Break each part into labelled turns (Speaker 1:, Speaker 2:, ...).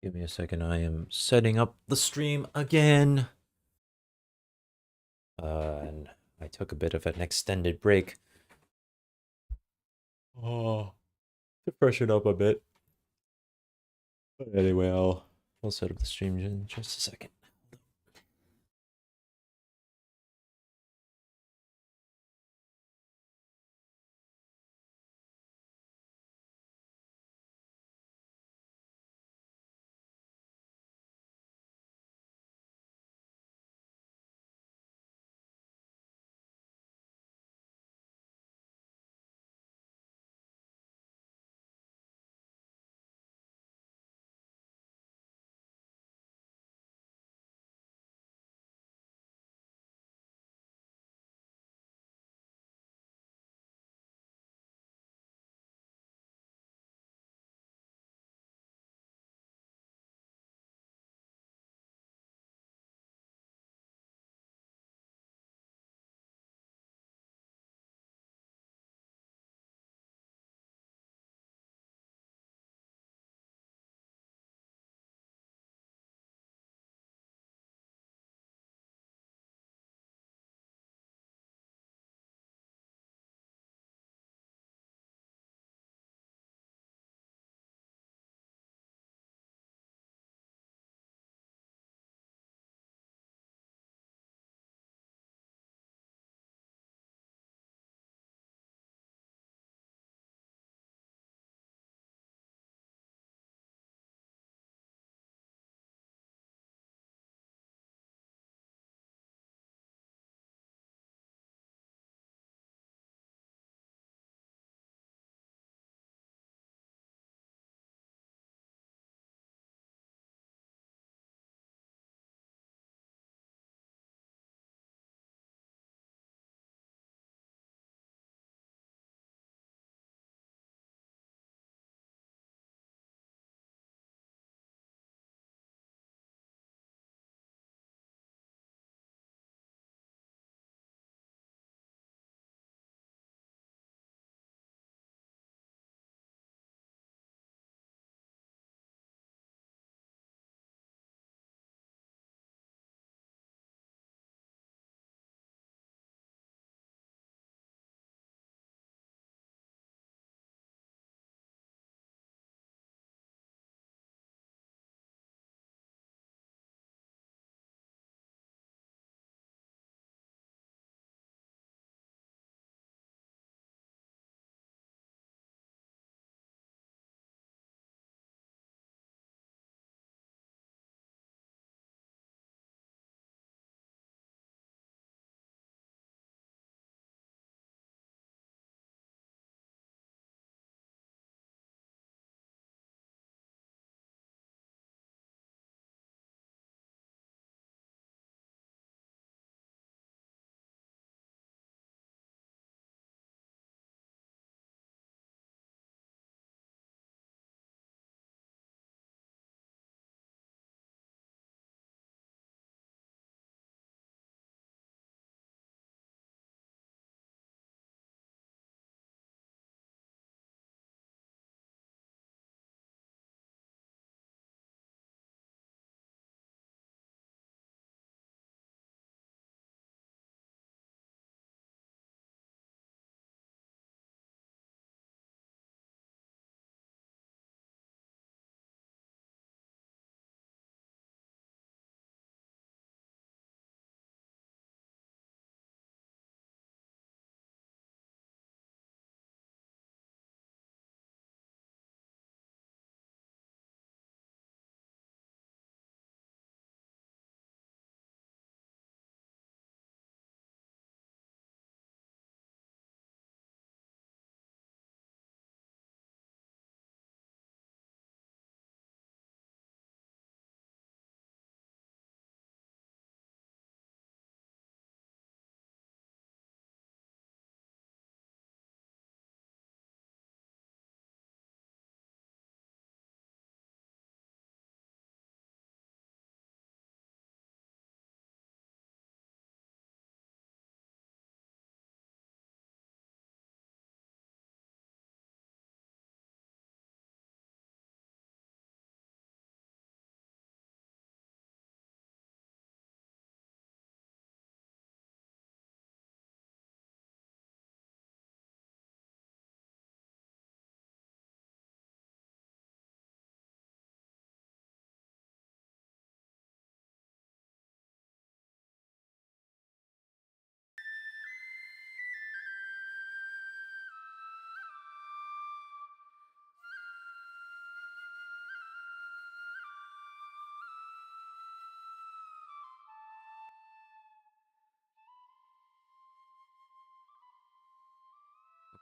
Speaker 1: Give me a second. I am setting up the stream again. And I took a bit of an extended break. Oh, to freshen up a bit. But anyway, I'll set up the stream in just a second.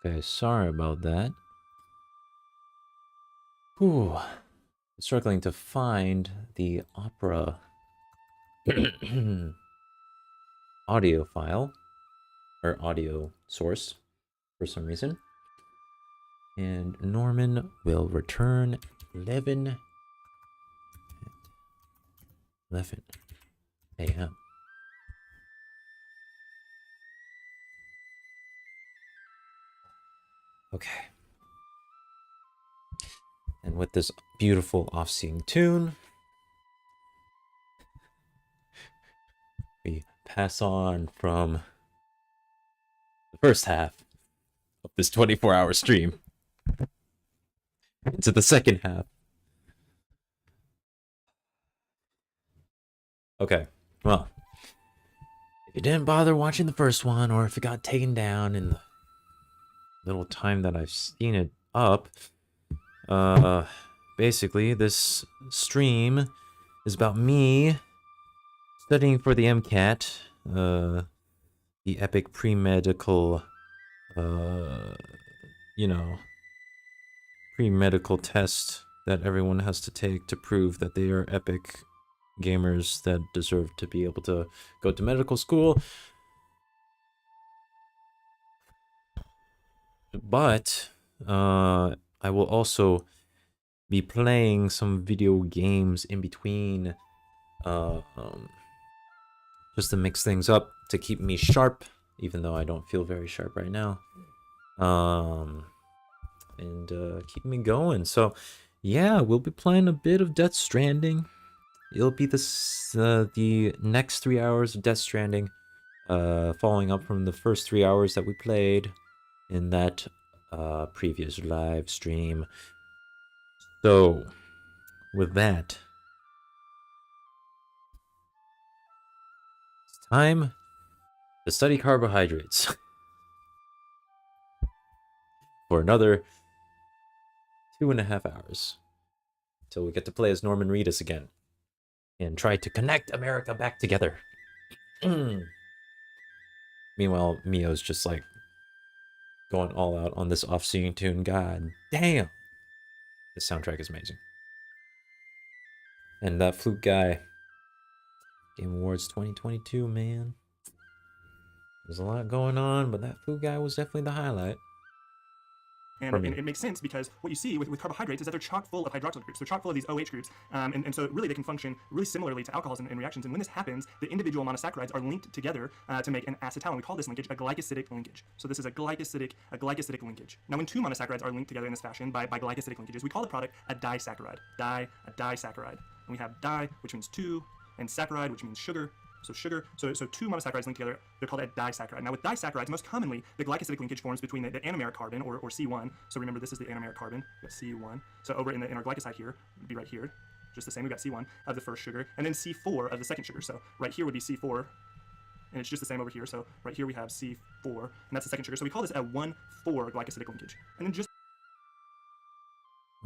Speaker 1: Okay, sorry about that. Whew. I'm struggling to find the Opera audio file, or audio source, for some reason. And Norman will return 11 a.m. Okay. And with this beautiful off-scene tune, we pass on from the first half of this 24-hour stream into the second half. Okay, well, if you didn't bother watching the first one, or if it got taken down in the little time that I've seen it up, basically, this stream is about me studying for the MCAT, the epic pre-medical, you know, pre-medical test that everyone has to take to prove that they are epic gamers that deserve to be able to go to medical school. But I will also be playing some video games in between, just to mix things up, to keep me sharp, even though I don't feel very sharp right now. And keep me going. So yeah, we'll be playing a bit of Death Stranding. It'll be the next 3 hours of Death Stranding, following up from the first 3 hours that we played in that previous live stream. So with that, it's time to study carbohydrates for another 2.5 hours till we get to play as Norman Reedus again and try to connect America back together. Meanwhile, Mio's just like going all out on this off-scene tune. God damn, this soundtrack is amazing. And that flute guy, Game Awards 2022, man. There's a lot going on, but that flute guy was definitely the highlight.
Speaker 2: And it makes sense because what you see with carbohydrates is that they're chock full of hydroxyl groups. They're chock full of these OH groups. And so really they can function really similarly to alcohols in reactions. And when this happens, the individual monosaccharides are linked together to make an acetal. We call this linkage a glycosidic linkage. So this is a glycosidic linkage. Now when two monosaccharides are linked together in this fashion by glycosidic linkages, we call the product a disaccharide. A disaccharide. And we have di, which means two, and saccharide, which means sugar. So sugar, so two monosaccharides linked together, they're called a disaccharide. Now with disaccharides, most commonly, the glycosidic linkage forms between the anomeric carbon, or C1. So remember, this is the anomeric carbon, we've got C1. So over in our glycoside here, would be right here, just the same, we've got C1 of the first sugar, and then C4 of the second sugar. So right here would be C4, and it's just the same over here. So right here we have C4, and that's the second sugar. So we call this a 1,4 glycosidic linkage. And then just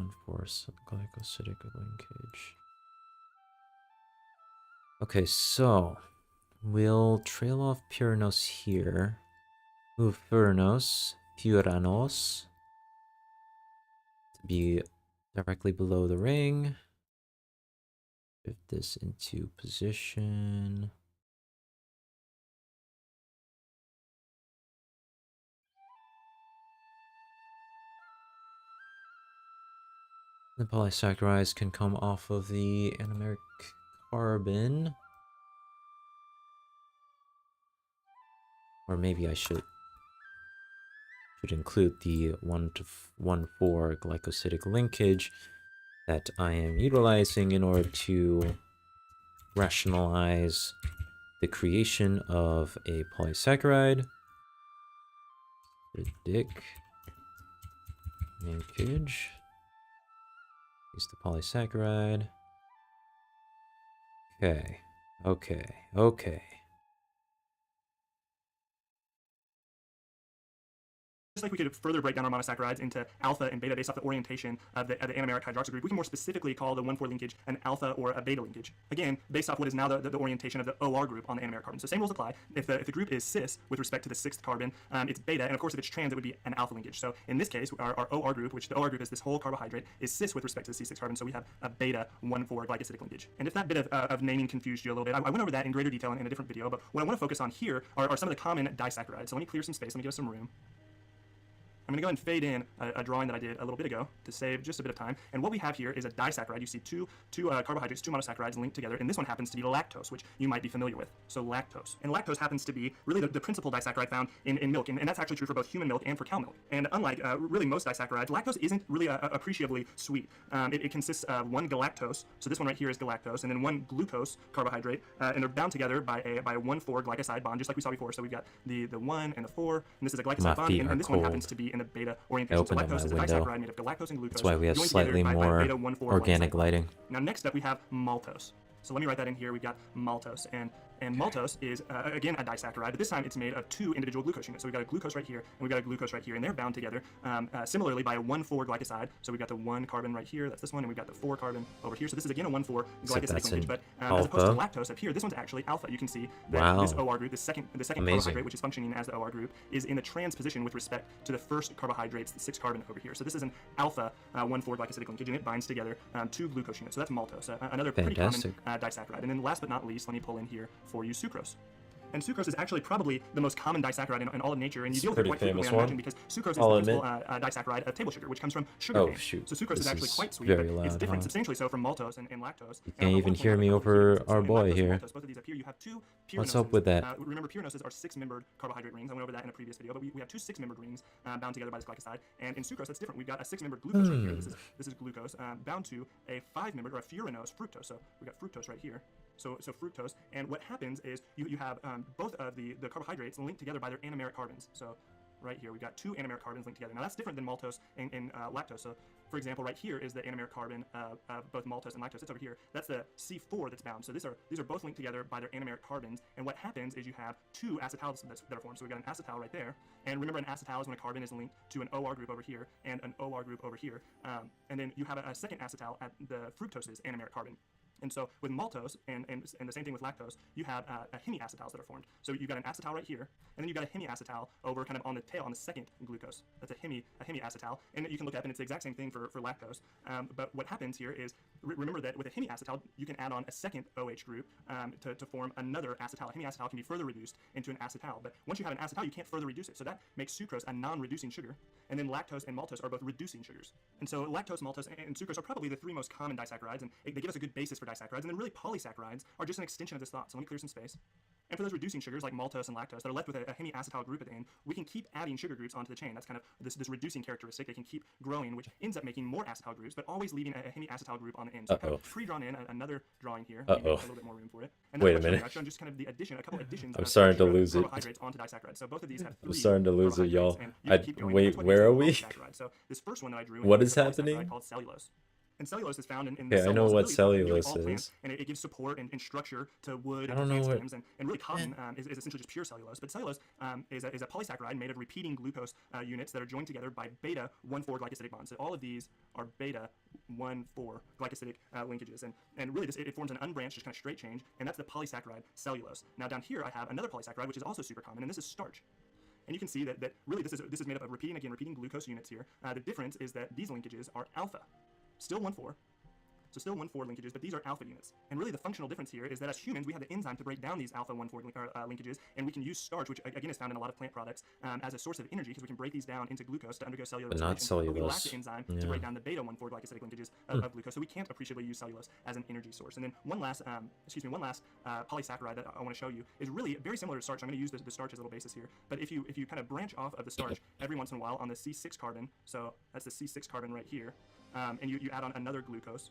Speaker 1: 1,4 glycosidic linkage. Okay, so we'll trail off Pyranos here. Move Pyranos to be directly below the ring. Shift this into position. The polysaccharides can come off of the anomeric carbon. Or maybe I should include the 1,4 glycosidic linkage that I am utilizing in order to rationalize the creation of a polysaccharide. Predict linkage. Is the polysaccharide. Okay.
Speaker 2: just like we could further break down our monosaccharides into alpha and beta based off the orientation of the anomeric hydroxyl group, we can more specifically call the 1,4 linkage an alpha or a beta linkage. Again, based off what is now the orientation of the OR group on the anomeric carbon. So same rules apply. If the group is cis with respect to the 6th carbon, it's beta, and of course if it's trans, it would be an alpha linkage. So in this case, our OR group, which the OR group is this whole carbohydrate, is cis with respect to the C6 carbon, so we have a beta 1,4 glycosidic linkage. And if that bit of naming confused you a little bit, I went over that in greater detail in a different video, but what I want to focus on here are some of the common disaccharides. So let me clear some space, let me give us some room. I'm going to go ahead and fade in a drawing that I did a little bit ago to save just a bit of time. And what we have here is a disaccharide. You see two carbohydrates, two monosaccharides linked together, and this one happens to be lactose, which you might be familiar with. So lactose. And lactose happens to be really the principal disaccharide found in milk, and that's actually true for both human milk and for cow milk. And unlike really most disaccharides, lactose isn't really appreciably sweet. It consists of one galactose, so this one right here is galactose, and then one glucose carbohydrate, and they're bound together by a 1,4 glycoside bond, just like we saw before. So we've got the 1 and the 4, and this is a glycoside bond, and this one happens to be in the beta orientation. So lactose is a disaccharide made of galactose and glucose.
Speaker 1: That's why we have slightly more organic lighting.
Speaker 2: Now next up we have maltose. So let me write that in here. We've got maltose, and maltose is again a disaccharide, but this time it's made of two individual glucose units. So we've got a glucose right here, and we've got a glucose right here, and they're bound together similarly by a 1,4 glycoside. So we've got the 1 carbon right here, that's this one, and we've got the 4 carbon over here. So this is again a 1,4 glycosidic linkage, but as opposed to lactose up here, this one's actually alpha. You can see that this OR group, the second carbohydrate, which is functioning as the OR group, is in the trans position with respect to the first carbohydrates, the 6 carbon over here. So this is an alpha 1,4 glycosidic linkage, and it binds together two glucose units. So that's maltose, another pretty common disaccharide. And then last but not least, let me pull in here for you sucrose. And sucrose is actually probably the most common disaccharide in all of nature, and you deal with it quite frequently, I imagine, because sucrose is the principal disaccharide of table sugar, which comes from sugar cane. So sucrose is actually quite sweet, but it's different substantially so from maltose and lactose.
Speaker 1: You can't even hear me over our boy here.
Speaker 2: Both of these up here, you have two pyranoses.
Speaker 1: What's up with that?
Speaker 2: Remember, pyranoses are 6-membered carbohydrate rings. I went over that in a previous video, but we have two 6-membered rings bound together by this glycoside. And in sucrose, that's different. We've got a 6-membered glucose right here. This is glucose bound to a 5-membered or a furanose fructose. So we've got fructose right here. So fructose, and what happens is you have both of the carbohydrates linked together by their anomeric carbons. So right here we've got two anomeric carbons linked together. Now that's different than maltose and lactose. So for example, right here is the anomeric carbon of both maltose and lactose. It's over here. That's the C4 that's bound. So these are both linked together by their anomeric carbons. And what happens is you have two acetals that are formed. So we've got an acetal right there. And remember, an acetal is when a carbon is linked to an OR group over here and an OR group over here. And then you have a second acetal at the fructose's anomeric carbon. And so with maltose and the same thing with lactose, you have hemiacetals that are formed. So you've got an acetal right here, and then you've got a hemiacetal over kind of on the tail, on the second glucose. That's a hemiacetal, and you can look up, and it's the exact same thing for lactose. But what happens here is, remember that with a hemiacetal, you can add on a second OH group to form another acetal. A hemiacetal can be further reduced into an acetal, but once you have an acetal, you can't further reduce it. So that makes sucrose a non-reducing sugar, and then lactose and maltose are both reducing sugars. And so lactose, maltose, and sucrose are probably the three most common disaccharides, and they give us a good basis for disaccharides. And then really polysaccharides are just an extension of this thought. So let me clear some space. And for those reducing sugars like maltose and lactose that are left with a hemiacetal group at the end, we can keep adding sugar groups onto the chain. That's kind of this reducing characteristic. They can keep growing, which ends up making more acetal groups, but always leaving a hemiacetal group on the end. So I've kind of pre-drawn in another drawing here. A little bit more room for it. And
Speaker 1: wait a minute.
Speaker 2: I've shown just kind of the addition, a couple additions.
Speaker 1: I'm starting to lose it.
Speaker 2: Carbohydrates onto disaccharides. So both of these have three.
Speaker 1: I'm starting to lose it, y'all. Wait,
Speaker 2: what
Speaker 1: where are we?
Speaker 2: So this first one that I drew.
Speaker 1: What is happening?
Speaker 2: Called cellulose. And cellulose is found in
Speaker 1: yeah, I know what cellulose
Speaker 2: is. And it gives support and structure to wood and stems. And really cotton is essentially just pure cellulose. But cellulose is a polysaccharide made of repeating glucose units that are joined together by beta 1,4 glycosidic bonds. So all of these are beta 1,4 glycosidic linkages. And really it forms an unbranched, just kind of straight change. And that's the polysaccharide cellulose. Now down here I have another polysaccharide, which is also super common, and this is starch. And you can see that really this is made up of repeating glucose units here. The difference is that these linkages are alpha. Still 1,4. So still 1,4 linkages, but these are alpha units. And really the functional difference here is that as humans, we have the enzyme to break down these alpha 1,4 linkages, and we can use starch, which again is found in a lot of plant products, as a source of energy because we can break these down into glucose to undergo cellular respiration.
Speaker 1: Not cellulose.
Speaker 2: But we lack the enzyme to break down the beta 1,4 glycosidic linkages of glucose, so we can't appreciably use cellulose as an energy source. And then one last polysaccharide that I want to show you is really very similar to starch. I'm going to use the starch as a little basis here. But if you kind of branch off of the starch every once in a while on the C6 carbon, so that's the C6 carbon right here, and you add on another glucose.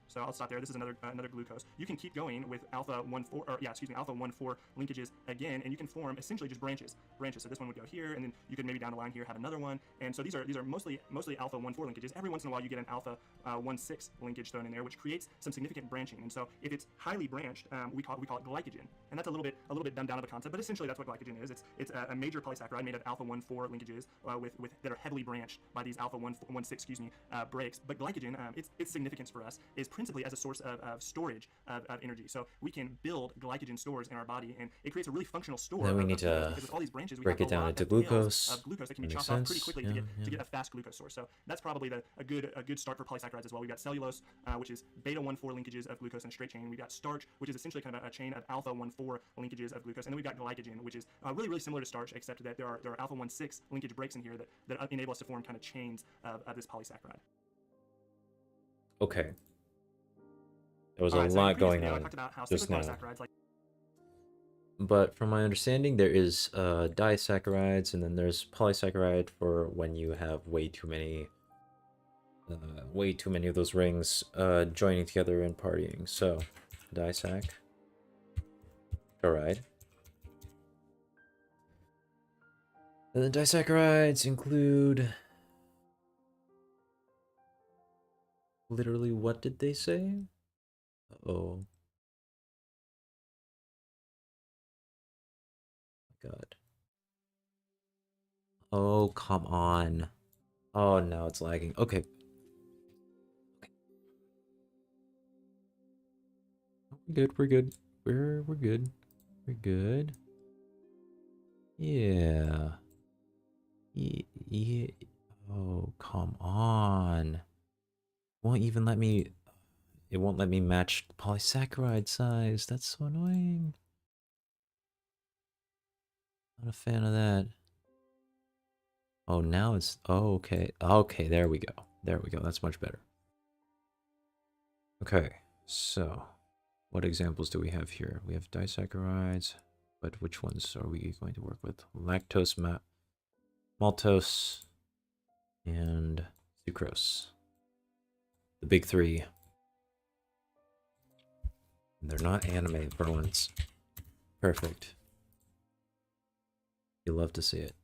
Speaker 2: So I'll stop there. This is another glucose. You can keep going with alpha 1,4, or yeah, excuse me, alpha 1,4 linkages again, and you can form essentially just branches. So this one would go here, and then you could maybe down the line here have another one. And so these are mostly alpha 1,4 linkages. Every once in a while you get an alpha 1,6 linkage thrown in there, which creates some significant branching. And so if it's highly branched, we call it glycogen. And that's a little bit dumbed down of a concept, but essentially that's what glycogen is. It's a major polysaccharide made of alpha 1,4 linkages with that are heavily branched by these alpha 1,6 breaks. But glycogen, its significance for us is principally as a source of storage of energy. So we can build glycogen stores in our body, and it creates a really functional store.
Speaker 1: Then we need to
Speaker 2: because with all these branches, we
Speaker 1: break
Speaker 2: have
Speaker 1: it down into
Speaker 2: of
Speaker 1: glucose.
Speaker 2: Glucose that can be
Speaker 1: That makes
Speaker 2: chopped off pretty
Speaker 1: sense.
Speaker 2: quickly to get a fast glucose source. So that's probably a good start for polysaccharides as well. We've got cellulose, which is beta 1,4 linkages of glucose in a straight chain. We've got starch, which is essentially kind of a chain of alpha 1,4 linkages of glucose, and then we've got glycogen, which is really similar to starch, except that there are alpha 1,6 linkage breaks in here that enable us to form kind of chains of this polysaccharide.
Speaker 1: Okay. There was a lot going on
Speaker 2: I talked about how
Speaker 1: just now.
Speaker 2: polysaccharides, like,
Speaker 1: but from my understanding, there is disaccharides, and then there's polysaccharide for when you have way too many of those rings joining together and partying. So, disaccharide. And then disaccharides include... Literally, what did they say? Uh-oh. God. Oh, come on. Oh, no, it's lagging. Okay. We're good. We're good. We're good. Yeah. Yeah. Oh, come on. Won't even let me... It won't let me match the polysaccharide size. That's so annoying. Not a fan of that. Oh, now it's... Oh, okay. Okay, there we go. There we go. That's much better. Okay, so... What examples do we have here? We have disaccharides, but which ones are we going to work with? Lactose, maltose, and sucrose. The big three. And they're not anime for once. Perfect. You love to see it.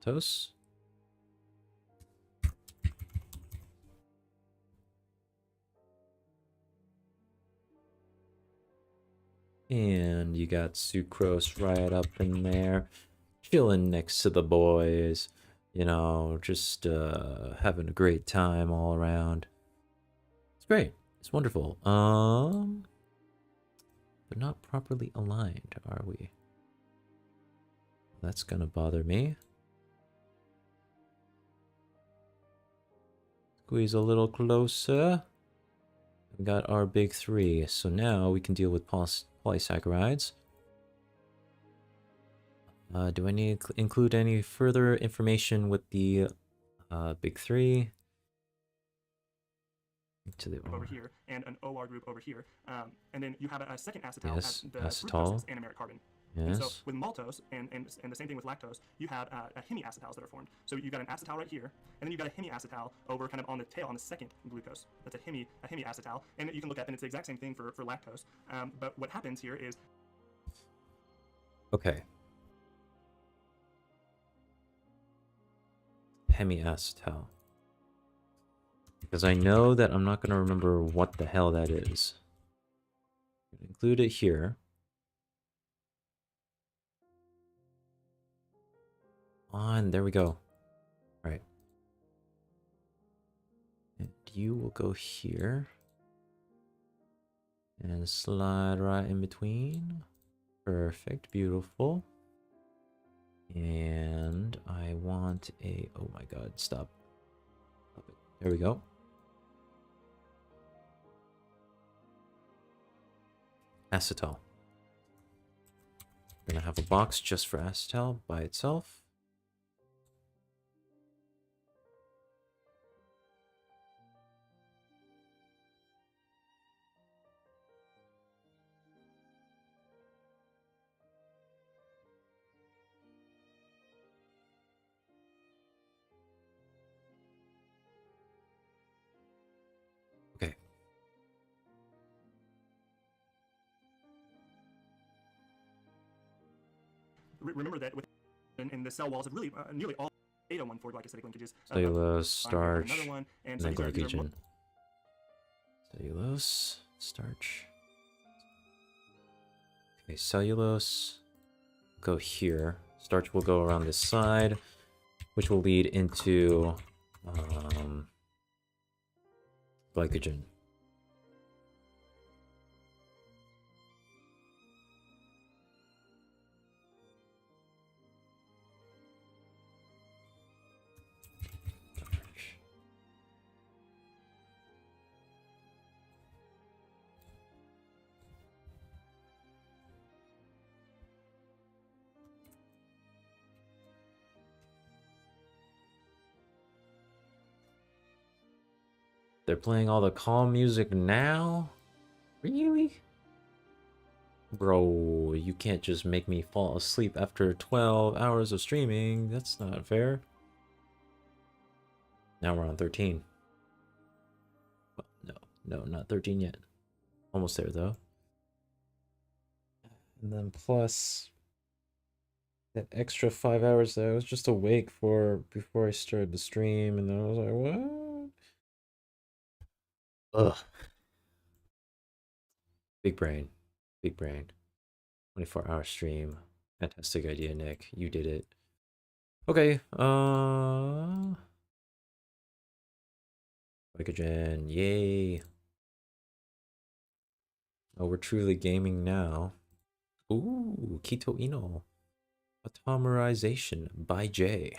Speaker 1: Maltose. And you got sucrose right up in there, chilling next to the boys, you know, just having a great time all around. It's great. It's wonderful. But not properly aligned, are we? That's gonna bother me. Squeeze a little closer. We got our big three, so now we can deal with polysaccharides. Do I need to include any further information with the big three? To the
Speaker 2: over here and an OR group over here, and then you have a second acetal
Speaker 1: yes,
Speaker 2: at the
Speaker 1: acetal.
Speaker 2: fructose anomeric carbon.
Speaker 1: Yes.
Speaker 2: And so with maltose and the same thing with lactose, you have hemiacetals that are formed. So you've got an acetal right here, and then you've got a hemiacetal over kind of on the tail on the second glucose. That's a hemiacetal, and you can look up and it's the exact same thing for lactose. But what happens here is
Speaker 1: okay. Hemiacetal. Because I know that I'm not going to remember what the hell that is. Include it here. On, there we go. All right. And you will go here. And slide right in between. Perfect, beautiful. And I want a... Oh my god, stop. Stop it. There we go. Acetal. We're gonna have a box just for acetal by itself.
Speaker 2: remember that in the cell walls of really nearly all 801 glycosidic linkages.
Speaker 1: Cellulose, starch,
Speaker 2: Another one, and
Speaker 1: and
Speaker 2: so
Speaker 1: then
Speaker 2: these are
Speaker 1: glycogen. Cellulose, starch. Okay, cellulose. Go here. Starch will go around this side, which will lead into glycogen. They're playing all the calm music now? Really? Bro, you can't just make me fall asleep after 12 hours of streaming. That's not fair. Now we're on 13. Well, no, not 13 yet. Almost there, though. And then plus that extra 5 hours that I was just awake for before I started the stream, and then I was like, what? Ugh. Big brain. Big brain. 24-hour stream. Fantastic idea, Nick. You did it. Okay, glycogen, yay. Oh, we're truly gaming now. Ooh, keto enol. Automerization by J.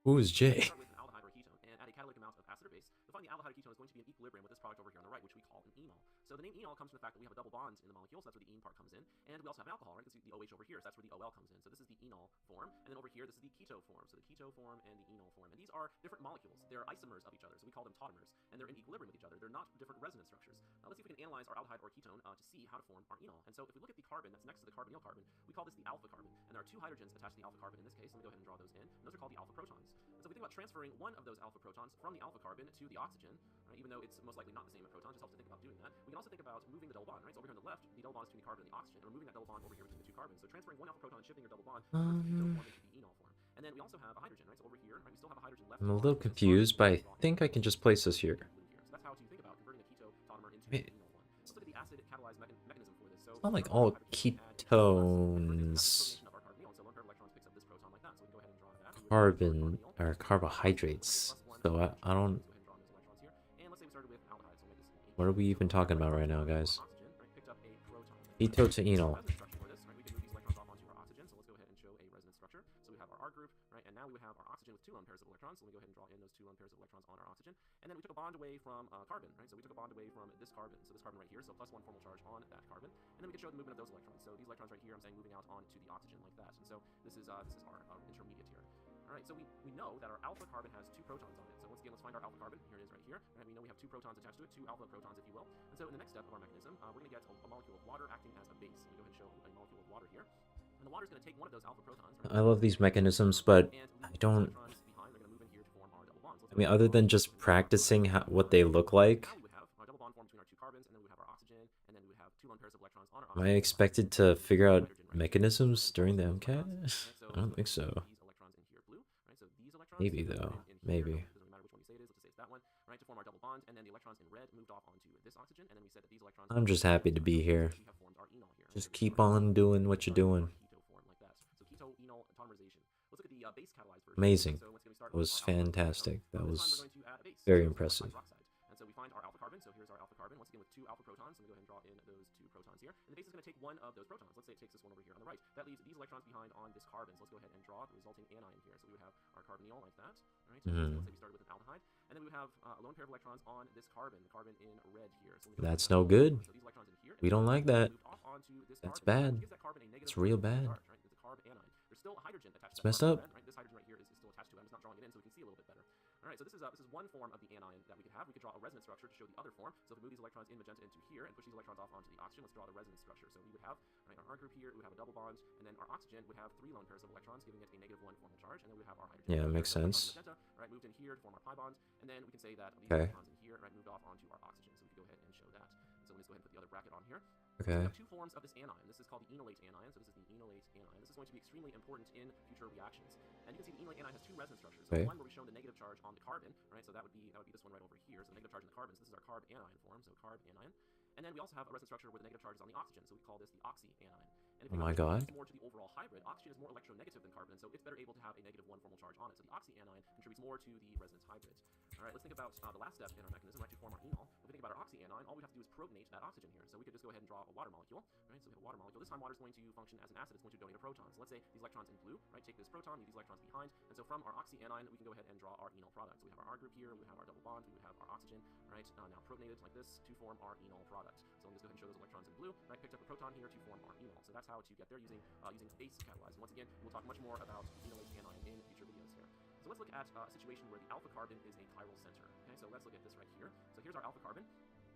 Speaker 1: Who is J?
Speaker 2: Start with an aldehyde or a ketone, and at a catalytic amount of acid or base, you'll find the aldehyde or ketone is going to be in equilibrium with this product over here on the right, which we call an enol. So the name enol comes from the fact that we have a double bond in the molecule, so that's where the ene part comes in. And we also have alcohol, right? This is the OH over here, so that's where the OL comes in. So this is the enol form, and then over here, this is the keto form. So the keto form and the enol form. And these are different molecules. They're isomers of each other, so we call them tautomers, and they're in equilibrium with each other. They're not different resonance structures. Now let's see if we can analyze our aldehyde or ketone to see how to form our enol. And so if we look at the carbon that's next to the carbonyl carbon, we call this the alpha carbon. And there are two hydrogens attached to the alpha carbon in this case. Let me go ahead and draw those in. And those are called the alpha protons. And so if we think about transferring one of those alpha protons from the alpha carbon to the oxygen, right, even though it's most likely not the same proton, just helps to think about doing that. We can also think about moving the double bond, right? So over here on the left, the double bond is between the carbon and the oxygen, and we're moving that double bond over here between the two carbons. So transferring one alpha proton and shifting your double bond from the ketone form into the enol form. And then we also have a hydrogen, right? So over here, right, we still have a hydrogen left.
Speaker 1: I'm a little confused, but I think I can just place this here.
Speaker 2: So that's how to think about converting a keto tautomer into an enol one. Let's look at the acid catalyzed mechanism for this. So
Speaker 1: It's not like all ketones, carbon, or carbohydrates. So I don't... What are we even talking about right now, guys? Keto to enol.
Speaker 2: Now we would have our oxygen with 2 lone pairs of electrons. So let me go ahead and draw in those 2 lone pairs of electrons on our oxygen. And then we took a bond away from carbon, right? So we took a bond away from this carbon. So this carbon right here, so +1 formal charge on that carbon. And then we can show the movement of those electrons. So these electrons right here, I'm saying moving out onto the oxygen like that. And so this is our intermediate here. All right, so we know that our alpha carbon has 2 protons on it. So once again, let's find our alpha carbon. Here it is right here. And we know we have 2 protons attached to it, 2 alpha protons, if you will. And so in the next step of our mechanism, we're going to get a molecule of water acting as a base. So let me go ahead and show a molecule of water here. And the water is going to take one of those alpha protons. Right?
Speaker 1: I love these mechanisms, but I don't... I mean, other than just practicing what they look like, am I expected to figure out mechanisms during the MCAT? I don't think so. Maybe, though. Maybe. I'm just happy to be here. Just keep on doing what you're doing. Amazing. That was fantastic. That was very impressive.
Speaker 2: And so we find our alpha carbon. So here's our alpha carbon, once again with 2 alpha protons. Let me go ahead and draw in those 2 protons here. And the base is going to take one of those protons. Let's say it takes this one over here on the right. That leaves these electrons behind on this carbon. So let's go ahead and draw the resulting anion here. So we would have our carbonyl like that. Right? So let's say we started with an aldehyde. And then we would have a lone pair of electrons on this carbon, the carbon in red here. So
Speaker 1: that's no good. We don't like that. That's bad. It's real bad.
Speaker 2: There's still a hydrogen attached to
Speaker 1: it's messed up.
Speaker 2: Right? This hydrogen right here is still attached to it. I'm just not drawing it in so we can see a little bit better. All right, so this is one form of the anion that we could have. We could draw a resonance structure to show the other form. So if we move these electrons in magenta into here and push these electrons off onto the oxygen, let's draw the resonance structure. So we would have, right, our R group here, we would have a double bond, and then our oxygen would have 3 lone pairs of electrons, giving it a -1 formal charge, and then we would have our hydrogen.
Speaker 1: Yeah, it makes sense.
Speaker 2: Magenta, right, moved in here to form our pi bonds, and then we can say that these electrons in here, right, moved off onto our oxygen. So we could go ahead and show that.
Speaker 3: So let me just go ahead and put the other bracket on here.
Speaker 1: Okay.
Speaker 3: So we have two forms of this anion. This is called the enolate anion. So this is the enolate anion. This is going to be extremely important in future reactions. And you can see the enolate anion has two resonance structures. So
Speaker 1: Okay.
Speaker 3: one where we've shown the negative charge on the carbon, right? So that would be this one right over here. So the negative charge on the carbon. So this is our carb anion form. So carb anion. And then we also have a resonance structure where the negative charge is on the oxygen. So we call this the oxy anion. And if
Speaker 1: Oh my god.
Speaker 3: more to the overall hybrid, oxygen is more electronegative than carbon, and so it's better able to have a -1 formal charge on it. So the oxy anion contributes more to the resonance hybrid. All right, let's think about the last step in our mechanism, right, to form our enol. If we think about our oxy anion, all we have to do is protonate that oxygen here. So we could just go ahead and draw a water molecule, right? So we have a water molecule. This time water is going to function as an acid. It's going to donate a proton. So let's say these electrons in blue, right, take this proton, leave these electrons behind. And so from our oxy anion, we can go ahead and draw our enol product. So we have our R group here, we have our double bond, we would have our oxygen, right, now protonated like this to form our enol product. So let me just go ahead and show those electrons in blue, right, picked up a proton here to form our enol. So that's how to get there using base catalyzed. And once again, we'll talk much more about enolate anion in future videos here. So let's look at a situation where the alpha carbon is a chiral center. Okay, so let's look at this right here. So here's our alpha carbon,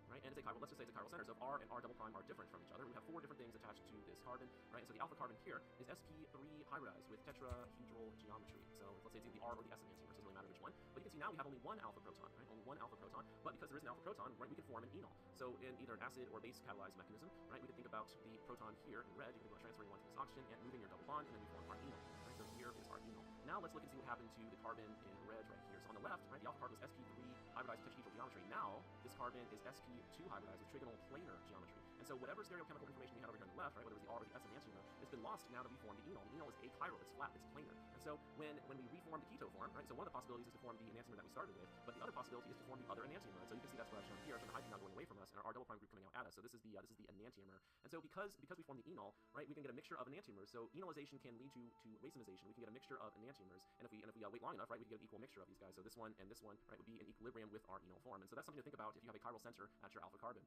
Speaker 3: right? And it's a chiral, let's just say it's a chiral center. So if R and R double prime are different from each other, we have 4 different things attached to this carbon, right? And so the alpha carbon here is sp3 hybridized with tetrahedral geometry. So let's say it's either the R or the S enantiomer, so it doesn't really matter which one. But you can see now we have only one alpha proton, right? Only one alpha proton. But because there is an alpha proton, right, we can form an enol. So in either an acid or base catalyzed mechanism, right, we could think about the proton here in red. You can think about transferring one to this oxygen and moving your double bond, and then we form our enol. Right? So here is our enol. Now let's look and see what happened to the carbon in red right here. So on the left, right, the alpha carbon is sp3 hybridized with tetrahedral geometry. Now this carbon is sp2 hybridized with trigonal planar geometry. And so whatever stereochemical information we had over here on the left, right, whether it was the R or the S enantiomer, it's been lost now that we formed the enol. The enol is achiral, it's flat, it's planar. And so when we reform the keto form, right, so one of the possibilities is to form the enantiomer that we started with, but the other possibility is to form the other enantiomer. And so you can see that's what I've shown here. So the hydrogen now going away from us, and our R double prime group coming out at us. So this is the enantiomer. And so because we form the enol, right, we can get a mixture of enantiomers. So enolization can lead to racemization. We can get a mixture of enantiomers, and if we wait long enough, right, we can get an equal mixture of these guys. So this one and this one, right, would be in equilibrium with our enol form. And so that's something to think about if you have a chiral center at your alpha carbon.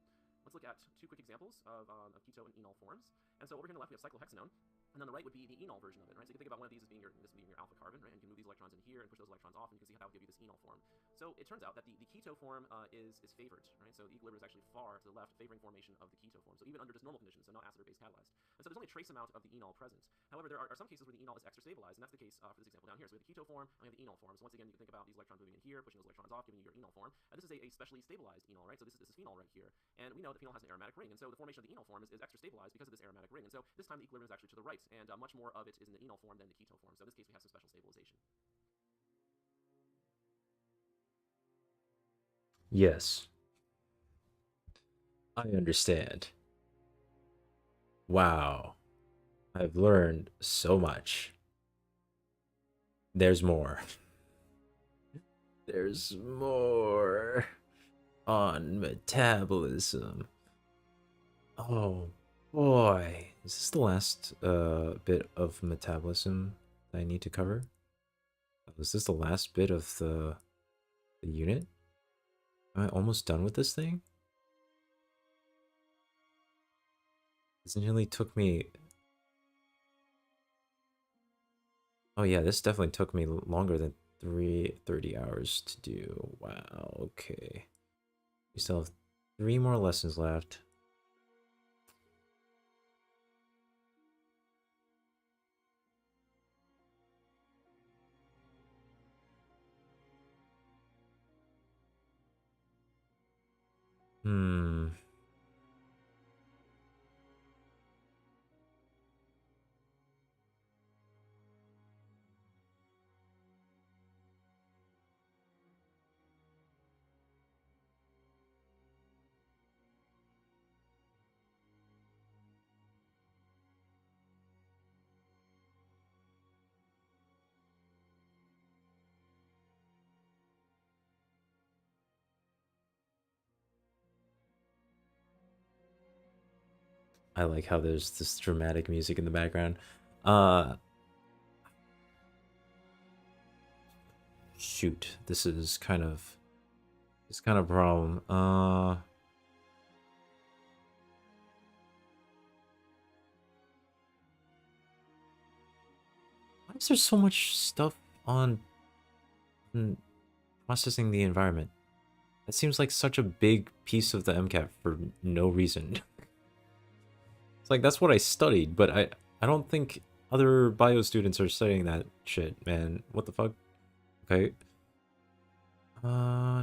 Speaker 3: Let's look at 2 quick examples of keto and enol forms. And so over here on the left, we have cyclohexanone. And on the right would be the enol version of it, right? So you can think about one of these as being your alpha carbon, right? And you can move these electrons in here and push those electrons off, and you can see how that will give you this enol form. So it turns out that the keto form is favored, right? So the equilibrium is actually far to the left, favoring formation of the keto form. So even under just normal conditions, so not acid or base catalyzed. And so there's only a trace amount of the enol present. However, there are some cases where the enol is extra stabilized, and that's the case for this example down here. So we have the keto form, and we have the enol form. So once again, you can think about these electrons moving in here, pushing those electrons off, giving you your enol form. And this is a specially stabilized enol, right? So this is phenol right here. And we know that phenol has an aromatic ring, and so the formation of the enol form is extra stabilized because of this aromatic ring. And so this time the equilibrium is actually to the right, and much more of it is in the enol form than the keto form. So in this case, we have some special stabilization.
Speaker 1: Yes. I understand. Wow. I've learned so much. There's more. There's more on metabolism. Oh boy. Is this the last bit of metabolism that I need to cover? Is this the last bit of the unit? Am I almost done with this thing? This nearly took me... Oh yeah, this definitely took me longer than 30 hours to do. Wow, okay. We still have 3 more lessons left. I like how there's this dramatic music in the background. Shoot, this is kind of a problem. Why is there so much stuff on processing the environment? That seems like such a big piece of the MCAT for no reason. It's like, that's what I studied, but I don't think other bio students are studying that shit, man. What the fuck? Okay. No.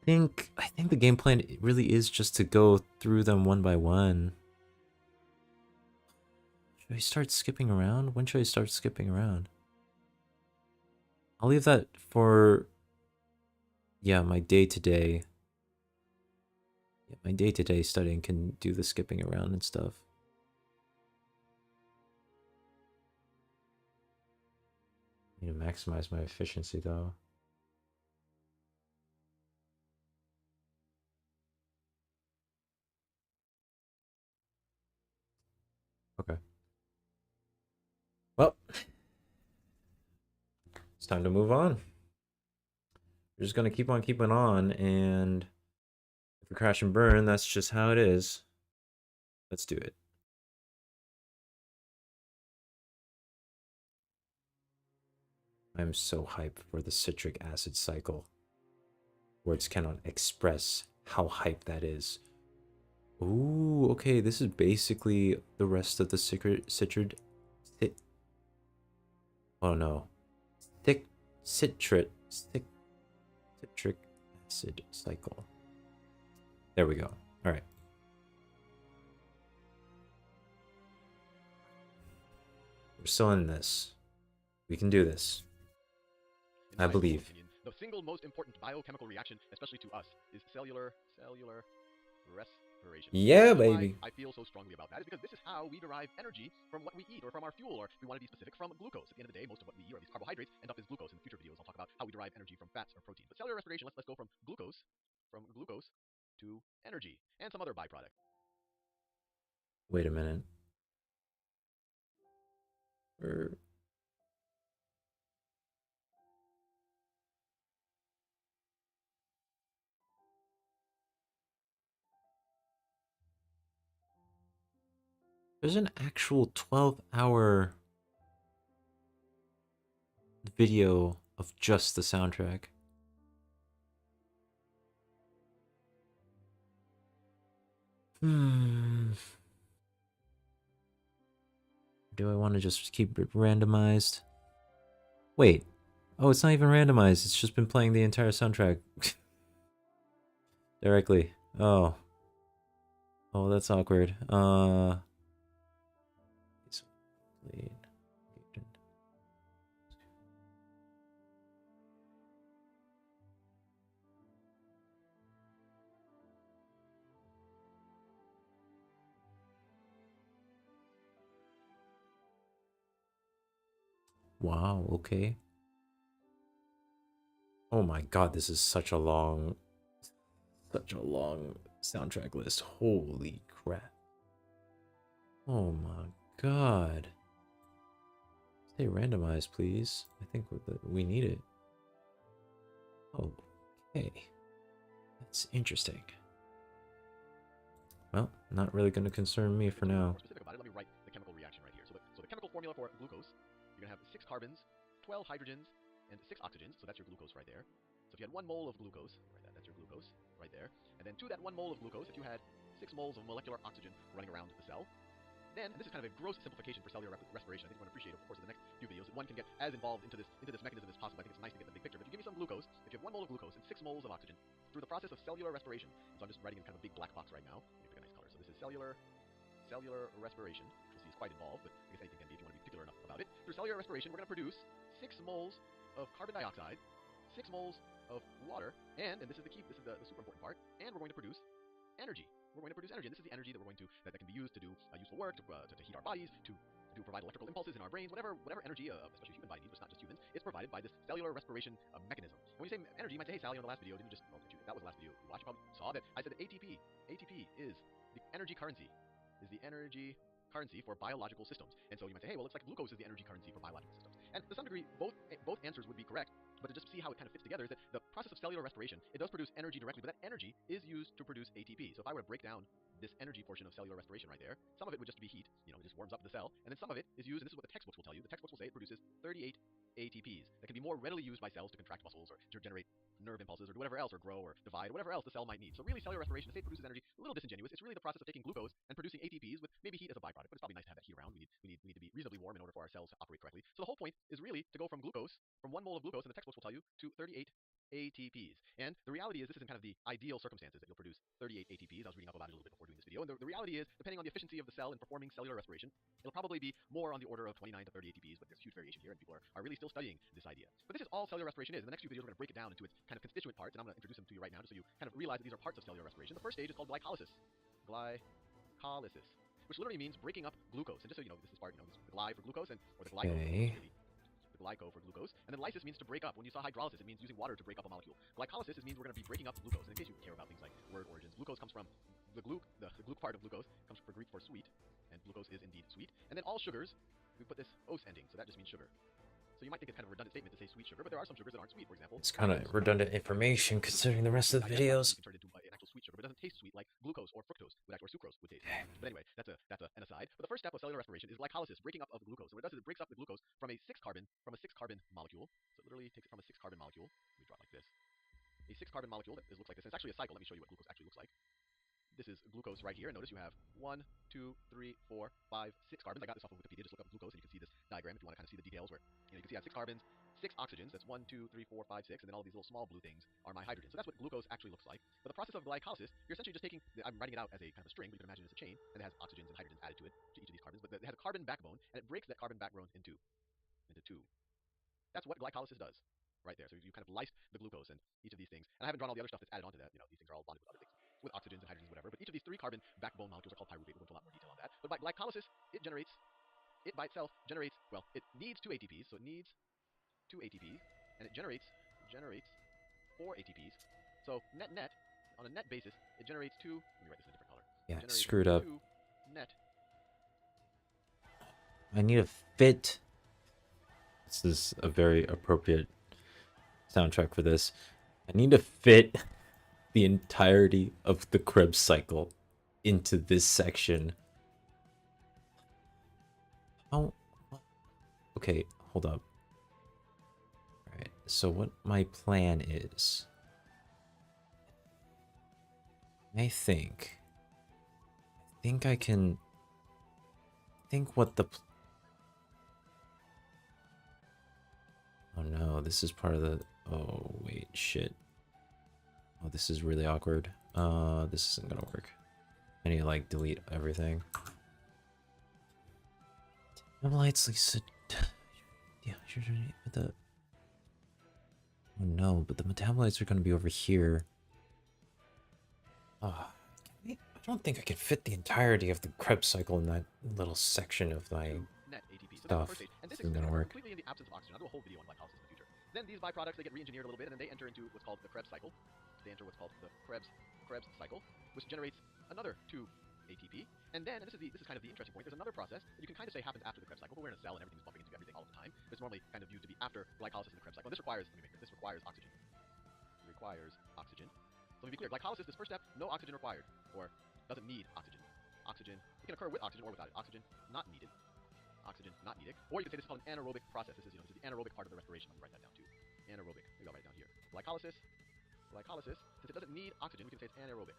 Speaker 1: think the game plan really is just to go through them one by one. Should I start skipping around? When should I start skipping around? I'll leave that for, yeah, my day-to-day. Yeah, my day-to-day studying can do the skipping around and stuff. I need to maximize my efficiency though. Okay. Well, it's time to move on. We're just gonna keep on keeping on, and if we crash and burn, that's just how it is. Let's do it. I'm so hyped for the citric acid cycle. Words cannot express how hyped that is. Ooh, okay, this is basically the rest of the citric. Oh no. Citric acid cycle. There we go. All right. We're still in this. We can do this. I believe.
Speaker 4: The single most important biochemical reaction, especially to us, is cellular respiration.
Speaker 1: Yeah, baby.
Speaker 4: I feel so strongly about that is because this is how we derive energy from what we eat or from our fuel, or if we want to be specific, from glucose. At the end of the day, most of what we eat, or these carbohydrates, end up as glucose. In future videos, I'll talk about how we derive energy from fats or protein. But cellular respiration, let's go from glucose to energy and some other byproduct.
Speaker 1: Wait a minute. There's an actual 12-hour video of just the soundtrack. Do I want to just keep it randomized? Wait. Oh, it's not even randomized. It's just been playing the entire soundtrack. Directly. Oh. Oh, that's awkward. Wow, okay. Oh my god, this is such a long soundtrack list. Holy crap. Oh my god. Stay randomized, please. I think we need it. Okay. That's interesting. Well, not really going to concern me for now.
Speaker 4: More specific about it, let me write the chemical reaction right here. So the chemical formula for glucose, you're going to have 6 carbons, 12 hydrogens, and 6 oxygens. So that's your glucose right there. So if you had 1 mole of glucose, right, that's your glucose right there. And then to that 1 mole of glucose, if you had 6 moles of molecular oxygen running around the cell, then, and this is kind of a gross simplification for cellular respiration, I think we're going to appreciate over the course of the next few videos that one can get as involved into this mechanism as possible. I think it's nice to get the big picture. But if you give me some glucose, if you have 1 mole of glucose and 6 moles of oxygen, through the process of cellular respiration, so I'm just writing in kind of a big black box right now. Let me pick a nice color. So this is cellular respiration, which you'll see is quite involved, but I guess anything can be if you want to be particular enough about it. Through cellular respiration, we're going to produce 6 moles of carbon dioxide, 6 moles of water, and this is the key, this is the super important part, and we're going to produce energy. We're going to produce energy, and this is the energy that we're going to that can be used to do useful work, to heat our bodies, to provide electrical impulses in our brains, whatever energy, especially human body needs, but it's not just humans, it's provided by this cellular respiration mechanism. And when you say energy, you might say, hey, Sally, on the last video, didn't you just, well, that was the last video you watched, you probably saw that I said that ATP is the energy currency, for biological systems. And so you might say, hey, well, looks like glucose is the energy currency for biological systems. And to some degree, both answers would be correct. But to just see how it kind of fits together is that the process of cellular respiration, it does produce energy directly, but that energy is used to produce ATP. So if I were to break down this energy portion of cellular respiration right there, some of it would just be heat, it just warms up the cell, and then some of it is used, and this is what the textbooks will tell you. The textbooks will say it produces 38 ATPs that can be more readily used by cells to contract muscles or to generate nerve impulses or do whatever else, or grow or divide, or whatever else the cell might need. So really, cellular respiration, to say it produces energy, a little disingenuous. It's really the process of taking glucose and producing ATPs with maybe heat as a byproduct, but it's probably nice to have that heat around. We need to be reasonably warm in order for our cells to operate correctly. So the whole point is really to go from 1 mole of glucose, and the textbooks will tell you, to 38 ATPs. And the reality is this is in kind of the ideal circumstances that you'll produce 38 ATPs. I was reading up about it a little bit before doing this video. And the reality is, depending on the efficiency of the cell in performing cellular respiration, it'll probably be more on the order of 29 to 30 ATPs, but there's huge variation here, and people are really still studying this idea. But this is all cellular respiration is. In the next few videos, we're going to break it down into its kind of constituent parts, and I'm going to introduce them to you right now just so you kind of realize that these are parts of cellular respiration. The first stage is called glycolysis. Glycolysis, which literally means breaking up glucose. And just so you know, this is part, this is the gly for glucose, or the glyco,
Speaker 1: Okay.
Speaker 4: really the glyco for glucose. And then lysis means to break up. When you saw hydrolysis, it means using water to break up a molecule. Glycolysis means we're going to be breaking up glucose. And in case you care about things like word origins, glucose comes from the gluc part of glucose comes from Greek for sweet, and glucose is indeed sweet. And then all sugars, we put this os ending, so that just means sugar. So you might think it's kind of a redundant statement to say sweet sugar, but there are some sugars that aren't sweet. For example,
Speaker 1: It's kind of redundant information considering the rest of the videos.
Speaker 4: You can turn it into an actual sweet sugar, but it doesn't taste sweet like glucose or fructose would actually, or sucrose would taste. But anyway, that's an aside. But the first step of cellular respiration is glycolysis, breaking up of glucose. And what it does is it breaks up the glucose from a six carbon molecule. So it literally takes it from a 6-carbon molecule. Let me draw it like this. A 6-carbon molecule that looks like this. And it's actually a cycle. Let me show you what glucose actually looks like. This is glucose right here, and notice you have 1, 2, 3, 4, 5, 6 carbons. I got this off of Wikipedia. Just look up glucose, and you can see this diagram if you want to kind of see the details. Where you can see I have 6 carbons, 6 oxygens. That's 1, 2, 3, 4, 5, 6, and then all these little small blue things are my hydrogens. So that's what glucose actually looks like. But the process of glycolysis, you're essentially just taking. I'm writing it out as a kind of a string, but you can imagine it's a chain, and it has oxygens and hydrogens added to it, to each of these carbons. But it has a carbon backbone, and it breaks that carbon backbone into two. That's what glycolysis does. Right there. So you kind of lyse the glucose and each of these things. And I haven't drawn all the other stuff that's added onto that. These things are all bonded with other things, with oxygens and hydrogens, whatever. But each of these 3 carbon backbone molecules are called pyruvate. We'll go into a lot more detail on that. But by glycolysis, it by itself generates, well, it needs 2 ATPs. So it needs 2 ATPs, and it generates 4 ATPs. So net, on a net basis, it generates 2. Let me write this in a different color.
Speaker 1: Yeah, screwed up.
Speaker 4: 2 net.
Speaker 1: I need a fit. This is a very appropriate soundtrack for this. I need to fit the entirety of the Krebs cycle into this section. How? Okay, hold up. Alright, so what my plan is, I think I can think what the... Oh no, this is part of the... Oh wait, shit. Oh, this is really awkward. This isn't gonna work. I need to like delete everything. Metabolites, Lisa. Yeah, but the... Oh no, but the metabolites are gonna be over here. I don't think I can fit the entirety of the Krebs cycle in that little section of my stuff. This isn't gonna work.
Speaker 4: Completely in the absence of oxygen. I'll do a whole video on glycolysis in the future. Then these byproducts, they get re-engineered a little bit, and then they enter into what's called the Krebs cycle. They enter what's called the Krebs cycle, which generates another 2 ATP. And then, and this is kind of the interesting point, there's another process that you can kind of say happens after the Krebs cycle, but we're in a cell and everything's bumping into everything all the time. It's normally kind of viewed to be after glycolysis in the Krebs cycle. And this requires, this requires oxygen. It requires oxygen. So let me be clear, glycolysis, this first step, no oxygen required, or doesn't need oxygen. Oxygen, it can occur with oxygen or without it. Oxygen not needed. Oxygen not needed. Or you can say this is called an anaerobic process. This is the anaerobic part of the respiration. Let me write that down too. Anaerobic. Maybe I'll write it down here. Glycolysis, since it doesn't need oxygen, we can say it's anaerobic.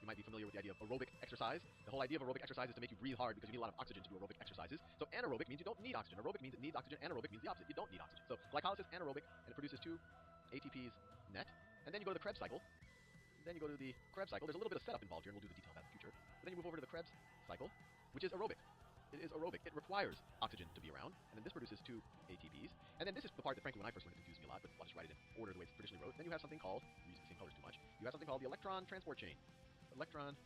Speaker 4: You might be familiar with the idea of aerobic exercise. The whole idea of aerobic exercise is to make you breathe hard because you need a lot of oxygen to do aerobic exercises. So anaerobic means you don't need oxygen. Aerobic means it needs oxygen. Anaerobic means the opposite. You don't need oxygen. So glycolysis anaerobic, and it produces 2 ATPs net. And then you go to the Krebs cycle. There's a little bit of setup involved here, and we'll do the detail of that in the future. But then you move over to the Krebs cycle, which is aerobic. It is aerobic. It requires oxygen to be around, and then this produces 2 ATPs. And then this is the part that, frankly, when I first learned, it confused me a lot, but I'll just write it in order the way it's traditionally wrote. Then you have something called, I'm using the same colors too much, you have something called the electron transport chain. Electron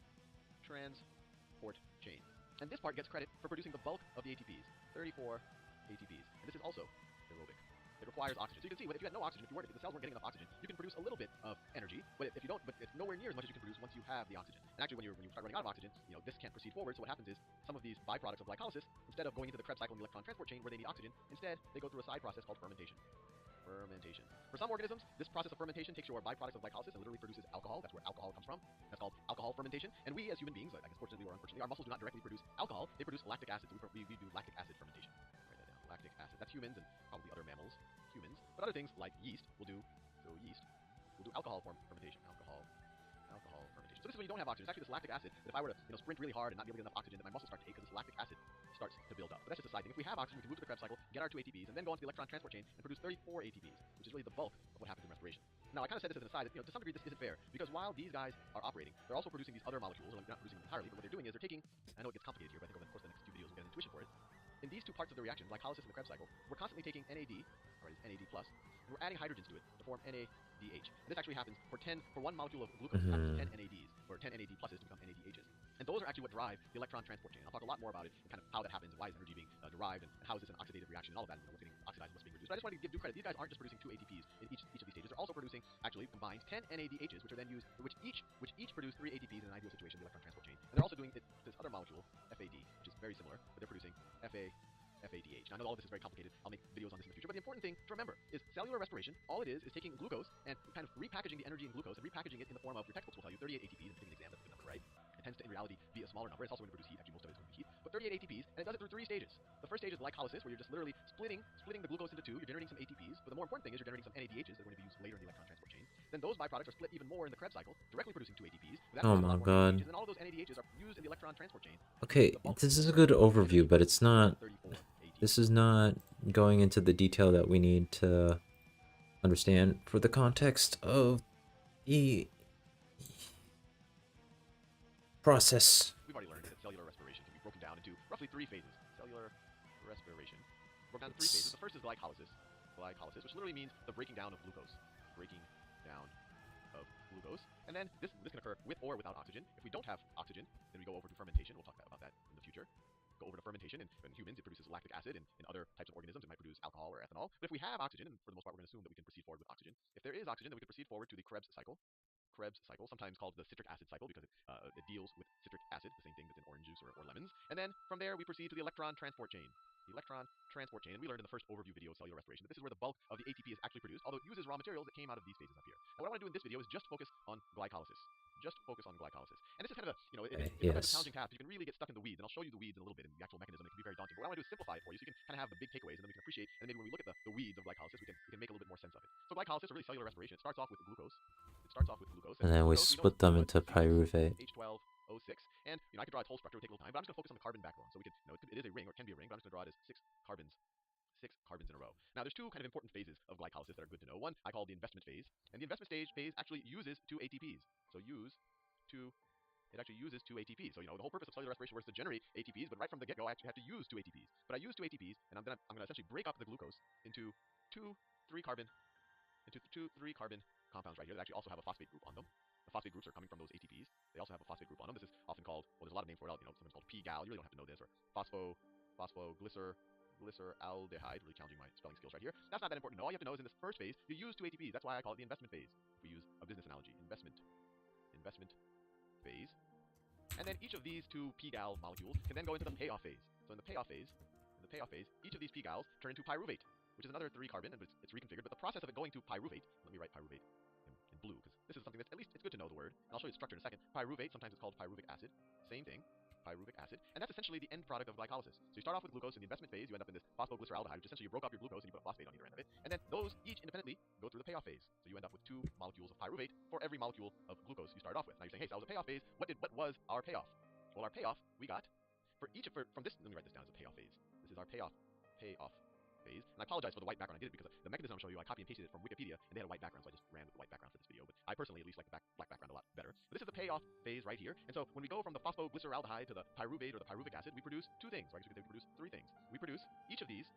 Speaker 4: transport chain. And this part gets credit for producing the bulk of the ATPs, 34 ATPs. And this is also aerobic. It requires oxygen. So you can see, if you had no oxygen, if the cells weren't getting enough oxygen, you can produce a little bit of energy, but if you don't, but it's nowhere near as much as you can produce once you have the oxygen. And actually, when you start running out of oxygen, this can't proceed forward. So what happens is some of these byproducts of glycolysis, instead of going into the Krebs cycle and the electron transport chain where they need oxygen, instead they go through a side process called fermentation. For some organisms, this process of fermentation takes your byproducts of glycolysis and literally produces alcohol. That's where alcohol comes from. That's called alcohol fermentation. And we as human beings, I guess fortunately or unfortunately, our muscles do not directly produce alcohol. They produce lactic acid. So we do lactic acid fermentation. Write that down. Lactic acid. That's humans and probably other mammals. Humans. But other things like yeast will do alcohol fermentation. Alcohol fermentation. So this is when you don't have oxygen. It's actually this lactic acid that if I were to sprint really hard and not be able to get enough oxygen, that my muscles start to ache because this lactic acid starts to build up. But that's just a side thing. If we have oxygen, we can move to the Krebs cycle, get our 2 ATPs, and then go on to the electron transport chain and produce 34 ATPs, which is really the bulk of what happens in respiration. Now, I kind of said this as an aside, that, to some degree this isn't fair, because while these guys are operating, they're also producing these other molecules, or like not producing them entirely, but what they're doing is they're taking, I know it gets complicated here, but I think over the course of the next few videos we'll get an intuition for it. In these two parts of the reaction, glycolysis and the Krebs cycle, we're constantly taking NAD, or NAD+, and we're adding hydrogens to it to form NADH. And this actually happens for 1 molecule of glucose, it happens 10 NADs, or 10 NAD pluses to become NADHs. And those are actually what drive the electron transport chain. I'll talk a lot more about it, and kind of how that happens, and why is energy being derived, and how is this an oxidative reaction, and all of that, and what's getting oxidized and what's being reduced. But I just wanted to give due credit. These guys aren't just producing 2 ATPs in each of these stages. They're also producing, actually, combined 10 NADHs, which are then used, which each produce 3 ATPs in an ideal situation, the electron transport chain. And they're also doing it, this other molecule, FAD, which is very similar, but they're producing FADH. Now, I know all of this is very complicated. I'll make videos on this in the future, but the important thing to remember is cellular respiration. All it is taking glucose and kind of repackaging the energy in glucose and repackaging it in the form of, your textbooks will tell you 38 ATPs, and taking an exam, that's a good number, right? It tends to, in reality, be a smaller number. It's also going to produce heat. Actually, most of it is going to be heat. But 38 ATPs, and it does it through 3 stages. The first stage is glycolysis, where you're just literally splitting the glucose into 2. You're generating some ATPs, but the more important thing is you're generating some NADHs that are going to be used later in the electron transport chain. Then those byproducts are split even more in the Krebs cycle, directly producing 2 ATPs. But that
Speaker 1: Oh
Speaker 4: produces a
Speaker 1: my
Speaker 4: lot more
Speaker 1: god.
Speaker 4: NADHs, and all of those NADHs are used in the electron transport chain.
Speaker 1: Okay, this is a good overview, but it's not... This is not going into the detail that we need to understand for the context of the process.
Speaker 4: We've already learned that cellular respiration can be broken down into roughly 3 phases. Cellular respiration broken down into 3 phases. The first is glycolysis. Glycolysis, which literally means the breaking down of glucose. Breaking down of glucose. And then this can occur with or without oxygen. If we don't have oxygen, then we go over to fermentation. We'll talk about that in the future. Go over to fermentation, and in humans it produces lactic acid, and in other types of organisms it might produce alcohol or ethanol. But if we have oxygen, and for the most part we're going to assume that we can proceed forward with oxygen. If there is oxygen, then we can proceed forward to the Krebs cycle. Krebs cycle, sometimes called the citric acid cycle, because it deals with citric acid, the same thing that's in orange juice or lemons. And then from there we proceed to the electron transport chain. The electron transport chain, and we learned in the first overview video of cellular respiration that this is where the bulk of the ATP is actually produced, although it uses raw materials that came out of these phases up here. And what I want to do in this video is just focus on glycolysis. Just focus on glycolysis. And this is kind of a, it's sometimes a challenging task, but you can really get stuck in the weeds, and I'll show you the weeds in a little bit, and the actual mechanism. It can be very daunting. But what I want to do is simplify it for you, so you can kind of have the big takeaways, and then we can appreciate, and maybe when we look at the weeds of glycolysis, we can make a little bit more sense of it. So glycolysis, or really cellular respiration, it starts off with glucose.
Speaker 1: And then we split them into pyruvate.
Speaker 4: H12O6. And I could draw its whole structure, it would take a little time, but I'm just going to focus on the carbon backbone. So we can, it is a ring, or it can be a ring, but I'm just going to draw it as 6 carbons. 6 carbons in a row. Now, there's 2 kind of important phases of glycolysis that are good to know. One I call the investment phase, and the investment phase actually uses 2 ATPs. So it actually uses 2 ATPs. So the whole purpose of cellular respiration was to generate ATPs, but right from the get-go I actually have to use 2 ATPs. But I use 2 ATPs, and I'm going to essentially break up the glucose into 2 3 carbon compounds right here that actually also have a phosphate group on them. The phosphate groups are coming from those ATPs. They also have a phosphate group on them. This is often called, well, there's a lot of names for it. Sometimes called P-gal. You really don't have to know this. Or phosphoglyceraldehyde. Really challenging my spelling skills right here. That's not that important to know. All you have to know is in this first phase, you use 2 ATPs. That's why I call it the investment phase. If we use a business analogy, investment phase. And then each of these 2 P-gal molecules can then go into the payoff phase. So in the payoff phase, each of these P-gals turn into pyruvate, which is another 3 carbon, and it's reconfigured. But the process of it going to pyruvate, let me write pyruvate in blue, because this is something that's, at least it's good to know the word, and I'll show you the structure in a second. Pyruvate, sometimes it's called pyruvic acid, same thing, pyruvic acid, and that's essentially the end product of glycolysis. So you start off with glucose in the investment phase, you end up in this phosphoglyceraldehyde, which essentially you broke up your glucose and you put a phosphate on either end of it, and then those each independently go through the payoff phase. So you end up with 2 molecules of pyruvate for every molecule of glucose you start off with. Now you're saying, hey, so that was a payoff phase. What was our payoff? Well, our payoff we got from this. Let me write this down as a payoff phase. This is our payoff phase. And I apologize for the white background. I did it because the mechanism I'm showing you, I copy and pasted it from Wikipedia, and they had a white background, so I just ran with the white background for this video. But I personally at least like the black background a lot better. But this is the payoff phase right here. And so when we go from the phosphoglyceraldehyde to the pyruvate or the pyruvic acid, we produce 2 things. Or I guess we could produce 3 things. We produce each of these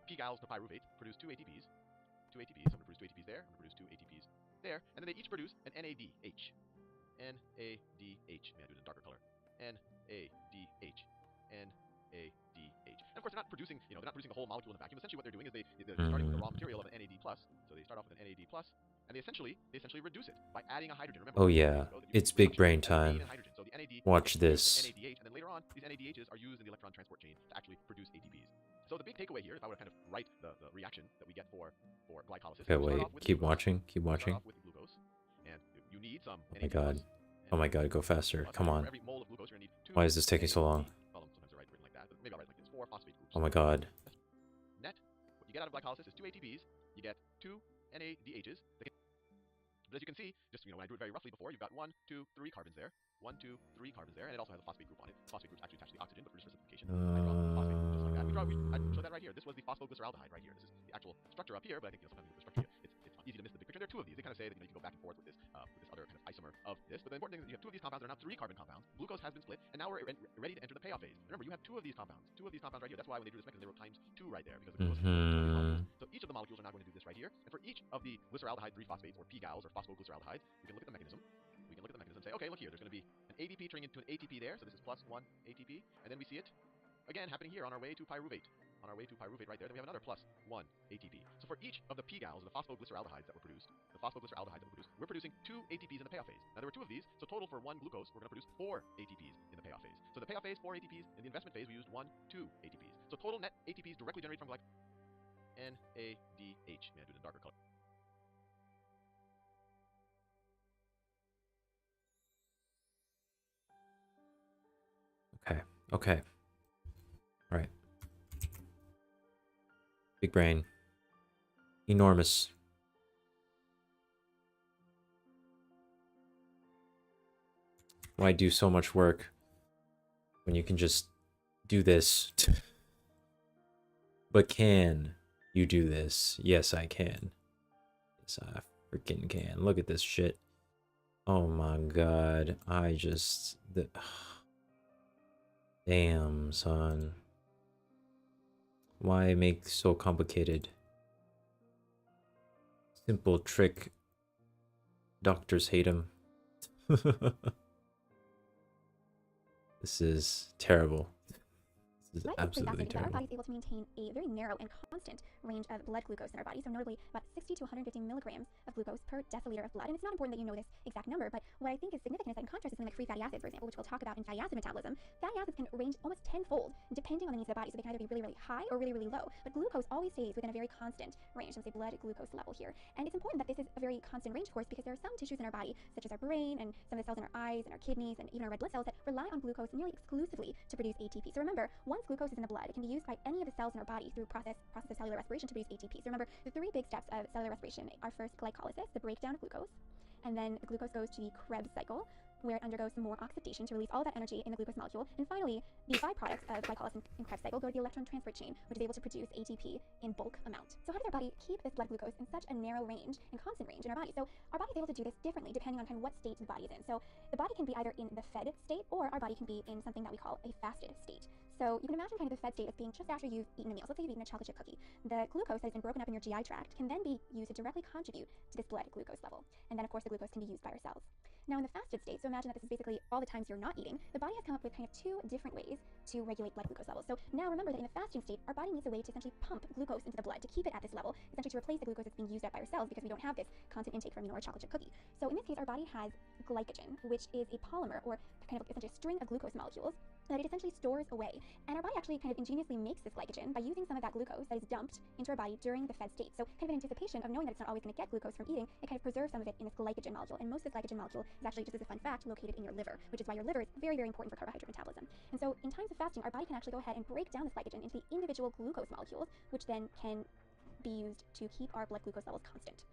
Speaker 4: P-gals to pyruvate produce 2 ATPs. So I'm going to produce 2 ATPs there. I'm going to produce 2 ATPs there, and then they each produce an NADH. NADH. May I do it in a darker color? NADH. NADH. And of course, they're not producing, they're not producing the whole molecule in a vacuum. Essentially, what they're doing is they're starting with the raw material of an NAD+. So they start off with an NAD+, and they essentially reduce it by adding a hydrogen. Remember,
Speaker 1: Oh yeah, it's big brain time.
Speaker 4: So the NAD
Speaker 1: Watch this.
Speaker 4: NADH, and then later on, these NADHs are used in the electron transport chain to actually produce ATPs. So the big takeaway here, if I were to kind of write the reaction that we get for glycolysis.
Speaker 1: Okay, wait. Keep watching. Keep watching.
Speaker 4: Start off with glucose, and you need some
Speaker 1: Oh my god. Oh my god, go faster. Come on.
Speaker 4: For every mole of glucose, you're gonna need 2
Speaker 1: Why is this taking so long?
Speaker 4: Sometimes I write written like that, but maybe I'll write like this: 4 phosphate groups.
Speaker 1: Oh my god.
Speaker 4: Net, what you get out of glycolysis is 2 ATPs. You get 2 NADHs. But as you can see, just when I drew it very roughly before, you've got 1, 2, 3 carbons there. 1, 2, 3 carbons there, and it also has a phosphate group on it. The phosphate group's actually attached to the oxygen, but for just reciprocation, I draw the phosphate group just like that. I showed that right here. This was the phosphoglyceraldehyde right here. This is the actual structure up here, but I think sometimes with the structure, it's easy to miss the big picture. And there are two of these. They kind of say that you can go back and forth with this other kind of isomer of this. But the important thing is that you have two of these compounds that are now 3 carbon compounds. Glucose has been split, and now we're ready to enter the payoff phase. Remember, you have two of these compounds right here. That's why when they drew this mechanism, they wrote ×2 right there, because the glucose is split into 2 molecules. So each of the molecules are now going to do this right here. And for each of the glyceraldehyde 3-phosphates, or PGALs, or phosphoglyceraldehydes, we can look at the mechanism. And say, okay, look here, there's going to be an ADP turning into an ATP there, so this is +1 ATP, and then we see it again happening here on our way to pyruvate. Right there, then we have another +1 ATP. So for each of the PGALs, the phosphoglyceraldehydes that were produced, we're producing 2 ATPs in the payoff phase. Now there were 2 of these, so total for 1 glucose, we're going to produce 4 ATPs in the payoff phase. So the payoff phase, 4 ATPs, in the investment phase, we used 2 ATPs. So total net ATPs directly generated from NADH. May I do the darker color?
Speaker 1: Okay. All right. Big brain. Enormous. Why do so much work when you can just do this? But can you do this? Yes, I can. Yes, I freaking can. Look at this shit. Oh my god. Damn, son. Why make so complicated? Simple trick. Doctors hate him. This is terrible. This is absolutely terrible.
Speaker 5: Our body is able to maintain a very narrow and constant range of blood glucose in our body, so notably about 60 to 150 milligrams of glucose per deciliter of blood. And it's not important that you know this exact number, but what I think is significant is that in contrast to something like free fatty acids, for example, which we'll talk about in fatty acid metabolism, fatty acids can range almost tenfold depending on the needs of the body. So they can either be really, really high or really, really low. But glucose always stays within a very constant range, so say blood glucose level here. And it's important that this is a very constant range, of course, because there are some tissues in our body, such as our brain and some of the cells in our eyes and our kidneys and even our red blood cells, that rely on glucose nearly exclusively to produce ATP. So remember, once glucose is in the blood, it can be used by any of the cells in our body through process of cellular respiration to produce ATP. So remember, the 3 big steps of cellular respiration are first glycolysis, the breakdown of glucose, and then the glucose goes to the Krebs cycle, where it undergoes some more oxidation to release all that energy in the glucose molecule. And finally, the byproducts of glycolysis and Krebs cycle go to the electron transport chain, which is able to produce ATP in bulk amount. So how does our body keep this blood glucose in such a narrow range and constant range in our body? So our body is able to do this differently depending on kind of what state the body is in. So the body can be either in the fed state, or our body can be in something that we call a fasted state. So you can imagine kind of the fed state as being just after you've eaten a meal. So let's say you've eaten a chocolate chip cookie. The glucose that has been broken up in your GI tract can then be used to directly contribute to this blood glucose level. And then of course the glucose can be used by our cells. Now in the fasted state, so imagine that this is basically all the times you're not eating, the body has come up with kind of 2 different ways to regulate blood glucose levels. So now remember that in the fasting state, our body needs a way to essentially pump glucose into the blood to keep it at this level, essentially to replace the glucose that's being used up by our cells, because we don't have this constant intake from, or a chocolate chip cookie. So in this case, our body has glycogen, which is a polymer, or kind of essentially a string of glucose molecules that it essentially stores away. And our body actually kind of ingeniously makes this glycogen by using some of that glucose that is dumped into our body during the fed state. So kind of in anticipation of knowing that it's not always going to get glucose from eating, it kind of preserves some of it in this glycogen molecule. And most of this glycogen molecule is actually, just as a fun fact, located in your liver, which is why your liver is very, very important for carbohydrate metabolism. And so in times of fasting, our body can actually go ahead and break down this glycogen into the individual glucose molecules, which then can be used to keep our blood glucose levels constant.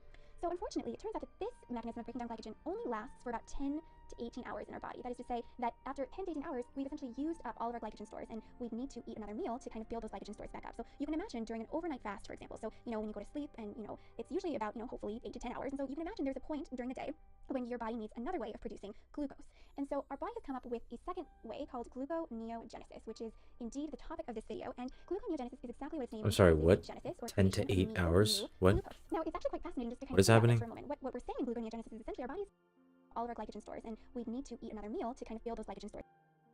Speaker 5: So unfortunately, it turns out that this mechanism of breaking down glycogen only lasts for about 10 to 18 hours in our body. That is to say that after 10 to 18 hours, we've essentially used up all of our glycogen stores, and we need to eat another meal to kind of build those glycogen stores back up. So you can imagine during an overnight fast, for example, so, when you go to sleep and, it's usually about, hopefully 8 to 10 hours. And so you can imagine there's a point during the day when your body needs another way of producing glucose. And so our body has come up with a second way called gluconeogenesis, which is indeed the topic of this video. And gluconeogenesis is exactly what its name
Speaker 1: I'm sorry,
Speaker 5: implies.
Speaker 1: what?
Speaker 5: Genesis, or
Speaker 1: 10 to
Speaker 5: creation of
Speaker 1: 8 hours?
Speaker 5: new
Speaker 1: What?
Speaker 5: glucose. Now, it's actually quite fascinating just to kind
Speaker 1: What
Speaker 5: of
Speaker 1: is
Speaker 5: think about
Speaker 1: happening?
Speaker 5: this for a moment. What we're saying in gluconeogenesis is essentially our body's all of our glycogen stores, and we need to eat another meal to kind of build those glycogen stores,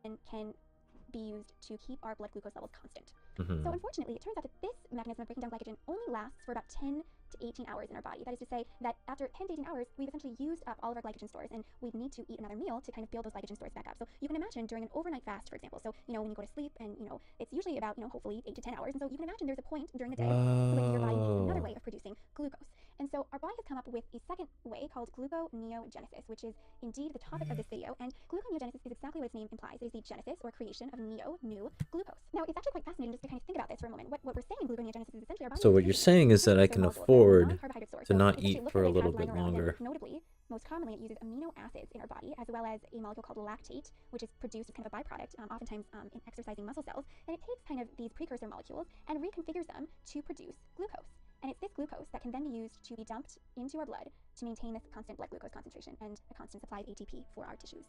Speaker 5: and can be used to keep our blood glucose levels constant. So unfortunately, it turns out that this mechanism of breaking down glycogen only lasts for about 10 to 18 hours in our body. That is to say that after 10 to 18 hours, we've essentially used up all of our glycogen stores, and we need to eat another meal to kind of build those glycogen stores back up. So you can imagine during an overnight fast, for example, so, when you go to sleep and, it's usually about, hopefully 8 to 10 hours. And so you can imagine there's a point during the day when your body needs another way of producing glucose. And so our body has come up with a second way called gluconeogenesis, which is indeed the topic of this video. And gluconeogenesis is exactly what its name implies. It is the genesis or creation of new glucose. Now, it's actually quite fascinating just to kind of think about this for a moment. What we're saying in gluconeogenesis is essentially our body.
Speaker 1: So what you're saying is that I can afford to not eat for a little bit longer.
Speaker 5: Notably, most commonly it uses amino acids in our body, as well as a molecule called lactate, which is produced as kind of a byproduct, oftentimes in exercising muscle cells. And it takes kind of these precursor molecules and reconfigures them to produce glucose. And it's this glucose that can then be used to be dumped into our blood to maintain this constant blood glucose concentration and a constant supply of ATP for our tissues.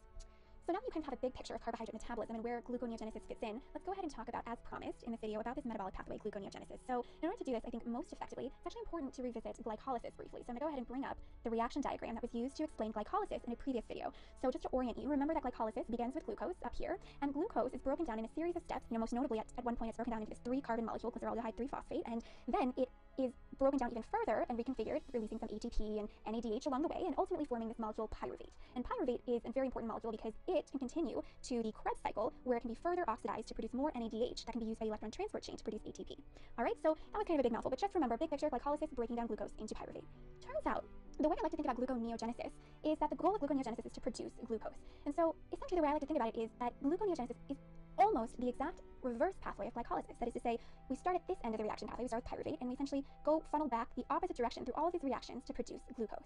Speaker 5: So now that you kind of have a big picture of carbohydrate metabolism and where gluconeogenesis fits in, let's go ahead and talk about, as promised in this video, about this metabolic pathway, gluconeogenesis. So in order to do this, I think most effectively, it's actually important to revisit glycolysis briefly. So I'm going to go ahead and bring up the reaction diagram that was used to explain glycolysis in a previous video. So just to orient you, remember that glycolysis begins with glucose up here, and glucose is broken down in a series of steps. Most notably at one point it's broken down into this 3-carbon molecule, glyceraldehyde 3-phosphate, and then it is broken down even further and reconfigured, releasing some ATP and NADH along the way, and ultimately forming this molecule pyruvate. And pyruvate is a very important molecule because it can continue to the Krebs cycle, where it can be further oxidized to produce more NADH that can be used by the electron transport chain to produce ATP. Alright, so that was kind of a big mouthful, but just remember, big picture, glycolysis breaking down glucose into pyruvate. Turns out, the way I like to think about gluconeogenesis is that the goal of gluconeogenesis is to produce glucose. And so essentially the way I like to think about it is that gluconeogenesis is almost the exact reverse pathway of glycolysis. That is to say, we start at this end of the reaction pathway, we start with pyruvate, and we essentially go funnel back the opposite direction through all of these reactions to produce glucose.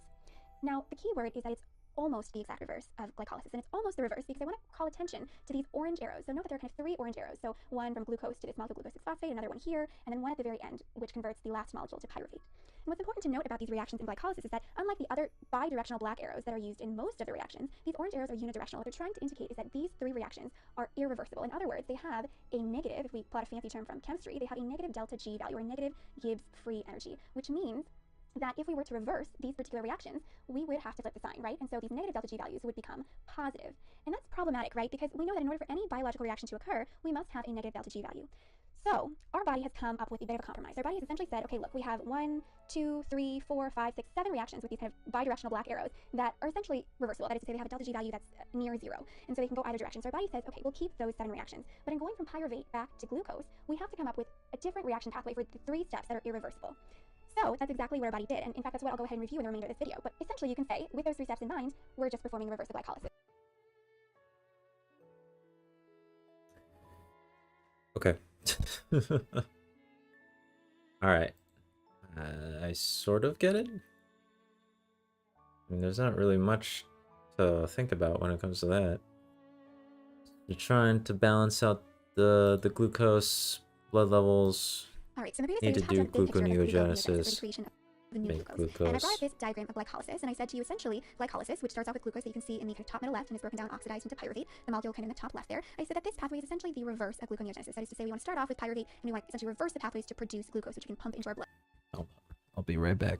Speaker 5: Now, the key word is that it's almost the exact reverse of glycolysis, and it's almost the reverse because I want to call attention to these orange arrows. So note that there are kind of 3 orange arrows. So one from glucose to this molecule glucose 6-phosphate, another one here, and then one at the very end, which converts the last molecule to pyruvate. And what's important to note about these reactions in glycolysis is that unlike the other bidirectional black arrows that are used in most of the reactions, these orange arrows are unidirectional. What they're trying to indicate is that these 3 reactions are irreversible. In other words, they have a negative, if we plot a fancy term from chemistry, they have a negative delta G value, or negative Gibbs free energy, which means that if we were to reverse these particular reactions, we would have to flip the sign, right? And so these negative delta G values would become positive. And that's problematic, right? Because we know that in order for any biological reaction to occur, we must have a negative delta G value. So our body has come up with a bit of a compromise. Our body has essentially said, okay, look, we have 1, 2, 3, 4, 5, 6, 7 reactions with these kind of bidirectional black arrows that are essentially reversible. That is to say, they have a delta G value that's near 0. And so they can go either direction. So our body says, okay, we'll keep those 7 reactions. But in going from pyruvate back to glucose, we have to come up with a different reaction pathway for the 3 steps that are irreversible. So that's exactly what our body did, and in fact that's what I'll go ahead and review in the remainder of this video. But essentially you can say, with those 3 steps in mind, we're just performing reverse of glycolysis.
Speaker 1: Okay. Alright. I sort of get it. I mean, there's not really much to think about when it comes to that. You're trying to balance out the glucose, blood levels.
Speaker 5: Alright, so in the previous
Speaker 1: Need to
Speaker 5: video,
Speaker 1: do
Speaker 5: we talked about the big picture of
Speaker 1: gluconeogenesis.
Speaker 5: the creation of the new
Speaker 1: Make
Speaker 5: glucose. And I brought
Speaker 1: glucose.
Speaker 5: up this diagram of glycolysis, and I said to you essentially, glycolysis, which starts off with glucose that you can see in the kind of top middle left and is broken down, oxidized into pyruvate, the molecule kind of in the top left there. I said that this pathway is essentially the reverse of gluconeogenesis. That is to say, we want to start off with pyruvate, and we want to essentially reverse the pathways to produce glucose, which we can pump into our blood.
Speaker 1: I'll be right back.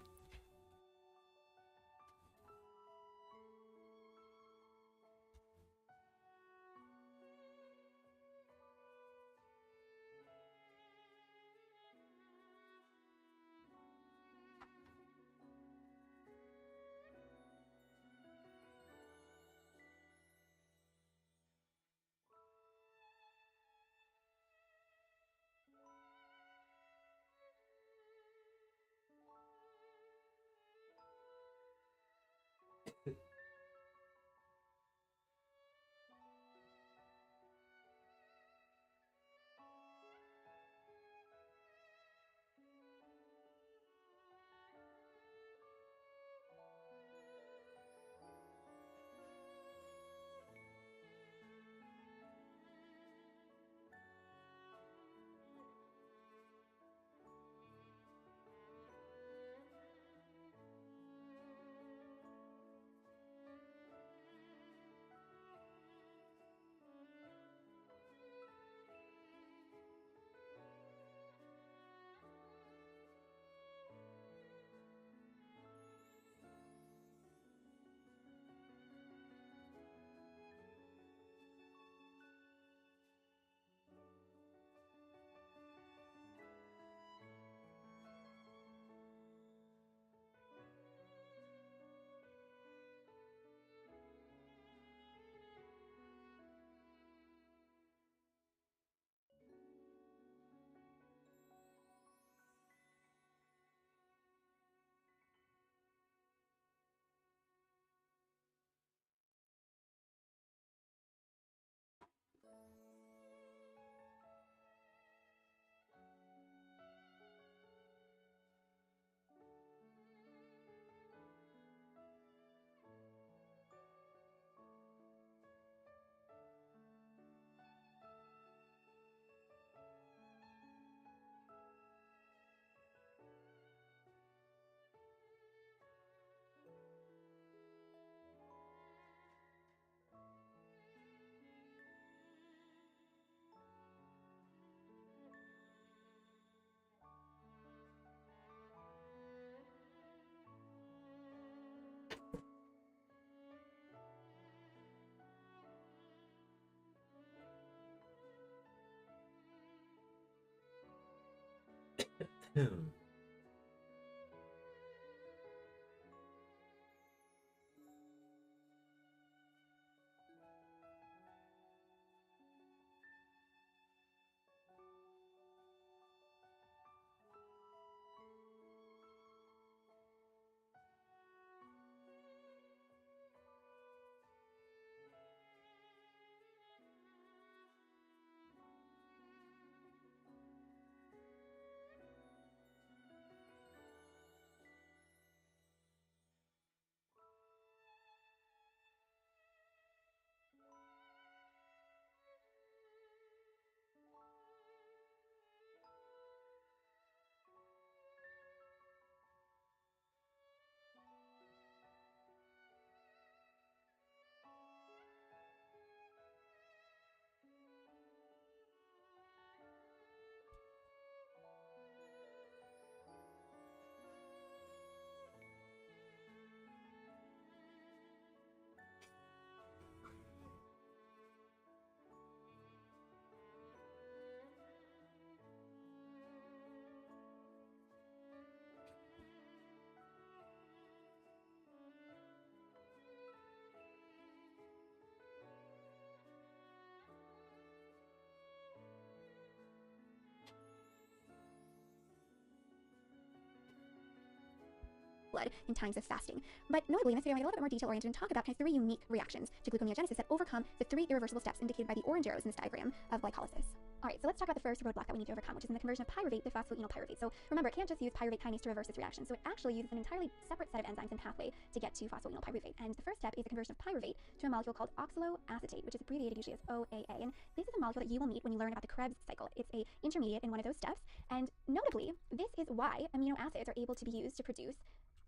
Speaker 5: blood in times of fasting. But notably, in this video, I'm going to get a little bit more detail-oriented and talk about kind of 3 unique reactions to gluconeogenesis that overcome the 3 irreversible steps indicated by the orange arrows in this diagram of glycolysis. Alright, so let's talk about the first roadblock that we need to overcome, which is in the conversion of pyruvate to phosphoenolpyruvate. So remember, it can't just use pyruvate kinase to reverse this reaction, so it actually uses an entirely separate set of enzymes and pathway to get to phosphoenolpyruvate. And the first step is the conversion of pyruvate to a molecule called oxaloacetate, which is abbreviated usually as OAA. And this is a molecule that you will meet when you learn about the Krebs cycle. It's a intermediate in one of those steps, and notably, this is why amino acids are able to be used to produce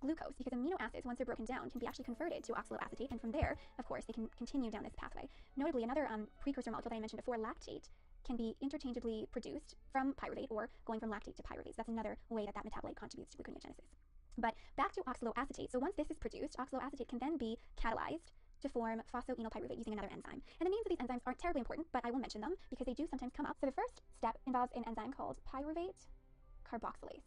Speaker 5: glucose, because amino acids, once they're broken down, can be actually converted to oxaloacetate, and from there, of course, they can continue down this pathway. Notably, another precursor molecule that I mentioned before, lactate, can be interchangeably produced from pyruvate or going from lactate to pyruvate. So that's another way that that metabolite contributes to gluconeogenesis. But back to oxaloacetate. So once this is produced, oxaloacetate can then be catalyzed to form phosphoenolpyruvate using another enzyme. And the names of these enzymes aren't terribly important, but I will mention them because they do sometimes come up. So the first step involves an enzyme called pyruvate carboxylase.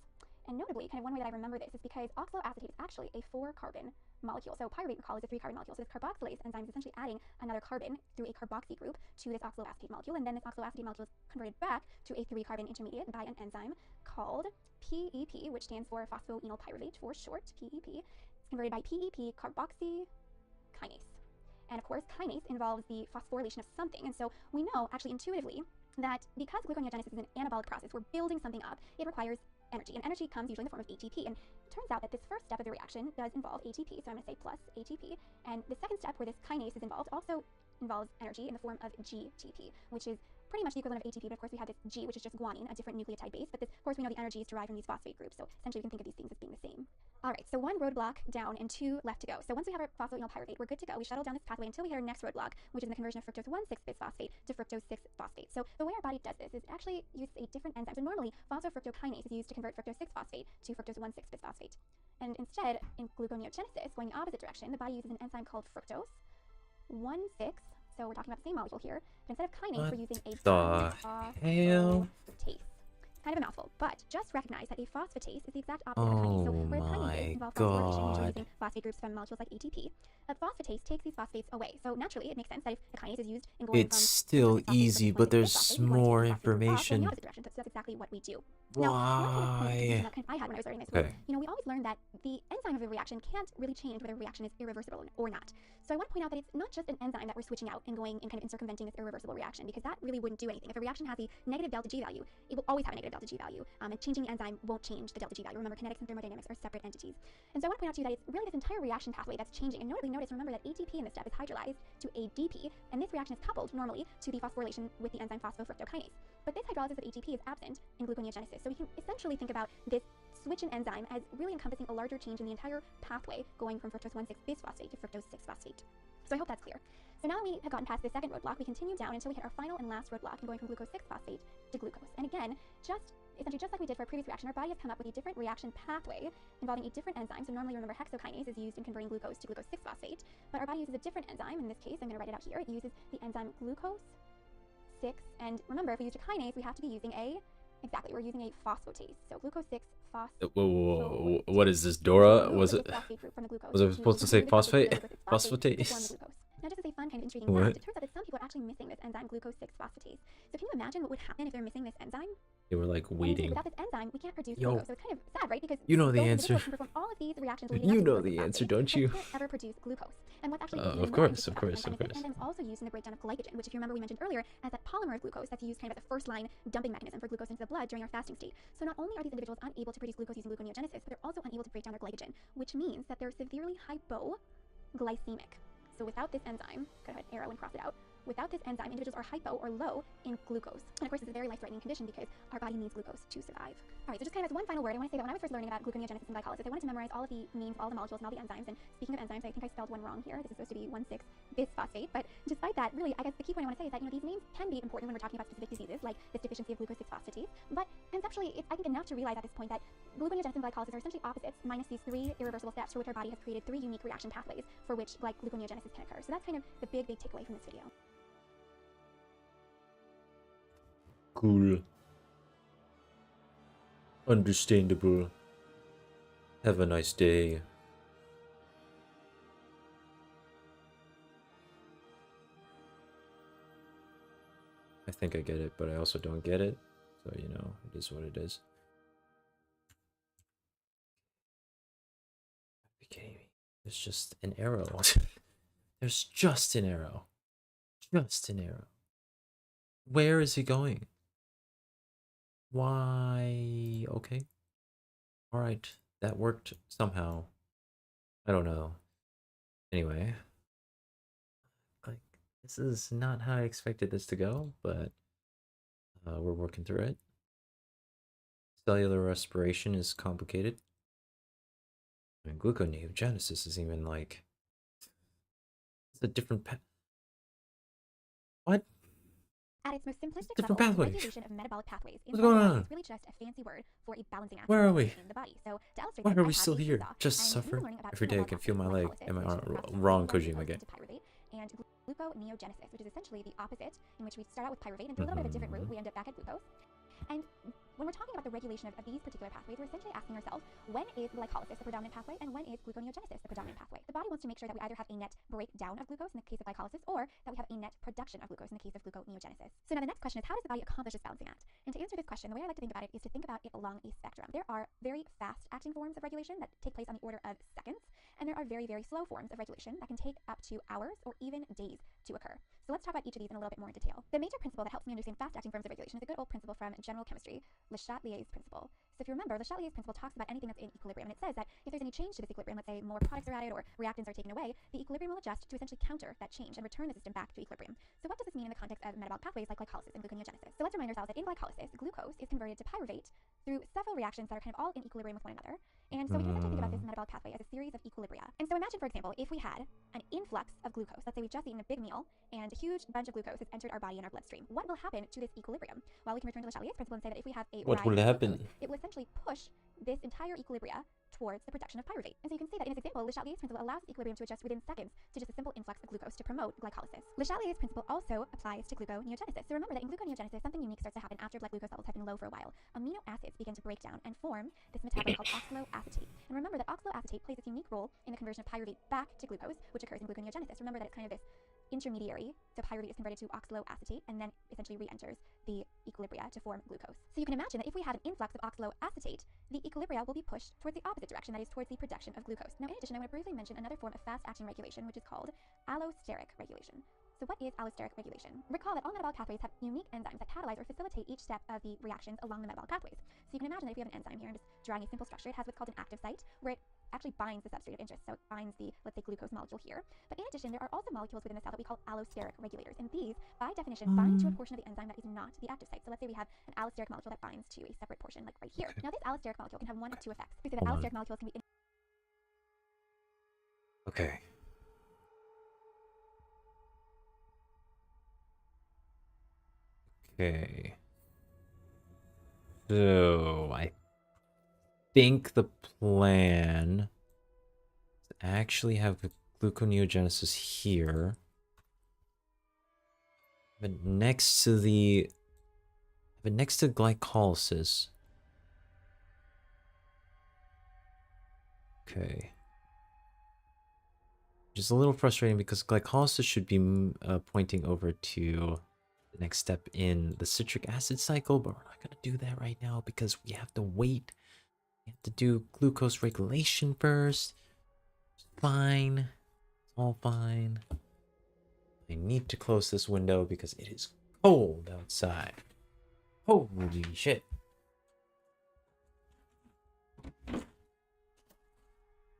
Speaker 5: And notably, kind of one way that I remember this is because oxaloacetate is actually a 4-carbon molecule. So pyruvate, recall, is a 3-carbon molecule. So this carboxylase enzyme is essentially adding another carbon through a carboxy group to this oxaloacetate molecule. And then this oxaloacetate molecule is converted back to a 3-carbon intermediate by an enzyme called PEP, which stands for phosphoenolpyruvate for short, PEP. It's converted by PEP carboxy kinase. And of course, kinase involves the phosphorylation of something. And so we know, actually intuitively, that because gluconeogenesis is an anabolic process, we're building something up, it requires energy, and energy comes usually in the form of ATP. And it turns out that this first step of the reaction does involve ATP, so I'm going to say plus ATP. And the second step, where this kinase is involved, also involves energy in the form of GTP, which is pretty much the equivalent of ATP, but of course we have this G, which is just guanine, a different nucleotide base, but this, of course we know the energy is derived from these phosphate groups, so essentially we can think of these things as being the same. Alright, so 1 roadblock down and 2 left to go. So once we have our phosphoenolpyruvate, we're good to go. We shuttle down this pathway until we hit our next roadblock, which is in the conversion of fructose 1,6-bisphosphate to fructose 6-phosphate. So the way our body does this is it actually uses a different enzyme. So normally phosphofructokinase is used to convert fructose 6-phosphate to fructose 1,6-bisphosphate. And instead, in gluconeogenesis, going the opposite direction, the body uses an enzyme called fructose 1,6. So we're talking about the same molecule here, but instead of kinase, we're using a phosphatase. It's kind of a mouthful, but just recognize that a phosphatase is the exact opposite of a kinase. So where kinases involve phosphorylation, usually using phosphate groups from molecules like ATP, a phosphatase takes these phosphates away. So naturally, it makes sense that if a kinase is used in going
Speaker 1: It's still easy, but there's more information.
Speaker 5: So that's exactly what we do. Now, one kind of confusion that I had when I was learning this was, we always learned that the enzyme of a reaction can't really change whether a reaction is irreversible or not. So I want to point out that it's not just an enzyme that we're switching out and going and kind of circumventing this irreversible reaction, because that really wouldn't do anything. If a reaction has a negative delta G value, it will always have a negative delta G value, and changing the enzyme won't change the delta G value. Remember, kinetics and thermodynamics are separate entities. And so I want to point out to you that it's really this entire reaction pathway that's changing. And notably, remember that ATP in this step is hydrolyzed to ADP, and this reaction is coupled normally to the phosphorylation with the enzyme phosphofructokinase. But this hydrolysis of ATP is absent in gluconeogenesis. So we can essentially think about this switch in enzyme as really encompassing a larger change in the entire pathway going from fructose 1,6-bisphosphate to fructose 6-phosphate. So I hope that's clear. So now that we have gotten past the second roadblock, we continue down until we hit our final and last roadblock in going from glucose 6-phosphate to glucose. And again, essentially just like we did for our previous reaction, our body has come up with a different reaction pathway involving a different enzyme. So normally, remember, hexokinase is used in converting glucose to glucose 6-phosphate, but our body uses a different enzyme. In this case, I'm going to write it out here. It uses the enzyme glucose 6, and remember, if we use a kinase, we have to be using a Exactly, we're using a phosphatase. So glucose 6
Speaker 1: Whoa,
Speaker 5: phosphate.
Speaker 1: what is this, Dora?
Speaker 5: Remove
Speaker 1: Was
Speaker 5: the
Speaker 1: it?
Speaker 5: phosphate group from the glucose
Speaker 1: Was I
Speaker 5: to
Speaker 1: supposed to say
Speaker 5: remove the phosphate
Speaker 1: phosphate?
Speaker 5: from the glucose 6 phosphate to form the
Speaker 1: Phosphatase?
Speaker 5: glucose. Now, just as a fun kind of intriguing
Speaker 1: What?
Speaker 5: fact, it turns out that some people are actually missing this enzyme, glucose 6 phosphatase. So can you imagine what would happen if they're missing this enzyme?
Speaker 1: They were like
Speaker 5: I mean,
Speaker 1: waiting.
Speaker 5: without this enzyme, we can't produce
Speaker 1: Yo.
Speaker 5: glucose. So it's kind of sad, right? Because
Speaker 1: You know the
Speaker 5: those
Speaker 1: answer.
Speaker 5: individuals can perform all of these reactions leading
Speaker 1: You
Speaker 5: up to
Speaker 1: know
Speaker 5: glucose
Speaker 1: the answer,
Speaker 5: 6-phosphate,
Speaker 1: don't
Speaker 5: but
Speaker 1: you?
Speaker 5: can't ever produce glucose. And what's actually
Speaker 1: Of
Speaker 5: even more
Speaker 1: course,
Speaker 5: interesting
Speaker 1: of
Speaker 5: about
Speaker 1: course,
Speaker 5: this enzyme
Speaker 1: of
Speaker 5: is this
Speaker 1: course.
Speaker 5: enzyme is also used in the breakdown of glycogen, which if you remember we mentioned earlier as that polymer of glucose that's used kind of as a first line dumping mechanism for glucose into the blood during our fasting state. So not only are these individuals unable to produce glucose using gluconeogenesis, but they're also unable to break down their glycogen, which means that they're severely hypoglycemic. So without this enzyme, go ahead, arrow and cross it out. Without this enzyme, individuals are hypo or low in glucose. And of course, it's a very life-threatening condition because our body needs glucose to survive. All right, so just kind of as one final word, I want to say that when I was first learning about gluconeogenesis and glycolysis, I wanted to memorize all of the names, all the molecules, and all the enzymes. And speaking of enzymes, I think I spelled one wrong here. This is supposed to be 1,6-bisphosphate. But despite that, really, I guess the key point I want to say is that, you know, these names can be important when we're talking about specific diseases, like this deficiency of glucose 6-phosphatase. But conceptually, it's, I think, enough to realize at this point that gluconeogenesis and glycolysis are essentially opposites, minus these 3 irreversible steps for which our body has created 3 unique reaction pathways for which, like, gluconeogenesis can occur. So that's kind of the big takeaway from this video.
Speaker 1: Cool. Understandable. Have a nice day. I think I get it, but I also don't get it. So, you know, it is what it is. Are you kidding me? There's just an arrow. There's just an arrow. Just an arrow. Where is he going? Why? Okay. Alright. That worked somehow. I don't know. Anyway. Like, this is not how I expected this to go, but we're working through it. Cellular respiration is complicated. I mean, gluconeogenesis is even like... It's a different What?
Speaker 5: At its most simplistic
Speaker 1: Different
Speaker 5: level,
Speaker 1: pathways.
Speaker 5: regulation of metabolic pathways
Speaker 1: What's
Speaker 5: inside
Speaker 1: going
Speaker 5: the body
Speaker 1: on?
Speaker 5: is really just a fancy word for a balancing act
Speaker 1: Where are we?
Speaker 5: in the body. So to illustrate
Speaker 1: Why
Speaker 5: this,
Speaker 1: are
Speaker 5: I
Speaker 1: we
Speaker 5: have
Speaker 1: still
Speaker 5: a
Speaker 1: here?
Speaker 5: seesaw,
Speaker 1: Just
Speaker 5: and
Speaker 1: suffer?
Speaker 5: we've been learning about
Speaker 1: Every
Speaker 5: two
Speaker 1: day I
Speaker 5: metabolic
Speaker 1: can feel my
Speaker 5: pathways,
Speaker 1: leg.
Speaker 5: glycolysis,
Speaker 1: Am I
Speaker 5: which is the process
Speaker 1: wrong
Speaker 5: of
Speaker 1: coaching again?
Speaker 5: to pyruvate, and gluconeogenesis, which is essentially the opposite, in which we start out with pyruvate and through a little bit of a different route, we end up back at glucose. And when we're talking about the regulation of these particular pathways, we're essentially asking ourselves, when is glycolysis the predominant pathway, and when is gluconeogenesis the predominant pathway? The body wants to make sure that we either have a net breakdown of glucose in the case of glycolysis, or that we have a net production of glucose in the case of gluconeogenesis. So now the next question is, how does the body accomplish this balancing act? And to answer this question, the way I like to think about it is to think about it along a spectrum. There are very fast-acting forms of regulation that take place on the order of seconds, and there are very, very slow forms of regulation that can take up to hours or even days to occur. So let's talk about each of these in a little bit more in detail. The major principle that helps me understand fast-acting forms of regulation is a good old principle from general chemistry, Le Chatelier's principle. So if you remember, Le Chatelier's principle talks about anything that's in equilibrium, and it says that if there's any change to this equilibrium, let's say more products are added or reactants are taken away, the equilibrium will adjust to essentially counter that change and return the system back to equilibrium. So what does this mean in the context of metabolic pathways like glycolysis and gluconeogenesis? So let's remind ourselves that in glycolysis, glucose is converted to pyruvate through several reactions that are kind of all in equilibrium with one another. And so we can essentially think about this metabolic pathway as a series of equilibria. And so imagine, for example, if we had an influx of glucose, let's say we've just eaten a big meal and a huge bunch of glucose has entered our body and our bloodstream. What will happen to this equilibrium? Well, we can return to Le Chatelier's principle and say that if we have a
Speaker 1: What
Speaker 5: rise
Speaker 1: will
Speaker 5: of
Speaker 1: happen?
Speaker 5: glucose, it will essentially push this entire equilibria towards the production of pyruvate. And so you can see that in this example, Le Chatelier's principle allows the equilibrium to adjust within seconds to just a simple influx of glucose to promote glycolysis. Le Chatelier's principle also applies to gluconeogenesis. So remember that in gluconeogenesis, something unique starts to happen after blood glucose levels have been low for a while. Amino acids begin to break down and form this metabolite called oxaloacetate. And remember that oxaloacetate plays this unique role in the conversion of pyruvate back to glucose, which occurs in gluconeogenesis. Remember that it's kind of this intermediary, so pyruvate is converted to oxaloacetate and then essentially re-enters the equilibria to form glucose. So you can imagine that if we have an influx of oxaloacetate, the equilibria will be pushed towards the opposite direction, that is towards the production of glucose. Now in addition, I want to briefly mention another form of fast-acting regulation, which is called allosteric regulation. So what is allosteric regulation? Recall that all metabolic pathways have unique enzymes that catalyze or facilitate each step of the reactions along the metabolic pathways. So you can imagine that if we have an enzyme here, I'm just drawing a simple structure, it has what's called an active site, where it actually binds the substrate of interest, so it binds the, let's say, glucose molecule here. But in addition, there are also molecules within the cell that we call allosteric regulators, and these, by definition, bind to a portion of the enzyme that is not the active site. So let's say we have an allosteric molecule that binds to a separate portion, like right here. Now this allosteric molecule can have one of two effects. We say that allosteric molecules can be...
Speaker 1: Okay. Okay. So I think the plan is to actually have the gluconeogenesis here. But next to the But next to glycolysis. Okay. Which is a little frustrating because glycolysis should be pointing over to the next step in the citric acid cycle, but we're not going to do that right now because we have to wait. We have to do glucose regulation first. It's fine. It's all fine. I need to close this window because it is cold outside. Holy shit.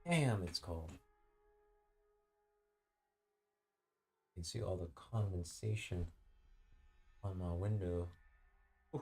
Speaker 1: Damn, it's cold. You can see all the condensation on my window. Oof.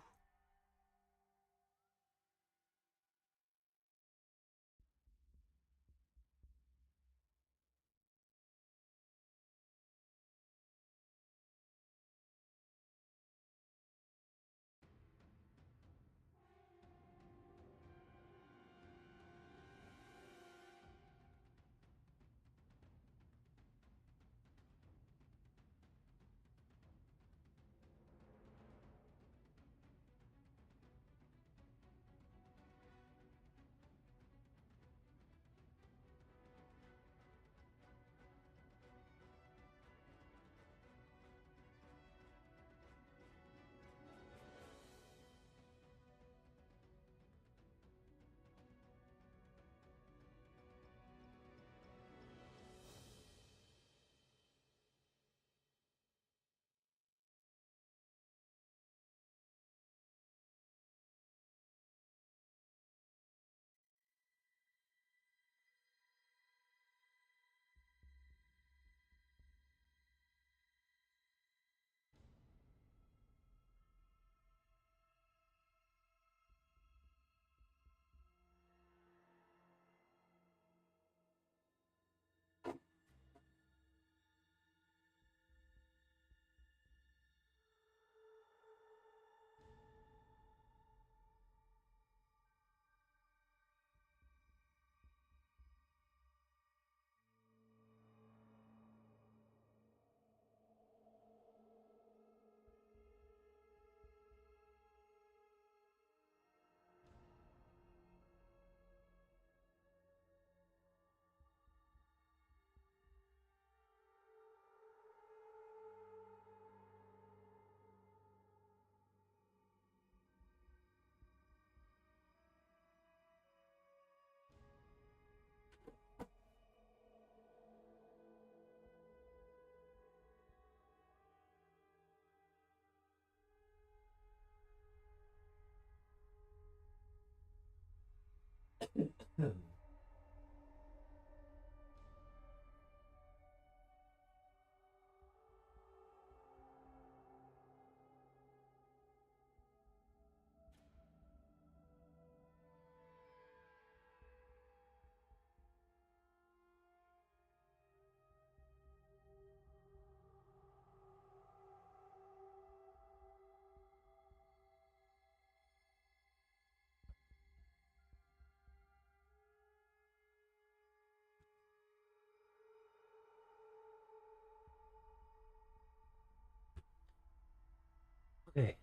Speaker 1: Okay.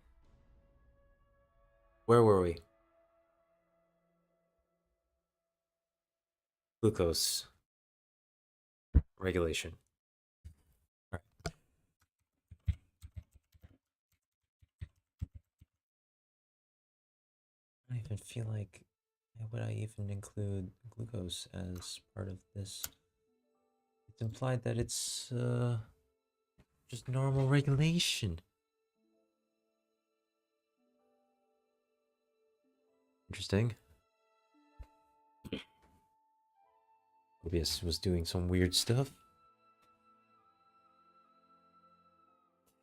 Speaker 1: Where were we? Glucose regulation. All right. I don't even feel like why would I even include glucose as part of this? It's implied that it's just normal regulation. Interesting. OBS was doing some weird stuff.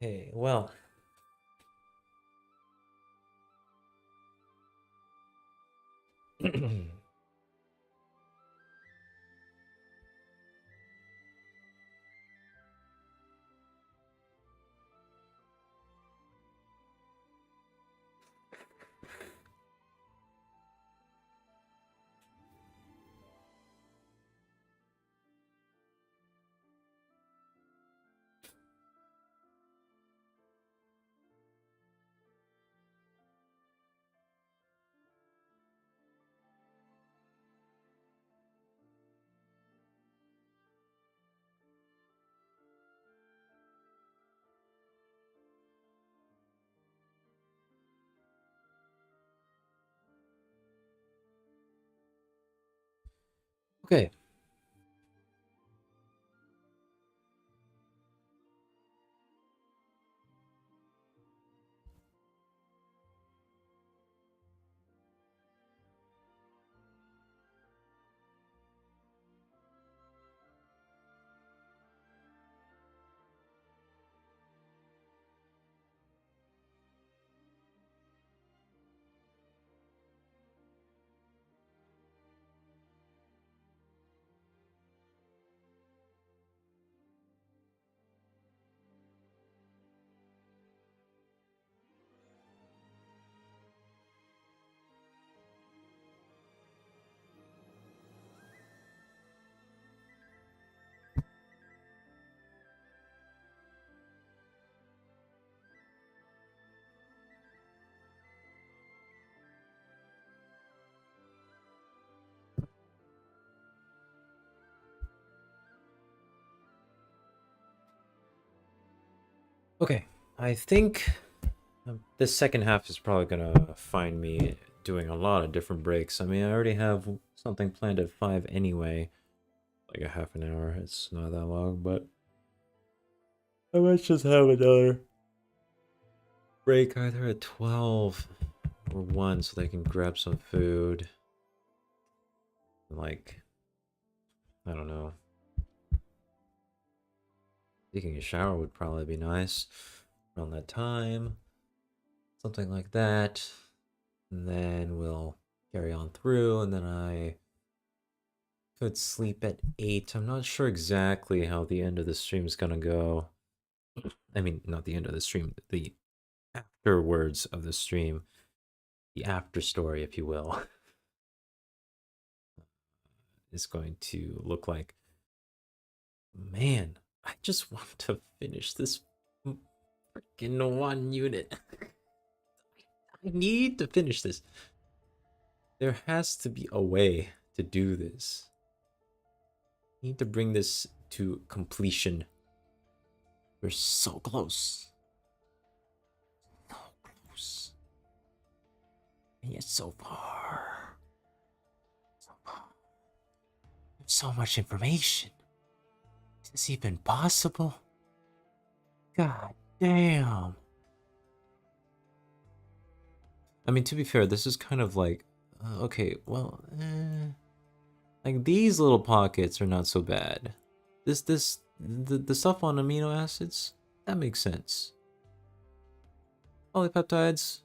Speaker 1: Okay, well. Okay. Okay, I think this second half is probably gonna find me doing a lot of different breaks. I mean, I already have something planned at 5 anyway, like a half an hour. It's not that long, but I might just have another break either at 12 or 1 so they can grab some food. Like, I don't know. Taking a shower would probably be nice around that time. Something like that. And then we'll carry on through, and then I could sleep at 8. I'm not sure exactly how the end of the stream is gonna go. I mean, not the end of the stream, the afterwards of the stream. The after story, if you will, is going to look like. Man, I just want to finish this freaking 1 unit. I need to finish this. There has to be a way to do this. I need to bring this to completion. We're so close. So close. And yet so far. So far. So much information. Is this even possible? God damn. I mean, to be fair, this is kind of like, okay, well, like these little pockets are not so bad. The stuff on amino acids, that makes sense. Polypeptides,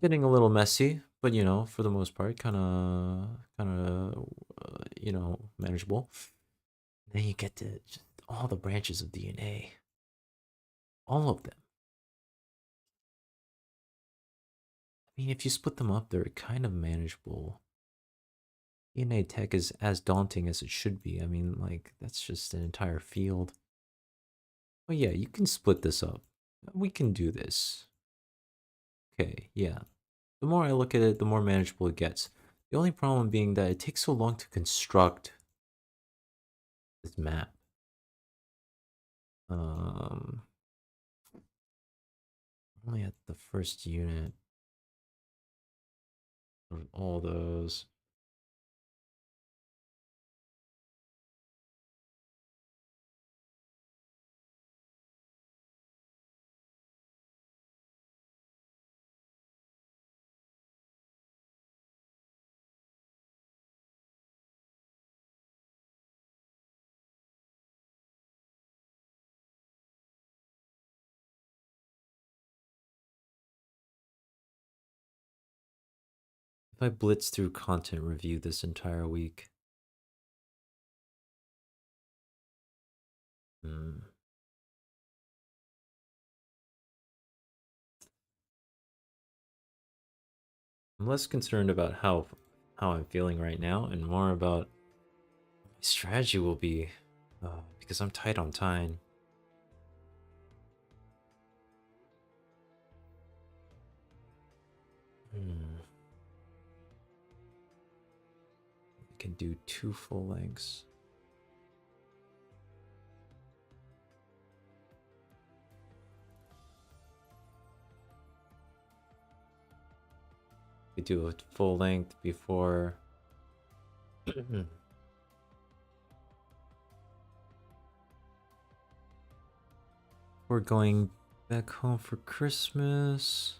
Speaker 1: getting a little messy, but you know, for the most part, kind of, you know, manageable. Then you get to just all the branches of DNA, all of them. I mean, if you split them up, they're kind of manageable. DNA tech is as daunting as it should be. I mean, like, that's just an entire field. Oh yeah, you can split this up. We can do this. Okay, yeah. The more I look at it, the more manageable it gets. The only problem being that it takes so long to construct this map. Only at the first unit of all those. If I blitz through content review this entire week. I'm less concerned about how I'm feeling right now and more about my strategy will be because I'm tight on time. I can do 2 full lengths. We do a full length before we're going back home for Christmas.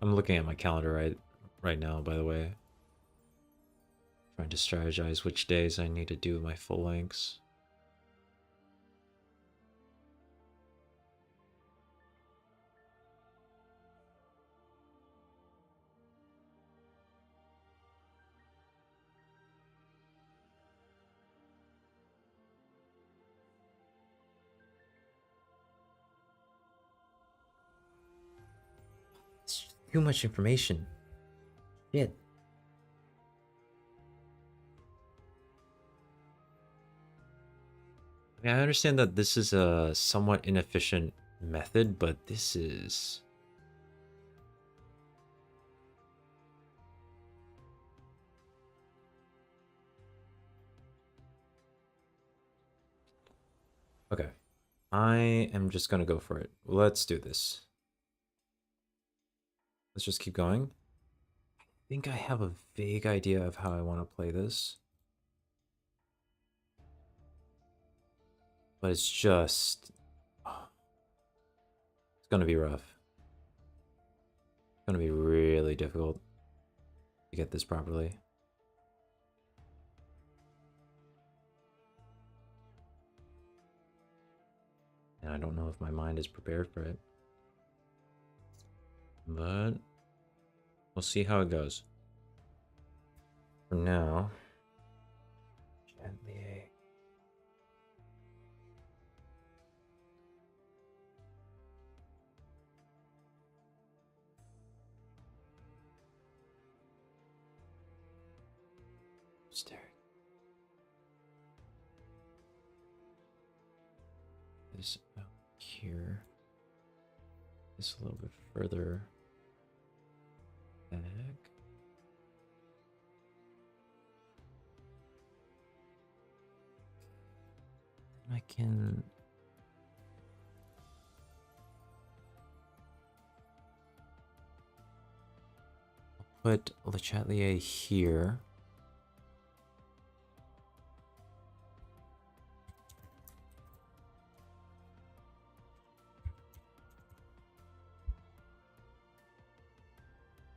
Speaker 1: I'm looking at my calendar right now, by the way. Trying to strategize which days I need to do my full lengths. It's too much information. Shit. I mean, I understand that this is a somewhat inefficient method, but this is... Okay. I am just gonna go for it. Let's do this. Let's just keep going. I think I have a vague idea of how I want to play this. But it's just... It's gonna be rough. It's gonna be really difficult to get this properly. And I don't know if my mind is prepared for it. But we'll see how it goes. For now, gently. Staring. This out here. This a little bit further back. I can put Le Chatelier here.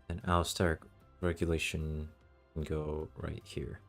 Speaker 1: And allosteric regulation can go right here.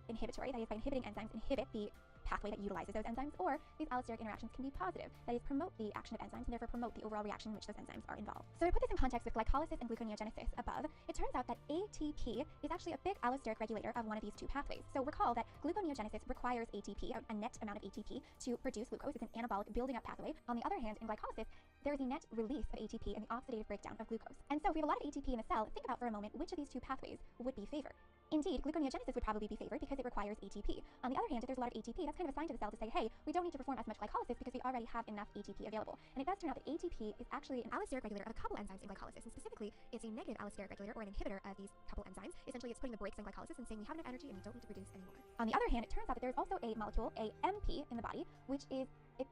Speaker 5: Inhibitory, that is, by inhibiting enzymes, inhibit the pathway that utilizes those enzymes, or these allosteric interactions can be positive, that is, promote the action of enzymes and therefore promote the overall reaction in which those enzymes are involved. So to put this in context with glycolysis and gluconeogenesis above, it turns out that ATP is actually a big allosteric regulator of one of these two pathways. So recall that gluconeogenesis requires ATP, a net amount of ATP, to produce glucose. It's an anabolic building up pathway. On the other hand, in glycolysis, there is a net release of ATP in the oxidative breakdown of glucose. And so if we have a lot of ATP in the cell, think about for a moment which of these two pathways would be favored. Indeed, gluconeogenesis would probably be favored because it requires ATP. On the other hand, if there's a lot of ATP, that's kind of a sign to the cell to say, hey, we don't need to perform as much glycolysis because we already have enough ATP available. And it does turn out that ATP is actually an allosteric regulator of a couple enzymes in glycolysis, and specifically, it's a negative allosteric regulator or an inhibitor of these couple enzymes. Essentially, it's putting the brakes on glycolysis and saying we have enough energy and we don't need to produce anymore. On the other hand, it turns out that there's also a molecule, AMP, in the body, which is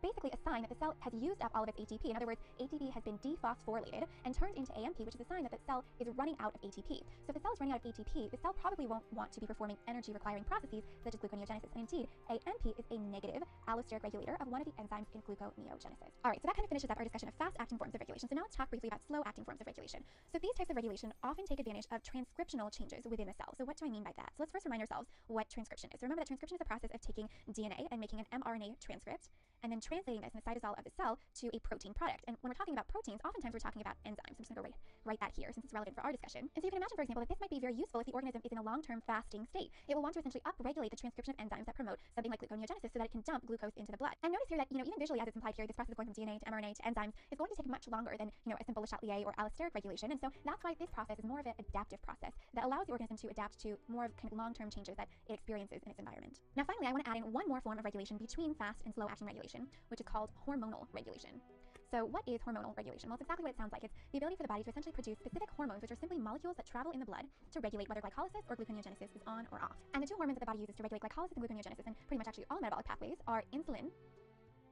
Speaker 5: basically a sign that the cell has used up all of its ATP. In other words, ATP has been dephosphorylated and turned into AMP, which is a sign that the cell is running out of ATP. So if the cell is running out of ATP, the cell probably won't want to be performing energy-requiring processes such as gluconeogenesis. And indeed, AMP is a negative allosteric regulator of one of the enzymes in gluconeogenesis. All right, so that kind of finishes up our discussion of fast-acting forms of regulation. So now let's talk briefly about slow-acting forms of regulation. So these types of regulation often take advantage of transcriptional changes within the cell. So what do I mean by that? So let's first remind ourselves what transcription is. So remember that transcription is the process of taking DNA and making an mRNA transcript. and then translating this in the cytosol of the cell to a protein product. And when we're talking about proteins, oftentimes we're talking about enzymes. I'm just going to write that here since it's relevant for our discussion. And so you can imagine, for example, that this might be very useful if the organism is in a long-term fasting state. It will want to essentially upregulate the transcription of enzymes that promote something like gluconeogenesis so that it can dump glucose into the blood. And notice here that, even visually as it's implied here, this process of going from DNA to mRNA to enzymes is going to take much longer than, a simple Le Chatelier or allosteric regulation. And so that's why this process is more of an adaptive process that allows the organism to adapt to more of kind of long-term changes that it experiences in its environment. Now, finally, I want to add in one more form of regulation between fast and slow acting regulation, which is called hormonal regulation. So what is hormonal regulation? Well, it's exactly what it sounds like. It's the ability for the body to essentially produce specific hormones, which are simply molecules that travel in the blood to regulate whether glycolysis or gluconeogenesis is on or off. And the two hormones that the body uses to regulate glycolysis and gluconeogenesis, and pretty much actually all metabolic pathways, are insulin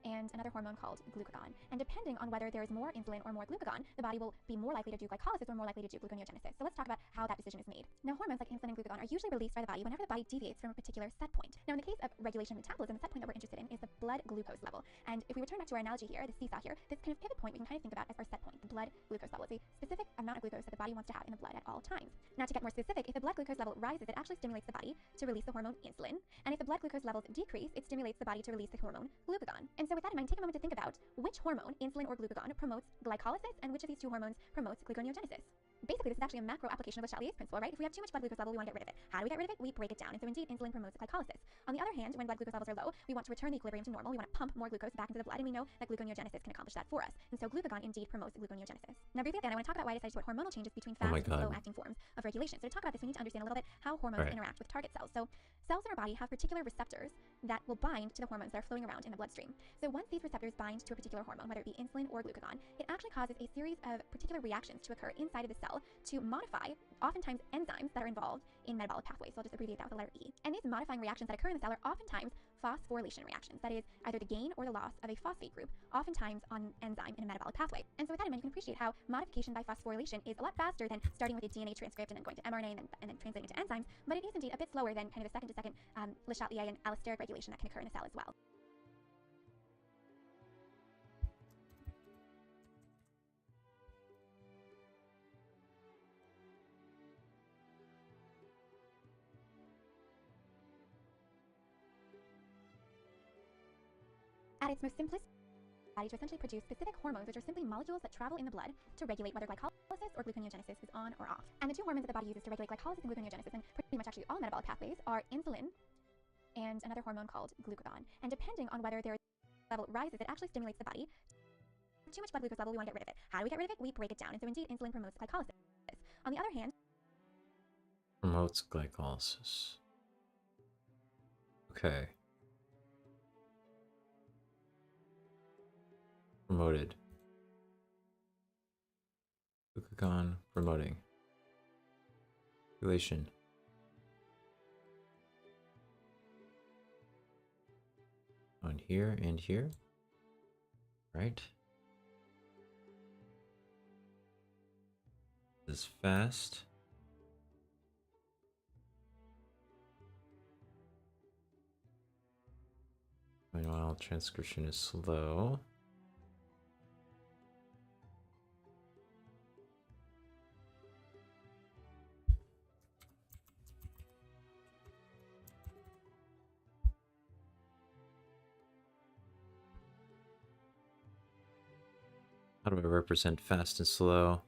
Speaker 5: and another hormone called glucagon. And depending on whether there is more insulin or more glucagon, the body will be more likely to do glycolysis or more likely to do gluconeogenesis. So let's talk about how that decision is made. Now, hormones like insulin and glucagon are usually released by the body whenever the body deviates from a particular set point. Now, in the case of regulation of metabolism, the set point that we're interested in is the blood glucose level. And if we return back to our analogy here, the seesaw here, this kind of pivot point we can kind of think about as our set point, the blood glucose level. It's a specific amount of glucose that the body wants to have in the blood at all times. Now, to get more specific, if the blood glucose level rises, it actually stimulates the body to release the hormone insulin. And if the blood glucose levels decrease, it stimulates the body to release the hormone glucagon. And so with that in mind, take a moment to think about which hormone, insulin or glucagon, promotes glycolysis and which of these two hormones promotes gluconeogenesis. Basically, this is actually a macro application of Le Chatelier's principle, right? If we have too much blood glucose level, we want to get rid of it. How do we get rid of it? We break it down. And so indeed, insulin promotes glycolysis. On the other hand, when blood glucose levels are low, we want to return the equilibrium to normal. We want to pump more glucose back into the blood, and we know that gluconeogenesis can accomplish that for us. And so glucagon indeed promotes gluconeogenesis. Now, briefly again, I want to talk about why I decided to put hormonal changes between fast and slow-acting forms of regulation. So to talk about this, we need to understand a little bit how hormones interact with target cells. So cells in our body have particular receptors that will bind to the hormones that are flowing around in the bloodstream. So once these receptors bind to a particular hormone, whether it be insulin or glucagon, it actually causes a series of particular reactions to occur inside of the cell to modify, oftentimes, enzymes that are involved in metabolic pathways. So I'll just abbreviate that with the letter E. And these modifying reactions that occur in the cell are oftentimes phosphorylation reactions. That is either the gain or the loss of a phosphate group, oftentimes on an enzyme in a metabolic pathway. And so with that in mind, you can appreciate how modification by phosphorylation is a lot faster than starting with a DNA transcript and then going to mRNA and then translating to enzymes, but it is indeed a bit slower than kind of a second-to-second Le Chatelier and allosteric regulation that can occur in the cell as well. At its most simplest, body to essentially produce specific hormones, which are simply molecules that travel in the blood to regulate whether glycolysis or gluconeogenesis is on or off. And the two hormones that the body uses to regulate glycolysis and gluconeogenesis, and pretty much actually all metabolic pathways, are insulin and another hormone called glucagon. And depending on whether their level rises, it actually stimulates the body. Too much blood glucose level, we want to get rid of it. How do we get rid of it? We break it down. And so indeed, insulin promotes glycolysis. On the other hand,
Speaker 1: promotes glycolysis. Okay. Promoted. Glucagon promoting. Relation. On here and here. Right. This is fast. Meanwhile, transcription is slow. How do I represent fast and slow?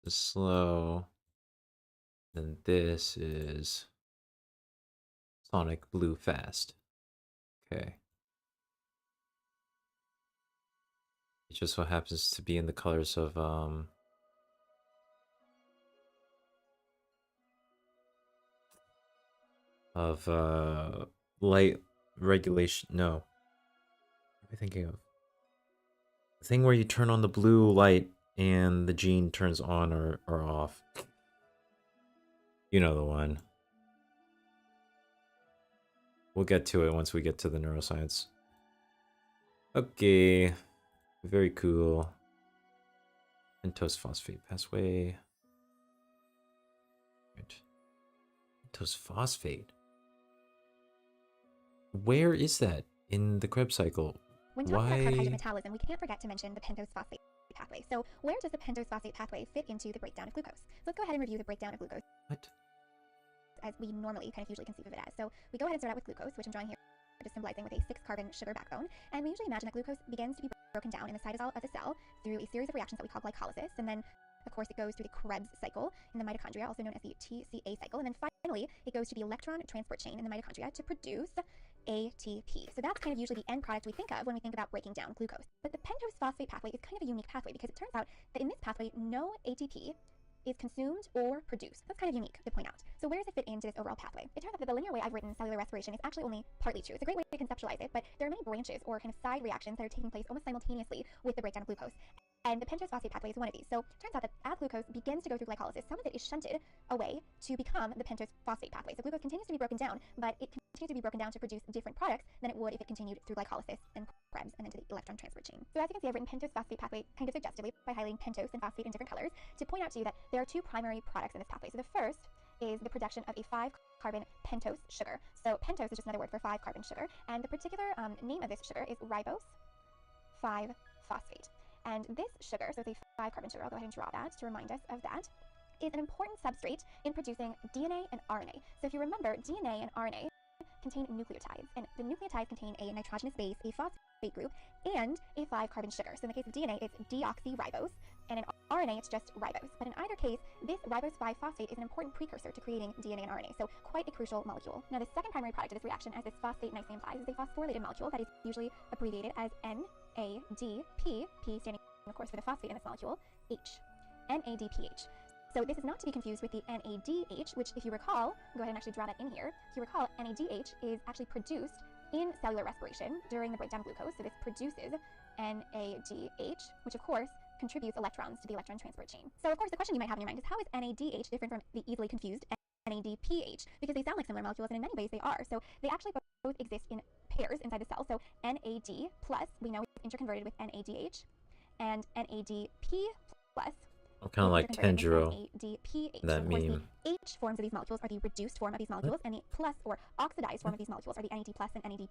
Speaker 1: The slow. Then this is Sonic Blue fast. Okay. It just so happens to be in the colors of light regulation. No. What am I thinking of? The thing where you turn on the blue light and the gene turns on or off. You know the one. We'll get to it once we get to the neuroscience. Okay. Very cool. Pentose phosphate pathway. Right. Pentose phosphate. Where is that in the Krebs cycle?
Speaker 5: when talking about carbohydrate metabolism, we can't forget to mention the pentose phosphate pathway. So where does the pentose phosphate pathway fit into the breakdown of glucose? So let's go ahead and review the breakdown of glucose.
Speaker 1: What?
Speaker 5: as we normally kind of usually conceive of it as. So we go ahead and start out with glucose, which I'm drawing here, just symbolizing with a 6-carbon sugar backbone. And we usually imagine that glucose begins to be broken down in the cytosol of the cell through a series of reactions that we call glycolysis. And then, of course, it goes through the Krebs cycle in the mitochondria, also known as the TCA cycle. And then finally, it goes to the electron transport chain in the mitochondria to produce ATP. So that's kind of usually the end product we think of when we think about breaking down glucose. But the pentose phosphate pathway is kind of a unique pathway because it turns out that in this pathway, no ATP is consumed or produced. That's kind of unique to point out. So where does it fit into this overall pathway? It turns out that the linear way I've written cellular respiration is actually only partly true. It's a great way to conceptualize it, but there are many branches or kind of side reactions that are taking place almost simultaneously with the breakdown of glucose. And the pentose phosphate pathway is one of these. So it turns out that as glucose begins to go through glycolysis, some of it is shunted away to become the pentose phosphate pathway. So glucose continues to be broken down, but it continues to be broken down to produce different products than it would if it continued through glycolysis and Krebs and then to the electron transport chain. So as you can see, I've written pentose phosphate pathway kind of suggestively by highlighting pentose and phosphate in different colors to point out to you that there are two primary products in this pathway. So the first is the production of a 5-carbon pentose sugar. So pentose is just another word for 5-carbon sugar, and the particular name of this sugar is ribose 5-phosphate. And this sugar, so it's a 5-carbon sugar, I'll go ahead and draw that to remind us of that, is an important substrate in producing DNA and RNA. So if you remember, DNA and RNA contain nucleotides, and the nucleotides contain a nitrogenous base, a phosphate group, and a 5-carbon sugar. So in the case of DNA, it's deoxyribose, and in RNA, it's just ribose. But in either case, this ribose 5-phosphate is an important precursor to creating DNA and RNA, so quite a crucial molecule. Now, the second primary product of this reaction, as this phosphate nicely implies, is a phosphorylated molecule that is usually abbreviated as NADP, P standing, of course, for the phosphate in this molecule, H, NADPH. So this is not to be confused with the NADH, which, if you recall, go ahead and actually draw that in here. If you recall, NADH is actually produced in cellular respiration during the breakdown of glucose. So this produces NADH, which of course contributes electrons to the electron transport chain. So of course the question you might have in your mind is, how is NADH different from the easily confused NADPH? Because they sound like similar molecules, and in many ways they are. So they actually both exist in pairs inside the cell. So NAD plus, we know is interconverted with NADH, and NADP plus
Speaker 1: kind of like Tanjiro,
Speaker 5: NADPH.
Speaker 1: that
Speaker 5: Of course,
Speaker 1: meme.
Speaker 5: the H forms of these molecules are the reduced form of these molecules, and the plus or oxidized form of these molecules are the NAD plus and NADP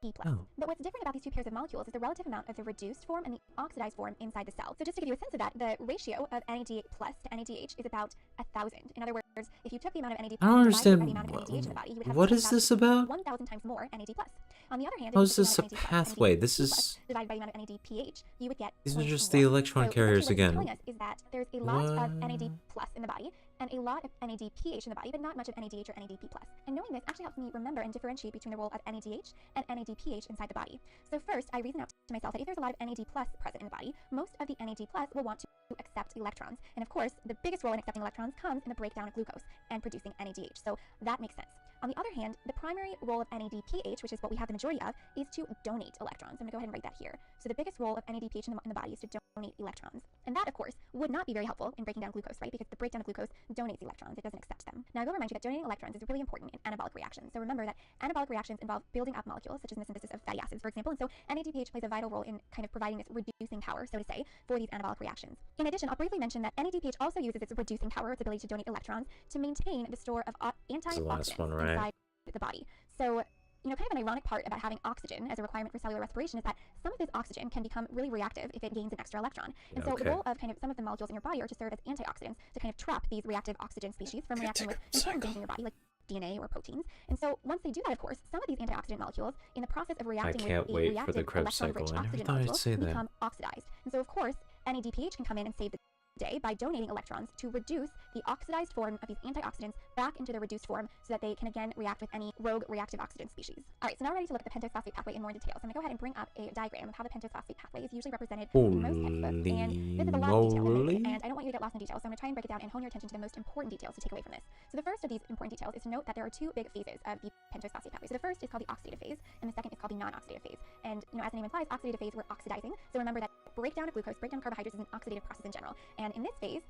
Speaker 5: plus.
Speaker 1: Oh.
Speaker 5: But what's different about these two pairs of molecules is the relative amount of the reduced form and the oxidized form inside the cell. So just to give you a sense of that, the ratio of NAD plus to NADH is about 1,000. In other words, if you took the amount of NAD
Speaker 1: I don't understand.
Speaker 5: by the amount of NADH in the body, you would have
Speaker 1: What is this about?
Speaker 5: 1,000 times more NAD plus. On the other hand,
Speaker 1: How
Speaker 5: if
Speaker 1: is
Speaker 5: you
Speaker 1: this
Speaker 5: took
Speaker 1: a
Speaker 5: the amount of NAD plus,
Speaker 1: pathway?
Speaker 5: NAD
Speaker 1: This
Speaker 5: plus
Speaker 1: is.
Speaker 5: divided by the amount of NADPH, you would get
Speaker 1: These are just
Speaker 5: 0.1.
Speaker 1: the electron
Speaker 5: So
Speaker 1: carriers
Speaker 5: essentially
Speaker 1: again.
Speaker 5: what it's telling us is that there's a lot of
Speaker 1: What?
Speaker 5: NAD plus in the body and a lot of NADPH in the body, but not much of NADH or NADP plus. And knowing this actually helps me remember and differentiate between the role of NADH and NADPH inside the body. So first, I reason out to myself that if there's a lot of NAD plus present in the body, most of the NAD plus will want to accept electrons. And of course, the biggest role in accepting electrons comes in the breakdown of glucose and producing NADH. So that makes sense. On the other hand, the primary role of NADPH, which is what we have the majority of, is to donate electrons. I'm going to go ahead and write that here. So the biggest role of NADPH in the body is to donate electrons. And that, of course, would not be very helpful in breaking down glucose, right? Because the breakdown of glucose donates electrons. It doesn't accept them. Now, I will remind you that donating electrons is really important in anabolic reactions. So remember that anabolic reactions involve building up molecules, such as the synthesis of fatty acids, for example. And so NADPH plays a vital role in kind of providing this reducing power, so to say, for these anabolic reactions. In addition, I'll briefly mention that NADPH also uses its reducing power, its ability to donate electrons, to maintain the store of antioxidants inside the body. So, kind of an ironic part about having oxygen as a requirement for cellular respiration is that some of this oxygen can become really reactive if it gains an extra electron. And so the role of kind of some of the molecules in your body are to serve as antioxidants to kind of trap these reactive oxygen species from reacting with important things in your body, like DNA or proteins. And so once they do that, of course, some of these antioxidant molecules, in the process of reacting with the reactive electron-rich oxygen molecules, become oxidized. And so, of course, NADPH can come in and save the day by donating electrons to reduce the oxidized form of these antioxidants back into their reduced form so that they can again react with any rogue reactive oxygen species. Alright, so now we're ready to look at the pentose phosphate pathway in more detail. So I'm going to go ahead and bring up a diagram of how the pentose phosphate pathway is usually represented in most textbooks. And this is a lot of detail, admittedly, and I don't want you to get lost in the details, so I'm going to try and break it down and hone your attention to the most important details to take away from this. So the first of these important details is to note that there are two big phases of the pentose phosphate pathway. So the first is called the oxidative phase, and the second is called the non-oxidative phase. And as the name implies, oxidative phase, we're oxidizing. So remember that breakdown of glucose, breakdown of carbohydrates is an oxidative process in general. And in this phase,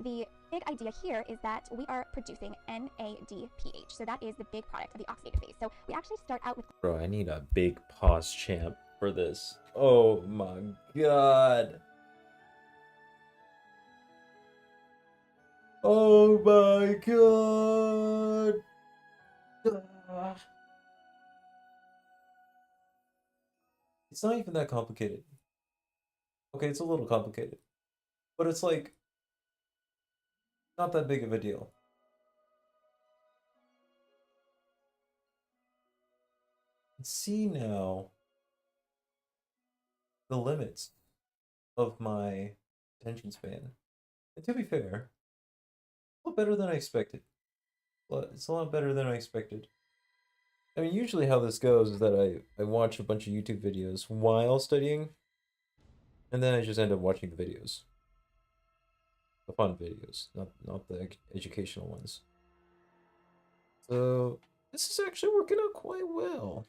Speaker 5: the big idea here is that we are producing NADPH. So that is the big product of the oxidative phase. So we actually start out with...
Speaker 1: Bro, I need a big pause champ for this. Oh my god. Oh my god. It's not even that complicated. Okay, it's a little complicated. But it's like... not that big of a deal. see now the limits of my attention span. And to be fair, a lot better than I expected. It's a lot better than I expected. I mean, usually how this goes is that I watch a bunch of YouTube videos while studying, and then I just end up watching the videos. The fun videos, not the educational ones. So this is actually working out quite well.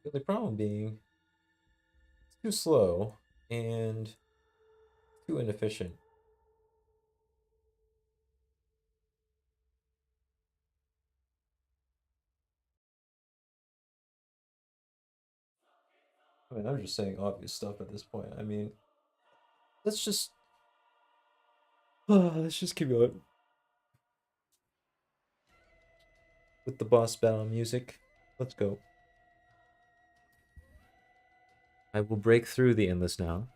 Speaker 1: The only problem being it's too slow and too inefficient. I mean, I'm just saying obvious stuff at this point. I mean, let's just let's just keep going with the boss battle music. Let's go. I will break through the endless now.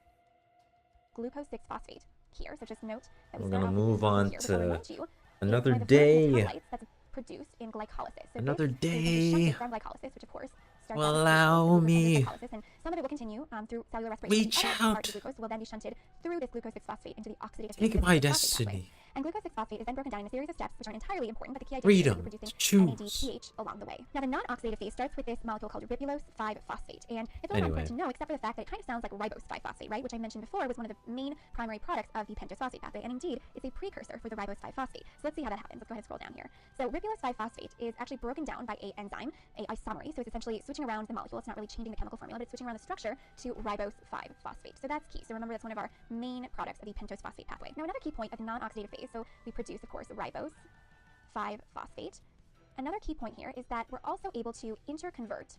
Speaker 5: Glucose 6-phosphate here, so just note that
Speaker 1: We're
Speaker 5: start
Speaker 1: gonna
Speaker 5: off with
Speaker 1: move
Speaker 5: this molecule
Speaker 1: on
Speaker 5: here, which I'll
Speaker 1: to
Speaker 5: remind you
Speaker 1: another
Speaker 5: is one of the
Speaker 1: day.
Speaker 5: metabolites that's produced in glycolysis. So
Speaker 1: Another
Speaker 5: this
Speaker 1: day.
Speaker 5: is shunted from glycolysis, which of course starts out with
Speaker 1: Allow
Speaker 5: glucose,
Speaker 1: me.
Speaker 5: glycolysis, and some of it will continue through cellular respiration.
Speaker 1: Reach
Speaker 5: The other
Speaker 1: out.
Speaker 5: part of the glucose will then be shunted through this glucose 6-phosphate into the oxidative
Speaker 1: Take
Speaker 5: phase of
Speaker 1: my
Speaker 5: the glucose 6-phosphate pathway.
Speaker 1: destiny.
Speaker 5: And glucose 6-phosphate is then broken down in a series of steps which aren't entirely important, but the key idea is that
Speaker 1: Freedom
Speaker 5: you're producing
Speaker 1: to choose.
Speaker 5: NADPH along the way. Now, the non-oxidative phase starts with this molecule called ribulose 5-phosphate, and it's really important to know, except for the fact that it kind of sounds like ribose 5-phosphate, right? Which I mentioned before was one of the main primary products of the pentose phosphate pathway, and indeed, it's a precursor for the ribose 5-phosphate. So let's see how that happens. Let's go ahead and scroll down here. So ribulose 5-phosphate is actually broken down by a enzyme, a isomerase. So it's essentially switching around the molecule. It's not really changing the chemical formula, but it's switching around the structure to ribose 5-phosphate. So that's key. So remember, that's one of our main products of the pentose phosphate pathway. Now, another key point of the non-oxidative phase. So we produce, of course, ribose 5-phosphate. Another key point here is that we're also able to interconvert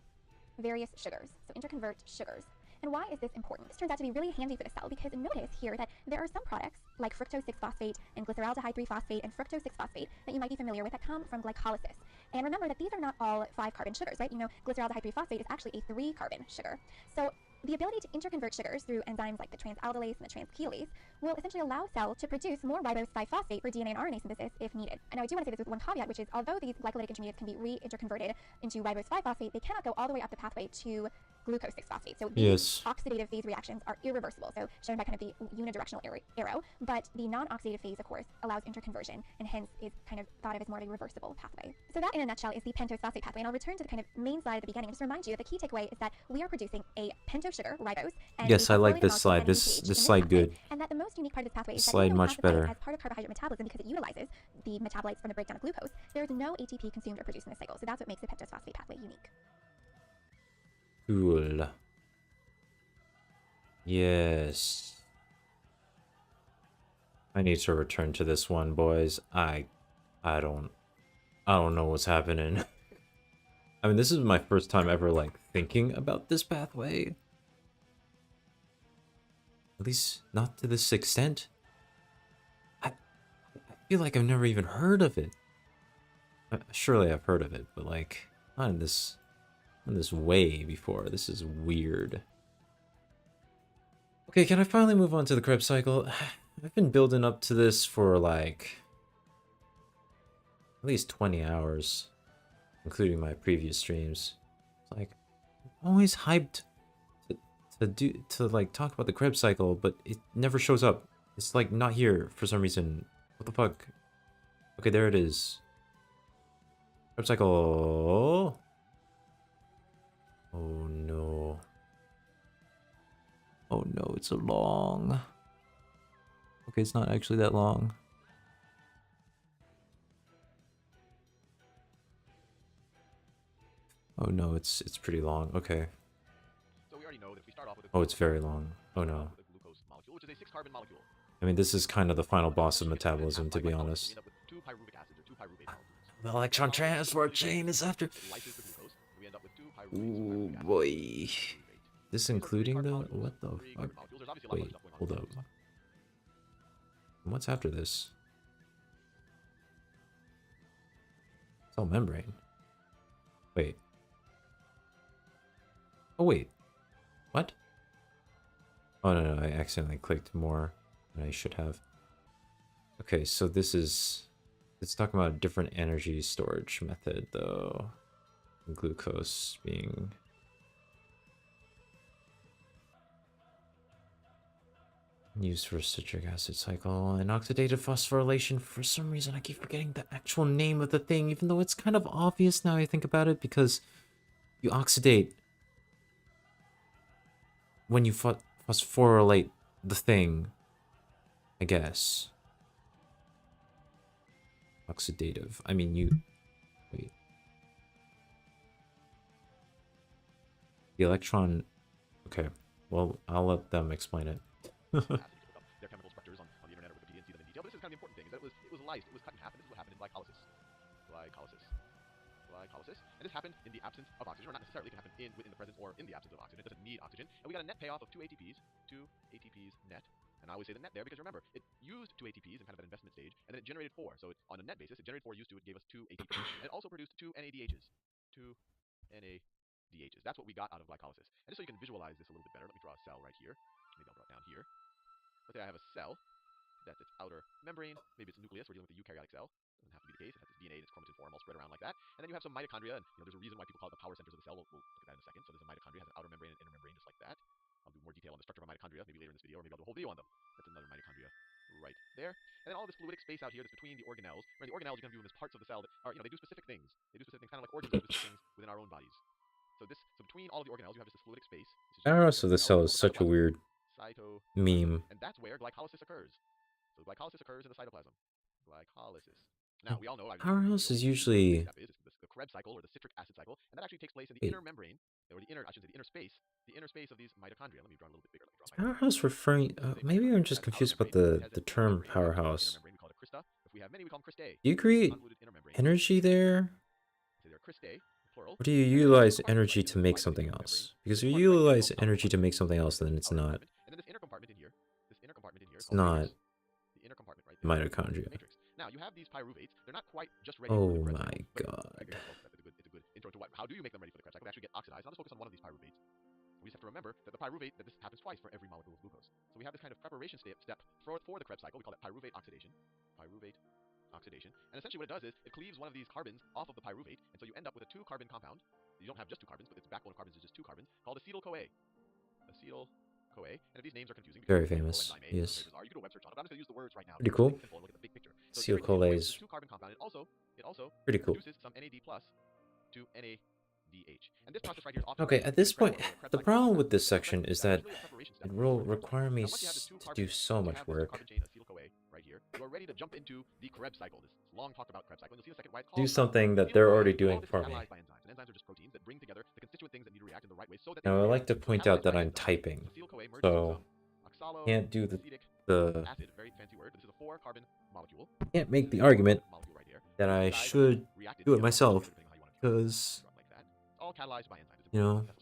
Speaker 5: various sugars. So interconvert sugars. And why is this important? This turns out to be really handy for the cell because notice here that there are some products like fructose 6-phosphate and glyceraldehyde 3-phosphate and fructose 6-phosphate that you might be familiar with that come from glycolysis. And remember that these are not all 5-carbon sugars, right? You know, glyceraldehyde 3-phosphate is actually a 3-carbon sugar. So the ability to interconvert sugars through enzymes like the transaldolase and the transchelase will essentially allow cells to produce more ribose 5-phosphate for DNA and RNA synthesis if needed. And I do want to say this with one caveat, which is although these glycolytic intermediates can be reinterconverted into ribose 5-phosphate, they cannot go all the way up the pathway to glucose 6-phosphate. So these oxidative phase reactions are irreversible, so shown by kind of the unidirectional arrow, but the non-oxidative phase, of course, allows interconversion and hence is kind of thought of as more of a reversible pathway. So that, in a nutshell, is the pentose phosphate pathway, and I'll return to the kind of main slide at the beginning and just remind you that the key takeaway is that we are producing a pentose sugar, ribose, and
Speaker 1: yes, I like this
Speaker 5: molecule,
Speaker 1: slide.
Speaker 5: NADPH,
Speaker 1: This slide
Speaker 5: pathway,
Speaker 1: good.
Speaker 5: and that the most unique part of this pathway is that
Speaker 1: Slide
Speaker 5: even though
Speaker 1: much
Speaker 5: it's classified
Speaker 1: better.
Speaker 5: as part of carbohydrate metabolism because it utilizes the metabolites from the breakdown of glucose, there is no ATP consumed or produced in the cycle. So that's what makes the pentose phosphate pathway unique.
Speaker 1: Cool. Yes. I need to return to this one, boys. I don't know what's happening. I mean, this is my first time ever like thinking about this pathway. At least not to this extent. I feel like I've never even heard of it. Surely I've heard of it, but like not in this way before. This is weird. Okay, can I finally move on to the Krebs cycle? I've been building up to this for like at least 20 hours, including my previous streams. It's like I'm always hyped to like talk about the Krebs cycle, but it never shows up. It's like not here for some reason. What the fuck? Okay, there it is. Krebs cycle. Oh no. Oh no, it's a long. Okay, it's not actually that long. Oh no, it's pretty long. Okay.
Speaker 4: So we already know that if we start off with
Speaker 1: Oh, it's very long. Oh no.
Speaker 4: with a glucose molecule, which is a 6-carbon molecule.
Speaker 1: I mean, this is kind of the final boss of metabolism, to be honest.
Speaker 4: We end up with 2 pyruvic acids or 2 pyruvate molecules.
Speaker 1: The electron transport chain is after.
Speaker 4: It lyses the glucose, and we end up with 2 pyruvates.
Speaker 1: Ooh,
Speaker 4: pyruvic acid,
Speaker 1: boy.
Speaker 4: pyruvate.
Speaker 1: This
Speaker 4: These are
Speaker 1: including
Speaker 4: 3-carbon
Speaker 1: the
Speaker 4: molecules,
Speaker 1: what the
Speaker 4: 3
Speaker 1: fuck?
Speaker 4: carbon molecules. There's obviously a lot
Speaker 1: Wait,
Speaker 4: of stuff going on
Speaker 1: hold
Speaker 4: in
Speaker 1: up.
Speaker 4: this stuff.
Speaker 1: What's after this? Cell membrane. Wait. Oh wait. What? Oh no, I accidentally clicked more than I should have. Okay, so it's talking about a different energy storage method though. Glucose being Used for citric acid cycle and oxidative phosphorylation. For some reason, I keep forgetting the actual name of the thing, even though it's kind of obvious now I think about it, because you oxidate when you phosphorylate the thing, I guess. Oxidative. I mean, you... Wait. The electron... Okay. Well, I'll let them explain it.
Speaker 4: Acid, you can look up their chemical structures on the internet or Wikipedia and see them in detail. But this is kind of the important thing, is that it was lysed, it was cut in half, and this is what happened in glycolysis. Glycolysis. And this happened in the absence of oxygen, or not necessarily, it can happen within the presence or in the absence of oxygen. It doesn't need oxygen. And we got a net payoff of 2 ATPs net. And I always say the net there because remember, it used 2 ATPs in kind of an investment stage, and then it generated 4. So on a net basis, it generated 4 used to, it gave us 2 ATPs. And it also produced 2 NADHs. 2 NADHs. That's what we got out of glycolysis. And just so you can visualize this a little bit better, let me draw a cell right here. Maybe I'll draw it down here. Let's say I have a cell. That's its outer membrane. Maybe it's a nucleus. We're dealing with a eukaryotic cell. Doesn't have to be the case. It has its DNA in its chromatin form all spread around like that. And then you have some mitochondria, and there's a reason why people call it the power centers of the cell. We'll look at that in a second. So there's a mitochondria, has an outer membrane and inner membrane, just like that. I'll do more detail on the structure of a mitochondria maybe later in this video, or maybe I'll do a whole video on them. That's another mitochondria right there. And then all this fluidic space out here that's between the organelles. Right, the organelles you can view them as parts of the cell that are, they do specific things. They do specific things, kind of like organs do specific things within our own bodies. So between all of the organelles, you have this fluidic space.
Speaker 1: The powerhouse of the cell is such a weird meme.
Speaker 4: And that's where glycolysis occurs. So glycolysis occurs in the cytoplasm. Glycolysis. Now, we all know...
Speaker 1: Powerhouse is usually...
Speaker 4: the Krebs cycle, or the citric acid cycle, and that actually takes place in the inner membrane, or the inner space of these mitochondria. Let me draw a little bit bigger.
Speaker 1: Powerhouse referring... maybe I'm just confused about the term powerhouse. Do you create energy there? Or do you utilize energy to make something else? Because if you utilize energy to make something else, then it's not... It's not mitochondria.
Speaker 4: Now, you have these pyruvates. They're not quite just ready
Speaker 1: Oh
Speaker 4: for the
Speaker 1: my
Speaker 4: Krebs cycle,
Speaker 1: god.
Speaker 4: That's a good intro to how do you make them ready for the Krebs cycle? They actually get oxidized. I'll just focus on one of these pyruvates. We just have to remember that the pyruvate, that this happens twice for every molecule of glucose. So we have this kind of preparation step for the Krebs cycle. We call it pyruvate oxidation. And essentially what it does is it cleaves one of these carbons off of the pyruvate, and so you end up with a 2-carbon compound. You don't have just 2 carbons, but its backbone of carbons is just 2 carbons, called acetyl-CoA. And if these names are confusing,
Speaker 1: Very famous, yes.
Speaker 4: you can do a web search on it, but I'm just going to use the words right now.
Speaker 1: Pretty cool.
Speaker 4: Simple and look at the big picture.
Speaker 1: Acetyl-CoA is
Speaker 4: 2-carbon compound. It also
Speaker 1: pretty cool.
Speaker 4: produces some NAD+ to NADH. And this process right here is often
Speaker 1: Okay, at this point, the problem with this section is that it will require me to do so much work.
Speaker 4: You're ready to jump into the Krebs cycle. This long talked about Krebs cycle. You'll see in a second why it's
Speaker 1: Do
Speaker 4: called
Speaker 1: something that they're already doing for me.
Speaker 4: Enzymes are just proteins that bring together the constituent things that need to react in the right way so that
Speaker 1: Now, I like to point out that I'm typing, so can't do the
Speaker 4: acid, very fancy word. This is a 4-carbon molecule.
Speaker 1: can't make the argument that I should do it myself, because,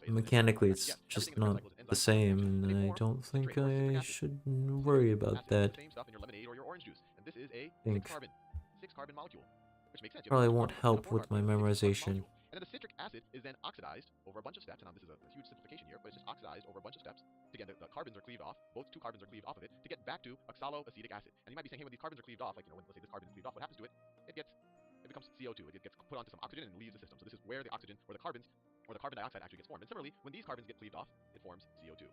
Speaker 1: mechanically it's just not the same, and I don't think I should worry about that.
Speaker 4: And this is a
Speaker 1: I think
Speaker 4: 6-carbon molecule, which makes sense.
Speaker 1: probably won't help with my memorization.
Speaker 4: And then the citric acid is then oxidized over a bunch of steps. And now this is a huge simplification here, but it's just oxidized over a bunch of steps. Again, the carbons are cleaved off. Both 2 carbons are cleaved off of it to get back to oxaloacetic acid. And you might be saying, hey, when these carbons are cleaved off, like, when let's say this carbon is cleaved off, what happens to it? It becomes CO2. It gets put onto some oxygen and leaves the system. So this is where the oxygen, or the carbons, or the carbon dioxide actually gets formed. And similarly, when these carbons get cleaved off, it forms CO2.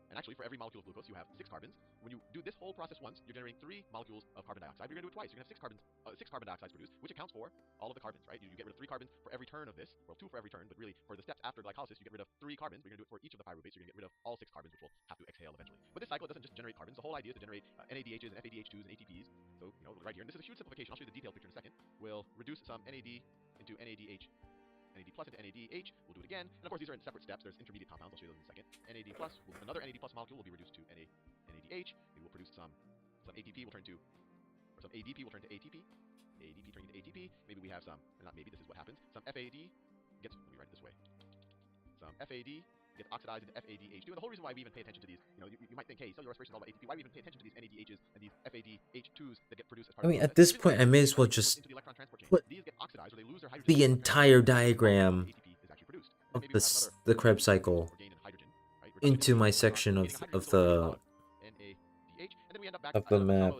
Speaker 4: And actually, for every molecule of glucose, you have 6 carbons. When you do this whole process once, you're generating 3 molecules of carbon dioxide. But you're going to do it twice. You're going to have 6 carbon dioxides produced, which accounts for all of the carbons, right? You get rid of 3 carbons for every turn of this. Well, 2 for every turn, but really, for the steps after glycolysis, you get rid of 3 carbons. But you're going to do it for each of the pyruvates. So you're going to get rid of all 6 carbons, which will have to exhale eventually. But this cycle, it doesn't just generate carbons. The whole idea is to generate NADHs and FADH2s and ATPs. So, right here. And this is a huge simplification. I'll show you the detailed picture in a second. We'll reduce some NAD into NADH. NAD plus into NADH. We'll do it again. And of course, these are in separate steps. There's intermediate compounds. I'll show you those in a second. NAD plus, another NAD plus molecule will be reduced to NADH. Maybe we'll produce some ATP will turn to, or some ADP will turn to ATP. ADP turning to ATP. Maybe we have some, or not maybe, this is what happens. Some FAD gets, let me write it this way. Some FAD gets oxidized into FADH2. And the whole reason why we even pay attention to these, you might think, hey, cellular respiration is all about ATP. Why we even pay attention to these NADHs and these FADH2s that get produced as part
Speaker 1: I mean, at this point, I may as well just put the entire diagram of the Krebs cycle into my section of the map.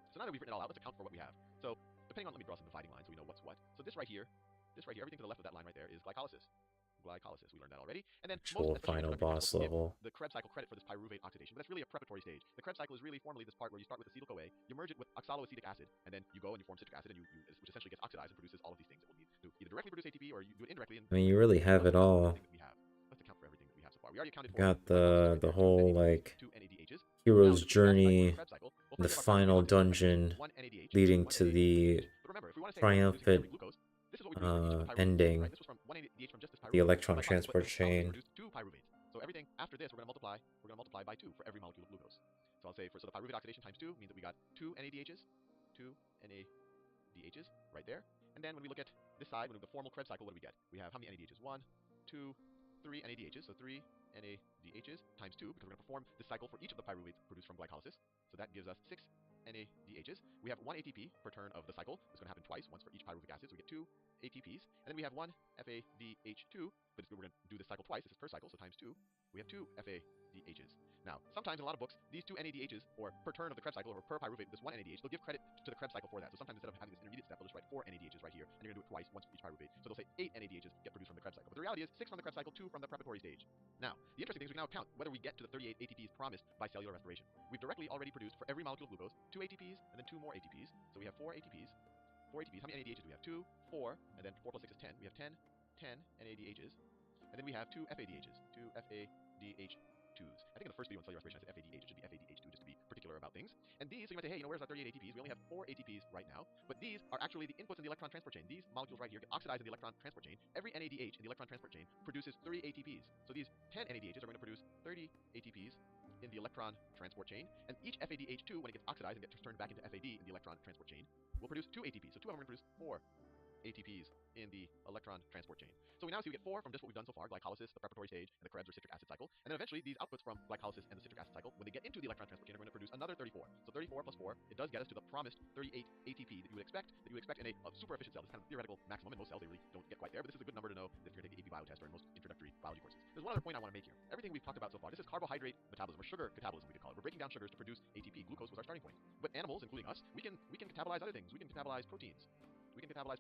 Speaker 4: So now that we've written it all out, let's account for what we have. So depending on, let me draw some dividing lines so we know what's what. So this right here, everything to the left of that line right there is glycolysis. glycolysis. We learned that already. And then
Speaker 1: Actual
Speaker 4: most, especially in
Speaker 1: final
Speaker 4: the introductory
Speaker 1: boss
Speaker 4: chemicals, we give
Speaker 1: level.
Speaker 4: the Krebs cycle credit for this pyruvate oxidation, but that's really a preparatory stage. The Krebs cycle is really formally this part where you start with acetyl-CoA, you merge it with oxaloacetic acid, and then you go and you form citric acid, and which essentially gets oxidized and produces all of these things. It will need to either directly produce ATP or you do it indirectly. And
Speaker 1: I mean, you really have it all.
Speaker 4: Let's account for everything that we have so far. We already accounted for
Speaker 1: Got
Speaker 4: glycolysis
Speaker 1: the
Speaker 4: right there,
Speaker 1: whole,
Speaker 4: two
Speaker 1: like,
Speaker 4: NADHs.
Speaker 1: hero's
Speaker 4: Now,
Speaker 1: journey,
Speaker 4: Krebs cycle, we'll
Speaker 1: the
Speaker 4: first give our
Speaker 1: final
Speaker 4: pyruvate oxidation
Speaker 1: dungeon,
Speaker 4: one NADH,
Speaker 1: leading
Speaker 4: one
Speaker 1: to
Speaker 4: NADH.
Speaker 1: the
Speaker 4: But remember, if we want to say how we're producing
Speaker 1: triumphant
Speaker 4: every glucose, this is what we produce from each of the pyruvates,
Speaker 1: ending,
Speaker 4: right? This was from one NADH from just this pyruvate.
Speaker 1: the electron
Speaker 4: Like, but
Speaker 1: transport
Speaker 4: this molecule
Speaker 1: chain.
Speaker 4: produced two pyruvates. So everything after this, we're going to multiply by 2 for every molecule of glucose. So I'll say so the pyruvate oxidation times 2 means that we got 2 NADHs, 2 NADHs right there. And then when we look at this side, when we have the formal Krebs cycle, what do we get? We have how many NADHs? 1, 2, 3 NADHs. So 3 NADHs times 2, because we're going to perform the cycle for each of the pyruvates produced from glycolysis. So that gives us 6 NADHs. We have 1 ATP per turn of the cycle. It's going to happen twice, once for each pyruvic acid. So we get 2 ATPs. And then we have 1 FADH2, but we're going to do this cycle twice. This is per cycle, so times 2. We have 2 FADHs. Now, sometimes in a lot of books, these 2 NADHs, or per turn of the Krebs cycle, or per pyruvate, this 1 NADH, they'll give credit to the Krebs cycle for that. So sometimes instead of having this intermediate step, they'll just write 4 NADHs right here, and you're going to do it twice, once for each pyruvate. So they'll say 8 NADHs get produced from the Krebs cycle. But the reality is 6 from the Krebs cycle, 2 from the preparatory stage. Now, the interesting thing is we can now count whether we get to the 38 ATPs promised by cellular respiration. We've directly already produced for every molecule of glucose 2 ATPs and then 2 more ATPs. So we have 4 ATPs. 4 ATPs. How many NADHs do we have? 2, 4, and then 4 plus 6 is 10. We have 10 NADHs. And then we have 2 FADHs. 2 FADH2s. I think in the first video on cellular respiration I said FADH. It should be FADH2 just to be particular about things. And these, so you might say, hey, where's our 38 ATPs? We only have 4 ATPs right now. But these are actually the inputs in the electron transport chain. These molecules right here get oxidized in the electron transport chain. Every NADH in the electron transport chain produces 3 ATPs. So these 10 NADHs are going to produce 30 ATPs in the electron transport chain. And each FADH2, when it gets oxidized and gets turned back into FAD in the electron transport chain, will produce 2 ATPs. So 2 of them are going to produce 4 ATPs in the electron transport chain. So we now see we get 4 from just what we've done so far, glycolysis, the preparatory stage, and the Krebs or citric acid cycle. And then eventually these outputs from glycolysis and the citric acid cycle, when they get into the electron transport chain, are going to produce another 34. So 34 plus 4, it does get us to the promised 38 ATP that you would expect in a super efficient cell. This is kind of theoretical maximum. In most cells, they really don't get quite there, but this is a good number to know if you're going to take the AP bio test or in most introductory biology courses. There's one other point I want to make here. Everything we've talked about so far, this is carbohydrate metabolism, or sugar catabolism, we could call it. We're breaking down sugars to produce ATP. Glucose was our starting point. But animals, including us, we can catabolize other things. We can catabolize proteins. We can catabolize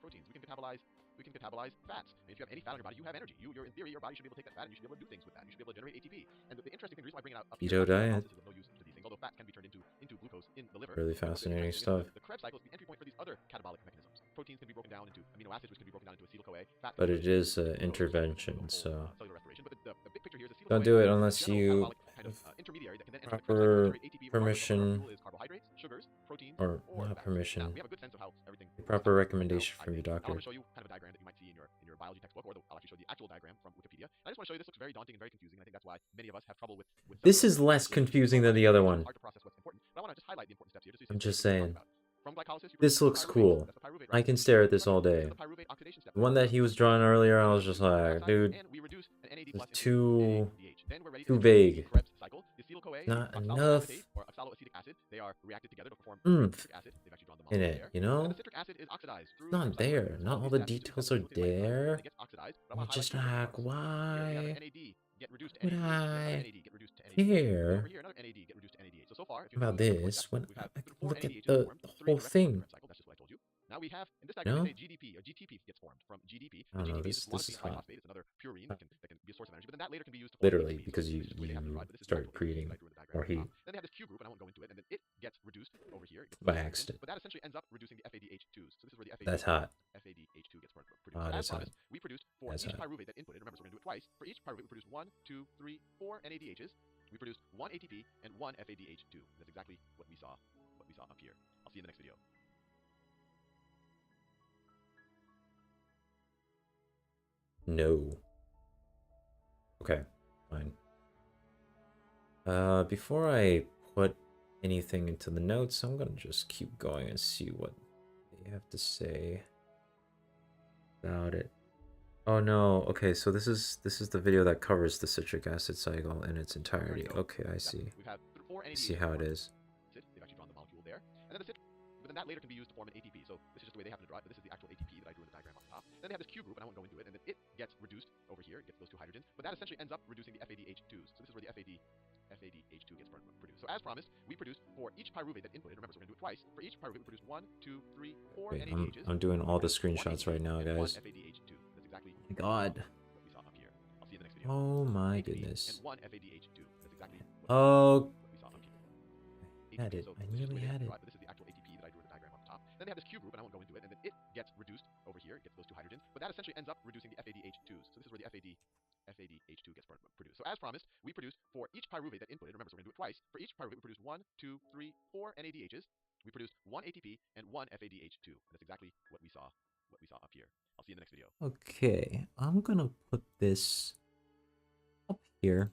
Speaker 4: fats. And if you have any fat on your body, you have energy. You're in theory, your body should be able to take that fat and you should be able to do things with that. You should be able to generate ATP. And the interesting thing, the reason why I bring it up here,
Speaker 1: Keto diet.
Speaker 4: is of no use to these things, although fat can be turned into glucose in the liver.
Speaker 1: Really fascinating stuff.
Speaker 4: The Krebs cycle is the entry point for these other catabolic mechanisms. Proteins can be broken down into amino acids, which can be broken down into acetyl-CoA.
Speaker 1: But it is an intervention, so
Speaker 4: cellular respiration. But the big picture here is
Speaker 1: don't do it unless you
Speaker 4: kind of intermediary that can then enter
Speaker 1: proper
Speaker 4: the Krebs cycle.
Speaker 1: permission,
Speaker 4: Is carbohydrates, sugars, proteins,
Speaker 1: or not
Speaker 4: fats.
Speaker 1: permission,
Speaker 4: Now, we have a good sense of how everything
Speaker 1: proper recommendation from your
Speaker 4: I'm
Speaker 1: doctor.
Speaker 4: going to show you kind of a diagram that you might see in your biology textbook, or I'll actually show the actual diagram from Wikipedia. And I just want to show you this looks very daunting and very confusing. And I think that's why many of us have trouble with
Speaker 1: This is less confusing than the other one.
Speaker 4: Hard to process what's important. But I want to just highlight the important steps here.
Speaker 1: I'm just saying.
Speaker 4: From glycolysis,
Speaker 1: This looks cool. I can stare at this all day. The one that he was drawing earlier, I was just like, dude, it's too vague. Not enough oomph in it, you know? It's not there. Not all the details are there. I'm just like, why would I care about this when I can look at the whole thing?
Speaker 4: Now we have in this diagram, say GDP or GTP gets formed from GDP.
Speaker 1: I don't know,
Speaker 4: GDP
Speaker 1: this is hot.
Speaker 4: It's another purine that can be a source of energy, but then that later can be used to form
Speaker 1: Literally,
Speaker 4: ATP.
Speaker 1: because you start creating more heat.
Speaker 4: Then they have this Q group, and I won't go into it, and then it gets reduced over here.
Speaker 1: By accident.
Speaker 4: But that essentially ends up reducing the FADH2s. So this is where the
Speaker 1: That's hot.
Speaker 4: FADH2 gets produced.
Speaker 1: Oh, that's hot.
Speaker 4: We produced for
Speaker 1: That's
Speaker 4: each
Speaker 1: hot.
Speaker 4: pyruvate that inputted. Remember, so we're going to do it twice. For each pyruvate, we produced 1, 2, 3, 4 NADHs. We produced 1 ATP and 1 FADH2. That's exactly what we saw up here. I'll see you in the next video.
Speaker 1: No. Okay, fine. Before I put anything into the notes, I'm gonna just keep going and see what they have to say about it. Oh no, okay, so this is the video that covers the citric acid cycle in its entirety. Okay, I see. I see how it is.
Speaker 4: They've actually drawn the molecule there. And then but then that later can be used to form an ATP. So this is just the way they happen to draw it, but this is the actual ATP that I drew in the diagram on the top. Then they have this Q group, and I won't go into it, and then it gets reduced over here. It gets those 2 hydrogens, but that essentially ends up reducing the FADH2s. So this is where the FADH2 gets produced. So as promised, we produced for each pyruvate that inputted. Remember, so we're going to do it twice. For each pyruvate, we produced 1, 2, 3, 4
Speaker 1: Wait,
Speaker 4: NADHs.
Speaker 1: I'm doing all the screenshots right now, guys.
Speaker 4: FADH2. That's exactly
Speaker 1: God.
Speaker 4: what we saw up here.
Speaker 1: Oh my
Speaker 4: ATP,
Speaker 1: goodness.
Speaker 4: and 1 FADH2. That's exactly
Speaker 1: Oh,
Speaker 4: what we saw up here.
Speaker 1: had it.
Speaker 4: So
Speaker 1: I
Speaker 4: this is just the
Speaker 1: nearly
Speaker 4: way they
Speaker 1: had it.
Speaker 4: derived, but this is the actual ATP that I drew in the diagram on the top. Then they have this Q group, and I won't go into it, and then it gets reduced over here. It gets those 2 hydrogens, but that essentially ends up reducing the FADH2s. So this is where the FADH2 gets produced. So as promised, we produced for each pyruvate that inputted, remember, so we're going to do it twice. For each pyruvate, we produced 1, 2, 3, 4 NADHs. We produced 1 ATP and 1 FADH2. And that's exactly what we saw up here. I'll see you in the next video.
Speaker 1: Okay, I'm gonna put this up here.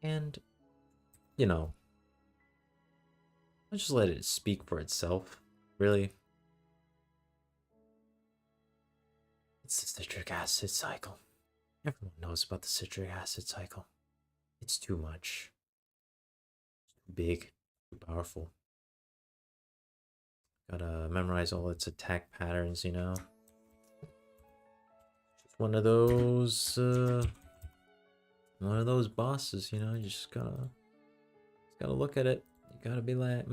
Speaker 1: And, you know, I'll just let it speak for itself, really. It's the citric acid cycle. Everyone knows about the citric acid cycle. It's too much. It's too big, too powerful. Gotta memorize all its attack patterns, you know? Just one of those bosses, you know? You just gotta look at it. You gotta be like,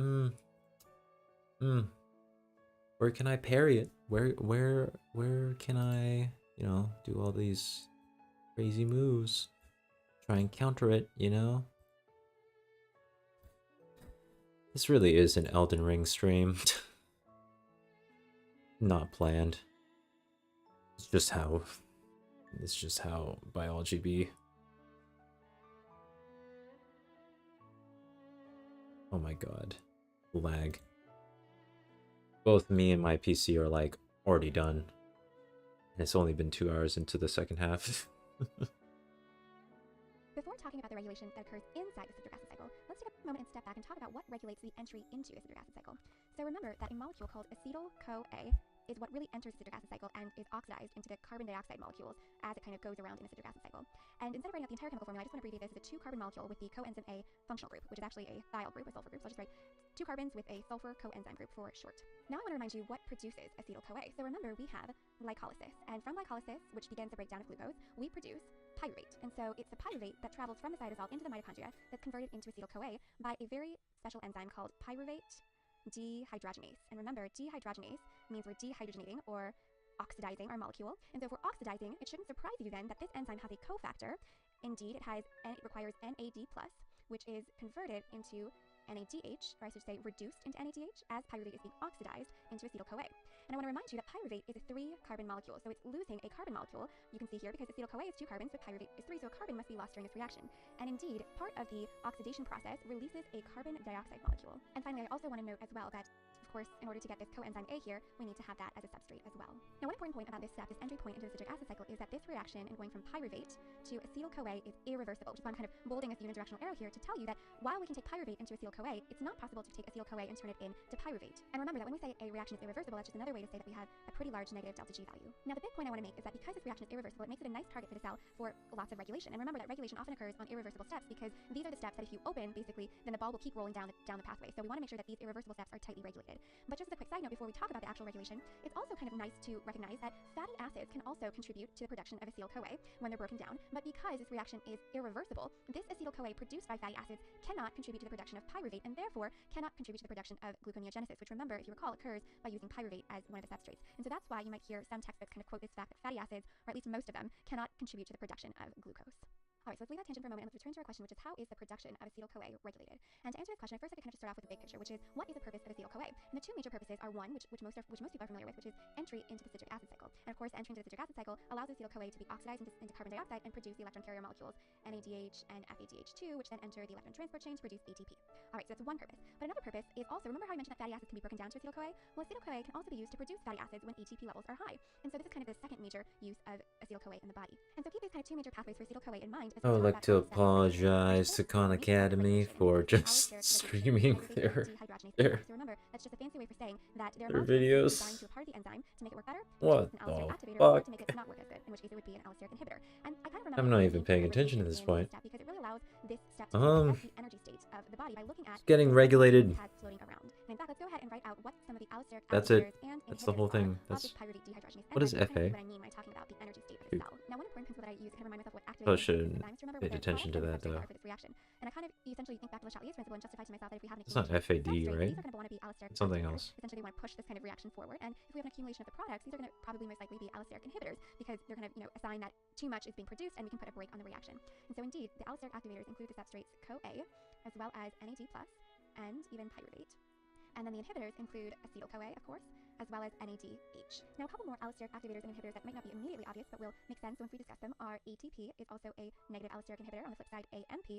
Speaker 1: where can I parry it? Where can I, you know, do all these crazy moves? Try and counter it, you know? This really is an Elden Ring stream. Not planned. It's just how biology be. Oh my god. Lag. Both me and my PC are like already done. And it's only been 2 hours into the second half.
Speaker 5: Before talking about the regulation that occurs inside the citric acid cycle, let's take a moment and step back and talk about what regulates the entry into the citric acid cycle. So remember that a molecule called acetyl-CoA is what really enters the citric acid cycle and is oxidized into the carbon dioxide molecules as it kind of goes around in the citric acid cycle. And instead of writing out the entire chemical formula, I just want to abbreviate this as a 2-carbon molecule with the coenzyme A functional group, which is actually a thiol group, a sulfur group. So I'll just write 2 carbons with a sulfur coenzyme group for short. Now I want to remind you what produces acetyl-CoA. So remember, we have glycolysis, and from glycolysis, which begins the breakdown of glucose, we produce pyruvate. And so it's the pyruvate that travels from the cytosol into the mitochondria that's converted into acetyl-CoA by a very special enzyme called pyruvate dehydrogenase. And remember, dehydrogenase means we're dehydrogenating or oxidizing our molecule. And so if we're oxidizing, it shouldn't surprise you then that this enzyme has a cofactor. Indeed, it requires NAD+, which is converted into NADH, or I should say reduced into NADH, as pyruvate is being oxidized into acetyl-CoA. And I want to remind you that pyruvate is a 3-carbon molecule, so it's losing a carbon molecule. You can see here because acetyl-CoA is 2 carbons, but pyruvate is 3, so a carbon must be lost during this reaction. And indeed, part of the oxidation process releases a carbon dioxide molecule. And finally, I also want to note as well that, of course, in order to get this coenzyme A here, we need to have that as a substrate as well. Now, one important point about this step, this entry point into the citric acid cycle, is that this reaction in going from pyruvate to acetyl-CoA is irreversible, which is why I'm kind of bolding this unidirectional arrow here to tell you that while we can take pyruvate into acetyl-CoA, it's not possible to take acetyl-CoA and turn it into pyruvate. And remember that when we say a reaction is irreversible, that's just another way to say that we have a pretty large negative delta G value. Now, the big point I want to make is that because this reaction is irreversible, it makes it a nice target for the cell for lots of regulation. And remember that regulation often occurs on irreversible steps because these are the steps that if you open, basically, then the ball will keep rolling down the pathway. So we want to make sure that these irreversible steps are tightly regulated. But just as a quick side note before we talk about the actual regulation, it's also kind of nice to recognize that fatty acids can also contribute to the production of acetyl-CoA when they're broken down. But because this reaction is irreversible, this acetyl-CoA produced by fatty acids cannot contribute to the production of pyruvate and therefore cannot contribute to the production of gluconeogenesis, which remember, if you recall, occurs by using pyruvate as one of the substrates. And so that's why you might hear some textbooks kind of quote this fact that fatty acids, or at least most of them, cannot contribute to the production of glucose. Alright, so let's leave that tangent for a moment and let's return to our question, which is how is the production of acetyl-CoA regulated? And to answer this question, I first like to kind of just start off with the big picture, which is what is the purpose of acetyl-CoA? And the two major purposes are one, which most people are familiar with, which is entry into the citric acid cycle. And of course, entry into the citric acid cycle allows acetyl-CoA to be oxidized into carbon dioxide and produce the electron carrier molecules NADH and FADH2, which then enter the electron transport chain to produce ATP. Alright, so that's one purpose. But another purpose is also, remember how I mentioned that fatty acids can be broken down to acetyl-CoA? Well, acetyl-CoA can also be used to produce fatty acids when ATP levels are high. And so this is kind of the second major use of acetyl-CoA in the body. And so keep these kind of two major pathways for acetyl-CoA in mind as
Speaker 1: I
Speaker 5: we
Speaker 1: would
Speaker 5: talk
Speaker 1: like
Speaker 5: about
Speaker 1: to
Speaker 5: how steps
Speaker 1: apologize to Khan Academy for just streaming their
Speaker 5: So remember, that's just a fancy way for saying that there are
Speaker 1: videos.
Speaker 5: designed to a part of the enzyme to make it work better,
Speaker 1: What
Speaker 5: an allosteric
Speaker 1: the
Speaker 5: activator, or
Speaker 1: fuck?
Speaker 5: to make it not work as good, in which case it would be an allosteric inhibitor. And I kind of remember
Speaker 1: I'm not even paying attention to this point.
Speaker 5: step because it really allows this step to test the energy state of the body by looking at
Speaker 1: Getting regulated.
Speaker 5: it has floating around. And in fact, let's go ahead and write out what some of the allosteric
Speaker 1: That's
Speaker 5: activators
Speaker 1: it.
Speaker 5: and
Speaker 1: That's the whole
Speaker 5: inhibitors are
Speaker 1: thing.
Speaker 5: of
Speaker 1: That's
Speaker 5: this pyruvate dehydrogenase
Speaker 1: what is
Speaker 5: enzyme. That's kind of
Speaker 1: FA?
Speaker 5: what I mean when I talking about the energy state of the cell. Now, one important principle that I use to kind of remind myself what
Speaker 1: Probably
Speaker 5: activating
Speaker 1: should
Speaker 5: enzymes to remember
Speaker 1: pay
Speaker 5: what the
Speaker 1: attention to
Speaker 5: products
Speaker 1: that
Speaker 5: and the
Speaker 1: though.
Speaker 5: substrates are for this reaction. And I kind of essentially think back to the Chatelier principle and justify to myself that if we have an
Speaker 1: It's not
Speaker 5: accumulation
Speaker 1: FAD,
Speaker 5: of substrate,
Speaker 1: right?
Speaker 5: these are going to want to be allosteric
Speaker 1: It's something
Speaker 5: activators.
Speaker 1: else.
Speaker 5: Essentially, they want to push this kind of reaction forward. And if we have an accumulation of the products, these are going to probably most likely be allosteric inhibitors because they're going to, a sign that too much is being produced and we can put a brake on the reaction. And so indeed, the allosteric activators include the substrates CoA, as well as NAD+, and even pyruvate. And then the inhibitors include acetyl-CoA, of course, as well as NADH. Now, a couple more allosteric activators and inhibitors that might not be immediately obvious, but will make sense once we discuss them, are ATP is also a negative allosteric inhibitor. On the flip side, AMP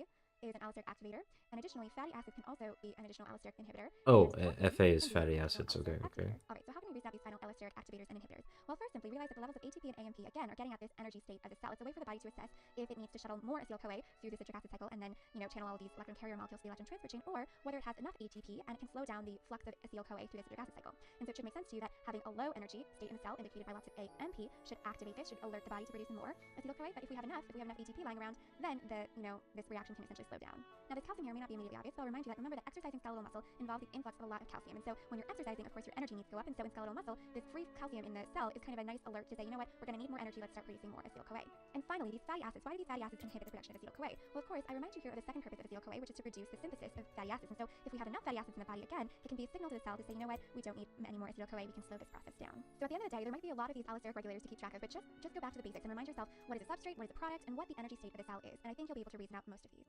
Speaker 5: is an allosteric activator. And additionally, fatty acids can also be an additional allosteric inhibitor.
Speaker 1: Oh,
Speaker 5: And
Speaker 1: FA is
Speaker 5: can be
Speaker 1: fatty
Speaker 5: an
Speaker 1: acids.
Speaker 5: additional
Speaker 1: Okay,
Speaker 5: allosteric
Speaker 1: okay.
Speaker 5: activator. All right, so how can we read out these final allosteric activators and inhibitors? Well, first, simply realize that the levels of ATP and AMP, again, are getting at this energy state of the cell. It's a way for the body to assess if it needs to shuttle more acetyl-CoA through the citric acid cycle and then, channel all of these electron carrier molecules to the electron transfer chain, or whether it has enough ATP and it can slow down the flux of acetyl-CoA through the citric acid cycle. And so it should make sense to you that having a low energy state in the cell, indicated by lots of AMP, should activate this, should alert the body to produce more acetyl-CoA. But if we have enough ATP lying around, then this reaction can essentially slow down. Now, this calcium here may not be immediately obvious, so I'll remind you that remember that exercising skeletal muscle involves the influx of a lot of calcium. And so when you're exercising, of course, your energy needs to go up. And so in skeletal muscle, this free calcium in the cell is kind of a nice alert to say, we're going to need more energy, let's start producing more acetyl-CoA. And finally, these fatty acids. Why do these fatty acids inhibit the production of acetyl-CoA? Well, of course, I remind you here of the second purpose of acetyl-CoA, which is to reduce the synthesis of fatty acids. And so if we have enough fatty acids in the body, again, it can be a signal to the cell to say, we don't need any more acetyl-CoA, we can slow this process down. So at the end of the day, there might be a lot of these allosteric regulators to keep track of, but just go back to the basics and remind yourself what is a substrate, what is a product, and what the energy state of the cell is. And I think you'll be able to reason out most of these.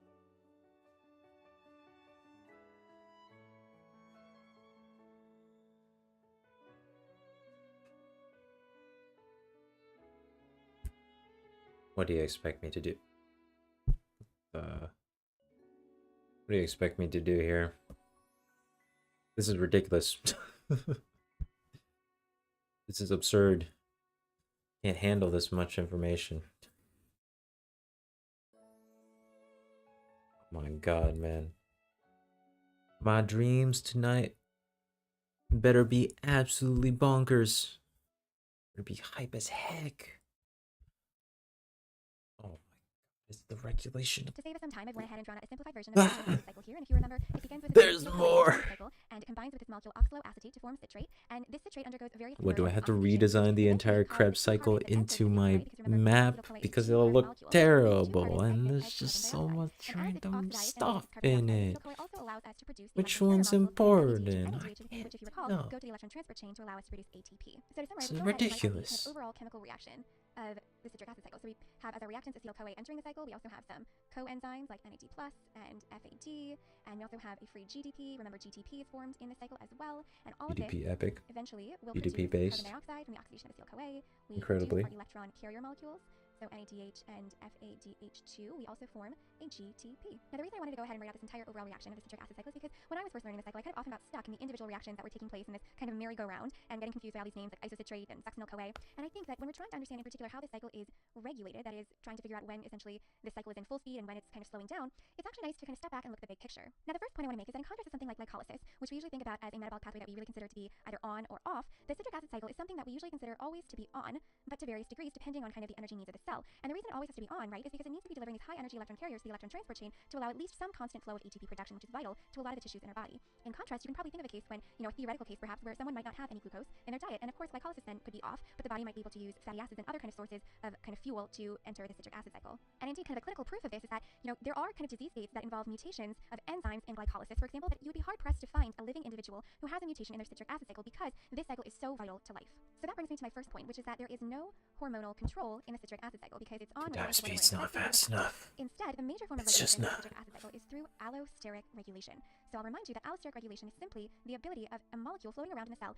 Speaker 1: What do you expect me to do? What do you expect me to do here? This is ridiculous. This is absurd. Can't handle this much information. Oh my god, man. My dreams tonight better be absolutely bonkers. Better be hype as heck. Oh my god, it's the regulation.
Speaker 5: To save us some time, I've went ahead and drawn out a simplified version of the citric acid cycle here. And if you remember, it begins with
Speaker 1: There's
Speaker 5: a
Speaker 1: more.
Speaker 5: cycle, and it combines with this molecule oxaloacetate to form citrate. And this citrate undergoes various.
Speaker 1: What, do I have to
Speaker 5: oxidation,
Speaker 1: redesign the
Speaker 5: which
Speaker 1: entire
Speaker 5: eventually
Speaker 1: Krebs
Speaker 5: causes
Speaker 1: cycle
Speaker 5: carbon that
Speaker 1: into
Speaker 5: enters
Speaker 1: my
Speaker 5: the because remember,
Speaker 1: map?
Speaker 5: acetyl-CoA is
Speaker 1: Because
Speaker 5: two
Speaker 1: it'll
Speaker 5: carbon
Speaker 1: look
Speaker 5: molecules.
Speaker 1: terrible,
Speaker 5: These two
Speaker 1: and
Speaker 5: carbons
Speaker 1: there's
Speaker 5: act as
Speaker 1: just
Speaker 5: a
Speaker 1: so
Speaker 5: base
Speaker 1: much
Speaker 5: and as it's
Speaker 1: random
Speaker 5: oxidized
Speaker 1: stuff
Speaker 5: and
Speaker 1: in
Speaker 5: carbon
Speaker 1: it.
Speaker 5: acetyl-CoA also allows us to produce the
Speaker 1: Which
Speaker 5: electron
Speaker 1: one's
Speaker 5: carrier molecules, NADH
Speaker 1: important?
Speaker 5: and
Speaker 1: I
Speaker 5: NADH,
Speaker 1: can't
Speaker 5: which if you recall,
Speaker 1: know.
Speaker 5: go to the electron transfer chain to allow us to produce ATP. So to summarize,
Speaker 1: This is
Speaker 5: we've drawn out a kind
Speaker 1: ridiculous.
Speaker 5: of overall chemical reaction of the citric acid cycle. So we have as our reactants acetyl-CoA entering the cycle. We also have some coenzymes like NAD+ and FAD, and we also have a free GDP. Remember, GTP is formed in the cycle as well, and all of this
Speaker 1: GDP epic.
Speaker 5: eventually will
Speaker 1: GDP
Speaker 5: produce
Speaker 1: based.
Speaker 5: carbon dioxide from the oxidation of acetyl-CoA. We
Speaker 1: Incredibly.
Speaker 5: produce our electron carrier molecules, so NADH and FADH2. We also form a GTP. Now, the reason I wanted to go ahead and write out this entire overall reaction of the citric acid cycle is because when I was first learning the cycle, I kind of often got stuck in the individual reactions that were taking place in this kind of merry-go-round and getting confused by all these names like isocitrate and succinyl-CoA. And I think that when we're trying to understand in particular how this cycle is regulated, that is, trying to figure out when essentially this cycle is in full speed and when it's kind of slowing down, it's actually nice to kind of step back and look at the big picture. Now, the first point I want to make is that in contrast to something like glycolysis, which we usually think about as a metabolic pathway that we really consider to be either on or off, the citric acid cycle is something that we usually consider always to be on, but to various degrees depending on kind of the energy needs of the cell. And the reason it always has to be on, right, is because it needs to be delivering these high energy electron carriers to the electron transfer chain to allow at least some constant flow of ATP production, which is vital to a lot of the tissues in our body. In contrast, you can probably think of a case when, a theoretical case perhaps, where someone might not have any glucose in their diet, and of course glycolysis then could be off, but the body might be able to use fatty acids and other kind of sources of kind of fuel to enter the citric acid cycle. And indeed, kind of a clinical proof of this is that, there are kind of disease states that involve mutations of enzymes in glycolysis, for example, that you would be hard-pressed to find a living individual who has a mutation in their citric acid cycle because this cycle is so vital to life. So that brings me to my first point, which is that there is no hormonal control in the citric acid cycle because it's on
Speaker 1: Dive speed's not fast enough.
Speaker 5: Instead, the major form of
Speaker 1: It's just
Speaker 5: regulation of
Speaker 1: not.
Speaker 5: the citric acid cycle is through allosteric regulation. So I'll remind you that allosteric regulation is simply the ability of a molecule floating around in the cell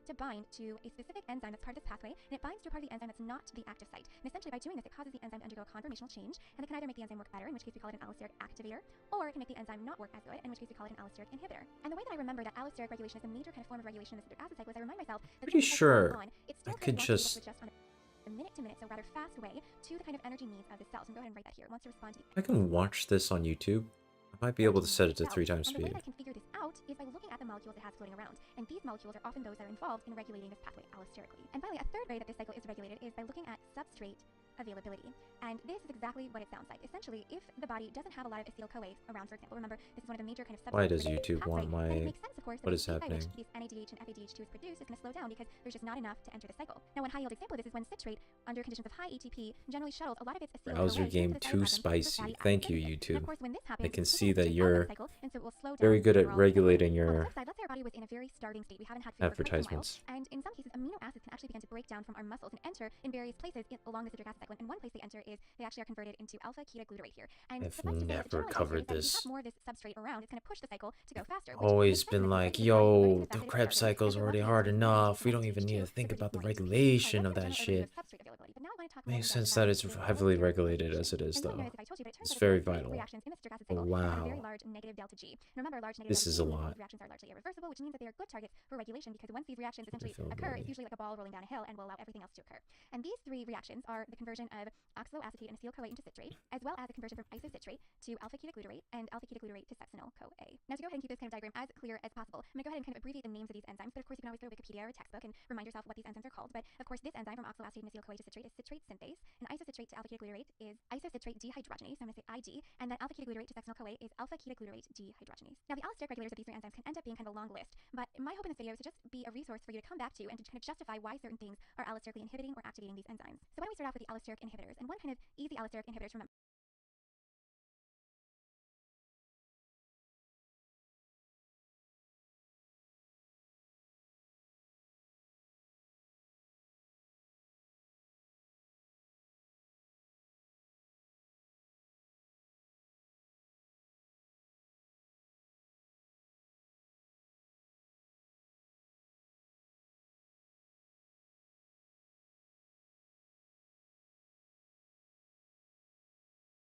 Speaker 5: to bind to a specific enzyme that's part of this pathway, and it binds to a part of the enzyme that's not the active site. And essentially by doing this, it causes the enzyme to undergo a conformational change, and it can either make the enzyme work better, in which case we call it an allosteric activator, or it can make the enzyme not work as good, in which case we call it an allosteric inhibitor. And the way that I remember that allosteric regulation is a major kind of form of regulation of the citric acid cycle is I remind myself that
Speaker 1: Pretty
Speaker 5: this cycle
Speaker 1: sure
Speaker 5: on, it still
Speaker 1: I
Speaker 5: kind
Speaker 1: could
Speaker 5: of wants to be able
Speaker 1: just-
Speaker 5: to adjust on a minute-to-minute, so rather fast way, to the kind of energy needs of the cell. So I'm going to go ahead and write that here. It wants to respond to
Speaker 1: I can watch this on YouTube. I might be able to set it to 3 times
Speaker 5: and the way
Speaker 1: speed.
Speaker 5: that I can figure this out is by looking at the molecules it has floating around. And these molecules are often those that are involved in regulating this pathway allosterically. And finally, a third way that this cycle is regulated is by looking at substrate availability. And this is exactly what it sounds like. Essentially, if the body doesn't have a lot of acetyl-CoA around, for example, remember this is one of the major kind of substrates.
Speaker 1: Why does
Speaker 5: for this
Speaker 1: YouTube want
Speaker 5: pathway, then it
Speaker 1: my...
Speaker 5: makes sense, of course, that
Speaker 1: What
Speaker 5: the
Speaker 1: is
Speaker 5: speed by which
Speaker 1: happening?
Speaker 5: these NADH and FADH2 is produced is going to slow down because there's just not enough to enter the cycle. Now, one high-yield example of this is when citrate, under conditions of high ATP, generally shuttles a lot of its acetyl-CoA
Speaker 1: Browser
Speaker 5: into
Speaker 1: game
Speaker 5: the
Speaker 1: too
Speaker 5: cytoplasm for
Speaker 1: spicy.
Speaker 5: fatty acid
Speaker 1: Thank you,
Speaker 5: synthesis. And
Speaker 1: YouTube.
Speaker 5: of course, when this
Speaker 1: I
Speaker 5: happens,
Speaker 1: can
Speaker 5: this
Speaker 1: see
Speaker 5: will
Speaker 1: that
Speaker 5: push out
Speaker 1: you're
Speaker 5: the cycle, and so it will slow down
Speaker 1: very good
Speaker 5: the
Speaker 1: at
Speaker 5: overall
Speaker 1: regulating
Speaker 5: cycle. On the
Speaker 1: your
Speaker 5: flip side, let's say our body was in a very starving state. We haven't had food for quite a while,
Speaker 1: advertisements.
Speaker 5: and in some cases, amino acids can actually begin to break down from our muscles and enter in various places along the citric acid cycle. And one place they enter is they actually are converted into alpha-ketoglutarate here. And
Speaker 1: I've
Speaker 5: suffice to say that the
Speaker 1: never
Speaker 5: general
Speaker 1: covered
Speaker 5: intention is
Speaker 1: this.
Speaker 5: that if you have more of this substrate around, it's going to push the cycle to go faster.
Speaker 1: Always
Speaker 5: Which
Speaker 1: been
Speaker 5: makes sense
Speaker 1: like,
Speaker 5: because the body is
Speaker 1: yo,
Speaker 5: alerted to
Speaker 1: the
Speaker 5: the fact that
Speaker 1: Krebs
Speaker 5: it's starving,
Speaker 1: cycle is
Speaker 5: and so
Speaker 1: already
Speaker 5: once
Speaker 1: hard
Speaker 5: it gets
Speaker 1: enough. We
Speaker 5: more
Speaker 1: don't even need to
Speaker 5: ATP,
Speaker 1: think
Speaker 5: it
Speaker 1: about the
Speaker 5: produces more ATP.
Speaker 1: regulation
Speaker 5: Alright,
Speaker 1: of that
Speaker 5: let's say
Speaker 1: shit.
Speaker 5: we're done with the substrate availability, but now I want to talk more
Speaker 1: Makes
Speaker 5: about
Speaker 1: sense
Speaker 5: the
Speaker 1: that
Speaker 5: value
Speaker 1: it's
Speaker 5: of this
Speaker 1: heavily
Speaker 5: allosteric
Speaker 1: regulated
Speaker 5: inhibition.
Speaker 1: as it is,
Speaker 5: And you
Speaker 1: though.
Speaker 5: might notice if I told you, but it turns
Speaker 1: It's
Speaker 5: out that
Speaker 1: very
Speaker 5: there are three
Speaker 1: vital.
Speaker 5: reactions in the citric acid cycle that have a very
Speaker 1: Wow.
Speaker 5: large negative delta G. And remember, large negative
Speaker 1: This
Speaker 5: delta
Speaker 1: is
Speaker 5: G
Speaker 1: a
Speaker 5: means that
Speaker 1: lot.
Speaker 5: these reactions are largely irreversible, which means that they are good targets for regulation because once these reactions essentially
Speaker 1: feel
Speaker 5: occur,
Speaker 1: naughty.
Speaker 5: it's usually like a ball rolling down a hill and will allow everything else to occur. And these three reactions are the conversion of oxaloacetate and acetyl-CoA into citrate, as well as the conversion from isocitrate to alpha-ketoglutarate and alpha-ketoglutarate to succinyl-CoA. Now, to go ahead and keep this kind of diagram as clear as possible, I'm going to go ahead and kind of abbreviate the names of these enzymes, but of course you can always go to Wikipedia or a textbook and remind yourself what these enzymes are called. But of course, this enzyme from oxaloacetate and acetyl-CoA to citrate is citrate synthase, and isocitrate to alpha-ketoglutarate is isocitrate dehydrogenase, so I'm going to say ID, and then alpha-ketoglutarate to succinyl-CoA is alpha-ketoglutarate dehydrogenase. Now, the allosteric regulators of these three enzymes can end up being kind of a long list, but my hope in this video is to just be a resource for you to come back to and to kind of justify why certain things are allosterically inhibiting or activating these enzymes. So why don't we start off with the allosteric inhibitors, and one kind of easy allosteric inhibitor to remember.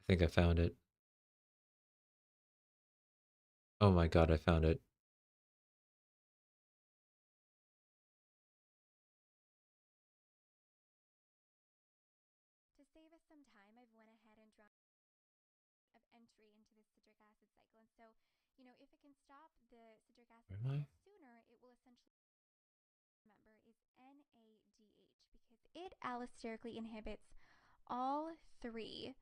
Speaker 1: I think I found it. Oh my god, I found it.
Speaker 5: To save us some time, I've went ahead and drawn of entry into the citric acid cycle. And so, if it can stop the citric acid
Speaker 1: Where am I?
Speaker 5: cycle sooner, it will essentially remember is NADH because it allosterically inhibits all three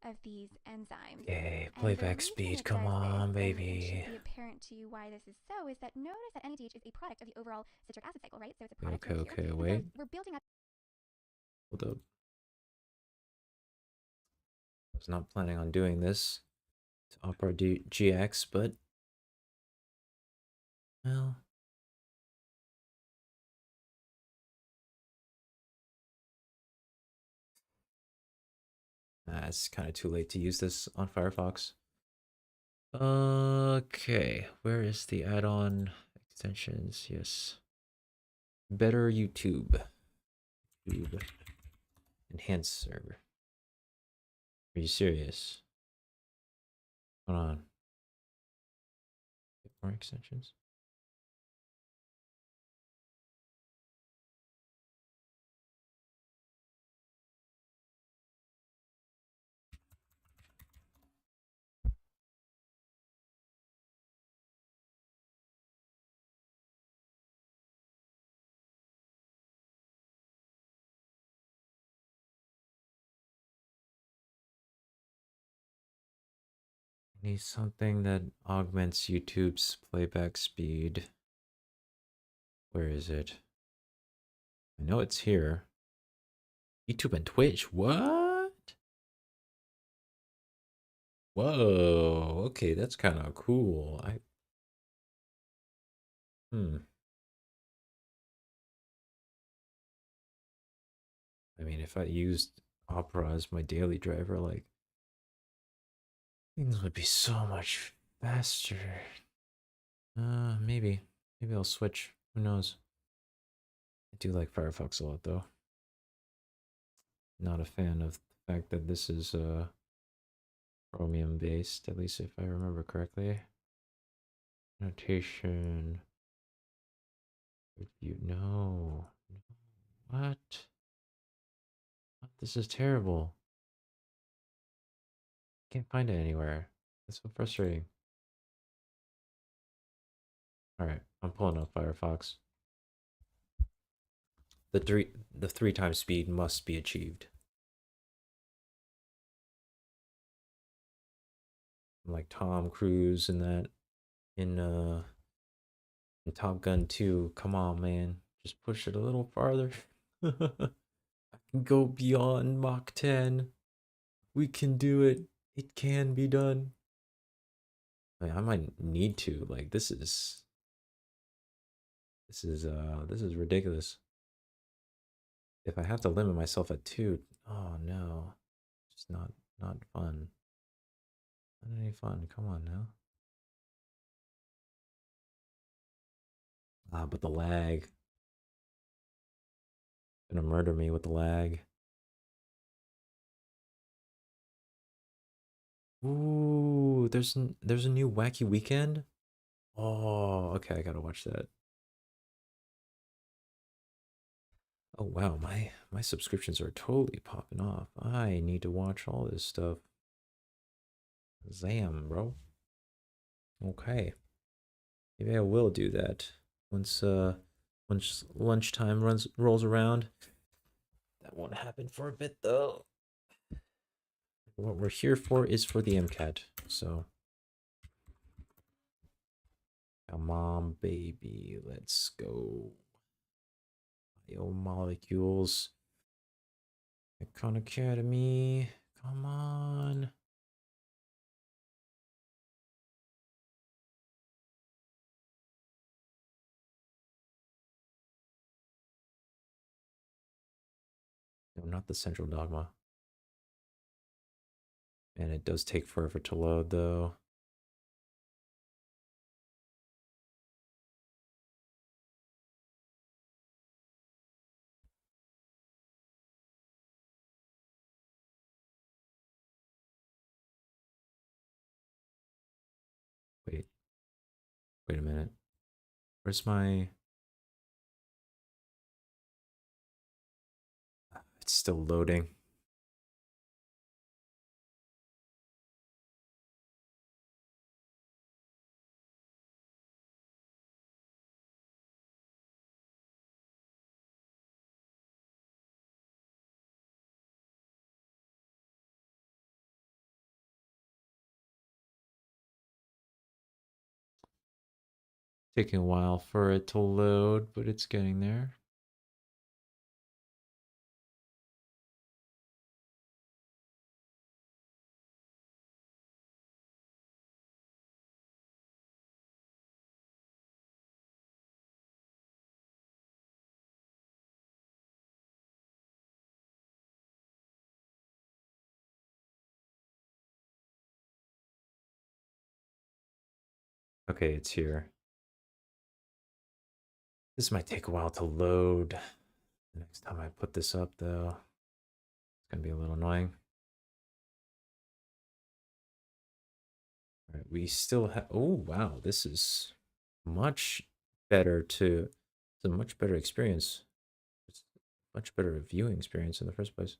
Speaker 5: of these enzymes.
Speaker 1: Okay,
Speaker 5: And the
Speaker 1: playback
Speaker 5: reason
Speaker 1: speed,
Speaker 5: it
Speaker 1: come
Speaker 5: does this,
Speaker 1: on,
Speaker 5: and it
Speaker 1: baby.
Speaker 5: should be apparent to you why this is so, is that notice that NADH is a product of the overall citric acid cycle, right? So it's a product
Speaker 1: Okay,
Speaker 5: right
Speaker 1: okay,
Speaker 5: here. And
Speaker 1: wait.
Speaker 5: so we're building up.
Speaker 1: Hold up. I was not planning on doing this to Opera GX, but... Well... it's kind of too late to use this on Firefox. Okay, where is the add-on extensions? Yes. Better YouTube. YouTube. Enhanced server. Are you serious? Hold on. Get more extensions. Need something that augments YouTube's playback speed. Where is it? I know it's here. YouTube and Twitch. What? Whoa. Okay, that's kind of cool. I mean, if I used Opera as my daily driver, like, things would be so much faster. Maybe. Maybe I'll switch. Who knows? I do like Firefox a lot, though. Not a fan of the fact that this is Chromium based, at least if I remember correctly. Notation. Review. No. What? This is terrible. Can't find it anywhere. That's so frustrating. Alright, I'm pulling up Firefox. The three times speed must be achieved. like Tom Cruise in that in Top Gun 2. Come on, man. Just push it a little farther. I can go beyond Mach 10. We can do it. It can be done. I might need to. Like this is ridiculous. If I have to limit myself at 2, oh no. It's not fun. Not any fun. Come on now. Ah, but the lag. Gonna murder me with the lag. Ooh, there's a new Wacky Weekend. Oh, okay, I gotta watch that. Oh wow, my subscriptions are totally popping off. I need to watch all this stuff. Zam, bro. Okay, maybe I will do that once lunchtime rolls around. That won't happen for a bit though. What we're here for is for the MCAT. So, come on, baby, let's go. Biomolecules. Icon Academy. Come on. No, not the central dogma. And it does take forever to load, though. Wait a minute. Where's my... It's still loading. Taking a while for it to load, but it's getting there. Okay, it's here. This might take a while to load. Next time I put this up, though, it's gonna be a little annoying. All right, we still have... Oh, wow, this is much better to... It's a much better experience. It's a much better viewing experience in the first place.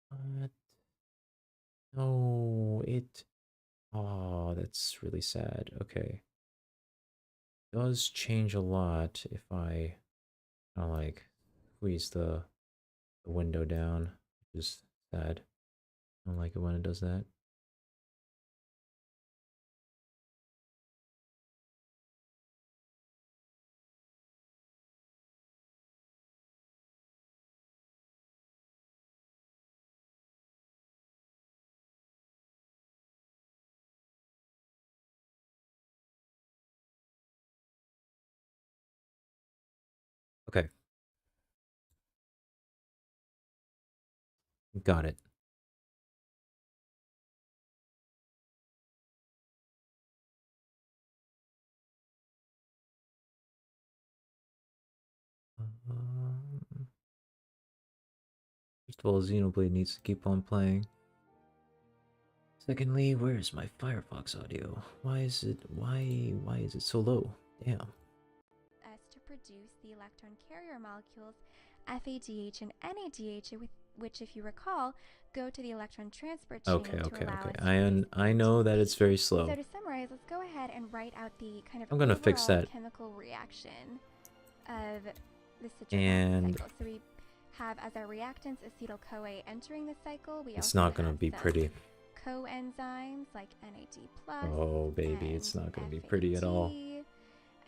Speaker 1: What? No, it... Oh, that's really sad. Okay. Does change a lot if I kind of like squeeze the window down, which is sad. I don't like it when it does that. Okay. Got it. First of all, Xenoblade needs to keep on playing. Secondly, where's my Firefox audio? Why is it so low? Damn.
Speaker 5: To produce the electron carrier molecules FADH and NADH, which, if you recall, go to the electron transport chain
Speaker 1: Okay.
Speaker 5: to allow us
Speaker 1: I know that it's very slow.
Speaker 5: So to summarize, let's go ahead and write out the kind of
Speaker 1: I'm gonna fix that.
Speaker 5: chemical reaction of the citric
Speaker 1: And
Speaker 5: cycle. So we have as our reactants acetyl-CoA entering the cycle. We
Speaker 1: it's
Speaker 5: also
Speaker 1: not gonna
Speaker 5: have
Speaker 1: be
Speaker 5: some
Speaker 1: pretty.
Speaker 5: coenzymes like NAD+.
Speaker 1: Oh, baby, it's
Speaker 5: and
Speaker 1: not going to be pretty at all.
Speaker 5: FAD.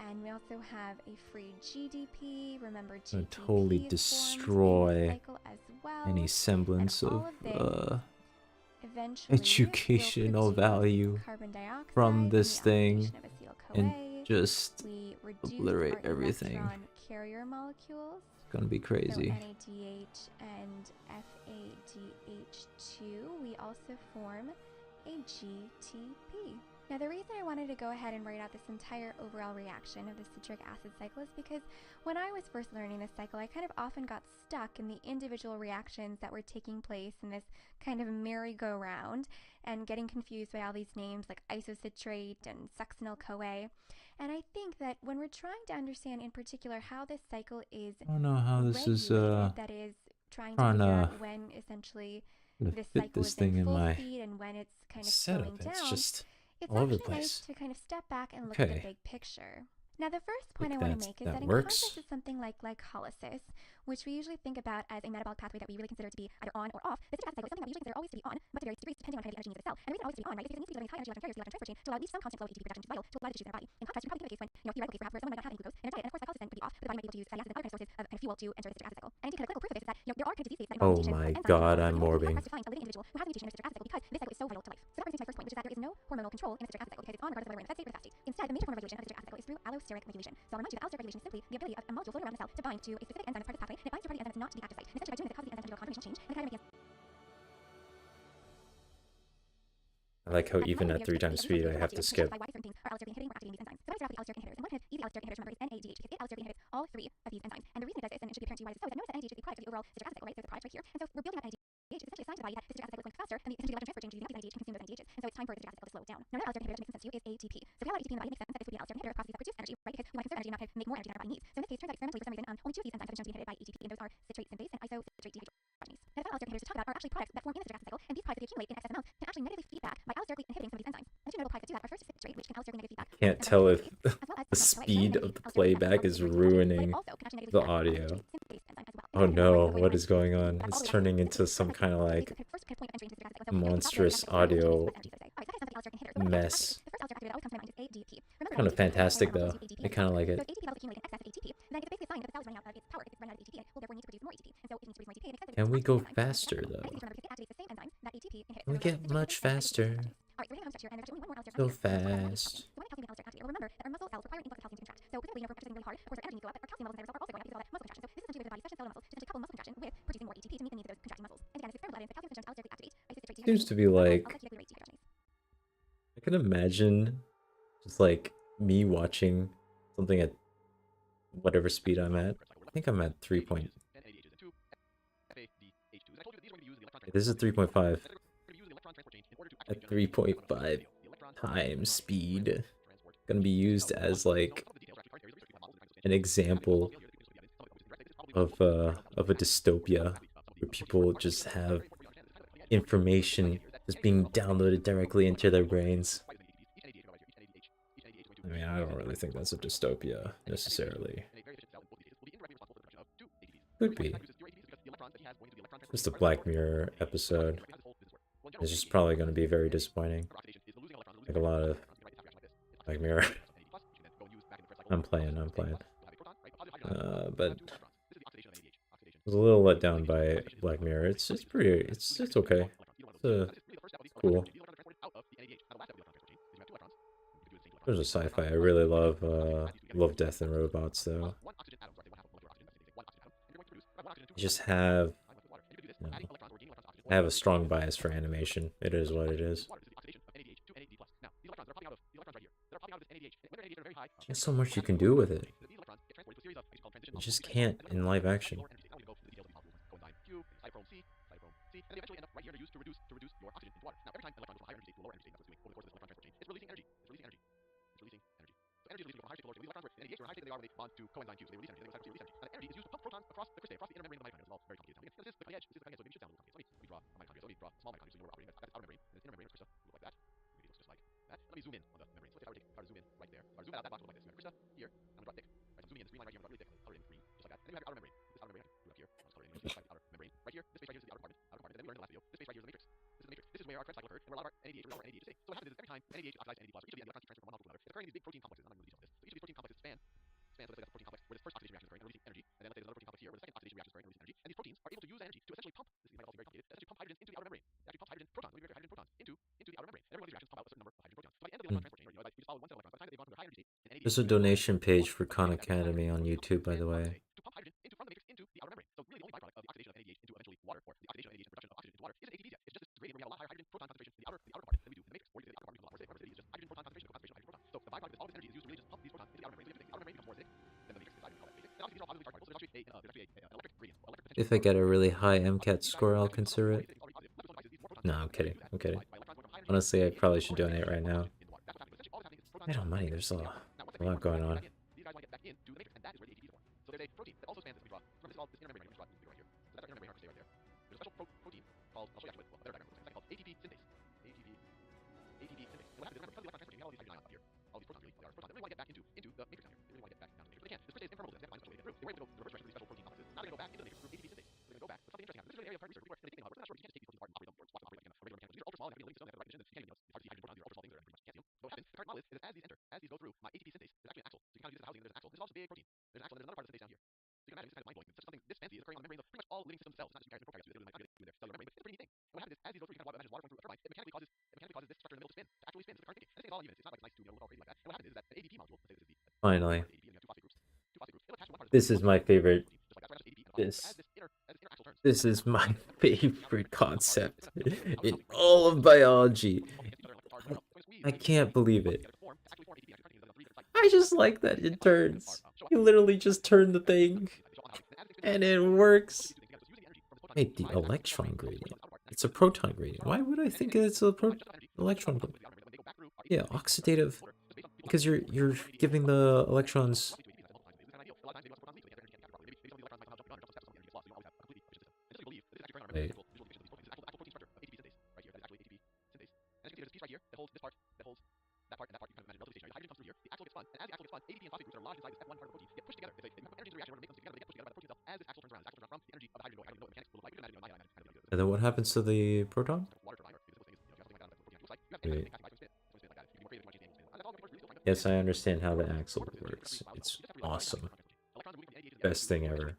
Speaker 5: And we also have a free GDP. Remember,
Speaker 1: Gonna
Speaker 5: GDP
Speaker 1: totally
Speaker 5: is formed in
Speaker 1: destroy
Speaker 5: this cycle as well.
Speaker 1: any semblance
Speaker 5: and all
Speaker 1: of
Speaker 5: of this eventually
Speaker 1: educational
Speaker 5: will produce
Speaker 1: value
Speaker 5: carbon dioxide
Speaker 1: from this
Speaker 5: and the
Speaker 1: thing
Speaker 5: oxidation of
Speaker 1: and
Speaker 5: acetyl-CoA.
Speaker 1: just
Speaker 5: We reduce
Speaker 1: obliterate
Speaker 5: our
Speaker 1: everything.
Speaker 5: electron carrier molecules.
Speaker 1: It's gonna be
Speaker 5: So
Speaker 1: crazy.
Speaker 5: NADH and FADH2. We also form a GTP. Now, the reason I wanted to go ahead and write out this entire overall reaction of the citric acid cycle is because when I was first learning this cycle, I kind of often got stuck in the individual reactions that were taking place in this kind of merry-go-round and getting confused by all these names like isocitrate and succinyl-CoA. And I think that when we're trying to understand in particular how this cycle is
Speaker 1: I don't know how this is
Speaker 5: that is trying to figure out when essentially this
Speaker 1: fit
Speaker 5: cycle
Speaker 1: this
Speaker 5: is
Speaker 1: thing
Speaker 5: in
Speaker 1: in
Speaker 5: full
Speaker 1: my
Speaker 5: speed and when it's kind of
Speaker 1: setup.
Speaker 5: slowing
Speaker 1: It's
Speaker 5: down.
Speaker 1: just
Speaker 5: It's
Speaker 1: all over the
Speaker 5: actually nice
Speaker 1: place.
Speaker 5: to kind of step back and look at the
Speaker 1: Okay.
Speaker 5: big picture. Now, the first point
Speaker 1: Like
Speaker 5: I want to
Speaker 1: that-
Speaker 5: make is
Speaker 1: that
Speaker 5: that in
Speaker 1: works.
Speaker 5: contrast to something like glycolysis, which we usually think about as a metabolic pathway that we really consider to be either on or off, the citric acid cycle is something that we usually consider always to be on, but to various degrees depending on kind of the energy needs of the cell. And the reason it always to be on, right, is because it needs to be delivering high energy electron carriers to the electron transfer chain to allow at least some constant flow of ATP production, which is vital to a lot of tissues in our body. In contrast, you can probably think of a case when, theoretical case perhaps where someone might not have any glucose in their diet, and of course glycolysis then would be off, but the body might be able to use fatty acids and other kind of sources of kind of fuel to enter the citric acid cycle. And I think kind of clinical proof of this is that there are kind of disease states that involve
Speaker 1: Oh
Speaker 5: mutation
Speaker 1: my
Speaker 5: of enzymes
Speaker 1: god,
Speaker 5: and
Speaker 1: I'm
Speaker 5: hormones, and
Speaker 1: morbing.
Speaker 5: it's hard for us to find a living individual who has a mutation in the citric acid cycle because this cycle is so vital to life. So that brings me to my first point, which is that there is no hormonal control in the citric acid cycle because it's on regardless of whether we're in the fed state or the fast state. Instead, the major form of regulation of the citric acid cycle is through allosteric regulation. So I'll remind you that allosteric regulation is simply the ability of a molecule floating around the cell to bind to a specific enzyme as part of this pathway, and it binds to a part of the enzyme that's not to the active site. And essentially by doing this, it causes the enzyme to undergo a conformational change, and the kinase
Speaker 1: I like how even at 3 times speed I have to skip.
Speaker 5: by why certain things are allosteric inhibiting or activating these enzymes. So let's start with the allosteric inhibitors. And one kind of easy allosteric inhibitor, remember, is NADH because it allosterically inhibits all 3 of these enzymes. And the reason it does this, and it should be apparent to you why this is so, is that notice that NADH is a product of the overall citric acid cycle, right? So the product right here. And so we're building up NADH. It's essentially a sign to the body that the citric acid cycle is going faster, and the essentially electron transfer chain to use NADH can consume those NADHs. And so it's time for the citric acid cycle to slow down. Now, another allosteric inhibitor to make some sense to you is ATP. So if we have ATP in the body, it makes sense that this would be an allosteric inhibitor across these upper two energy, right? Because we want to conserve energy and not kind of make more energy than our body needs. So in this case, turns out experimentally for some reason, only 2 of these enzymes have been shown to be inhibited by ATP, and those are citrate synthase and isocitrate dehydrogenase. Now, the final allosteric inhibitors to talk about are actually products that form in the citric acid cycle, and these products, if they accumulate in excess amounts, can actually negatively feedback by allosterically inhibiting some of these enzymes. And the 2 notable products that do that are first citrate, which can allosterically negatively feedback.
Speaker 1: Can't tell if the speed of the playback is ruining the audio. Oh no, what is going on? It's turning into some kind of like monstrous audio mess. Kind of fantastic though. I kind of like it. Can we go faster though? Can we get much faster? So fast.
Speaker 5: Remember that our muscle cells require an influx of calcium to contract. So presumably, for exercising really hard, of course, our energy needs to go up, but our calcium levels in our cells are also going up because of all that muscle contraction. So this is essentially where the body stretches the muscles to couple muscle contraction with producing more ATP to meet the needs of those contracting muscles. And again, this experimental evidence that calcium is shown to allosterically activate isocitrate
Speaker 1: Seems to be like I can imagine just like me watching something at whatever speed I'm at. I think I'm at 3 point. This is 3.5. At 3.5 times speed. Gonna be used as like an example of a dystopia where people just have information just being downloaded directly into their brains. I mean, I don't really think that's a dystopia necessarily. Could be. Just a Black Mirror episode. It's just probably going to be very disappointing. Like a lot of Black Mirror. I'm playing. But I was a little let down by Black Mirror. It's pretty. It's okay. It's cool. There's a sci-fi I really love. Love Death and Robots though. You just have. You know, I have a strong bias for animation. It is what it is. There's so much you can do with it. You just can't in live action. And they eventually end up right here. They're used to reduce your oxygen into water. Now, every time an electron goes from higher energy state to lower energy state, that's what's doing over the course of this electron transfer chain. It's releasing energy. It's releasing energy. It's releasing energy. So energy is released from higher state to lower state. These electrons were in NADH, they're in high state, they are when they bond to coenzyme Qs. They release energy. They release energy. And energy is used to pump protons across the crystal, across the inner membrane of the mitochondria. This is all very complicated. Again, this is the cutting edge. This is the cutting edge. So maybe we should sound a little complicated. So let me draw a mitochondria. So let me draw a small mitochondria. So you know we're operating at its outer membrane. And its inner membrane of crystal will look like that. Maybe it looks just like that. Let me zoom in on the membrane. So let's say if I were to zoom in right there. If I were to zoom out that box will look like this. You have crystal here. I'm gonna draw it thick. Right, so I'm zooming in. This green line right here. I'm gonna draw it really thick. Color it in green, just like that. And then you have your outer membrane. This outer membrane, I can do it up here. I'll just color it in. Just like the outer membrane. Right here. This space right here is the outer compartment. Outer compartment. And then we learned in the last video. This space right here is the matrix. This is the matrix. This is where
Speaker 4: our Krebs cycle occurred, and where a lot of our NADH was NADH is. So what happens is every time NADH oxidizes NAD+, each of the electrons transfer from one molecule to another, it's occurring in these big protein complexes. I'm not going to go into the details of this. So each of these protein complexes span. So let's say that's a protein complex where this first oxidation reaction is occurring and releasing energy, and then let's say there's another protein complex here where the second oxidation reaction is occurring and releasing energy, and these proteins are able to use that energy to essentially pump. This might also be very complicated. To essentially pump hydrogens into the outer membrane. They actually pump hydrogen protons. We have hydrogen protons into the outer membrane. And every one of these reactions pump out a certain number of hydrogen protons. So by the end of the electron transport chain, right, you just follow one set of electrons. By the time that they've gone through their high energy state, and
Speaker 1: There's a donation page for Khan Academy on YouTube, by the way.
Speaker 4: to pump hydrogen into from the matrix into the outer membrane. So really the only byproduct of the oxidation of NADH into eventually water, or the oxidation of NADH and production of oxygen into water, isn't ATP yet. It's just this gradient where we have a lot higher hydrogen proton concentration in the outer part than we do in the matrix. Or you can say the outer part becomes a lot more acidic. Remember, it's just hydrogen proton concentration, concentration of hydrogen protons. So the byproduct is all this energy is used to really just pump these protons into the outer membrane. So the outer membrane becomes more acidic than the matrix inside. We call that basic. And obviously these are all positively charged particles. So there's actually an electric gradient, or electric potential.
Speaker 1: If I get a really high MCAT score, I'll consider it. No, I'm kidding. I'm kidding. Honestly, I probably should donate right now. I don't know money. There's a lot going on.
Speaker 4: These guys want to get back into the matrix, and that is where the ATP is born. So there's a protein that also spans as we draw. Remember, this is all this inner membrane right here. So that's our inner membrane arc stay right there. There's a special protein called, I'll show you actually, well, better diagram looks like called ATP synthase. ATP synthase. And what happens is, remember, because of the electron transfer chain, we have all these hydrogen ions up here. All these protons really are protons. They really want to get back into the matrix down here. They really want to get back down to the matrix. But they can't. This synthase is impermeable to them. They have to find a special way to get through. They were able to go the reverse direction through these special protein complexes. Now they're going to go back into the matrix through ATP synthase. So they're going to go back. But something interesting happens. This is really an area of hard research. People are thinking about it. We're not sure you can't just take these proteins apart and operate them, or watch them operate like in a regular mechanical. These are ultra small and have to be linked to something that have the right position. It's can't be, it's hard to see hydrogen protons. These are ultra small things that are pretty much can't see them. So what happens, the current model is as these enter, as these go through my ATP synthase, there's actually an axle. So you can kind of use this as housing. There's an axle. There's also a big protein. There's an axle and there's another part of the synthase down here. So you can imagine this is kind of mind-blowing. Such something this fancy is occurring on the membranes of pretty much all living systems cells. It's not just prokaryotes. They're literally mitochondria in their cellular membrane, but it's a pretty neat thing. And what happens is as these go through, you kind of imagine water going through a turbine. It mechanically causes this structure in the middle to spin. To actually spin. This is the current thinking. And this thing is all units. It's not like it's nice to look all crazy like that. And what happens is that the ADP molecule, let's say this is the
Speaker 1: Finally.
Speaker 4: ADP, and you have two phosphate groups. Two phosphate groups. It'll attach to one part of
Speaker 1: This is my favorite.
Speaker 4: Just like that's ADP and a
Speaker 1: This is my favorite concept in all of biology. I can't believe it. I just like that it turns. You literally just turn the thing, and it works. Wait, the electron gradient. It's a proton gradient. Why would I think it's a electron gradient? Yeah, oxidative. Because you're giving the electrons. Wait. And then what happens to the proton? Wait. Yes, I understand how the axle works. It's awesome. Best thing ever.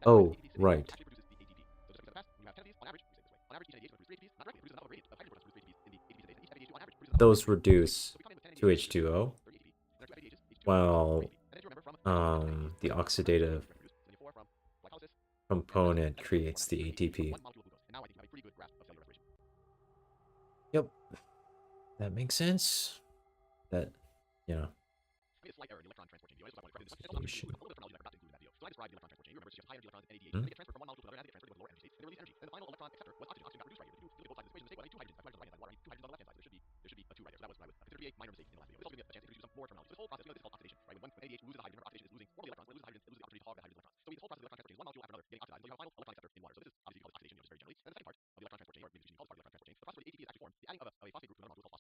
Speaker 1: Oh, right. Those reduce to H2O, while the oxidative component creates the ATP. Yep, that makes sense. That, you know.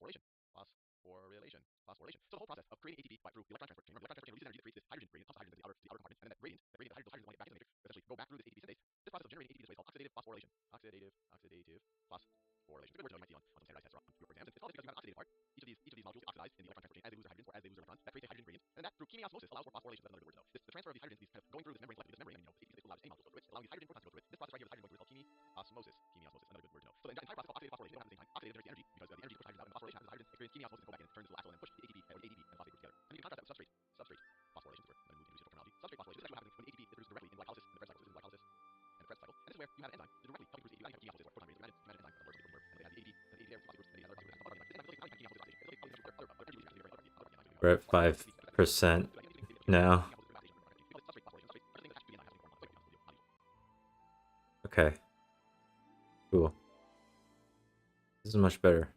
Speaker 1: Station. Phosphorylation. So the whole process of creating ATP by through the electron transport chain, remember, the electron transport chain releases energy that creates this hydrogen gradient, pumps hydrogen into the outer compartment, and then that gradient of hydrogen want to get back into the matrix, essentially go back through this ATP synthase. This process of generating ATP this way is called oxidative phosphorylation. Oxidative phosphorylation. It's a good word to MIT on some standardized tests or on your exams. It's all because you've got an oxidative part. Each of these molecules oxidize in the electron transport chain as they lose their hydrogens or as they lose their electrons. That creates a hydrogen gradient, and that through chemiosmosis allows for phosphorylation. That's another good word to know. The transfer of these hydrogens, these kind of going through this membrane, collecting this membrane, and you know, ATP synthase will allow the same molecules to go through it, allowing these hydrogen protons to go through it. This process right here, this hydrogen going through is called chemiosmosis. Another good word to know. So the entire process of oxidative phosphorylation, they don't happen at the same time. Oxidative generates the energy because the energy pushes hydrogens out, and phosphorylation has this hydrogen experience chemiosmosis and go back in and turn this little axle and then push the ATP or the ADP and the phosphate groups together. And you can contrast that with substrate phosphorylation. This word. I'm going to move into useful terminology. Substrate phosphorylation. This is actually what happens when the ATP is produced directly in glycolysis and the Krebs cycle. This is glycolysis and the Krebs cycle. And this is where you have an enzyme directly helping produce ATP. You have chemosmosis or proton gradient. Imagine an enzyme, the word, and they have the ADP and the ADP there with the phosphate groups and the other phosphate groups. We're at 5% now. Okay. Cool. This is much better.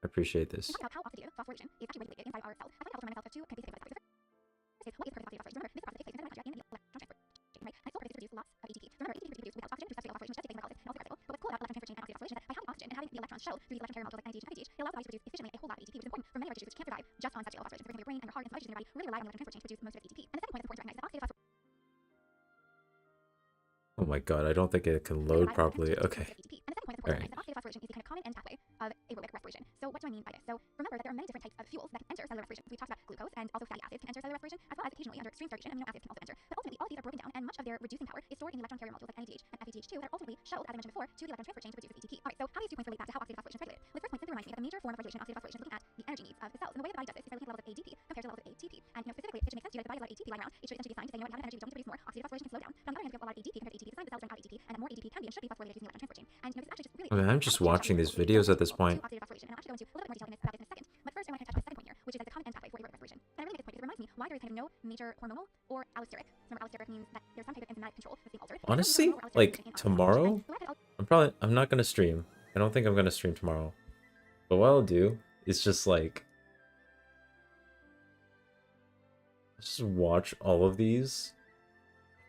Speaker 1: I appreciate this.
Speaker 5: How oxidative phosphorylation is actually regulated inside our cells. I thought the also two can be specific. What is perfect oxidative phosphorylation? Remember, this process takes place inside the mitochondria and the electron transport chain, right? I still produce lots of ATP. So remember, ATP is produced without oxygen through substrate phosphorylation, which just takes place in glycolysis and also the Krebs cycle. But what's cool about electron transport chain and oxidative phosphorylation is that by having oxygen and having the electrons shuttle through these electron carrier molecules like NADH and FADH, it allows the body to produce efficiently a whole lot of ATP, which is important for many of our tissues which can't survive just on such a low phosphorylation. For example, your brain and your heart and some other tissues in your body really rely on the electron transport chain to produce most of its ATP. And the second point that's important to recognize is that oxidative phosphorylation
Speaker 1: my god, I don't think it can load properly. Okay.
Speaker 5: All right. Oxidative phosphorylation is a kind of common end pathway of aerobic respiration. So what do I mean by this? So remember that there are many different types of fuels that can enter cellular respiration. So we talked about glucose and also fatty acids can enter cellular respiration, as well as occasionally under extreme starvation, amino acids can also enter. But ultimately, all of these are broken down, and much of their reducing power is stored in the electron carrier molecules like NADH and FADH2 that are ultimately shuttled, as I mentioned before, to the electron transport chain to produce ATP. All right, so how do these 2 points relate back to how oxidative phosphorylation is regulated? Well, the first point simply reminds me that the major form of regulation of oxidative phosphorylation is looking at the energy needs of the cells. And the way that the body does this is by looking at levels of ADP compared to levels of ATP. And specifically, it should make sense to you that the body has a lot of ATP lying around. It should essentially be designed to say, you know what, you have enough energy, we don't need to produce more. Oxidative phosphorylation can slow down. But on the other hand, if you have a lot of ADP compared to ATP, the cells burn out ATP, and the more ADP can be and should be phosphorylated using the electron transport chain. And this is actually just really.
Speaker 1: I mean, I'm just watching these videos at this point.
Speaker 5: And I'll actually go into a little bit more detail about this in a second. But first, I want to touch on the second point here, which is as a common end pathway for aerobic respiration. And I really like this point because it reminds me why there is kind of no major hormonal or allosteric. Remember, allosteric means that there's some type of enzymatic control that's being altered.
Speaker 1: Honestly, like tomorrow, I'm not gonna stream. I don't think I'm gonna stream tomorrow. But what I'll do is just like just watch all of these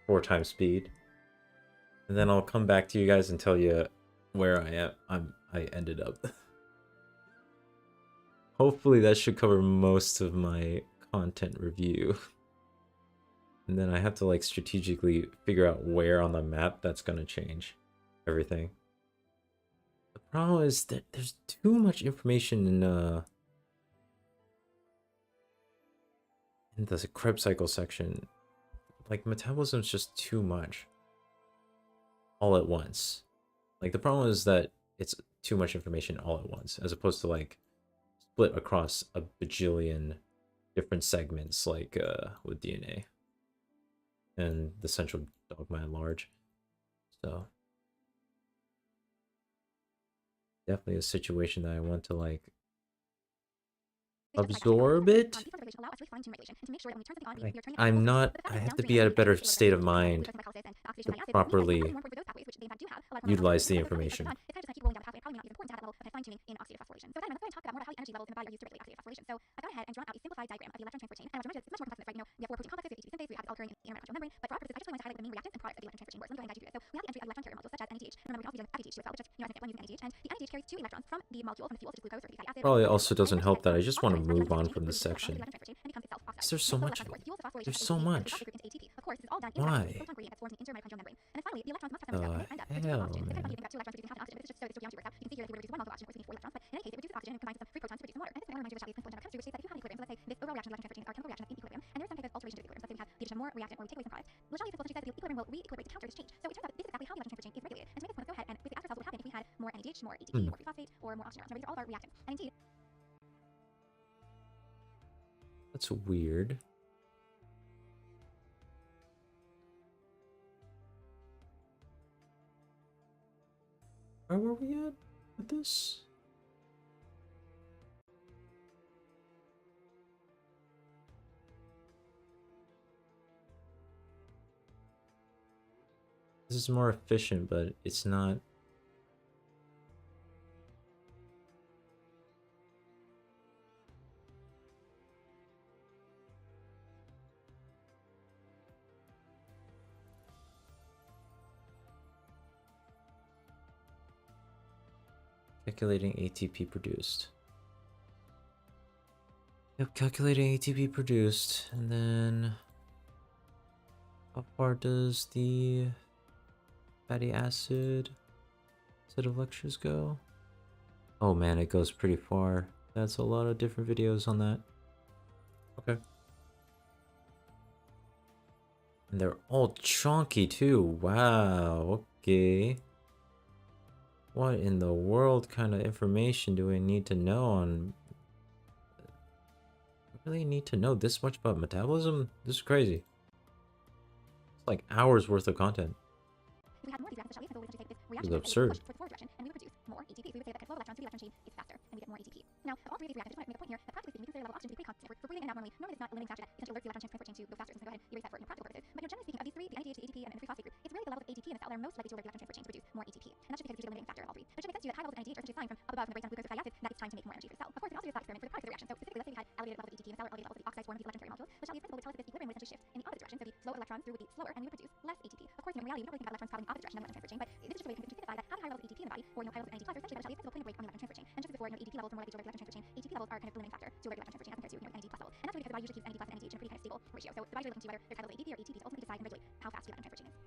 Speaker 1: 4 times speed, and then I'll come back to you guys and tell you where I ended up. Hopefully that should cover most of my content review. And then I have to like strategically figure out where on the map that's gonna change everything. The problem is that there's too much information in the Krebs cycle section. Like metabolism's just too much all at once. Like the problem is that it's too much information all at once, as opposed to like split across a bajillion different segments, like with DNA and the central dogma at large. So definitely a situation that I want to like absorb it. I'm not, I have to be at a better state of mind to properly utilize the information. Probably also doesn't help that I just want to move on from this section. Because there's so much of it. There's so much. Why? Hell, man. That's weird. Where were we at with this? This is more efficient, but it's not. Calculating ATP produced. Yep, calculating ATP produced, and then how far does the fatty acid set of lectures go? Oh man, it goes pretty far. That's a lot of different videos on that. Okay. And they're all chunky too. Wow, okay. What in the world kind of information do we need to know on... I really need to know this much about metabolism? This is crazy. It's like hours worth of content. This is absurd.
Speaker 5: Now, of all three of these reactions, I just want to make a point here that practically speaking, you consider the level of oxygen to be pretty constant for breathing in and out normally. Normally, it's not a limiting factor that essentially alerts the electron transport chain to go faster. So go ahead and erase that for practical purposes. But generally speaking, of these three, the NADH, the ATP, and the 3-phosphate group, it's really the levels of ATP in the cell that are most likely to alert the electron transport chain to produce more ATP. And that's just because it's the limiting factor of all three. But it should make sense to you that high levels of NADH are essentially a sign from up above from the breakdown of glucose or fatty acids that it's time to make more energy for the cell. Of course, we can also use that experiment for the product of the reaction. So specifically, let's say we had elevated levels of ATP in the cell or elevated levels of the oxides formed with these electron carrier molecules, which shall be principle would tell us that this equilibrium would essentially shift in the opposite direction. So the flow of electrons through would be slower and we would produce less ATP. Of course, in reality, we don't really think about electrons traveling the opposite direction of the electron transport chain, but this is just a way to signify that having high levels of ATP in the body or high levels of NAD+, essentially that shall be a principle putting a brake on the electron transport chain. And just as before, ADP levels are more likely to alert the electron transport chain. ATP levels are kind of the limiting factor to alert the electron transport chain as compared to NAD+ levels. And that's really because the body usually keeps NAD+ and NADH in a pretty kind of stable ratio. So the body's really looking to see whether there's high levels of ADP or ATP to ultimately decide and regulate how fast the electron transport chain is.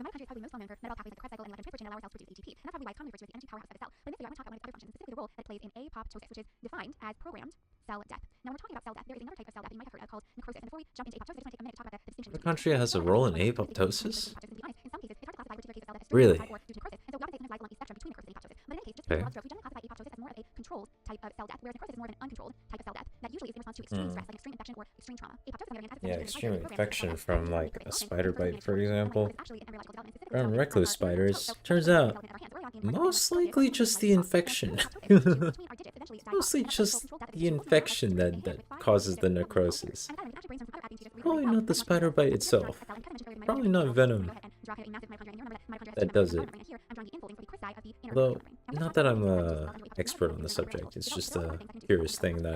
Speaker 5: The mitochondria is probably most well known for metabolic pathways like the Krebs cycle and electron transport chain that allow our cells to produce ATP, and that's probably why it's commonly referred to as the energy powerhouse of the cell. But in this video, I'm going to talk about one of the other functions, and specifically the role that it plays in apoptosis, which is defined as programmed cell death. Now, when we're talking about cell death, there is another type of cell death that you might have heard of called necrosis. And before we jump into apoptosis, I just want to take a minute to talk about the distinction between
Speaker 1: Mitochondria has a role in apoptosis?
Speaker 5: in some cases, it's hard to classify which case of cell death is
Speaker 1: Really?
Speaker 5: or due to necrosis. And so we obviously sometimes lies along the spectrum between necrosis and apoptosis. But in any case, just
Speaker 1: Okay.
Speaker 5: for broad strokes, we generally classify apoptosis as more of a controlled type of cell death, whereas necrosis is more of an uncontrolled type of cell death that usually is in response to extreme stress, like extreme infection or extreme trauma. Apoptosis, on the other hand, has its
Speaker 1: Yeah,
Speaker 5: own
Speaker 1: extreme
Speaker 5: program
Speaker 1: infection
Speaker 5: cell death.
Speaker 1: from like a spider bite, for example.
Speaker 5: It's actually an embryological development, specifically
Speaker 1: From
Speaker 5: development,
Speaker 1: recluse
Speaker 5: in
Speaker 1: spiders.
Speaker 5: so
Speaker 1: Turns
Speaker 5: it's
Speaker 1: out,
Speaker 5: development in our hands. We're relying on
Speaker 1: most
Speaker 5: the
Speaker 1: likely just the infection. Mostly just the infection that causes the necrosis. Probably not the spider bite itself. Probably not venom that does it. Although, not that I'm a expert on the subject, it's just a curious thing that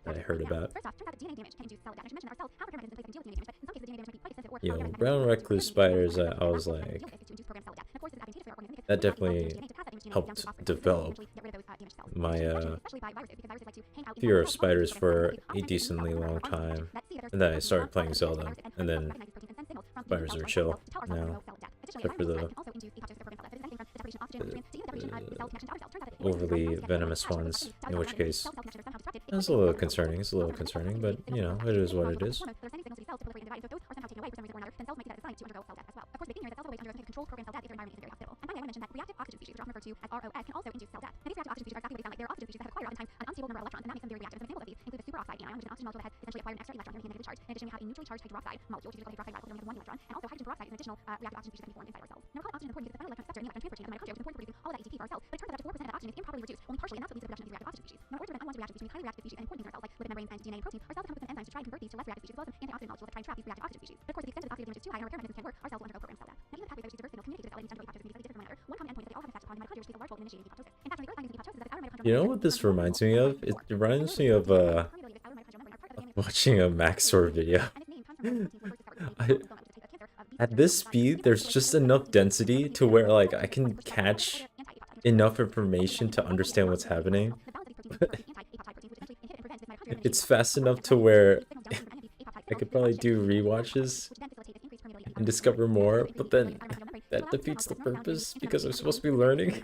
Speaker 1: I heard about. Yo, brown recluse spiders, I was like, that definitely helped develop my fear of spiders for a decently long time. And then I started playing Zelda, and then spiders are chill now, except for the overly venomous ones, in which case it's a little concerning, but you know, it is what it is. You know what this reminds me of? It reminds me of watching a Maxor video. At this speed, there's just enough density to where like I can catch enough information to understand what's happening. It's fast enough to where I could probably do rewatches and discover more, but then that defeats the purpose because I'm supposed to be learning.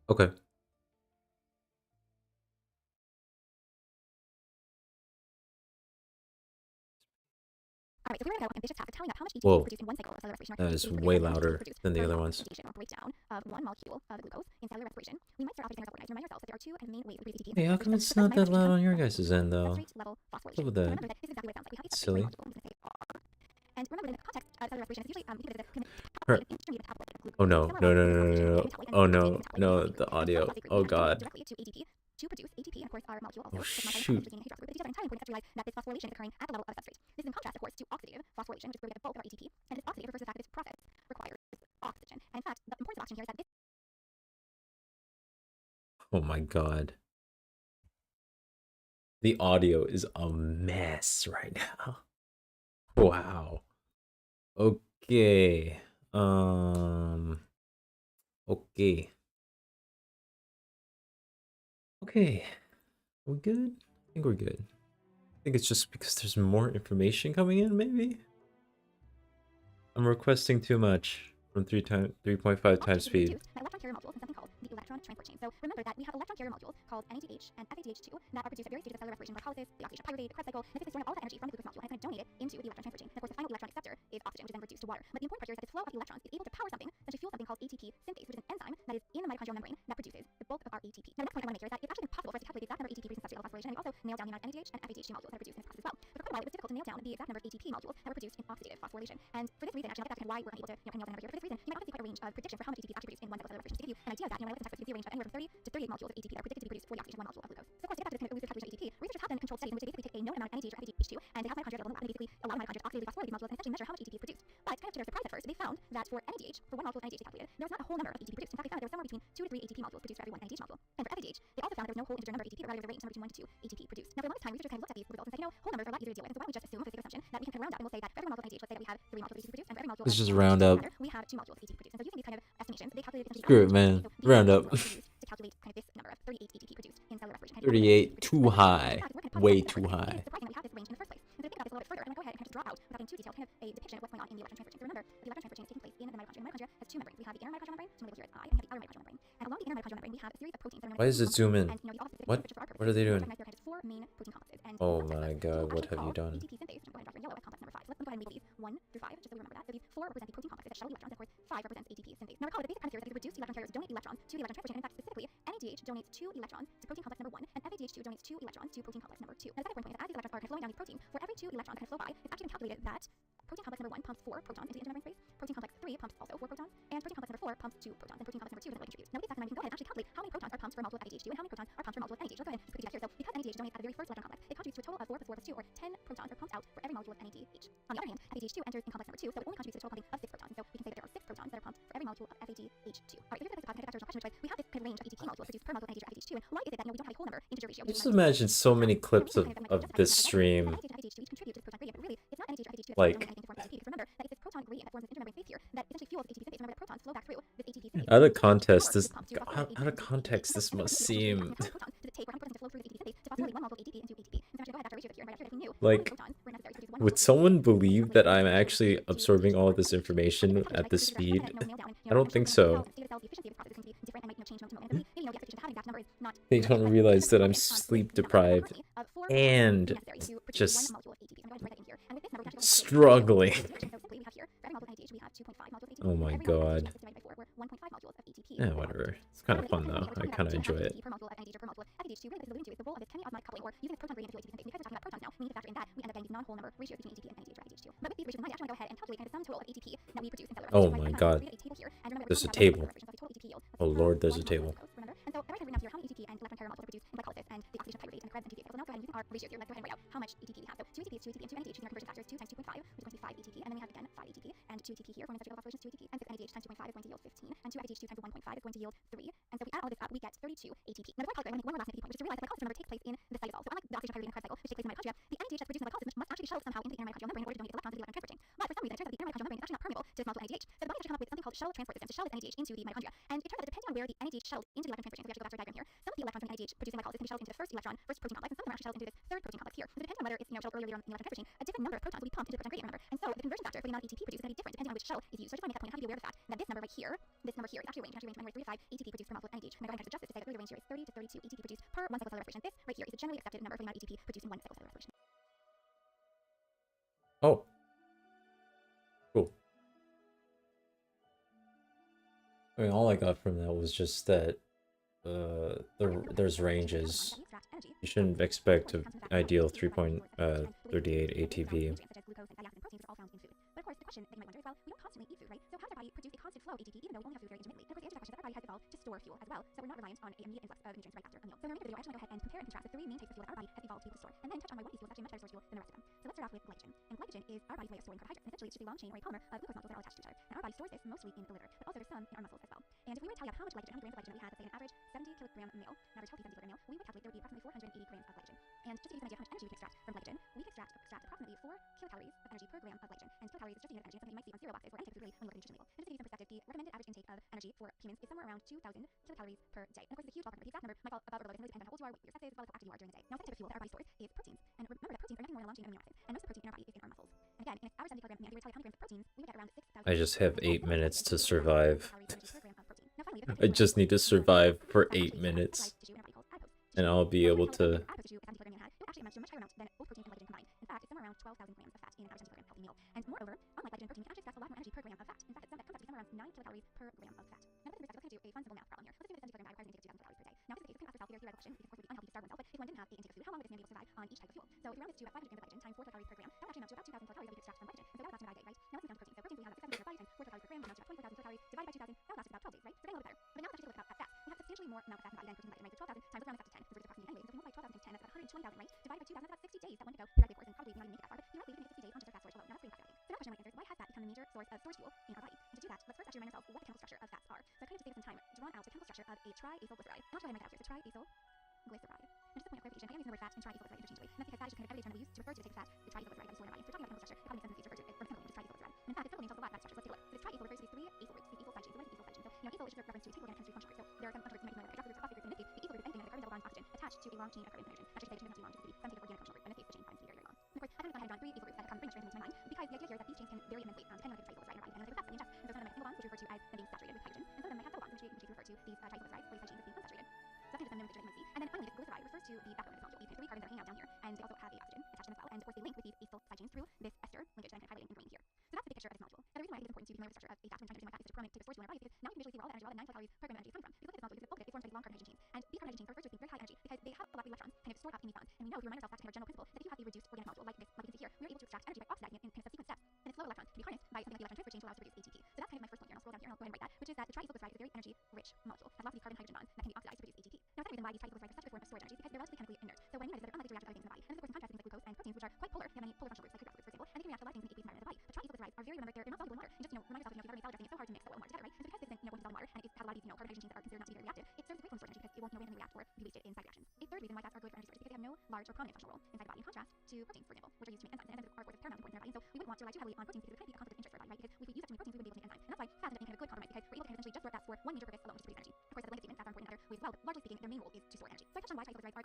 Speaker 1: Okay. Whoa, that is way louder than the other ones. Hey, how come it's not that loud on your guys' end though? What's up with that? It's silly. Oh no, no. Oh no, no, the audio. Oh god. Oh shoot. Oh my god. The audio is a mess right now. Wow. Okay. Okay. Okay. We good? I think we're good. I think it's just because there's more information coming in, maybe? I'm requesting too much from 3.5 times speed. So remember that we have electron carrier molecules called NADH and FADH2 that are produced at various stages of cellular respiration, glycolysis, the oxidation of pyruvate, the Krebs cycle, and this is storing all that energy from the glucose molecule and it's going to donate it into the electron transport chain. And of course, the final electron acceptor is oxygen, which is then reduced to water. But the important part here is that the flow of the electrons is able to power something, essentially fuel something called ATP synthase, which is an enzyme that is in the mitochondrial membrane that produces the bulk of our ATP. Now, the next point I want to make here is that it's actually possible for us to calculate the exact number of ATP recent cellular phosphorylation, and we also nail down the amount of NADH and FADH2 molecules that are produced in this process as well. But for quite a while, it was difficult to nail down the exact number of ATP molecules that were produced in oxidative phosphorylation. And for this reason, actually, I'll get back to why
Speaker 5: why we're unable to kind of nail down a number here. For this reason, you might also see quite a range of prediction for how much ATP is actually produced in one cycle of respiration. To give you an idea of that, when I look at the text, you see a range of anywhere from 30 to 38 molecules of ATP that are predicted to be produced for the oxygen 1 molecule of glucose. So of course, to get back to this kind of elusive calculation of ATP, researchers have done controlled studies in which they basically take a known amount of NADH or FADH2 and they have mitochondria available in the lab, and basically a lot of mitochondria oxidatively phosphorylate these molecules and essentially measure how much ATP is produced. But kind of to their surprise at first, they found that for NADH, for one molecule of NADH they calculated, there was not a whole number of ATP produced. In fact, they found that there was somewhere between 2 to 3 ATP molecules produced for every one NADH molecule. And for FADH, they also found that there was no whole integer number of ATP, but rather there was a range somewhere between 1 to 2 ATP produced. Now, for the longest time, researchers kind of looked at these results and said, whole numbers are a lot easier to deal with, and so why don't we just assume, for the sake of assumption, that we can kind of round up and we'll say that for every molecule of NADH, let's say that we have 3 molecules of ATP produced, and for every molecule
Speaker 1: Let's
Speaker 5: of
Speaker 1: just
Speaker 5: FADH,
Speaker 1: round up.
Speaker 5: we have 2 molecules of ATP produced. And so using these kind of estimations, they calculated essentially
Speaker 1: Screw it,
Speaker 5: the
Speaker 1: man.
Speaker 5: average. So these
Speaker 1: Round
Speaker 5: are
Speaker 1: up.
Speaker 5: the used to calculate kind of this number of 38 ATP produced in cellular respiration.
Speaker 1: 38, too high. Way too high.
Speaker 5: It's surprising that we have this range in the first place. And so to think about this a little bit further, I'm going to go ahead and kind of draw out, without getting too detailed, kind of a depiction of what's going on in the electron transfer chain. So remember, the electron transfer chain is taking place in the mitochondria. And the mitochondria has 2 membranes. We have the inner mitochondrial membrane, which I'm going to label here as I, and we have the outer mitochondrial membrane. And along the inner mitochondrial membrane, we have a series of proteins that are known
Speaker 1: Why
Speaker 5: as
Speaker 1: does it zoom in?
Speaker 5: and, these all have specific
Speaker 1: What?
Speaker 5: structure for our purposes.
Speaker 1: What are they doing?
Speaker 5: Recognize there are kind of 4 main protein complexes. And
Speaker 1: Oh
Speaker 5: in
Speaker 1: my
Speaker 5: this
Speaker 1: god,
Speaker 5: process,
Speaker 1: what have you
Speaker 5: called
Speaker 1: done?
Speaker 5: ATP synthase, which I'm going to draw in yellow as complex number 5. So let's go ahead and label these 1 through 5, just so we remember that. So these 4 represent the protein complexes that shuttle the electrons, and of course 5 represents ATP synthase. Now recall that the basic premise here is that these reduced electron carriers donate electrons to the electron transfer chain, and in fact specifically, NADH donates 2 electrons to protein complex number 1, and FADH2 donates 2 electrons to protein complex number 2. Now the second point is that as these electrons are kind of flowing down these proteins, for every 2 electrons kind of flow by, it's actually been calculated that protein complex number 1 pumps 4 protons into the intermembrane space, protein complex 3 pumps also 4 protons, and protein complex number 4 pumps 2 protons, and protein complex number 2 doesn't really contribute. Now with these facts in mind, we can go ahead and actually calculate how many protons are pumped for a molecule of FADH2 and how many protons are pumped for a molecule of NADH. Let's go ahead and put these back here. So because NADH donates at the very first electron complex, it contributes to a total of 4 plus 4 plus 2, or 10 protons are pumped out for every molecule of NADH. On the other hand, FADH2 enters in complex number 2, so it only contributes to a total pumping of 6 protons. So we can say that there are 6 protons that are pumped for every molecule of FADH2. Alright, so here's the kind of back to the original question, which was we have this kind of range of ATP molecules produced per molecule of NADH or FADH2, and why is it that we don't have a whole number integer ratio?
Speaker 1: Just imagine so many clips of this stream. Like, out of context, this must seem like, would someone believe that I'm actually absorbing all of this information at this speed? I don't think so. They don't realize that I'm sleep deprived and just struggling. Oh my god. Yeah, whatever. It's kind of fun though. I kind of enjoy it. Oh my god. There's a table. Oh lord, there's a table. Our ratio here, let's go ahead and write out how much ATP we have. So 2 ATP is 2 ATP, and 2 NADH, and our conversion factor is 2 times 2.5, which is going to be 5 ATP, and then we have again 5 ATP, and 2 ATP here, forming such a population is 2 ATP, and 6 NADH times 2.5 is going to yield 15, and 2 FADH2 times 1.5 is going to yield 3, and so if we add all of this up, we get 32 ATP. Now before I calculate, I want to make one more last nifty point, which is to realize that glycolysis number takes place in the cytosol. So unlike the oxidation pyruvates cycle, which takes place in the mitochondria, the NADH that's produced in glycolysis must actually shuttle somehow into the inner mitochondrial membrane in order to donate electrons to the electron transfer chain. But for some reason, it turns out that the inner mitochondrial membrane is actually not permeable to this molecule NADH. So the body actually come up with something called shell transport system to shell this NADH into the mitochondria. And it turns out that depending on where the NADH shelled into the electron transfer chain, so we actually go back to our diagram here, some of the electrons from NADH produced in glycolysis can be shelled into the first electron, first protein complex, and some of them are actually shelled into this third protein complex here. So depending on whether it's shelled earlier or later on in the electron transfer chain, a different number of protons will be pumped into the proton gradient, remember. And so the conversion factor for the amount of ATP produced is going to be different depending on which shell is used. So I just want to make that point, and have you be aware of the fact that this number right here, is actually a range. It can actually range from anywhere 3 to 5 ATP produced per molecule of NADH. And I'm going to adjust this to say that really the range here is 30 to 32 ATP produced per 1 cycle cellular respiration. This right here is the generally accepted number for the amount of ATP produced in 1 cycle cellular respiration. Oh. Cool. I mean, all I got from that was just that there's ranges. You shouldn't expect an ideal 3.38 ATP.
Speaker 5: But of course, the question that you might wonder is, well, we don't constantly eat food, right? So how does our body produce a constant flow of ATP even though we only have food very intermittently? And of course, the answer to that question is that our body has evolved to store fuel as well. So we're not reliant on an immediate influx of nutrients right after a meal. So in the remainder of the video, I actually want to go ahead and compare and contrast the 3 main types of fuel that our body has evolved to be able to store, and then touch on why one of these fuels is actually a much better storage fuel than the rest of them. So let's start off with glycogen. And glycogen is our body's way of storing carbohydrates. And essentially, it's just a long chain or a polymer of glucose molecules that are all attached to each other. And our body stores this mostly in the liver, but also there's some in our muscles as well. And if we were to tally up how much glycogen, how many grams of glycogen we had, let's say an average 70 kilogram male, an average healthy 70 kilogram male, we would calculate there would be approximately 480 grams of glycogen. And just to give you an idea of how much energy we can extract from glycogen, we can extract approximately 4 kilocalories of energy per gram of glycogen. And kilocalories is just a unit of energy, something you might see on cereal boxes or any type of food really when you look at the nutrition label. And just to give you some perspective, the recommended average intake of energy for humans is somewhere around 2,000 kilocalories per day. And of course, it's a huge ballpark number. The exact number might fall above or below this, and really depend on how old you are, what your sex is, as well as how active you are during the day. Now, the second type of fuel that our body stores is proteins. And remember that proteins are nothing more than a long chain of amino acids. And most of the protein in our body is in our muscles. And again, in an average 70 kilogram man, if we were to tally how many grams of proteins, we would get around 6,000.
Speaker 1: I just have 8 minutes to survive.
Speaker 5: Now, finally,
Speaker 1: I just need to survive for 8 minutes, and I'll be able to.
Speaker 5: Than both protein and glycogen combined. In fact, it's somewhere around 12,000 grams of fat in an average 70 kilogram healthy meal. And moreover, unlike glycogen, protein can actually extract a lot more energy per gram of fat. In fact, that comes out to be somewhere around 9 kilocalories per gram of fat. Now, to put this in perspective, let's do a fun simple math problem here. Let's assume that 70 kilogram diet requires an intake of 2,000 calories per day. Now, if this is the case, let's think about yourself here. Theoretical question, because of course would be unhealthy to starve oneself. But if one didn't have the intake of food, how long would this man be able to survive on each type of fuel? So if we round this to about 500 grams of glycogen times 4 kilocalories per gram, that would actually amount to about 2,000 kilocalories that we could extract from glycogen. And so that would about divide day, right? Now let's move down to protein. So proteins, we have about 6,000 grams of body times major source of storage fuel in our body. And to do that, let's first actually remind ourselves what the chemical structure of fats are. So I kind of to save us some time, drawn out the chemical structure of a triacylglyceride. Not sure how to write that here. So triacylglyceride. And just a point of clarification, I am using the word fat and triacylglyceride interchangeably. And that's because fat is just kind of everyday term that we use to refer to the type of fat, the triacylglyceride that we store in our body. So we're talking about chemical structure, it probably makes sense to refer to it from chemical name, just triacylglyceride. And in fact, its chemical name tells us a lot about structures. Let's take a look. So this triacyl refers to these three acyl groups, these acyl side chains. So what is acyl side chain? So acyl is just a reference to a table organic chemistry function group. So there are some function groups you might be familiar with, hydroxyl groups or phosphate groups. So in this case, the acyl group is anything that has a carbon double bond oxygen attached to a long chain of carbon hydrogen. Actually, the chain doesn't have to be long, just be some type of organic functional group. In this case, the chain finds to be very, very long. And of course, I've gone ahead and drawn three acyl groups that have come pretty much randomly to my mind because the idea here is that these chains can vary immensely depending on the type of triacylglyceride in our body and the type of fats that we ingest. And so some of them have single bonds, which we refer to as them being saturated with hydrogen, and some of them might have double bonds, which we refer to these triacylglycerides or these side chains as being unsaturated. So that's kind of just some nomenclature that you might see. And then finally, this glyceride refers to the backbone of this molecule. These three carbons that are hanging out down here, and they also have a oxygen attached to them as well. And of course, they link with these acyl side chains through this ester linkage that I'm kind of highlighting in green here. So that's the big picture of this molecule. And the reason why I think it's important to be familiar with the structure of a fat when trying to understand why fat is such a prominent type of storage fuel in our body is because now we can visually see where all that energy, all that 9 kilocalories per gram of energy is coming from. If you look at this molecule, you can see that bulk of it, it forms like long carbon hydrogen chains. And these carbon hydrogen chains are referred to as being very high energy because they have a lot of electrons kind of stored up in these bonds. And we know if we remind ourselves back to kind of our general principle that if you have a reduced organic molecule like this, like you can see here, we're able to extract energy by oxidizing it in kind of subsequent steps. And its flow of electrons can be harnessed by something like the electron transfer chain to allow us to produce ATP. So that's kind of my first point here. And I'll scroll down here and I'll go ahead and write that, which is that the triacylglyceride is a very energy-rich molecule. It has lots of these carbon hydrogen bonds that can be oxidized to produce ATP. Now, that's the reason why these triacylglycerides have such a form of storage energy is because they're relatively chemically inert. So what I mean by this is that they're unlikely to react with other things in the body. And this is, of course, in contrast to things like glucose and proteins, which are quite polar. They have many polar functional groups, like hydroxyl groups, for example, and they can react with a lot of things in the aqueous environment of the body. But triacylglycerides are very, remember, they're not soluble in water. And just, remind yourself, if you've ever made salad dressing, it's so hard to mix the oil and water together, right? So because this isn't, going to dissolve in water, and it has a lot of these, carbon hydrogen chains that are considered not to be very reactive, it serves as a great form of storage energy because it won't, randomly react or be wasted in side reactions. A third reason why fats are good for energy storage is because they have no large or prominent functional role inside the body, in contrast to proteins, for example, which are used to make enzymes. And enzymes are, of course, of paramount importance in our body, and so we wouldn't want to rely too heavily on proteins because it would kind of be a conflict of interest for our body, right? Because if we use up too many proteins, we wouldn't be able to make enzymes. And that's why fats end up being kind of a good compromise because we're able to kind of essentially just store fats for one major purpose alone, which is to produce energy. Of course, as a blanket statement, fats are important in other ways as well, but largely speaking, their main role is to store energy. So I touched on why triacylglycerides are good for energy storage. My proteins might not be so good for energy storage, but you might be wondering, what about carbohydrates? What about glycogen? Why did our body evolve to make glycogen a major storage fuel? And that brings me to my fourth point, which is that unlike proteins or carbohydrates, triacylglycerides, fats are very hydrophobic. And the benefit of being hydrophobic, as we kind of touched on earlier, is not only does that make it more inert chemically because it can't react with a lot of things in water in the aqueous environment, but it also means that it won't be kind of weighed down by water. So you might be wondering, why is that beneficial? Why is it beneficial not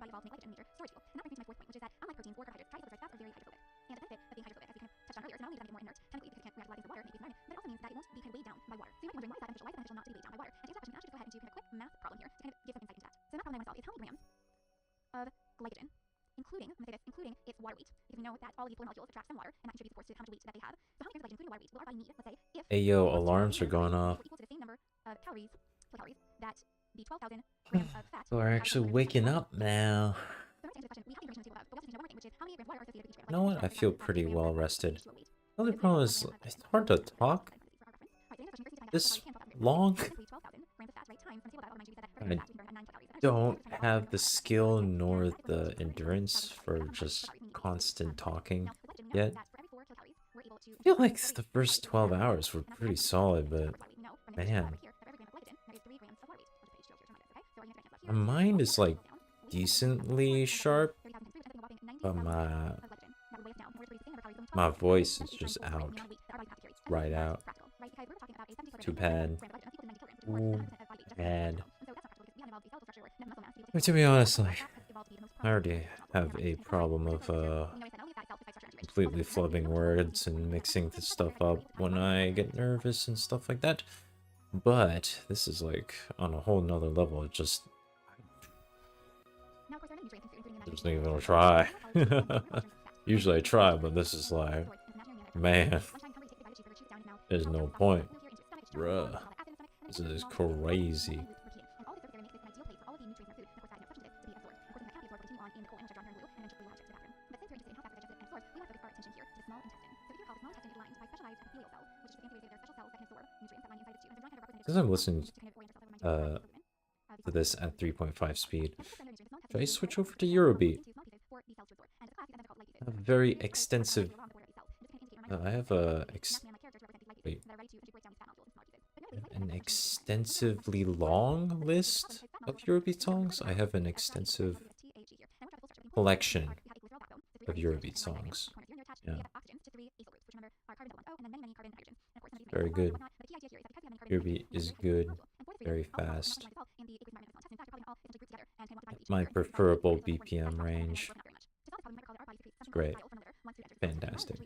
Speaker 5: to be weighed down by water? And to answer that question, we can actually just go ahead and do kind of a quick math problem here to kind of give some insight into that. So the math problem I want to solve is how many grams of glycogen, including, I'm going to say this, including its water weight, because we know that all of these polar molecules attract some water, and that contributes, of course, to how much weight that they have. So how many grams of glycogen, including water weight, will our body need, let's say, if
Speaker 1: Hey yo, alarms are going off.
Speaker 5: equal to the same number of calories that the 12,000 grams of fat.
Speaker 1: So we're actually waking up now.
Speaker 5: So to answer the question, we have the information in the table above, but we also need to know one more thing, which is how many grams of water are associated with each gram.
Speaker 1: You know what? I feel pretty well rested. The only problem is it's hard to talk this long. I don't have the skill nor the endurance for just constant talking yet. I feel like the first 12 hours were pretty solid, but man, my mind is like decently sharp, but my voice is just out, right out. Too bad. Ooh, bad. I mean, to be honest, like, I already have a problem of completely flubbing words and mixing the stuff up when I get nervous and stuff like that. But this is like on a whole nother level. It just not even gonna try. Usually I try, but this is like, man, there's no point. Bruh, this is crazy. Because I'm listening to this at 3.5 speed, should I switch over to Eurobeat? I have a very extensive. I have a wait, an extensively long list of Eurobeat songs. I have an extensive collection of Eurobeat songs. Yeah. Very good. Eurobeat is good, very fast. My preferable BPM range. It's great. Fantastic.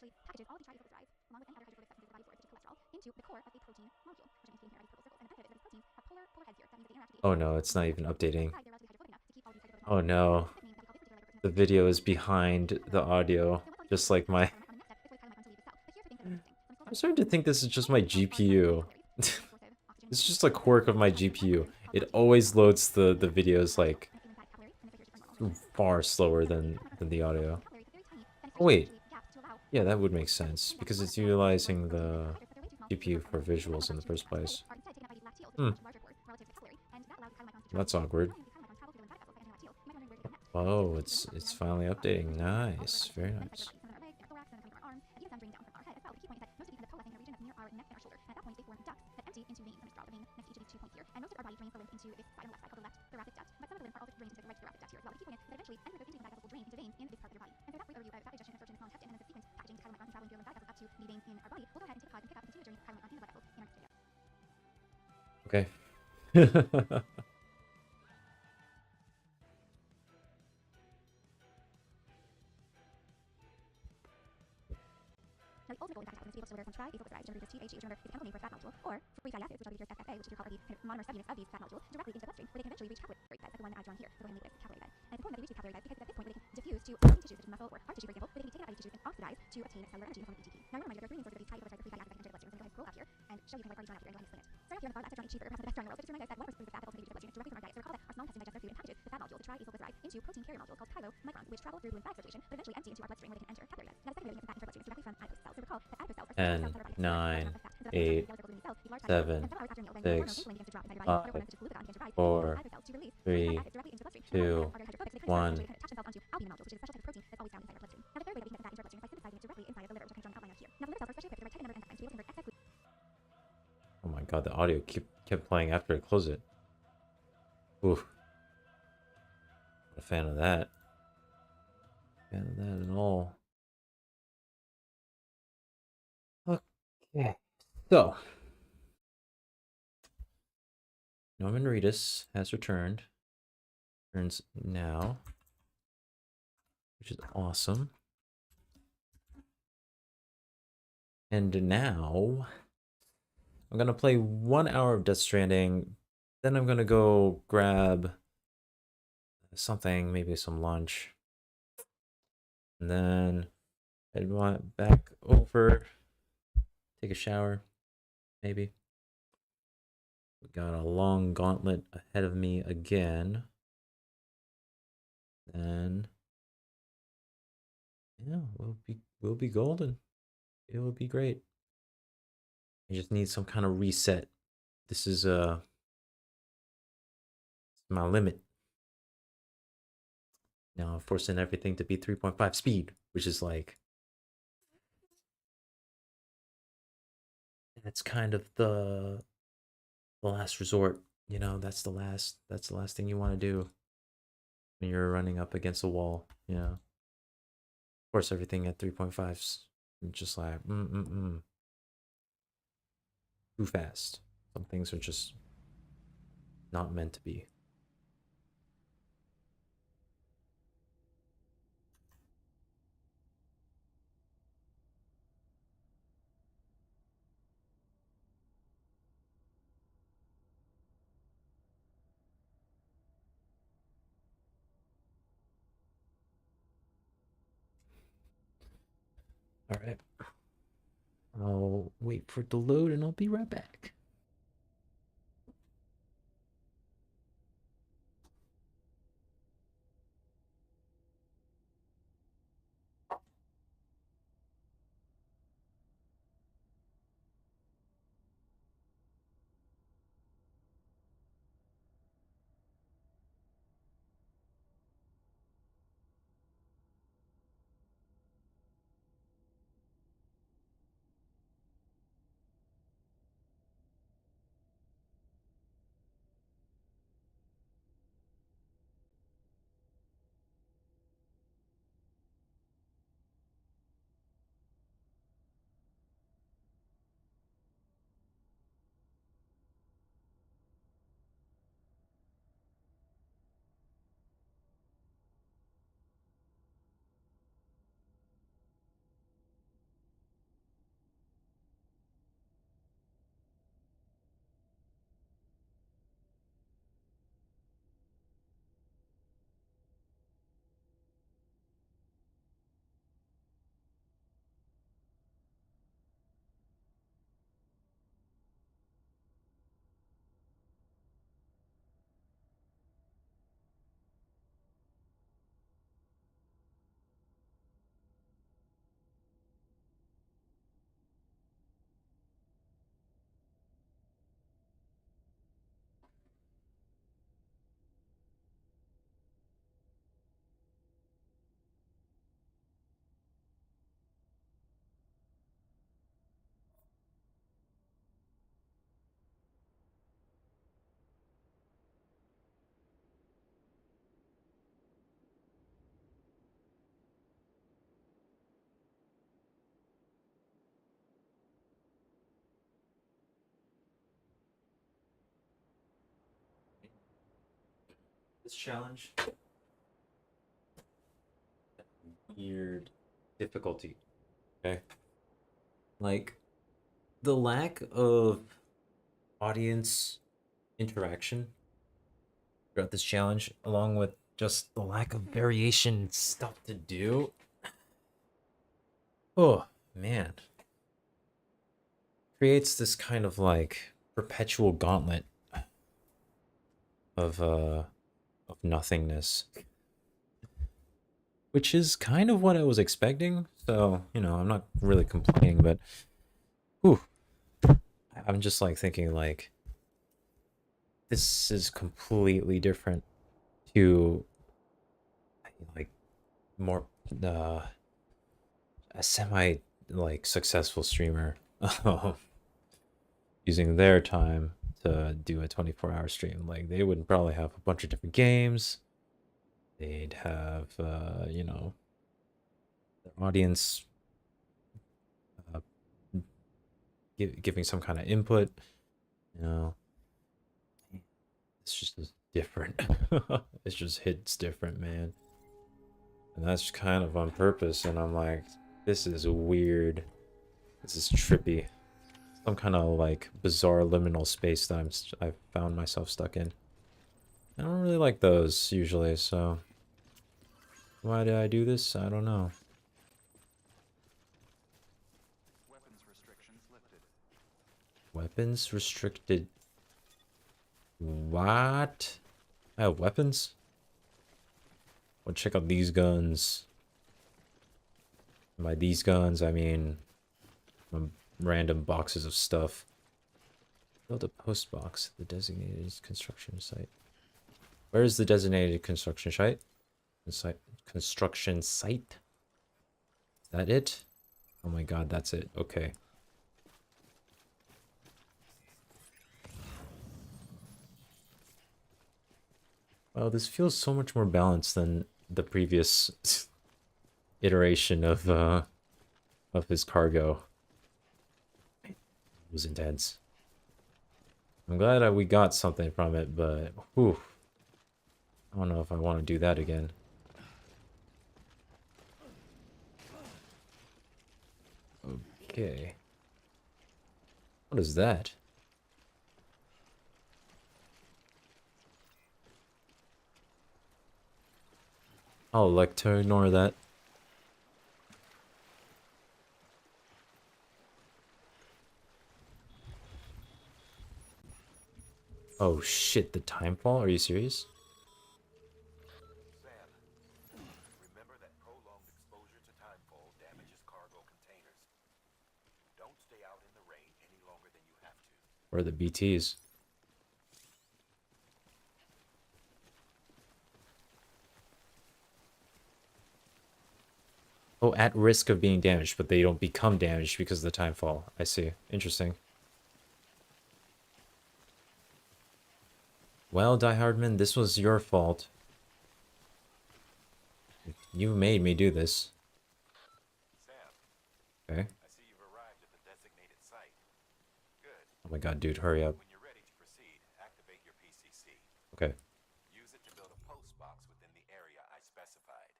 Speaker 5: essentially packages all of the triacylglycerides, along with any other hydrochloric substances the body absorbs, such as cholesterol, into the core of a protein molecule, which I'm indicating here by these purple circles. And the benefit is that these proteins have polar heads here. That means that they interact with the
Speaker 1: Oh no, it's not even updating.
Speaker 5: they're relatively hydrophobic enough to keep all these hydrophobic
Speaker 1: Oh
Speaker 5: molecules.
Speaker 1: no. The video is behind the audio, just like my... I'm starting to think this is just my GPU. It's just a quirk of my GPU. It always loads the videos like far slower than the audio. Oh wait, yeah, that would make sense because it's utilizing the GPU for visuals in the first place. That's awkward. Oh, it's finally updating. Nice, very nice. Okay.
Speaker 5: Now, the ultimate goal in fat metabolism is to be able to deliver from triacylglycerides, which is THC, which is the chemical name for a fat molecule, or free fatty acids, which are here as FFA, which is your call the kind of monomer subunits of these fat molecules, directly into the bloodstream, where they can eventually reach capillary beds, like the one that I've drawn here, the one with capillary bed. And it's important that they reach these capillary beds because it's at this point where they can diffuse to organ tissues, such as muscle or heart tissue, for example, where they can be taken out by these tissues and oxidized to obtain cellular energy in the form of ATP. Now, I want to remind you, there are three main sources of these triacylglycerides or free fatty acids that can enter the bloodstream. So I'm going to go ahead and scroll out here and show you kind of what I've already drawn out here and go ahead and explain it. Starting here on the far left, I've drawn a cheeseburger, perhaps the best drawing in the world. So just to remind you guys that one of the sources of fat that ultimately reaches the bloodstream is directly from our diet. So recall that our small intestine digests our food and packages the fat molecules, the triacylglycerides, into protein carrier molecules called chylomicrons, which travel through glue and fat circulation, but eventually empty into our bloodstream where they can enter capillary beds. Now, the second way that we get the fat into our bloodstream is directly from adipose cells. So recall that adipose cells are
Speaker 1: 10, 9, 8, 7, 6, 5, 4, 3, 2, 1. Oh my god, the audio kept playing after I closed it. Oof. Not a fan of that. Fan of that at all. Okay. So. Norman Reedus has returned. Returns now. Which is awesome. And now I'm gonna play 1 hour of Death Stranding. Then I'm gonna go grab something, maybe some lunch. And then head back over, take a shower, maybe. We got a long gauntlet ahead of me again. Then yeah, we'll be golden. It will be great. I just need some kind of reset. This is my limit. Now I'm forcing everything to be 3.5 speed, which is like that's kind of the last resort. You know, that's the last thing you want to do when you're running up against a wall, you know. Force everything at 3.5s. Just like too fast. Some things are just not meant to be. All right. I'll wait for it to load and I'll be right back. this challenge. Weird difficulty. Okay. Like the lack of audience interaction throughout this challenge, along with just the lack of variation stuff to do. Oh man. Creates this kind of like perpetual gauntlet of nothingness. Which is kind of what I was expecting. So, you know, I'm not really complaining, but whew, I'm just like thinking like this is completely different to like more a semi like successful streamer using their time to do a 24-hour stream. Like they would probably have a bunch of different games. They'd have you know, the audience giving some kind of input, you know. It's just different. It just hits different, man. And that's kind of on purpose. And I'm like, this is weird. This is trippy. Some kind of like bizarre liminal space that I've found myself stuck in. I don't really like those usually, so why did I do this? I don't know.
Speaker 6: Weapons restrictions lifted.
Speaker 1: Weapons restricted. What? I have weapons? Well, check out these guns. By these guns, I mean random boxes of stuff. Build a post box at the designated construction site. Where is the designated construction site? Construction site? Is that it? Oh my god, that's it. Okay. Well, this feels so much more balanced than the previous iteration of his cargo. It was intense. I'm glad that we got something from it, but whew, I don't know if I want to do that again. Okay. What is that? I'll elect to ignore that. Oh shit, the timefall? Are you serious?
Speaker 6: Sam, remember that prolonged exposure to timefall damages cargo containers. Don't stay out in the rain any longer than you have to.
Speaker 1: Where are the BTs? Oh, at risk of being damaged, but they don't become damaged because of the timefall. I see. Interesting. Well, Die Hardman, this was your fault. You made me do this.
Speaker 6: Sam,
Speaker 1: Okay.
Speaker 6: I see you've arrived at the designated site. Good.
Speaker 1: Oh my god, dude, hurry up.
Speaker 6: When you're ready to proceed, activate your PCC.
Speaker 1: Okay.
Speaker 6: Use it to build a post box within the area I specified.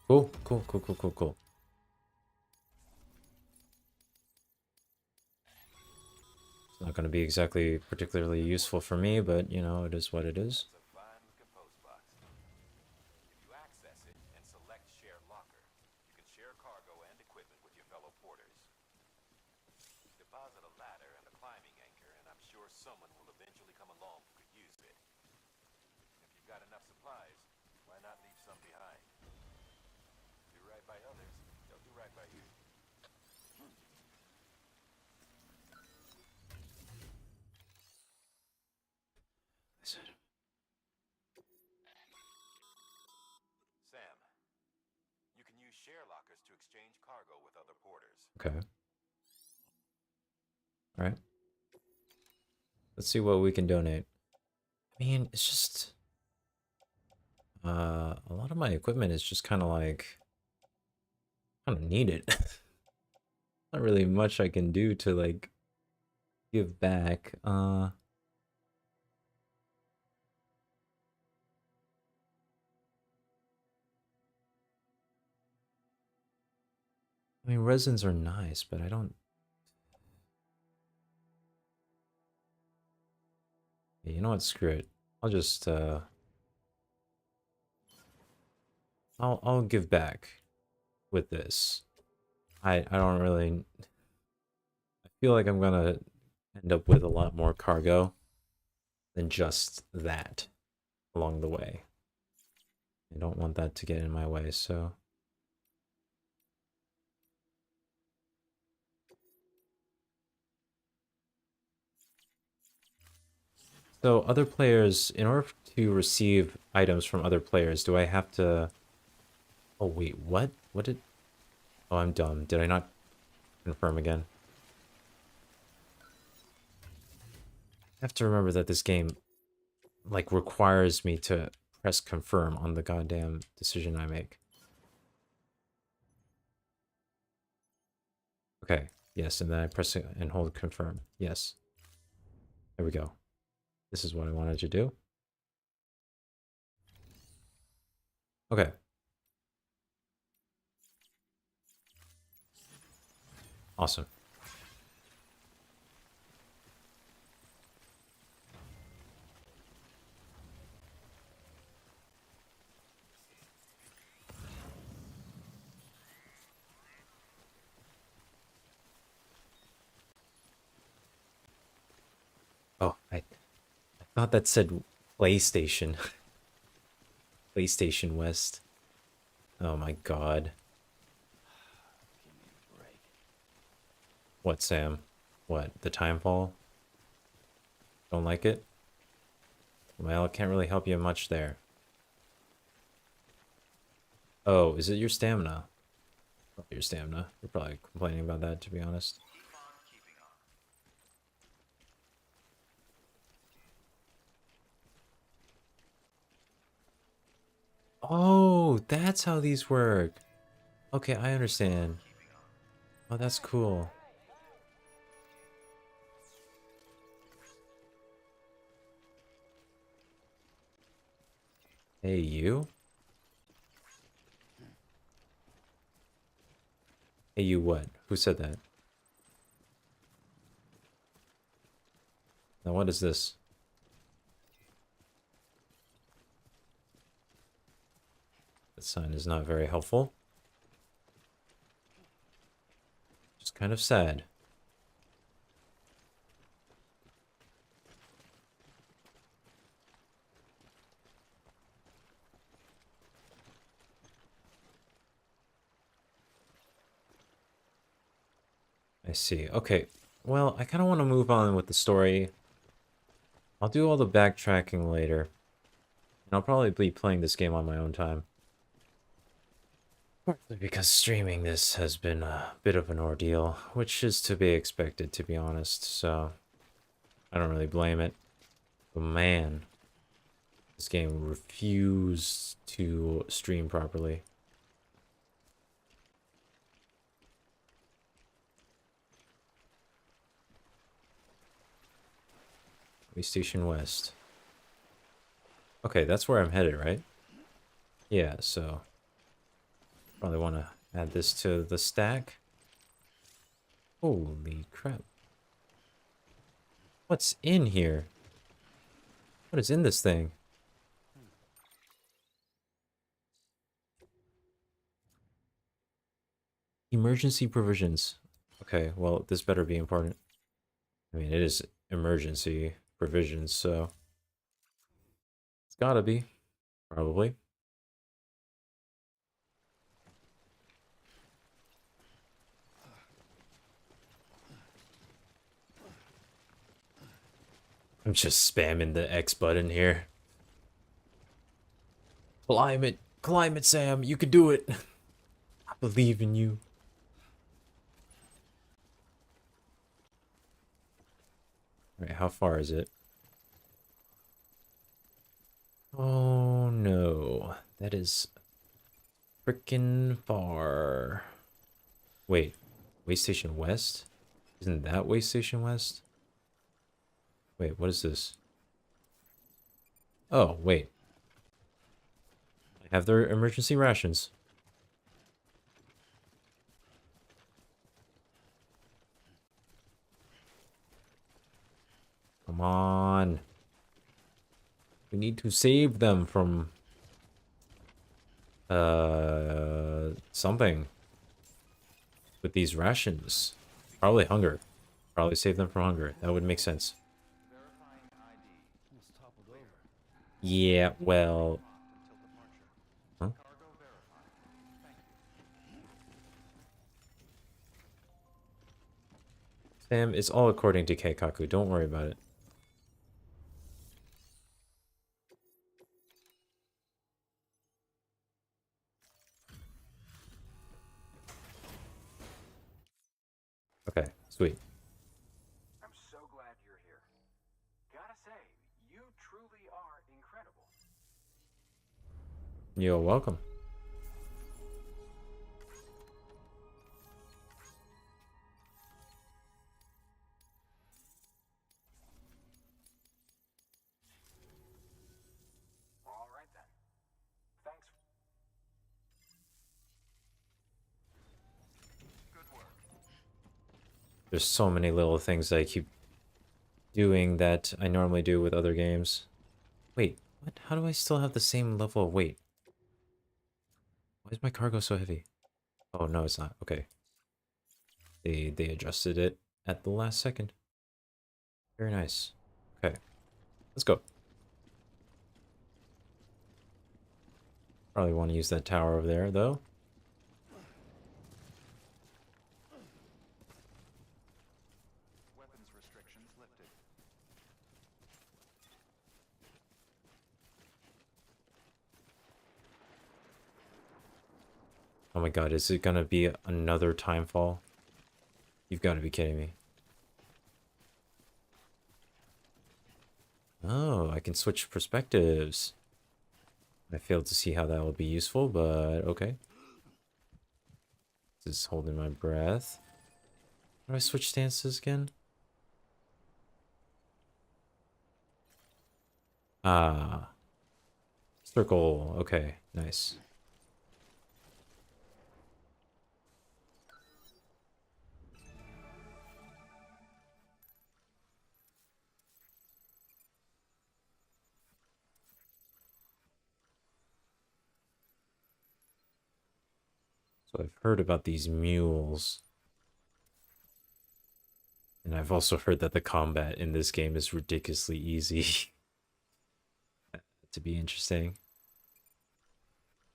Speaker 1: Cool, cool, cool, cool, cool, cool. It's not going to be exactly particularly useful for me, but, you know, it is what it is.
Speaker 6: It's a fine-looking post box. If you access it and select Share Locker, you can share cargo and equipment with your fellow porters. Deposit a ladder and a climbing anchor, and I'm sure someone will eventually come along who could use it. If you've got enough supplies, why not leave some behind? Do right by others, they'll do right by you. share lockers to exchange cargo with other porters.
Speaker 1: Okay. All right. Let's see what we can donate. I mean, it's just a lot of my equipment is just kind of like kind of needed. Not really much I can do to like give back. I mean, resins are nice, but I don't. Yeah, you know what? Screw it. I'll just I'll give back with this. I don't really. I feel like I'm gonna end up with a lot more cargo than just that along the way. I don't want that to get in my way, so. So other players, in order to receive items from other players, do I have to... Oh wait, what? What did... Oh, I'm dumb. Did I not confirm again? I have to remember that this game, like, requires me to press confirm on the goddamn decision I make. Okay, yes, and then I press it and hold confirm. Yes. There we go. This is what I wanted to do. Okay. Awesome. Oh, I thought that said PlayStation. PlayStation West. Oh my god. What, Sam? What, the timefall? Don't like it? Well, I can't really help you much there. Oh, is it your stamina? Probably your stamina. You're probably complaining about that, to be honest. Oh, that's how these work. Okay, I understand. Oh, that's cool. Hey, you? Hey, you what? Who said that? Now, what is this? That sign is not very helpful. Just kind of sad. I see. Okay. Well, I kind of want to move on with the story. I'll do all the backtracking later. And I'll probably be playing this game on my own time. Partly because streaming this has been a bit of an ordeal, which is to be expected, to be honest, so I don't really blame it. But man, this game refused to stream properly. Station West. Okay, that's where I'm headed, right? Yeah, so probably want to add this to the stack. Holy crap. What's in here? What is in this thing? Emergency provisions. Okay, well, this better be important. I mean, it is emergency provisions, so it's gotta be, probably. I'm just spamming the X button here. Climb it, Sam, you can do it. Believe in you. Alright, how far is it? Oh no. That is frickin' far. Wait, Way Station West? Isn't that Way Station West? Wait, what is this? Oh, wait. I have their emergency rations. Come on. We need to save them from something with these rations. Probably hunger. Probably save them from hunger. That would make sense. Yeah, well. Huh? Sam, it's all according to Keikaku. Don't worry about it. Okay, sweet.
Speaker 6: I'm so glad you're here. Gotta say, you truly are incredible.
Speaker 1: You're welcome.
Speaker 6: All right then. Thanks. Good work.
Speaker 1: There's so many little things that I keep doing that I normally do with other games. Wait, what? How do I still have the same level of weight? Why is my cargo so heavy? Oh, no, it's not. Okay. They adjusted it at the last second. Very nice. Okay. Let's go. Probably want to use that tower over there, though.
Speaker 6: Weapons restrictions lifted.
Speaker 1: Oh my god, is it gonna be another timefall? You've got to be kidding me. Oh, I can switch perspectives. I failed to see how that will be useful, but okay. Just holding my breath. How do I switch stances again? Ah. Circle. Okay, nice. So I've heard about these mules. And I've also heard that the combat in this game is ridiculously easy. To be interesting.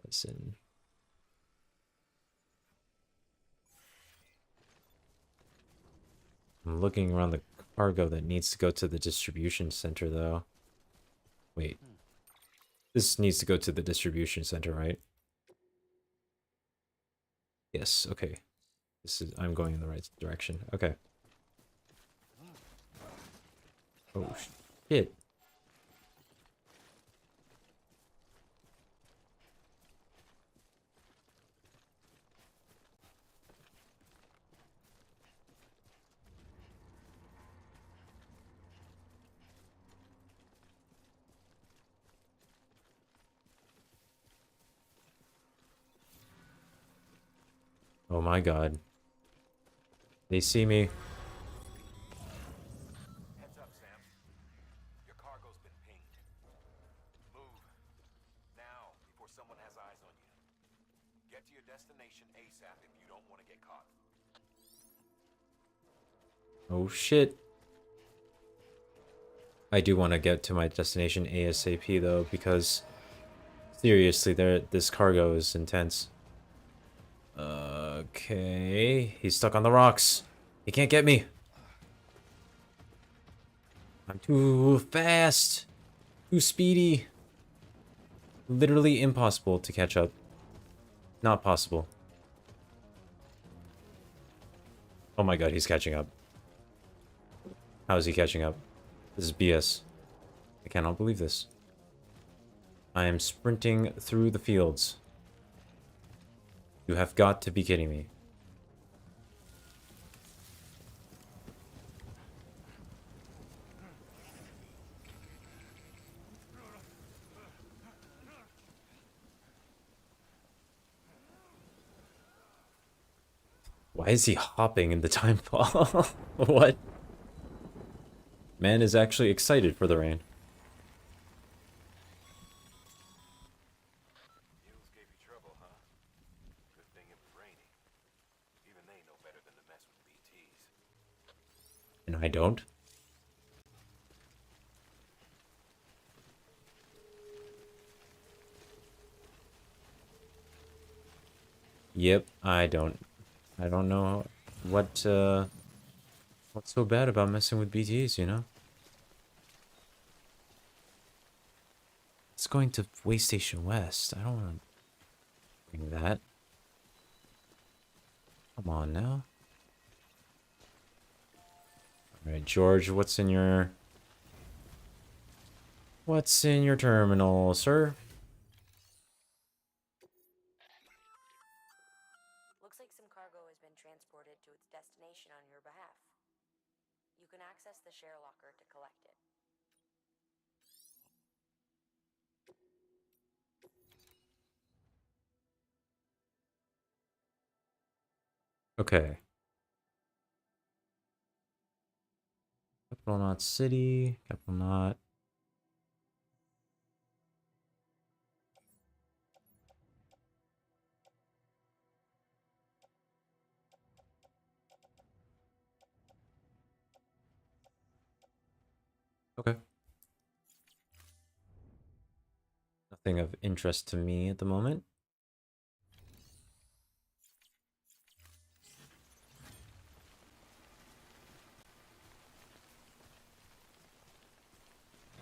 Speaker 1: Listen. I'm looking around the cargo that needs to go to the distribution center, though. Wait. This needs to go to the distribution center, right? Yes, okay. I'm going in the right direction. Okay. Oh, shit. Oh my god. They see me.
Speaker 6: Heads up, Sam. Your cargo's been pinged. Move. Now, before someone has eyes on you. Get to your destination ASAP if you don't want to get caught.
Speaker 1: Oh shit. I do want to get to my destination ASAP though, because seriously, this cargo is intense. Okay, he's stuck on the rocks. He can't get me. I'm too fast. Too speedy. Literally impossible to catch up. Not possible. Oh my god, he's catching up. How is he catching up? This is BS. I cannot believe this. I am sprinting through the fields. You have got to be kidding me. Why is he hopping in the time fall? What? Man is actually excited for the rain.
Speaker 6: Mules gave you trouble, huh? Good thing it was raining. Even they know better than to mess with BTs.
Speaker 1: And I don't. Yep, I don't. I don't know what's so bad about messing with BTs, you know? It's going to Way Station West. I don't want to bring that. Come on now. Alright, George, what's in your terminal, sir?
Speaker 7: Looks like some cargo has been transported to its destination on your behalf. You can access the share locker to collect it.
Speaker 1: Okay. Capital Knot City. Capital Knot. Okay. Nothing of interest to me at the moment.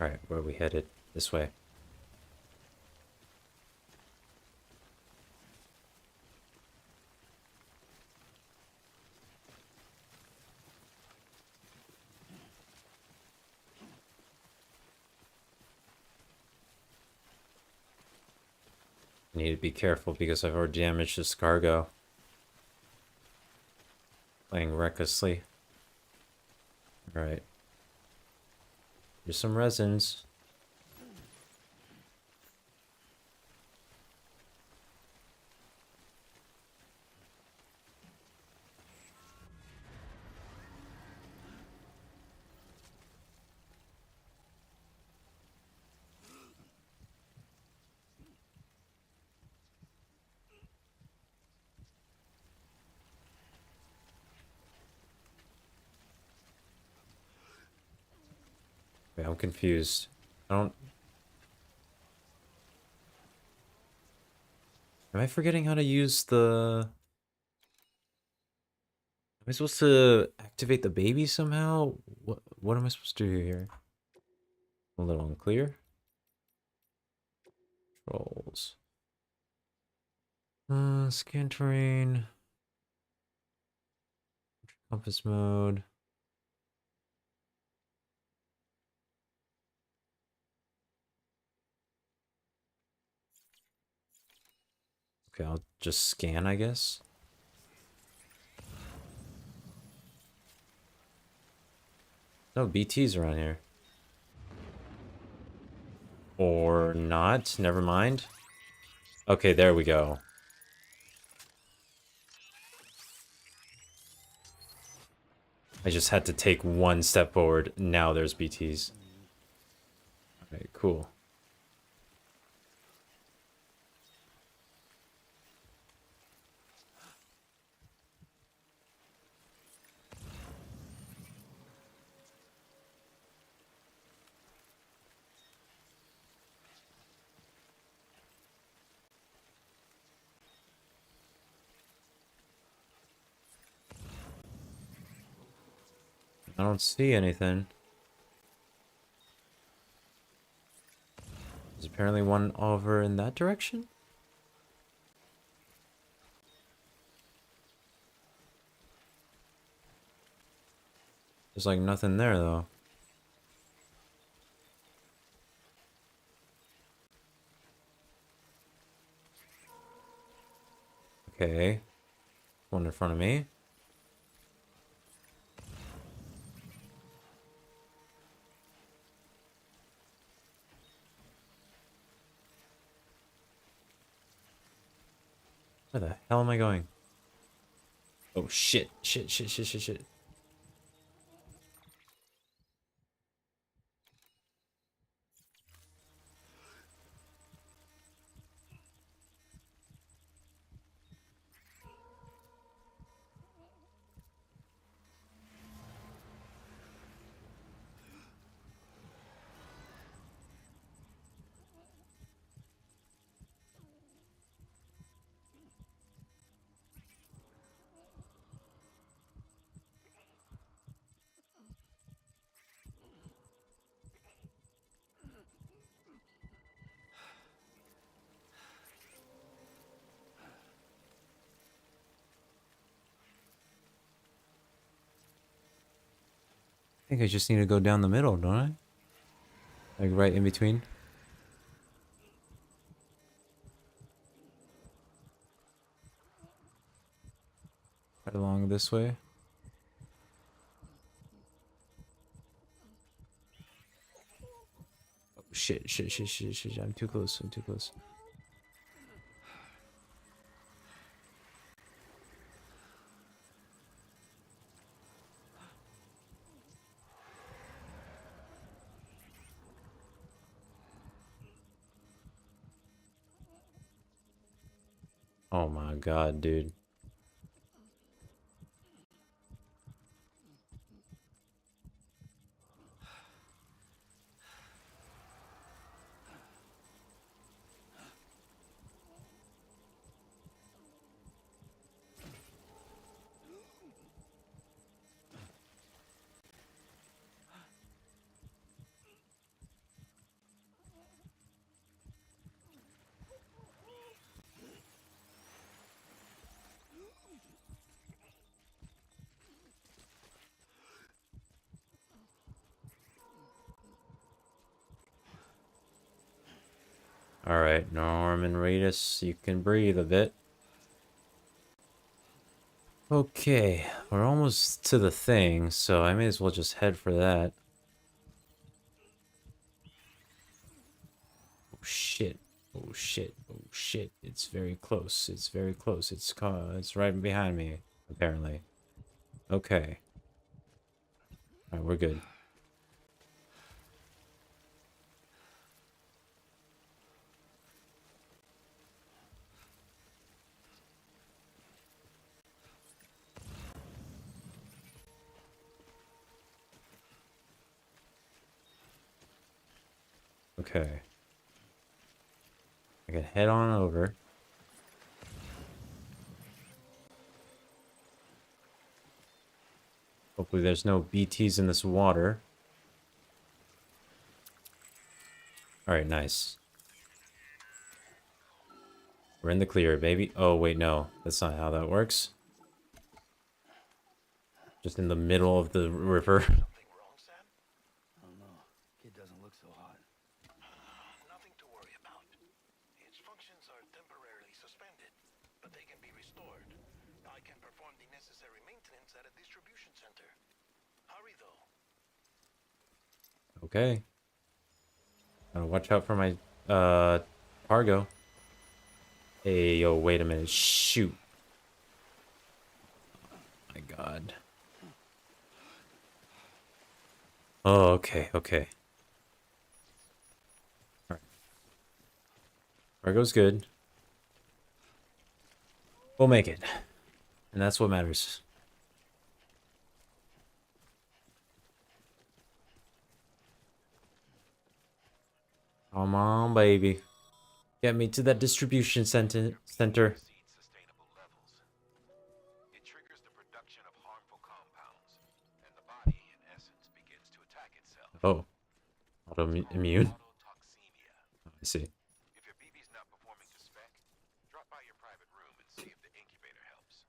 Speaker 1: Alright, where are we headed? This way. I need to be careful because I've already damaged this cargo. Playing recklessly. Alright. Here's some resins. Wait, I'm confused. I don't... Am I forgetting how to use the... Am I supposed to activate the baby somehow? What am I supposed to do here? A little unclear. Controls. Scan terrain. Compass mode. Okay, I'll just scan, I guess. No BTs around here. Or not. Never mind. Okay, there we go. I just had to take one step forward. Now there's BTs. Alright, cool. I don't see anything. There's apparently one over in that direction? There's like nothing there though. Okay. One in front of me. Where the hell am I going? Oh shit, shit, shit, shit, shit, shit. I think I just need to go down the middle, don't I? Like right in between. Right along this way. Oh shit, shit, shit, shit, shit. I'm too close, I'm too close. Oh my god, dude. Alright, Norman Reedus, you can breathe a bit. Okay, we're almost to the thing, so I may as well just head for that. Oh shit. Oh shit. Oh shit. It's very close. It's very close. It's right behind me, apparently. Okay. Alright, we're good. Okay. I can head on over. Hopefully there's no BTs in this water. Alright, nice. We're in the clear, baby. Oh, wait, no. That's not how that works. Just in the middle of the river.
Speaker 6: Something wrong, Sam?
Speaker 8: I don't know. Kid doesn't look so hot.
Speaker 6: Nothing to worry about. Its functions are temporarily suspended, but they can be restored. I can perform the necessary maintenance at a distribution center. Hurry, though.
Speaker 1: Okay. Gotta watch out for my, cargo. Hey, yo, wait a minute. Shoot. Oh my god. Oh, okay, okay. Alright. Cargo's good. We'll make it. And that's what matters. Come on, baby. Get me to that distribution center.
Speaker 6: Exceeds sustainable levels. It triggers the production of harmful compounds, and the body, in essence, begins to attack itself.
Speaker 1: Oh. Autoimmune?
Speaker 6: Autotoxemia.
Speaker 1: I see.
Speaker 6: If your BB's not performing to spec, drop by your private room and see if the incubator helps.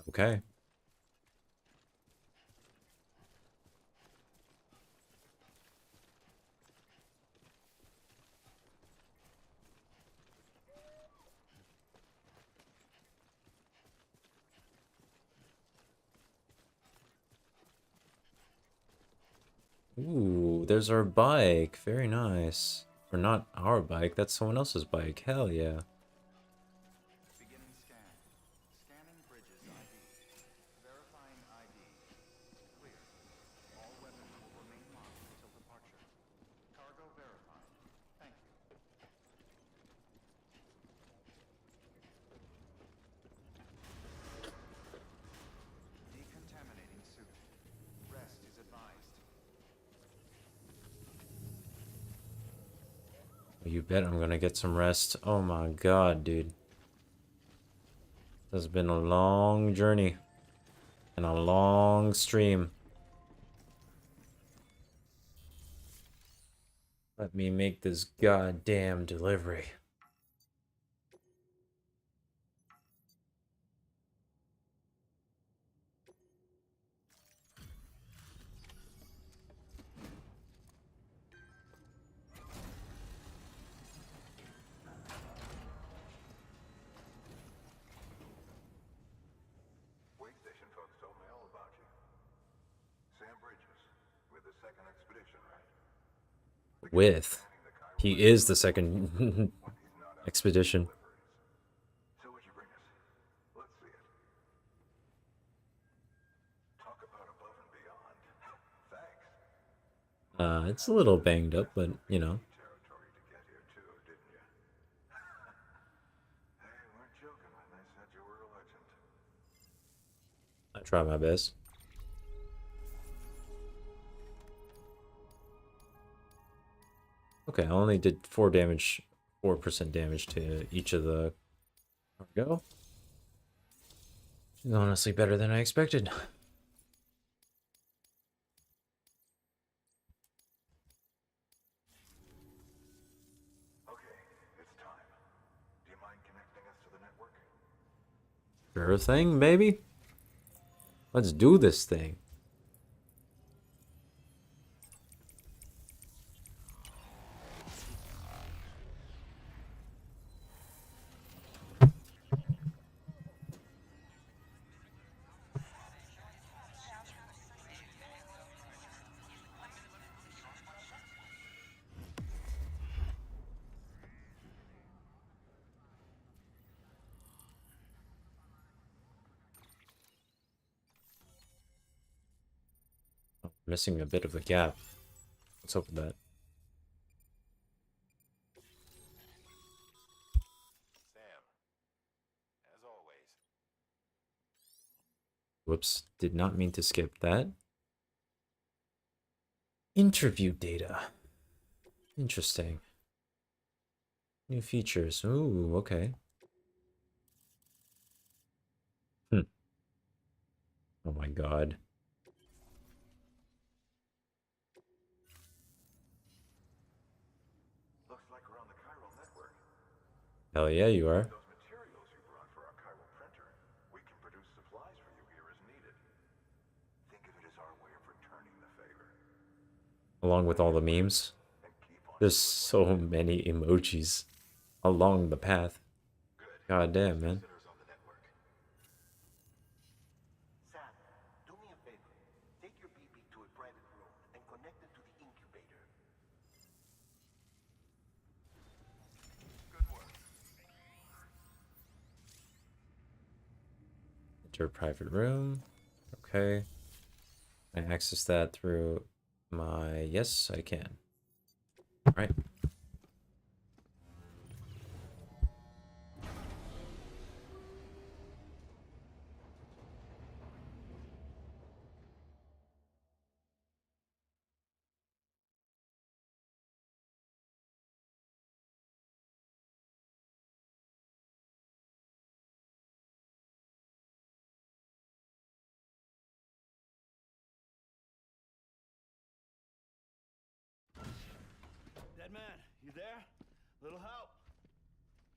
Speaker 1: Okay. Ooh, there's our bike. Very nice. Or not our bike, that's someone else's bike. Hell yeah.
Speaker 6: Beginning scan. Scanning bridges ID. Verifying ID. Clear. All weapons will remain locked until departure. Cargo verified. Thank you. Decontaminating suit. Rest is advised.
Speaker 1: You bet I'm gonna get some rest. Oh my god, dude. This has been a long journey. And a long stream. Let me make this goddamn delivery.
Speaker 6: Wait station folks told me all about you. Sam Bridges, with the second expedition, right?
Speaker 1: With. He is the second expedition.
Speaker 6: So what'd you bring us? Let's see it. Talk about above and beyond. Thanks.
Speaker 1: It's a little banged up, but you know.
Speaker 6: Territory to get here too, didn't you? They weren't joking when they said you were a legend.
Speaker 1: I try my best. Okay, I only did 4% damage to each of the cargo. It's honestly better than I expected.
Speaker 6: Okay, it's time. Do you mind connecting us to the network?
Speaker 1: Sure thing, baby. Let's do this thing. Missing a bit of a gap. Let's hope that.
Speaker 6: Sam, as always.
Speaker 1: Whoops, did not mean to skip that. Interview data. Interesting. New features. Ooh, okay. Oh my god.
Speaker 6: Looks like we're on the chiral network.
Speaker 1: Hell yeah, you are.
Speaker 6: Those materials you brought for our chiral printer, we can produce supplies for you here as needed. Think of it as our way of returning the favor.
Speaker 1: Along with all the memes.
Speaker 6: And keep on
Speaker 1: There's so many emojis along the path.
Speaker 6: good.
Speaker 1: God damn, man.
Speaker 6: Visitors on the network.
Speaker 9: Sam, do me a favor. Take your BB to a private room and connect it to the incubator.
Speaker 6: Good work.
Speaker 1: Enter private room. Okay. I access that through my... Yes, I can. Alright.
Speaker 8: Dead man, you there? Little help?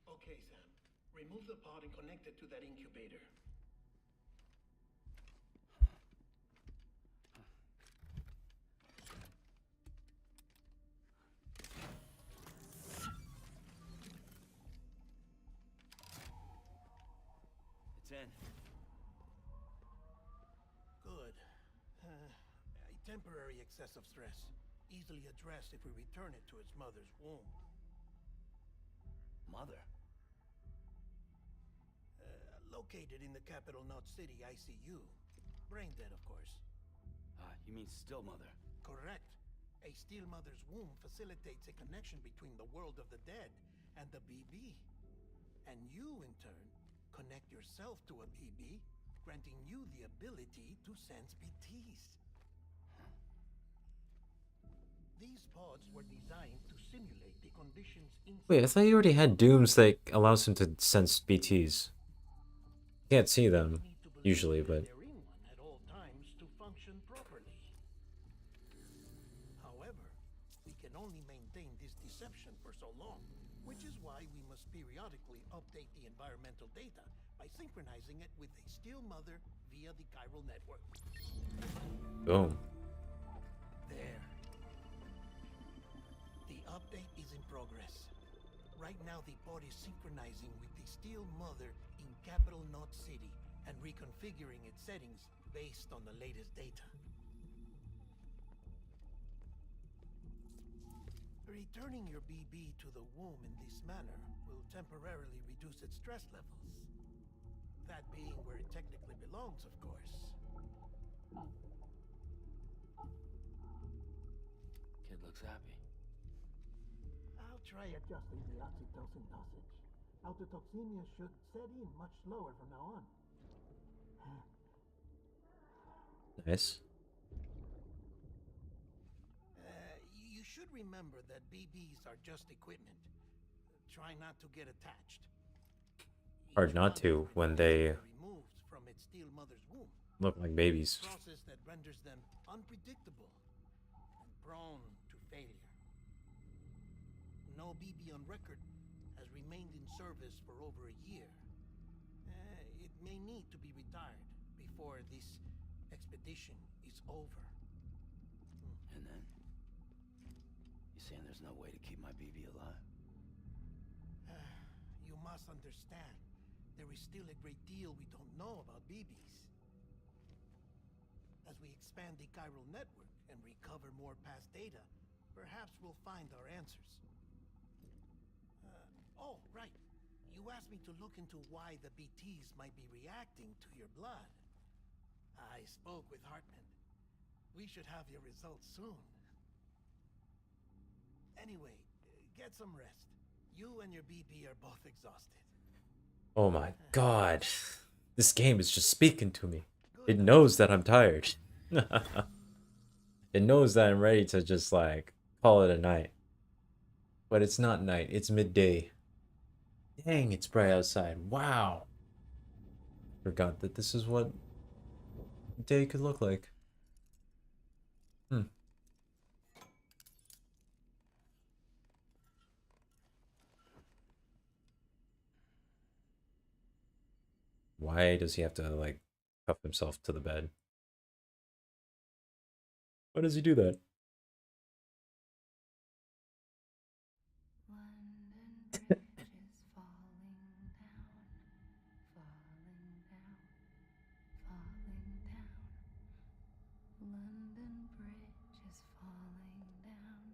Speaker 8: Okay, Sam. Remove the pod and connect it to that incubator. It's in. Good. A temporary excess of stress. easily addressed if we return it to its mother's womb.
Speaker 9: Mother?
Speaker 8: Located in the capital Knot City ICU. Brain dead, of course.
Speaker 9: You mean still mother?
Speaker 8: Correct. A still mother's womb facilitates a connection between the world of the dead and the BB. And you, in turn, connect yourself to a BB, granting you the ability to sense BTs. These pods were designed to simulate the conditions inside.
Speaker 1: Wait, I thought you already had dooms that allows him to sense BTs. Can't see them usually, but
Speaker 8: They're in one at all times to function properly. However, we can only maintain this deception for so long, which is why we must periodically update the environmental data by synchronizing it with a still mother via the chiral network.
Speaker 1: boom.
Speaker 8: There. The update is in progress. Right now, the pod is synchronizing with the still mother in capital Knot City and reconfiguring its settings based on the latest data. Returning your BB to the womb in this manner will temporarily reduce its stress levels. That being where it technically belongs, of course.
Speaker 9: Kid looks happy.
Speaker 8: I'll try adjusting the oxytocin dosage. Autotoxemia should set in much slower from now on.
Speaker 1: Nice.
Speaker 8: You should remember that BBs are just equipment. Try not to get attached.
Speaker 1: Hard not to when they
Speaker 8: removed from its still mother's womb.
Speaker 1: look like babies.
Speaker 8: A process that renders them unpredictable and prone to failure. No BB on record has remained in service for over a year. It may need to be retired before this expedition is over.
Speaker 9: And then? You saying there's no way to keep my BB alive?
Speaker 8: You must understand, there is still a great deal we don't know about BBs. As we expand the chiral network and recover more past data, perhaps we'll find our answers. Oh, right. You asked me to look into why the BTs might be reacting to your blood. I spoke with Hartman. We should have your results soon. Anyway, get some rest. You and your BB are both exhausted.
Speaker 1: Oh my god. This game is just speaking to me. It knows that I'm tired. It knows that I'm ready to just like call it a night. But it's not night, it's midday. Dang, it's bright outside. Wow. Forgot that this is what day could look like. Why does he have to like cuff himself to the bed? Why does he do that?
Speaker 10: London Bridge is falling down,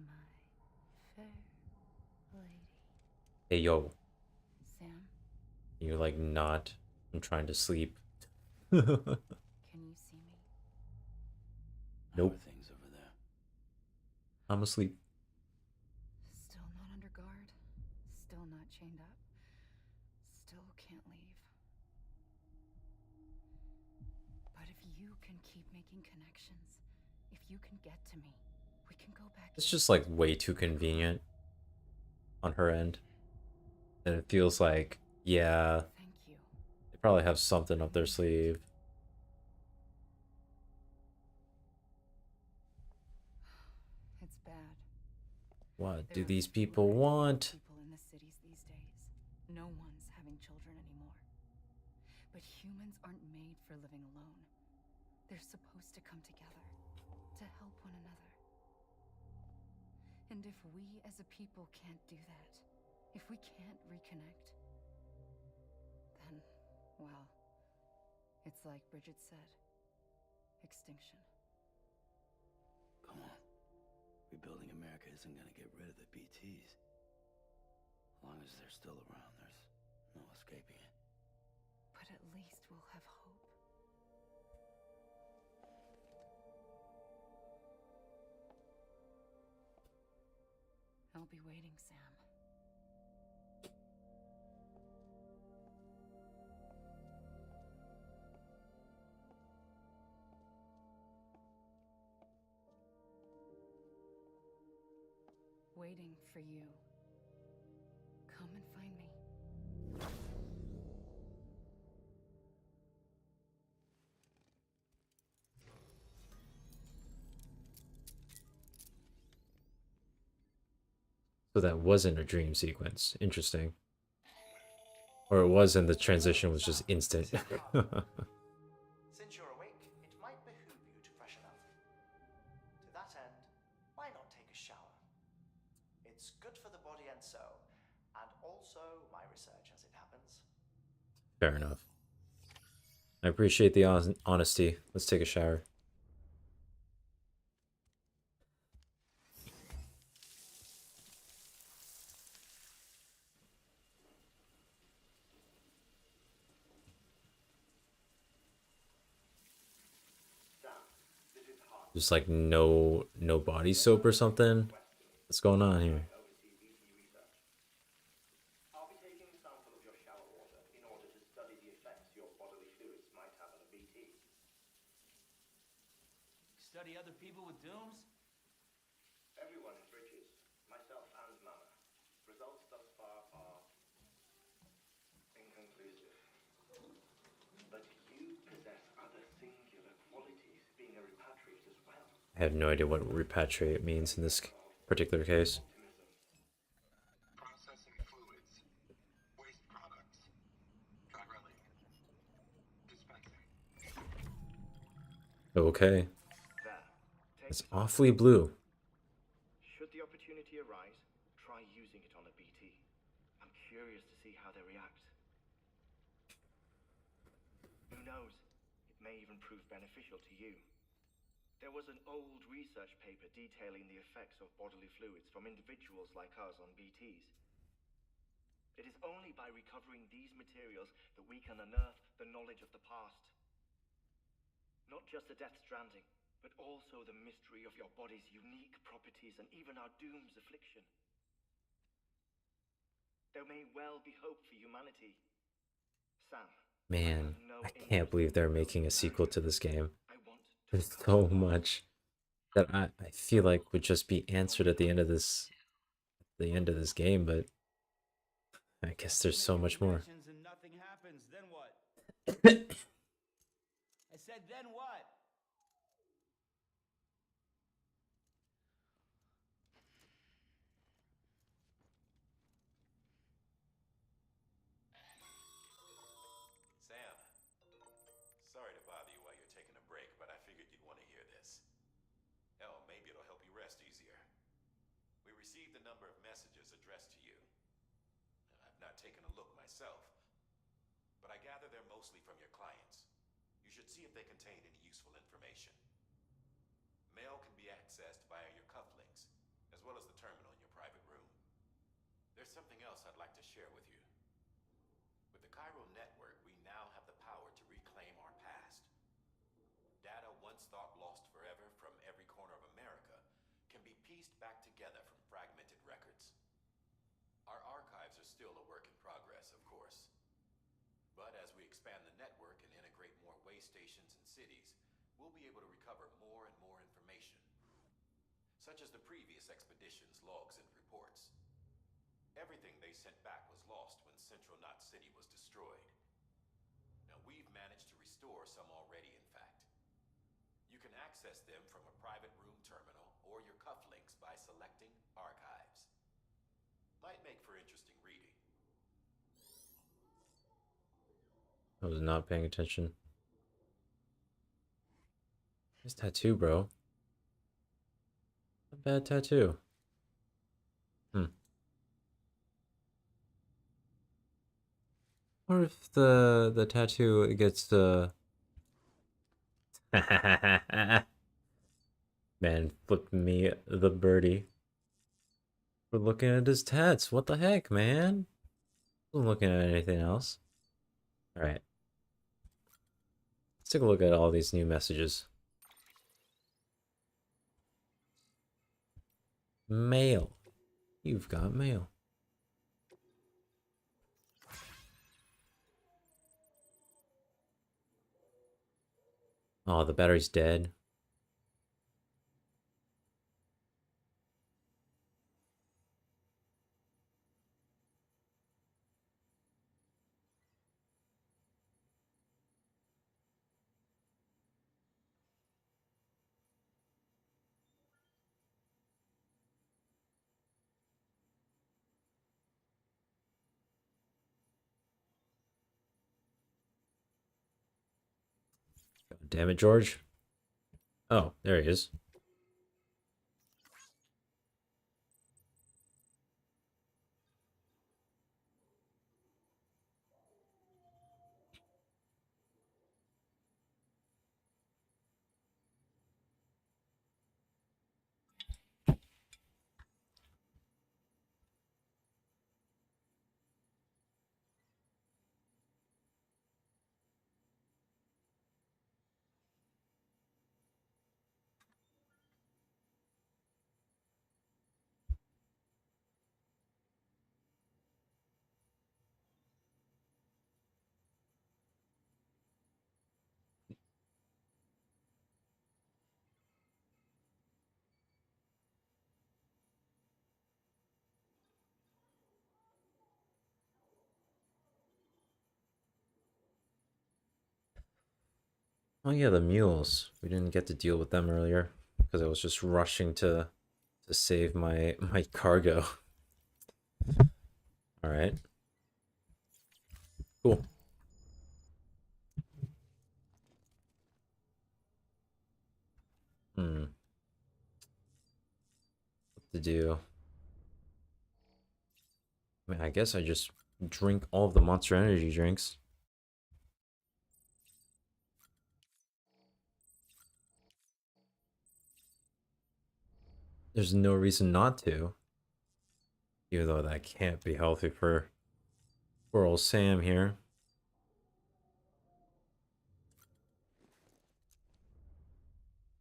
Speaker 10: my fair lady.
Speaker 1: Hey yo.
Speaker 10: Sam?
Speaker 1: You're like not. I'm trying to sleep.
Speaker 10: Can you see me?
Speaker 1: Nope.
Speaker 9: How are things over there?
Speaker 1: I'm asleep.
Speaker 10: Still not under guard, still not chained up, still can't leave. But if you can keep making connections, if you can get to me, we can go back.
Speaker 1: It's just like way too convenient on her end. And it feels like, yeah,
Speaker 10: Thank you.
Speaker 1: they probably have something up their sleeve.
Speaker 10: It's bad.
Speaker 1: What
Speaker 10: There
Speaker 1: do
Speaker 10: are
Speaker 1: these
Speaker 10: fewer
Speaker 1: people want?
Speaker 10: People in the cities these days. No one's having children anymore. But humans aren't made for living alone. They're supposed to come together, to help one another. And if we as a people can't do that, if we can't reconnect, then, well, it's like Bridget said, extinction.
Speaker 9: Come on.
Speaker 11: Rebuilding America isn't gonna get rid of the BTs. As long as they're still around, there's no escaping it.
Speaker 10: But at least we'll have hope. I'll be waiting, Sam. Waiting for you. Come and find me.
Speaker 1: So that wasn't a dream sequence. Interesting. Or it was, and the transition was just instant.
Speaker 12: Since you're awake, it might behoove you to freshen up. To that end, why not take a shower? It's good for the body and soul, and also my research as it happens.
Speaker 1: Fair enough. I appreciate the honesty. Let's take a shower. Just like no body soap or something. What's going on here?
Speaker 9: I'll be taking a sample of your shower water in order to study the effects your bodily fluids might have on a BT.
Speaker 12: Study other people with dooms?
Speaker 9: Everyone in Bridges, myself and Mama. Results thus far are inconclusive. But you possess other singular qualities, being a repatriate as well.
Speaker 1: I have no idea what repatriate means in this particular case.
Speaker 9: Processing fluids, waste products, drilling, dispensing.
Speaker 1: Okay.
Speaker 9: There.
Speaker 1: It's awfully blue.
Speaker 9: Should the opportunity arise, try using it on a BT. I'm curious to see how they react. Who knows? It may even prove beneficial to you. There was an old research paper detailing the effects of bodily fluids from individuals like us on BTs. It is only by recovering these materials that we can unearth the knowledge of the past. Not just the Death Stranding, but also the mystery of your body's unique properties and even our doom's affliction. There may well be hope for humanity. Sam.
Speaker 1: Man, I can't believe they're making a sequel to this game. There's so much that I feel like would just be answered at the end of this game, but I guess there's so much more.
Speaker 12: And nothing happens, then what? I said, then what?
Speaker 6: Sam, sorry to bother you while you're taking a break, but I figured you'd want to hear this. Hell, maybe it'll help you rest easier. We received a number of messages addressed to you. I've not taken a look myself, but I gather they're mostly from your clients. You should see if they contain any useful information. Mail can be accessed via your cufflinks, as well as the terminal in your private room. There's something else I'd like to share with you. With the Chiral network, we now have the power to reclaim our past. Data once thought lost forever from every corner of America can be pieced back together from fragmented records. Our archives are still a work in progress, of course. But as we expand the network and integrate more way stations and cities, we'll be able to recover more and more information, such as the previous expedition's logs and reports. Everything they sent back was lost when Central Knot City was destroyed. Now we've managed to restore some already, in fact. You can access them from a private room terminal or your cufflinks by selecting Archives. Might make for interesting reading.
Speaker 1: I was not paying attention. Nice tattoo, bro. A bad tattoo. Or if the tattoo gets Man flipped me the birdie for looking at his tats. What the heck, man? Wasn't looking at anything else. Alright. Let's take a look at all these new messages. Mail. You've got mail. Oh, the battery's dead. God damn it, George. Oh, there he is. Oh yeah, the mules. We didn't get to deal with them earlier because I was just rushing to save my cargo. All right. Cool. What to do? I mean, I guess I just drink all of the Monster Energy drinks. There's no reason not to. Even though that can't be healthy for poor old Sam here.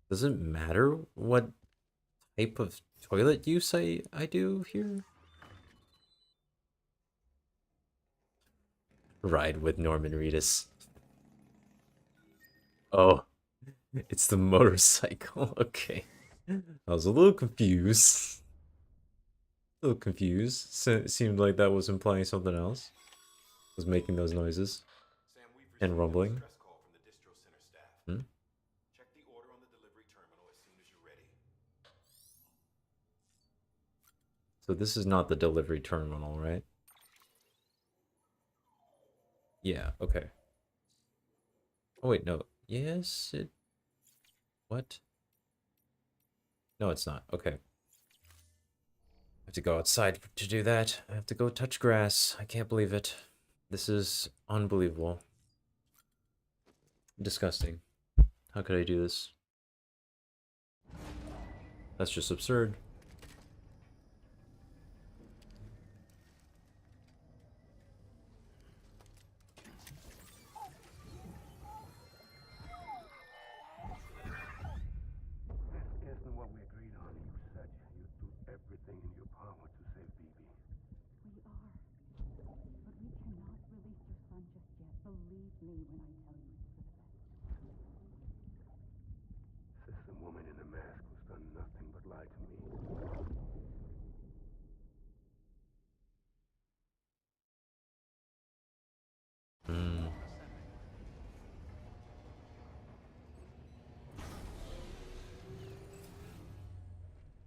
Speaker 1: Does it matter what type of toilet use I do here? Ride with Norman Reedus. Oh, it's the motorcycle. Okay. I was a little confused. A little confused. It seemed like that was implying something else. Was making those noises.
Speaker 6: Sam, we've
Speaker 1: And rumbling.
Speaker 6: stress call from the distro center staff.
Speaker 1: Hmm?
Speaker 6: Check the order on the delivery terminal as soon as you're ready.
Speaker 1: So this is not the delivery terminal, right? Yeah, okay. Oh wait, no. Yes, it... What? No, it's not. Okay. I have to go outside to do that. I have to go touch grass. I can't believe it. This is unbelievable. Disgusting. How could I do this? That's just absurd.
Speaker 13: Isn't what we agreed on. You said you'd do everything in your power to save BB.
Speaker 10: We are. But we cannot release your son just yet. Believe me when I tell you it's for the best.
Speaker 13: System woman in a mask who's done nothing but lie to me.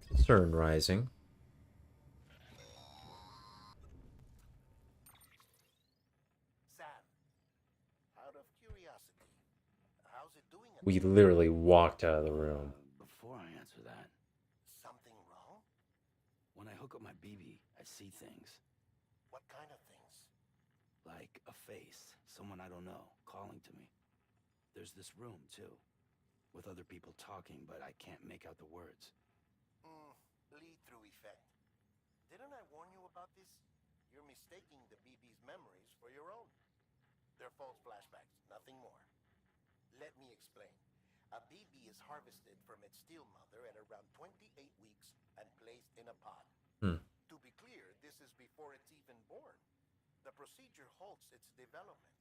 Speaker 1: Concern rising.
Speaker 8: Sam, out of curiosity, how's it doing?
Speaker 1: We literally walked out of the room.
Speaker 11: Before I answer that,
Speaker 8: Something wrong?
Speaker 11: when I hook up my BB, I see things.
Speaker 8: What kind of things?
Speaker 11: Like a face, someone I don't know, calling to me. There's this room, too, with other people talking, but I can't make out the words.
Speaker 8: Lead-through effect. Didn't I warn you about this? You're mistaking the BB's memories for your own. They're false flashbacks, nothing more. Let me explain. A BB is harvested from its steel mother at around 28 weeks and placed in a pod. To be clear, this is before it's even born. The procedure halts its development.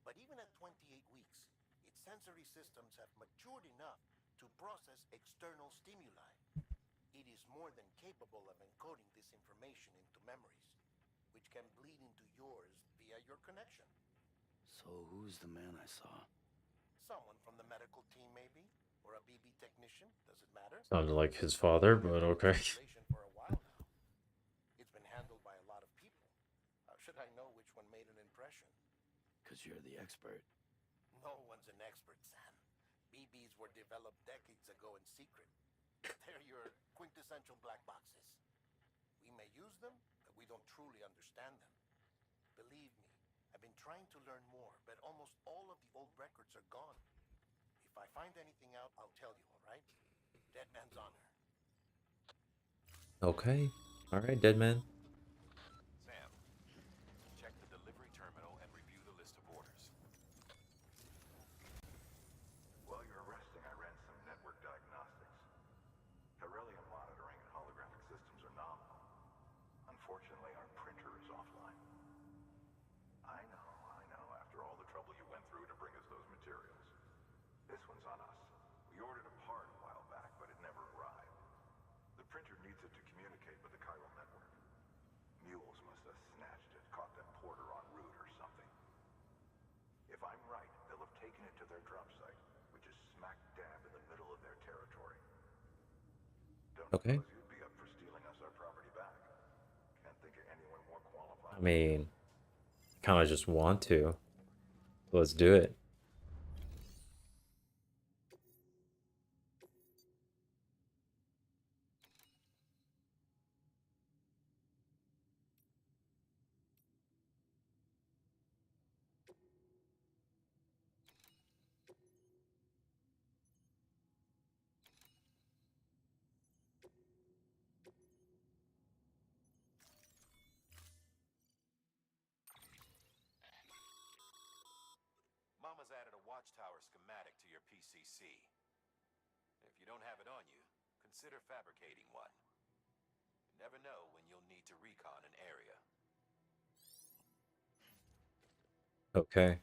Speaker 8: But even at 28 weeks, its sensory systems have matured enough to process external stimuli. It is more than capable of encoding this information into memories, which can bleed into yours via your connection.
Speaker 11: So who's the man I saw?
Speaker 8: Someone from the medical team, maybe? Or a BB technician? Does it matter?
Speaker 1: Sounded like his father, but okay.
Speaker 8: For a while now. It's been handled by a lot of people. How should I know which one made an impression?
Speaker 11: Because you're the expert.
Speaker 8: No one's an expert, Sam. BBs were developed decades ago in secret. They're your quintessential black boxes. We may use them, but we don't truly understand them. Believe me, I've been trying to learn more, but almost all of the old records are gone. If I find anything out, I'll tell you, all right? Dead man's honor.
Speaker 1: Okay. Alright, dead man.
Speaker 6: Sam, check the delivery terminal and review the list of orders.
Speaker 14: While you're resting, I ran some network diagnostics. Beryllium monitoring and holographic systems are nominal. Unfortunately, our printer is offline. I know. After all the trouble you went through to bring us those materials. This one's on us. We ordered a part a while back, but it never arrived. The printer needs it to communicate with the chiral network. Mules must have snatched it, caught that porter en route or something. If I'm right, they'll have taken it to their drop site, which is smack dab in the middle of their territory. Don't suppose you'd be up for stealing us our property back? Can't think of anyone more qualified.
Speaker 1: I mean, kind of just want to. Let's do it.
Speaker 6: Mama's added a watchtower schematic to your PCC. If you don't have it on you, consider fabricating one. You never know when you'll need to recon an area.
Speaker 1: Okay.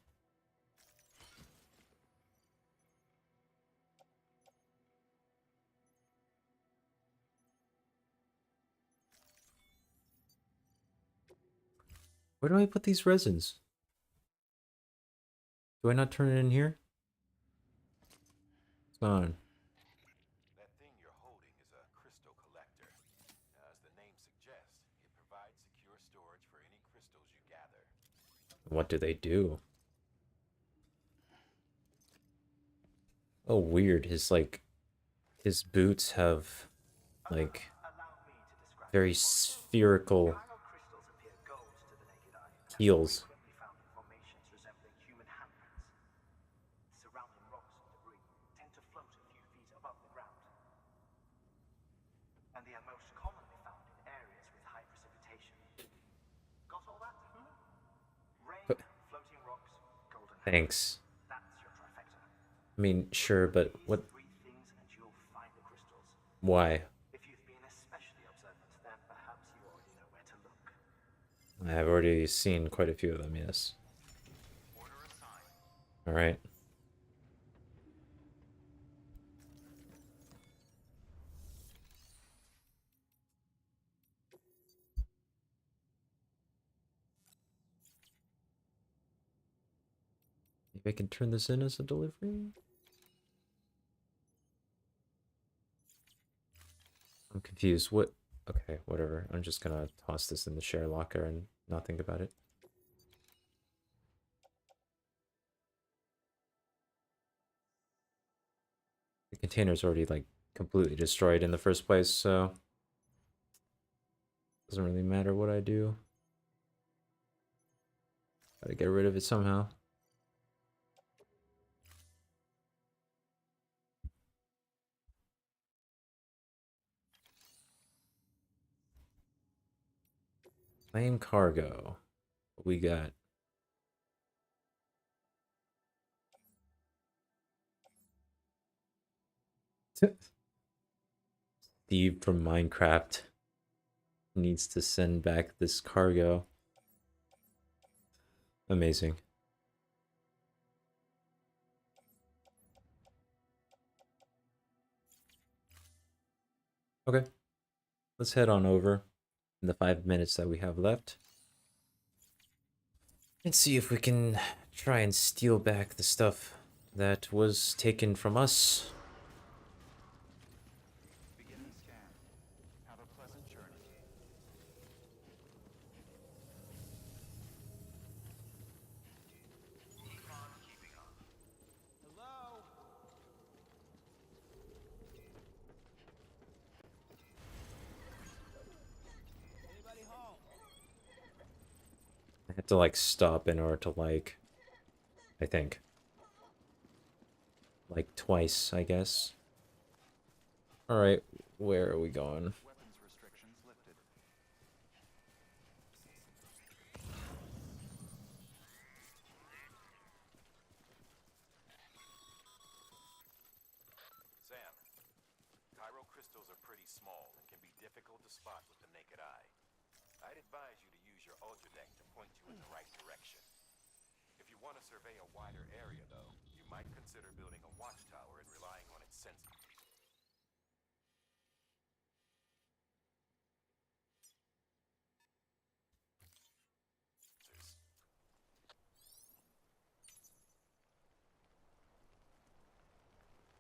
Speaker 1: Where do I put these resins? Do I not turn it in here? What's going on?
Speaker 6: That thing you're holding is a crystal collector. As the name suggests, it provides secure storage for any crystals you gather.
Speaker 1: What do they do? Oh, weird. His boots have, like, very spherical heels.
Speaker 12: Surrounding rocks and debris tend to float a few feet above the ground. And they are most commonly found in areas with high precipitation. Got all that? Rain, floating rocks, golden
Speaker 1: Thanks.
Speaker 12: That's your trifecta.
Speaker 1: I mean, sure, but what?
Speaker 12: Three things and you'll find the crystals.
Speaker 1: Why?
Speaker 12: If you've been especially observant, then perhaps you already know where to look.
Speaker 1: I've already seen quite a few of them, yes. Alright. Maybe I can turn this in as a delivery? I'm confused. What? Okay, whatever. I'm just gonna toss this in the share locker and not think about it. The container's already, like, completely destroyed in the first place, so doesn't really matter what I do. Gotta get rid of it somehow. Claim cargo. What we got? Steve from Minecraft needs to send back this cargo. Amazing. Okay, let's head on over in the 5 minutes that we have left and see if we can try and steal back the stuff that was taken from us.
Speaker 6: Beginning scan. Have a pleasant journey. Keep on keeping on. Hello? Anybody home?
Speaker 1: I have to like stop in order to like, I think. Like twice, I guess. Alright, where are we going?
Speaker 6: Weapons restrictions lifted. Sam, Cairo crystals are pretty small and can be difficult to spot with the naked eye. I'd advise you to use your ultradeck to point you in the right direction. If you want to survey a wider area, though, you might consider building a watchtower and relying on its sensors.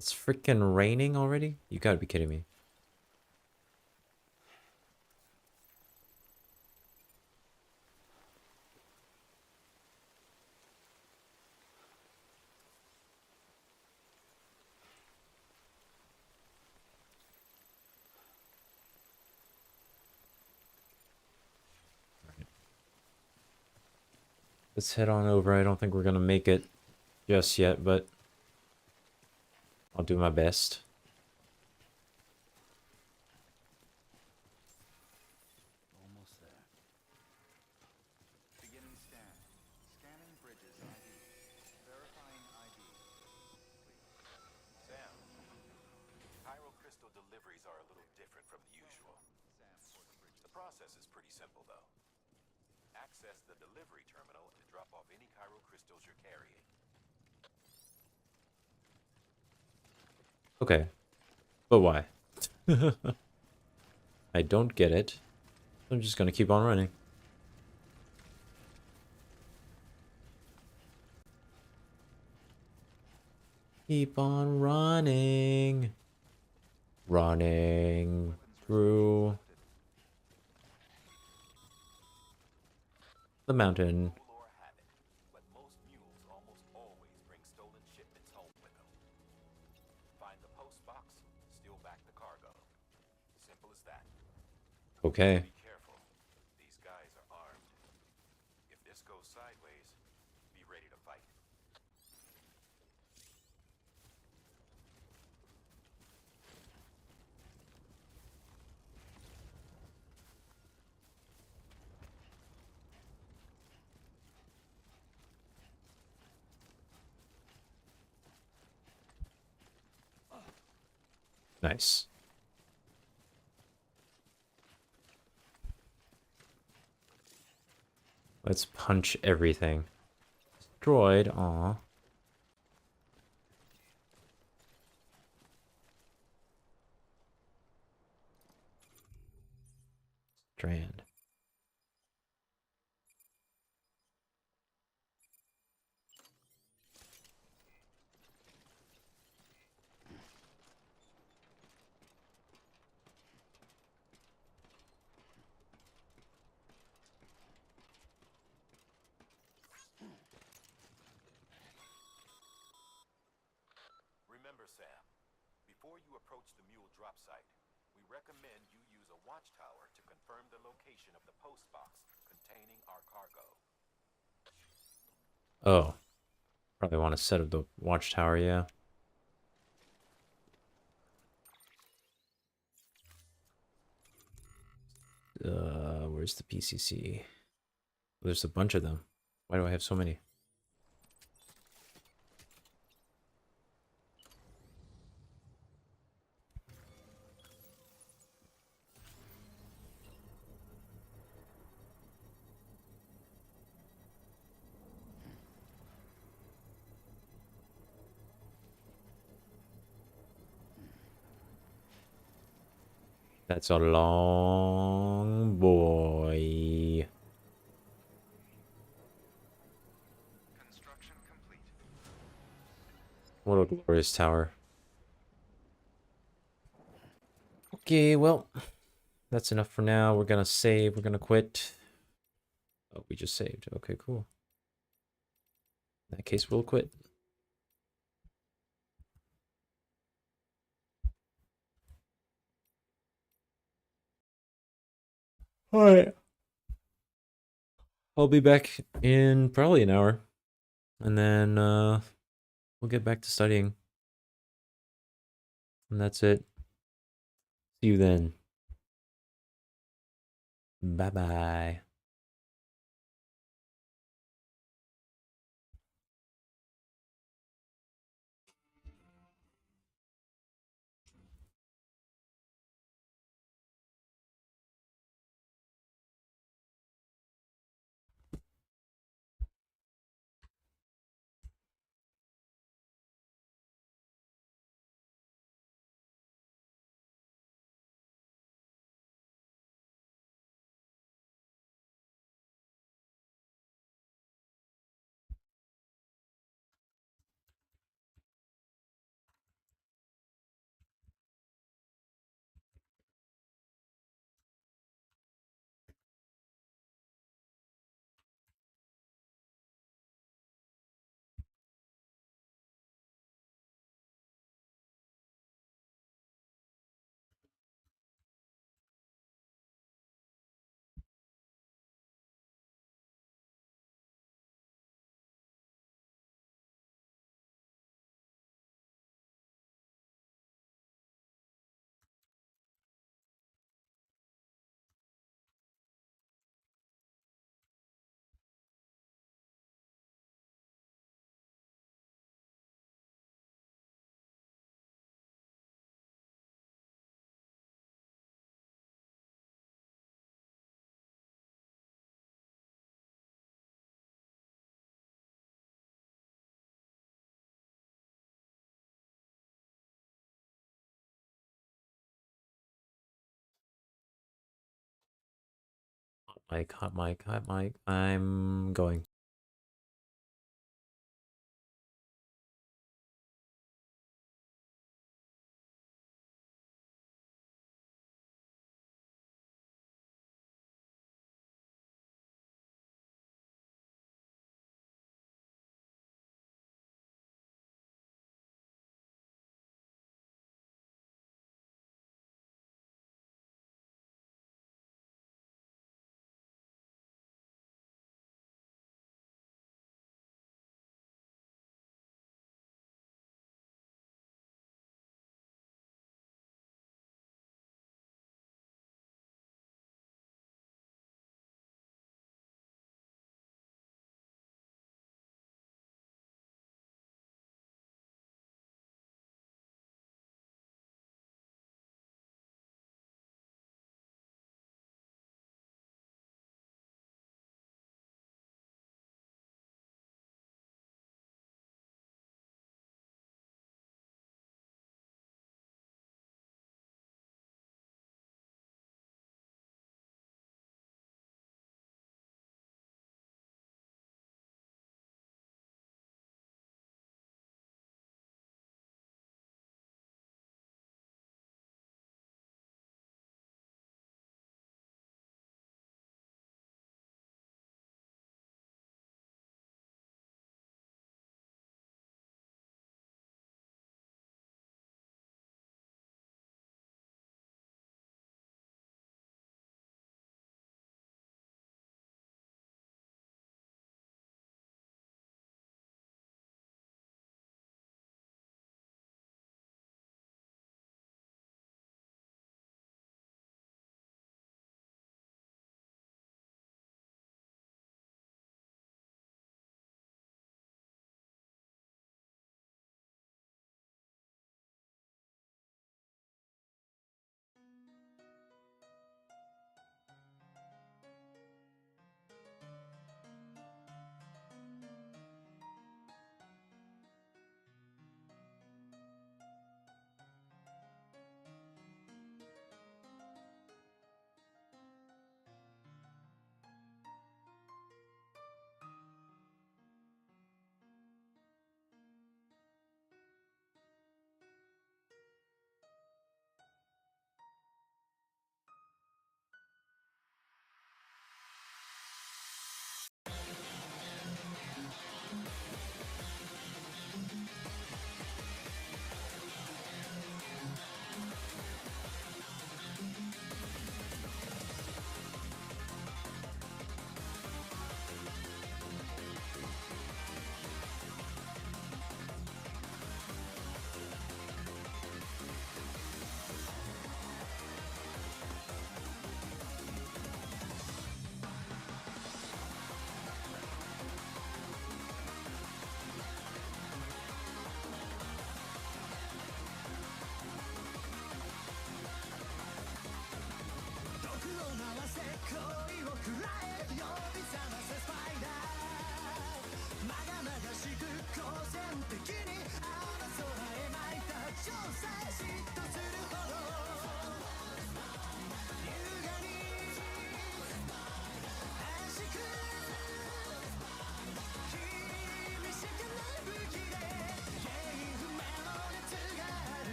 Speaker 1: It's freaking raining already? You gotta be kidding me. Let's head on over. I don't think we're gonna make it just yet, but I'll do my best.
Speaker 11: Almost there.
Speaker 6: Beginning scan. Scanning bridges ID. Verifying ID. Sam, Cairo crystal deliveries are a little different from the usual. The process is pretty simple, though. Access the delivery terminal to drop off any Cairo crystals you're carrying.
Speaker 1: Okay. But why? I don't get it. I'm just gonna keep on running. Keep on running. Running through the mountain.
Speaker 6: Lore have it, but most mules almost always bring stolen shipments home with them. Find the post box, steal back the cargo. Simple as that.
Speaker 1: Okay.
Speaker 6: Be careful. These guys are armed. If this goes sideways, be ready to fight.
Speaker 1: Nice. Let's punch everything. Destroyed, aw. Strand.
Speaker 6: Remember, Sam, before you approach the mule drop site, we recommend you use a watchtower to confirm the location of the post box containing our cargo.
Speaker 1: Oh. Probably want to set up the watchtower, yeah. Where's Where's the PCC? There's a bunch of them. Why do I have so many? That's a long boy.
Speaker 6: Construction complete.
Speaker 1: What a glorious tower. Okay, well, that's enough for now. We're gonna save. We're gonna quit. Oh, we just saved. Okay, cool. In that case, we'll quit. All right. I'll be back in probably an hour. And then we'll get back to studying. And that's it. See you then. Bye-bye. Hot mic, hot mic. I'm going.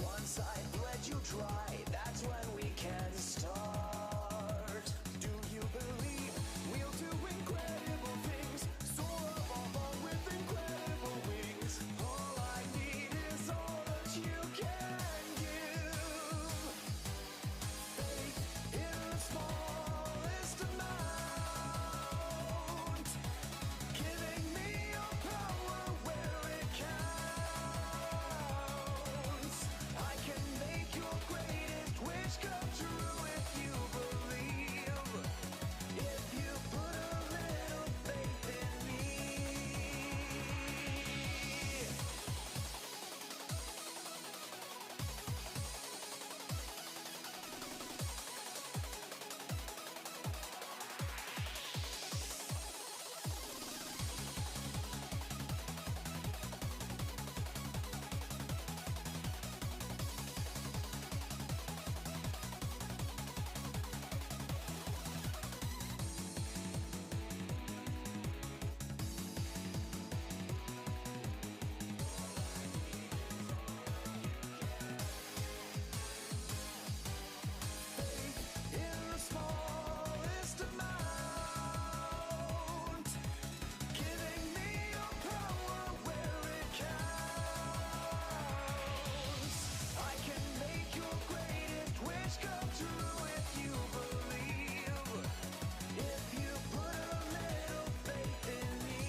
Speaker 15: Once I bled try, that's when we can start. Do you believe we'll do incredible things? Soar above with incredible wings. All I need is all that you can give. Faith in the smallest amount. Giving me your power where it counts. I can make your greatest wish come true if you believe. If you put a little faith in me. In the smallest amount. Giving me your power where it counts. I can make your greatest wish come true if you believe. If you put a little faith in me.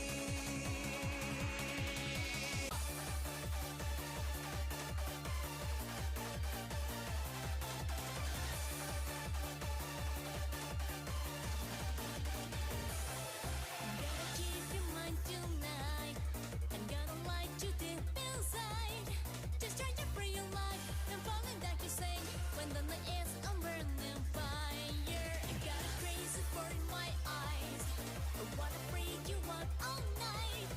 Speaker 16: Gotta keep your mind tonight. I'm gonna light you deep inside. Just try to free your life and falling like you say. When the night is on burning fire, I got a crazy for in my eyes. I wanna freak you out all night.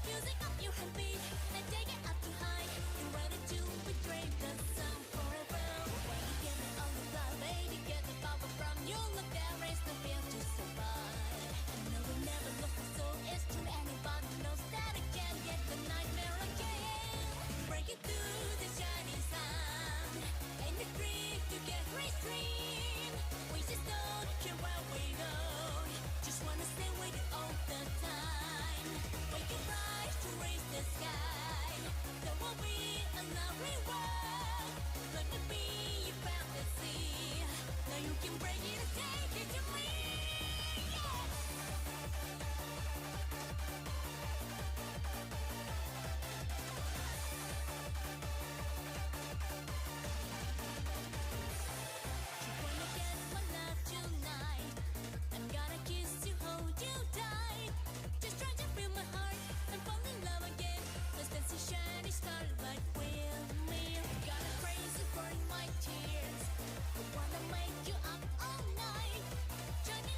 Speaker 16: Music up your heartbeat and take it up too high. You ready to betray the sun forever? When you get it on the fly, baby, get the power from you. Look, there is no fear to survive. I know we never look so it's true. Anybody knows that I can't get the nightmare again. Breaking through the shining sun, and the dream to get restrained. We just don't care where we go. Just wanna stay with you all the time. We can rise to raise the sky. There will be another world. Let me be your fantasy. Now you can break it and take it to me. You wanna get my love tonight? I'm gonna kiss you, hold you tight. Just try to feel my heart and fall in love again. Let's dance a shiny starlight with me. Got a crazy for my tears. I wanna make you up all night. Johnny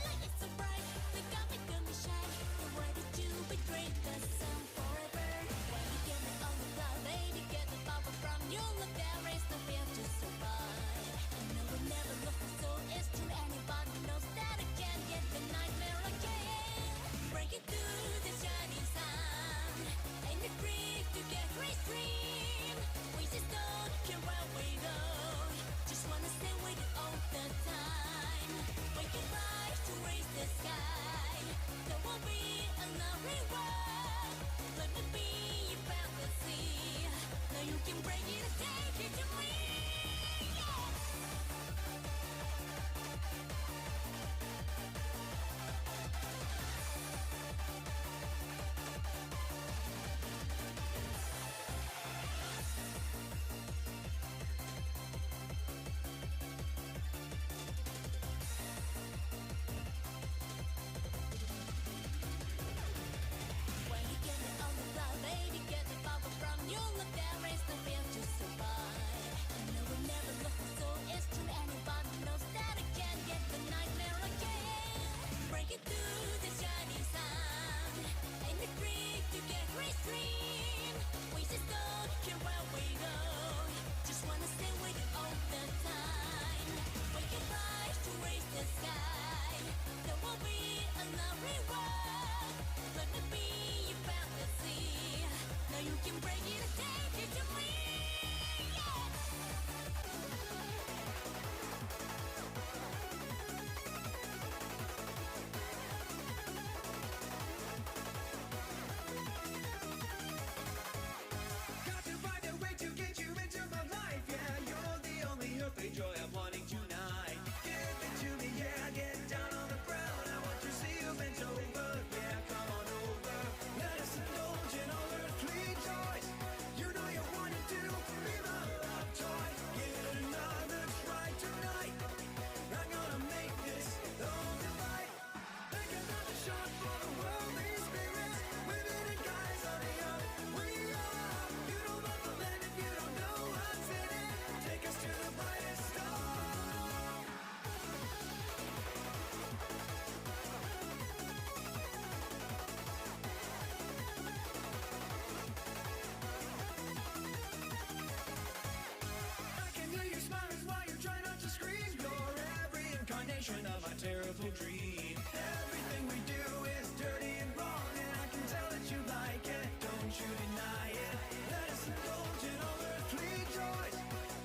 Speaker 15: execution of my terrible dream. Everything we do is dirty and wrong, and I can tell that you like it. Don't you deny it. Let us indulge in all earthly joys.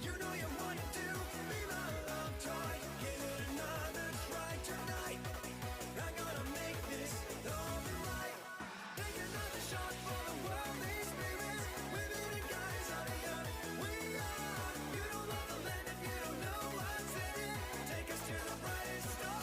Speaker 15: You know you want to be my love toy. Give it another try tonight. I'm gonna make this all right. Take another shot for the worldly spirits. Women and guys are the young we are. You don't love the land if you don't know what's in it. Take us to the brightest star.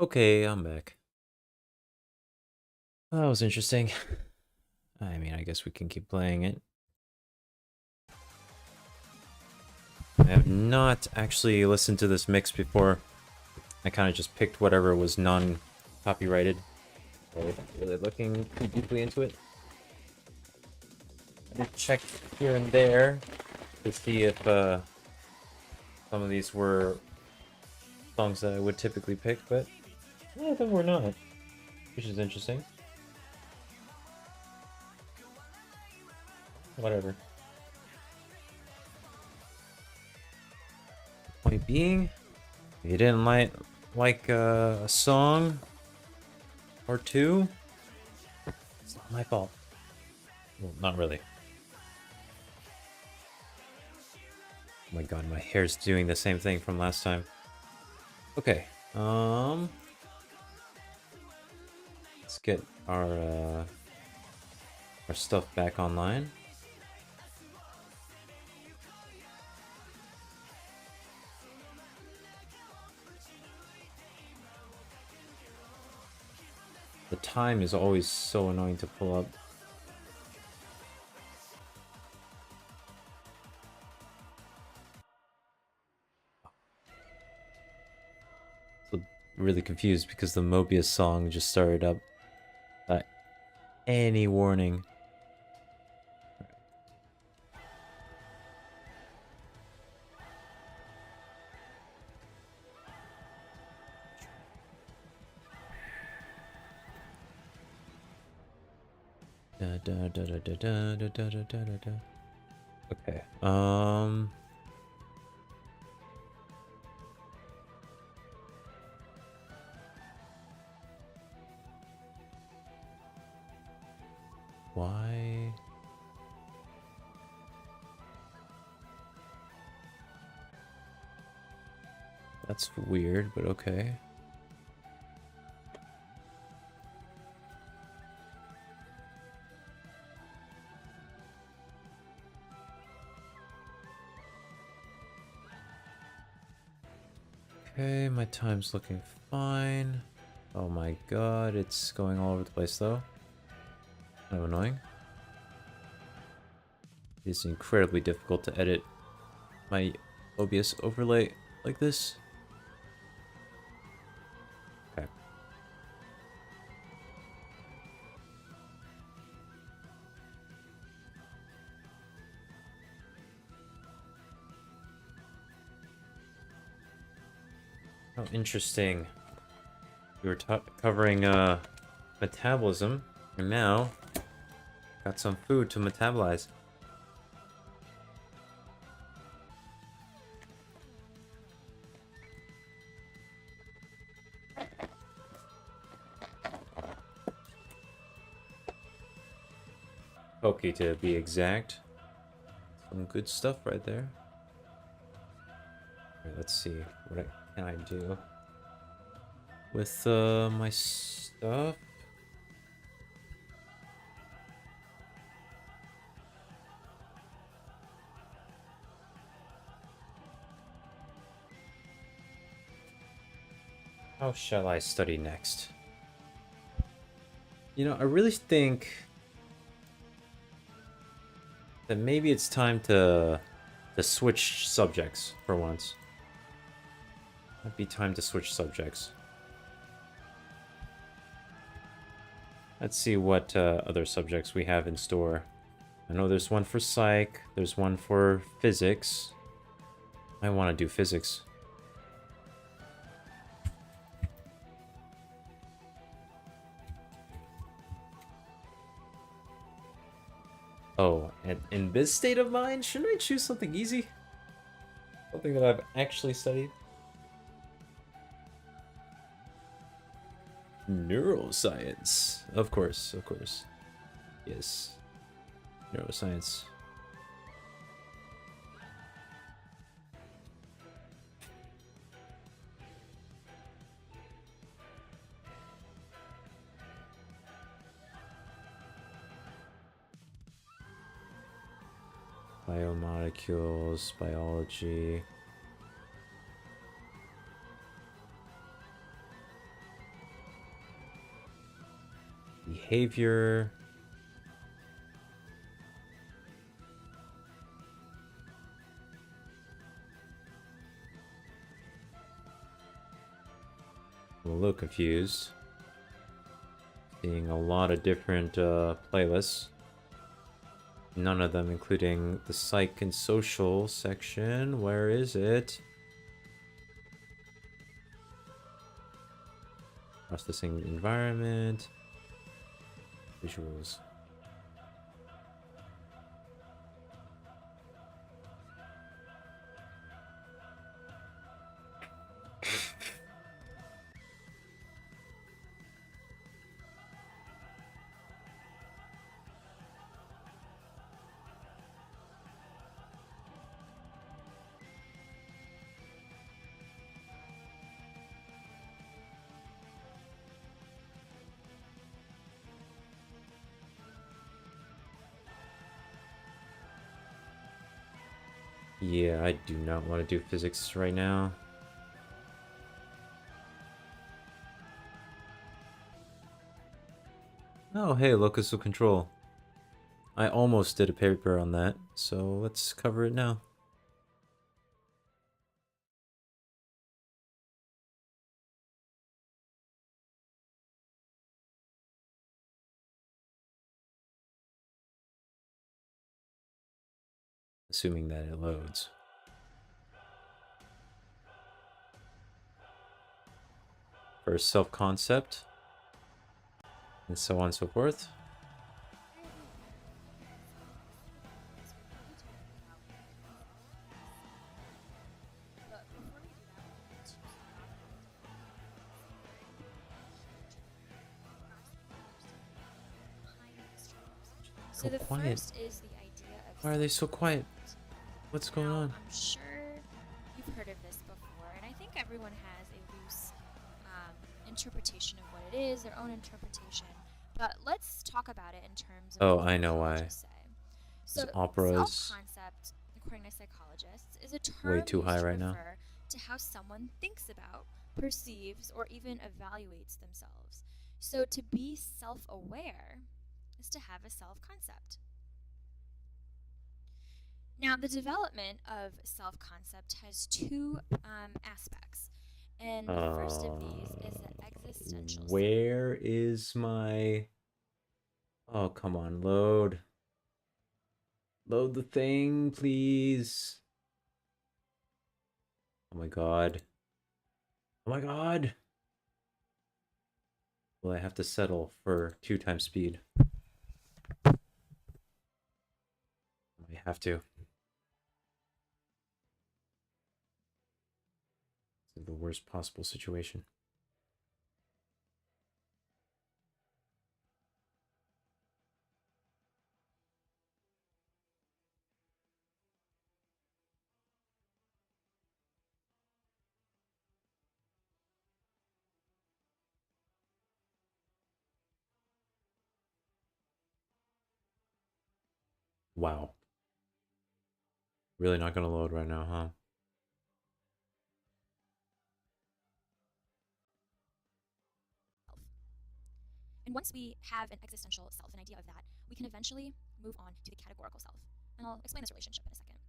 Speaker 1: Okay, I'm back. That was interesting. I mean, I guess we can keep playing it. I have not actually listened to this mix before. I kind of just picked whatever was non-copyrighted. So I wasn't really looking too deeply into it. I did check here and there to see if some of these were songs that I would typically pick, but yeah, they were not, which is interesting. Whatever. Point being, if you didn't like a song or two, it's not my fault. Well, not really. Oh my god, my hair's doing the same thing from last time. Okay, let's get our stuff back online. The time is always so annoying to pull up. So really confused because the Mobius song just started up. Any warning. Okay. Why? That's weird, but okay. Okay, my time's looking fine. Oh my god, it's going all over the place though. Kind of annoying. It's incredibly difficult to edit my OBS overlay like this. Okay. Oh, interesting. We were covering metabolism, and now got some food to metabolize. Pokey to be exact. Some good stuff right there. Right, let's see, what can I do with my stuff? How shall I study next? You know, I really think that maybe it's time to switch subjects for once. Might be time to switch subjects. Let's see what other subjects we have in store. I know there's one for psych, there's one for physics. I want to do physics. Oh, and in this state of mind, shouldn't I choose something easy? Something that I've actually studied? Neuroscience. Of course, of course. Yes. Neuroscience. Biomolecules, biology. behavior. I'm a little confused. Seeing a lot of different playlists. None of them including the psych and social section. Where is it? Processing environment. Visuals. Yeah, I do not want to do physics right now. Oh, hey, locus of control. I almost did a paper on that, so let's cover it now. Assuming that it loads. First self-concept, and so on and so forth.
Speaker 17: So the
Speaker 1: quiet.
Speaker 17: first is the idea of
Speaker 1: Why are they so quiet? What's going on?
Speaker 17: I'm sure you've heard of this before, and I think everyone has a loose interpretation of what it is, their own interpretation. But let's talk about it in terms of
Speaker 1: Oh,
Speaker 17: what
Speaker 1: I know why.
Speaker 17: psychologists say. So
Speaker 1: Operas
Speaker 17: self-concept, according to psychologists, is a term
Speaker 1: way too high
Speaker 17: used to
Speaker 1: right now.
Speaker 17: refer to how someone thinks about, perceives, or even evaluates themselves. So to be self-aware is to have a self-concept. Now, the development of self-concept has two aspects, and the first of these is the existential self.
Speaker 1: Where is my... Oh, come on, load. Load the thing, please. Oh my god. Oh my god! Will I have to settle for 2 times speed? I have to. This is the worst possible situation. Wow. Really not gonna load right now, huh?
Speaker 17: And once we have an existential self, an idea of that, we can eventually move on to the categorical self. And I'll explain this relationship in a second.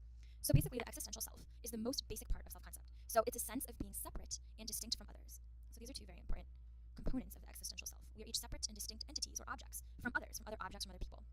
Speaker 17: So basically, the existential self is the most basic part of self-concept. So it's a sense of being separate and distinct from others. So these are two very important components of the existential self. We are each separate and distinct entities or objects from others, from other objects, from other people.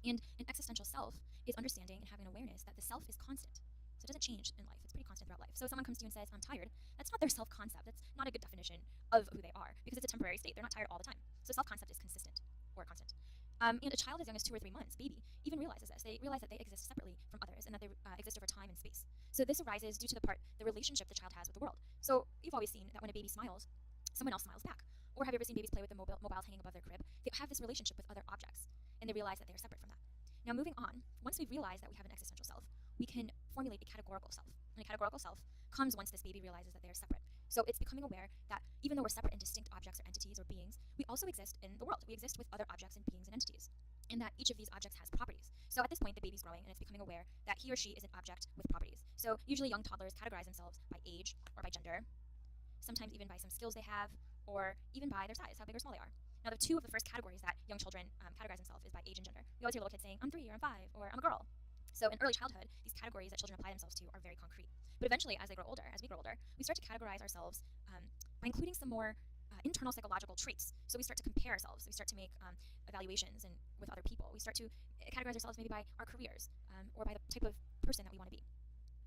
Speaker 17: And an existential self is understanding and having an awareness that the self is constant. So it doesn't change in life. It's pretty constant throughout life. So if someone comes to you and says, I'm tired, that's not their self-concept. That's not a good definition of who they are because it's a temporary state. They're not tired all the time. So self-concept is consistent or constant. And a child as young as 2 or 3 months, baby, even realizes this. They realize that they exist separately from others and that they exist over time and space. So this arises due to the relationship the child has with the world. So you've always seen that when a baby smiles, someone else smiles back. Or have you ever seen babies play with the mobiles hanging above their crib? They have this relationship with other objects, and they realize that they are separate from that. Now moving on, once we realize that we have an existential self, we can formulate a categorical self. And a categorical self comes once this baby realizes that they are separate. So it's becoming aware that even though we're separate and distinct objects or entities or beings, we also exist in the world. We exist with other objects and beings and entities. And that each of these objects has properties. So at this point, the baby's growing and it's becoming aware that he or she is an object with properties. So usually young toddlers categorize themselves by age or by gender, sometimes even by some skills they have, or even by their size, how big or small they are. Now, the two of the first categories that young children categorize themselves is by age and gender. We always hear little kids saying, I'm 3 or I'm 5 or I'm a girl. So in early childhood, these categories that children apply themselves to are very concrete. But eventually, as we grow older, we start to categorize ourselves by including some more internal psychological traits. So we start to compare ourselves. We start to make evaluations and with other people. We start to categorize ourselves maybe by our careers or by the type of person that we want to be.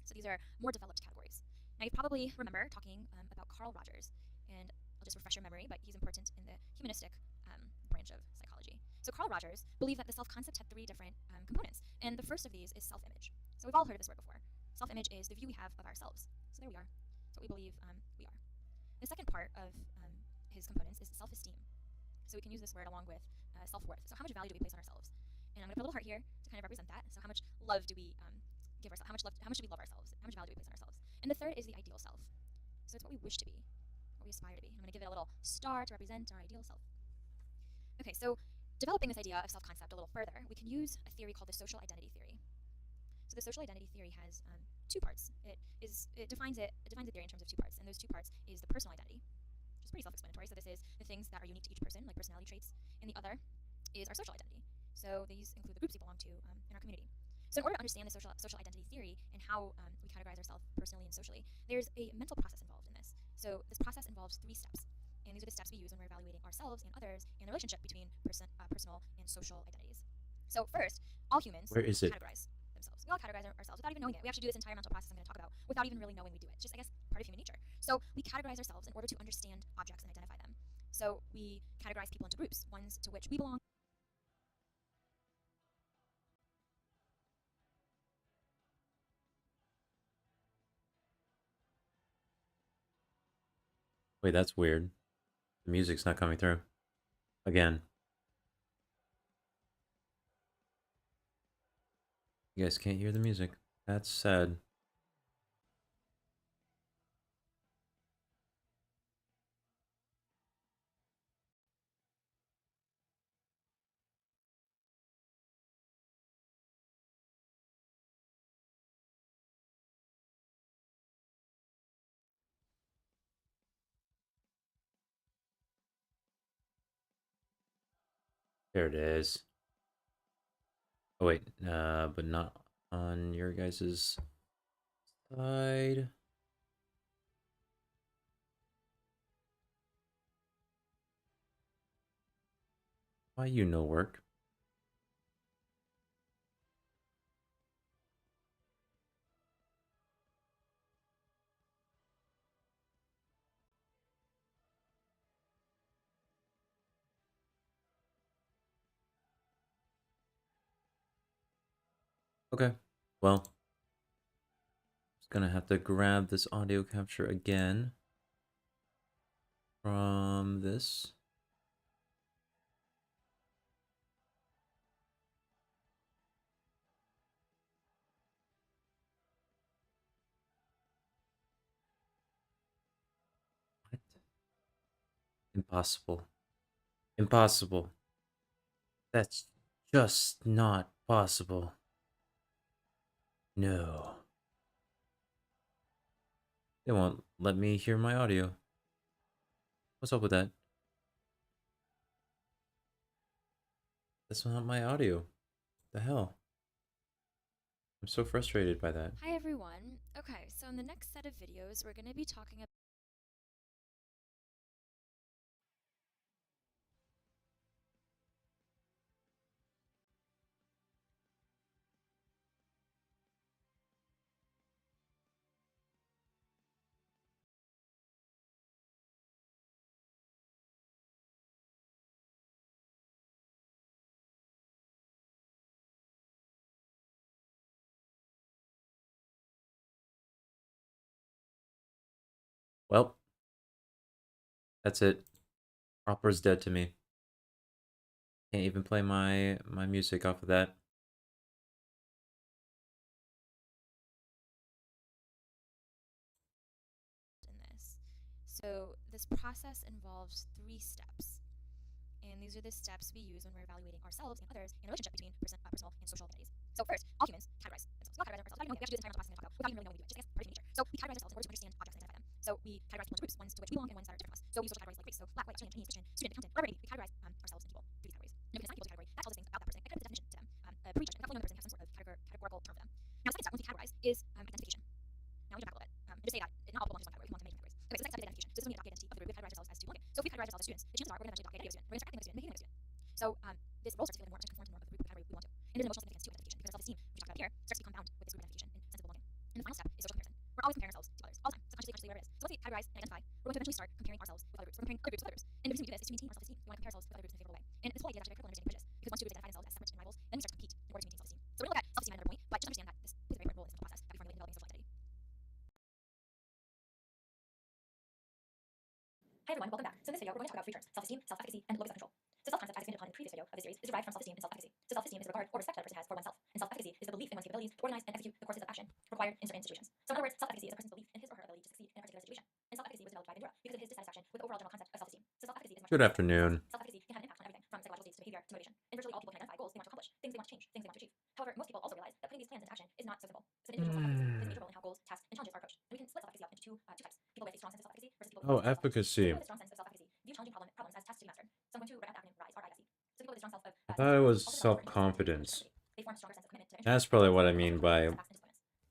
Speaker 17: So these are more developed categories. Now, you probably remember talking about Carl Rogers, and I'll just refresh your memory, but he's important in the humanistic branch of psychology. So Carl Rogers believed that the self-concept had 3 different components, and the first of these is self-image. So we've all heard of this word before. Self-image is the view we have of ourselves. So there we are. It's what we believe we are. The second part of his components is self-esteem. So we can use this word along with self-worth. So how much value do we place on ourselves? And I'm going to put a little heart here to kind of represent that. So how much love do we give ourselves? How much do we love ourselves? How much value do we place on ourselves? And the third is the ideal self. So it's what we wish to be, what we aspire to be. I'm going to give it a little star to represent our ideal self. Okay, so developing this idea of self-concept a little further, we can use a theory called the social identity theory. So the social identity theory has 2 parts. It defines the theory in terms of 2 parts, and those 2 parts is the personal identity, which is pretty self-explanatory. So this is the things that are unique to each person, like personality traits, and the other is our social identity. So these include the groups we belong to in our community. So in order to understand the social identity theory and how we categorize ourselves personally and socially, there's a mental process involved in this. So this process involves 3 steps, and these are the steps we use when we're evaluating ourselves and others and the relationship between personal and social identities. So first, all humans categorize themselves. We all categorize ourselves without even knowing it. We actually do this entire mental process I'm going to talk about without even really knowing we do it. It's just, I guess, part of human nature. So we categorize ourselves in order to understand objects and identify them. So we categorize people into groups, ones to which we belong.
Speaker 1: Wait, that's weird. The music's not coming through. Again. You guys can't hear the music. That's sad. There it is. Oh wait, but not on your guys's side. Why you no work? Okay, well, just gonna have to grab this audio capture again from this. What? Impossible. Impossible. That's just not possible. No. They won't let me hear my audio. What's up with that? That's not my audio. The hell? I'm so frustrated by that.
Speaker 17: Hi everyone. Okay, so in the next set of videos, we're going to be talking about
Speaker 1: Well, that's it. Opera's dead to me. Can't even play my music off of that.
Speaker 17: in this. So this process involves 3 steps. And these are the steps we use when we're evaluating ourselves and others and the relationship between personal and social identities. So first, all humans categorize themselves. We all categorize ourselves. We actually do this entire mental process I'm going to talk about without even really knowing we do it. Just, I guess, part of human nature. So we categorize ourselves in order to understand objects and identify them. So we categorize people into groups, ones to which we belong and ones that are different from us. So we use social categories like race. So black, white, Australian, Chinese, Christian, student, accountant, whatever it may be. We categorize there's an emotional significance to identification because self-esteem, which we talked about here, starts to compound with this group identification and sense of belonging. And the final step is social comparison. We're always comparing ourselves to others, all the time, subconsciously, consciously, whatever it is. So once we categorize and identify, we're going to eventually start comparing ourselves with other groups. We're comparing other groups with others. And the reason we do this is to maintain our self-esteem. We want to compare ourselves with other groups in a favorable way. And this whole idea is actually very critical in understanding prejudice, because once two groups identify themselves as separate and rivals, then we start to compete in order to maintain self-esteem. So we're going to look at self-esteem at another point, but just understand that this plays a very important role in this process that we formulate in developing social identity. Hi everyone, welcome back. So in this video, we're going to talk about three terms: self-esteem, self-efficacy, and locus of control. So self-concept, as expanded upon in the previous video of this series, is derived from self-esteem and self-efficacy. So self-esteem is the regard or respect that a person has for oneself, and self-efficacy is the belief in one's capabilities to organize and execute the courses of action required in certain situations. So in other words, self-efficacy is a person's belief in his or her ability to succeed in a particular situation. And self-efficacy was developed by Bandura because of his dissatisfaction with the overall general concept of self-esteem. So self-efficacy is much
Speaker 1: Good afternoon.
Speaker 2: Self-efficacy can have an impact on everything from psychological states to behavior to motivation. And virtually all people can identify goals they want to accomplish, things they want to change, things they want to achieve. However, most people also realize that putting these plans into action is not so simple. So an individual's self-efficacy plays a major role in how goals, tasks, and challenges are approached. And we can split self-efficacy up into two types: people with a strong sense of self-efficacy versus people
Speaker 1: Oh,
Speaker 2: with a
Speaker 1: efficacy.
Speaker 2: strong sense of self-efficacy view challenging problems as tasks to be mastered. So I'm going to write out the acronym RISE, R-I-S-E. So people with a strong self of
Speaker 1: I thought it was self-confidence.
Speaker 2: they form a stronger sense of commitment to
Speaker 1: That's probably what I mean by
Speaker 2: so you have it.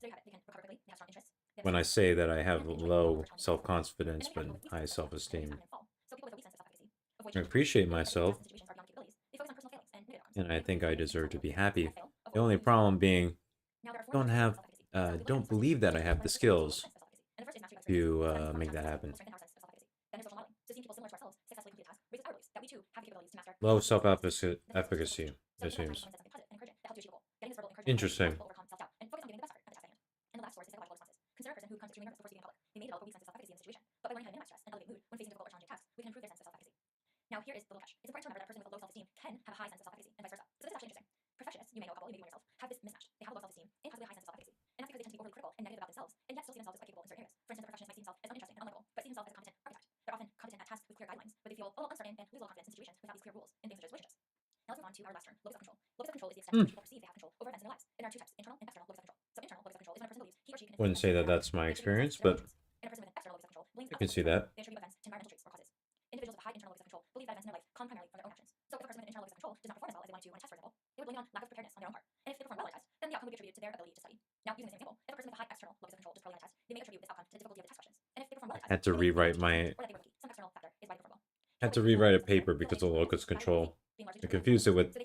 Speaker 2: They can recover quickly, they have strong interests.
Speaker 1: when I say that I have low self-confidence but high self-esteem.
Speaker 2: So people with a weak sense of self-efficacy
Speaker 1: I appreciate myself,
Speaker 2: situations far beyond capabilities. They focus on personal failings and negative outcomes.
Speaker 1: and I think I deserve to be happy. The only problem being, don't believe that I have the skills to make that happen. Low self-efficacy, it seems. Interesting.
Speaker 2: And the last source is psychological responses. Consider a person who becomes extremely nervous before speaking in public. They may develop a weak sense of self-efficacy in the situation, but by learning how to minimize stress and elevate mood when facing difficult or challenging tasks, we can improve their sense of self-efficacy. Now here is the little catch. It's important to remember that a person with a low self-esteem can have a high sense of self-efficacy and vice versa. So this is actually interesting. Perfectionists, you may know a couple, maybe you yourself, have this mismatch. They have a low self-esteem and possibly a high sense of self-efficacy. And that's because they tend to be overly critical and negative about themselves, and yet still see themselves as quite capable in certain areas. For instance, a perfectionist might see himself as uninteresting and unlikable, but see himself as a competent architect. They're often competent at tasks with clear guidelines, but they feel a little uncertain and lose a little confidence in situations without these clear rules in things such as relationships. Now let's move on to our last term, locus of control. Locus of control is the extent to which people perceive they have control over events in their lives. And there are two types: internal and external locus of control. So internal locus of control is when a person believes he or she can
Speaker 1: Wouldn't say that that's my experience, but
Speaker 2: and a person with an external locus of control blames
Speaker 1: I can see that.
Speaker 2: They attribute events to environmental traits or causes. Individuals with high internal locus of control believe that events in their life come primarily from their own actions. So if a person with an internal locus of control does not perform as well as they want to on a test, for example, they would blame it on lack of preparedness on their own part. And if they perform well on a test, then the outcome would be attributed to their ability to study. Now, using the same example, if a person with a high external locus of control does poorly on a test, they may attribute this outcome to the difficulty of the test questions. And if they perform well on a test,
Speaker 1: Had to rewrite my
Speaker 2: some external factor is why they perform well.
Speaker 1: had to rewrite a paper because of locus control. I confused it with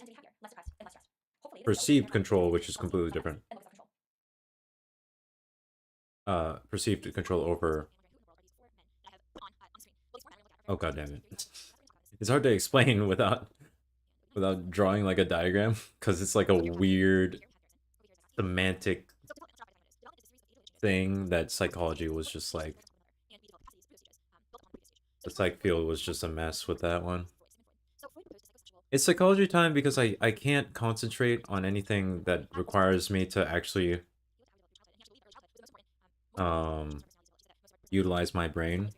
Speaker 1: perceived control, which is completely different. Perceived control over. Oh god damn it! It's hard to explain without drawing like a diagram, because it's like a weird semantic thing that psychology was just like. The psych field was just a mess with that one. It's psychology time because I can't concentrate on anything that requires me to actually utilize my brain.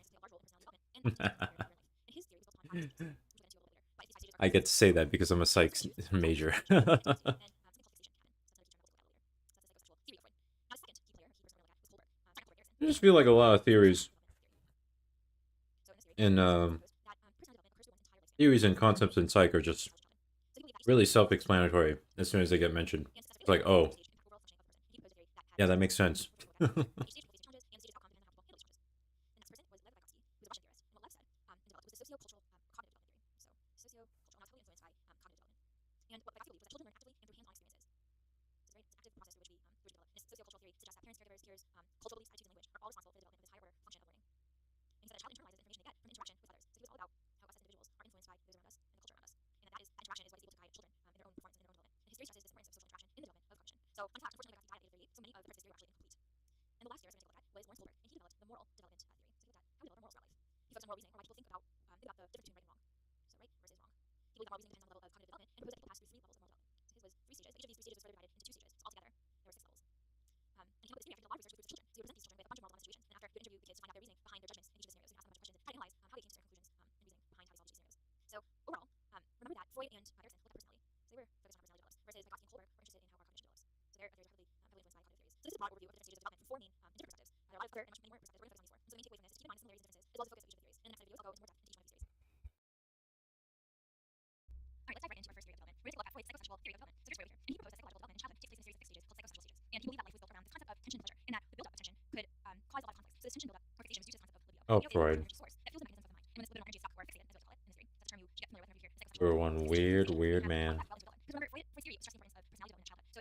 Speaker 1: I get to say that because I'm a psych major. I just feel like a lot of theories and concepts in psych are just really self-explanatory as soon as they get mentioned. It's like, oh, yeah, that makes sense.
Speaker 17: So, untapped, unfortunately, we got to data theory, so many of the parts of this theory were actually incomplete. And the last theorist we're going to look at was Lawrence Goldberg, and he developed the moral development theory. So he looked at how we develop our morals throughout life. He focused on moral reasoning, or why people think about the difference between right and wrong. So right versus wrong. He believed that moral reasoning depends on the level of cognitive development, and proposed that people pass through 3 levels of moral development. So his was 3 stages, but each of these 3 stages was further divided into 2 stages. So altogether, there were 6 levels. And he came up with this theory after a lot of research with groups of children. So he would present these children with a bunch of moral dilemma situations, and after he would interview the kids to find out their reasoning behind their judgments in each of the scenarios, and ask them a bunch of questions and try to analyze how they came to certain conclusions and reasoning behind how they solved each of these scenarios. So overall, remember that Freud and Erickson looked at personality. So they were focused on how personality develops, versus Vygotsky and Kohlberg were interested in how our cognition develops. So they're heavily influenced by cognitive theories. So this is a broad overview of the different stages of development from 4 main different perspectives. There are a lot of other and many more perspectives. We're going to focus on these 4. And so the main takeaway from this is to keep in mind the similarities and differences, as well as the focus of each of the theories. In the next video, I'll go into more depth into each one of these theories. Alright, let's dive right into our first theory of development. We're going to take a look at Freud's psychosexual theory of development. So here's Freud over here, and he proposed that psychological development in childhood takes place in a series of 6 stages called psychosexual stages. And he believed that life was built around the concept of tension and pleasure, and that the build-up of tension could cause a lot of conflicts. So this tension build-up or fixation was used as the concept of libido.
Speaker 1: Oh, Freud.
Speaker 17: Source that fuels the mechanisms of the mind. And when this libido energy is stuck or fixated, as we call it in this theory, that's a term you should get familiar with whenever you hear psychosexual.
Speaker 1: We're one weird man.
Speaker 17: Because remember, Freud's theory stressed the importance of personality development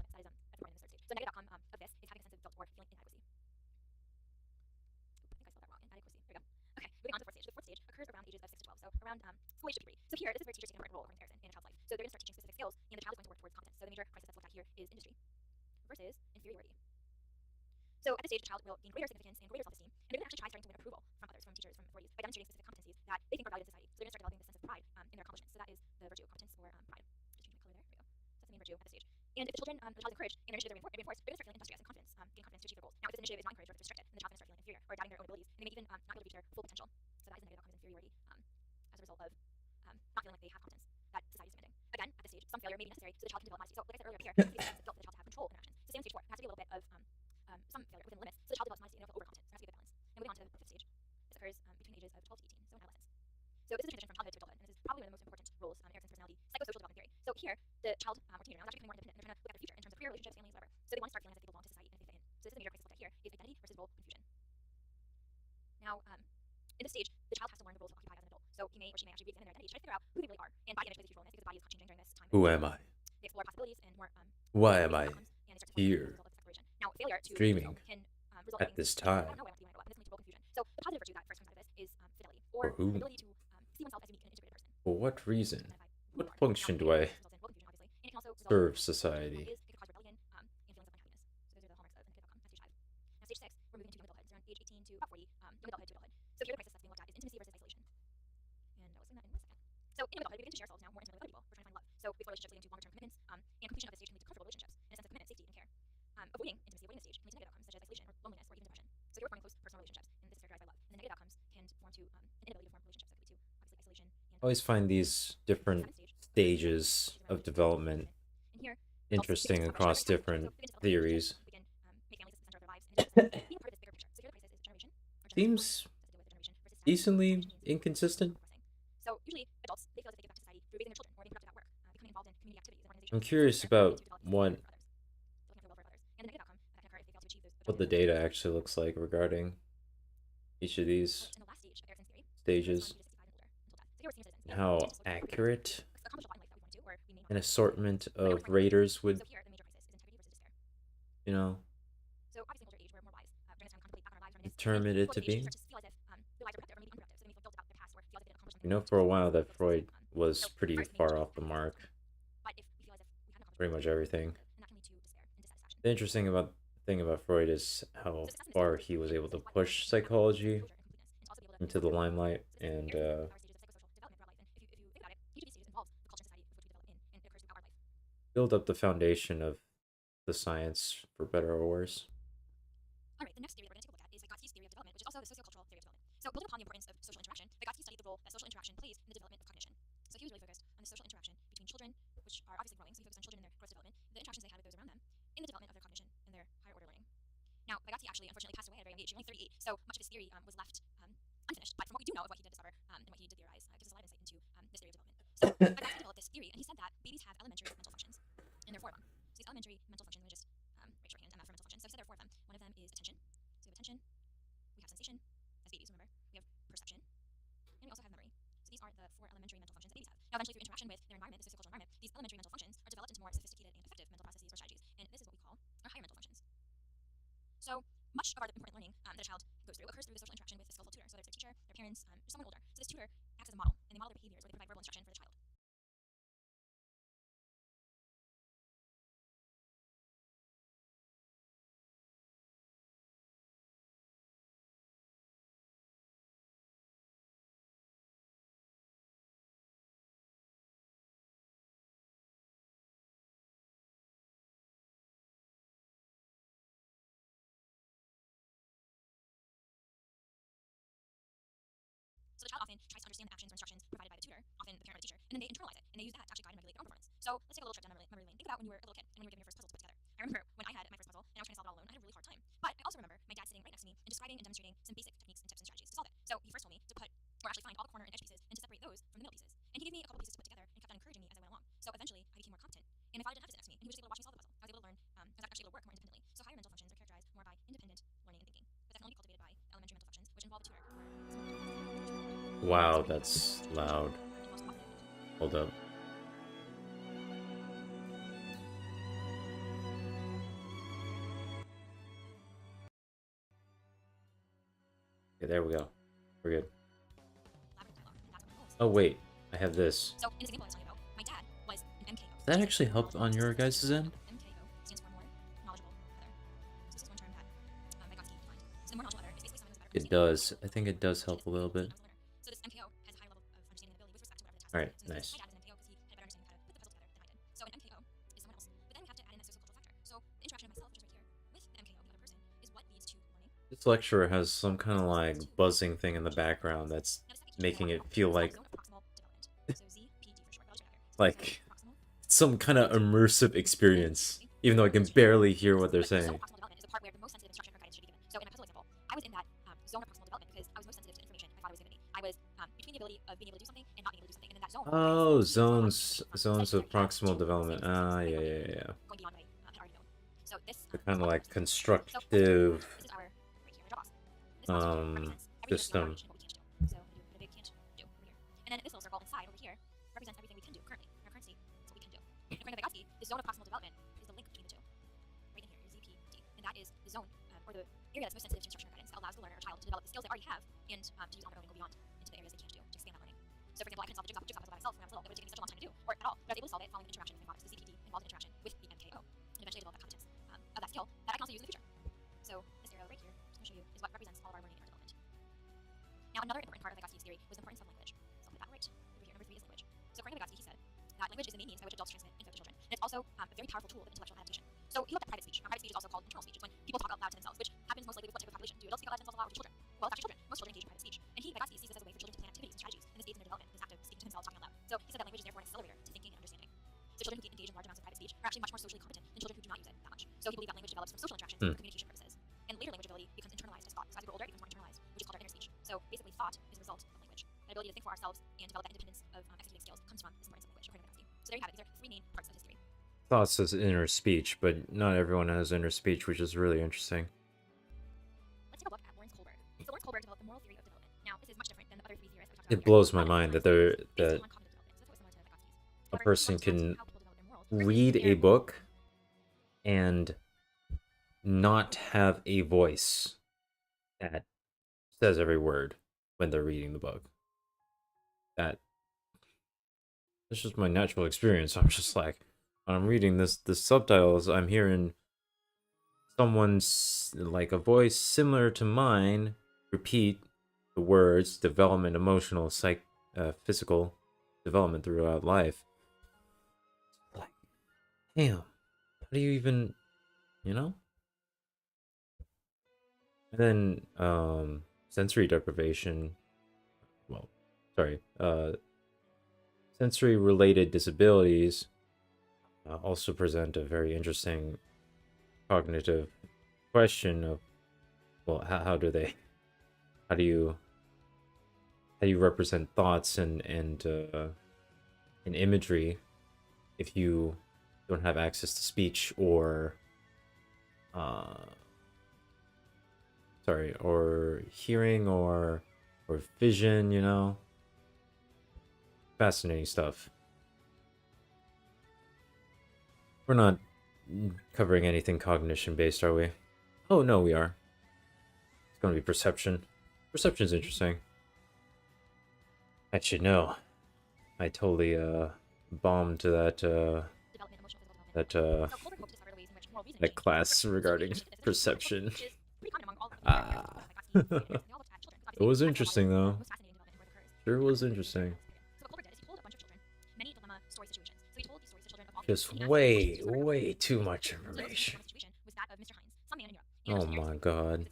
Speaker 17: limits. That is the point in this third stage. So negative outcome of this is versus inferiority. So at this stage, the child will gain greater significance and greater self-esteem, and they're going to actually try starting to win approval from others, from teachers, from authorities, by demonstrating specific competencies that they think are valued in society. So they're going to start developing this sense of pride in their accomplishments. So that is the virtue, competence, or pride. Just changing my color there. There we go. So that's the main virtue at this stage. And if the child is encouraged and their initiatives are reinforced, they're going to start feeling industrious and confidence, gain confidence to achieve their goals. Now, if this initiative is not encouraged or if it's restricted, then the child's going to start feeling inferior or doubting their own abilities, and they may even not be able to reach their full potential. So that is the negative outcome of inferiority as a result of not feeling like they have competence that society is demanding. Again, at this stage, some failure may be necessary so the child can develop modesty. So, like I said earlier, up here, it's built for the child to have control of their actions. So, say on stage 4, there has to be a little bit of some failure within the limits, so the child develops modesty and they don't feel overconfident. There has to be a good balance. And moving on to the 5th stage, this occurs between ages of 12 to 18, so in adolescence. So this is a transition from childhood to adulthood, and this is probably one of the most important roles in Erickson's personality psychosocial development theory. So here, the child or teenager now is actually becoming more independent. They're trying to look at the future in terms of career, relationships, families, whatever. So they want to start feeling as if they belong to society and if they fit in. So this is the major crisis looked at here: is identity versus role confusion. Now, in this stage, the child has to learn the roles to occupy as an adult. So he may or she may actually reexamine their identity to try to figure out who they really are. And body image plays a huge role in this because the body is changing during this time.
Speaker 1: Who am I?
Speaker 17: They explore possibilities and more.
Speaker 1: Why am I here
Speaker 17: now, failure to
Speaker 1: streaming
Speaker 17: can result
Speaker 1: at this time?
Speaker 17: I don't know why I want to do my role, and this can lead to role confusion. So the positive virtue that first comes out of this is fidelity, or
Speaker 1: For whom?
Speaker 17: the ability to see oneself as a unique and integrated person.
Speaker 1: For what reason? What function do I serve society?
Speaker 17: It can cause rebellion and feelings of unhappiness. So those are the hallmarks of an outcome at stage 5. Now, stage 6, we're moving into young adulthood. So around age 18 to about 40, young adulthood to adulthood. So here the crisis that's being looked at is intimacy versus isolation. And I'll explain that in 1 second. So in young adulthood, we begin to share ourselves now more intimately with other people. We're trying to find love. So we explore relationships leading to longer-term commitments, and completion of this stage can lead to comfortable relationships and a sense of commitment, safety, and care. Avoiding intimacy, avoiding this stage can lead to negative outcomes such as isolation or loneliness or even depression. So here we're forming close personal relationships, and this is characterized by love. And the negative outcomes can form to an inability to form relationships that could lead to obviously isolation.
Speaker 1: I always find these different stages of development interesting across different theories. Seems decently inconsistent.
Speaker 17: So usually adults, they feel as if they give back to society through raising their children or being productive at work, becoming involved in community activities and organizations.
Speaker 1: I'm curious about what the data actually looks like regarding each of these stages, and how accurate an assortment of raters would, you know, determine it to be. You know, for a while that Freud was pretty far off the mark. Pretty much everything. The interesting thing about Freud is how far he was able to push psychology into the limelight and build up the foundation of the science, for better or worse.
Speaker 17: Alright, the next theory that we're going to take a look at is Vygotski's theory of development, which is also the sociocultural theory of development. So building upon the importance of social interaction, Vygotsky studied the role that social interaction plays in the development of cognition. So he was really focused on the social interaction between children, which are obviously growing, so he focused on children and their growth development, the interactions they had with those around them, in the development of their cognition and their higher order learning. Now, Vygotsky actually unfortunately passed away at a very young age, only 38, so much of his theory was left unfinished, but from what we do know of what he did discover and what he did theorize, gives us a lot of insight into this theory of development. So Vygotsky developed this theory, and he said that babies have elementary mental functions, and there are 4 of them. So these elementary mental functions, let me just raise shorthand MF for mental functions. So I said there are 4 of them. One of them is attention. So we have attention, we have sensation, as babies, remember, we have perception, and we also have memory. So these are the 4 elementary mental functions that babies have. Now, eventually, through interaction with their environment, the sociocultural environment, these elementary mental functions are developed into more sophisticated and effective mental processes or strategies, and this is what we call our higher mental functions. So much of our important learning that a child goes through occurs through the social interaction with a skillful tutor, so whether it's their teacher, their parents, or someone older. So this tutor acts as a model, and they model their behaviors, where they provide verbal instruction for the child. So the child often tries to understand the actions or instructions provided by the tutor, often the parent or the teacher, and then they internalize it, and they use that to actually guide and regulate their own performance. So let's take a little trip down memory lane. Think about when you were a little kid and when you were given your first puzzle to put together. I remember when I had my first puzzle and I was trying to solve it all alone, I had a really hard time. But I also remember my dad sitting right next to me and describing and demonstrating some basic techniques and tips and strategies to solve it. So he first told me to put, or actually find all the corner and edge pieces and to separate those from the middle pieces. And he gave me a couple pieces to put together and kept on encouraging me as I went along. So eventually I became more competent. And my father didn't have to sit next to me, and he was able to watch me solve the puzzle. I was able to learn, I was actually able to work more independently. So higher mental functions are characterized more by independent learning and thinking, but that can only be cultivated by elementary mental functions, which involve a tutor.
Speaker 1: Wow, that's loud. Hold up. Okay, there we go. We're good. Oh wait, I have this.
Speaker 17: So in this example I was telling you about, my dad was an MKO.
Speaker 1: Does that actually help on your guys' end?
Speaker 17: MKO stands for more knowledgeable So the more knowledgeable learner is basically someone who's better
Speaker 1: It does. I think it does help a little bit.
Speaker 17: So this MKO has a high level of understanding and ability with respect to whatever the task is.
Speaker 1: Alright,
Speaker 17: So
Speaker 1: nice.
Speaker 17: my dad is an MKO because he had a better understanding of how to put the puzzle together than I did. So an MKO is someone else. But then we have to add in that sociocultural factor. So the interaction of myself, which is right here, with the MKO, the other person, is what leads to learning.
Speaker 1: This lecturer has some kind of like buzzing thing in the background that's making it feel like like some kind of immersive experience, even though I can barely hear what they're saying.
Speaker 17: Zone of proximal development is the part where the most sensitive instruction or guidance should be given. So in my puzzle example, I was in that zone of proximal development because I was most sensitive to information my father was giving me. I was between the ability of being able to do something and not being able to do something, and in that zone.
Speaker 1: Oh, zones of proximal development. Ah, yeah.
Speaker 17: Going beyond what I had already known. So this
Speaker 1: The kind of like constructive system.
Speaker 17: So we do a big can't do over here. And then this little circle inside over here represents everything we can do currently. In our current state, is what we can do. According to Vygotsky, the zone of proximal development is the link between the two. Right in here, your ZPD. And that is the zone, or the area that's most sensitive to instruction or guidance that allows the learner or child to develop the skills they already have and to use on their own and go beyond into the areas they can't do to expand that learning. So for example, I couldn't solve the jigsaw puzzle by myself when I was little. It would have taken me such a long time to do, or at all. But I was able to solve it following an interaction with my father. So the ZPD involved an interaction with the MKO. And eventually develop that competence of that skill that I can also use in the future. So this arrow right here, just going to show you, is what represents all of our learning and our development. Now, another important part of Vygotski's theory was the importance of language. So I'll put that right over here. Number 3 is language. So according to Vygotsky, he said that language is the main means by which adults transmit info to children. And it's also a very powerful tool of intellectual adaptation. So he looked at private speech. Now, private speech is also called internal speech. It's when people talk out loud to themselves, which happens most likely with what type of population? Do adults speak out loud to themselves a lot, or do children? Well, it's actually children. Most children engage in private speech. And Vygotsky sees this as a way for children to plan activities and strategies in the stage of their development, this act of speaking to themselves, talking out loud. So he said that language is therefore an accelerator to thinking and understanding. So children who engage in large amounts of private speech are actually much more socially competent than children who do not use it that much. So he believed that language develops from social interactions and communication purposes. And later language ability becomes internalized as thought. So as we grow older, it becomes more internalized, which is called our inner speech. So basically, thought is a result of language. An ability to think for ourselves and develop that independence of executing skills comes from this importance of language, according to Vygotsky. So there you have it. These are 3 main parts of his theory.
Speaker 1: Thoughts as inner speech, but not everyone has inner speech, which is really interesting.
Speaker 17: Let's take a look at Lawrence Kohlberg. So Lawrence Kohlberg developed the moral theory of development. Now, this is much different than the other 3 theorists that we talked about.
Speaker 1: It blows my mind that a person can read a book and not have a voice that says every word when they're reading the book. That's just my natural experience. I'm just like, when I'm reading the subtitles, I'm hearing someone's, like, a voice similar to mine repeat the words, development, emotional, physical development throughout life. Like, damn, how do you even, you know? And then, sensory deprivation, well, sorry, sensory-related disabilities also present a very interesting cognitive question of, well, how do you represent thoughts and imagery if you don't have access to speech or or hearing or vision, you know? Fascinating stuff. We're not covering anything cognition based, are we? Oh no, we are. It's gonna be perception. Perception's interesting. Actually, no. I totally bombed that class regarding perception. It was interesting though. Sure was interesting. Just way too much information. Oh my god.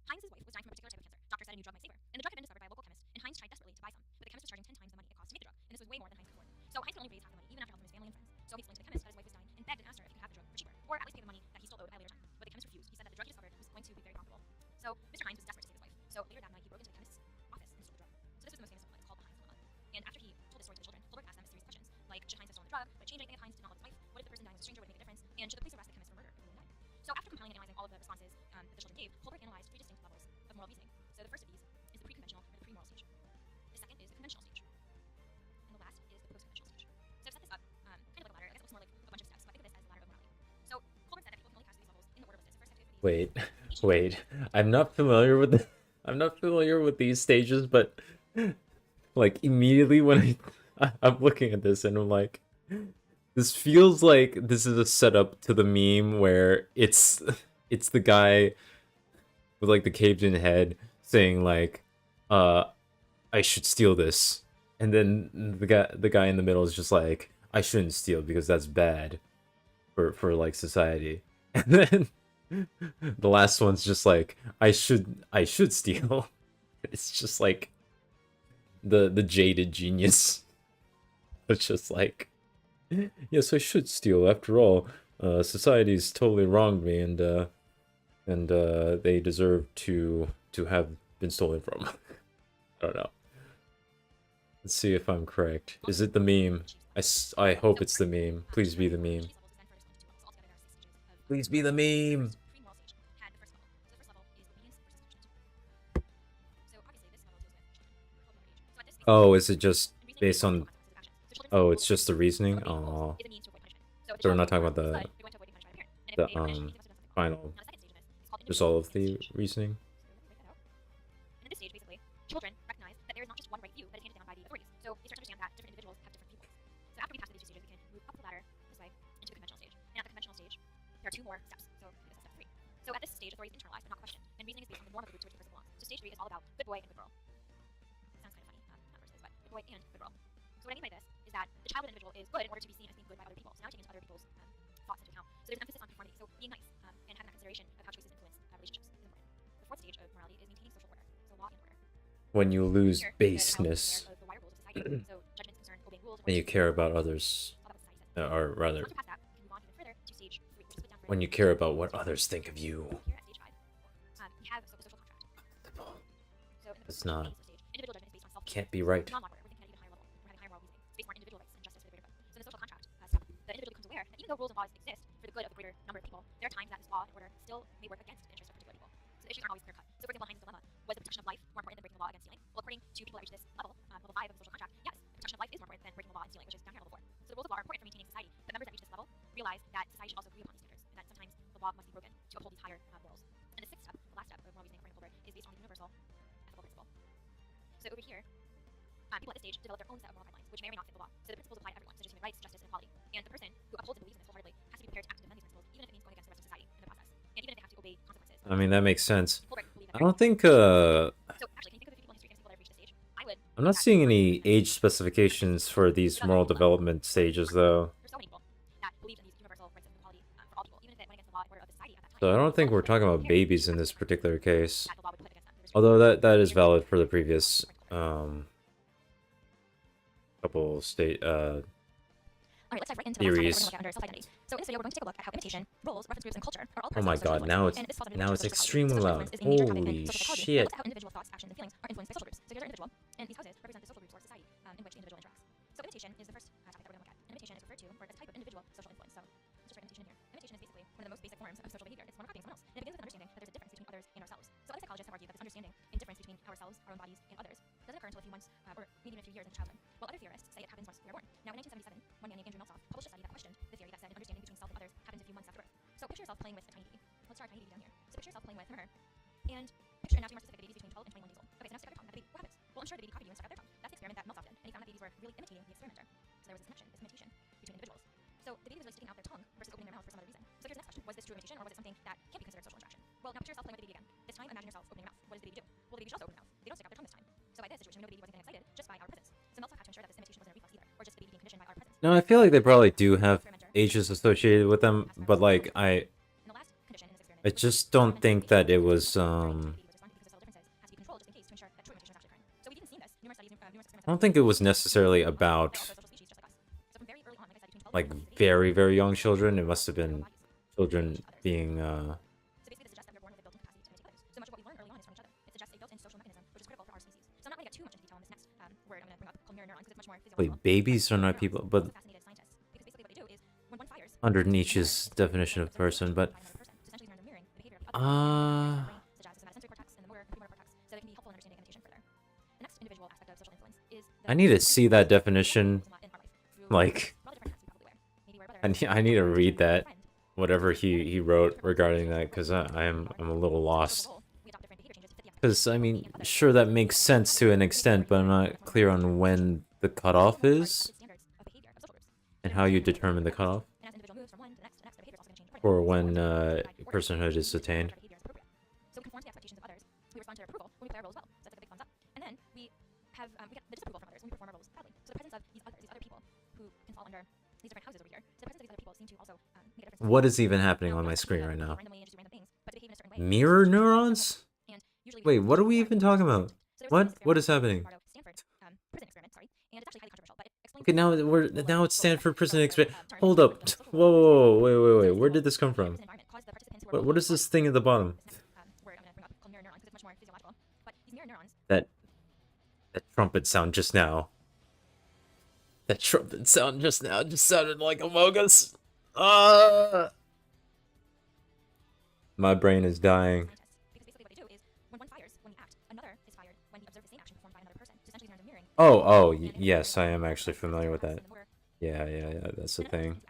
Speaker 17: Heinz's wife was dying from a particular type of cancer. Doctor said a new drug might save her. And the drug had been discovered by a local chemist, and Heinz tried desperately to buy some, but the chemist was charging 10 times the money it cost to make the drug, and this was way more than Heinz could afford. So Heinz could only raise half the money, even after helping his family and friends. So he explained to the chemist that his wife was dying, and begged and asked her if he could have the drug for cheaper, or at least pay the money that he still owed at a later time. But the chemist refused. He said that the drug he discovered was going to be very profitable. So Mr. Heinz was desperate to save his wife. So later that night, he broke into the chemist's office and stole the drug. So this was the most famous dilemma. It's called the Heinz dilemma. And after he told this story to the children, Kohlberg asked them a series of questions, like, should Heinz have stolen the drug? Would it change anything if Heinz did not love his wife? What if the person dying was a stranger? Would it make a difference? And should the police arrest the chemist for murder if he died? So after compiling and analyzing all of the responses that the children gave, Kohlberg analyzed 3 distinct levels of moral reasoning. So the first of these is the pre-conventional or the pre-moral stage. The second is the conventional stage. And the last is the post-conventional stage. So I've set this up kind of like a ladder. I guess it looks more like a bunch of steps, but think of this as the ladder of morality. So Kohlberg said that people can only pass through these levels in the order listed. So first step 2 is
Speaker 1: Wait. I'm not familiar with I'm not familiar with these stages, but like immediately when I'm looking at this and I'm like, this feels like this is a setup to the meme where it's the guy with like the caved in head saying like, I should steal this. And then the guy in the middle is just like, I shouldn't steal because that's bad for like society. And then the last one's just like, I should steal. It's just like the jaded genius. It's just like, yes, I should steal. After all, society's totally wronged me, and they deserve to have been stolen from. I don't know. Let's see if I'm correct. Is it the meme? I hope it's the meme. Please be the meme. Please be the meme. Oh, is it just based on... Oh, it's just the reasoning? Oh. So we're not talking about the final result of the reasoning?
Speaker 17: And at this stage, basically, children recognize that there is not just one right view that is handed down by the authorities. So they start to understand that different individuals have different viewpoints. So after we pass these two stages, we can move up the ladder this way into the conventional stage. And at the conventional stage, there are two more steps. So this is step 3. So at this stage, authority is internalized but not questioned, and reasoning is based on the norm of the group to which the person belongs. So stage 3 is all about good boy and good girl. Sounds kind of funny, not versus, but good boy and good girl. So what I mean by this is that the child individual is good in order to be seen as being good by other people. So now taking other people's thoughts into account. So there's an emphasis on conformity. So being nice and having that consideration of how choices influence relationships is important. The fourth stage of morality is maintaining social order. So law and order.
Speaker 1: When you lose baseness, and you care about others, or rather, when you care about what others think of you. It's not. Can't be right.
Speaker 17: The social contract step, the individual becomes aware that even though rules and laws exist for the good of a greater number of people, there are times that this law and order still may work against the interests of particular people. So the issues aren't always clear cut. So for example, Heinz's dilemma, was the protection of life more important than breaking the law against stealing? Well, according to people that reach this level, level 5 of the social contract, yes, the protection of life is more important than breaking the law and stealing, which is down here at level 4. So the rules of law are important for maintaining society, but members that reach this level realize that society should also agree upon these standards, and that sometimes the law must be broken to uphold these higher morals. And the sixth step, the last step of moral reasoning according to Hilbert, is based on the universal ethical principle. So over here, people at this stage develop their own set of moral guidelines, which may or may not fit the law. So the principles apply to everyone, such as human rights, justice, and equality. And the person who upholds and believes in this wholeheartedly has to be prepared to act to defend these principles, even if it means going against the rest of society in the process, and even if they have to obey consequences.
Speaker 1: I mean, that makes sense. I don't think, I'm not seeing any age specifications for these moral development stages, though. So I don't think we're talking about babies in this particular case. Although that is valid for the previous, couple theories.
Speaker 17: So in this video, we're going to take a look at how imitation, roles, reference groups, and culture are all
Speaker 1: Oh my god, now it's extremely loud. Holy shit.
Speaker 17: How individual thoughts, actions, and feelings are influenced by social groups. So here's our individual, and these houses represent the social groups or society in which the individual interacts. So imitation is the first topic that we're going to look at. Imitation is referred to as a type of individual social influence. So let's just write imitation in here. Imitation is basically one of the most basic forms of social behavior. It's one of copying someone else. And it begins with an understanding that there's a difference between others and ourselves. So other psychologists have argued that this understanding and difference between ourselves, our own bodies, and others doesn't occur until a few months, or maybe even a few years into childhood. While other theorists say it happens once we are born. Now in 1977, one man named Andrew Meltzoff published a study that questioned the theory that said an understanding between self and others happens a few months after birth. So picture yourself playing with a tiny baby. Let's draw a tiny baby down here. So picture yourself playing with him or her. And picture, and now to be more specific, babies between 12 and 21 days old. Okay, so now stick out your tongue at the baby. What happens? Well, I'm sure the baby copied you and stuck out their tongue. That's the experiment that Meltzoff did. And he found that babies were really imitating the experimenter. So there was this connection, this imitation between individuals. So the baby was really sticking out their tongue versus opening their mouth for some other reason. So here's the next question. Was this true imitation, or was it something that can't be considered social interaction? Well, now picture yourself playing with the baby again. This time imagine yourself opening your mouth. What does the baby do? Well, the baby should also open their mouth. They don't stick out their tongue this time. So by this situation, we know the baby wasn't getting excited just by our presence. So Meltzoff had to ensure that this imitation wasn't a reflex either, or just the baby being conditioned by our presence.
Speaker 1: No, I feel like they probably do have ages associated with them, but like I just don't think that it was I don't think it was necessarily about like very, very young children. It must have been children being wait, babies are not people, but under Nietzsche's definition of person, but I need to see that definition. Like, I need to read that, whatever he wrote regarding that, because I'm a little lost. Because I mean, sure, that makes sense to an extent, but I'm not clear on when the cutoff is and how you determine the cutoff or when personhood is attained. What is even happening on my screen right now? Mirror neurons? Wait, what are we even talking about? What? What is happening? Okay, now it's Stanford prison experiment. Hold up. Whoa, wait. Where did this come from? What is this thing at the bottom? That trumpet sound just now. That trumpet sound just now just sounded like Among Us. My brain is dying. Oh, yes, I am actually familiar with that. Yeah, that's the thing.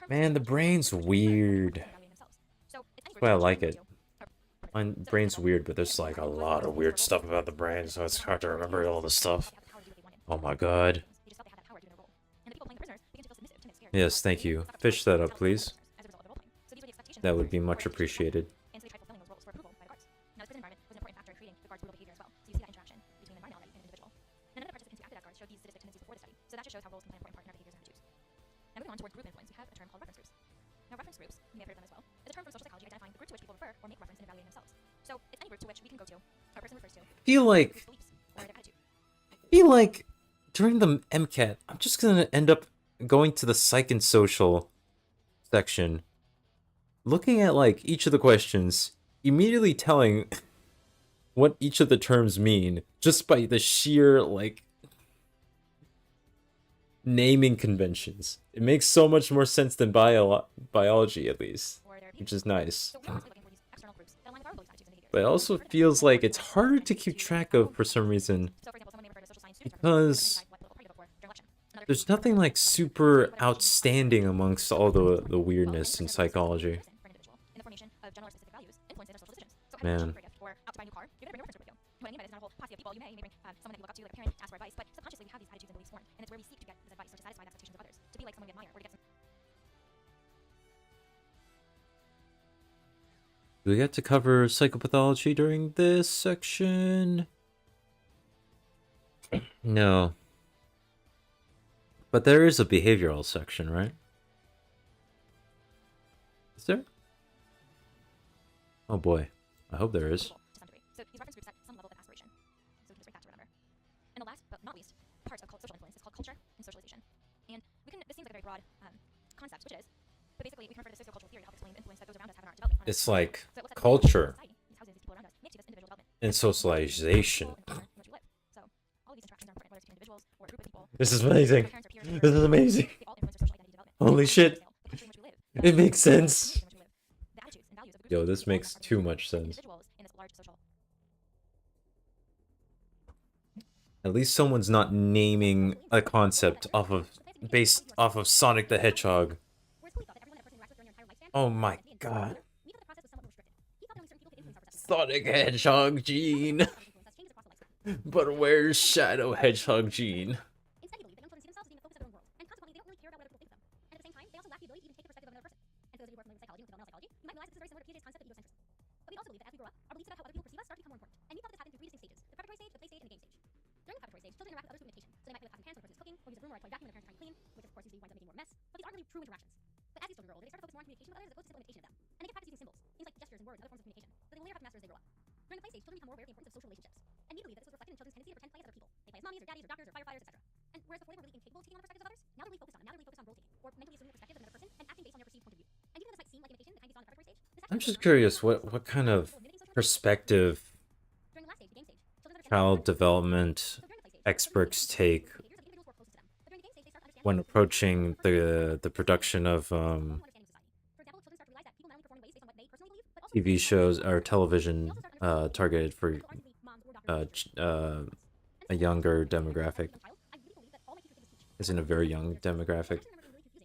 Speaker 1: Man, the brain's weird. That's why I like it. My brain's weird, but there's like a lot of weird stuff about the brain, so it's hard to remember all this stuff. Oh my god. Yes, thank you. Fish that up, please. That would be much appreciated. Feel like during the MCAT, I'm just gonna end up going to the psych and social section, looking at like each of the questions, immediately telling what each of the terms mean just by the sheer like naming conventions. It makes so much more sense than biology, at least, which is nice. But it also feels like it's harder to keep track of for some reason, because there's nothing like super outstanding amongst all the weirdness in psychology. Man. Do we get to cover psychopathology during this section? No. But there is a behavioral section, right? Is there? Oh boy. I hope there is.
Speaker 17: So these reference groups set some level of aspiration. So we can just break that to remember. And the last but not least part of social influence is called culture and socialization. And this seems like a very broad concept, which it is. But basically, we can refer to sociocultural theory to help explain the influence that those around us have on our development.
Speaker 1: It's like culture and socialization. This is amazing. This is amazing. Holy shit. It makes sense. Yo, this makes too much sense. At least someone's not naming a concept based off of Sonic the Hedgehog. Oh my god. Sonic Hedgehog gene. But where's Shadow Hedgehog gene? I'm just curious what kind of perspective child development experts take when approaching the production of TV shows or television targeted for a younger demographic. Isn't a very young demographic.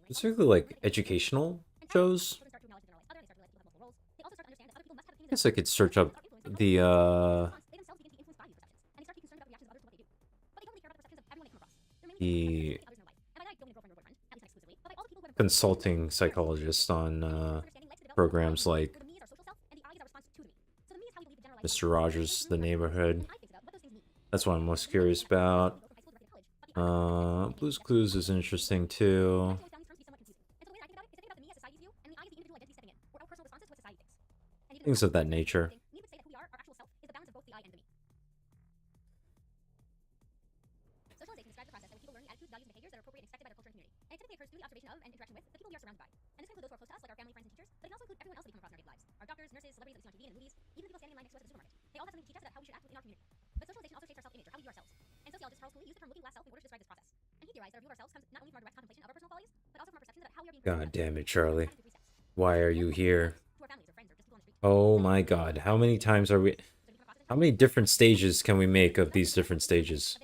Speaker 1: Particularly like educational shows. I guess I could search up the consulting psychologist on programs like Mr. Rogers' The Neighborhood. That's what I'm most curious about. Blue's Clues is interesting too. Things of that nature.
Speaker 5: Socialization describes the process in which people learn the attitudes, values, and behaviors that are appropriate and expected by their culture and community. And it typically occurs through the observation of and interaction with the people we are surrounded by. And this can include those who are close to us, like our family, friends, and teachers, but it can also include everyone else that we come across in our daily lives. Our doctors, nurses, celebrities that we see on TV and in movies, even the people standing in line next to us at the supermarket. They all have something to teach us about how we should act in our community. But socialization also shapes our self-image, or how we view ourselves. And sociologist Charles Cooley used the term looking glass self in order to describe this process. And he theorized that our view of ourselves comes not only from our direct contemplation of our personal qualities, but also from our perceptions about how we are being
Speaker 1: God
Speaker 5: perceived.
Speaker 1: damn it, Charlie. Why are you here? Oh my god, how many times are we... How many different stages can we make of these different stages?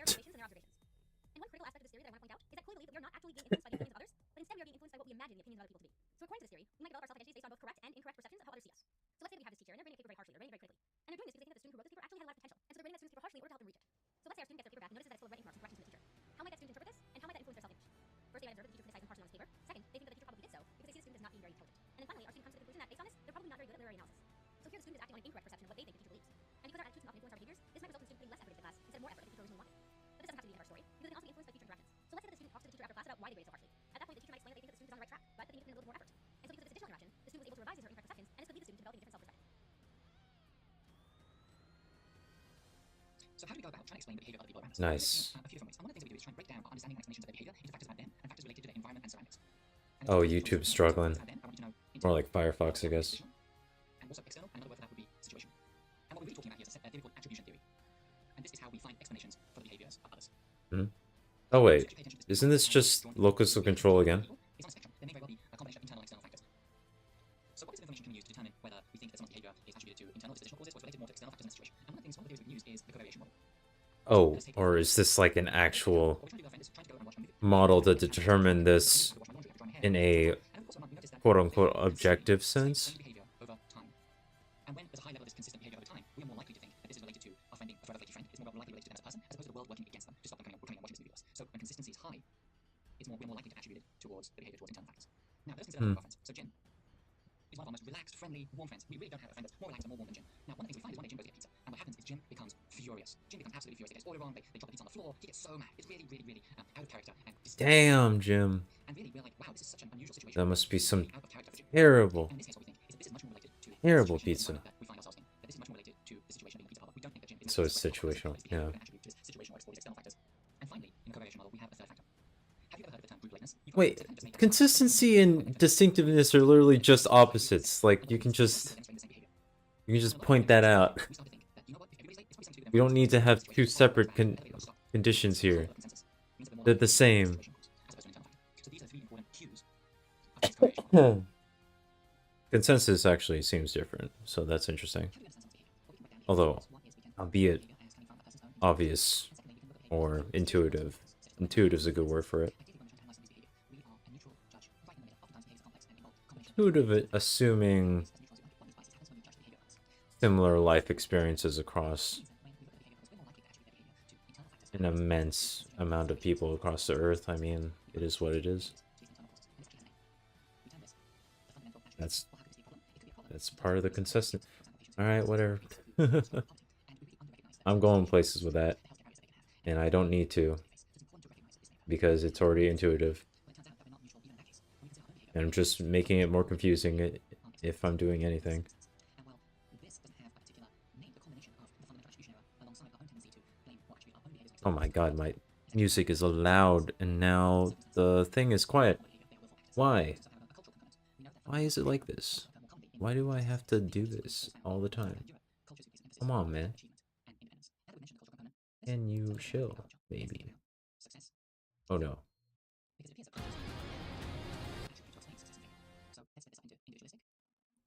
Speaker 18: So how do we go about trying to explain the behavior of other people around us?
Speaker 1: Nice.
Speaker 18: A few different ways. One of the things that we do is try and break down our understanding and explanations of their behavior into factors about them and factors related to their environment and surroundings.
Speaker 1: Oh, YouTube's struggling. More like Firefox, I guess.
Speaker 18: And also external, and another word for that would be situation. And what we're really talking about here is a theory called attribution theory. And this is how we find explanations for the behaviors of others.
Speaker 1: Hmm? Oh wait, isn't this just locus of control again?
Speaker 18: It's on a spectrum. There may well be a combination of internal and external factors. So what bits of information can we use to determine whether we think that someone's behavior is attributed to internal dispositional causes or is related more to external factors in the situation? And one of the theories we can use is the covariation model.
Speaker 1: Oh, or is this like an actual model to determine this in a quote-unquote objective sense?
Speaker 18: And when there's a high level of this consistent behavior over time, we are more likely to think that this is related to our finding a forever flaky friend. It's more likely related to them as a person, as opposed to the world working against them to stop them coming and watching this movie with us. So when consistency is high, we're more likely to attribute it towards the behavior towards internal factors. Now, let's consider our friends. So Jim is one of our most relaxed, friendly, warm friends. We really don't have a friend that's more relaxed and more warm than Jim. Now, one of the things we find is one day Jim goes to get pizza, and what happens is Jim becomes furious. Jim becomes absolutely furious. He gets all around, they drop the pizza on the floor. He gets so mad. It's really, really, really out of character. And
Speaker 1: damn, Jim.
Speaker 18: And really, we're like, wow, this is such an unusual situation.
Speaker 1: That must be some terrible, terrible pizza. So it's situational, yeah. Wait, consistency and distinctiveness are literally just opposites. Like you can just point that out. We don't need to have two separate conditions here. They're the same. Consensus actually seems different, so that's interesting. Although, albeit obvious or intuitive. Intuitive is a good word for it. Intuitive, assuming similar life experiences across an immense amount of people across the earth. I mean, it is what it is. That's part of the consistent. Alright, whatever. I'm going places with that. And I don't need to. Because it's already intuitive. And I'm just making it more confusing if I'm doing anything. Oh my god, my music is loud and now the thing is quiet. Why? Why is it like this? Why do I have to do this all the time? Come on, man. Can you chill, baby? Oh no.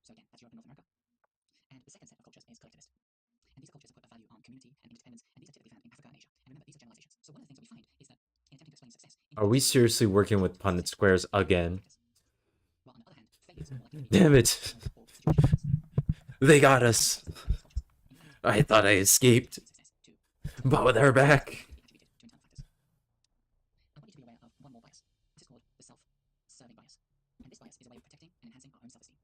Speaker 18: So again, that's Europe and North America. And the second set of cultures is collectivist. And these cultures put a value on community and independence, and these are typically found in Africa and Asia. And remember, these are generalizations. So one of the things that we find is that in attempting to explain success...
Speaker 1: Are we seriously working with Punnett squares again? Damn it! They got us! I thought I escaped. But they're back!
Speaker 18: I want you to be aware of one more bias. This is called the self-serving bias. And this bias is a way of protecting and enhancing our own self-esteem.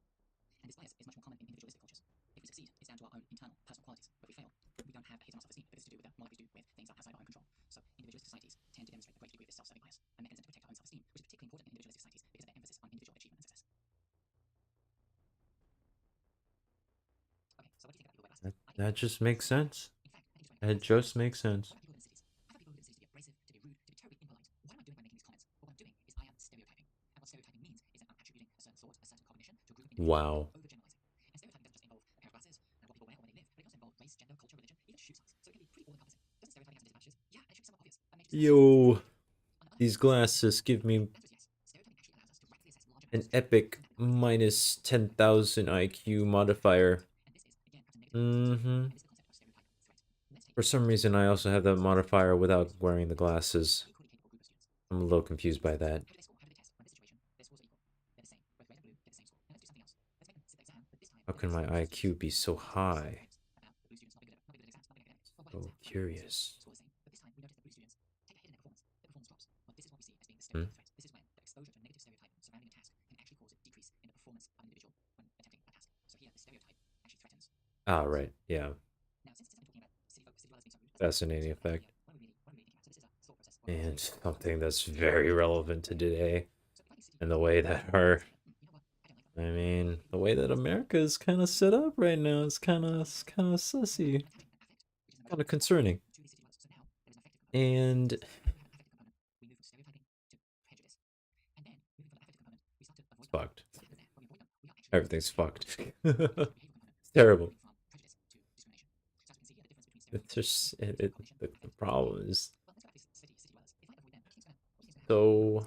Speaker 18: And this bias is much more common in individualistic cultures. If we succeed, it's down to our own internal, personal qualities. But if we fail, we don't have a hit on our self-esteem because it's to do with more likely to do with things outside our own control. So individualistic societies tend to demonstrate a great degree
Speaker 1: That just makes sense. It just makes sense. Wow. Yo, these glasses give me an epic minus 10,000 IQ modifier. For some reason, I also have that modifier without wearing the glasses. I'm a little confused by that. How can my IQ be so high? So curious. Hmm? Ah, right, yeah. Fascinating effect. And something that's very relevant to today. And the way that the way that America is kind of set up right now is kind of sussy. Kind of concerning. And it's fucked. Everything's fucked. It's terrible. It's just the problem is so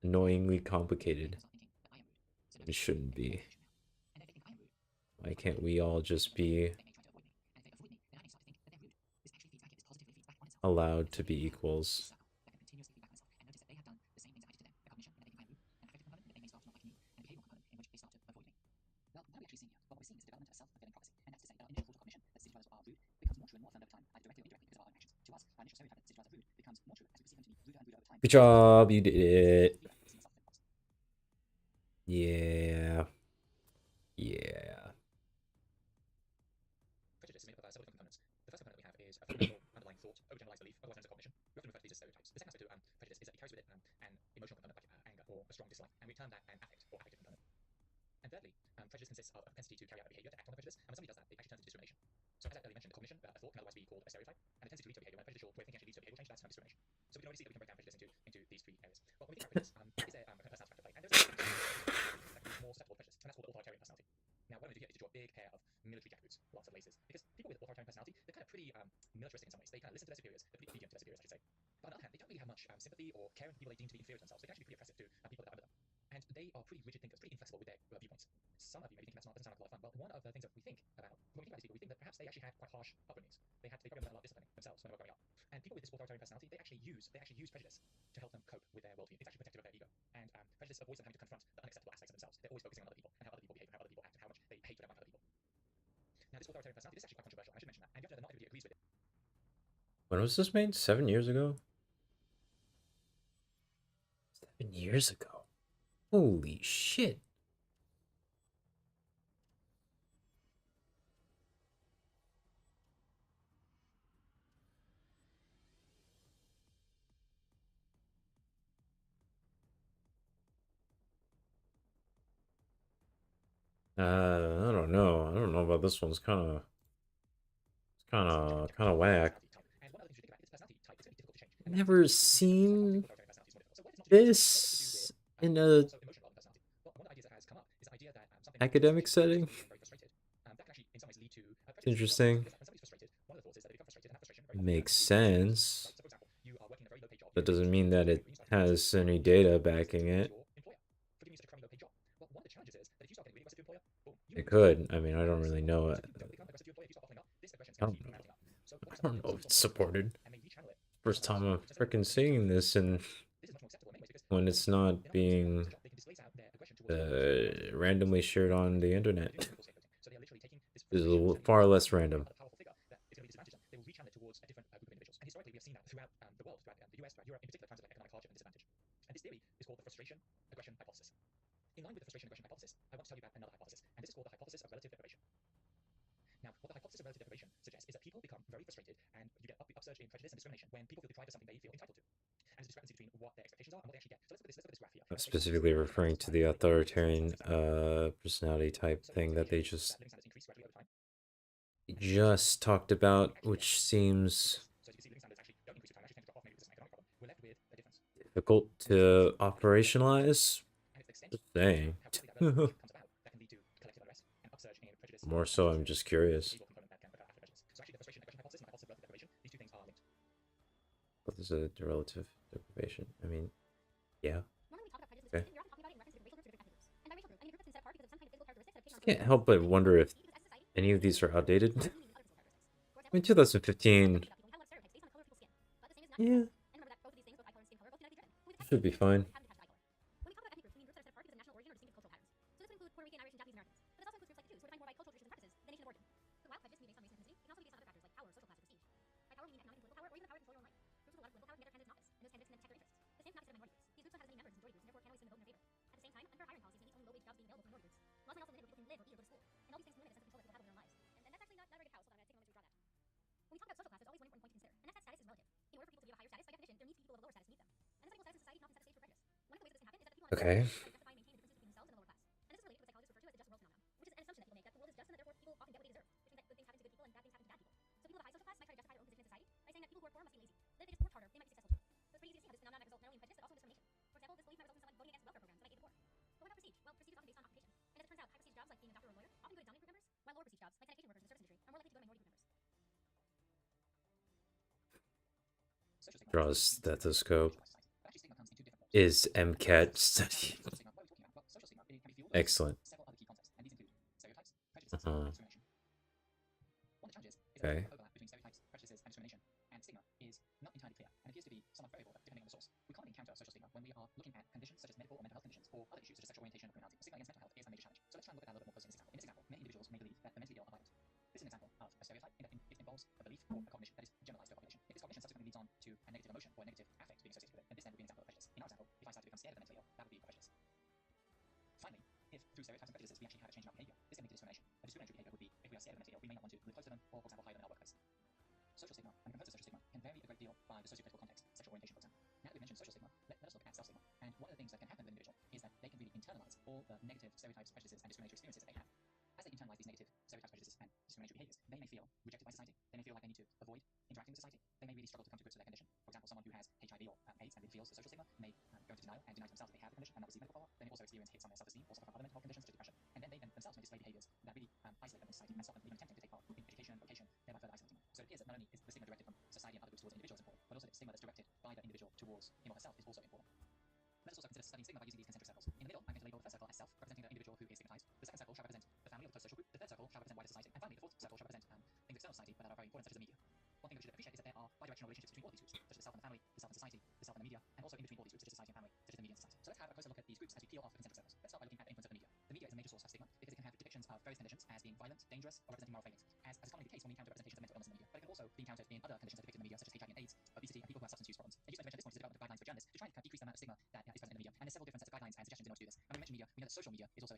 Speaker 1: annoyingly complicated. It shouldn't be. Why can't we all just be allowed to be equals? Good job, you did it. Yeah. Yeah.
Speaker 3: Prejudice is made up of several different components. The first component we have is a fundamental underlying thought, overgeneralized belief, otherwise known as a cognition. We often refer to these as stereotypes. The second aspect to prejudice is that it carries with it an emotional component like anger or a strong dislike, and we term that an affect or affective component. And thirdly, prejudice consists of a propensity to carry out a behavior, to act on a prejudice, and when somebody does that, it actually turns into discrimination. So as I earlier mentioned, a cognition, a thought can otherwise be called a stereotype, and a tendency to lead to a behavior when a prejudicial way of thinking actually leads to a behavioral change, that's termed discrimination. So we can already see that we can break down prejudice into these three areas. Well, when we think about prejudice, there is a personality factor play, and there's a that can be more susceptible to prejudice, and that's called authoritarian personality. Now, what I'm going to do here is to draw a big pair of military jackboots, lots of laces, because people with authoritarian personality, they're kind of pretty militaristic in some ways. They kind of listen to their superiors, they're pretty obedient to their superiors, I should say. But on the other hand, they don't really have much sympathy or care for people they deem to be inferior to themselves. They can actually be pretty oppressive to people that are under them. And they are pretty rigid thinkers, pretty inflexible with their viewpoints. Some of you may be thinking that's not, doesn't sound like a lot of fun. Well, one of the things that we think about, when we think about these people, we think that perhaps they actually had quite harsh upbringings. They probably underwent a lot of disciplining themselves when they were growing up. And people with this authoritarian personality, they actually use prejudice to help them cope with their worldview. It's actually protective of their ego. And prejudice avoids them having to confront the unacceptable aspects of themselves. They're always focusing on other people and how other people behave, and how other people act, and how much they hate or don't like other people. Now, this authoritarian personality, this is actually quite controversial, and I should mention that. And you have to know that not everybody agrees with it.
Speaker 1: When was this made? 7 years ago? 7 years ago. Holy shit. I don't know. I don't know about this one. It's kind of whack. Never seen this in a academic setting. It's interesting. Makes sense. That doesn't mean that it has any data backing it. It could. I mean, I don't really know it. I don't know if it's supported. First time I'm freaking seeing this, and when it's not being randomly shared on the internet. This is far less random.
Speaker 3: They will rechannel it towards a different group of individuals. And historically, we have seen that throughout the world, throughout the US, throughout Europe, in particular, times of economic hardship and disadvantage. And this theory is called the frustration-aggression hypothesis. In line with the frustration-aggression hypothesis, I want to tell you about another hypothesis, and this is called the hypothesis of relative deprivation. Now, what the hypothesis of relative deprivation suggests is that people become very frustrated, and you get upsurge in prejudice and discrimination when people feel deprived of something they feel entitled to. And there's a discrepancy between what their expectations are and what they actually get. So let's look at this graph here.
Speaker 1: I'm specifically referring to the authoritarian personality type thing that they just just talked about, which seems difficult to operationalize. Just saying. More so, I'm just curious. What is a relative deprivation? I mean, yeah. Okay. Can't help but wonder if any of these are outdated. I mean, 2015. Yeah. Should be fine. Okay. Draws stethoscope. Is MCAT study. Excellent. Okay.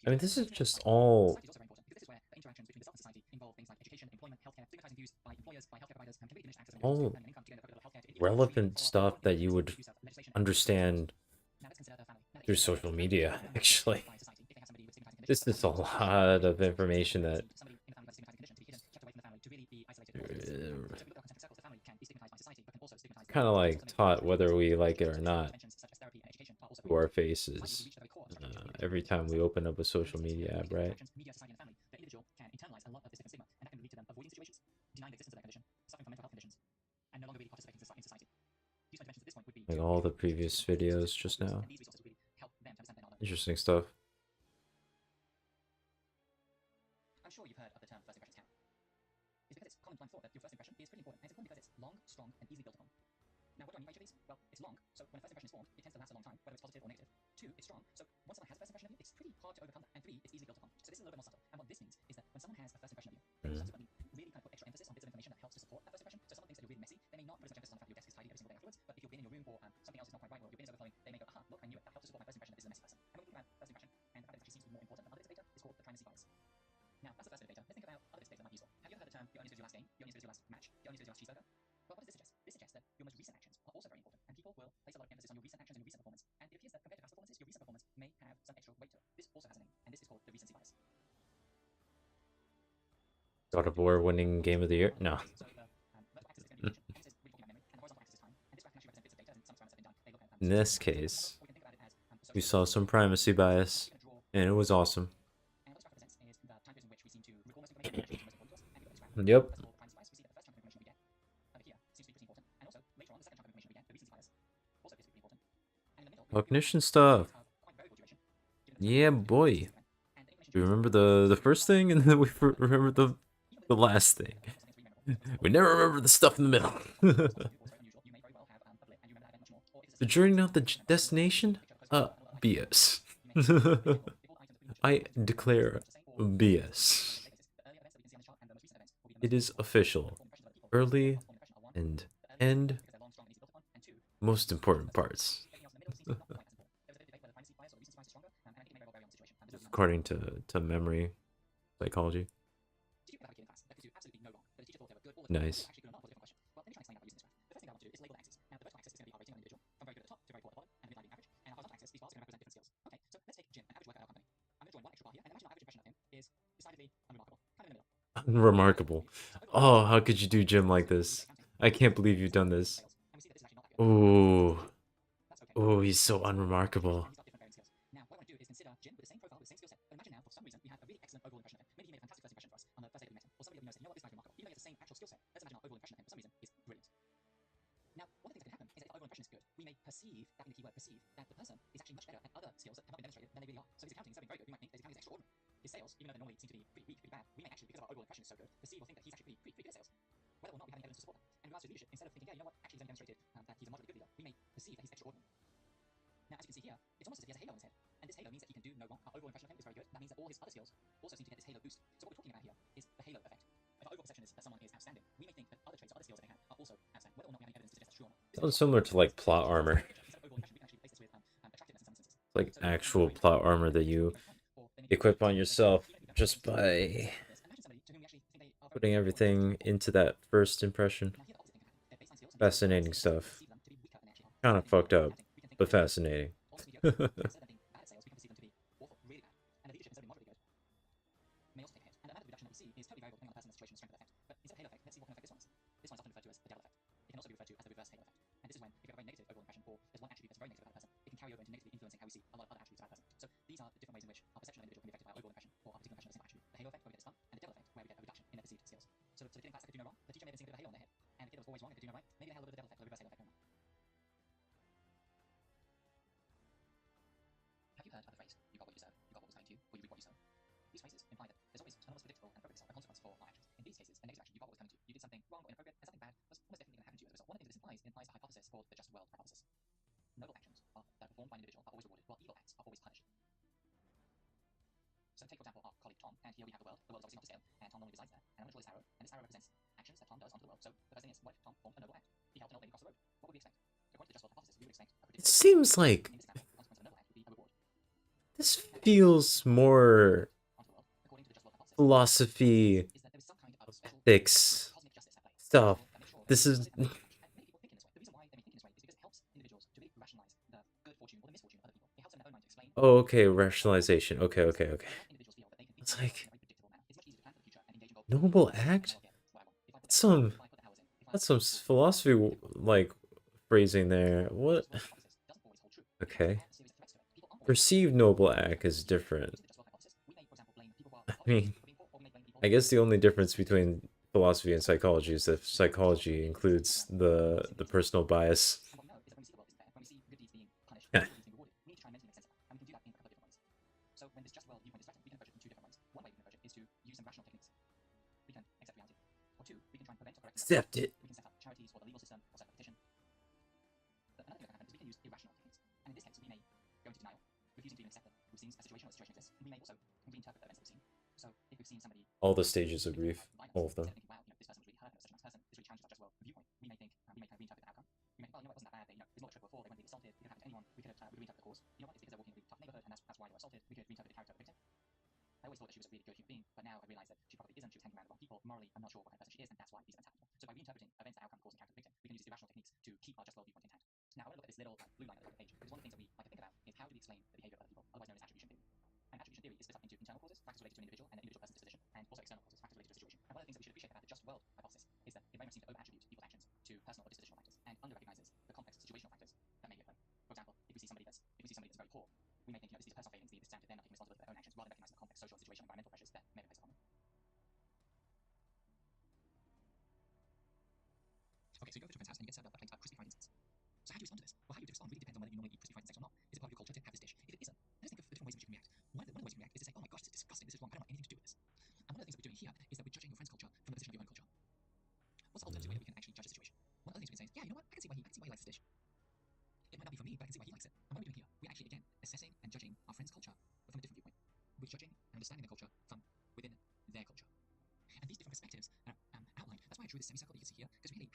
Speaker 1: I mean, this is just all relevant stuff that you would understand through social media, actually. This is a lot of information that kind of like taught whether we like it or not to our faces every time we open up a social media app, right? Like all the previous videos just now. Interesting stuff.
Speaker 18: I'm sure you've heard of the term first impressions count. It's because it's common blind thought that your first impression is pretty important, and it's important because it's long, strong, and easily built upon. Now, what do I mean by each of these? Well, it's long, so when a first impression is formed, it tends to last a long time, whether it's positive or negative. 2, it's strong, so once someone has a first impression of you, it's pretty hard to overcome that. And 3, it's easily built upon. So this is a little bit more subtle. And what this means is that when someone has a first impression of you, they will subsequently really kind of put extra emphasis on bits of information that helps to support that first impression. So some of the things that are really messy, they may not put as much emphasis on the fact that your desk is tidy every single day afterwards, but if you're in your room or something else is not quite right, or your bin is overflowing, they may go, aha, look, I knew it. That helps to support my first impression that this is a messy person. And when we think about first impression, and the fact that it actually seems to be more important than other bits of data, is called the primacy bias. Now, that's the first bit of data. Let's think about other bits of data that might be useful. Have you ever heard the term, you only did your last game, you only did your last match, you only did your last cheeseburger? Well, what does this suggest? This suggests that your most recent actions are also very important, and people will place a lot of emphasis on your recent actions and your recent performance. And it appears that compared to past performances, your recent performance may have some extra weight to it. This also has a name, and this is called the recency bias.
Speaker 1: God of War winning game of the year? No. In this case, we saw some primacy bias, and it was awesome. Yep. Cognition stuff. Yeah, boy. We remember the first thing, and then we remember the last thing. We never remember the stuff in the middle. The journey, not the destination? BS. I declare BS. It is official. Early and end. Most important parts. According to memory psychology. Nice. Unremarkable. Oh, how could you do Jim like this? I can't believe you've done this. Ooh. Oh, he's so unremarkable.
Speaker 18: We may perceive that in the keyword perceive that the person is actually much better at other skills that have not been demonstrated than they really are. So his accounting is so very good, we might think his accounting is extraordinary. His sales, even though they normally seem to be pretty weak, pretty bad, we may actually, because of our overall impression is so good, perceive or think that he's actually pretty good at sales. Whether or not we have any evidence to support that. And in regards to leadership, instead of thinking, yeah, you know what, actually he's only demonstrated that he's a moderately good leader, we may perceive that he's extraordinary. Now, as you can see here, it's almost as if he has a halo on his head. And this halo means that he can do no wrong. Our overall impression of him is very good. That means that all his other skills also seem to get this halo boost. So what we're talking about here is the halo effect. If our overall perception is that someone is outstanding, we may think that other traits or other skills that they have are also outstanding, whether or not we have any evidence to suggest that's true or not.
Speaker 1: Sounds similar to like plot armor. Like actual plot armor that you equip on yourself just by putting everything into that first impression. Fascinating stuff. Kind of fucked up, but fascinating. It seems like this feels more philosophy, ethics stuff. This is oh, okay, rationalization. Okay. It's like noble act. That's some philosophy like phrasing there. What? Okay. Perceived noble act is different. I mean, I guess the only difference between philosophy and psychology is that psychology includes the personal bias. Accept it. All the stages of grief, all of them.
Speaker 18: I always thought that she was a really good human being, but now I realize that she probably isn't. She was hanging around the wrong people. Morally, I'm not sure what kind of person she is, and that's why these events happen. So by reinterpreting events, the outcome, cause, and character of the victim, we can use irrational techniques to keep our just world viewpoint intact. Now, I want to look at this little blue line at the top of the page, because one of the things that we like to think about is how do we explain the behavior of other people, otherwise known as attribution theory. And attribution theory is split up into internal causes, factors related to an individual and an individual person's disposition, and also external causes, factors related to a situation. And one of the things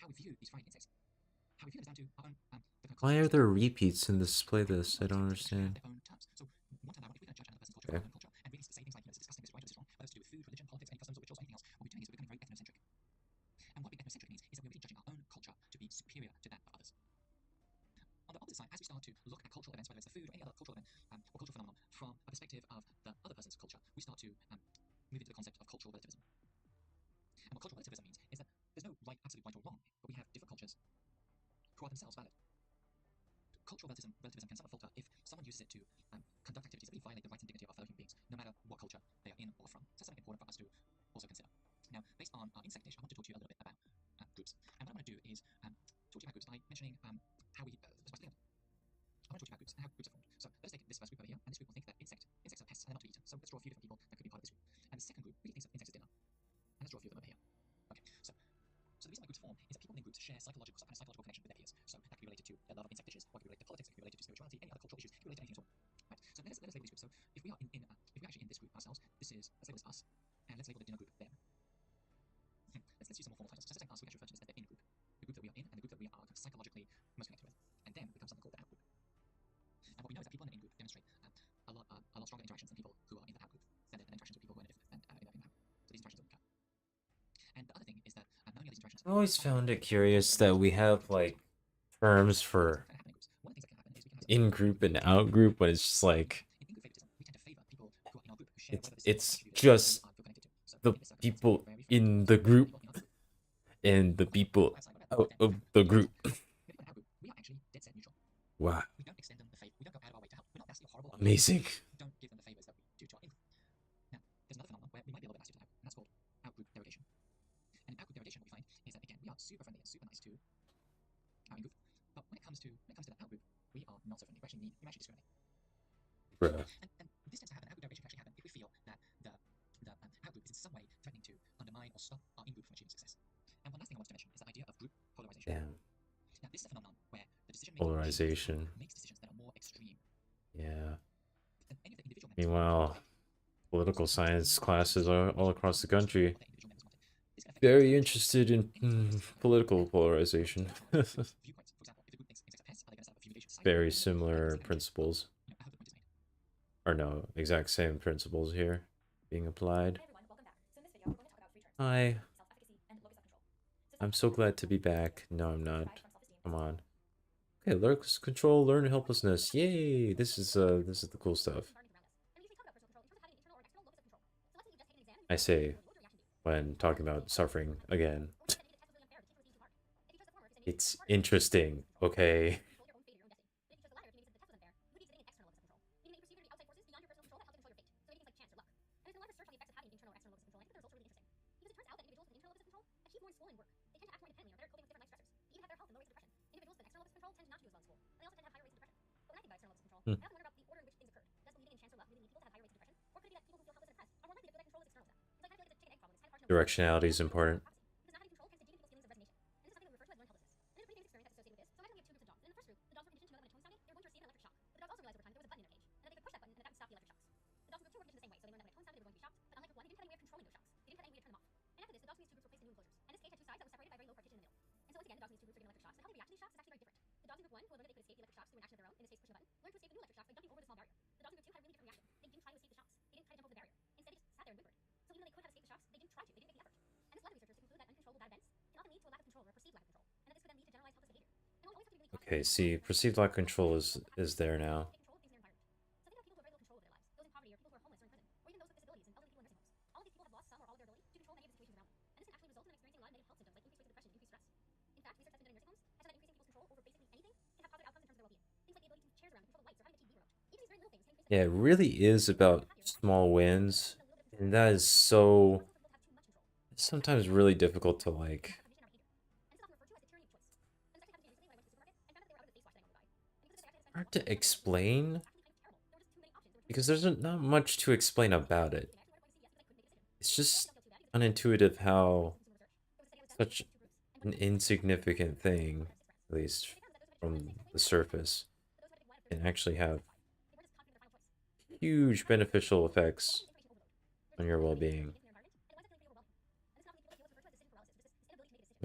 Speaker 18: how we view these fried insects. How we view them is down to our own the kind of
Speaker 1: Why are there repeats in this playlist? I don't understand.
Speaker 18: their own terms. So one time, if we don't judge another person's culture from our own culture and really say things like, this is disgusting, this is right, or this is wrong, whether it's to do with food, religion, politics, any customs, or rituals, or anything else, what we're doing is we're becoming very ethnocentric. And what being ethnocentric means is that we're really judging our own culture to be superior to that of others. On the opposite side, as we start to look at cultural events, whether it's the food or any other cultural event or cultural phenomenon, from a perspective of the other person's culture, we start to move into the concept of cultural relativism. And what cultural relativism means is that there's no absolute right or wrong, but we have different cultures who are themselves valid. Cultural relativism can somewhat falter if someone uses it to conduct activities that really violate the rights and dignity of our fellow human beings, no matter what culture they are in or from. So that's something important for us to also consider. Now, based on our insect dish, I want to talk to you a little bit about groups. And what I want to do is talk to you about groups by mentioning how we I want to talk to you about groups and how groups are formed. So let us take this first group over here, and this group will think that insects are pests and they're not to be eaten. So let's draw a few different people that could be part of this group. And the second group really thinks that insects are dinner. And let's draw a few of them over here. Okay, so the reason why groups form is that people in groups share psychological connection with their peers. So that could be related to their love of insect dishes, or it could be related to politics, it could be related to spirituality, any other cultural issues, it could be related to anything at all. Right. So let us label these groups. So if we are if we're actually in this group ourselves, let's label this us, and let's label the dinner group them. Let's use some more formal titles. So let's take us, we actually refer to this as the in group. The group that we are in and the group that we are kind of psychologically most connected with. And then becomes something called the out group. And what we know is that people in the in group demonstrate a lot stronger interactions than people who are in the out group, than interactions with people who are in the out. So these interactions don't occur. And the other thing is that not only are these interactions,
Speaker 1: I always found it curious that we have like terms for in group and out group when it's just like it's just the people in the group and the people out of the group. Wow. Amazing.
Speaker 18: Don't give them the favors that we do to our in group. Now, there's another phenomenon where we might be a little bit faster to out, and that's called out group derogation. And in out group derogation, what we find is that again we are super friendly and super nice to our in group, but when it comes to that out group, we are not so friendly. We actually discriminate.
Speaker 1: Bruh.
Speaker 18: And this tends to happen. Out group derogation can actually happen if we feel that the out group is in some way threatening to undermine or stop our in group from achieving success. And one last thing I want to mention is the idea of group polarization.
Speaker 1: Damn.
Speaker 18: Now, this is a phenomenon where the decision
Speaker 1: Polarization.
Speaker 18: makes decisions that are more extreme.
Speaker 1: Yeah. Meanwhile, political science classes all across the country very interested in political polarization. Very similar principles. Or no, exact same principles here being applied. Hi. I'm so glad to be back. No, I'm not. Come on. Okay, lurks control, learn helplessness. Yay! This is the cool stuff. I say when talking about suffering again. It's interesting, okay? Directionality is important. Okay, see, perceived lack of control is there now. Yeah, it really is about small wins, and that is so sometimes really difficult to like hard to explain because there's not much to explain about it. It's just unintuitive how such an insignificant thing, at least from the surface, can actually have huge beneficial effects on your well-being.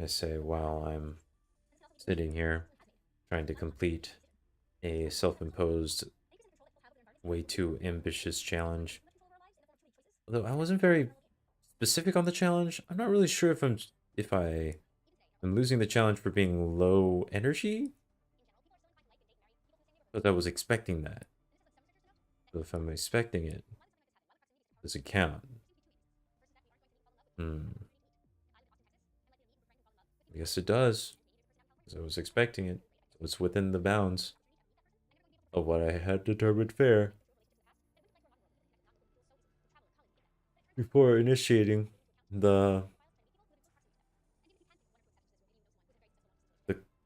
Speaker 1: I say while I'm sitting here trying to complete a self-imposed, way too ambitious challenge. Although I wasn't very specific on the challenge, I'm not really sure if I'm losing the challenge for being low energy, but I was expecting that. So if I'm expecting it, does it count? I guess it does, because I was expecting it. So it's within the bounds of what I had determined fair before initiating the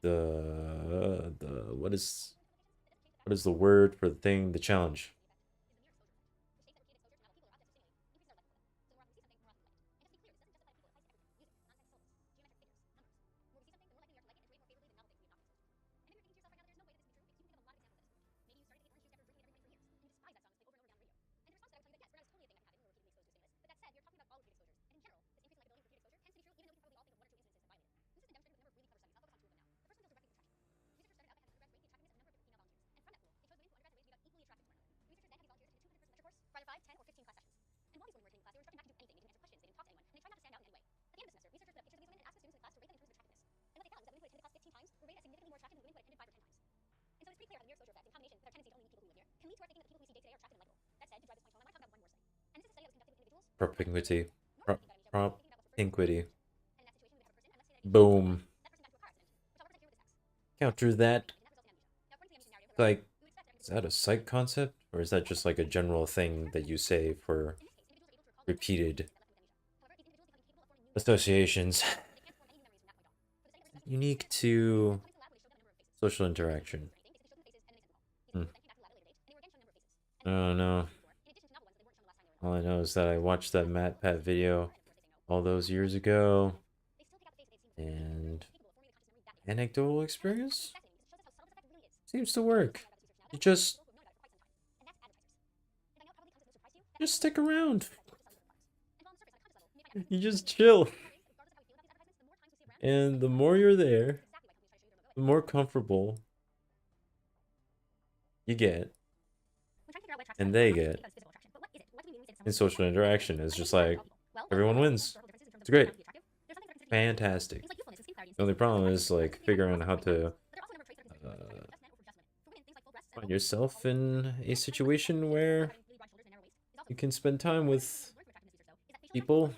Speaker 1: what is the word for the thing, the challenge? Propinquity. Propinquity. Boom. Counter that. Like, is that a psych concept? Or is that just like a general thing that you say for repeated associations? Unique to social interaction. Oh no. All I know is that I watched that MatPat video all those years ago. And anecdotal experience seems to work. You just stick around. You just chill. And the more you're there, the more comfortable you get. And they get. And social interaction is just like, everyone wins. It's great. Fantastic. The only problem is like figuring out how to find yourself in a situation where you can spend time with people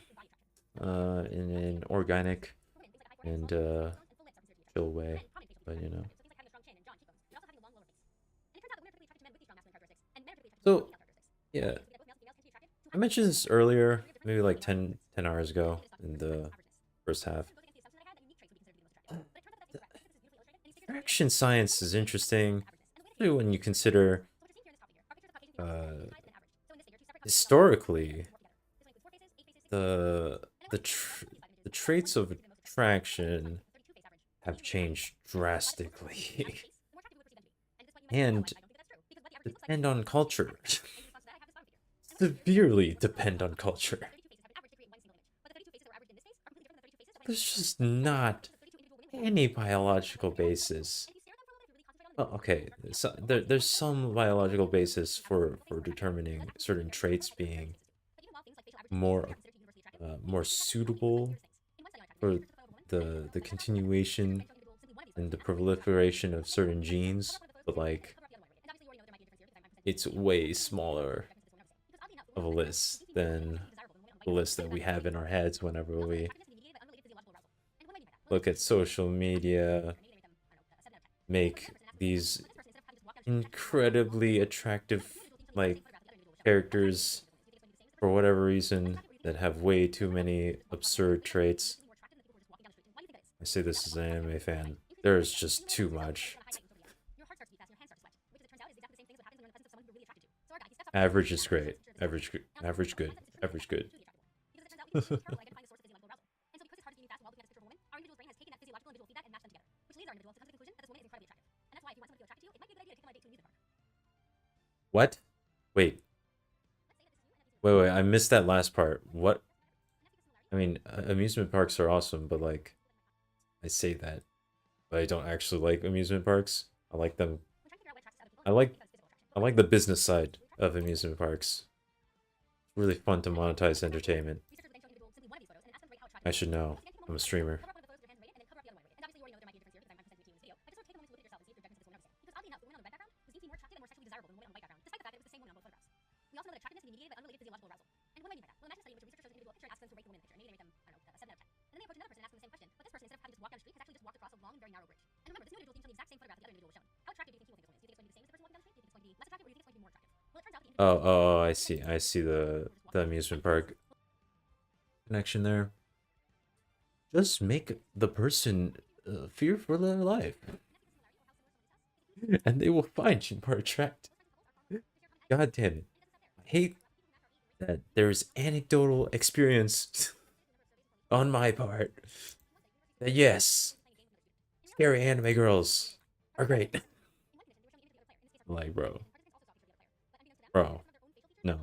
Speaker 1: in an organic and chill way, but you know. So, yeah, I mentioned this earlier, maybe like 10 hours ago in the first half. Interaction science is interesting, especially when you consider historically the traits of attraction have changed drastically and depend on culture. Severely depend on culture. There's just not any biological basis. Well, okay, so there's some biological basis for determining certain traits being more suitable for the continuation and the proliferation of certain genes, but like it's way smaller of a list than the list that we have in our heads whenever we look at social media, make these incredibly attractive like characters for whatever reason that have way too many absurd traits. I say this as an anime fan. There's just too much. Average is great. Average good. Average good. What? Wait, I missed that last part. What? I mean, amusement parks are awesome, but like, I say that, but I don't actually like amusement parks. I like them. I like the business side of amusement parks. It's really fun to monetize entertainment. I should know. I'm a streamer. Oh, I see. I see the amusement park connection there. Just make the person fear for their life, and they will find you more attractive. God damn it! I hate that there's anecdotal experience on my part. That yes, scary anime girls are great. Like, bro, no.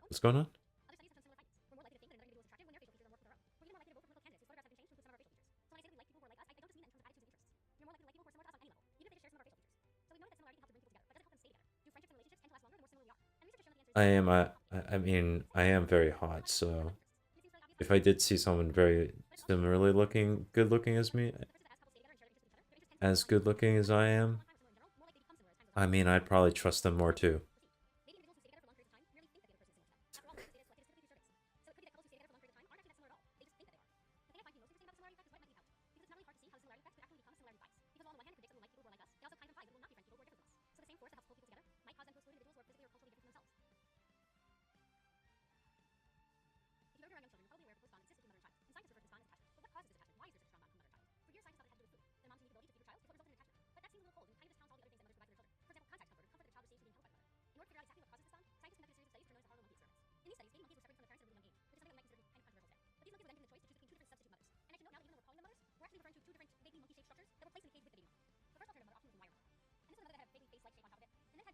Speaker 1: What's going on? I mean, I am very hot, so if I did see someone very similarly good looking as me, as good looking as I am, I mean, I'd probably trust them more too.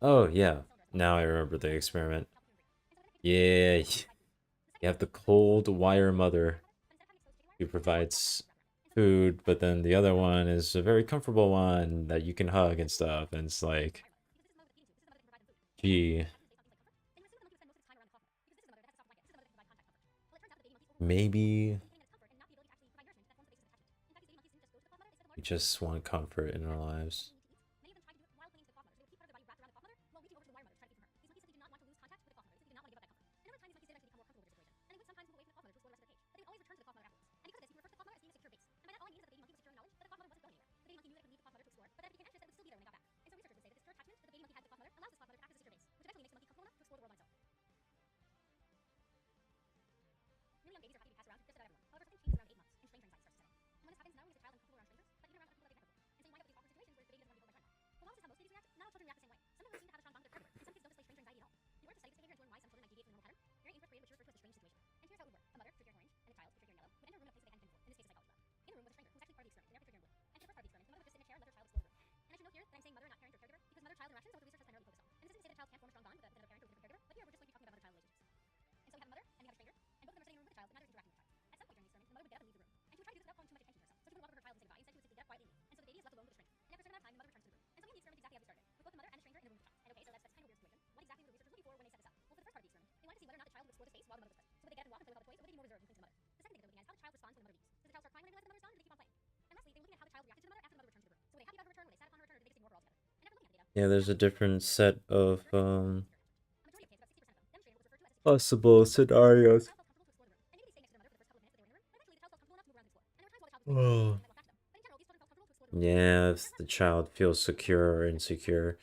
Speaker 1: Oh, yeah. Now I remember the experiment. Yeah, you have the cold wire mother who provides food, but then the other one is a very comfortable one that you can hug and stuff, and it's like, gee. Maybe we just want comfort in our lives. Yeah, there's a different set of possible scenarios. Oh. Yeah, if the child feels secure or insecure,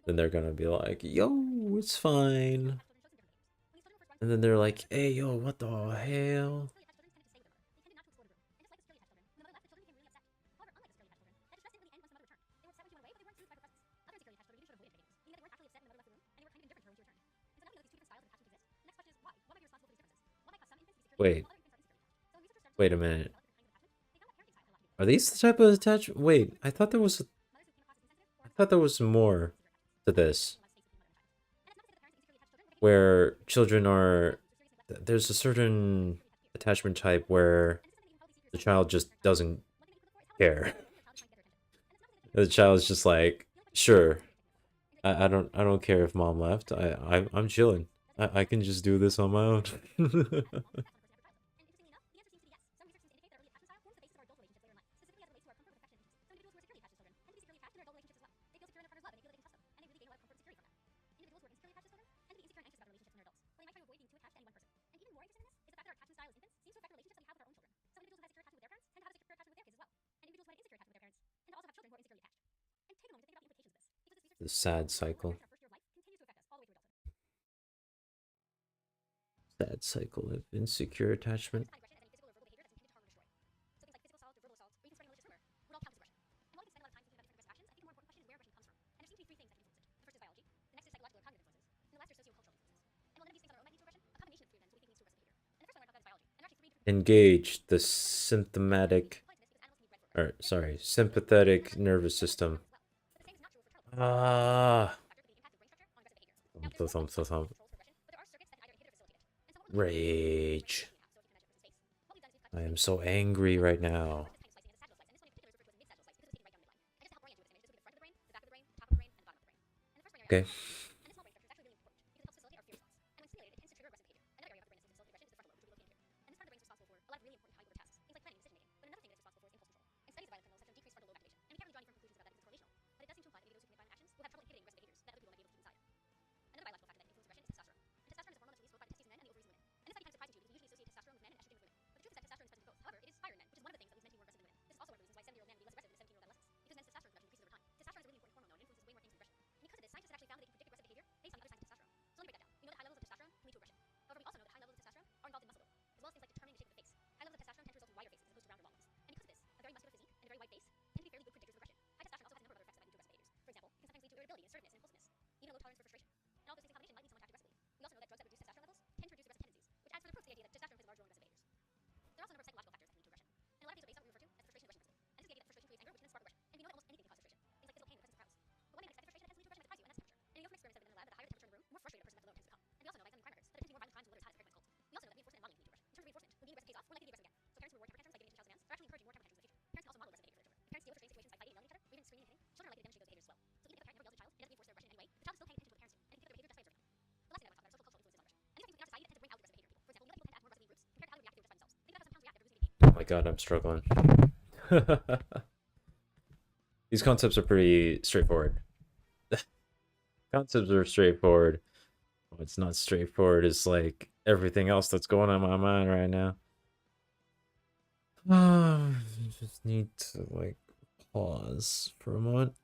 Speaker 1: then they're gonna be like, yo, it's fine. And then they're like, hey, yo, what the hell? Wait a minute. Are these the type of attachment? Wait, I thought there was more to this. Where children are, there's a certain attachment type where the child just doesn't care. The child's just like, sure, I don't care if mom left. I'm chilling. I can just do this on my own. The sad cycle. Sad cycle of insecure attachment. Engage the symptomatic, or sorry, sympathetic nervous system. Ah. Thump. Rage. I am so angry right now. Okay. Oh my god, I'm struggling. These concepts are pretty straightforward. Concepts are straightforward. What's not straightforward is like everything else that's going on in my mind right now. Just need to like pause for a moment.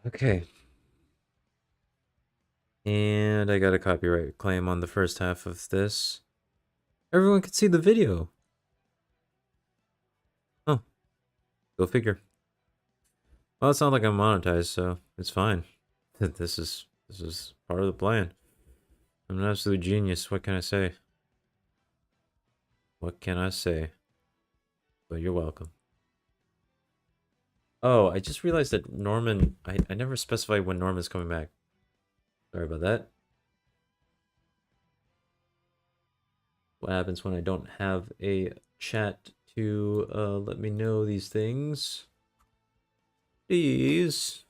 Speaker 1: Okay. And I got a copyright claim on the first half of this. Everyone can see the video. Oh, go figure. Well, it's not like I'm monetized, so it's fine. This is part of the plan. I'm an absolute genius. What can I say? What can I say? But you're welcome. Oh, I just realized that Norman... I never specified when Norman's coming back. Sorry about that. What happens when I don't have a chat to let me know these things? Please.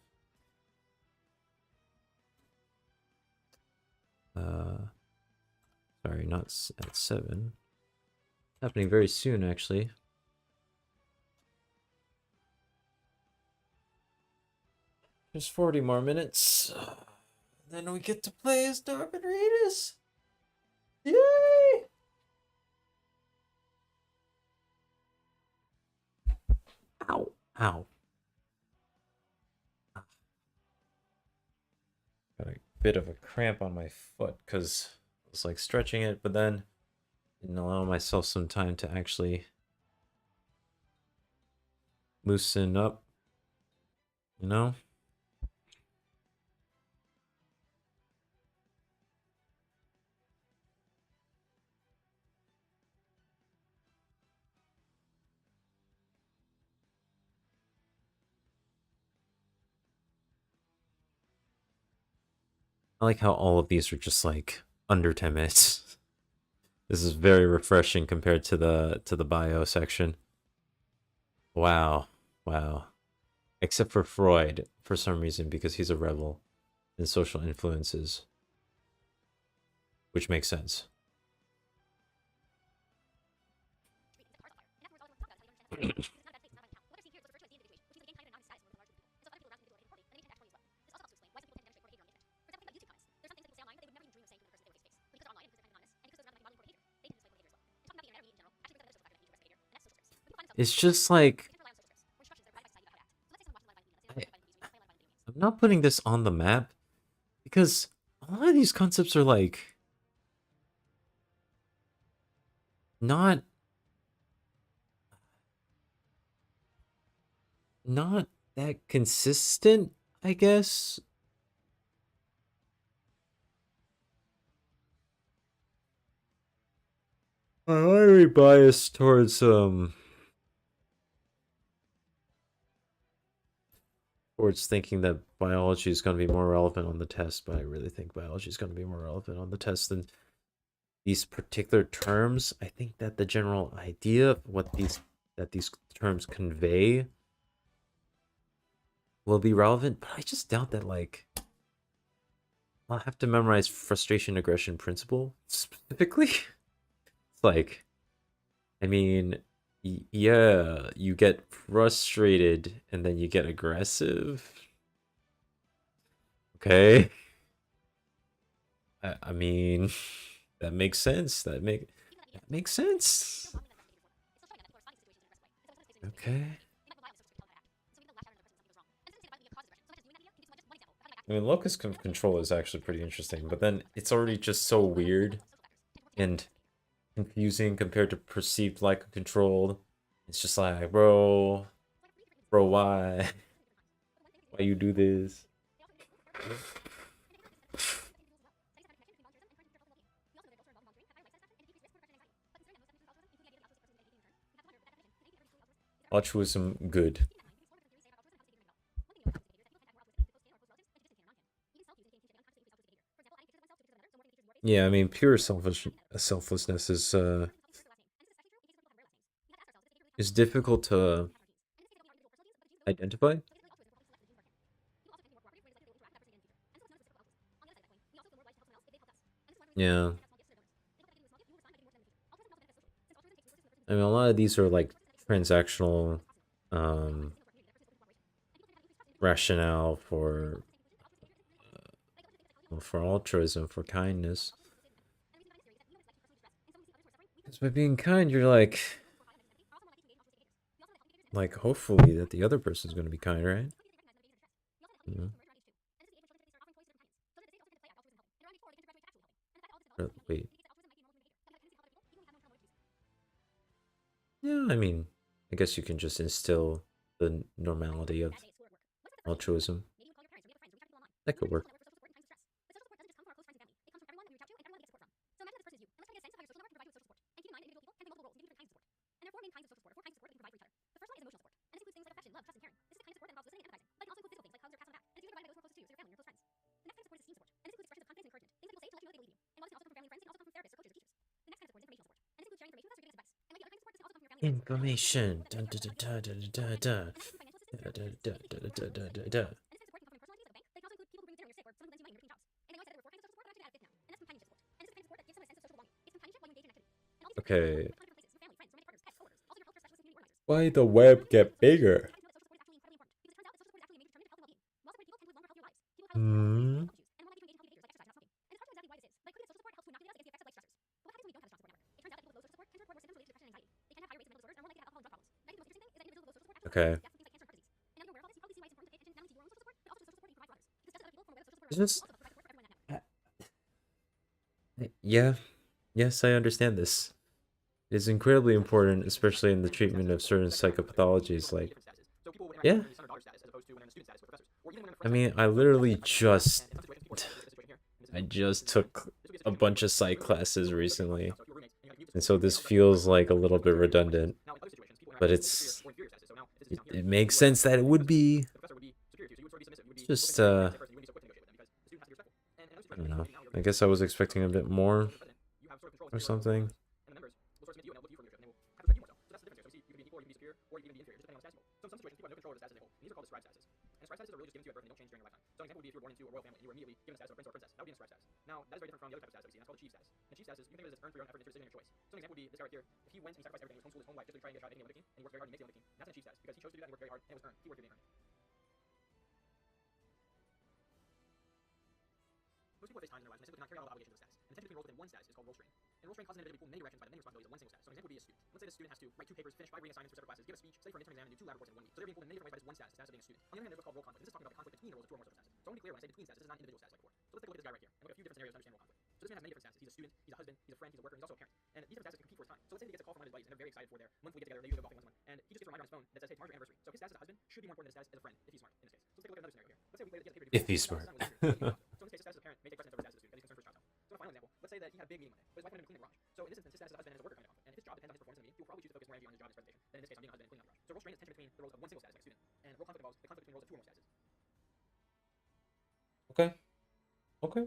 Speaker 1: Sorry, not at 7. Happening very soon, actually. Just 40 more minutes. Then we get to play as Darwin Reedus. Yay! Ow. Ow. bit of a cramp on my foot because I was like stretching it, but then didn't allow myself some time to actually loosen up, you know? I like how all of these are just like under 10 minutes. This is very refreshing compared to the bio section. Wow. Wow. Except for Freud, for some reason, because he's a rebel and social influences. Which makes sense. It's just like I'm not putting this on the map because a lot of these concepts are like not that consistent, I guess. I'm very biased towards thinking that biology is going to be more relevant on the test, but I really think biology is going to be more relevant on the test than these particular terms. I think that the general idea of what these terms convey will be relevant, but I just doubt that like I'll have to memorize frustration aggression principle specifically. It's like, I mean, yeah, you get frustrated and then you get aggressive. Okay. I mean, that makes sense. That makes sense. Okay. I mean, locus control is actually pretty interesting, but then it's already just so weird and confusing compared to perceived like controlled. It's just like, bro, why? Why you do this? Altruism, good. Yeah, I mean, pure selflessness is difficult to identify. Yeah. I mean, a lot of these are like transactional rationale for altruism, for kindness. Because by being kind, you're like hopefully that the other person's going to be kind, right? Yeah. Wait. Yeah, I mean, I guess you can just instill the normality of altruism. That could work. Information. Dun, dun, dun, dun, dun, dun, dun, dun, dun, dun, dun, dun, dun, dun. Okay. Why the web get bigger? Hmm. Okay. It's just Yeah, yes, I understand this. It is incredibly important, especially in the treatment of certain psychopathologies. Like, yeah. I mean, I literally just, I just took a bunch of psych classes recently, and so this feels like a little bit redundant, but it makes sense that it would be. It's just, I don't know. I guess I was expecting a bit more or something.
Speaker 3: Now, that is very different from the other type of status that we see, and that's called the chief status. And the chief status is, you can think of it as earned for your own effort and decision and your choice. So an example would be this guy right here. If he went and he sacrificed everything, he homeschooled his whole life just to try and get a shot at getting on the team, and he worked very hard and makes it on the team, that's a chief status, because he chose to do that and worked very hard, and it was earned. He worked it being earned. Most people face times in their lives when they simply cannot carry out all the obligations of status. And the tension between roles within one status is called role strain. And role strain causes an individual to be pulled in many directions by the many responsibilities of one single status. So an example would be a student. Let's say the student has to write 2 papers, finish 5 reading assignments for separate classes, give a speech, study for an midterm exam, and do 2 lab reports in 1 week. So they're being pulled in many different ways by this one status, the status of being a student. On the other hand, there's what's called role conflict. This is talking about the conflict between the roles of 2 or more social status. So I want to be clear when I say between status, this is not individual status like before. So let's take a look at this guy right here and look at a few different scenarios to understand role conflict. So this man has many different statuses. He's a student, he's a husband, he's a friend, he's a worker, he's also a parent. And these different statuses compete for his time. So let's say he gets a call from one of his buddies and they're very excited for their monthly get together. They usually go golfing once a month. And he just gets a reminder on his phone that says, hey, tomorrow's your anniversary. So his status as a husband should be more important than his status as a friend if he's smart in this case. So let's take a look at another scenario here. Let's say we play that he has a paper due.
Speaker 1: If he's smart.
Speaker 3: So in this case, his status as a parent may take precedence over his status as a student because he's concerned for his child's health. So a final example, let's say that he had a big meeting Monday, but his wife wanted him to clean the garage. So in this instance, his status as a husband and as a worker come into conflict. And if his job depends on his performance in the meeting, he will probably choose to focus more energy on his job and his presentation than in this case on being a husband and cleaning out the garage. So role strain is tension between the roles of one single status like a student, and role conflict involves the conflict between roles of 2 or more statuses.
Speaker 1: Okay. Okay.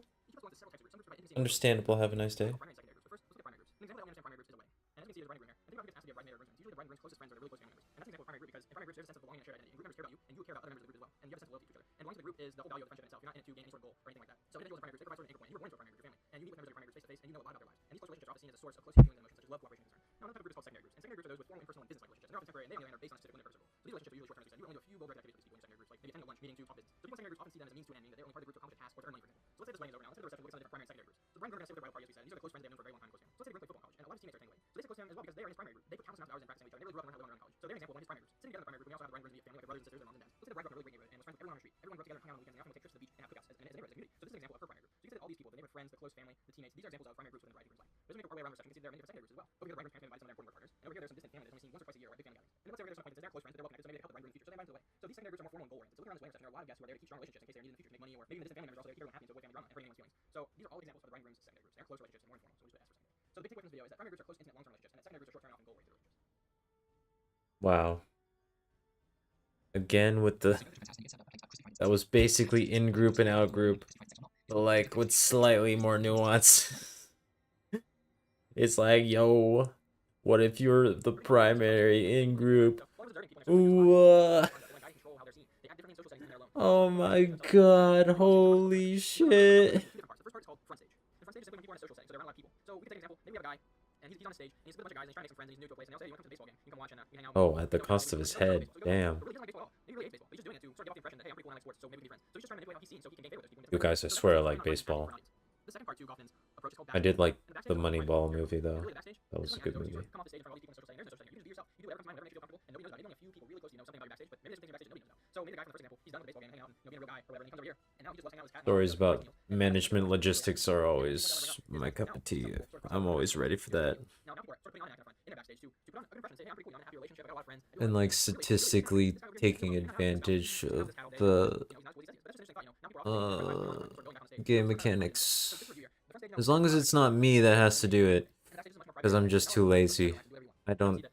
Speaker 1: Understandable. Have a nice day.
Speaker 3: First, let's look at primary groups. An example that we understand primary groups is a way. And as you can see, there's a running room here. And think about groups has to be a running rooms. Usually the running room's closest friends are the really close family members. And that's an example of primary group because in primary groups there's a sense of belonging and shared identity. And group members care about you, and you care about other members of the group as well. And you have a sense of loyalty to each other. And belonging to the group is the whole value of the friendship itself. You're not in it to gain any sort of goal or anything like that. So individuals in primary groups, they provide sort of an anchor point. You were born into a primary group, your family, and you meet with members of your primary groups face to face, and you know a lot about their lives. And these close relationships are often seen as a source of close feelings and emotions such as love, cooperation, and concern. Now, another type of group is called secondary groups. And secondary groups are those with formal, impersonal, and business-like relationships. And they're often temporary, and they on the other hand are based on a specific limit of circle. So these relationships are usually short-term, as you only do a few well-directed activities with these people in your secondary groups, like maybe attending a lunch, meeting to talk business. So people in secondary groups often see them as a means to an end, meaning that they're only part of the group to accomplish a task or to earn money, for example. So let's say this wedding is over now. Let's say the reception. Look at some different primary and secondary groups. So the bride and groom are going to stay with their bridal party, as we said. These are the close friends they've known for a very long time, close family. So let's say they both play football in college, and a lot of his teammates are staying away. So they stay close to him as well because they are in his primary group. They put countless amounts of hours in practicing with each other. And they really grew up learning how to live in college. So their example, one of his primary groups. Sitting together in the primary group, we also have the bride and groom via family, like brothers and sisters and moms and dads. Let's say the bride grew up in a really great neighborhood and was friends with everyone on the street. Everyone grew up together, hang out on the weekends, and they often would take trips to the beach and have cookouts as a neighborhood, as a community. So this is an example of her primary group. So you can say that all these people, the neighborhood friends, the close family, the teammates, these are examples of primary groups within the bride and groom's life. But as we make our way around the reception, you can see there are many different secondary groups as well. Over here, the bride and groom's family invites some of their important work partners. And over here, there's some distant family that's only seen once or twice a year, or big family gatherings. And let's say there's some acquaintances, they're close friends, but they're well connected, so maybe they help the bride and groom in the future. So they invite them away. So these secondary groups are more formal and goal oriented. So looking around this wedding reception, there are a lot of guests who are there to keep strong relationships in case they're needed in the future to make money, or maybe the distant family members also there to keep everyone happy and to avoid family drama and hurting anyone's feelings. So these are all examples of the bride and groom's secondary groups. They're close relationships and more informal. So we just ask for secondary. So the big takeaway from this video is that primary groups are close, intimate, long-term relationships, and that secondary groups are short-term and often goal-oriented relationships.
Speaker 1: Wow. Again with the, that was basically in group and out group, but like with slightly more nuance. It's like, yo, what if you're the primary in group? Ooh, oh my god, holy shit. Oh, at the cost of his head. Damn. You guys, I swear I like baseball. I did like the Moneyball movie though. That was a good movie. Stories about management logistics are always my cup of tea. I'm always ready for that. And like statistically taking advantage of the game mechanics. As long as it's not me that has to do it, because I'm just too lazy. I don't,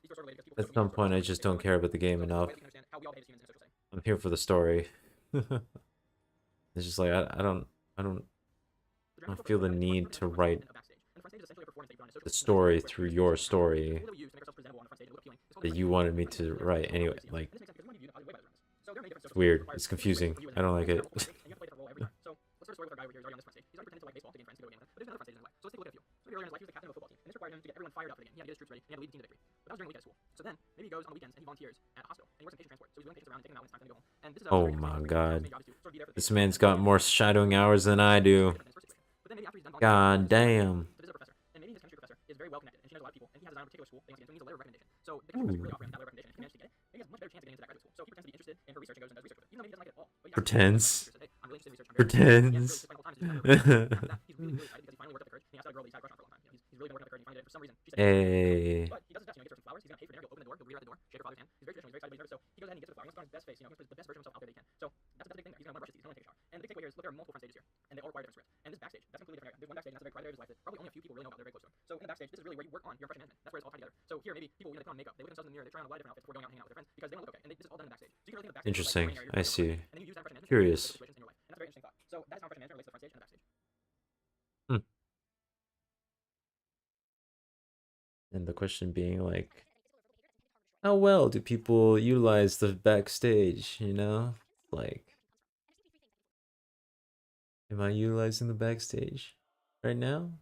Speaker 1: at some point I just don't care about the game enough. I'm here for the story. It's just like, I don't feel the need to write the story through your story that you wanted me to write anyway. Like, it's weird. It's confusing. I don't like it. Oh my god. This man's got more shadowing hours than I do. God damn. Pretends. Hey.
Speaker 3: But he does his best, he gets her some flowers, he's gonna pay for dinner, he'll open the door, he'll greet her at the door, shake her father's hand. He's very traditional, he's very excited, so he goes ahead and he gets her the flowers, he wants to put on his best face, he's gonna put the best version of himself out there that he can. So that's the big thing there. He's gonna want to brush his teeth, he's gonna take a shower. And the big takeaway here is, look, there are multiple front stages here, and they all require different scripts. And this backstage, that's completely different area. There's one backstage, and that's a very private area of his life that probably only a few people really know about. They're very close to him. So in the backstage, this is really where you work on your impression management. That's where it's all tied together. So here, maybe people, they put on makeup, they look themselves in the mirror, they try on a lot of different outfits before going out and hanging out with their friends because they don't look okay. And this is all done in the backstage. So you can really think of the backstage
Speaker 1: Interesting.
Speaker 3: as like a
Speaker 1: I see.
Speaker 3: and then you use that impression management
Speaker 1: Curious.
Speaker 3: to situations in your life. And that's a very interesting thought. So that is how impression management relates to the front stage and the backstage.
Speaker 1: And the question being like, how well do people utilize the backstage, you know? Like, am I utilizing the backstage right now?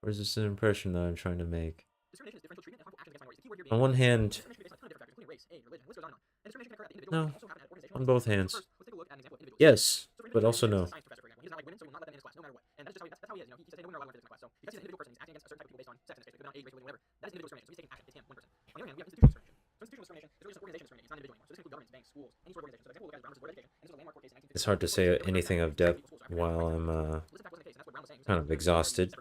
Speaker 1: Or is this an impression that I'm trying to make?
Speaker 3: Discrimination is differential treatment and harmful actions against minorities. The key word here
Speaker 1: On
Speaker 3: being
Speaker 1: one hand,
Speaker 3: discrimination can be based on a ton of different factors, including race, age, religion, the list goes on and on. And discrimination can occur at the individual
Speaker 1: no.
Speaker 3: level and also happen at organizational
Speaker 1: On
Speaker 3: levels.
Speaker 1: both hands.
Speaker 3: So first, let's take a look at an example of individuals.
Speaker 1: Yes,
Speaker 3: So for
Speaker 1: but
Speaker 3: instance,
Speaker 1: also
Speaker 3: he's
Speaker 1: no.
Speaker 3: a science professor, for example. He does not like women, so we will not let them in his class, no matter what. And that's how he is. You know, he says, hey, no women are allowed in this class. So because he's an individual person, he's acting against a certain type of people based on sex in this case, based on age, race, religion, whatever. That is individual discrimination. So he's taking action. It's him, one person. On the other hand, we have institutional discrimination. So institutional discrimination is really just organization discriminating. It's not individual anymore. So this includes governments, banks, schools, any sort of organization. So the example we'll look at is Brown versus Board of Education. And this was a landmark court case in 1950.
Speaker 1: It's hard to say anything of depth while I'm kind of exhausted.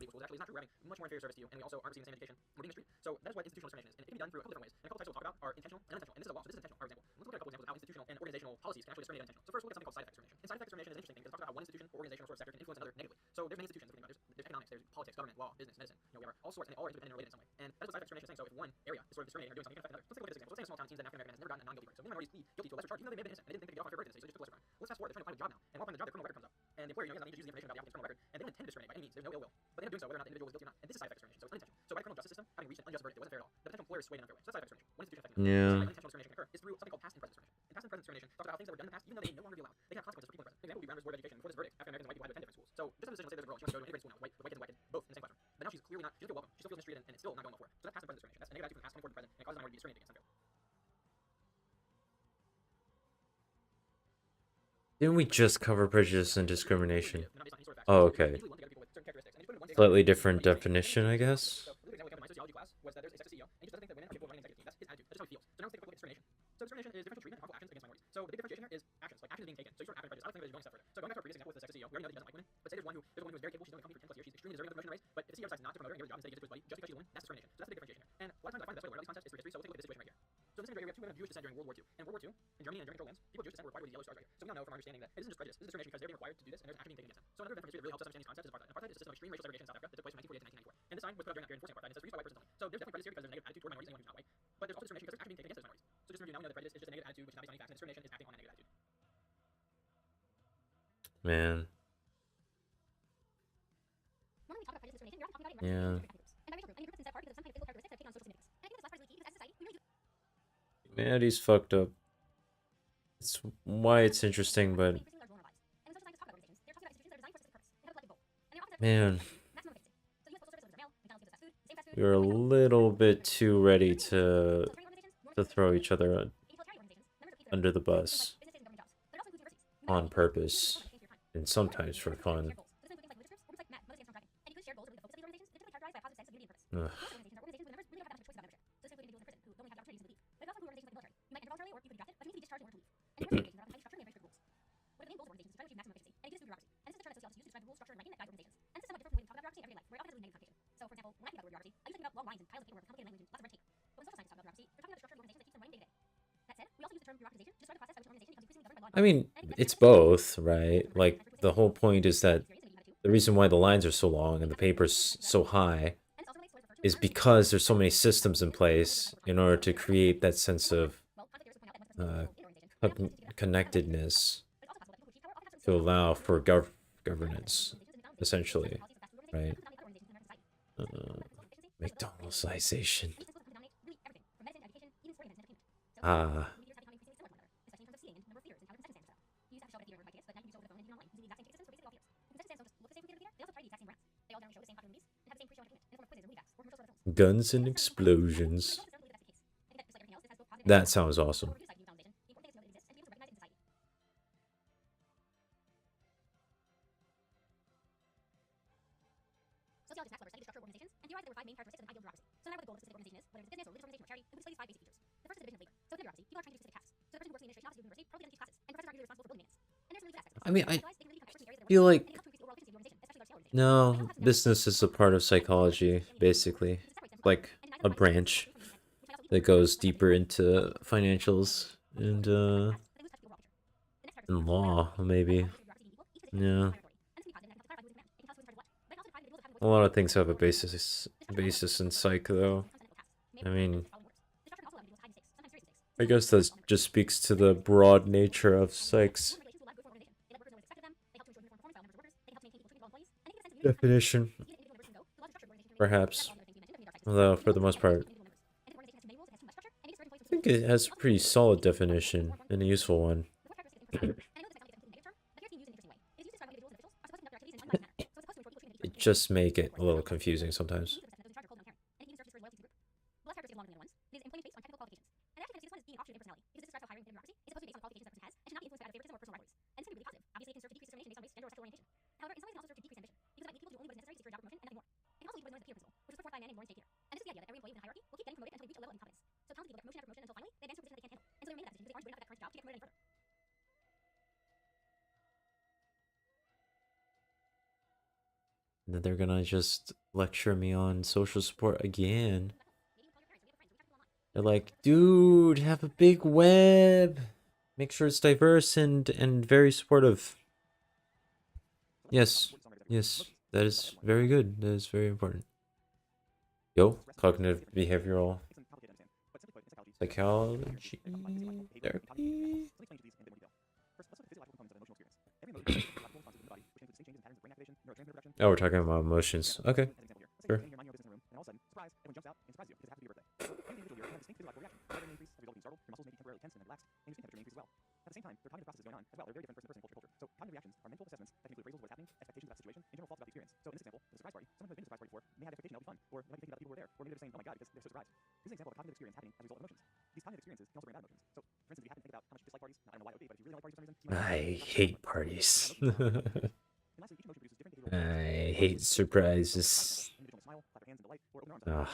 Speaker 3: Much more inferior service to you, and we also aren't receiving the same education. We're being mistreated. So that is what institutional discrimination is. And it can be done through a couple different ways. And a couple types we'll talk about are intentional and unintentional. And this is a law, so this is intentional, for example. Let's look at a couple examples of how institutional and organizational policies can actually discriminate unintentional. So first, we'll look at something called side effect discrimination. And side effect discrimination is an interesting thing because it talks about how one institution or organization or sort of sector can influence another negatively. So there's many institutions. There's economics, there's politics, government, law, business, medicine. You know, we have all sorts, and they all are interdependent and related in some way. And that's what side effect discrimination is saying. So if one area is sort of discriminating or doing something, it can affect another. So let's take a look at this example. Let's say a small town seems that an African American has never gotten a non-guilty verdict. So many minorities plead guilty to a lesser charge, even though they may have been innocent, and they didn't think they could get off on a fair verdict, so they just took a lesser crime. Let's fast forward. They're trying to find a job now, and while finding the job, their criminal record comes up, and the employer, you know, he doesn't need to use the information about the applicant's criminal record, and they don't intend to discriminate by any means. There's no ill will, but they end up doing so whether or not the individual is guilty or not. And this is side effect discrimination. So it's unintentional. So by the criminal justice system having reached an unjust verdict that wasn't fair at all, the potential employer is swayed in an unfair way. So that's side effect discrimination. One institution affecting another.
Speaker 1: Yeah.
Speaker 3: So unintentional discrimination can occur is through something called past and present discrimination. And past and present discrimination talks about how things that were done in the past, even though they no longer be allowed, they can have consequences for people in the present. An example would be Brown versus Board of Education. Before this verdict, African Americans and white people had to attend different schools. So just as a decision, let's say there's a girl, she wants to go to an integrated school now, the white kids and black kids, both in the same classroom. But now she's clearly not, she doesn't feel welcome, she still feels mistreated, and it's still not going well for her. So that's past and present discrimination. That's a negative attitude from the past coming forward to the present, and it causes a minority to be discriminated against unfairly.
Speaker 1: Didn't we just cover prejudice and discrimination? Oh, okay. Slightly different definition, I guess.
Speaker 3: So the example we have in my sociology class was that there's a sexist CEO, and he just doesn't think that women are capable of running an executive team. That's his attitude. That's just how he feels. So now let's take a quick look at discrimination. So discrimination is differential treatment and harmful actions against minorities. So the big differentiation here is actions, like actions being taken. So you sort of act like prejudice. I like to think of it as going a step further. So going back to our previous example with the sexist CEO, we already know that he doesn't like women. But say there's one who is very capable, she's been in the company for 10 plus years, she's extremely deserving of promotion and raise. But if the CEO decides not to promote her and give her a job instead he gives it to his buddy just because she's a woman, that's discrimination. So that's the big differentiation here. And a lot of times I find the best way to learn about these concepts is through history. So we'll take a look at this situation right here. So in this image right here, we have two women of Jewish descent during World War II. And World War II, in Germany and German-controlled lands, people of Jewish descent were required to wear these yellow stars right here. So we now know from our understanding that this isn't just prejudice, this is discrimination because they're being required to do this, and there's action being taken against them. So another event from history that really helps us understand these concepts is apartheid. And apartheid is a system of extreme racial segregation in South Africa that took place from 1948 to 1994. And this sign was put up during that period enforcing apartheid. And it says used by white persons only. So there's definitely prejudice here because there's a negative attitude toward minorities, anyone who's not white. But there's also discrimination because there's action being taken against those minorities. So just to review, now we know that prejudice is just a negative attitude which is not based on any facts, and discrimination is acting on that negative attitude.
Speaker 1: Man. Yeah. Humanity's fucked up. It's why it's interesting, but man, you're a little bit too ready to throw each other under the bus on purpose and sometimes for fun. Ugh. I mean, it's both, right? Like, the whole point is that the reason why the lines are so long and the paper's so high is because there's so many systems in place in order to create that sense of connectedness to allow for governance, essentially, right? McDonald'sization. Ah. Guns and explosions. That sounds awesome. I mean, I feel like no, business is a part of psychology, basically. like a branch that goes deeper into financials and law, maybe. Yeah. A lot of things have a basis in psych, though. I mean, I guess that just speaks to the broad nature of psych's definition, perhaps. Although, for the most part, I think it has a pretty solid definition and a useful one. It just make it a little confusing sometimes. And then they're gonna just lecture me on social support again. They're like, dude, have a big web. Make sure it's diverse and very supportive. Yes, yes, that is very good. That is very important. Yo, cognitive behavioral psychology therapy. Oh, we're talking about emotions. Okay, sure. I hate parties. I hate surprises. Ugh.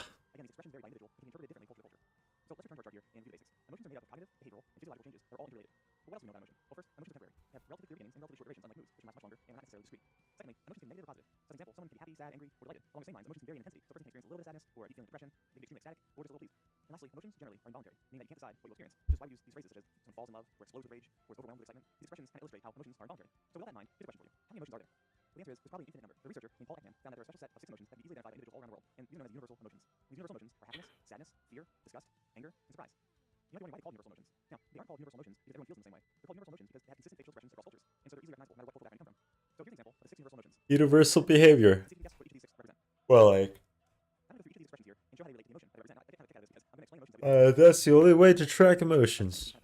Speaker 1: Universal behavior. Well, like, that's the only way to track emotions.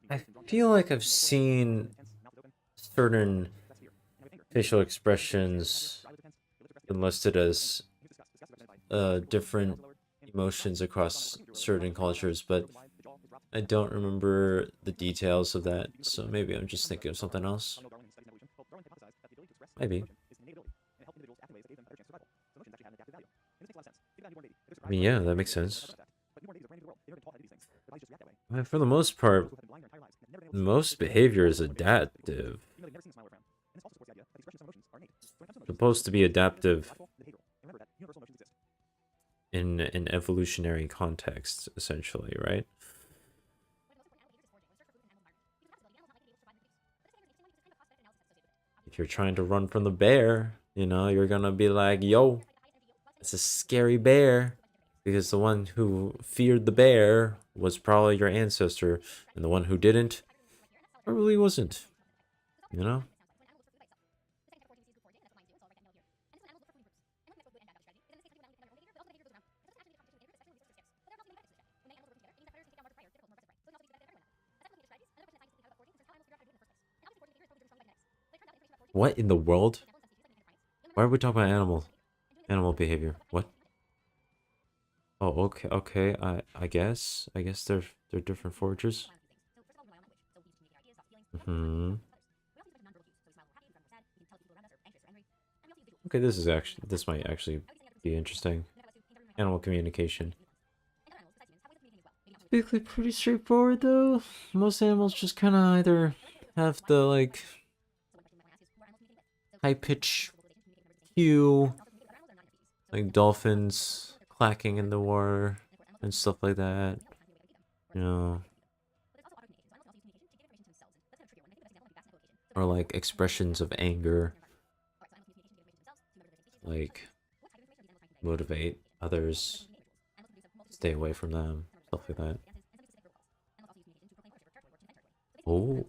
Speaker 1: I feel like I've seen certain facial expressions listed as different emotions across certain cultures, but I don't remember the details of that, so maybe I'm just thinking of something else. Maybe. I mean, yeah, that makes sense. For the most part, most behavior is adaptive. Supposed to be adaptive in an evolutionary context, essentially, right? If you're trying to run from the bear, you know, you're gonna be like, yo, it's a scary bear. Because the one who feared the bear was probably your ancestor, and the one who didn't probably wasn't. You know? What in the world? Why are we talking about animal behavior? What? Oh, okay. I guess they're different foragers. Okay, this might actually be interesting. Animal communication. typically pretty straightforward though. Most animals just kind of either have the like high pitch cue, like dolphins clacking in the water and stuff like that. You know, or like expressions of anger, like motivate others, stay away from them, stuff like that. Oh,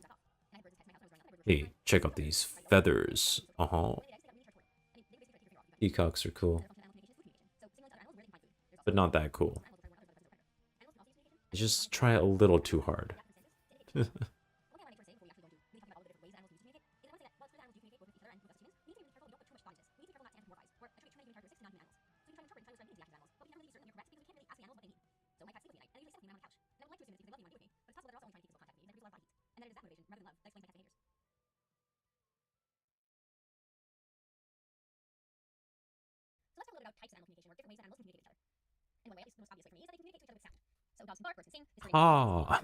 Speaker 1: hey, check out these feathers. Peacocks are cool, but not that cool. Just try a little too hard. Ah.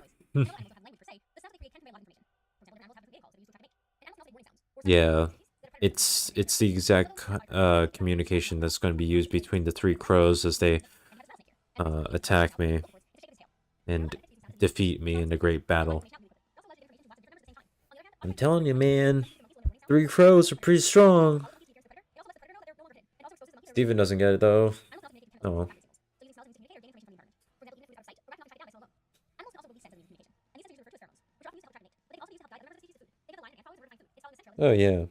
Speaker 1: Yeah, it's the exact communication that's going to be used between the three crows as they attack me and defeat me in a great battle. I'm telling you, man, three crows are pretty strong. Steven doesn't get it though. Oh well. Oh yeah.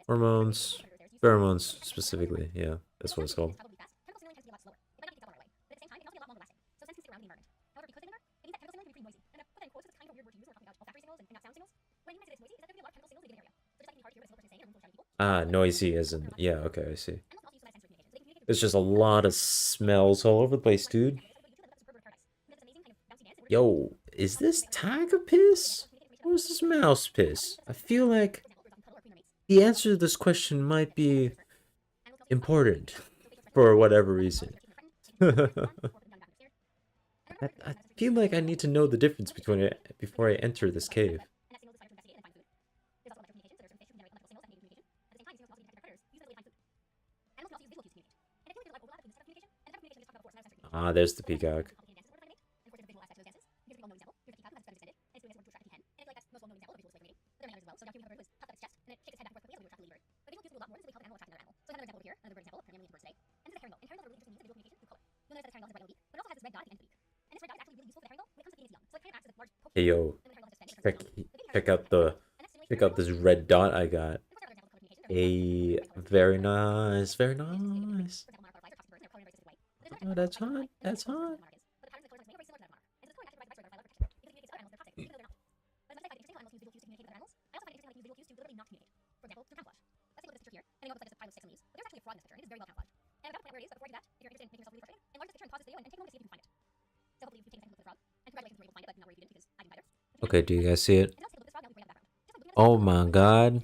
Speaker 1: Hormones, pheromones specifically. Yeah, that's what it's called. Ah, noisy as in, yeah, okay, I see. There's just a lot of smells all over the place, dude. Yo, is this tiger piss? Or is this mouse piss? I feel like the answer to this question might be important for whatever reason. I feel like I need to know the difference between it before I enter this cave. Ah, there's the peacock. Hey yo, check out this red dot I got. Hey, very nice, very nice. Oh, that's hot, that's hot. Okay, do you guys see it? Oh my god.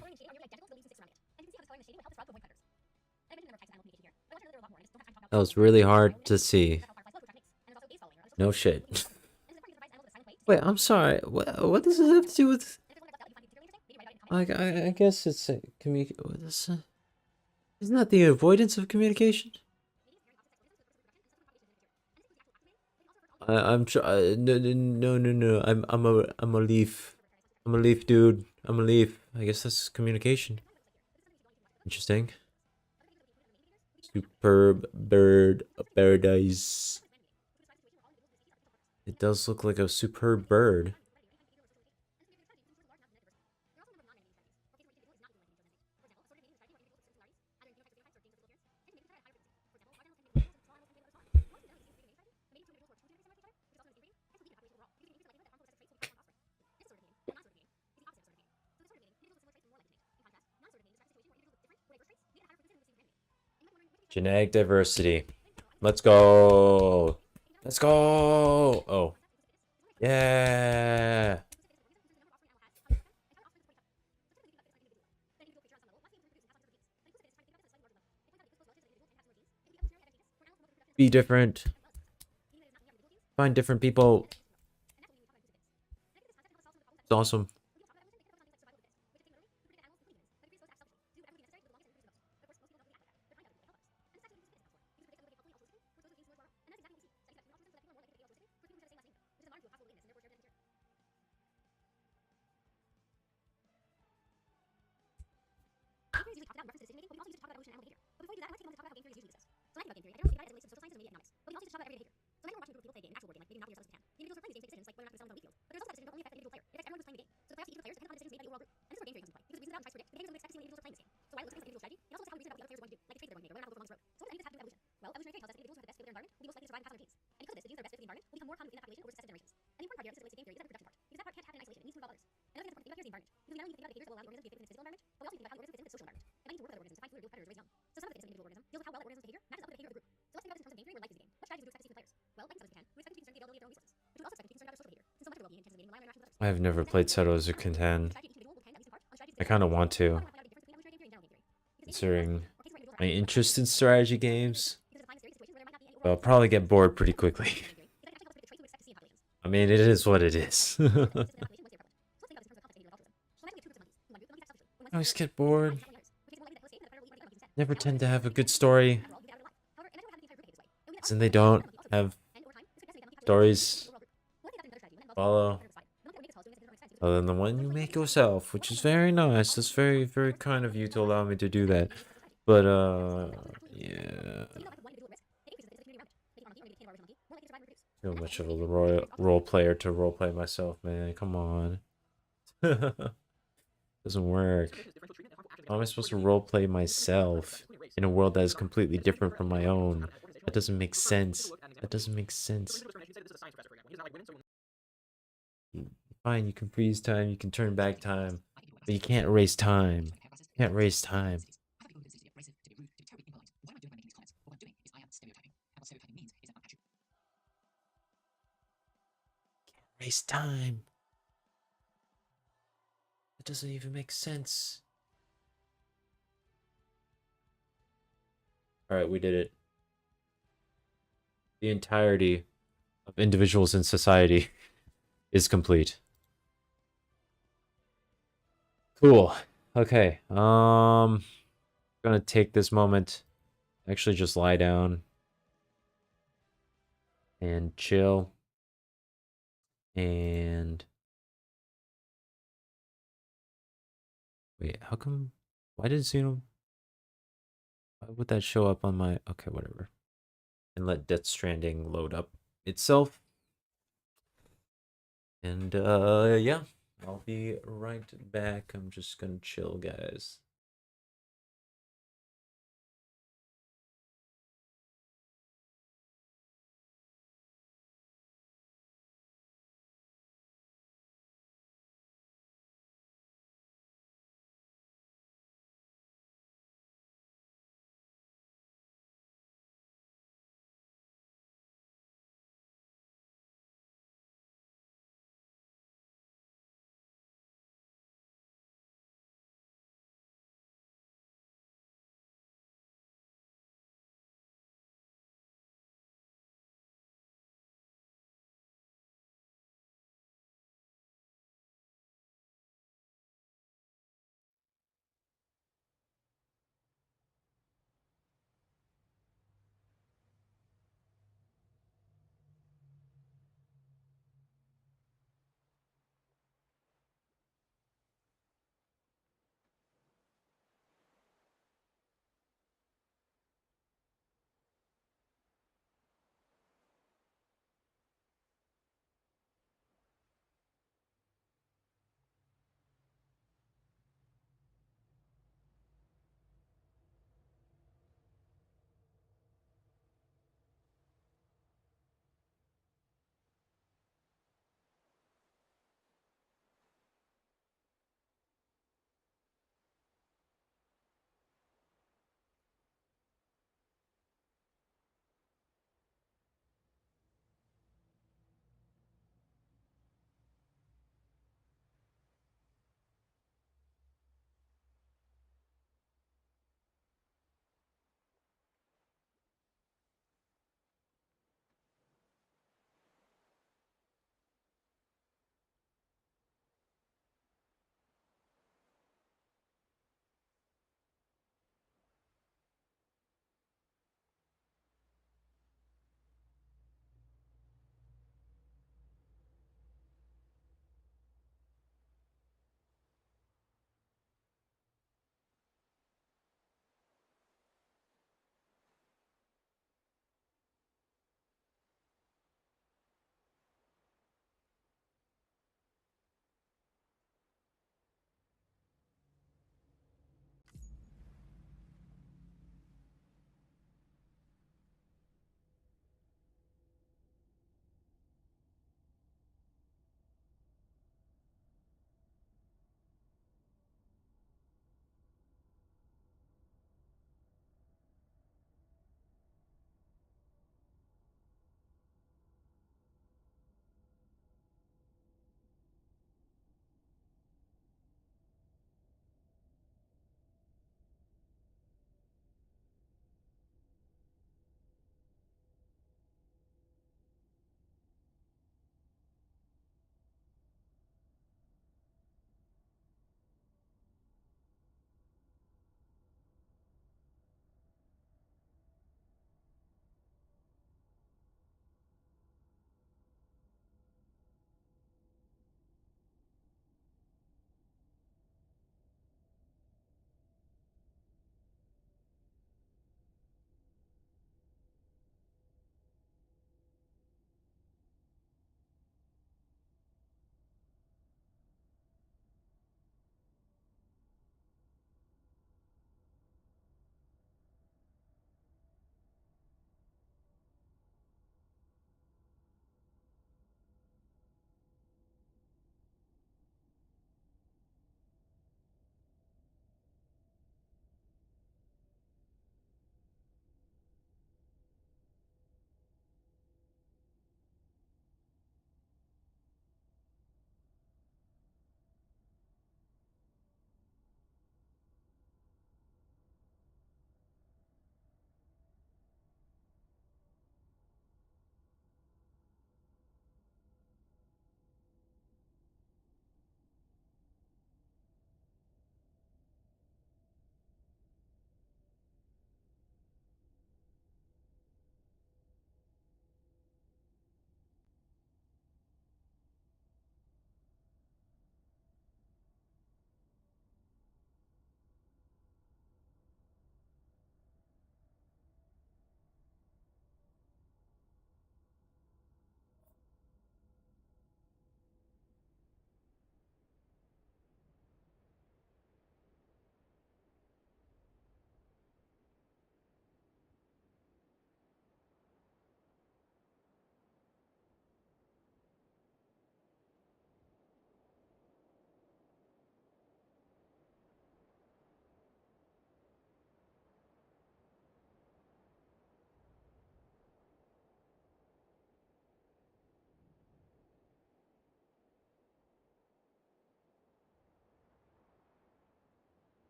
Speaker 1: That was really hard to see. No shit. Wait, I'm sorry. What does this have to do with... I guess it's isn't that the avoidance of communication? I'm no. I'm a leaf. I'm a leaf, dude. I'm a leaf. I guess that's communication. Interesting. Superb bird of paradise. It does look like a superb bird. Genetic diversity. Let's go. Let's go. Oh. Yeah. Be different. find different people. It's awesome. I've never played Settlers of Catan. I kind of want to, considering my interest in strategy games. But I'll probably get bored pretty quickly. I mean, it is what it is. I always get bored. Never tend to have a good story. And they don't have stories follow other than the one you make yourself, which is very nice. That's very, very kind of you to allow me to do that. But yeah, too much of a role player to role play myself, man. Come on. Doesn't work. How am I supposed to role play myself in a world that is completely different from my own? That doesn't make sense. That doesn't make sense. Fine, you can freeze time, you can turn back time, but you can't erase time. You can't erase time. Erase time. It doesn't even make sense. Alright, we did it. The entirety of individuals in society is complete. Cool. Okay. Gonna take this moment, actually just lie down and chill. And wait, how come? Why did Xeno? Why would that show up on my? Okay, whatever. And let Death Stranding load up itself. And yeah, I'll be right back. I'm just gonna chill, guys.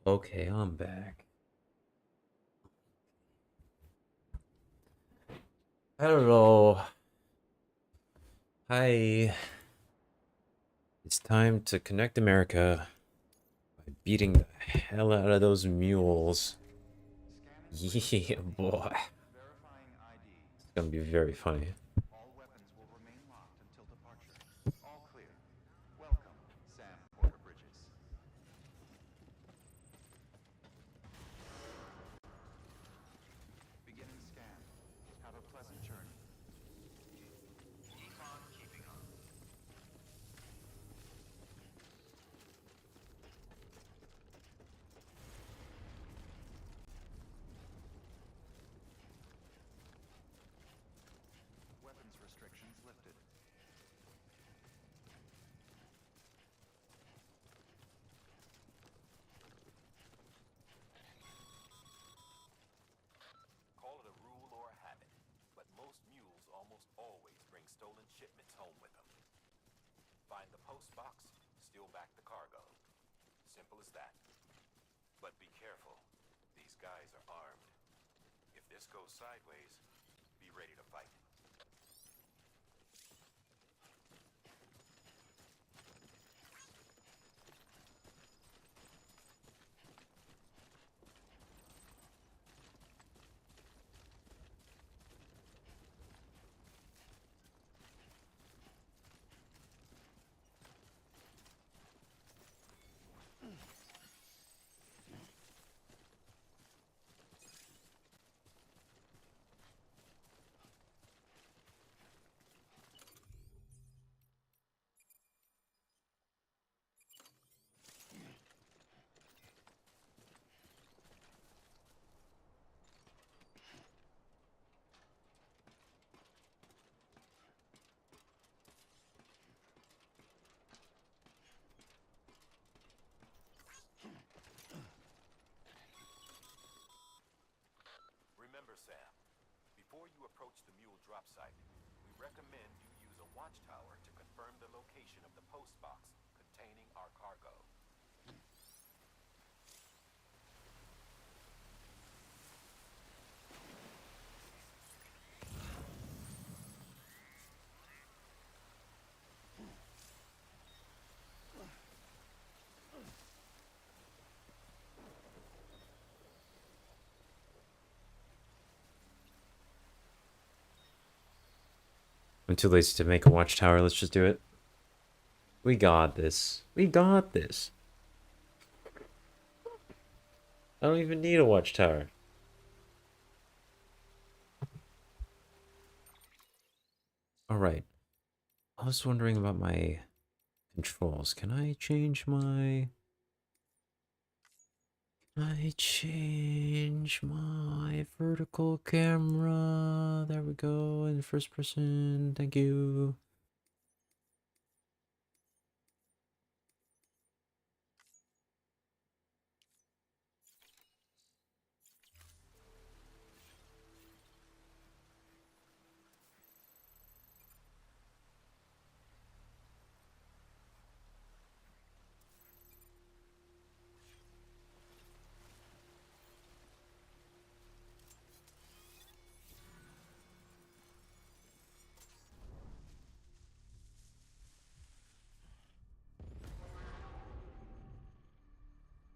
Speaker 1: Okay, I'm back. I don't know. Hi. It's time to connect America by beating the hell out of those mules. Yeah, boy. It's gonna be very funny.
Speaker 14: All weapons will remain locked until departure. All clear. Welcome, Sam Porter Bridges. Beginning scan. Have a pleasant journey. Keep on keeping on. Weapons restrictions lifted.
Speaker 6: Call it a rule or a habit, but most mules almost always bring stolen shipments home with them. Find the post box, steal back the cargo. Simple as that. But be careful. These guys are armed. If this goes sideways, be ready to fight. Remember, Sam, before you approach the mule drop site, we recommend you use a watchtower to confirm the location of the post box containing our cargo.
Speaker 1: I'm too lazy to make a watchtower. Let's just do it. We got this. We got this. I don't even need a watchtower. Alright. I was wondering about my controls. Can I change my... vertical camera? There we go. In first person. Thank you.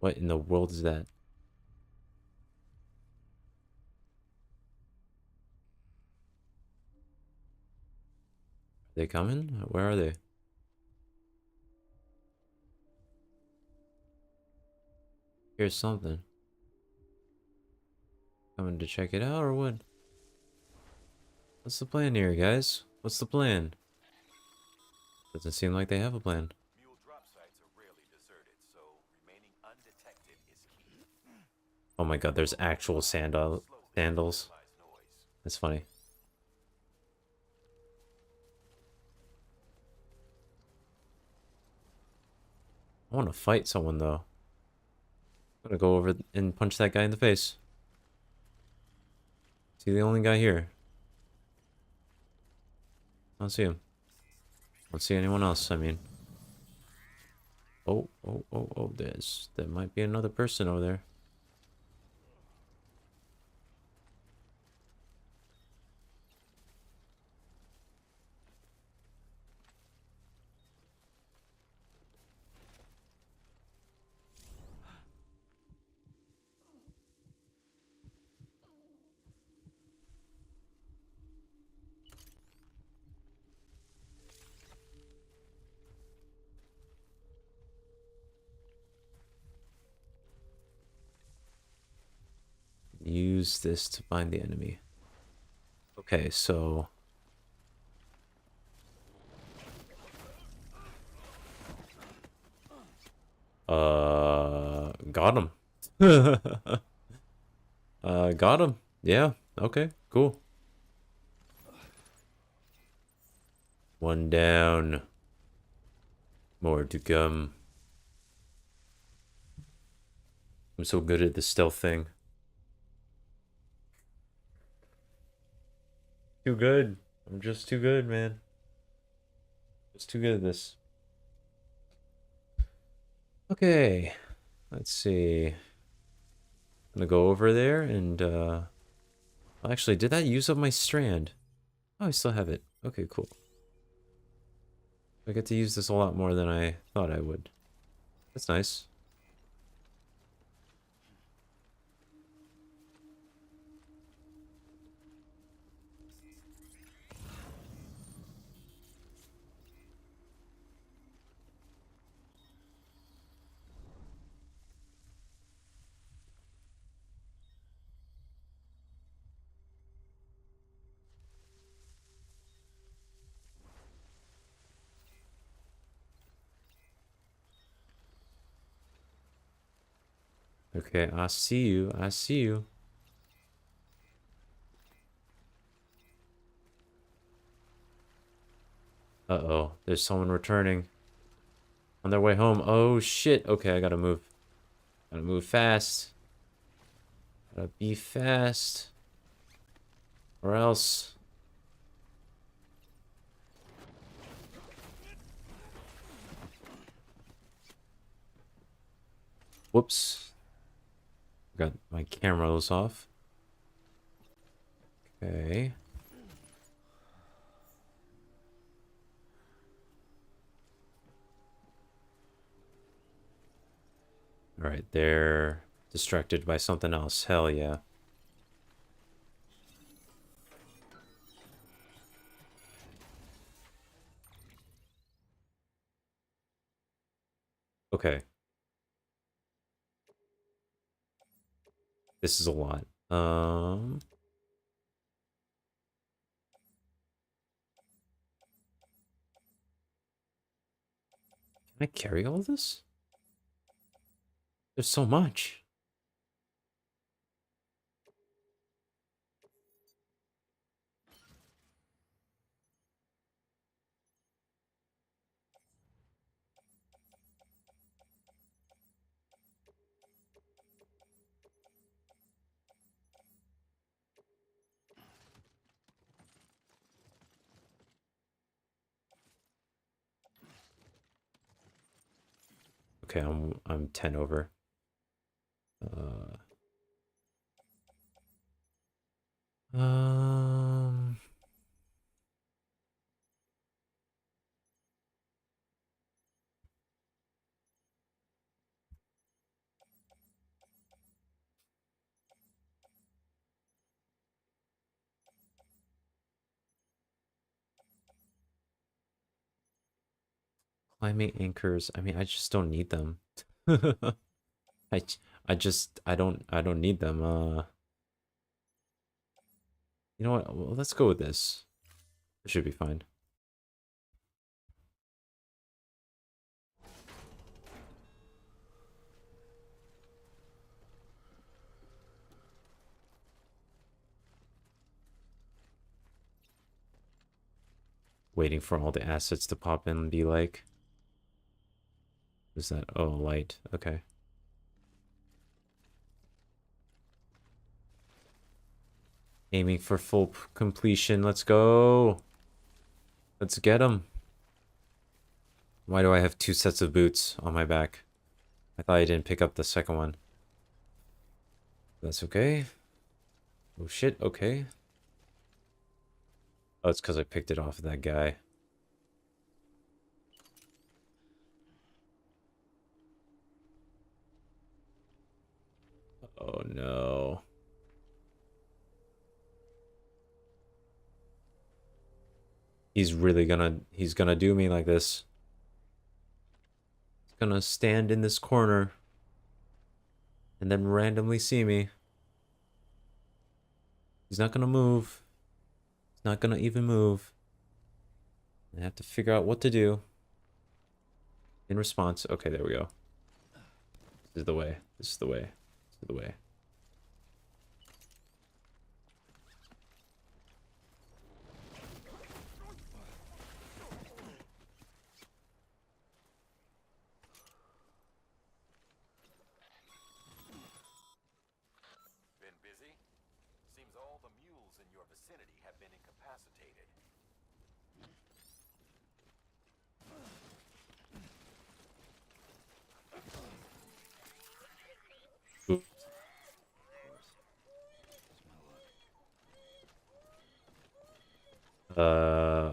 Speaker 1: What in the world is that? Are they coming? Where are they? Here's something. Coming to check it out or what? What's the plan here, guys? What's the plan? Doesn't seem like they have a plan.
Speaker 6: Mule drop sites are rarely deserted, so remaining undetected is key.
Speaker 1: Oh my god, there's actual sandals. That's funny. I want to fight someone though. I'm gonna go over and punch that guy in the face. Is he the only guy here? I don't see him. I don't see anyone else, I mean. Oh, there might be another person over there. Use this to find the enemy. Okay, so... got him. Got him. Yeah, okay, cool. One down. More to come. I'm so good at the stealth thing. Too good. I'm just too good, man. Just too good at this. Okay. Let's see. I'm gonna go over there and, actually, did that use up my strand? Oh, I still have it. Okay, cool. I get to use this a lot more than I thought I would. That's nice. Okay, I see you. I see you. Uh-oh. There's someone returning. On their way home. Oh, shit. Okay, I gotta move. Gotta move fast. Gotta be fast. Or else... Whoops. Got my camera was off. Okay. Alright, they're distracted by something else. Hell yeah. Okay. This is a lot. Can I carry all this? There's so much. Okay, I'm 10 over. Um Climbing anchors. I mean, I just don't need them. I I don't need them. You know what? Well, let's go with this. It should be fine. Waiting for all the assets to pop in and be like, is that? Oh, light. Okay. Aiming for full completion. Let's go. Let's get them. Why do I have 2 sets of boots on my back? I thought I didn't pick up the second one. That's okay. Oh shit, okay. Oh, it's because I picked it off of that guy. Oh no. He's gonna do me like this. He's gonna stand in this corner and then randomly see me. He's not gonna move. He's not gonna even move. I have to figure out what to do. In response. Okay, there we go. This is the way. This is the way. This is the way.
Speaker 6: Been busy? Seems all the mules in your vicinity have been incapacitated.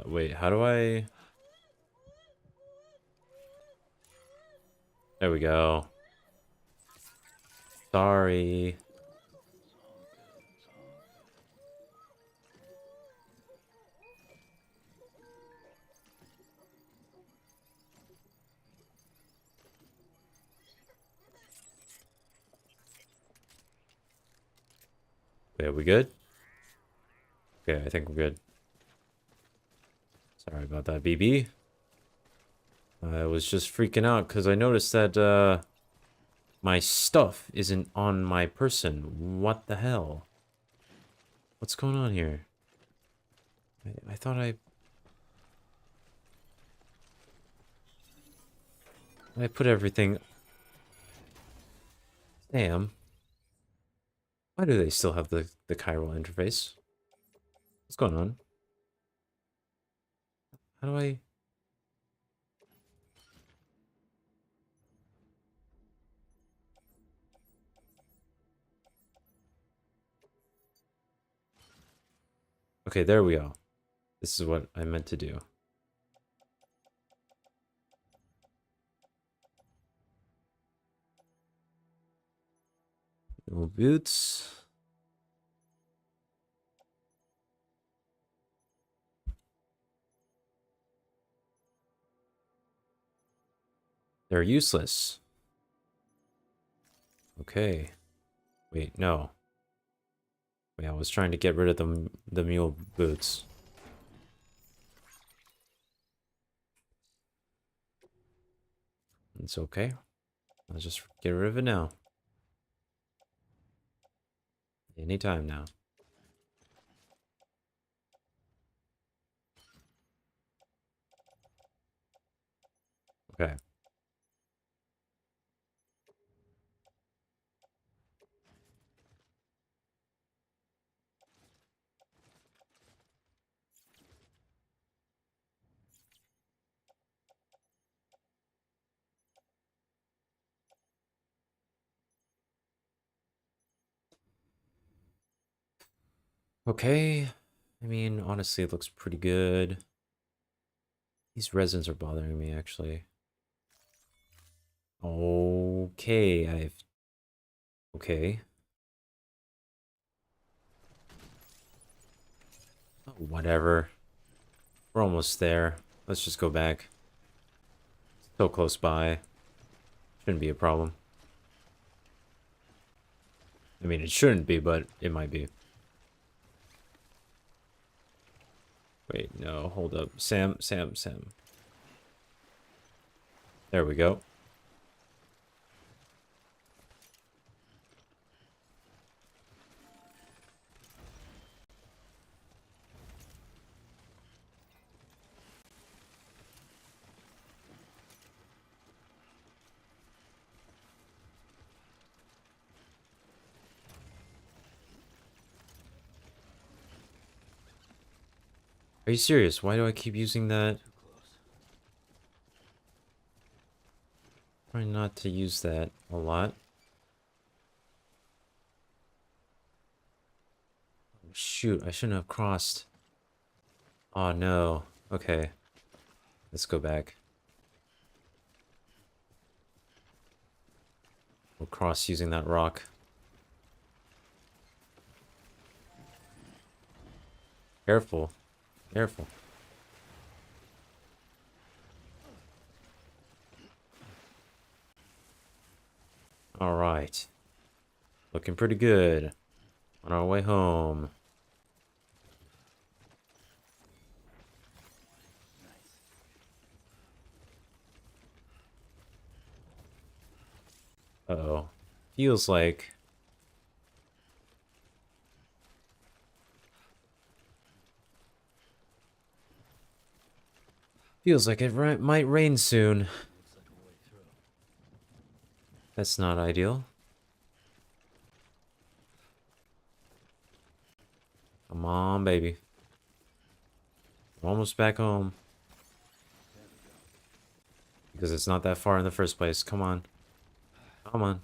Speaker 1: Wait, how do I... There we go. Sorry. Wait, are we good? Okay, I think we're good. Sorry about that, BB. I was just freaking out because I noticed that, my stuff isn't on my person. What the hell? What's going on here? I thought I put everything... Damn. Why do they still have the chiral interface? What's going on? How do I... Okay, there we go. This is what I meant to do. No boots. They're useless. Okay. Wait, no. Wait, I was trying to get rid of the mule boots. It's okay. I'll just get rid of it now. Anytime now. Okay. Okay. I mean, honestly, it looks pretty good. These resins are bothering me, actually. Okay, Okay. Oh, whatever. We're almost there. Let's just go back. So close by. Shouldn't be a problem. I mean, it shouldn't be, but it might be. Wait, no, hold up. Sam. There we go. Are you serious? Why do I keep using that? not to use that a lot. Shoot, I shouldn't have crossed. Oh no. Okay. Let's go back. We'll cross using that rock. Careful. Careful. Alright. Looking pretty good. On our way home. Uh-oh. Feels like... Feels like it might rain soon. That's not ideal. Come on, baby. I'm almost back home. Because it's not that far in the first place. Come on. Come on.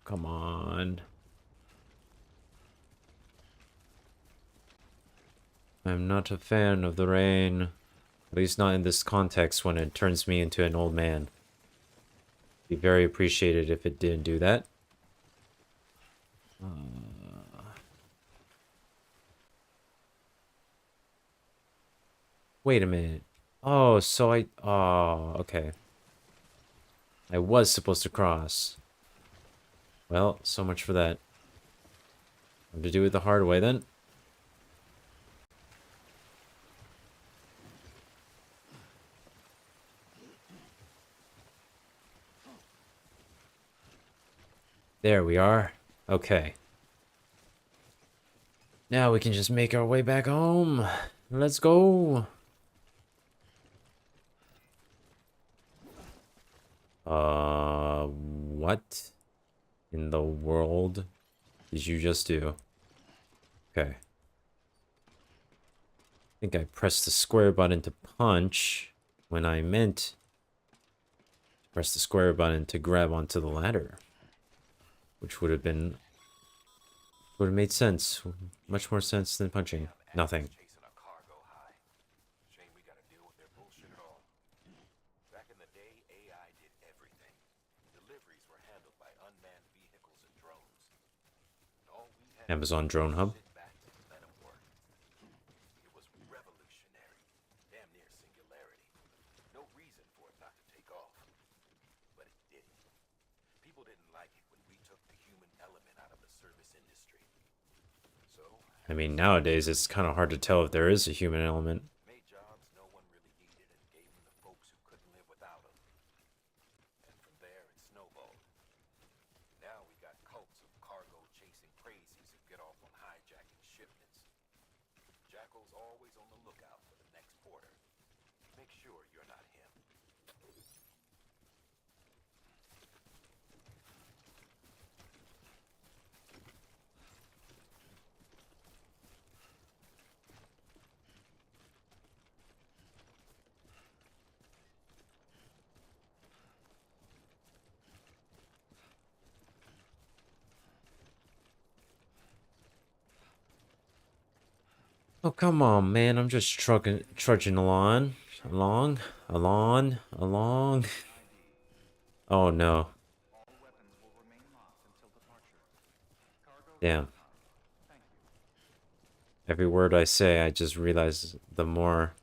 Speaker 1: Come on. I'm not a fan of the rain. At least not in this context when it turns me into an old man. Be very appreciated if it didn't do that. Wait a minute. Oh, so oh, okay. I was supposed to cross. Well, so much for that. Time to do it the hard way then. There we are. Okay. Now we can just make our way back home. Let's go. What in the world did you just do? Okay. I think I pressed the square button to punch when I meant to press the square button to grab onto the ladder. Which would have made sense. Much more sense than punching. Nothing. Amazon Drone Hub. I mean, nowadays it's kind of hard to tell if there is a human element. Oh, come on, man. I'm just trudging along. Oh, no. Damn. Every word I say, I just realize the more,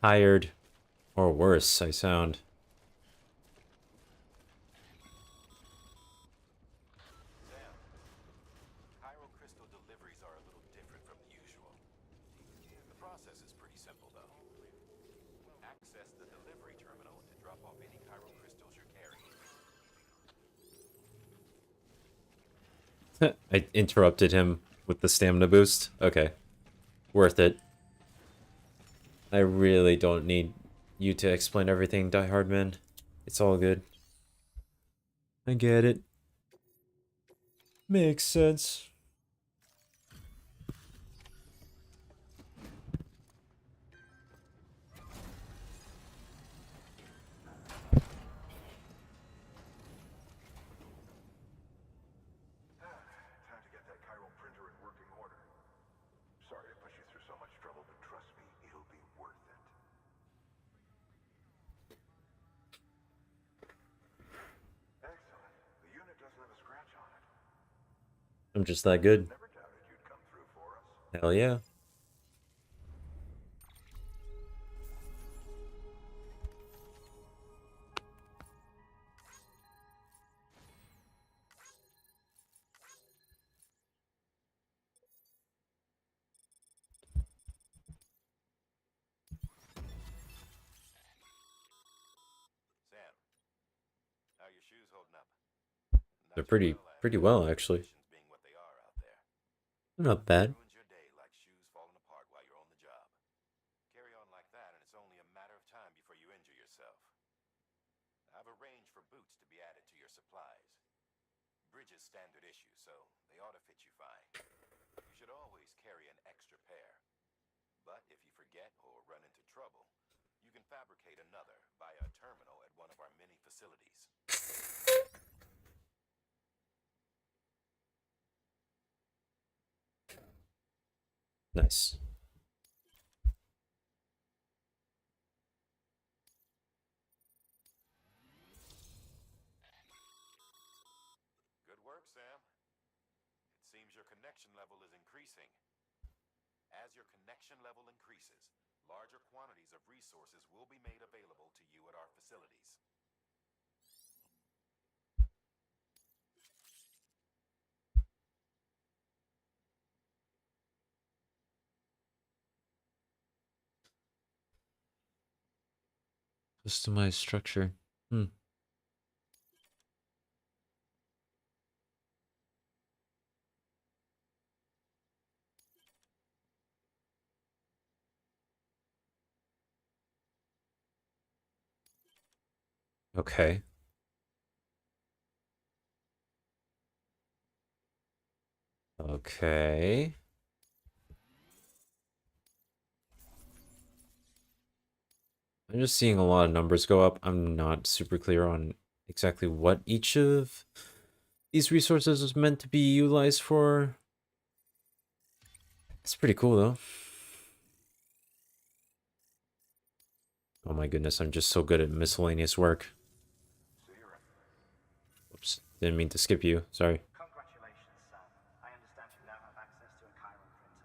Speaker 1: tired or worse I sound. I interrupted him with the stamina boost. Okay. Worth it. I really don't need you to explain everything, Die Hard Man. It's all good. I get it. Makes sense.
Speaker 14: Time to get that chiral printer in working order. Sorry to put you through so much trouble, but trust me, it'll be worth it. Excellent. The unit doesn't have a scratch on it.
Speaker 1: I'm just that good.
Speaker 14: Never doubted you'd come through for us.
Speaker 1: Hell yeah.
Speaker 6: Sam, how are your shoes holding up?
Speaker 1: They're pretty well actually.
Speaker 6: Being what they are out there.
Speaker 1: They're not bad.
Speaker 6: Ruins your day like shoes falling apart while you're on the job. Carry on like that, and it's only a matter of time before you injure yourself. I've arranged for boots to be added to your supplies. Bridges standard issue, so they ought to fit you fine. You should always carry an extra pair. But if you forget or run into trouble, you can fabricate another via a terminal at one of our many facilities.
Speaker 1: Nice.
Speaker 6: Good work, Sam. It seems your connection level is increasing. As your connection level increases, larger quantities of resources will be made available to you at our facilities.
Speaker 1: Customized structure. Okay. Okay. I'm just seeing a lot of numbers go up. I'm not super clear on exactly what each of these resources is meant to be utilized for. It's pretty cool though. Oh my goodness, I'm just so good at miscellaneous work. Oops, didn't mean to skip you. Sorry.
Speaker 12: Congratulations, Sam. I understand you now have access to a chiral printer.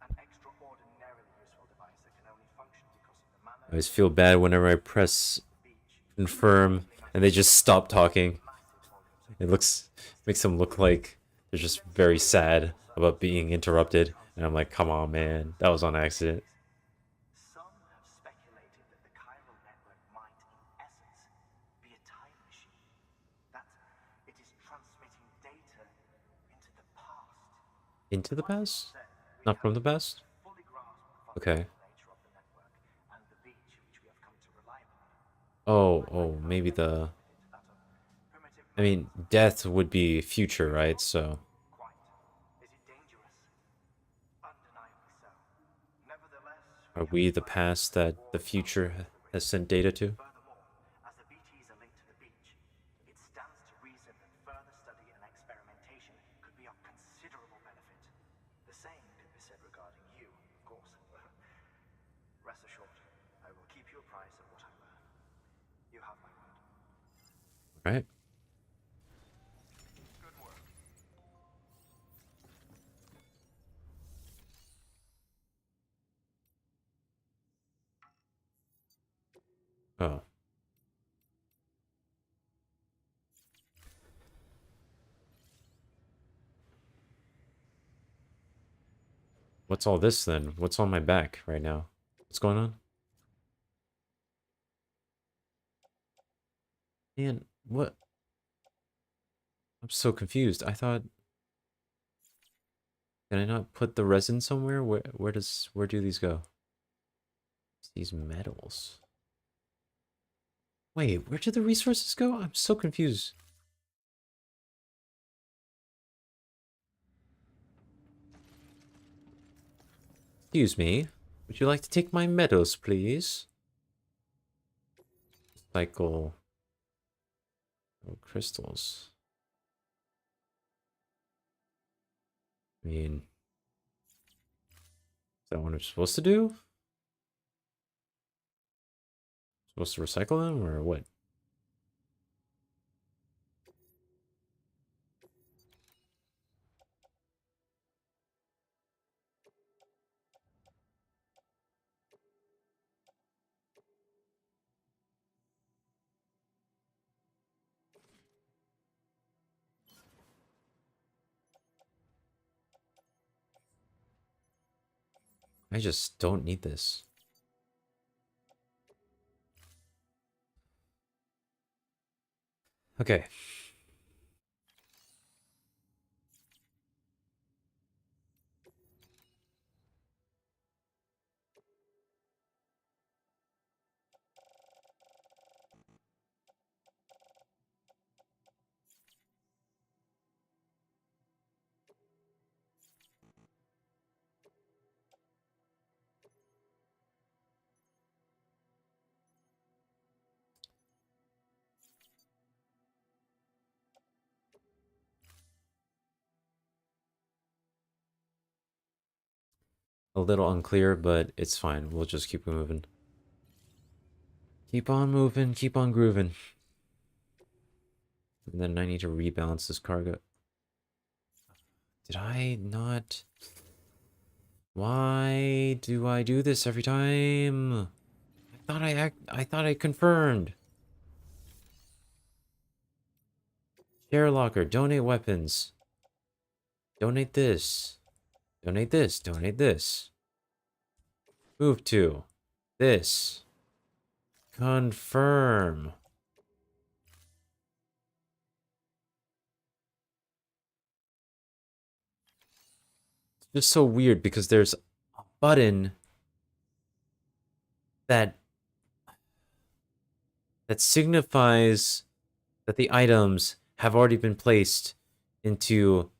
Speaker 12: An extraordinarily useful device that can only function because of the manner...
Speaker 1: I always feel bad whenever I press confirm and they just stop talking. It makes them look like they're just very sad about being interrupted. And I'm like, come on, man, that was on accident.
Speaker 12: Some have speculated that the chiral network might, in essence, be a time machine. That it is transmitting data into the past.
Speaker 1: Into the past? Not from the past? Okay. Oh, maybe the... I mean, death would be future, right? So... Are we the past that the future has sent data to?
Speaker 12: As the BTs are linked to the beach, it stands to reason that further study and experimentation could be of considerable benefit. The same could be said regarding you, of course. Rest assured, I will keep you apprised of what I learn. You have my word.
Speaker 1: Right.
Speaker 12: Good work.
Speaker 1: Oh. What's all this then? What's on my back right now? What's going on? Man, what? I'm so confused. I thought... Can I not put the resin somewhere? Where do these go? It's these metals. Wait, where do the resources go? I'm so confused. Excuse me. Would you like to take my metals, please? Cycle. Oh, crystals. I mean, is that what I'm supposed to do? Supposed to recycle them or what? I just don't need this. Okay. A little unclear, but it's fine. We'll just keep moving. Keep on moving, keep on grooving. And then I need to rebalance this cargo. Did I not? Why do I do this every time? I thought I confirmed. Share locker, donate weapons. Donate this. Donate this, donate this. Move to. This. Confirm. It's just so weird because there's a button that signifies that the items have already been placed into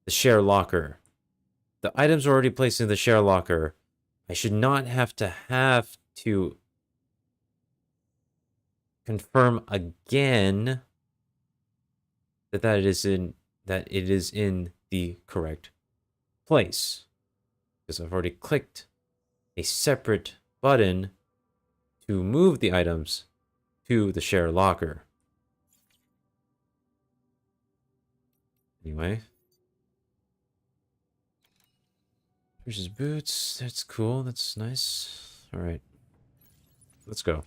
Speaker 1: the share locker. The items are already placed in the share locker. I should not have to confirm again that it is in the correct place, because I've already clicked a separate button to move the items to the share locker. Anyway, here's his boots. That's cool. That's nice. All right, let's go.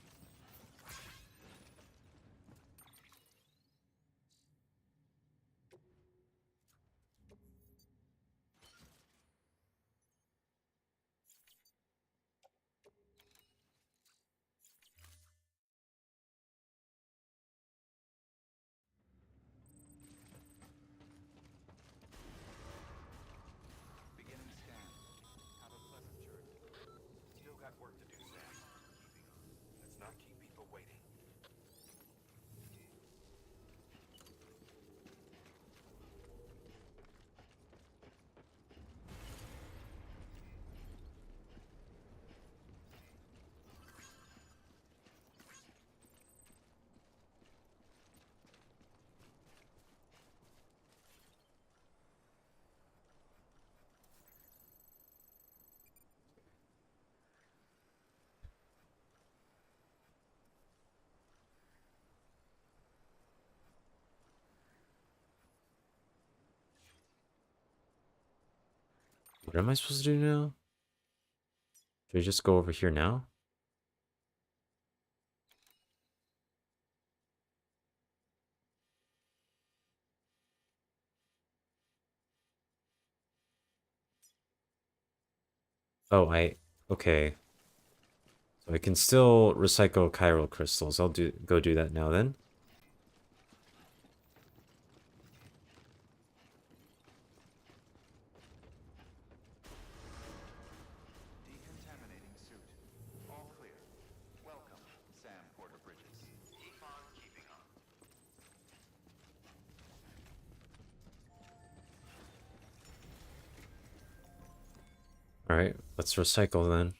Speaker 6: Beginning scan. Have a pleasant journey. Still got work to do, Sam. Let's not keep people waiting.
Speaker 1: What am I supposed to do now? Should I just go over here now? Oh, okay. So I can still recycle chiral crystals. I'll go do that now then.
Speaker 6: Decontaminating suit. All clear. Welcome, Sam Porter Bridges. Keep on keeping on.
Speaker 1: Alright, let's recycle then.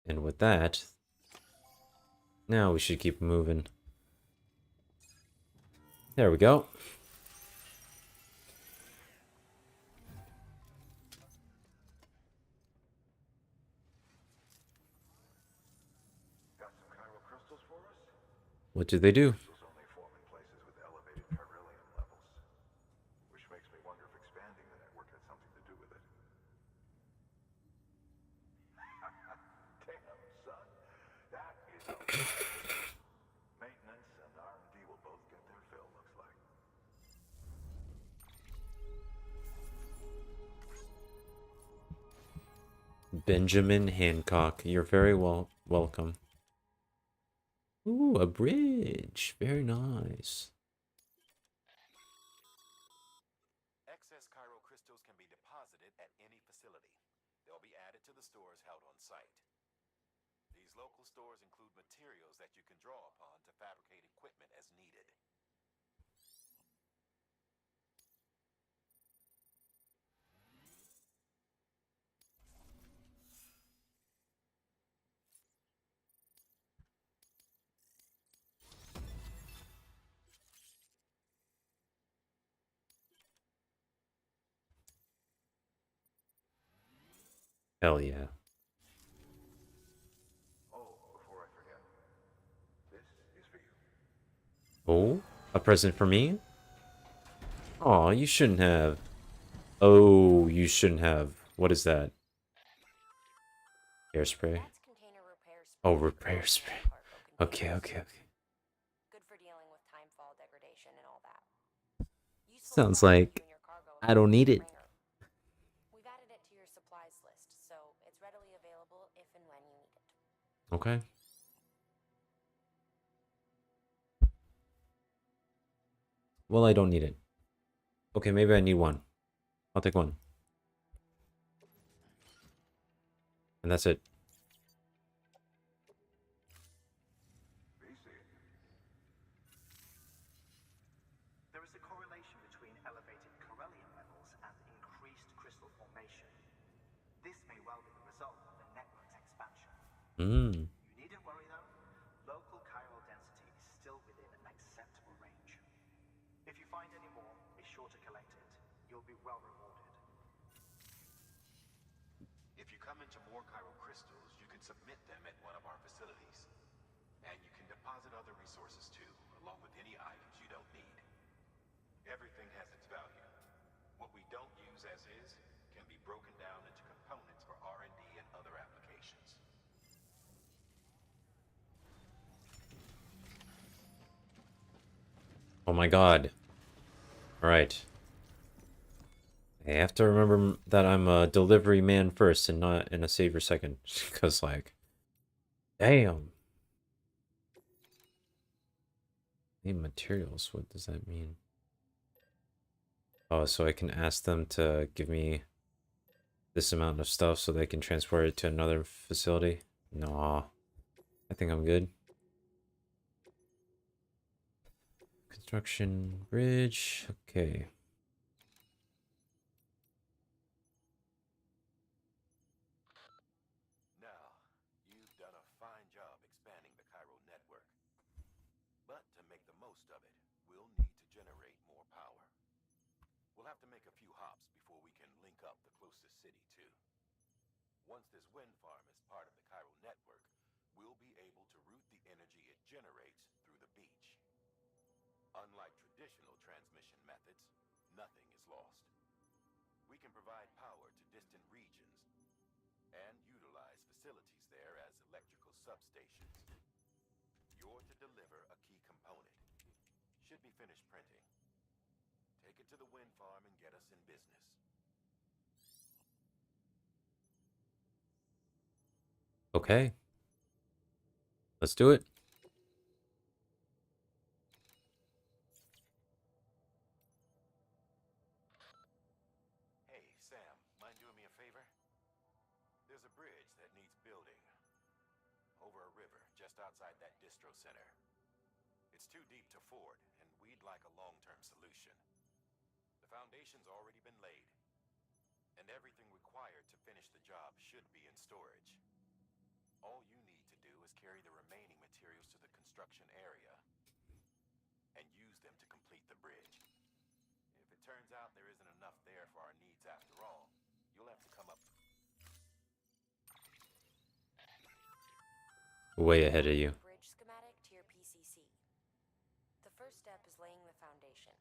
Speaker 1: And with that, now we should keep moving. There we go.
Speaker 14: Got some chiral crystals for us?
Speaker 1: What do they do?
Speaker 14: Crystals only form in places with elevated chiralium levels, which makes me wonder if expanding the network had something to do with it. Damn, son, that is a lot. Maintenance and R&D will both get their fill, looks like.
Speaker 1: Benjamin Hancock, you're very welcome. Ooh, a bridge. Very nice.
Speaker 6: Excess chiral crystals can be deposited at any facility. They'll be added to the stores held on site. These local stores include materials that you can draw upon to fabricate equipment as needed.
Speaker 1: Hell yeah.
Speaker 14: Oh, before I forget, this is for you.
Speaker 1: Oh, a present for me? Aw, you shouldn't have. Oh, you shouldn't have. What is that? Hairspray? Oh, repair spray. Okay, okay, okay.
Speaker 7: Good for dealing with timefall degradation and all that.
Speaker 1: Sounds like I don't need it.
Speaker 7: We've added it to your supplies list, so it's readily available if and when you need it.
Speaker 1: Okay. Well, I don't need it. Okay, maybe I need one. I'll take one. And that's it.
Speaker 12: There is a correlation between elevated chiralium levels and increased crystal formation. This may well be the result of the network's expansion.
Speaker 1: Hmm.
Speaker 12: You needn't worry though. Local chiral density is still within an acceptable range. If you find any more, be sure to collect it. You'll be well rewarded.
Speaker 6: If you come into more chiral crystals, you can submit them at one of our facilities. And you can deposit other resources too, along with any items you don't need. Everything has its value. What we don't use as is can be broken down into components for R&D and other applications.
Speaker 1: Oh my god. Alright. I have to remember that I'm a delivery man first and not in a savior second. Because, like... Damn. Need materials. What does that mean? Oh, so I can ask them to give me this amount of stuff so they can transport it to another facility? No. I think I'm good. Construction bridge. Okay.
Speaker 6: Now, you've done a fine job expanding the chiral network. But to make the most of it, we'll need to generate more power. We'll have to make a few hops before we can link up the closest city too. Once this wind farm is part of the chiral network, we'll be able to route the energy it generates through the beach. Unlike traditional transmission methods, nothing is lost. We can provide power to distant regions and utilize facilities there as electrical substations. You're to deliver a key component. Should be finished printing. Take it to the wind farm and get us in business.
Speaker 1: Okay. Let's do it.
Speaker 6: Hey, Sam, mind doing me a favor? There's a bridge that needs building over a river just outside that distro center. It's too deep to ford, and we'd like a long-term solution. The foundation's already been laid, and everything required to finish the job should be in storage. All you need to do is carry the remaining materials to the construction area and use them to complete the bridge. If it turns out there isn't enough there for our needs after all, you'll have to come up
Speaker 1: way ahead of you.
Speaker 7: Bridge schematic to your PCC. The first step is laying the foundation,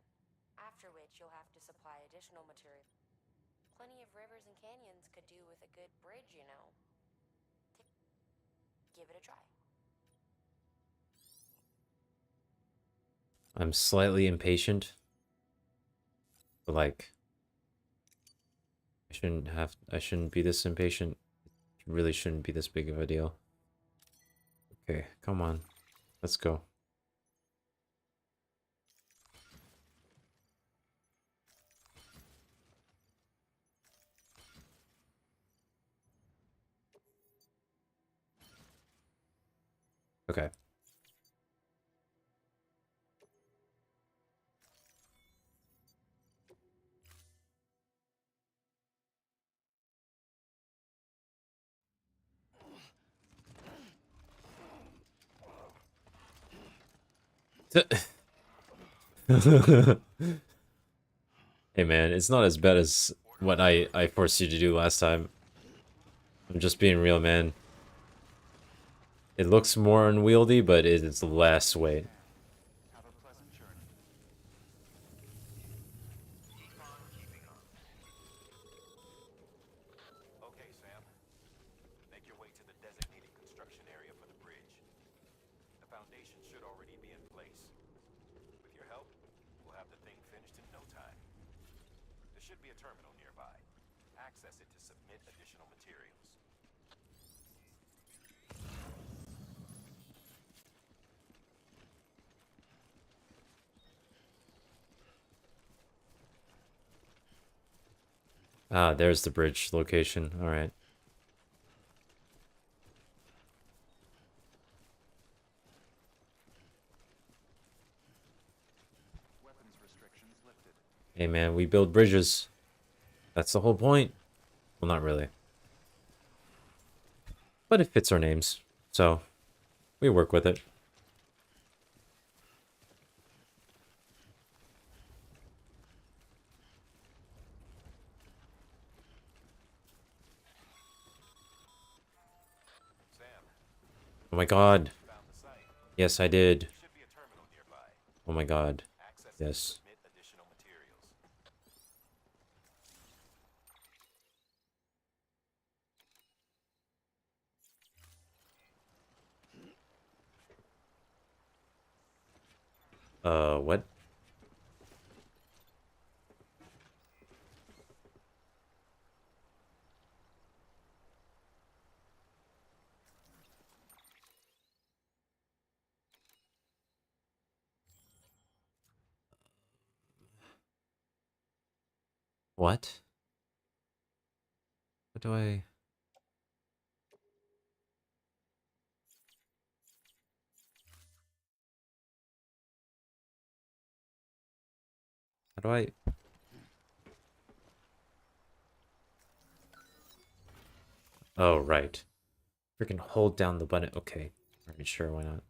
Speaker 7: after which you'll have to supply additional material. Plenty of rivers and canyons could do with a good bridge, you know. Give it a try.
Speaker 1: I'm slightly impatient. But like, I shouldn't be this impatient. It really shouldn't be this big of a deal. Okay, come on. Let's go. Okay. Hey man, it's not as bad as what I forced you to do last time. I'm just being real, man. It looks more unwieldy, but it's less weight.
Speaker 6: Have a pleasant journey. Keep on keeping on. Okay, Sam. Make your way to the designated construction area for the bridge. The foundation should already be in place. With your help, we'll have the thing finished in no time. There should be a terminal nearby. Access it to submit additional materials.
Speaker 1: Ah, there's the bridge location. All right.
Speaker 6: Weapons restrictions lifted.
Speaker 1: Hey man, we build bridges. That's the whole point. Well, not really. But it fits our names, so we work with it.
Speaker 6: Sam,
Speaker 1: Oh my god.
Speaker 6: found the site.
Speaker 1: Yes, I did.
Speaker 6: There should be a terminal nearby.
Speaker 1: Oh my god.
Speaker 6: Access it to
Speaker 1: Yes.
Speaker 6: submit additional materials.
Speaker 1: What? What? What do I... How do I... Oh, right. Freaking hold down the button. Okay. Alright, sure, why not?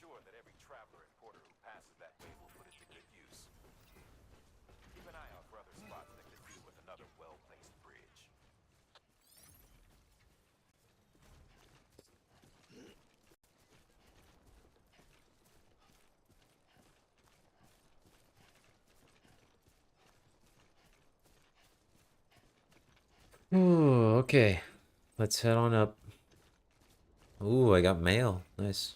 Speaker 6: sure that every traveler and porter who passes that way will put it to good use. Keep an eye out for other spots that could do with another well-placed bridge.
Speaker 1: Ooh, okay. Let's head on up. Ooh, I got mail. Nice.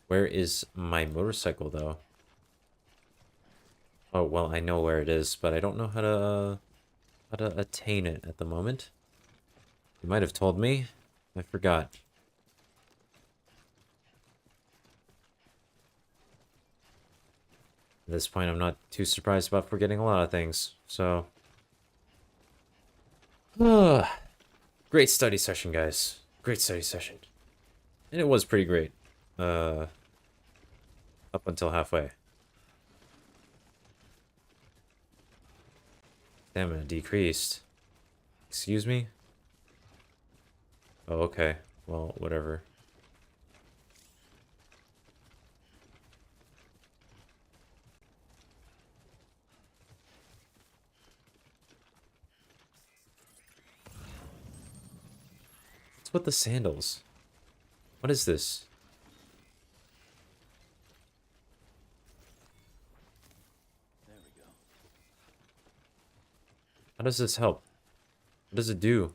Speaker 1: Where is my motorcycle, though? Oh, well, I know where it is, but I don't know how to attain it at the moment. You might have told me. I forgot. At this point, I'm not too surprised about forgetting a lot of things, so... Great study session, guys. Great study session. And it was pretty great. Up until halfway. Stamina decreased. Excuse me? Oh, okay. Well, whatever. What's with the sandals? What is this?
Speaker 11: There we go.
Speaker 1: How does this help? What does it do?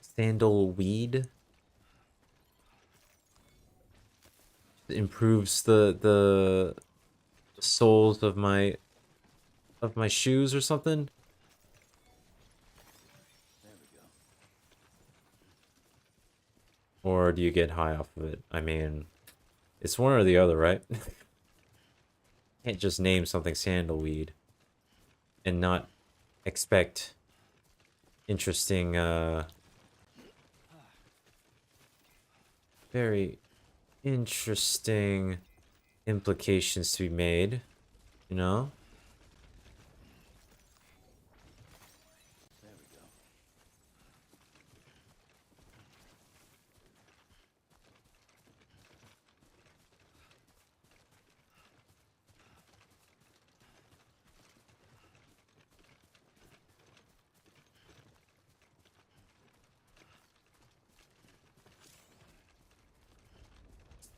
Speaker 1: Sandal weed? It improves the soles of my shoes or something?
Speaker 11: There we go.
Speaker 1: Or do you get high off of it? I mean, it's one or the other, right? Can't just name something sandalweed and not expect interesting, very interesting implications to be made, you know?
Speaker 11: There we go.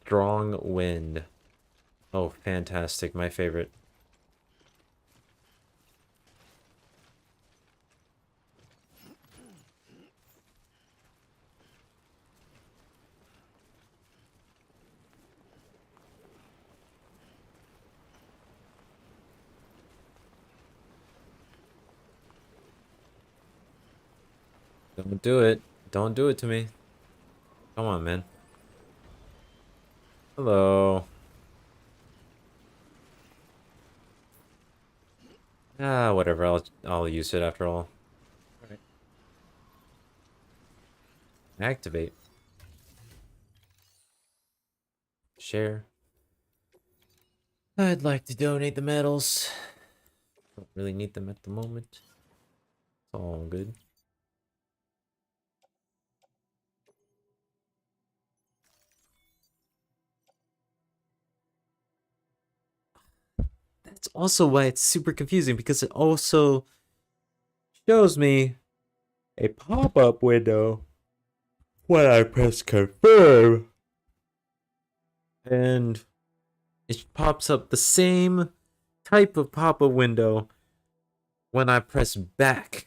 Speaker 1: Strong wind. Oh, fantastic. My favorite. Don't do it. Don't do it to me. Come on, man. Hello. Ah, whatever. I'll use it after all. Alright. Activate. Share. I'd like to donate the medals. Don't really need them at the moment. It's all good. That's also why it's super confusing, because it also shows me a pop-up window when I press confirm. And it pops up the same type of pop-up window when I press back.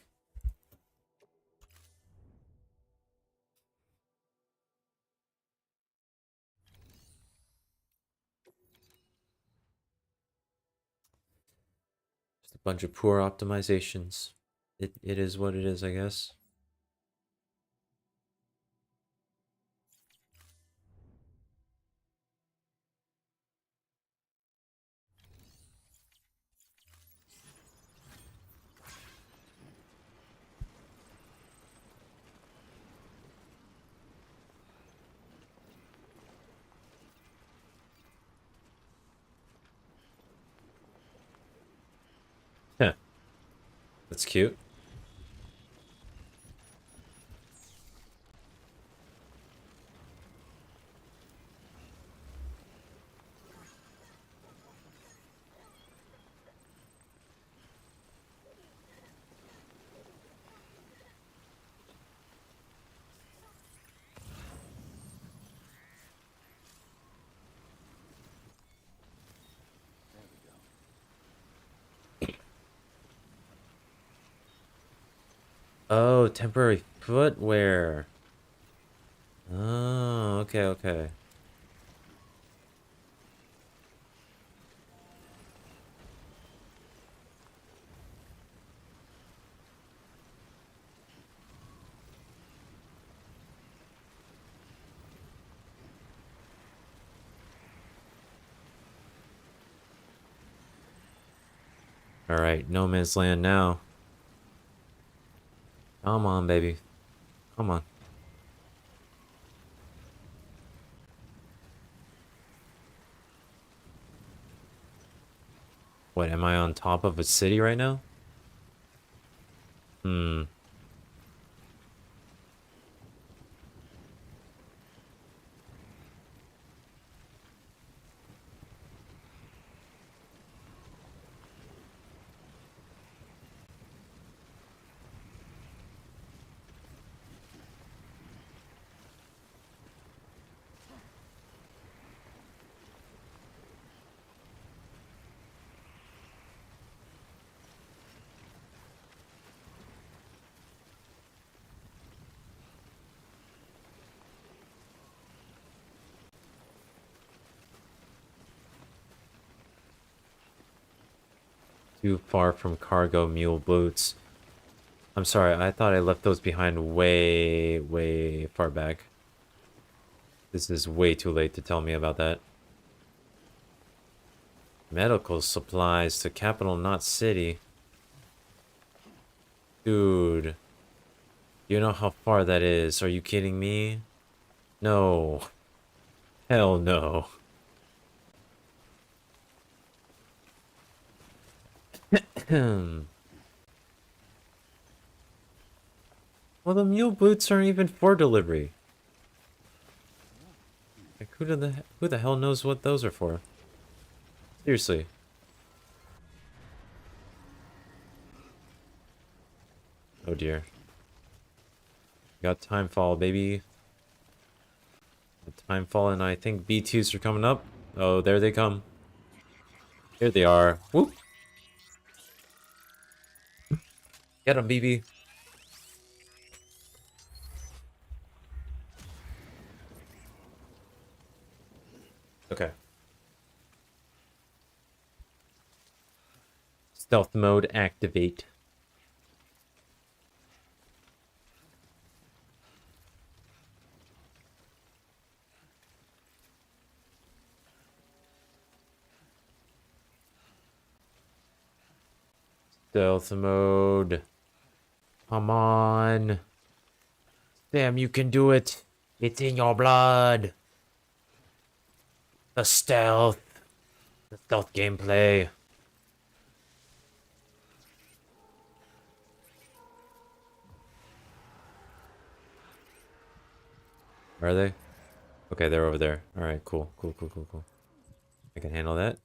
Speaker 1: Just a bunch of poor optimizations. It is what it is, I guess. That's cute. Oh, temporary footwear. Oh, okay, okay. All right, no man's land now. Come on, baby. Come on. What, am I on top of a city right now? Hmm. Too far from cargo mule boots. I'm sorry, I thought I left those behind way, way far back. This is way too late to tell me about that. Medical supplies to Capital Knot City. Dude. You know how far that is? Are you kidding me? No. Hell no. Well, the mule boots aren't even for delivery. Like, who the hell knows what those are for? Seriously. Oh dear. Got timefall, baby. Timefall, and I think B2s are coming up. Oh, there they come. Here they are. Whoop. Get them, BB. Okay. Stealth mode activate. Stealth mode. Come on. Damn, you can do it. It's in your blood. The stealth. The stealth gameplay. Are they? Okay, they're over there. Alright, cool. Cool. I can handle that.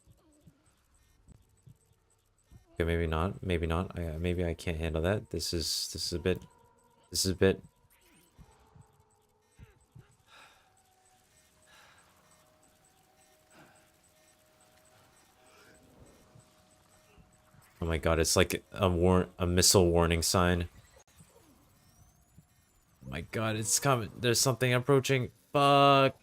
Speaker 1: Okay, maybe not. Maybe not. Maybe I can't handle that. This is a bit. This is a bit. Oh my god, it's like a missile warning sign. Oh my god, it's coming. There's something approaching. Fuck.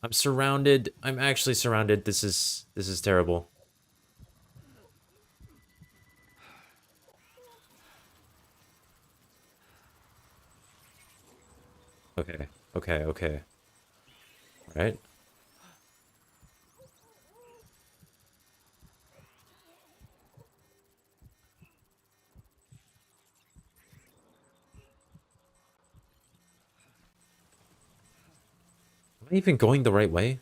Speaker 1: I'm surrounded. I'm actually surrounded. This is terrible. Okay. All right. Am I even going the right way?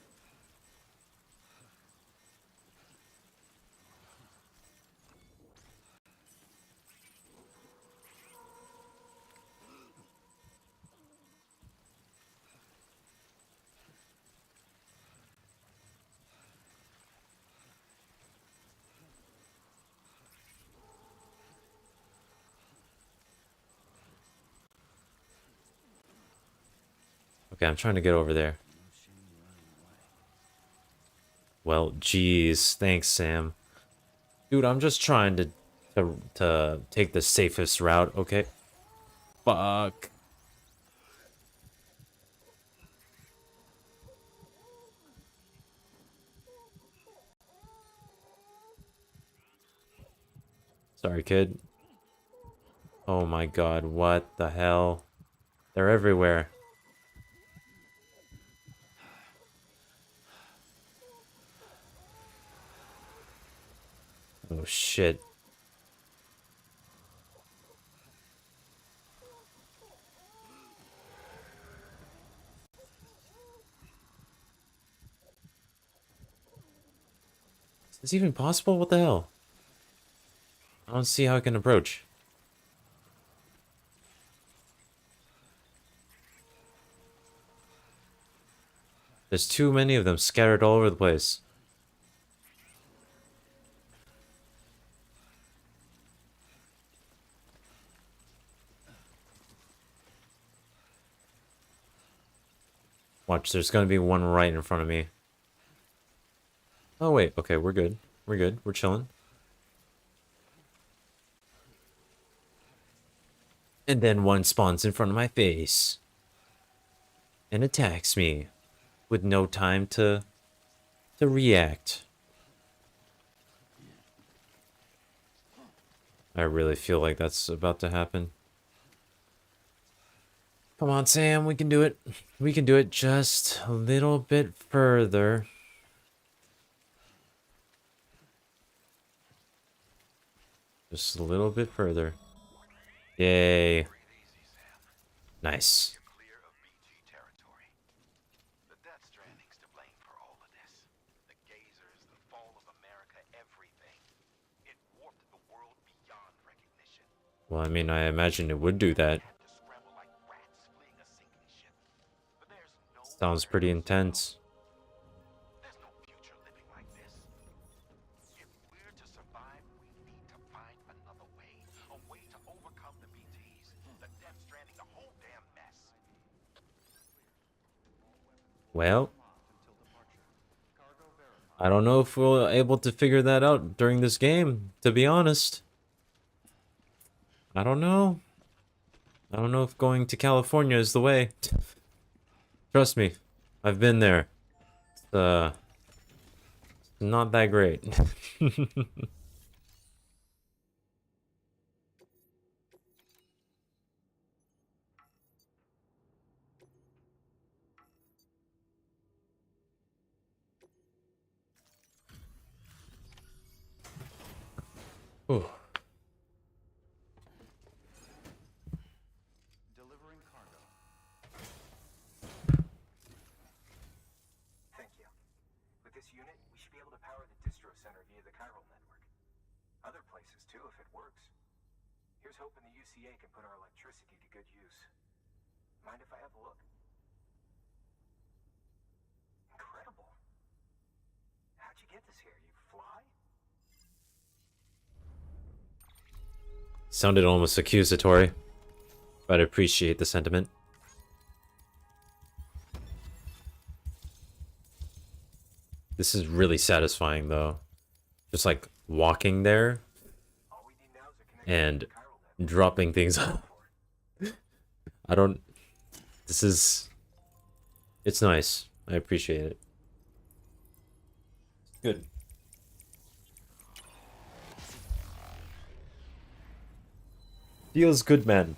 Speaker 1: Okay, I'm trying to get over there. Well, geez. Thanks, Sam. Dude, I'm just trying to take the safest route, okay? Fuck. Sorry, kid. Oh my god, what the hell? They're everywhere. Oh shit. Is this even possible? What the hell? I don't see how I can approach. There's too many of them scattered all over the place. Watch, there's gonna be one right in front of me. Oh wait, okay, we're good. We're good. We're chilling. And then one spawns in front of my face. And attacks me. With no time to react. I really feel like that's about to happen. Come on, Sam, we can do it. We can do it just a little bit further. Just a little bit further. Yay. Nice.
Speaker 14: The Death Stranding's to blame for all of this. The gazers, the fall of America, everything. It warped the world beyond recognition.
Speaker 1: Well, I mean, I imagine it would do that. Sounds pretty intense.
Speaker 14: There's no future living like this. If we're to survive, we need to find another way. A way to overcome the BTs, the Death Stranding, the whole damn mess.
Speaker 1: Well, I don't know if we're able to figure that out during this game, to be honest. I don't know. I don't know if going to California is the way. Trust me, I've been there. It's not that great. Ooh.
Speaker 12: Delivering cargo.
Speaker 6: Thank you. With this unit, we should be able to power the distro center via the chiral network. Other places too, if it works. Here's hoping the UCA can put our electricity to good use. Mind if I have a look? Incredible. How'd you get this here? You fly?
Speaker 1: Sounded almost accusatory, but I appreciate the sentiment. This is really satisfying, though. Just like walking there and dropping things off. I don't... This is... It's nice. I appreciate it. Good. Feels good, man.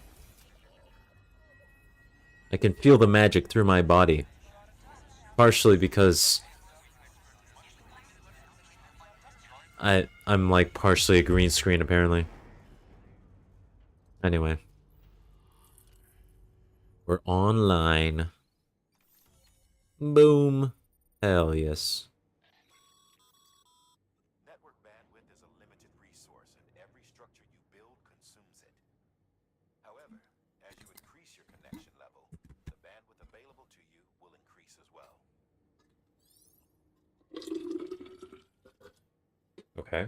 Speaker 1: I can feel the magic through my body. Partially because I'm like partially a green screen apparently. Anyway. We're online. Boom. Hell yes.
Speaker 6: Network bandwidth is a limited resource, and every structure you build consumes it. However, as you increase your connection level, the bandwidth available to you will increase as well.
Speaker 1: Okay.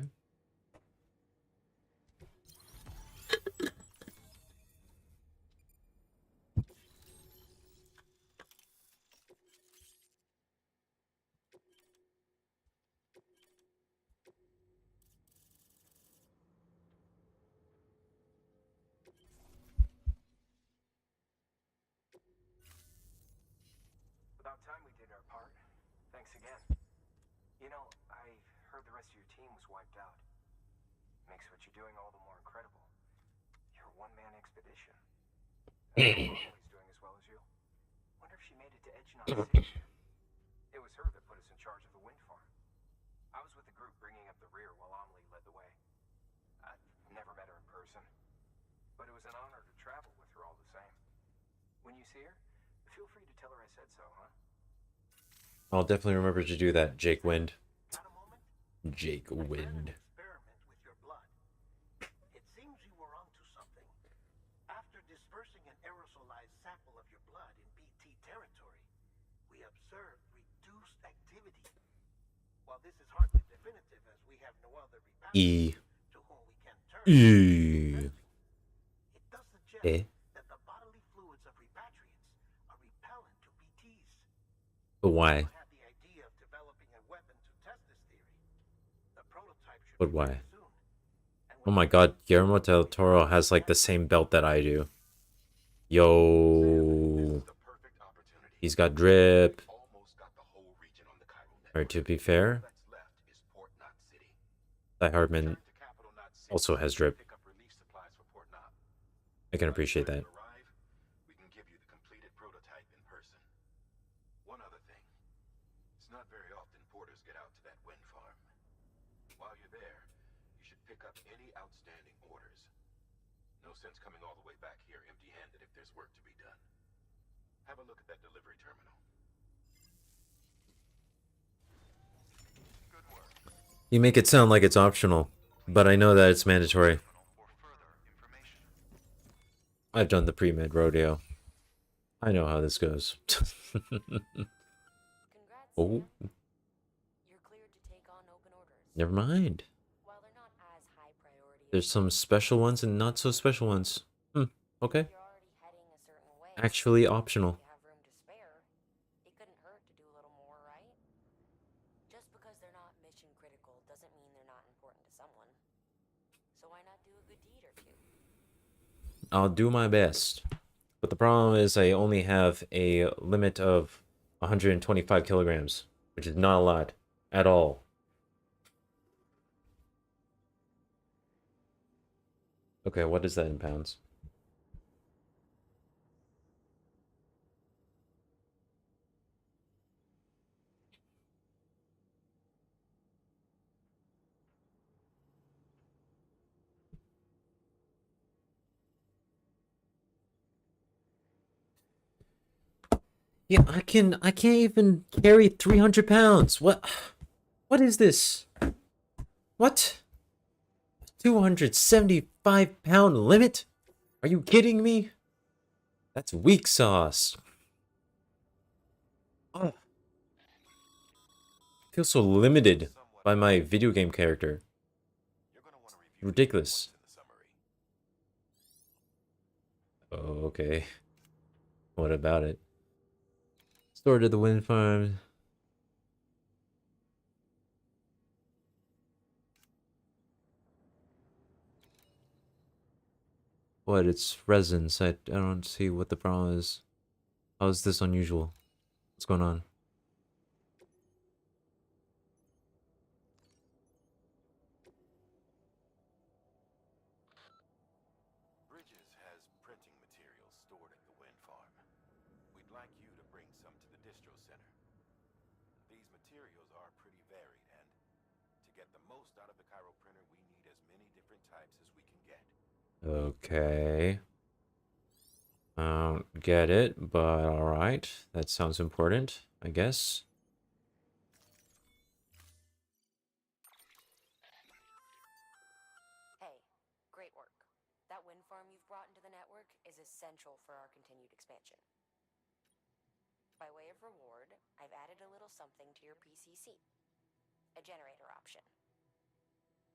Speaker 19: time we did our part. Thanks again. You know, I heard the rest of your team was wiped out. Makes what you're doing all the more incredible. You're a one-man expedition. Molly's doing as well as you. Wonder if she made it to Edgenot City. It was her that put us in charge of the wind farm. I was with the group bringing up the rear while Amelie led the way. I've never met her in person, but it was an honor to travel with her all the same. When you see her, feel free to tell her I said so, huh?
Speaker 1: I'll definitely remember to do that, Jake Wind. Jake Wind.
Speaker 8: It seems you were onto something. After dispersing an aerosolized sample of your blood in BT territory, we observed reduced activity. While this is hardly definitive as we have no other repatriates to whom we can turn, it does suggest that the bodily fluids of repatriates are repellent to BTs.
Speaker 1: But why?
Speaker 8: I had the idea of developing a weapon to test this theory. The prototype should
Speaker 1: But why? Oh my god, Guillermo del Toro has like the same belt that I do. Yo. He's got drip. Or to be fair, Die Hardman also has drip. I can appreciate that.
Speaker 14: We can give you the completed prototype in person. One other thing. It's not very often porters get out to that wind farm. While you're there, you should pick up any outstanding orders. No sense coming all the way back here empty-handed if there's work to be done. Have a look at that delivery terminal. Good work.
Speaker 1: You make it sound like it's optional, but I know that it's mandatory. I've done the pre-med rodeo. I know how this goes. Oh. Never mind. There's some special ones and not so special ones. Okay. Actually optional.
Speaker 7: It couldn't hurt to do a little more, right? Just because they're not mission critical doesn't mean they're not important to someone. So why not do a good deed or two?
Speaker 1: I'll do my best. But the problem is I only have a limit of 125 kilograms, which is not a lot at all. Okay, what is that in pounds? Yeah, I can't even carry 300 pounds. What is this? What? 275-pound limit? Are you kidding me? That's weak sauce. Oh. I feel so limited by my video game character. Ridiculous. Oh, okay. What about it? Stored at the wind farm. What? It's resins. I don't see what the problem is. How is this unusual? What's going on?
Speaker 6: Bridges has printing materials stored at the wind farm. We'd like you to bring some to the distro center. These materials are pretty varied, and to get the most out of the Cairo printer, we need as many different types as we can get.
Speaker 1: Okay. Get it, but alright. That sounds important, I guess.
Speaker 7: Hey, great work. That wind farm you've brought into the network is essential for our continued expansion. By way of reward, I've added a little something to your PCC. A generator option.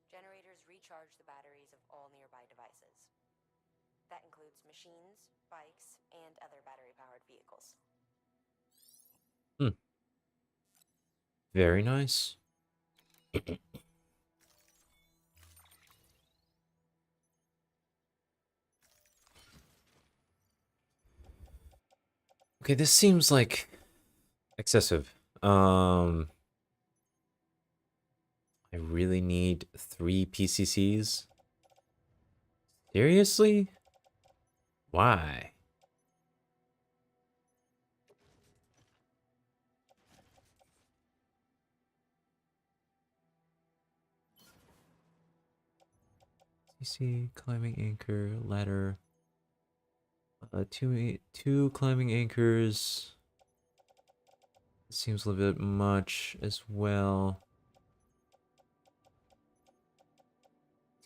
Speaker 7: Generators recharge the batteries of all nearby devices. That includes machines, bikes, and other battery-powered vehicles.
Speaker 1: Very nice. Okay, this seems like Excessive. I really need 3 PCCs? Seriously? Why? CC, climbing anchor, ladder. Two climbing anchors. Seems a little bit much as well.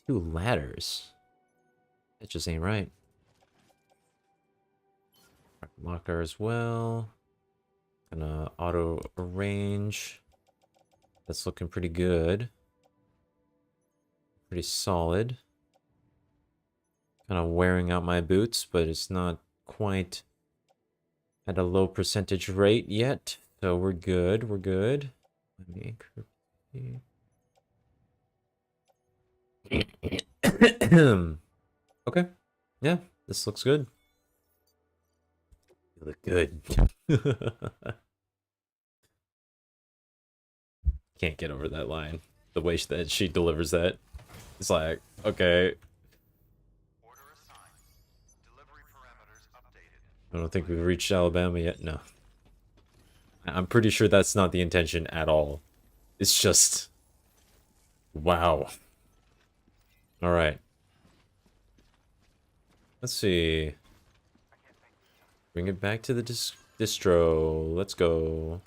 Speaker 1: 2 ladders. That just ain't right. Locker as well. Gonna auto arrange. That's looking pretty good. Pretty solid. Kind of wearing out my boots, but it's not quite at a low percentage rate yet. So we're good. We're good. Okay. Yeah, this looks good. You look good. Can't get over that line. The way that she delivers that. It's like, okay. I don't think we've reached Alabama yet. No. I'm pretty sure that's not the intention at all. It's just... Wow. Alright. Let's see. Bring it back to the distro. Let's go.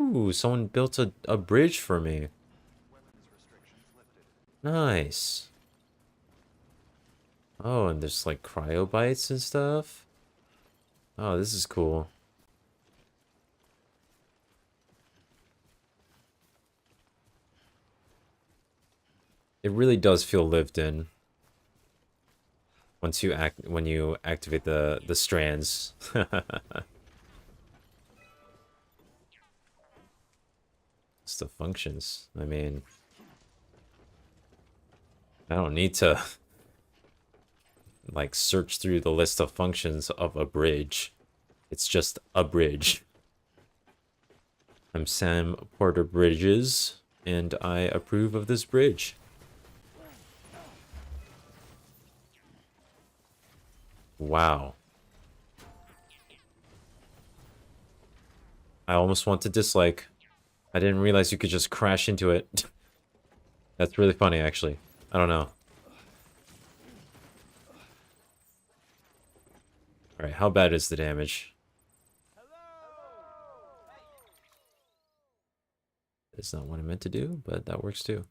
Speaker 1: Ooh, someone built a bridge for me. Nice. Oh, and there's like cryo bites and stuff. Oh, this is cool. It really does feel lived in. Once you when you activate the strands. Stuff functions. I mean, I don't need to like search through the list of functions of a bridge. It's just a bridge. I'm Sam Porter Bridges, and I approve of this bridge. Wow. I almost want to dislike. I didn't realize you could just crash into it. That's really funny, actually. I don't know. Alright, how bad is the damage? It's not what I meant to do, but that works too.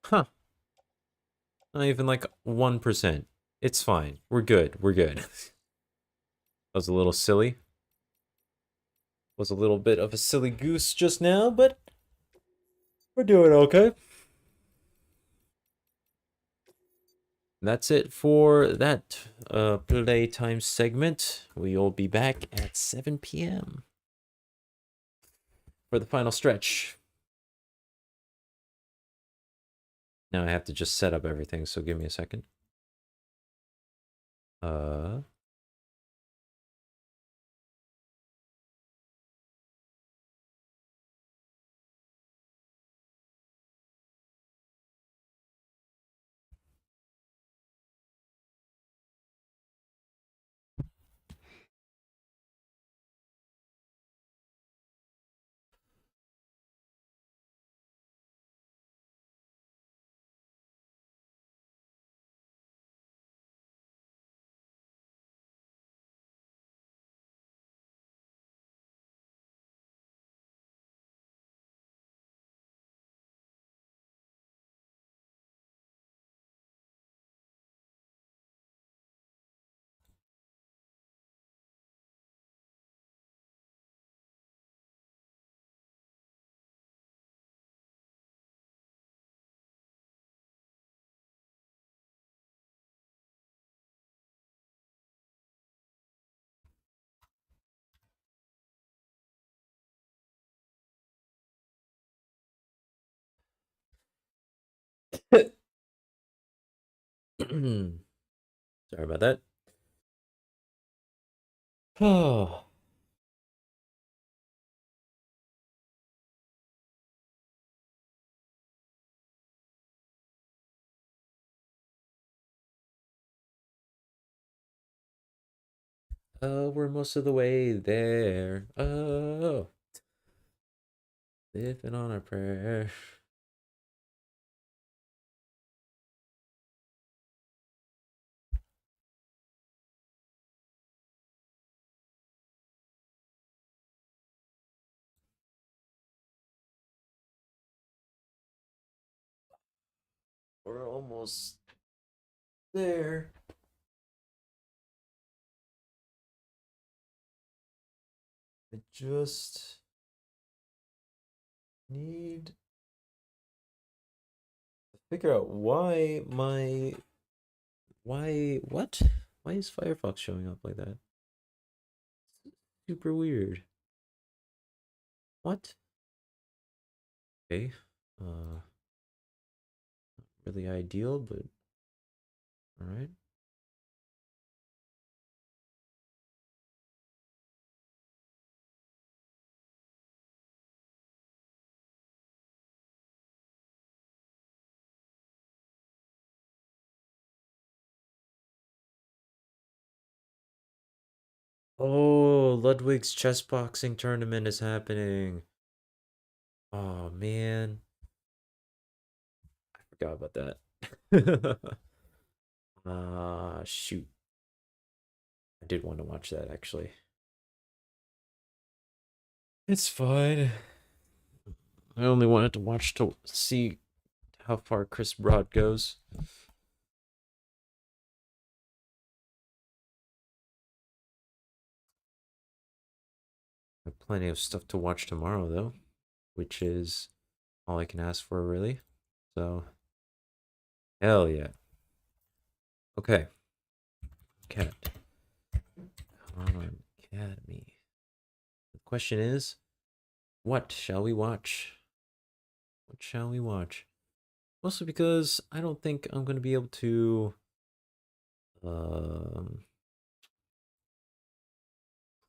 Speaker 1: Huh. Not even like 1%. It's fine. We're good. We're good. That was a little silly. Was a little bit of a silly goose just now, but we're doing okay. That's it for that playtime segment. We'll be back at 7 p.m. for the final stretch. Now I have to just set up everything, so give me a second. Sorry about that. Oh. Oh, we're most of the way there. Oh. Living on a prayer. We're almost there. I just need to figure out why what? Why is Firefox showing up like that? Super weird. What? Okay. Not really ideal, but all right. Oh, Ludwig's chess boxing tournament is happening. Oh man. I forgot about that. Shoot. I did want to watch that actually. It's fine. I only wanted to watch to see how far Chris Broad goes. I have plenty of stuff to watch tomorrow though, which is all I can ask for really. So hell yeah. Okay. Cat. Come on, Academy. The question is, what shall we watch? What shall we watch? Mostly because I don't think I'm going to be able to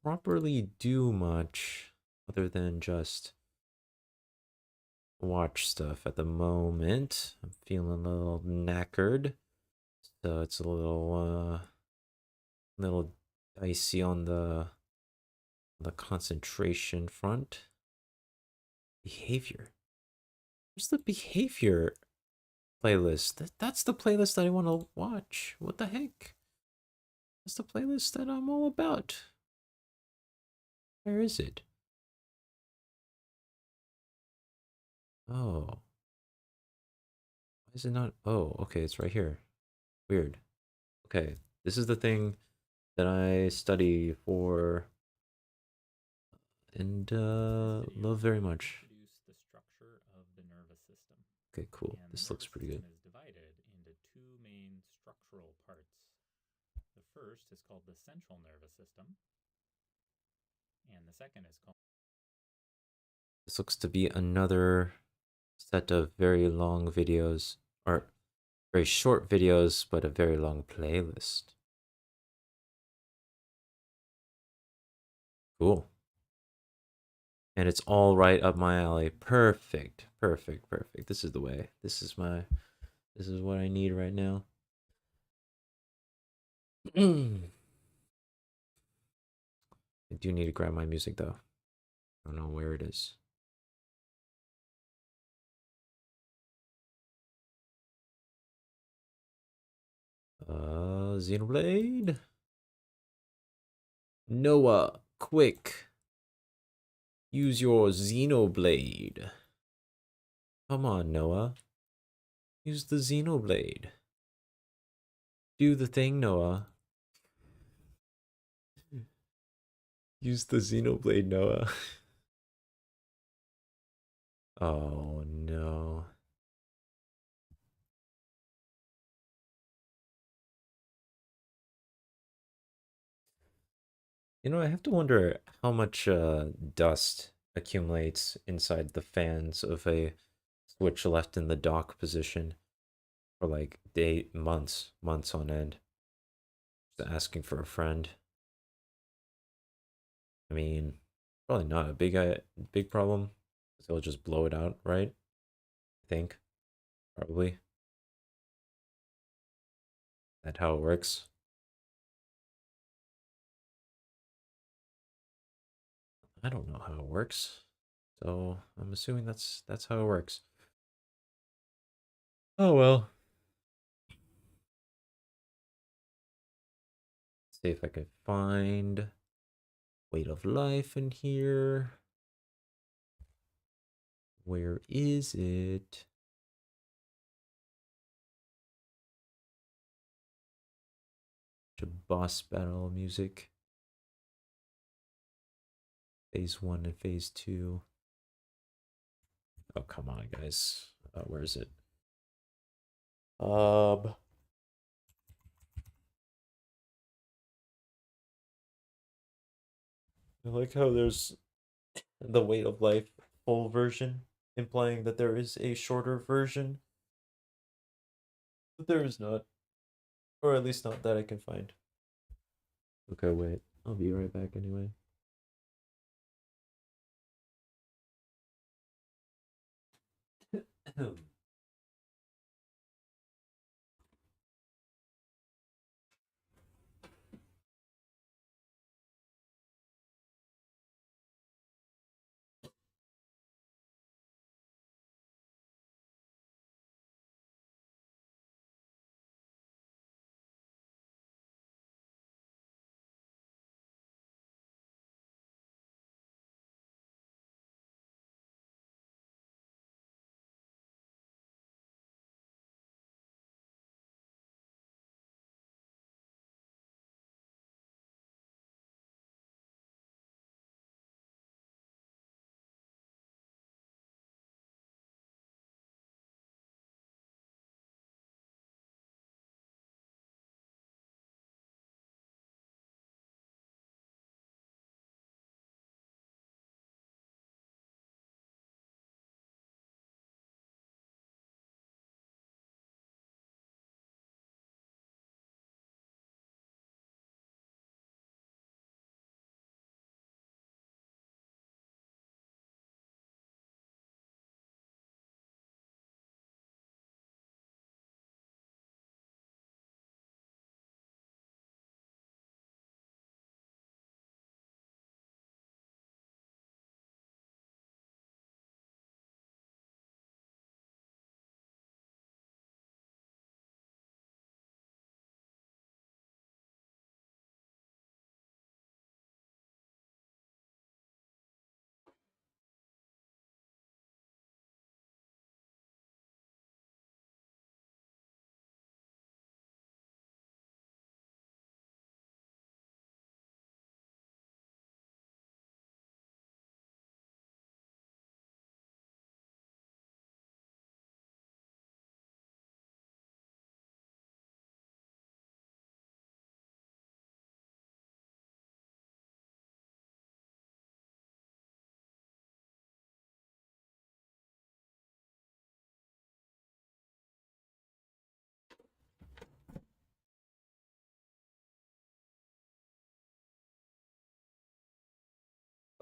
Speaker 1: properly do much other than just watch stuff at the moment. I'm feeling a little knackered, so it's a little dicey on the concentration front. Behavior. Where's the behavior playlist? That's the playlist that I want to watch. What the heck? That's the playlist that I'm all about. Where is it? Oh. Why is it not? Oh, okay, it's right here. Weird. Okay, this is the thing that I study for and love very much.
Speaker 20: The structure of the nervous system.
Speaker 1: Okay, cool.
Speaker 20: And
Speaker 1: This
Speaker 20: the
Speaker 1: looks
Speaker 20: nervous
Speaker 1: pretty good.
Speaker 20: system is divided into two main structural parts. The first is called the central nervous system, and the second is called.
Speaker 1: This looks to be another set of very long videos, or very short videos, but a very long playlist. Cool. And it's all right up my alley. Perfect. Perfect. Perfect. This is the way. This is what I need right now. I do need to grab my music though. I don't know where it is. Xenoblade? Noah, quick. Use your Xenoblade. Come on, Noah. Use the Xenoblade. Do the thing, Noah. Use the Xenoblade, Noah. Oh, no. You know, I have to wonder how much dust accumulates inside the fans of a Switch left in the dock position. for like months on end, just asking for a friend. I mean, probably not a big problem. They'll just blow it out, right? I think probably that's how it works. I don't know how it works, so I'm assuming that's how it works. Oh well. See if I can find Weight of Life in here. Where is it? Boss battle music. Phase 1 and Phase 2. Oh, come on, guys. Where is it? I like how there's the Weight of Life full version, implying that there is a shorter version. But there is not. Or at least not that I can find. Okay, wait. I'll be right back anyway.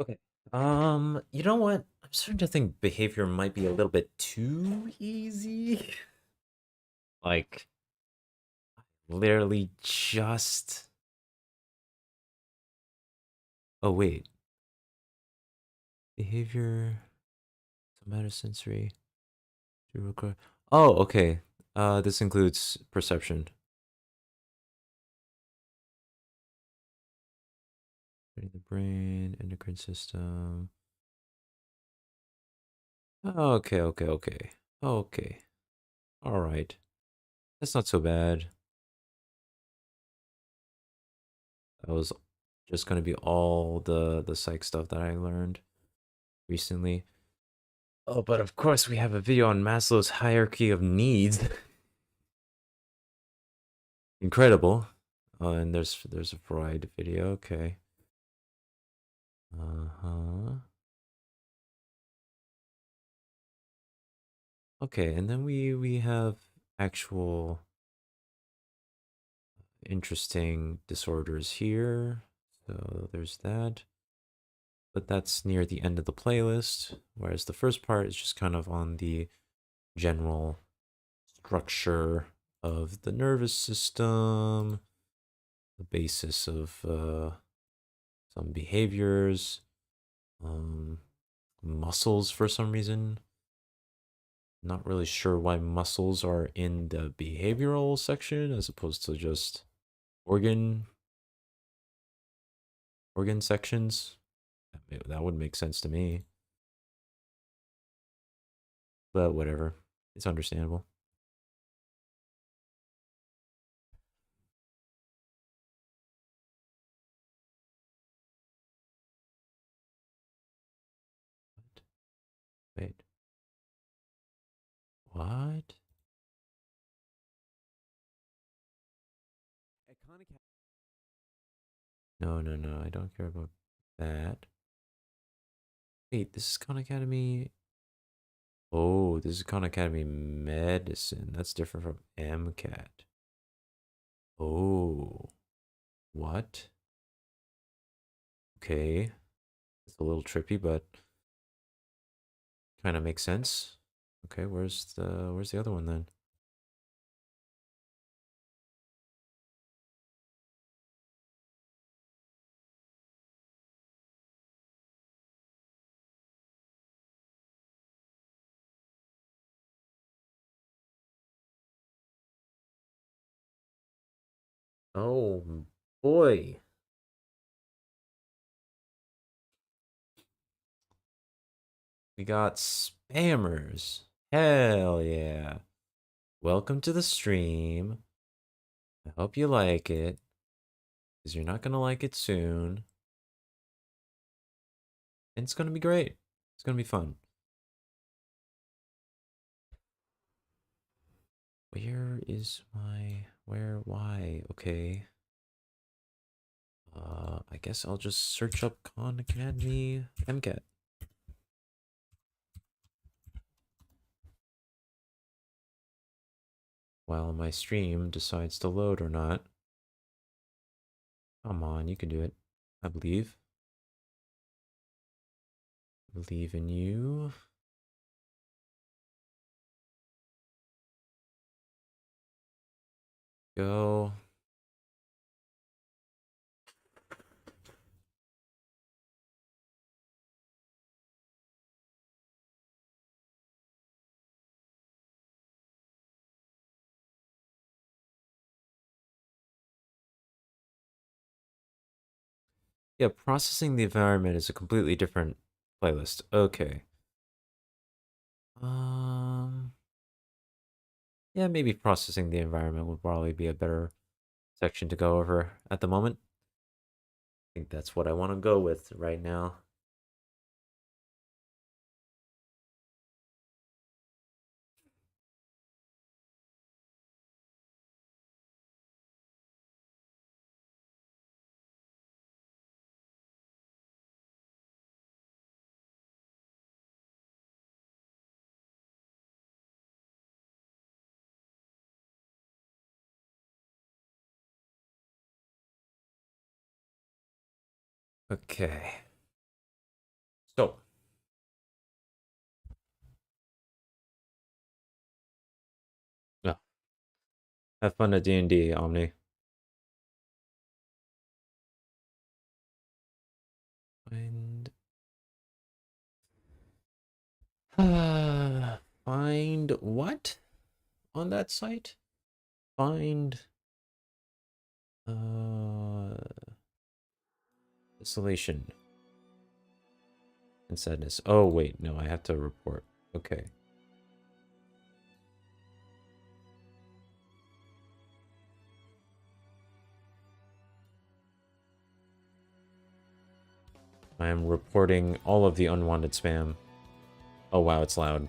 Speaker 1: Okay. You know what? I'm starting to think behavior might be a little bit too easy. Like, literally just. Oh, wait. Behavior. Somatosensory. Oh, okay. This includes perception. The brain, endocrine system. Okay. Okay. All right. That's not so bad. That was just gonna be all the psych stuff that I learned recently. Oh, but of course we have a video on Maslow's hierarchy of needs. Incredible. Oh, and there's a Freud video. Okay. Okay, and then we have actual interesting disorders here. So there's that. But that's near the end of the playlist, whereas the first part is just kind of on the general structure of the nervous system, the basis of some behaviors, muscles for some reason. Not really sure why muscles are in the behavioral section as opposed to just organ sections. That would make sense to me. But whatever. It's understandable. Wait. What? No, no, no. I don't care about that. Wait, this is Khan Academy. Oh, this is Khan Academy Medicine. That's different from MCAT. Oh. What? Okay. It's a little trippy, but kind of makes sense. Okay, where's the other one then? Oh boy. We got spammers. Hell yeah. Welcome to the stream. I hope you like it. Because you're not going to like it soon. And it's going to be great. It's going to be fun. Where is my... why? Okay. I guess I'll just search up Khan Academy MCAT. While my stream decides to load or not. Come on, you can do it. I believe. Believe in you. Go. Yeah, processing the environment is a completely different playlist. Okay. Yeah, maybe processing the environment would probably be a better section to go over at the moment. I think that's what I want to go with right now. Okay. So. No. Have fun at D&D, Omni. Find... find what? On that site? Find... Isolation. And sadness. Oh, wait. No, I have to report. Okay. I am reporting all of the unwanted spam. Oh, wow, it's loud.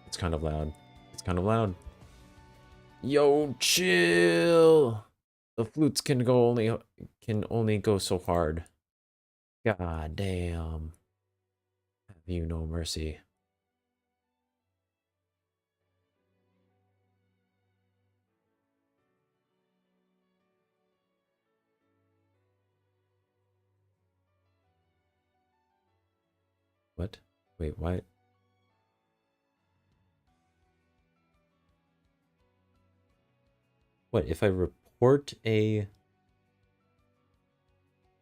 Speaker 1: It's kind of loud. It's kind of loud. Yo, chill! The flutes can only go so hard. God damn. Have you no mercy. Wait, what? What, if I report a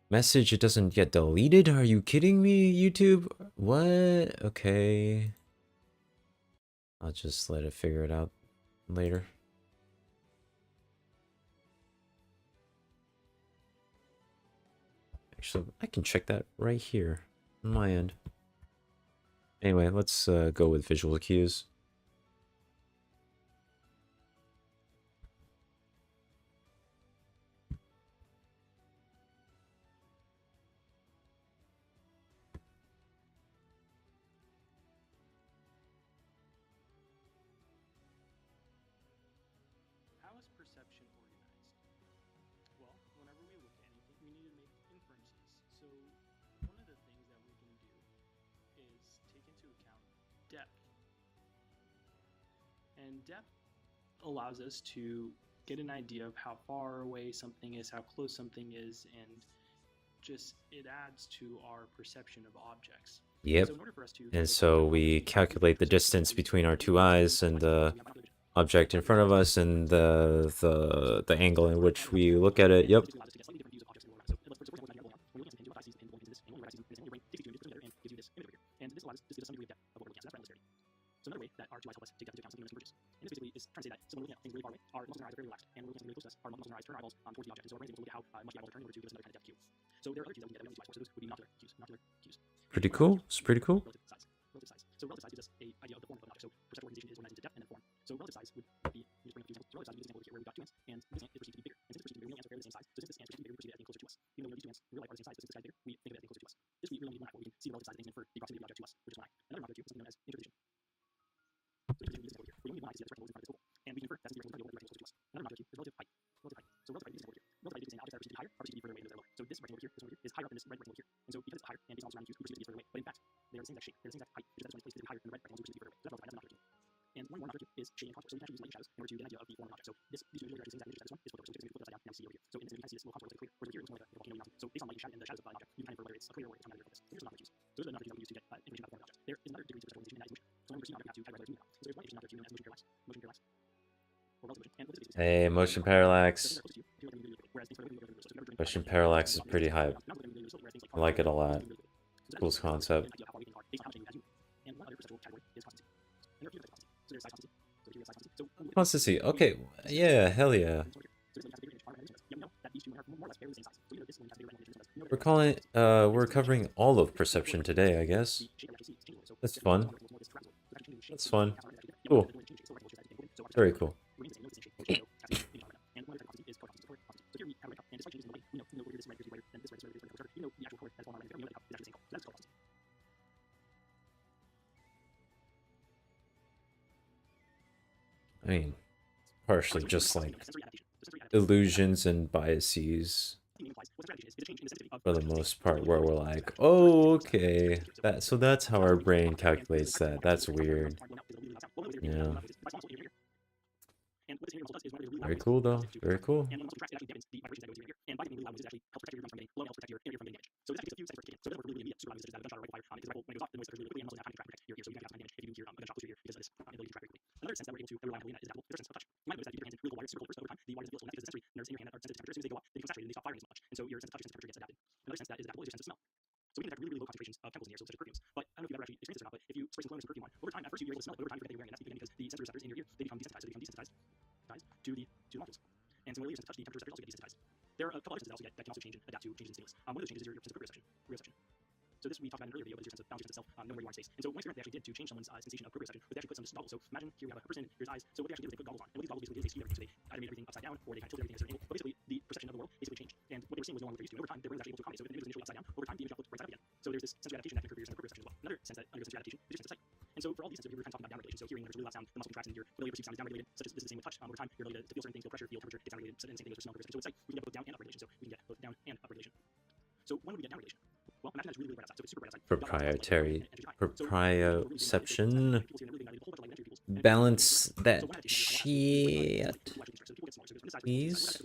Speaker 1: message, it doesn't get deleted? Are you kidding me, YouTube? What? Okay. I'll just let it figure it out later. Actually, I can check that right here on my end. Anyway, let's go with visual cues.
Speaker 21: How is perception organized? Well, whenever we look at anything, we need to make inferences. So one of the things that we can do is take into account depth. And depth allows us to get an idea of how far away something is, how close something is, and just it adds to our perception of objects.
Speaker 1: Yep.
Speaker 21: So in order for us to
Speaker 1: And so we calculate the distance between our two eyes and the object in front of us and the angle in which we look at it. Yep.
Speaker 21: And this allows us to give us some degree of depth of what we're looking at. So that's relativity. So another way that our two eyes help us take depth into account something converges. And this basically is trying to say that someone looking at things really far away, our muscles in our eyes are very relaxed, and when we're looking at something really close to us, our muscles in our eyes turn our eyeballs towards the object. And so our brain's able to look at how much the eyeball will turn in order to give us another kind of depth cue. So there are other cues that we can get that we don't use twice. So those would be nocular cues. Nocular cues.
Speaker 1: Pretty cool. It's pretty cool.
Speaker 21: Relative size. Relative size. So relative size gives us an idea of the form of an object. So perceptual organization is organized into depth and then form. So relative size would be, we just bring up two examples. So relative size would be this example here where we've got two ants, and this ant is perceived to be bigger. And since it's perceived to be bigger, we only ants are fairly the same size. So since this ant is perceived to be bigger, we perceive it as being closer to us. Even though these two ants in real life are the same size, but since this guy's bigger, we think of it as being closer to us. This we really need one eye where we can see relative size of things and infer the proximity of the object to us, which is one eye. Another nocular cue is something known as interposition. So interposition is this example here, where we only need one eye to see that the rectangle is in front of this oval, and we can infer that's the rectangle in front of the oval, the rectangle closer to us. Another nocular cue is relative height. Relative height. So relative height is this example here. Relative height is saying objects that are perceived to be higher are perceived to be further away than those that are lower. So this rectangle over here, this one over here, is higher up than this red rectangle here. And so because it's higher and based on surrounding cues, we perceive it to be further away. But in fact, they are the same exact shape, they're the same exact height. It's just that this one is placed higher than the red rectangle, which is perceived to be further away. So that's relative height, that's another nocular cue. And one more nocular cue is shading and contour. So we can actually use light and shadows in order to get an idea of the form of an object. So these two visually are the same exact images that this one is flipped over. So we can flip it upside down and see over here. So in this image, you can see this little contour relatively clear. Whereas over here, it's more like a volcano mountain. So based on light and shadow and the shadows of an object, you can kind of infer whether it's a crater or it's a mountain or this. So here's the nocular cues. So those are the nocular cues that we use to get information about the form of an object. There is another degree to perceptual organization, and that is motion. So when we perceive an object, we have to categorize whether it's moving or not. So there's one interesting nocular cue known as motion parallax. Motion parallax. Or relative motion. And what this is
Speaker 1: Hey, motion parallax. Motion parallax is pretty hype. I like it a lot. Cool concept. Constancy. Okay. Yeah, hell yeah. We're covering all of perception today, I guess. That's fun. That's fun. Cool. Very cool. I mean, partially just like illusions and biases for the most part, where we're like, oh, okay, so that's how our brain calculates that. That's weird. Yeah. Very cool, though. Very cool.
Speaker 21: Another sense that we're able to rely on is adaptable interest of touch. You might notice that you put your hands in really cold water super close over time. The water is able to connect to the sensory nerves in your hand that are sensitive to temperature. As soon as they go up, they become saturated and they stop firing as much. And so your sense of touch and sense of temperature gets adapted. Another sense that is adaptable is your sense of smell. So we can detect really, really low concentrations of chemicals in the air, so such as perfumes. But I don't know if you've ever actually experienced this or not, but if you spray some cologne or some perfume on, over time, at first you're able to smell it, but over time you forget that you're wearing it. And that's because the sensory receptors in your ear, they become desensitized. So they become desensitized to the molecules. And similarly, your sense of touch, the temperature receptors also get desensitized. There are a couple other senses that also get that can also change and adapt to changes in stimulus. One of those changes is your sense of proprioception. So this we talked about in an earlier video, but is your sense of boundary sense of self, knowing where you are in space. And so one experiment they actually did to change someone's sensation of proprioception was they actually put some goggles. So imagine here we have a person, here's eyes. So what they actually did is they put goggles on. And what these goggles basically did is they skewed everything. So they either made everything upside down or they kind of tilted everything at a certain angle. But basically the perception of the world basically changed. And what they were seeing was no longer what they're used to. And over time, their brain was actually able to accommodate. So if the image was initially upside down, over time the image got flipped right side up again. So there's this sensory adaptation that can occur for your sense of proprioception as well. Another sense that undergoes sensory adaptation is your sense of sight. And so for all these senses, we were kind of talking about downregulation. So hearing, when there's a really loud sound, the muscle contracts and your ability to perceive sound is downregulated, such as this is the same with touch. Over time, your ability to feel certain things, feel pressure, feel temperature, gets downregulated. So, and the same thing goes for smell and proprioception. So with sight, we can get both down and up regulation. So we can get both down and up regulation. So when would we get down regulation? Well, imagine that's really, really bright outside. So it's super bright outside.
Speaker 1: Proprioception. Balance that shit. Please.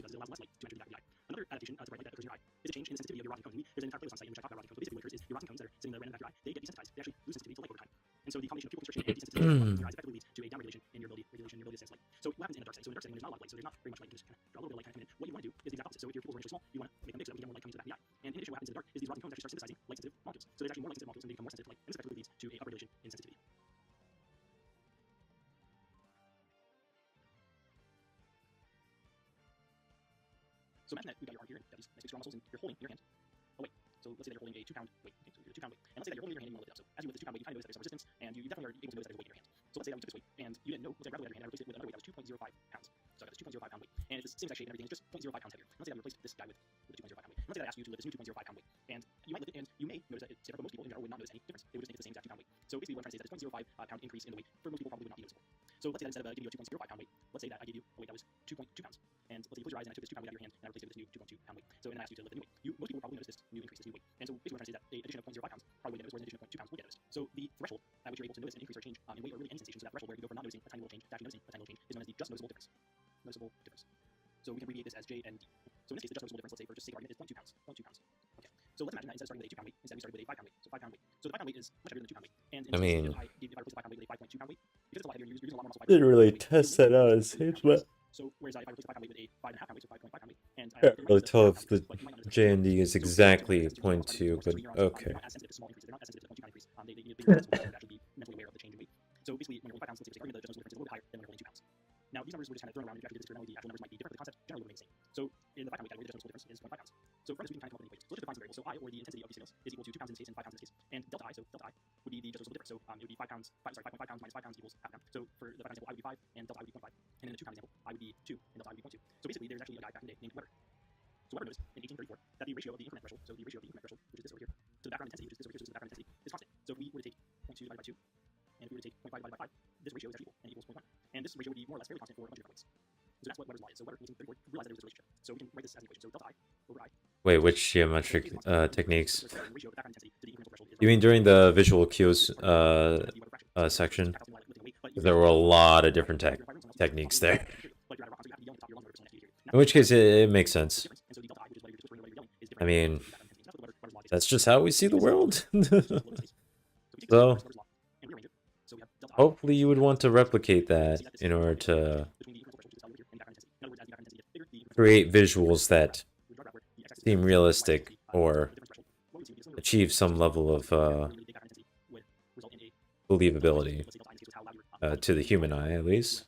Speaker 21: Another adaptation to bright light that occurs in your eye is a change in the sensitivity of your rods and cones. There's an entire playlist on site in which I talk about rods and cones. But basically what occurs is your rods and cones that are sitting in the red and black eye, they get desensitized. They actually lose sensitivity to light over time. So the combination of 2 points restriction and desensitivity in your eyes effectively leads to a downregulation in your ability to sense light. So what happens in a dark setting? So in a dark setting, there's not a lot of light, so there's not very much light. You can just kind of draw a little bit of light kind of come in. What you want to do is the exact opposite. So if your pupils are initially small, you want to make them big so that we get more light coming to the back of the eye. And in addition, what happens in the dark is these rods and cones actually start synthesizing light-sensitive molecules. So there's actually more light-sensitive molecules and they become more sensitive to light. And this effectively leads to a upregulation in sensitivity. So imagine that we've got your arm here and you've got these nice big strong muscles and you're holding your hand. Oh wait, so let's say that you're holding a 2-pound weight. Okay, so you're a 2-pound weight. And let's say that you're holding your hand and you want to lift it up. So as you lift this 2-pound weight, you kind of notice that there's some resistance and you definitely are able to notice that there's a weight in your hand. So let's say that we took this weight and you didn't know, let's say I grabbed it out of your hand and I replaced it with another weight that was 2.05 pounds. So I got this 2.05 pound weight. And it's the same exact shape and everything, it's just 0.05 pounds heavier. Let's say that we replaced this guy with a 2.05 pound weight. Let's say that I asked you to lift this new 2.05 pound weight. And you might lift it and you may notice that it's different, but most people in general would not notice any difference. They would just think it's the same exact 2-pound weight. So basically what I'm trying to say is that this 0.05 pound increase in the weight for most people probably would not be noticeable. So let's say that instead of giving you a 2.05 pound weight, let's say that I gave you a weight that was 2.2 pounds. And let's say you close your eyes and I took this 2-pound weight out of your hand and I replaced it with this new 2.2 pound weight. So and then I asked you to lift the new weight. Most people would probably notice this new increase, this new weight. And so basically what I'm trying to say is that a addition of 0.05 pounds probably would get noticed, whereas an addition of 0.2 pounds would get noticed. So the threshold at which you're able to notice an increase or change in weight or really any sensation, so that threshold where you go from not noticing a tiny little change to actually noticing a tiny little change is known as the just noticeable difference. Noticeable difference. So we can abbreviate this as J and D. So in this case, the just noticeable difference, let's say for just sake of argument, is 0.2 pounds. 0.2 pounds. Okay. So let's imagine that instead of starting with a 2-pound weight, instead we started with a 5-pound weight. So 5-pound weight. So the 5-pound weight is much heavier than the 2-pound weight. And
Speaker 1: I mean,
Speaker 21: if I replace the 5-pound weight with a 5.2 pound weight, because it's a lot heavier, you're using a lot more muscle fiber.
Speaker 1: didn't really test that out, it seems, but
Speaker 21: So whereas if I replace the 5-pound weight with a 5.5 pound weight, so 5.5 pound weight, and I
Speaker 1: can't really tell if the J and D is exactly 0.2, but okay.
Speaker 21: they're not as sensitive to small increases. They're not as sensitive to 0.2 pound increase. They need to actually be mentally aware of the change in weight. So basically, when you're holding 5 pounds, let's say the just noticeable difference is a little bit higher than when you're holding 2 pounds. Now these numbers were just kind of thrown around. If you actually did this experiment, the actual numbers might be different. The concept generally would remain the same. So in the 5-pound weight category, the just noticeable difference is 0.5 pounds. So from this we can kind of come up with an equation. So let's define some variables. So I, or the intensity of these signals, is equal to 2 pounds in this case and 5 pounds in this case. And delta I, so delta I would be the just noticeable difference. So it would be 5 pounds, 5.5 pounds minus 5 pounds equals half a pound. So for the 5 pound example, I would be 5 and delta I would be 0.5. And in the 2 pound example, I would be 2 and delta I would be 0.2. So basically, there's actually a guy back in the day named Weber. So Weber noticed in 1834 that the ratio of the increment threshold, so the ratio of the increment threshold, which is this over here, to the background intensity, which is this over here, so the background intensity, is constant. So if we were to take 0.2 divided by 2, and if we were to take 0.5 divided by 5, this ratio is actually equal, and equals 0.1. And this ratio would be more or less fairly constant for a bunch of different weights. So that's what Weber's law is. So Weber in 1834 realized that there was a relationship. So we can write this as an equation. So delta I over I.
Speaker 1: Wait, which geometric techniques? You mean during the visual cues section? There were a lot of different techniques there. In which case, it makes sense. I mean, that's just how we see the world. So, hopefully you would want to replicate that in order to create visuals that seem realistic or achieve some level of believability to the human eye, at least.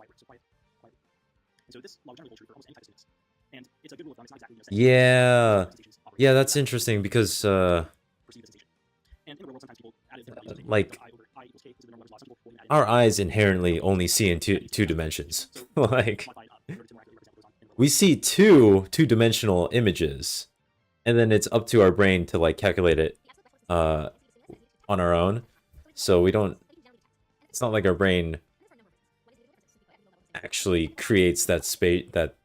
Speaker 1: Yeah, that's interesting because like our eyes inherently only see in two dimensions. Like we see two-dimensional images, and then it's up to our brain to like calculate it on our own. So we don't. It's not like our brain actually creates that space, that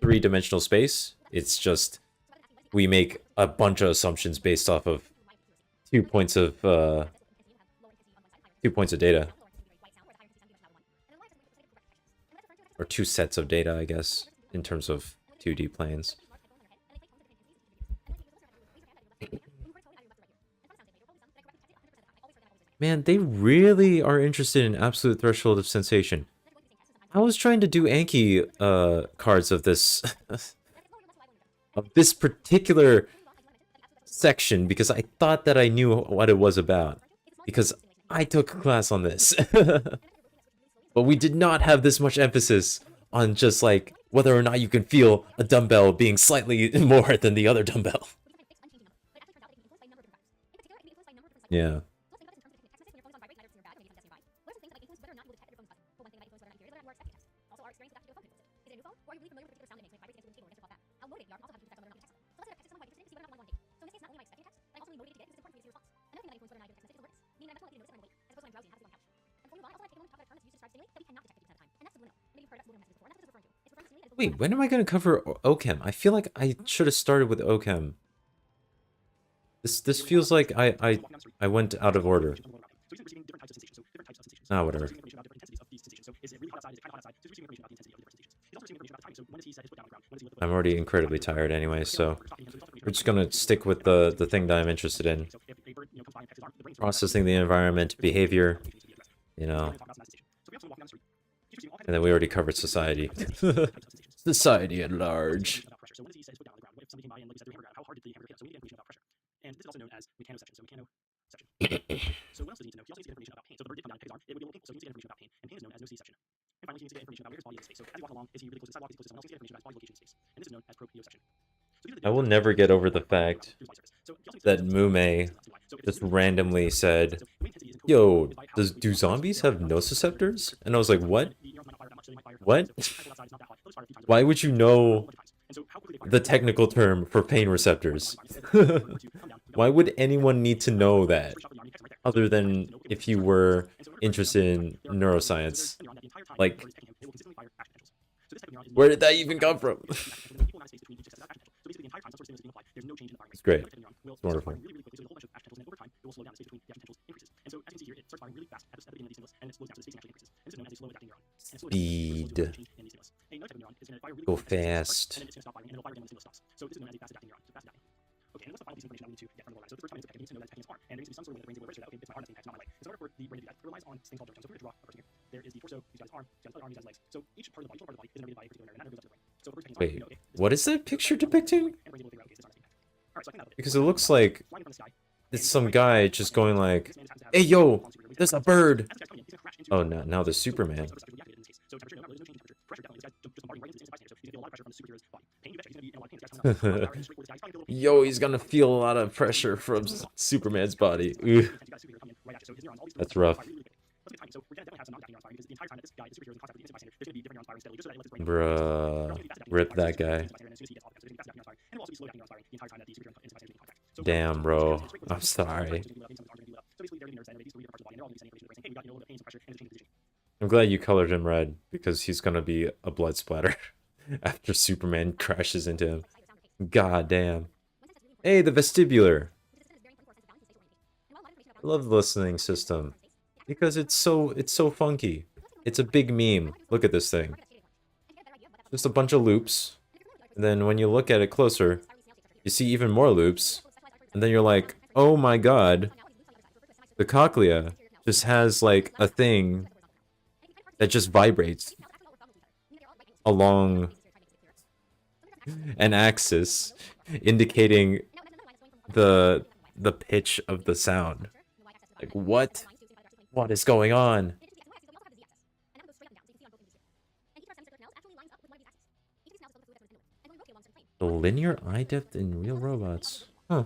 Speaker 1: three-dimensional space. It's just we make a bunch of assumptions based off of 2 points of data, or 2 sets of data, I guess, in terms of 2D planes. Man, they really are interested in absolute threshold of sensation. I was trying to do Anki cards of this particular section because I thought that I knew what it was about, because I took a class on this. But we did not have this much emphasis on just like whether or not you can feel a dumbbell being slightly more than the other dumbbell. Yeah. Wait, when am I going to cover OChem? I feel like I should have started with OChem. This feels like I went out of order. Ah, whatever. I'm already incredibly tired anyway, so we're just gonna stick with the thing that I'm interested in. processing the environment, behavior, you know. And then we already covered society. Society at large.
Speaker 21: So when does he say put down on the ground? What if somebody came by and like, said to the hamburger, how hard did the hamburger hit? So we need information about pressure. And this is also known as mechanosection. So mechanosection. So what else does he need to know? He also needs to get information about pain. So if the bird did come down and pick his arm, it would be a little pink. So he needs to get information about pain. And pain is known as no C-section. And finally, he needs to get information about where his body is in space. So as you walk along, is he really close to the sidewalk? Is he close to someone else? He needs to get information about his body location in space. And this is known as proprioception.
Speaker 1: I will never get over the fact that Mume just randomly said, "Yo, do zombies have nociceptors?" And I was like, "What? What? Why would you know the technical term for pain receptors? Why would anyone need to know that, other than if you were interested in neuroscience? Like, where did that even come from?" It's great. It's wonderful. Speed. Go fast.
Speaker 21: Okay, and what's the final piece of information that we need to get from the low So the first comment is okay, I need to know that it's his arm, and there needs to be some sort of way that the brain's able to register that, okay, it's my arm, that's not my leg. So in order for the brain to do that, it relies on this thing called nerve. So if we were to draw a person here, there is the torso, he's got his arm, he's got his other arm, he's got his legs. So each part of the body, part of the body is innervated by a particular nerve, and that nerve goes up to the brain. So if a person's
Speaker 1: Wait,
Speaker 21: arm, okay,
Speaker 1: what is that picture depicting? Because it looks like it's some guy just going like, "Hey yo, there's a bird." Oh, no, now there's Superman. Yo, he's gonna feel a lot of pressure from Superman's body. Ugh. That's rough. Bruh. Rip that guy. Damn, bro. I'm sorry. I'm glad you colored him red, because he's gonna be a blood splatter after Superman crashes into him. God damn. Hey, the vestibular. I love the listening system because it's so funky. It's a big meme. Look at this thing. Just a bunch of loops. And then when you look at it closer, you see even more loops. And then you're like, "Oh my god. The cochlea just has like a thing that just vibrates along an axis, indicating the pitch of the sound." Like, what? What is going on? The linear eye depth in real robots. Huh.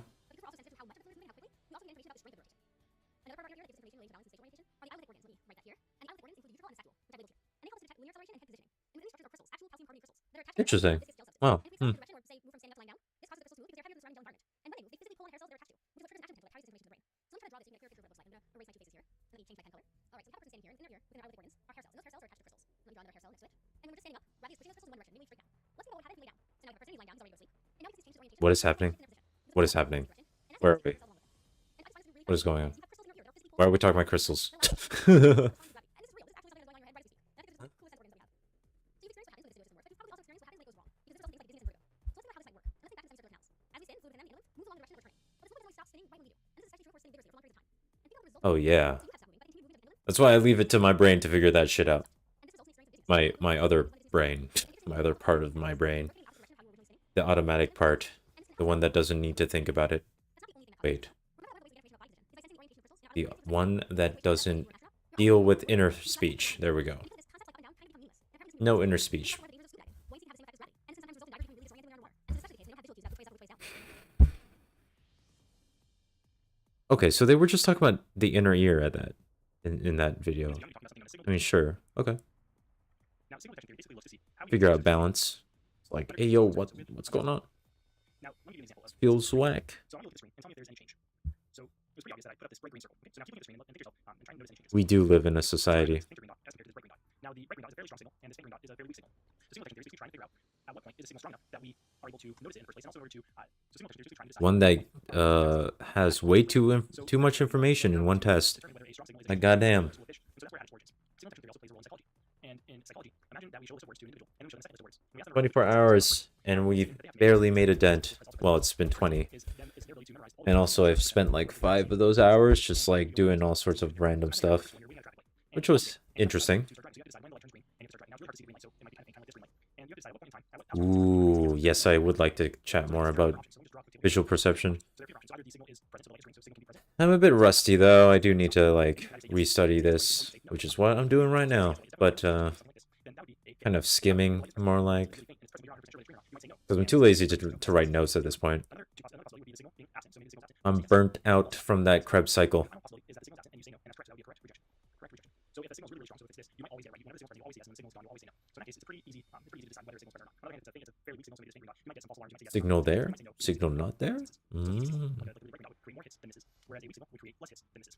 Speaker 1: Interesting. Wow. Hmm. What is happening? What is happening? Where are we? What is going on? Why are we talking about crystals? Oh yeah. That's why I leave it to my brain to figure that shit out. My other brain. My other part of my brain. The automatic part. The one that doesn't need to think about it. Wait. The one that doesn't deal with inner speech. There we go. No inner speech. Okay, so they were just talking about the inner ear at that in that video. I mean, sure. Okay. Figure out balance. It's like, hey yo, what's going on? Feels whack. We do live in a society.
Speaker 21: Now, the red green dot is a fairly strong signal, and this pink green dot is a fairly weak signal. So signal detection theory is basically trying to figure out at what point is the signal strong enough that we are able to notice it in the first place, and also in order to. So signal detection theory is basically trying to decide.
Speaker 1: One that has way too much information in one test. Like goddamn. 24 hours, and we've barely made a dent. Well, it's been 20. And also I've spent like 5 of those hours just like doing all sorts of random stuff, which was interesting. Ooh, yes, I would like to chat more about visual perception. I'm a bit rusty though. I do need to like restudy this, which is what I'm doing right now. But kind of skimming more like, because I'm too lazy to write notes at this point. I'm burnt out from that Krebs cycle.
Speaker 21: So if a signal is really, really strong, so if it's this, you might always get it right. You might have a signal present, you always see yes, and then the signal's gone, you always say no. So in that case, it's pretty easy to decide whether a signal's present or not. On the other hand, if it's a thing, it's a fairly weak signal, so maybe this thing green dot, you might get some false alarms, you might say yes.
Speaker 1: Signal there?
Speaker 21: You might say no.
Speaker 1: Signal not there?
Speaker 21: Create more hits than misses, whereas a weak signal would create less hits than misses.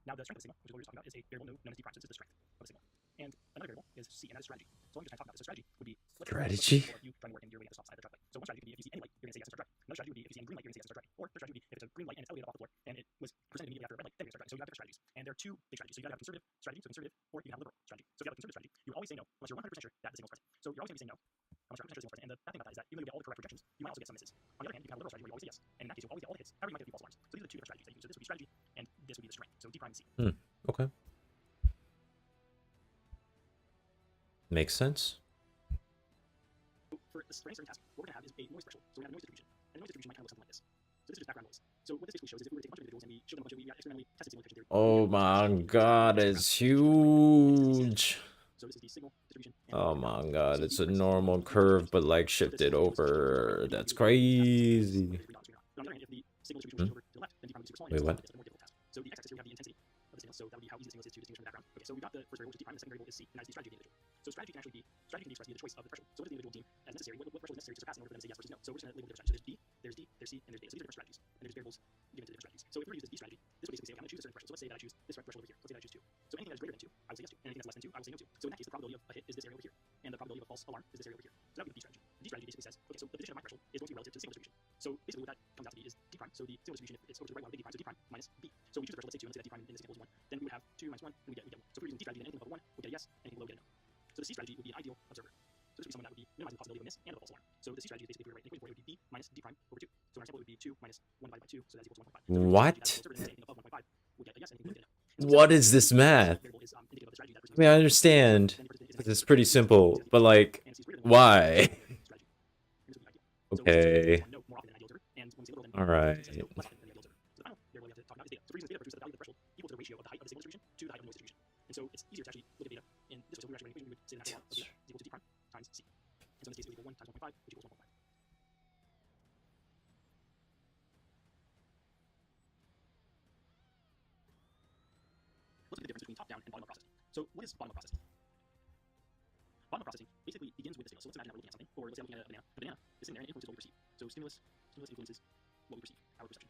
Speaker 21: Now the strength of the signal, which is what we were talking about, is a variable known as d prime, so this is the strength of a signal. And another variable is c, and that is strategy. So what I'm just trying to talk about this. So strategy would be
Speaker 1: strategy.
Speaker 21: You trying to work in your way at the stop sign of the traffic light. So one strategy could be if you see any light, you're gonna say yes and start driving. Another strategy would be if you see any green light, you're gonna say yes and start driving. Or the strategy would be if it's a green light and it's elevated off the floor and it was presented immediately after a red light, then you're gonna start driving. So you have different strategies. And there are two big strategies. So you gotta have a conservative strategy, so conservative, or you can have a liberal strategy. So if you have a conservative strategy, you always say no unless you're 100% sure that the signal's present. So you're always gonna be saying no unless you're 100% sure the signal's present. And the bad thing about that is that even though you get all the correct projections, you might also get some misses. On the other hand, you can have a liberal strategy where you always say yes. And in that case, you'll always get all the hits. However, you might get a few false alarms. So these are the two different strategies that you use. So this would be strategy, and this would be the strength. So d prime and c.
Speaker 1: Okay. Makes sense.
Speaker 21: For any certain task, what we're going to have is a noise threshold. So we're going to have a noise distribution. And the noise distribution might kind of look something like this. So this is just background noise. So what this basically shows is if we were to take a bunch of individuals and we show them a bunch of, we experimentally tested signal detection theory.
Speaker 1: Oh my god, it's huge.
Speaker 21: So this is the signal distribution.
Speaker 1: Oh my god, it's a normal curve, but like shifted over. That's crazy. Wait, what?
Speaker 21: So the x-axis here we have the intensity of the signal, so that would be how easy the signal is to distinguish from the background. Okay, so we got the first variable, which is d prime, the second variable is c, and that is the strategy of the individual. So strategy can expressed via the choice of the threshold. So what does the individual deem as necessary? What threshold is necessary to surpass in order for them to say yes versus no? So we're just going to label the different strategies. So there's D, there's C, and there's D. So these are different strategies, and there's variables given to different strategies. So if we were to use this D strategy, this would basically say, okay, I'm going to choose a certain threshold. So let's say that I choose this threshold over here. Let's say that I choose 2. So anything that is greater than 2, I would say yes to, and anything that's less than 2, I would say no to. So in that case, the probability of a hit is this area over here, and the probability of a false alarm is this area over here. So that would be the D strategy. The D strategy basically says, okay, so the position of my threshold is going to be relative to the signal distribution. So basically what that comes out to be is D prime. So the signal distribution, if it's over to the right, one, big D prime, so D prime minus B. So we choose the threshold, let's say 2, and let's say that D prime in this example is 1. Then we would have 2 minus 1, and we get 1. So if we're using D strategy, then anything above 1 would get a yes, anything below would get a no. So the C strategy would be an ideal observer. So this would be someone that would be minimizing the possibility of a miss and of a false alarm. So the C strategy is basically, if we were to write an equation for it, would be B minus D prime over 2. So in our example, it would be 2 minus 1 divided by 2, so that's equal to 1.5.
Speaker 1: What?
Speaker 21: Would get a yes, anything below would get a no.
Speaker 1: What is this math? I mean, I understand it's pretty simple, but like, why? Okay. Alright.
Speaker 21: And so it's easier to actually look at data in this way. So we were actually writing an equation, we would say the natural log of data is equal to d prime times c. And so in this case, it would equal 1 times 1.5, which equals 1.5. Let's look at the difference between top-down and bottom-up processing. So what is bottom-up processing? Bottom-up processing basically begins with the signal. So let's imagine that we're looking at something, or let's say I'm looking at a banana. The banana is sitting there and it influences what we perceive. So stimulus influences what we perceive, our perception.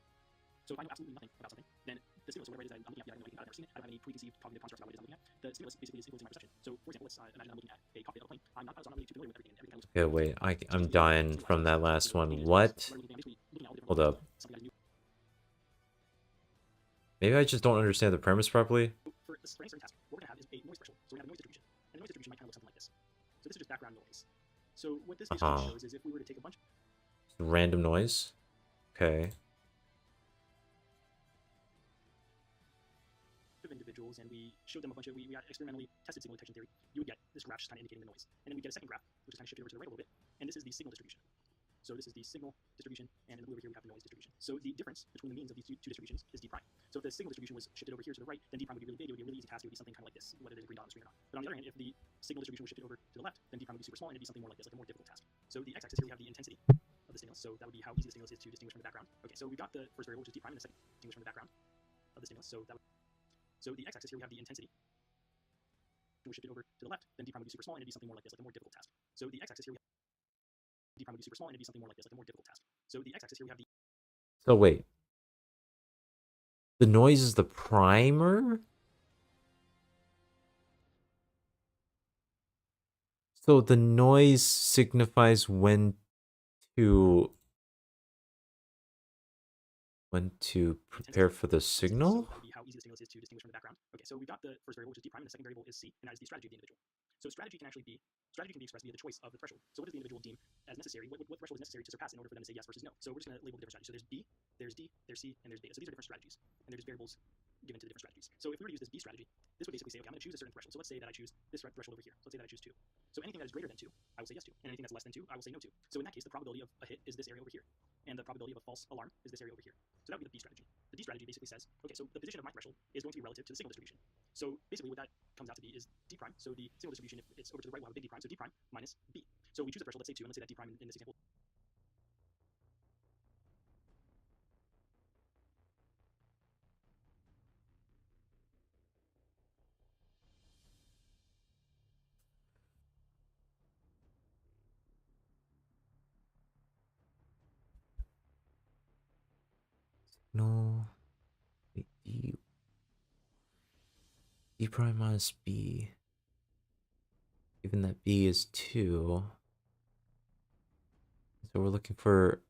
Speaker 21: So if I know absolutely nothing about something, then the stimulus, whatever it is I'm looking at, I don't know anything about it, I've never seen it, I don't have any preconceived cognitive constructs about what it is I'm looking at. The stimulus basically is influencing my perception. So for example, let's imagine I'm looking at a cockpit of a plane. I'm not a pilot, so I'm not really too familiar with everything, and everything
Speaker 1: Okay, wait, I'm dying from that last one. What? Hold up. Maybe I just don't understand the premise properly.
Speaker 21: For any certain task, what we're going to have is a noise threshold. So we're going to have a noise distribution. And the noise distribution might kind of look something like this. So this is just background noise. So what this basically shows is if we were to take a bunch of
Speaker 1: random noise. Okay.
Speaker 21: individuals and we showed them a bunch of, we experimentally tested signal detection theory, you would get this graph just kind of indicating the noise. And then we get a second graph, which is kind of shifted over to the right a little bit. And this is the signal distribution. So this is the signal distribution, and in the blue over here we have the noise distribution. So the difference between the means of these two distributions is d prime. So if the signal distribution was shifted over here to the right, then d prime would be really big. It would be a really easy task. It would be something kind of like this, whether there's a green dot on the screen or not. But on the other hand, if the signal distribution was shifted over to the left, then d prime would be super small, and it'd be something more like this, like a more difficult task. So the x-axis here we have the intensity of the stimulus. So that would be how easy the stimulus is to distinguish from the background. Okay, so we got the first variable, which is d prime, and the second distinguish from the background of the stimulus. So the x-axis here we have the intensity. If we shift it over to the left, then d prime would be super small, and it'd be something more like this, like a more difficult task. So the x-axis here we have d prime would be super small, and it'd be something more like this, like a more difficult task. So the x-axis here we have the.
Speaker 1: So wait. The noise is the primer? So the noise signifies when to prepare for the signal?
Speaker 21: How easy the signal is to distinguish from the background. Okay, so we got the first variable, which is d prime, and the second variable is c, and that is the strategy of the individual. So strategy can be expressed via the choice of the threshold. So what does the individual deem as necessary? What threshold is necessary to surpass in order for them to say yes versus no? So we're just going to label the different strategies. So there's B, there's D, there's C, and there's beta. So these are different strategies, and they're just variables given to the different strategies. So if we were to use this B strategy, this would basically say, okay, I'm going to choose a certain threshold. So let's say that I choose this threshold over here. So let's say that I choose 2. So anything that is greater than 2, I will say yes to, and anything that's less than 2, I will say no to. So in that case, the probability of a hit is this area over here, and the probability of a false alarm is this area over here. So that would be the B strategy. The D strategy basically says, okay, so the position of my threshold is going to be relative to the signal distribution. So basically what that comes out to be is D prime. So the signal distribution, if it's over to the right, we'll have a big D prime. So D prime minus B. So we choose a threshold, let's say 2, and let's say that D prime in this example.
Speaker 1: No. Wait, D prime minus B. Given that B is 2. So we're looking for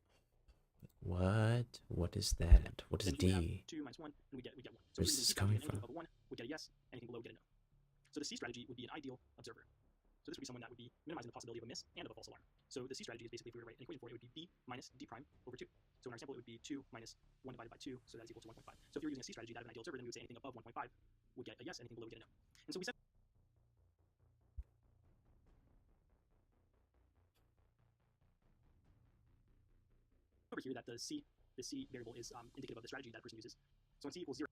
Speaker 1: what? What is that? What is D?
Speaker 21: 2 minus 1, and we get 1. So
Speaker 1: Where's this coming from?
Speaker 21: Anything above a 1 would get a yes, anything below would get a no. So the C strategy would be an ideal observer. So this would be someone that would be minimizing the possibility of a miss and of a false alarm. So the C strategy is basically, if we were to write an equation for it, it would be B minus D prime over 2. So in our example, it would be 2 minus 1 divided by 2, so that is equal to 1.5. So if you were using a C strategy, that of an ideal observer, then we would say anything above 1.5 would get a yes, anything below would get a no. And so we said over here that the C variable is indicative of the strategy that a person uses. So when C equals 0.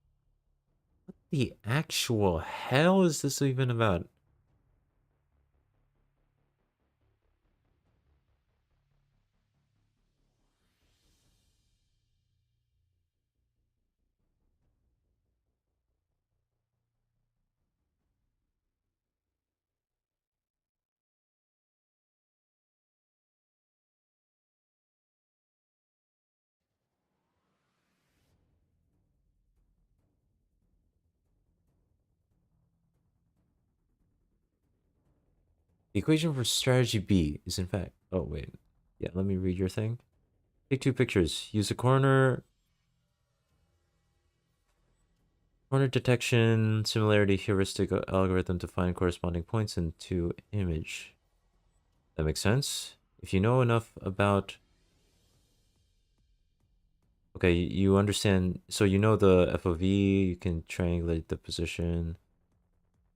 Speaker 1: What the actual hell is this even about? The equation for strategy B is in fact... Oh, wait. Yeah, let me read your thing. Take 2 pictures. Use a corner detection similarity heuristic algorithm to find corresponding points in 2 image. That makes sense. If you know enough about... Okay, you understand... So you know the FOV, you can triangulate the position.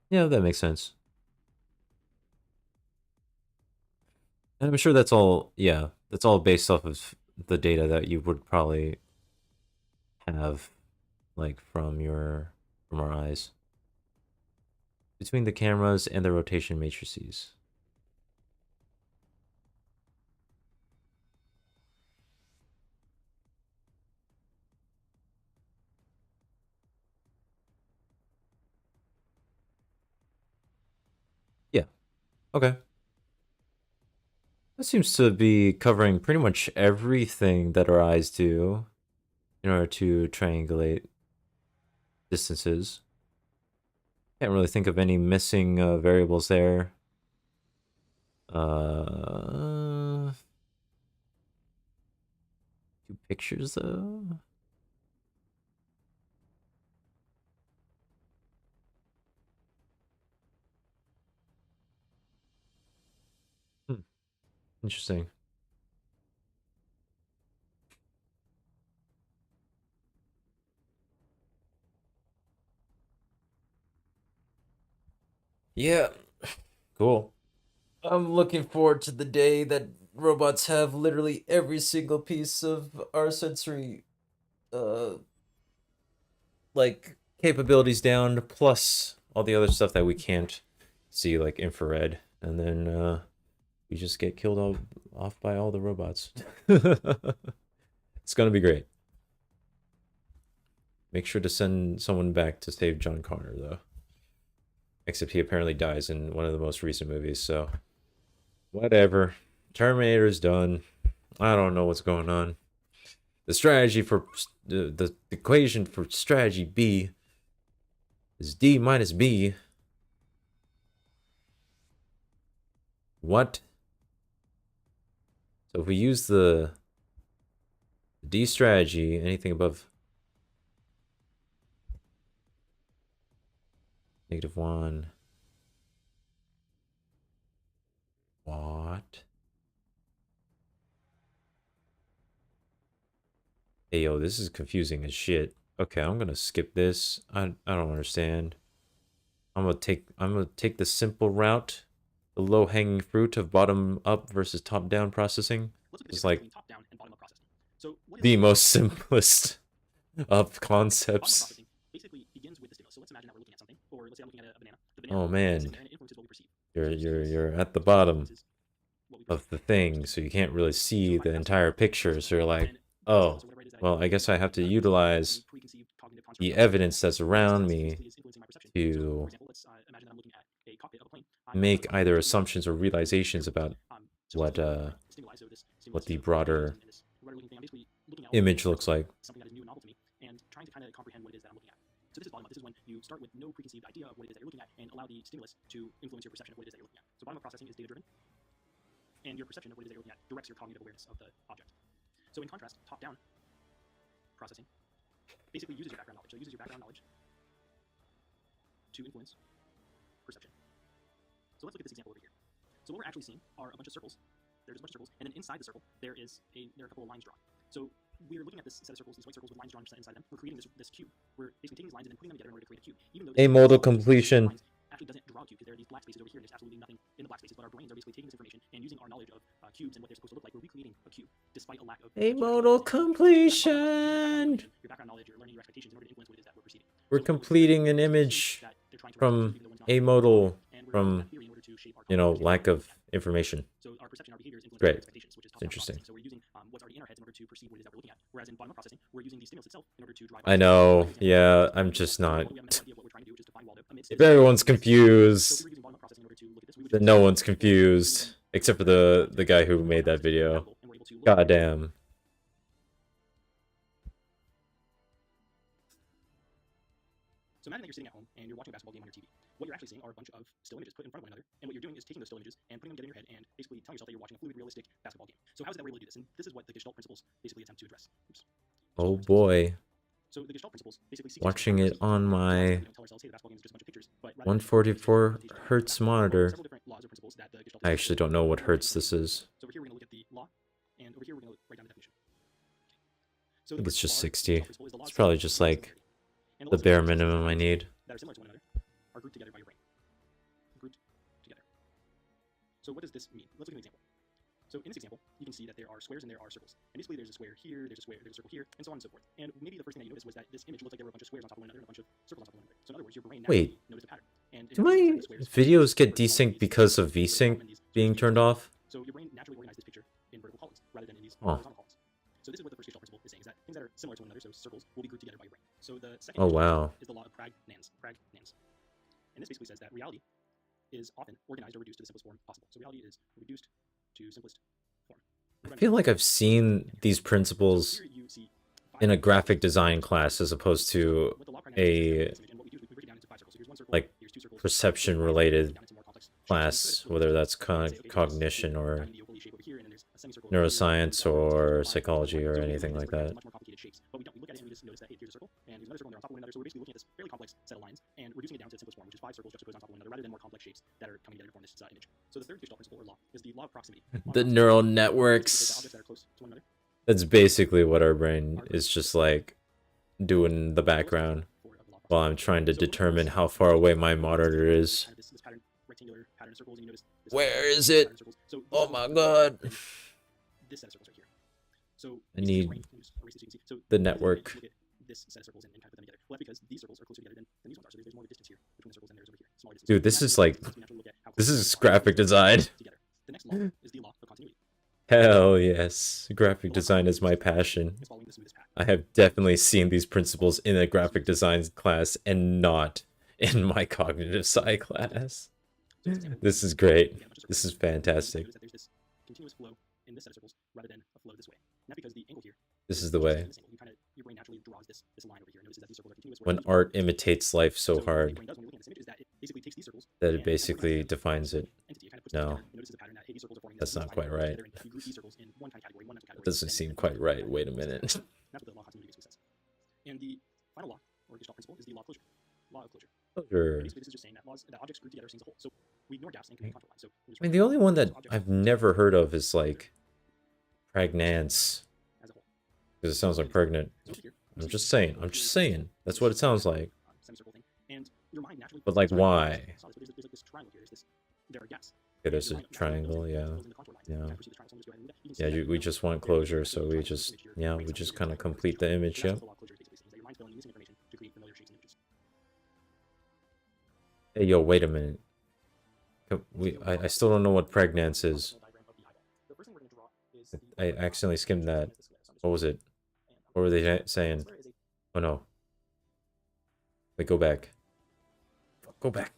Speaker 1: Yeah, that makes sense. And I'm sure that's all, yeah, that's all based off of the data that you would probably have, like, from our eyes. Between the cameras and the rotation matrices. Yeah, okay. That seems to be covering pretty much everything that our eyes do in order to triangulate distances. Can't really think of any missing variables there. Two pictures though. Interesting. Yeah, cool. I'm looking forward to the day that robots have literally every single piece of our sensory, like, capabilities down, plus all the other stuff that we can't see, like infrared, and then we just get killed off by all the robots. It's gonna be great. Make sure to send someone back to save John Connor, though. Except he apparently dies in one of the most recent movies, so... Whatever. Terminator's done. I don't know what's going on. The strategy for... The equation for strategy B is D minus B. What? So if we use the D strategy, anything above -1 What? Hey, yo, this is confusing as shit. Okay, I'm gonna skip this. I don't understand. I'm gonna take the simple route, the low-hanging fruit of bottom-up versus top-down processing. It's like
Speaker 21: top-down and bottom-up processing. So what
Speaker 1: the
Speaker 21: is
Speaker 1: most simplest of
Speaker 21: bottom-up
Speaker 1: concepts.
Speaker 21: processing basically begins with the stimulus. So let's imagine that we're looking at something, or let's say I'm looking at a banana. The banana
Speaker 1: Oh
Speaker 21: is
Speaker 1: man,
Speaker 21: sitting there and it influences what we perceive.
Speaker 1: you're at the bottom of the thing, so you can't really see the entire picture. So you're like, oh, well, I guess I have to utilize the evidence that's around me to make either assumptions or realizations about what the broader image looks like.
Speaker 21: Something that is new and novel to me, and trying to kind of comprehend what it is that I'm looking at. So this is bottom up. This is when you start with no preconceived idea of what it is that you're looking at and allow the stimulus to influence your perception of what it is that you're looking at. So bottom up processing is data driven, and your perception of what it is that you're looking at directs your cognitive awareness of the object. So in contrast, top down processing basically uses your background knowledge. So it uses your background knowledge to influence perception. So let's look at this example over here. So what we're actually seeing are a bunch of circles. There's a bunch of circles, and then inside the circle there are a couple of lines drawn. So we're looking at this set of circles, these white circles with lines drawn inside them. We're creating this cube. We're basically taking these lines and then putting them together in order to create a cube. Even though
Speaker 1: Amodal completion.
Speaker 21: actually doesn't draw a cube because there are these black spaces over here and there's absolutely nothing in the black spaces, but our brains are basically taking this information and using our knowledge of cubes and what they're supposed to look like, we're recreating a cube despite a lack of
Speaker 1: Amodal completion.
Speaker 21: your background knowledge, your learning, your expectations in order to influence what it is that we're perceiving.
Speaker 1: We're completing an image from amodal, from, you know, lack of information.
Speaker 21: So our perception, our behaviors influence
Speaker 1: Great.
Speaker 21: our expectations, which is top-down
Speaker 1: Interesting.
Speaker 21: processing. So we're using what's already in our heads in order to perceive what it is that we're looking at. Whereas in bottom-up processing, we're using the stimulus itself in order to drive.
Speaker 1: I know, yeah, I'm just not. If everyone's confused, then no one's confused, except for the guy who made that video. Goddamn.
Speaker 21: So imagine that you're sitting at home and you're watching a basketball game on your TV. What you're actually seeing are a bunch of still images put in front of one another, and what you're doing is taking those still images and putting them together in your head and basically telling yourself that you're watching a fluid, realistic basketball game. So how is that we're able to do this? And this is what the Gestalt principles basically attempt to address. Oops.
Speaker 1: Oh boy.
Speaker 21: So the Gestalt principles basically
Speaker 1: Watching it on my 144 hertz monitor. I actually don't know what hertz this is.
Speaker 21: So over here we're going to look at the law, and over here we're going to write down the definition.
Speaker 1: I think it's just 60. It's probably just like the bare minimum I need.
Speaker 21: That are similar to one another are grouped together by your brain. Grouped together. So what does this mean? Let's look at an example. So in this example, you can see that there are squares and there are circles. And basically there's a square here, there's a square, there's a circle here, and so on and so forth. And maybe the first thing that you noticed was that this image looked like there were a bunch of squares on top of one another and a bunch of circles on top of one another. So in other words, your brain naturally noticed a pattern. And
Speaker 1: Do my videos get desync because of VSync being turned off?
Speaker 21: So your brain naturally organized this picture in vertical columns rather than in these horizontal columns. So this is what the first Gestalt principle is saying, is that things that are similar to one another, so circles, will be grouped together by your brain. So the second is the law of Pragnanz. And this basically says that reality is often organized or reduced to the simplest form possible. So reality is reduced to simplest form.
Speaker 1: I feel like I've seen these principles in a graphic design class as opposed to a like perception related class, whether that's cognition or neuroscience or psychology or anything like that.
Speaker 21: But we look at it and we just notice that, hey, here's a circle, and here's another circle, and they're on top of one another. So we're basically looking at this fairly complex set of lines and reducing it down to its simplest form, which is 5 circles juxtaposed on top of one another, rather than more complex shapes that are coming together to form this image. So the third Gestalt principle or law is the law of proximity.
Speaker 1: The neural networks. That's basically what our brain is just like doing in the background while I'm trying to determine how far away my monitor is. Where is it? Oh my god. I need the network.
Speaker 21: This set of circles and kind of put them together. Well, that's because these circles are closer together than these ones are. So there's more of a distance here between the circles than there is over here. Smaller distance.
Speaker 1: Dude, this is like, this is graphic design.
Speaker 21: The next law is the law of continuity.
Speaker 1: Hell yes, graphic design is my passion. I have definitely seen these principles in a graphic design class and not in my cognitive sci class. This is great. This is fantastic.
Speaker 21: There's this continuous flow in this set of circles rather than a flow this way. Not because the angle here.
Speaker 1: This is the way.
Speaker 21: Your brain naturally draws this line over here. Notices that these circles are continuous.
Speaker 1: When art imitates life so hard that it basically defines it. No, that's not quite right. That doesn't seem quite right. Wait a minute.
Speaker 21: And the final law, or Gestalt principle, is the law of closure. Law of closure.
Speaker 1: Closure.
Speaker 21: Basically, this is just saying that objects grouped together seems a whole. So we ignore gaps and create contour lines. So
Speaker 1: I mean, the only one that I've never heard of is like pregnance, because it sounds like pregnant. I'm just saying. I'm just saying. That's what it sounds like.
Speaker 21: semicircle thing, and your mind naturally.
Speaker 1: But like, why?
Speaker 21: There's like this triangle here. There are gaps.
Speaker 1: Okay, there's a triangle. Yeah. Yeah. Yeah. We just want closure, so we just kind of complete the image. Yeah. Hey, yo, wait a minute. I still don't know what pregnance is. I accidentally skimmed that. What was it? What were they saying? Oh no. Wait, go back. Go back.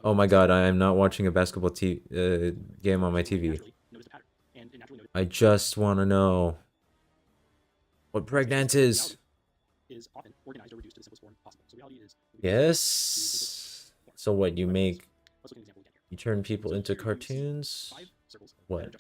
Speaker 1: Oh my god, I am not watching a basketball game on my TV. I just want to know what pregnance is. Yes. So what, you turn people into cartoons? What?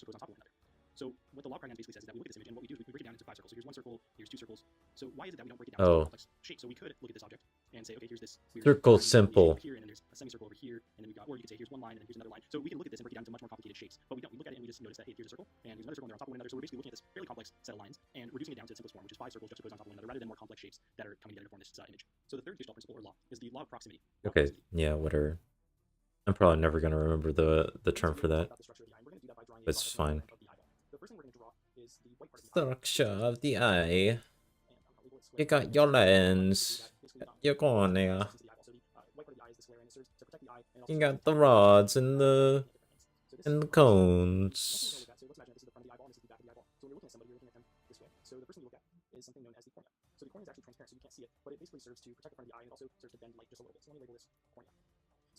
Speaker 21: So what the law of pregnance basically says is that we look at this image, and what we do is we break it down into 5 circles. So here's 1 circle, here's 2 circles. So why is it that we don't break it down into complex shape? So we could look at this object and say, okay, here's this weird
Speaker 1: circle simple
Speaker 21: here, and then there's a semicircle over here, and then we got, or you could say here's one line and then here's another line. So we can look at this and break it down into much more complicated shapes. But we don't. We look at it and we just notice that hey, here's a circle, and here's another circle, and they're on top of one another. So we're basically looking at this fairly complex set of lines and reducing it down to its simplest form, which is 5 circles juxtaposed on top of one another, rather than more complex shapes that are coming together to form this image. So the third Gestalt principle or law is the law of proximity.
Speaker 1: Okay, yeah, whatever. I'm probably never gonna remember the term for that. It's fine. Structure of the eye. You got your lens, your cornea. You got the rods and the cones.
Speaker 21: So let's imagine this is the front of the eyeball, and this is the back of the eyeball. So when you're looking at somebody, you're looking at them this way. So the first thing you look at is something known as the cornea. So the cornea is actually transparent, so you can't see it, but it basically serves to protect the front of the eye and also serves to bend light just a little bit. So let me label this cornea.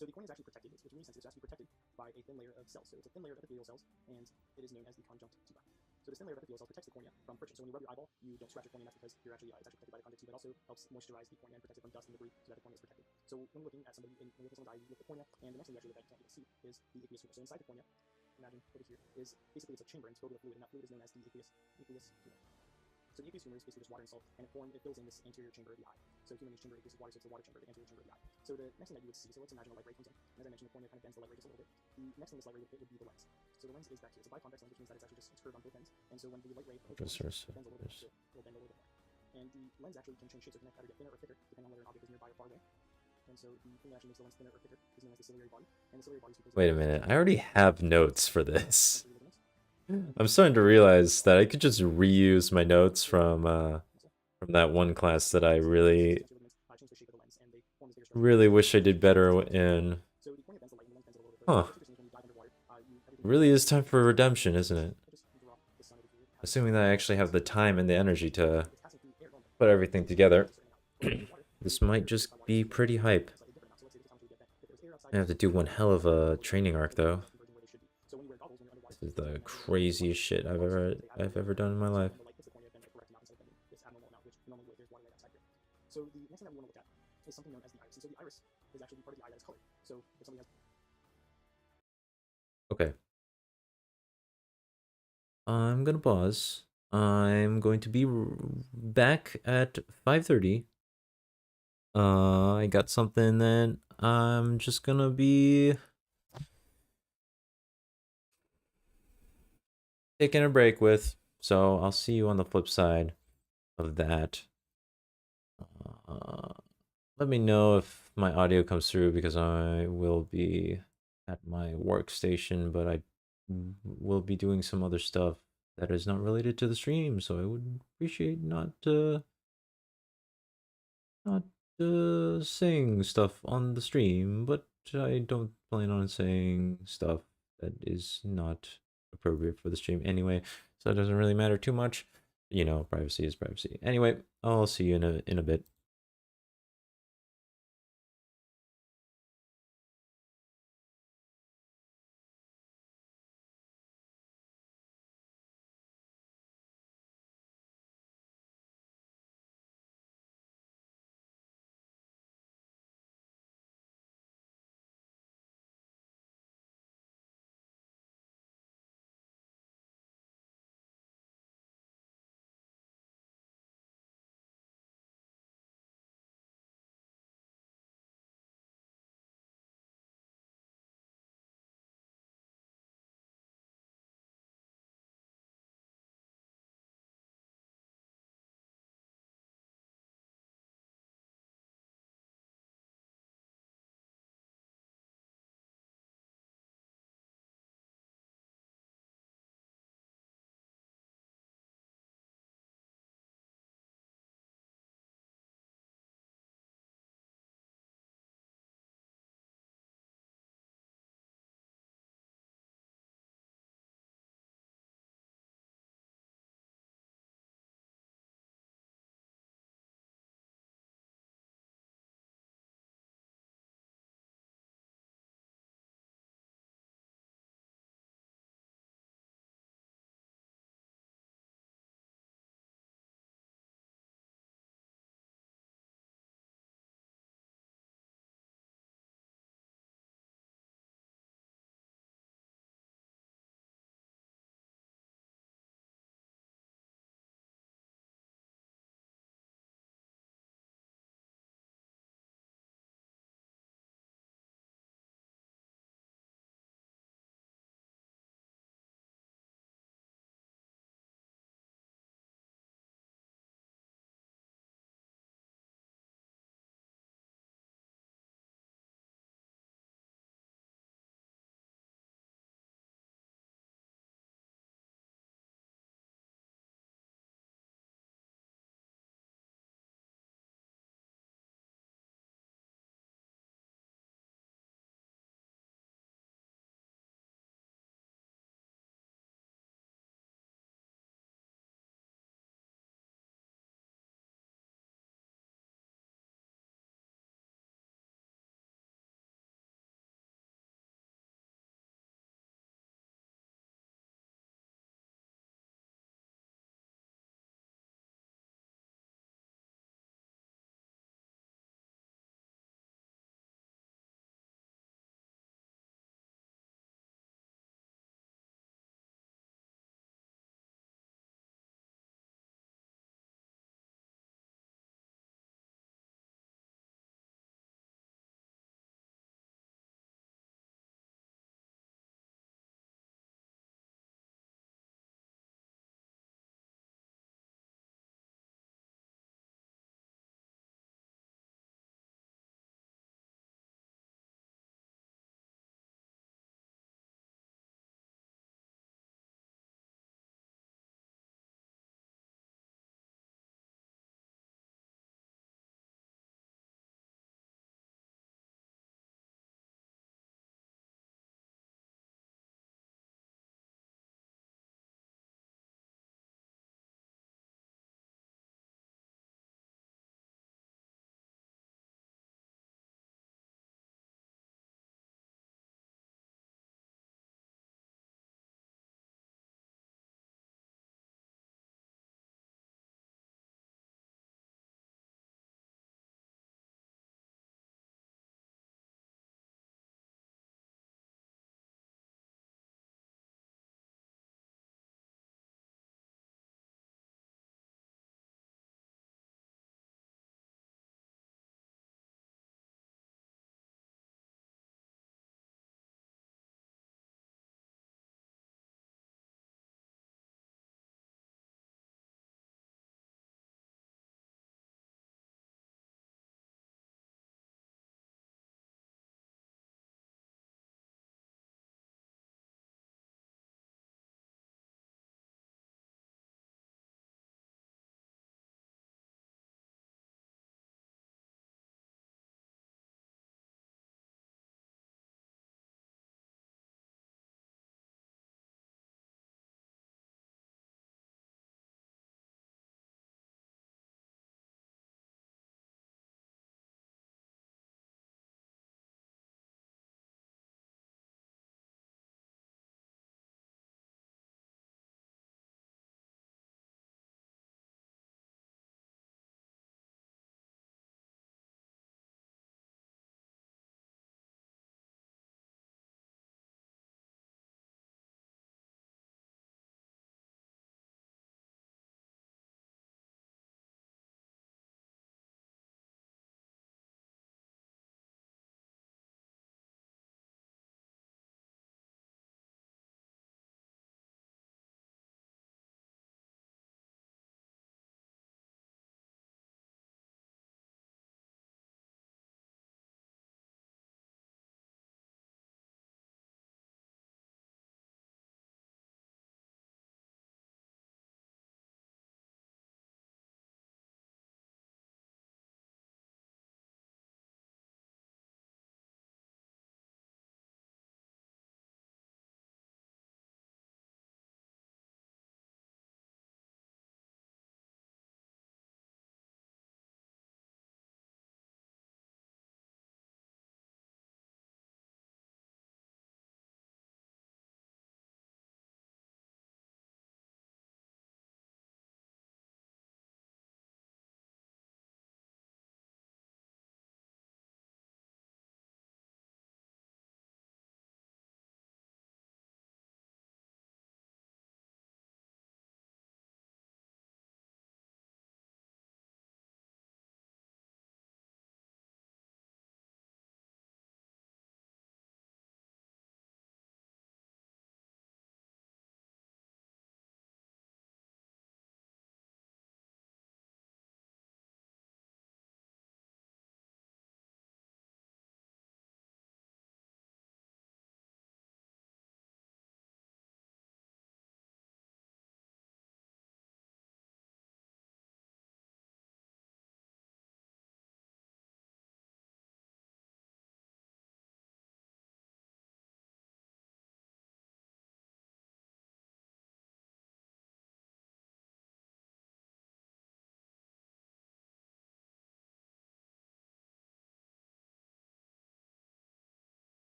Speaker 21: So the cornea is actually protected, it's really sensitive, so it has to be protected by a thin layer of cells. So it's a thin layer of epithelial cells, and it is known as the conjunctiva. So this thin layer of epithelial cells protects the cornea from friction. So when you rub your eyeball, you don't scratch your cornea, that's because you're actually, it's actually protected by the conjunctiva. It also helps moisturize the cornea and protect it from dust and debris so that the cornea is protected. So when you're looking at somebody, when you're looking at someone's eye, you look at the cornea, and the next thing you actually look at, you can't really see, is the aqueous humor. So inside the cornea, imagine over here, is basically it's a chamber and it's filled with fluid, and that fluid is known as the aqueous humor. So the aqueous humor is basically just water and salt, and it fills in this anterior chamber of the eye. So humor means chamber, aqueous is water, so it's the water chamber, the anterior chamber of the eye. So the next thing that you would see, so let's imagine a light ray comes in, and as I mentioned, the cornea kind of bends the light ray just a little bit. The next thing this light ray would hit would be the lens. So the lens is back here. It's a biconvex lens, which means that it's actually it's curved on both ends, and so when the light ray hits the lens, it bends a little bit, so it'll bend a little bit more. And the lens actually can change shape, so it can either get thinner or thicker, depending on whether an object is nearby or far away. And so the thing that actually makes the lens thinner or thicker is known as the ciliary body, and the ciliary body is because
Speaker 1: wait a minute, I already have notes for this. I'm starting to realize that I could just reuse my notes from that one class that I really wish I did better in. Huh. It really is time for redemption, isn't it? Assuming that I actually have the time and the energy to put everything together. This might just be pretty hype. I have to do one hell of a training arc though. This is the craziest shit I've ever done in my life.
Speaker 21: So the next thing that we want to look at is something known as the iris. And so the iris is actually the part of the eye that is colored. So if somebody has...
Speaker 1: Okay. I'm gonna pause. I'm going to be back at 5:30. I got something that I'm just gonna be taking a break with. So I'll see you on the flip side of that. Let me know if my audio comes through because I will be at my workstation, but I will be doing some other stuff that is not related to the stream, so I would appreciate not saying stuff on the stream, but I don't plan on saying stuff that is not appropriate for the stream anyway, so it doesn't really matter too much. You know, privacy is privacy. Anyway, I'll see you in a bit.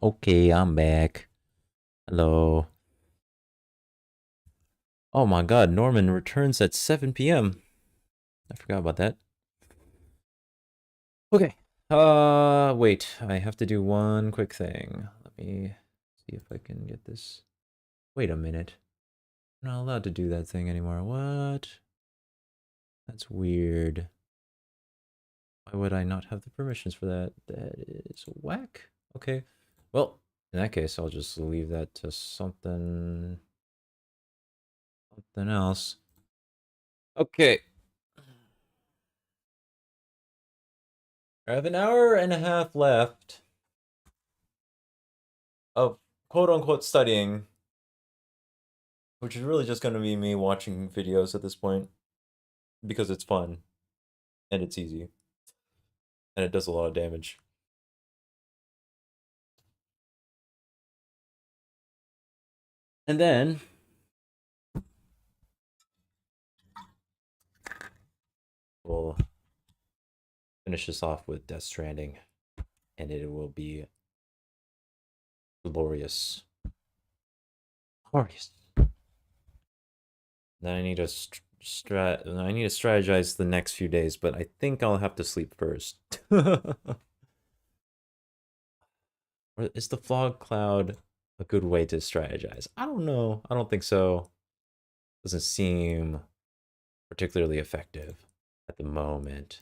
Speaker 1: Okay, I'm back. Hello. Oh my god, Norman returns at 7 p.m. I forgot about that. Okay. Wait. I have to do one quick thing. Let me see if I can get this. Wait a minute. I'm not allowed to do that thing anymore. What? That's weird. Why would I not have the permissions for that? That is whack. Okay. Well, in that case, I'll just leave that to something else. Okay. I have an hour and a half left of quote-unquote studying, which is really just going to be me watching videos at this point, because it's fun, and it's easy, and it does a lot of damage. And then we'll finish this off with Death Stranding, and it will be glorious. Glorious. Then I need to strategize the next few days, but I think I'll have to sleep first. Or is the fog cloud a good way to strategize? I don't know. I don't think so. Doesn't seem particularly effective at the moment.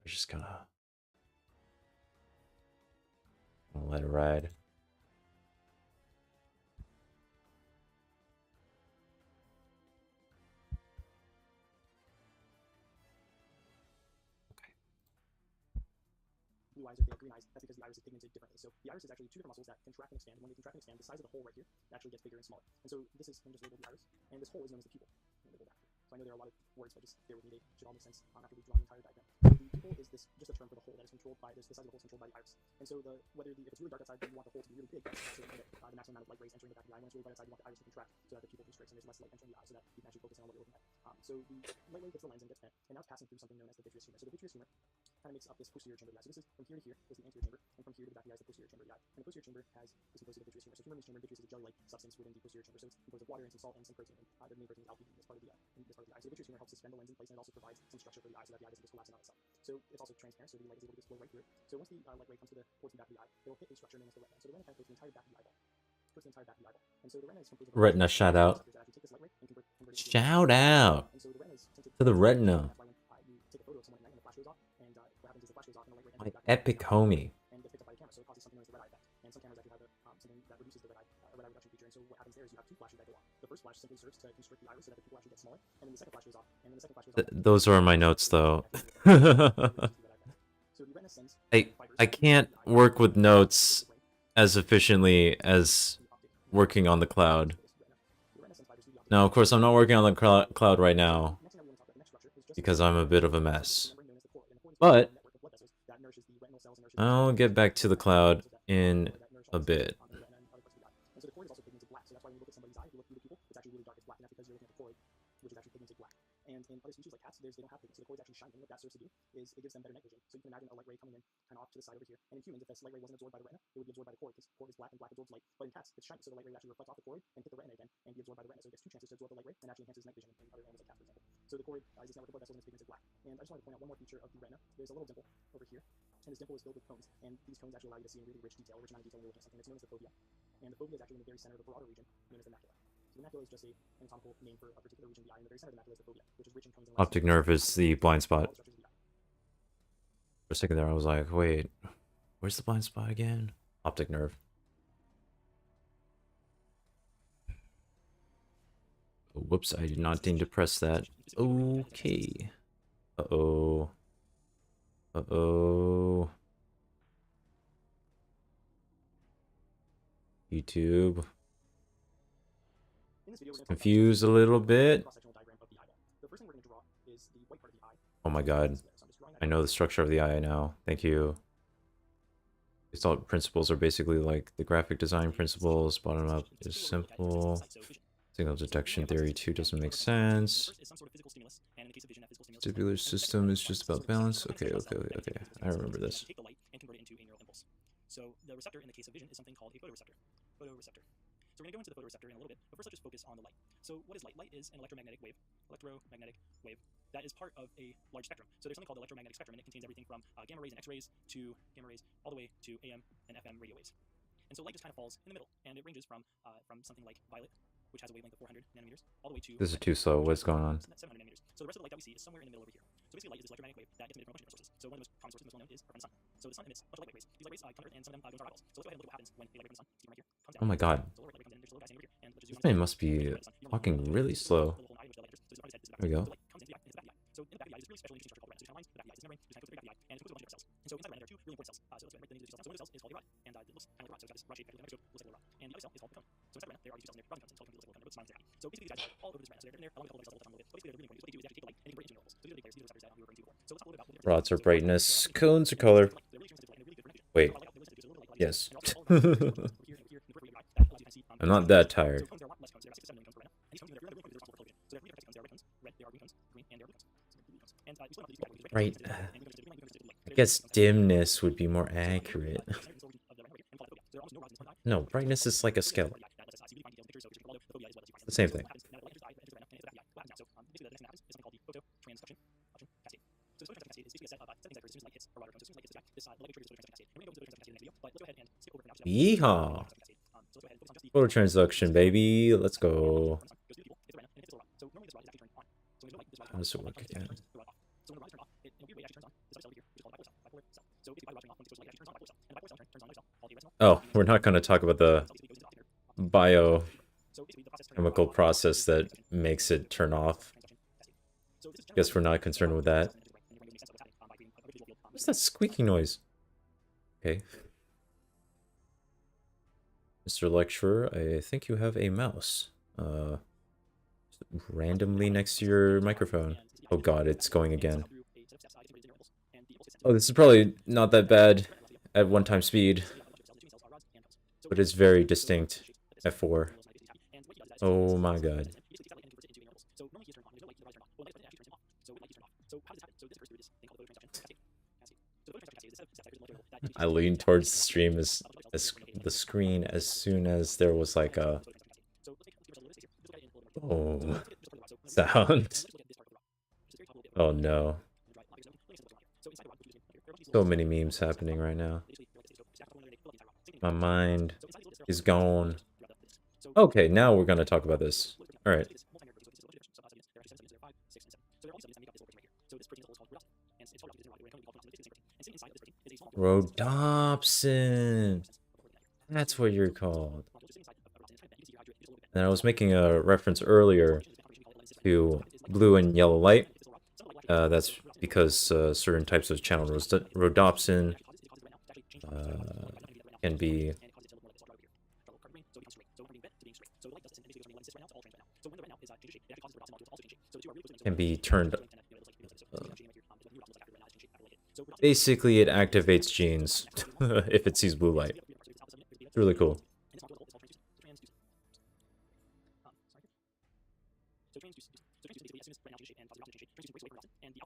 Speaker 1: We're just gonna let it ride.
Speaker 21: Blue eyes are green eyes. That's because the iris is pigmented differently. So the iris is actually two different muscles that contract and expand. When they contract and expand, the size of the hole right here actually gets bigger and smaller. And so this is, I'm just labeled the iris, and this hole is known as the pupil. So I know there are a lot of words, but just bear with me. They should all make sense after we've drawn the entire diagram. The pupil is this just a term for the hole that is controlled by the size of the hole is controlled by the iris. And so if it's really dark outside, you want the hole to be really big. That's also the maximum amount of light rays entering the back of the eye. When it's really bright outside, you want the iris to contract so that the pupil constricts and there's less light entering the eye, so that you can actually focus on what you're looking at. So the light ray hits the lens and gets bent, and now it's passing through something known as the vitreous humor. So the vitreous humor kind of makes up this posterior chamber of the eye. So this is from here to here is the anterior chamber, and from here to the back of the eye is the posterior chamber of the eye. And the posterior chamber is composed of the vitreous humor. So humor means chamber. Vitreous is a jelly-like substance within the posterior chamber. So it's composed of water and some salt and some protein. And the main protein is albumin in this part of the eye. So the vitreous humor helps suspend the lens in place, and it also provides some structure for the eye so that the eye doesn't just collapse in on itself. So it's also transparent, so the light is able to just flow right through it. So once the light ray comes towards the back of the eye, it will hit a structure known as the retina. So the retina kind of coats the entire back of the eyeball. And so the retina is composed of
Speaker 1: Retina shout out. Shout out to the retina. My epic homie.
Speaker 21: And gets picked up by the camera, so it causes something known as the red eye effect. And some cameras actually have something that reduces the red eye reduction feature. And so what happens there is you have two flashes that go off. The first flash simply serves to constrict the iris so that the pupil actually gets smaller, and then the second flash goes off. And then the second flash goes off.
Speaker 1: Those are my notes, though. I can't work with notes as efficiently as working on the cloud. Now, of course, I'm not working on the cloud right now because I'm a bit of a mess. But I'll get back to the cloud in a bit.
Speaker 21: And so the cord is also pigmented black, so that's why when you look at somebody's eye, if you look through the pupil, it's actually really dark, it's black, and that's because you're looking at the cord, which is actually pigmented black. And in other species like cats, they don't have pigment, so the cord's actually shining. And what that serves to do is it gives them better night vision. So you can imagine a light ray coming in kind of off to the side over here. And in humans, if this light ray wasn't absorbed by the retina, it would be absorbed by the cord, because the cord is black and black absorbs light. But in cats, it's shiny, so the light ray would actually reflect off the cord and hit the retina again and be absorbed by the retina. So it gets two chances to absorb the light ray and actually enhances night vision in other animals like cats, for example. So the cord is this network of blood vessels and it's pigmented black. And I just wanted to point out one more feature of the retina. There's a little dimple over here, and this dimple is filled with cones. And these cones actually allow you to see in really rich detail, rich amount of detail when you're looking at something. It's known as the fovea. And the fovea is actually in the very center of the broader region known as the macula. So the macula is just an anatomical name for a particular region of the eye, and the very center of the macula is the fovea, which is rich in cones and light.
Speaker 1: Optic nerve is the blind spot. For a second there, I was like, wait, where's the blind spot again? Optic nerve. Oh, whoops, I did not mean to press that. Okay. Uh-oh. Uh-oh. YouTube. Confused a little bit. Oh my god. I know the structure of the eye now. Thank you. These all principles are basically like the graphic design principles. Bottom up is simple. Signal detection theory 2 doesn't make sense. Vestibular system is just about balance. Okay. I remember this.
Speaker 21: So the receptor in the case of vision is something called a photoreceptor. Photoreceptor. So we're going to go into the photoreceptor in a little bit, but first let's just focus on the light. So what is light? Light is an electromagnetic wave. Electromagnetic wave. That is part of a large spectrum. So there's something called the electromagnetic spectrum, and it contains everything from gamma rays and X-rays to gamma rays all the way to AM and FM radio waves. And so light just kind of falls in the middle, and it ranges from something like violet, which has a wavelength of 400 nanometers, all the way to...
Speaker 1: This is too slow. What's going on?
Speaker 21: 700 nanometers. So the rest of the light that we see is somewhere in the middle over here. So basically light is this electromagnetic wave that gets emitted from a bunch of different sources. So one of the most common sources, most well known, is from the sun. So the sun emits a bunch of light waves. These light waves come to Earth, and some of them go into our eyeballs. So let's go ahead and look at what happens when a light ray from the sun, right here, comes down.
Speaker 1: Oh my god.
Speaker 21: So the light ray comes in, there's a little guy standing over here, and let's just
Speaker 1: This thing must be talking really slow. There we go.
Speaker 21: So in the back of the eye, there's a really special interesting structure called retina. So the retina lies, there's a membrane, which kind of goes through the back of the eye, and it includes a bunch of different cells. And so inside the retina, there are two really important cells. So let's go ahead and write the names of these cells. So one of the cells is called a rod, and it looks kind of like a rod. So it's got this rod-shaped microscope, looks like a little rod. And the other cell is called the cone. So inside the retina, there are these two cells in there, rod and cones. It's called the cone. It's called the cone. So basically these guys are all over this retina. So they're in there, along with a couple of cells all the time a little bit. But basically they're really important. What they do is they actually take the light and convert it into neural pulse. So these are the big players. These are the receptors that we were referring to before. So let's talk a little bit about
Speaker 1: Rods are brightness, cones are color. Wait. Yes. I'm not that tired. Right. I guess dimness would be more accurate. No, brightness is like a scale. The same thing. Yeehaw! Phototransduction, baby. Let's go. How does it work again? Oh, we're not going to talk about the biochemical process that makes it turn off. Guess we're not concerned with that. What's that squeaking noise? Okay. Mr. Lecturer, I think you have a mouse. Randomly next to your microphone. Oh god, it's going again. Oh, this is probably not that bad at one-time speed. But it's very distinct at 4. Oh my god. I leaned towards the stream as the screen as soon as there was like a sound. Oh no. So many memes happening right now. My mind is gone. Okay, now we're gonna talk about this. Alright. Rhodopsin! That's what you're called. And I was making a reference earlier to blue and yellow light. That's because certain types of channel rhodopsin can be turned. Basically, it activates genes if it sees blue light. It's really cool.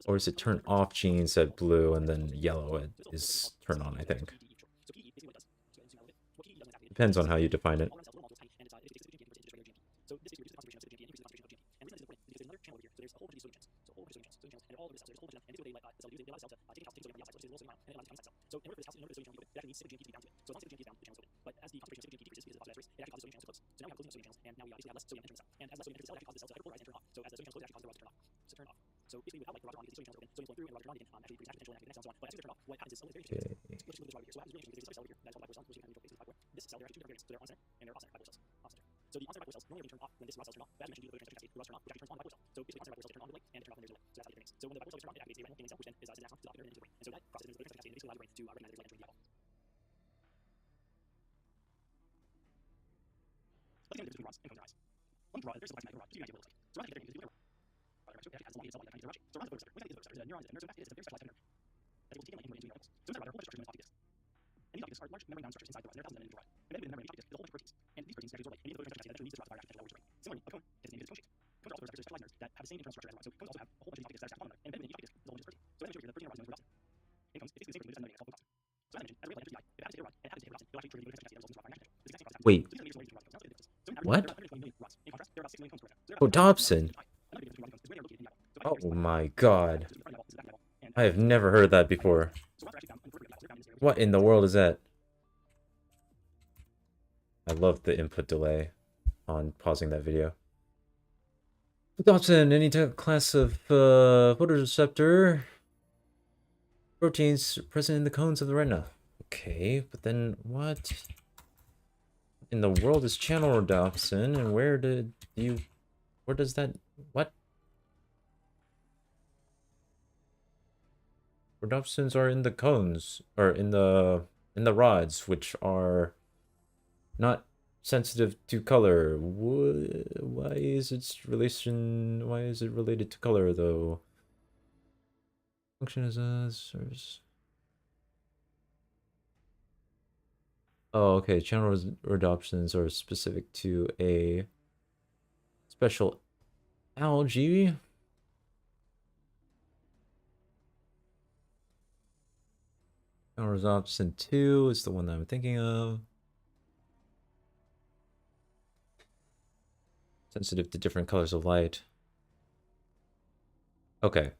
Speaker 1: Or is it turn off genes at blue and then yellow is turn on, I think. Depends on how you define it. Wait. What? Oh, Dobson. Oh my god. I have never heard that before. What in the world is that? I love the input delay on pausing that video. Dobson, any class of photoreceptor proteins present in the cones of the retina. Okay, but then what in the world is channel rhodopsin, and where does that, what? Rhodopsins are in the cones, or in the rods, which are not sensitive to color. Why is it related to color though? Function as a source. Oh, okay. Channel rhodopsins are specific to a special algae. Channel rhodopsin 2 is the one that I'm thinking of. Sensitive to different colors of light. Okay.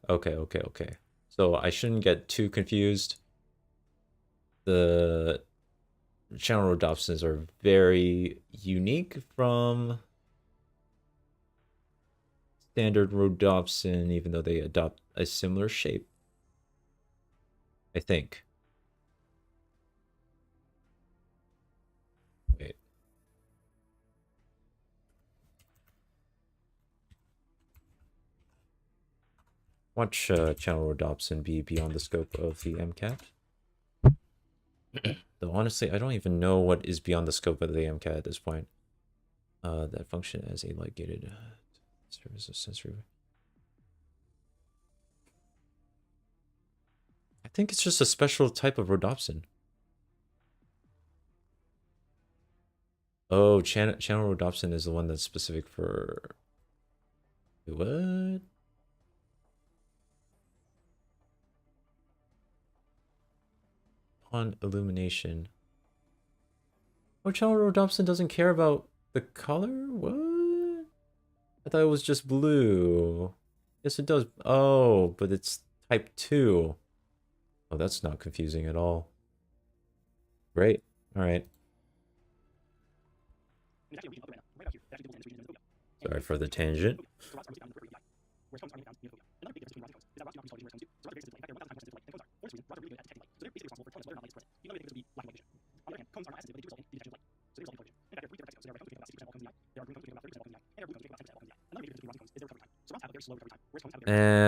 Speaker 1: So I shouldn't get too confused. The channel rhodopsins are very unique from standard rhodopsin, even though they adopt a similar shape, I think. Wait. Watch channel rhodopsin be beyond the scope of the MCAT. Though honestly, I don't even know what is beyond the scope of the MCAT at this point. That function as a light-gated service of sensory. I think it's just a special type of rhodopsin. Oh, channel rhodopsin is the one that's specific for... What? On illumination. Oh, channel rhodopsin doesn't care about the color? What? I thought it was just blue. Yes, it does. Oh, but it's type 2. Oh, that's not confusing at all. Great. All right. Sorry for the tangent.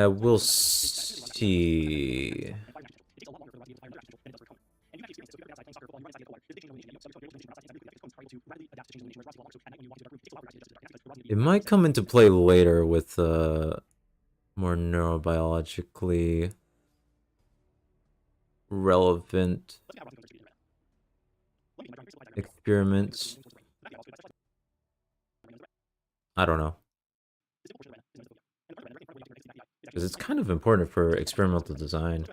Speaker 1: We'll see. It might come into play later with more neurobiologically relevant experiments. I don't know. Because it's kind of important for experimental design.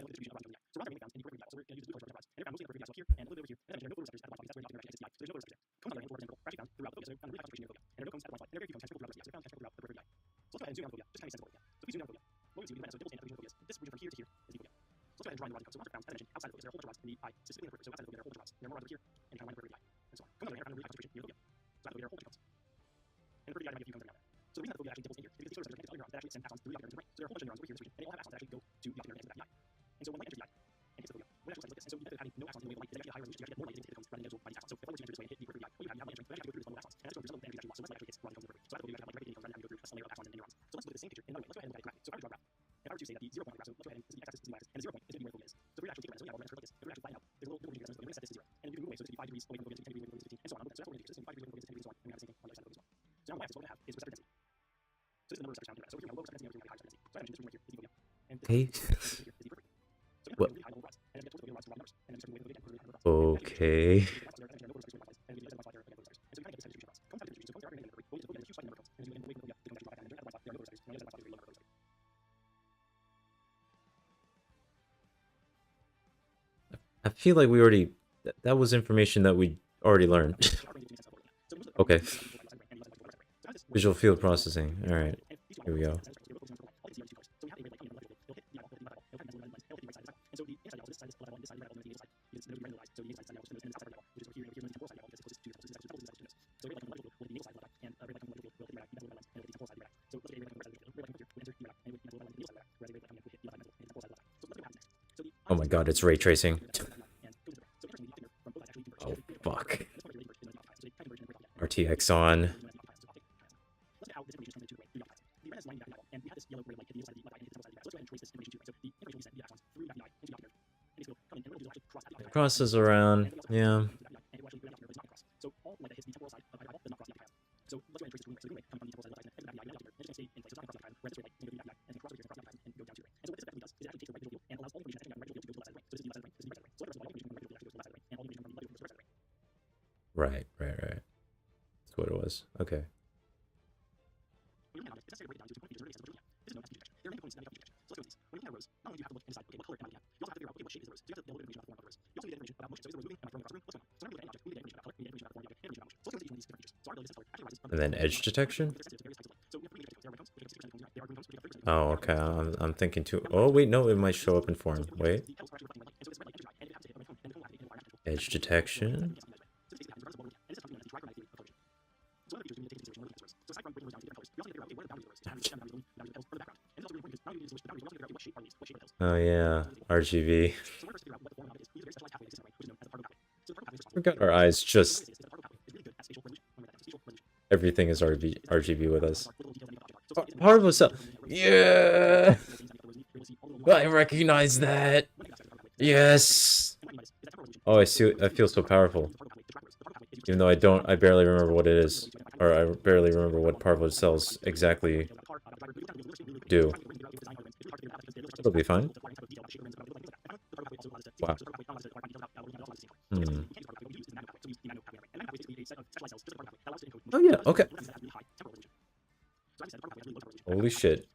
Speaker 1: Okay. What? Okay. I feel like we already... That was information that we already learned. Okay. Visual field processing. All right. Here we go. Oh my god, it's ray tracing. Oh fuck. RTX on. Crosses around, yeah. Right. That's what it was. Okay. And then edge detection? Oh, okay. I'm thinking too. Oh, wait, no, it might show up in form. Wait. Edge detection. Oh, yeah. RGB. Forgot our eyes just... Everything is RGB with us. Part of us. Yeah! I recognize that! Yes! Oh, I feel so powerful. Even though I barely remember what it is. Or I barely remember what Parvo cells exactly do. It'll be fine. Wow. Oh yeah, okay. Holy shit.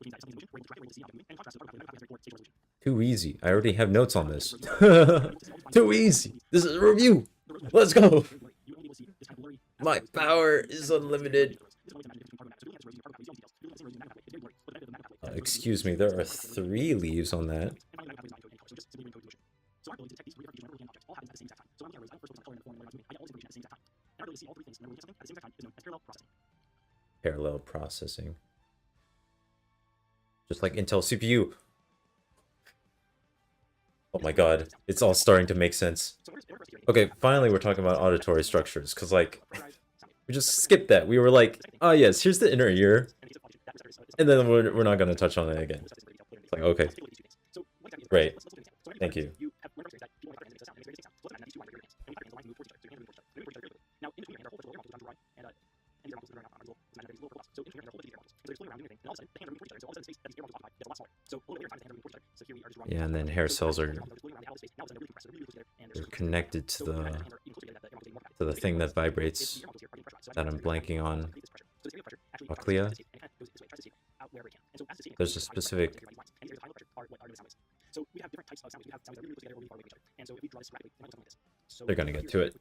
Speaker 1: Too easy. I already have notes on this. Too easy. This is a review. Let's go. My power is unlimited. Excuse me, there are 3 leaves on that. Parallel processing. Just like Intel CPU. Oh my god, it's all starting to make sense. Okay, finally we're talking about auditory structures, because like, we just skipped that. We were like, oh yes, here's the inner ear. And then we're not going to touch on it again. It's like, okay. Great. Thank you. Yeah, and then hair cells are connected to the thing that vibrates that I'm blanking on. Cochlea. There's a specific. They're gonna get to it.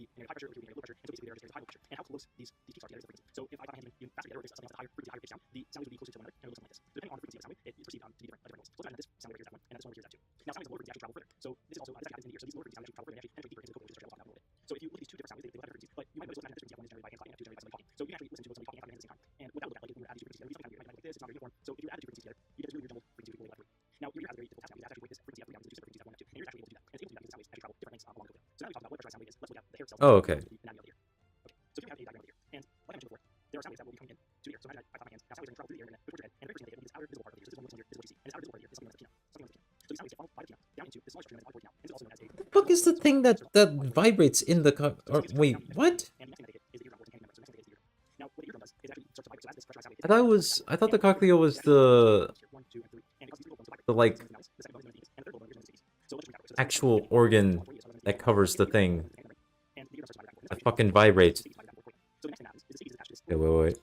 Speaker 1: Oh, okay. What the fuck is the thing that vibrates in the wait, what? I thought the cochlea was the like actual organ that covers the thing. That fucking vibrates. Okay, wait.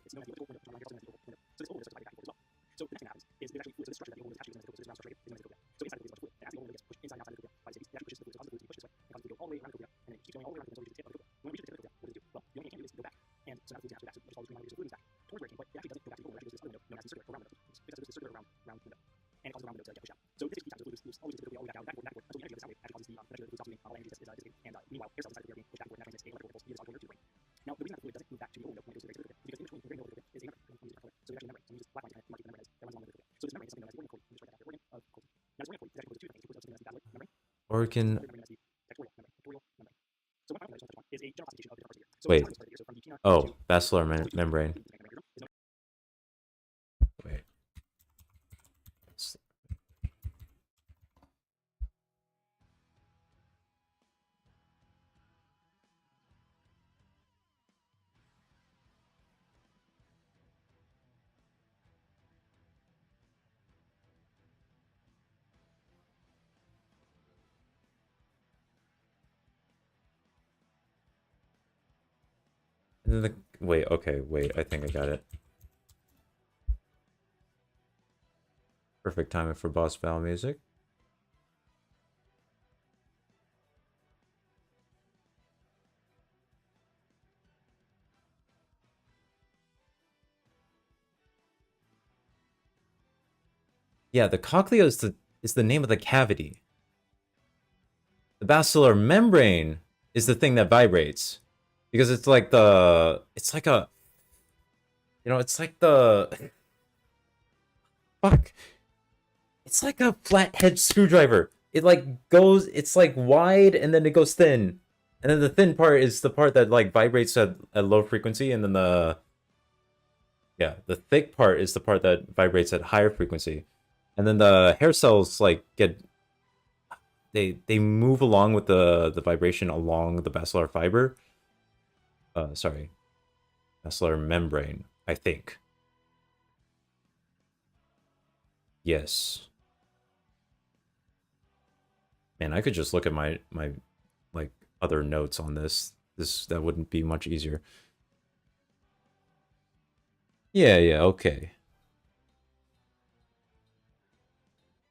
Speaker 21: does it move back to the old window when it goes to the very because in between the very middle of the is a membrane. So we use a membrane. So we use this black line to kind of mark the membrane as that runs along the nucleus. So this membrane is something known as the organ cord. Just write that after organ of cord. Now this organ cord is actually composed of two things. It's composed of something known as the basaloid membrane.
Speaker 1: Organ.
Speaker 21: Another membrane known as the tectorial membrane. Tectorial membrane. So one final thing I just want to touch on is a general classification of the different parts of the ear. So
Speaker 1: Wait.
Speaker 21: part of the ear, so from the pinna
Speaker 1: Oh,
Speaker 21: to
Speaker 1: basilar membrane. Wait. Wait, okay, wait, I think I got it. Perfect timing for boss battle music. Yeah, the cochlea is the name of the cavity. The basilar membrane is the thing that vibrates. Because it's like the... It's like a... You know, it's like the... Fuck. It's like a flathead screwdriver. It like goes... It's like wide and then it goes thin. And then the thin part is the part that like vibrates at low frequency. And then the... Yeah, the thick part is the part that vibrates at higher frequency. And then the hair cells like get... They move along with the vibration along the basilar fiber. Sorry. Basilar membrane, I think. Yes. Man, I could just look at my like other notes on this. That wouldn't be much easier. Yeah, okay.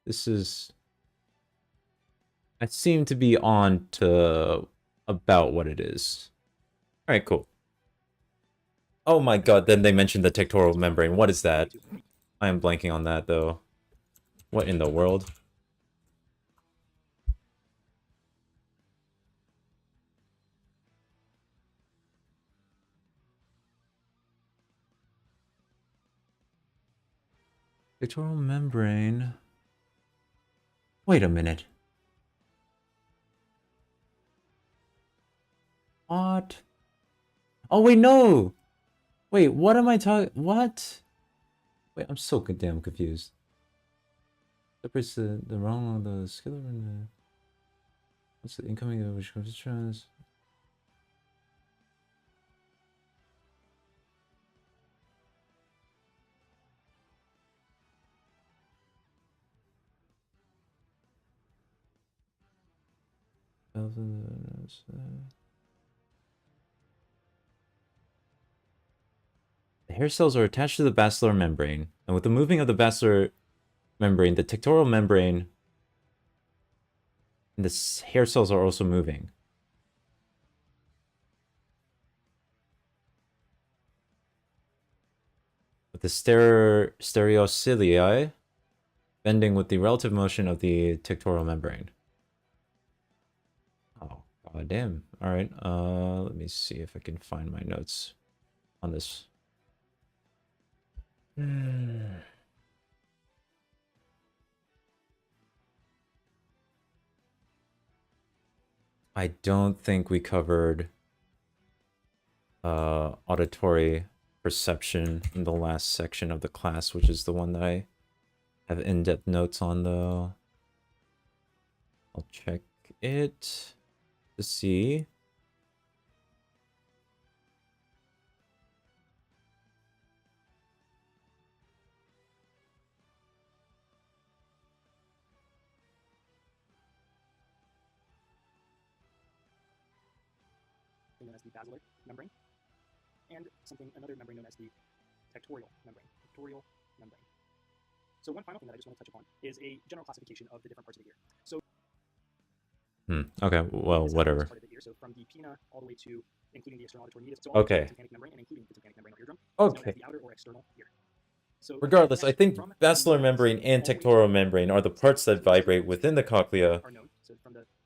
Speaker 1: This is... I seem to be on to about what it is. Alright, cool. Oh my god, then they mentioned the tectorial membrane. What is that? I am blanking on that, though. What in the world? Tectorial membrane... Wait a minute. What? Oh, wait, no! Wait, what am I talking... What? Wait, I'm so damn confused. Separates the wrong of the scalar and the... What's the incoming of which comes The hair cells are attached to the basilar membrane, and with the moving of the basilar membrane, the tectorial membrane and the hair cells are also moving. With the stereocilia bending with the relative motion of the tectorial membrane. Oh, god damn. Alright, let me see if I can find my notes on this. I don't think we covered auditory perception in the last section of the class, which is the one that I have in-depth notes on, though. I'll check it to see.
Speaker 21: Known as the basilar membrane, and another membrane known as the tectorial membrane. Tectorial membrane. So one final thing that I just want to touch upon is a general classification of the different parts of the ear. So
Speaker 1: okay, well, whatever.
Speaker 21: Part of the ear, so from the pinna all the way to including the external auditory meatus, so
Speaker 1: okay.
Speaker 21: The tympanic membrane and including the tympanic membrane or eardrum.
Speaker 1: Okay.
Speaker 21: The outer or external ear. So
Speaker 1: regardless, I think basilar membrane and tectorial membrane are the parts that vibrate within the cochlea.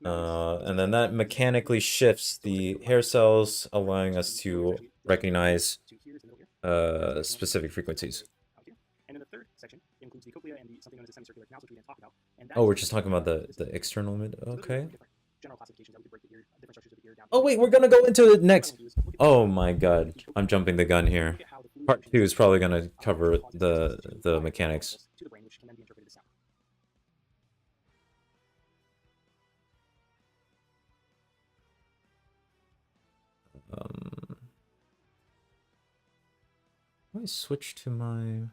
Speaker 1: And then that mechanically shifts the hair cells, allowing us to recognize
Speaker 21: to here is the middle ear.
Speaker 1: specific frequencies.
Speaker 21: Out here. And then the third section includes the cochlea and the something known as the semicircular canals, which we didn't talk about. And
Speaker 1: Oh, we're just talking about the external mid. Okay.
Speaker 21: General classifications that we could break the ear, different structures of the ear down.
Speaker 1: Oh wait, we're gonna go into it next. Oh my god, I'm jumping the gun here. Part 2 is probably gonna cover the mechanics.
Speaker 21: To the brain, which can then be interpreted as sound.
Speaker 1: Let me switch to my.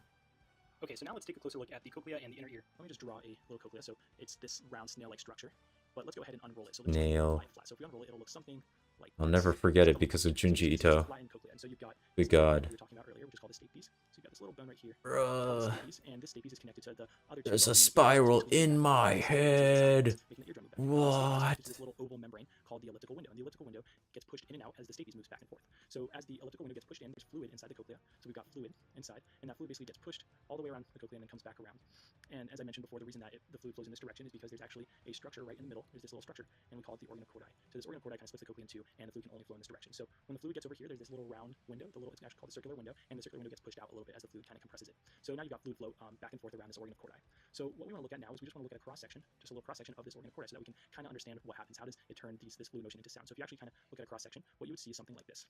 Speaker 21: Okay, so now let's take a closer look at the cochlea and the inner ear. Let me just draw a little cochlea. So it's this round snail-like structure. But let's go ahead and unroll it. So let's
Speaker 1: Nail.
Speaker 21: flat. So if we unroll it, it'll look something like
Speaker 1: I'll never forget it because of Junji Ito.
Speaker 21: And so you've got
Speaker 1: Good God.
Speaker 21: we were talking about earlier, which is called the stapes. So you've got this little bone right here.
Speaker 1: Bruh.
Speaker 21: And this stapes is connected to the other.
Speaker 1: There's a spiral in my head. What?
Speaker 21: This little oval membrane called the elliptical window, and the elliptical window gets pushed in and out as the stapes moves back and forth. So as the elliptical window gets pushed in, there's fluid inside the cochlea. So we've got fluid inside, and that fluid basically gets pushed all the way around the cochlea and then comes back around. And as I mentioned before, the reason that the fluid flows in this direction is because there's actually a structure right in the middle. There's this little structure, and we call it the organ of Cordae. So this organ of Cordae kind of splits the cochlea in two, and the fluid can only flow in this direction. So when the fluid gets over here, there's this little round window. It's actually called the circular window, and the circular window gets pushed out a little bit as the fluid kind of compresses it. So now you've got fluid flow back and forth around this organ of Cordae. So what we want to look at now is we just want to look at a cross section, just a little cross section of this organ of Cordae, so that we can kind of understand what happens. How does it turn this fluid motion into sound? So if you actually kind of look at a cross section, what you would see is something like this.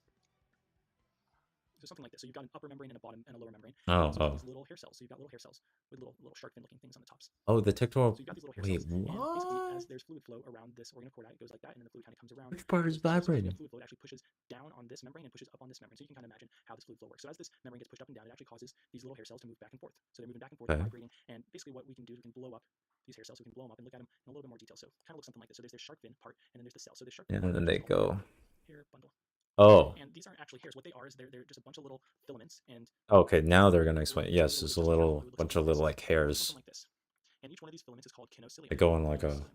Speaker 21: So something like this. So you've got an upper membrane and a bottom and a lower membrane. These little hair cells. So you've got little hair cells with little shark fin looking things on the tops.
Speaker 1: Oh, the tectoral.
Speaker 21: So you've got these little hair
Speaker 1: Wait,
Speaker 21: cells. And basically,
Speaker 1: what?
Speaker 21: as there's fluid flow around this organ of Cordae, it goes like that, and then the fluid kind of comes around.
Speaker 1: Which part is vibrating?
Speaker 21: Fluid flow actually pushes down on this membrane and pushes up on this membrane. So you can kind of imagine how this fluid flow works. So as this membrane gets pushed up and down, it actually causes these little hair cells to move back and forth. So they're moving back and forth, vibrating. And basically, what we can do is we can blow up these hair cells. We can blow them up and look at them in a little bit more detail. So kind of looks something like this. So there's shark fin part, and then there's the cell. So the shark fin
Speaker 1: And then they go.
Speaker 21: hair bundle.
Speaker 1: Oh.
Speaker 21: And these aren't actually hairs. What they are is they're just a bunch of little filaments. And
Speaker 1: Okay, now they're gonna explain. Yes, there's a little bunch of little like hairs.
Speaker 21: like this. And each one of these filaments is called kinocilium.
Speaker 1: They go in like a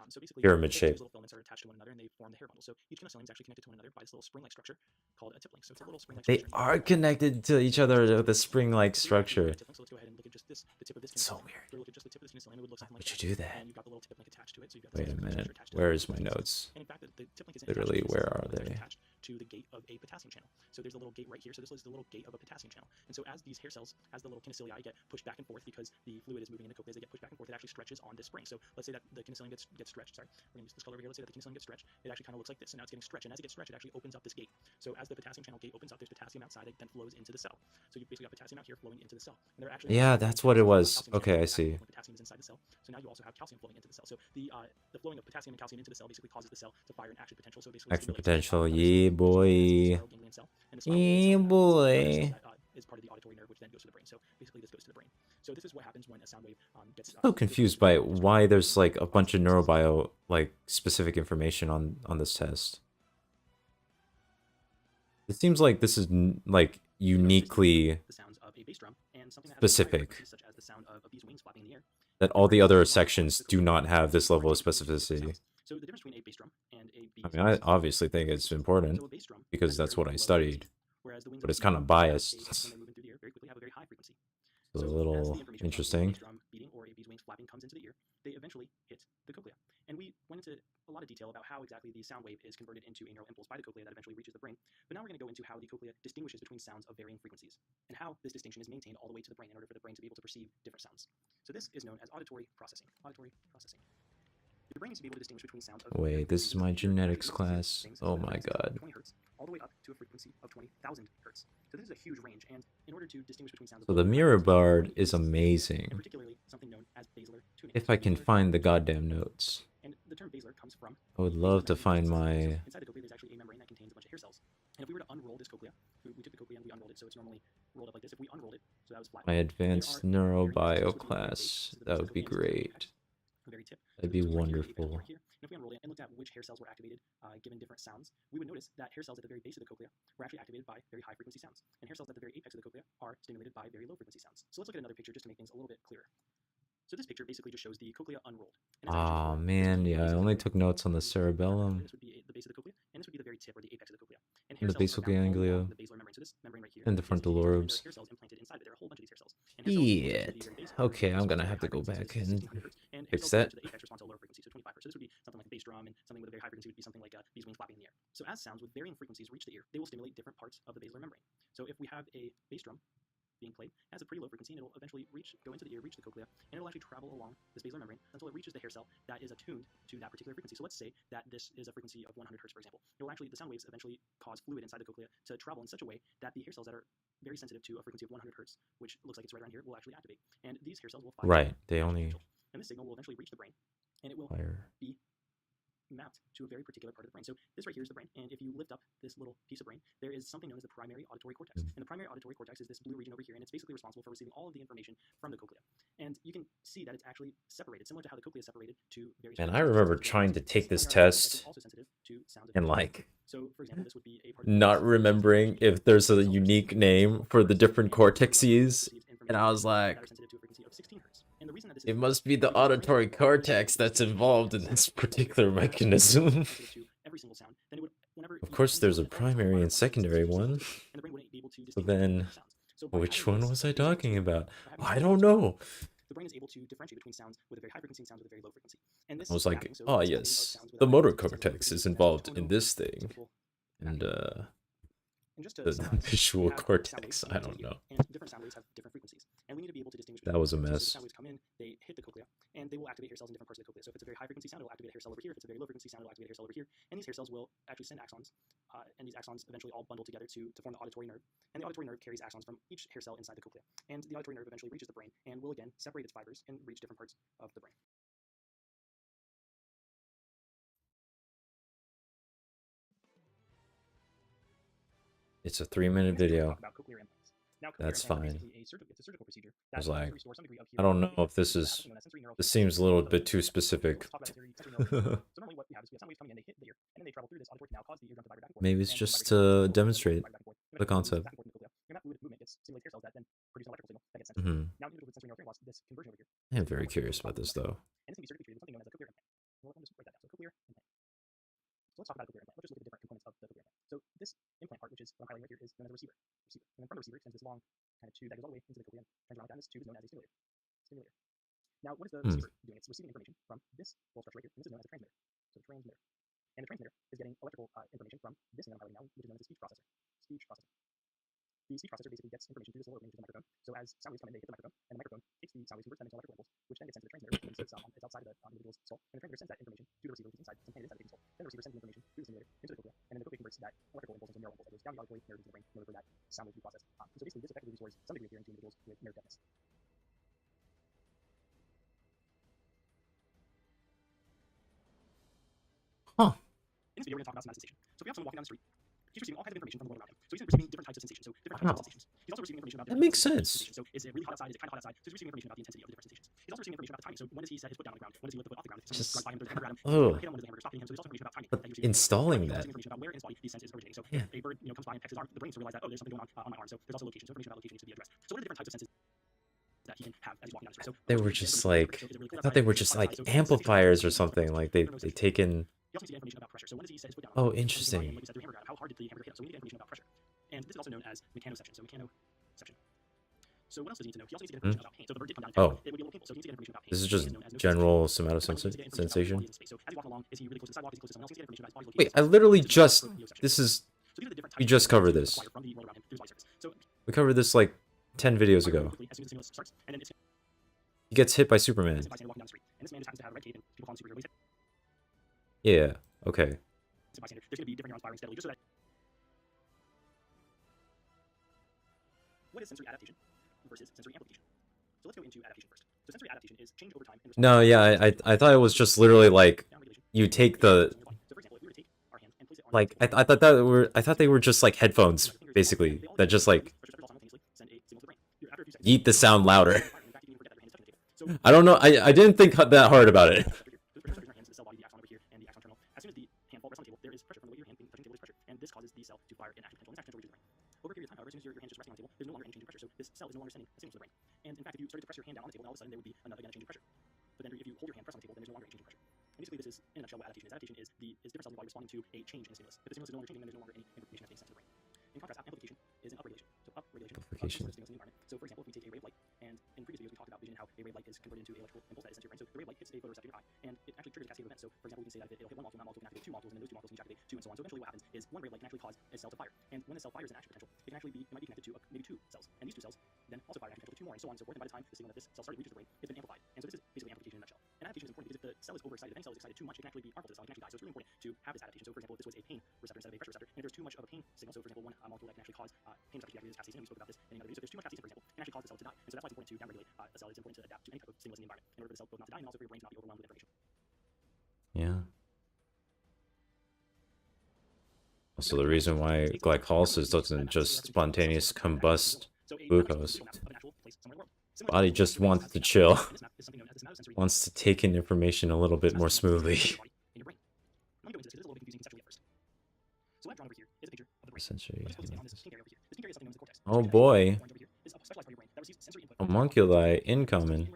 Speaker 21: so basically,
Speaker 1: pyramid
Speaker 21: these
Speaker 1: shape.
Speaker 21: little filaments are attached to one another, and they form the hair bundle. So each kinocilium is actually connected to one another by this little spring-like structure called a tip link. So it's a little spring-like
Speaker 1: They
Speaker 21: structure.
Speaker 1: are connected to each other with a spring-like structure.
Speaker 21: So let's go ahead and look at just this, the tip of this.
Speaker 1: So
Speaker 21: weird. So look at just the tip of this kinocilium. It would look something like
Speaker 1: Would you do that?
Speaker 21: And you've got the little tip link attached to it. So you've got
Speaker 1: Wait a minute. Where is my notes?
Speaker 21: And in fact, the tip link is
Speaker 1: Literally, where are they?
Speaker 21: attached to the gate of a potassium channel. So there's a little gate right here. So this is the little gate of a potassium channel. And so as these hair cells, as the little kinocilii get pushed back and forth because the fluid is moving in the cochlea, as they get pushed back and forth, it actually stretches on this spring. So let's say that the kinocilium gets stretched. Sorry, we're going to use this color over here. Let's say that the kinocilium gets stretched. It actually kind of looks like this. So now it's getting stretched. And as it gets stretched, it actually opens up this gate. So as the potassium channel gate opens up, there's potassium outside. It then flows into the cell. So you've basically got potassium out here flowing into the cell. And there are actually
Speaker 1: That's what it was. Okay, I see.
Speaker 21: Potassium is inside the cell. So now you also have calcium flowing into the cell. So the flowing of potassium and calcium into the cell basically causes the cell to fire an action potential. So basically
Speaker 1: Action potential, yeah boy. Yeah boy.
Speaker 21: Is part of the auditory nerve, which then goes to the brain. So basically, this goes to the brain. So this is what happens when a sound wave gets.
Speaker 1: So confused by why there's like a bunch of neurobio like specific information on this test. It seems like this is like uniquely specific. That all the other sections do not have this level of specificity.
Speaker 21: So the difference between a bass drum and a beat.
Speaker 1: I mean, I obviously think it's important because that's what I studied, but it's kind of biased. It's a little interesting.
Speaker 21: Drum beating or a bee's wings flapping comes into the ear. They eventually hit the cochlea, and we went into a lot of detail about how exactly the sound wave is converted into a neural impulse by the cochlea that eventually reaches the brain. But now we're going to go into how the cochlea distinguishes between sounds of varying frequencies, and how this distinction is maintained all the way to the brain in order for the brain to be able to perceive different sounds. So this is known as auditory processing. Auditory processing. Your brain needs to be able to distinguish between sounds of.
Speaker 1: Wait, this is my genetics class. Oh my god.
Speaker 21: 20 hertz, all the way up to a frequency of 20,000 hertz. So this is a huge range, and in order to distinguish between sounds.
Speaker 1: So the mirror bard is amazing.
Speaker 21: And particularly something known as basilar tuning.
Speaker 1: If I can find the goddamn notes.
Speaker 21: And the term basilar comes from.
Speaker 1: I would love to find my.
Speaker 21: Inside the cochlea, there's actually a membrane that contains a bunch of hair cells. And if we were to unroll this cochlea, we took the cochlea and we unrolled it, so it's normally rolled up like this. If we unrolled it, so that was flat.
Speaker 1: My advanced neurobio class. That would be great. That'd be wonderful.
Speaker 21: Here, and if we unrolled it and looked at which hair cells were activated given different sounds, we would notice that hair cells at the very base of the cochlea were actually activated by very high frequency sounds, and hair cells at the very apex of the cochlea are stimulated by very low frequency sounds. So let's look at another picture just to make things a little bit clearer. So this picture basically just shows the cochlea unrolled.
Speaker 1: Oh man, yeah, I only took notes on the cerebellum.
Speaker 21: This would be the base of the cochlea, and this would be the very tip or the apex of the cochlea.
Speaker 1: And the basal ganglia. And the frontal lobes. Shit. Okay, I'm gonna have to go back and fix that.
Speaker 21: So this would be something like a bass drum, and something with a very high frequency would be something like bees wings flapping in the air. So as sounds with varying frequencies reach the ear, they will stimulate different parts of the basilar membrane. So if we have a bass drum being played, it has a pretty low frequency, and it'll eventually go into the ear, reach the cochlea, and it'll actually travel along this basilar membrane until it reaches the hair cell that is attuned to that particular frequency. So let's say that this is a frequency of 100 hertz, for example. It will actually, the sound waves eventually cause fluid inside the cochlea to travel in such a way that the hair cells that are very sensitive to a frequency of 100 hertz, which looks like it's right around here, will actually activate. And these hair cells will fire.
Speaker 1: Right. They only.
Speaker 21: And this signal will eventually reach the brain, and it will
Speaker 1: Fire.
Speaker 21: be mapped to a very particular part of the brain. So this right here is the brain, and if you lift up this little piece of brain, there is something known as the primary auditory cortex. And the primary auditory cortex is this blue region over here, and it's basically responsible for receiving all of the information from the cochlea. And you can see that it's actually separated, similar to how the cochlea is separated to various.
Speaker 1: And I remember trying to take this test and like
Speaker 21: so, for example, this would be a part
Speaker 1: not remembering if there's a unique name for the different cortexes, and I was like, it must be the auditory cortex that's involved in this particular mechanism. Of course, there's a primary and secondary one. So then, which one was I talking about? I don't know.
Speaker 21: The brain is able to differentiate between sounds with a very high frequency and sounds with a very low frequency. And this
Speaker 1: I was like, oh yes, the motor cortex is involved in this thing. And the visual cortex, I don't know.
Speaker 21: And different sound waves have different frequencies. And we need to be able to distinguish between
Speaker 1: that was a
Speaker 21: them. So
Speaker 1: mess.
Speaker 21: sound waves come in, they hit the cochlea, and they will activate hair cells in different parts of the cochlea. So if it's a very high frequency sound, it will activate a hair cell over here. If it's a very low frequency sound, it will activate a hair cell over here. And these hair cells will actually send axons, and these axons eventually all bundle together to form the auditory nerve. And the auditory nerve carries axons from each hair cell inside the cochlea. And the auditory nerve eventually reaches the brain and will again separate its fibers and reach different parts of the brain.
Speaker 1: It's a 3-minute video. That's fine. I was like, I don't know if this is. This seems a little bit too specific. Maybe it's just to demonstrate the concept. I'm very curious about this though.
Speaker 21: So let's talk about a cochlear implant. Let's just look at the different components of the cochlear implant. So this implant part, which is what I'm highlighting right here, is known as a receiver. And then from the receiver extends this long kind of tube that goes all the way into the cochlear and turns around like that. And this tube is known as a stimulator. Now, what is the receiver doing? It's receiving information from this little structure right here, and this is known as a transmitter. So the transmitter. And the transmitter is getting electrical information from this thing I'm highlighting now, which is known as a speech processor. The speech processor basically gets information through this little opening, which is the microphone. So as sound waves come in, they hit the microphone, and the microphone takes the sound waves, converts them into electrical impulse, which then gets sent to the transmitter, which is it's outside of the individual's skull. And the transmitter sends that information to the receiver, which is inside the patient's skull. Then the receiver sends the information to the stimulator, into the cochlea, and then the cochlea converts that electrical impulse into a neural impulse that goes down the auditory nerve into the brain in order for that sound wave to be processed. So basically, this effectively restores some degree of hearing to individuals with nerve deafness.
Speaker 1: Huh.
Speaker 21: In this video, we're going to talk about somatic sensation. So if we have someone walking down the street, he's receiving all kinds of information from the world around him. So he's receiving different types of sensations. So different types of sensations. He's also receiving information about
Speaker 1: that makes sense.
Speaker 21: So is it really hot outside? Is it kind of hot outside? So he's receiving information about the intensity of the different sensations. He's also receiving information about the timing. So when does he set his foot down on the ground? When does he lift the foot off the ground? If someone drives by him, there's a hammer at him. Hit him, when does the hammer stop hitting him? So there's also information about timing.
Speaker 1: But installing that.
Speaker 21: Information about where in his body these senses originating. So if a bird comes by and pecks his arm, the brain will realize that there's something going on my arm. So there's also location. So information about location needs to be addressed. So what are the different types of senses that he can have as he's walking down the street? So
Speaker 1: they were just like, I thought they were just like amplifiers or something. Like they take in.
Speaker 21: He also needs to get information about pressure. So when does he set his foot down?
Speaker 1: Oh, interesting.
Speaker 21: When he set the hammer down, how hard did the hammer hit him? So we need to get information about pressure. And this is also known as mechanoception. So mechanoception. So what else does he need to know? He also needs to get information about pain. So if the bird did come down,
Speaker 1: oh,
Speaker 21: it would be a little painful. So he needs to get information about pain.
Speaker 1: This is just general somatosensation.
Speaker 21: So as he's walking along, is he really close to the sidewalk? Is he close to someone else? He needs to get information about his body's
Speaker 1: Wait,
Speaker 21: location.
Speaker 1: I literally just. This is. We just covered this. We covered this like 10 videos ago. He gets hit by Superman. Yeah. Okay.
Speaker 21: There's going to be different neurons firing steadily, just so that. What is sensory adaptation versus sensory amplification? So let's go into adaptation first. So sensory adaptation is change over time.
Speaker 1: No, yeah, I thought it was just literally like you take the. Like I thought they were just like headphones basically that just like yeet the sound louder. I don't know. I didn't think that hard about it.
Speaker 21: There is pressure from the weight of your hand being touching the table is pressure, and this causes the cell to fire an action potential, and this action potential reaches the brain. Over a period of time, however, as soon as your hand is just resting on the table, there's no longer any change in pressure, so this cell is no longer sending signals to the brain. And in fact, if you started to press your hand down on the table, then all of a sudden there would be again a change in pressure. But then if you hold your hand pressed on the table, then there's no longer any change in pressure. And basically, this is in a nutshell what adaptation is. Adaptation is different cells in the body responding to a change in a stimulus. If the stimulus is no longer changing, then there's no longer any information that's being sent to the brain. In contrast, amplification is an upregulation. So upregulation of stimulus in the environment. So for example, if we take a ray of light, and in previous videos we talked about vision and how a ray of light is converted into an electrical impulse that is sent to your brain. So the ray of light hits a photoreceptor in your eye, and it actually triggers a cascade of events. So for example, we can say that it'll hit one molecule, and that molecule can activate two molecules, and then those two molecules can activate two, and so on. So eventually what happens when the cell fires an action potential, it might be connected to maybe 2 cells, and these 2 cells then also fire an action potential to 2 more, and so on and so forth. And by the time the signal that this cell started reaches the brain, it's been amplified. And so this is basically amplification in a nutshell. And adaptation is important because if the cell is overexcited, if any cell is excited too much, it can actually be harmful to the cell. It can actually die. So it's really important to have this adaptation. So for example, if this was a pain receptor instead of a pressure receptor, and if there's too much of a pain signal, so for example, one molecule that can actually cause pain receptors to be activated is capsaicin, and we spoke about this in another video. So if there's too much capsaicin, for example, it can actually cause the cell to die. And so that's why it's important to downregulate a cell. It's important to adapt to any type of stimulus in the environment in order for the cell both not to die and also for your brain to not be overwhelmed with information.
Speaker 1: Yeah. Also, the reason why glycolysis doesn't just spontaneous combust glucose. Body just wants to chill. Wants to take in information a little bit more smoothly. Sensory. Oh boy. Homunculi incoming.
Speaker 21: So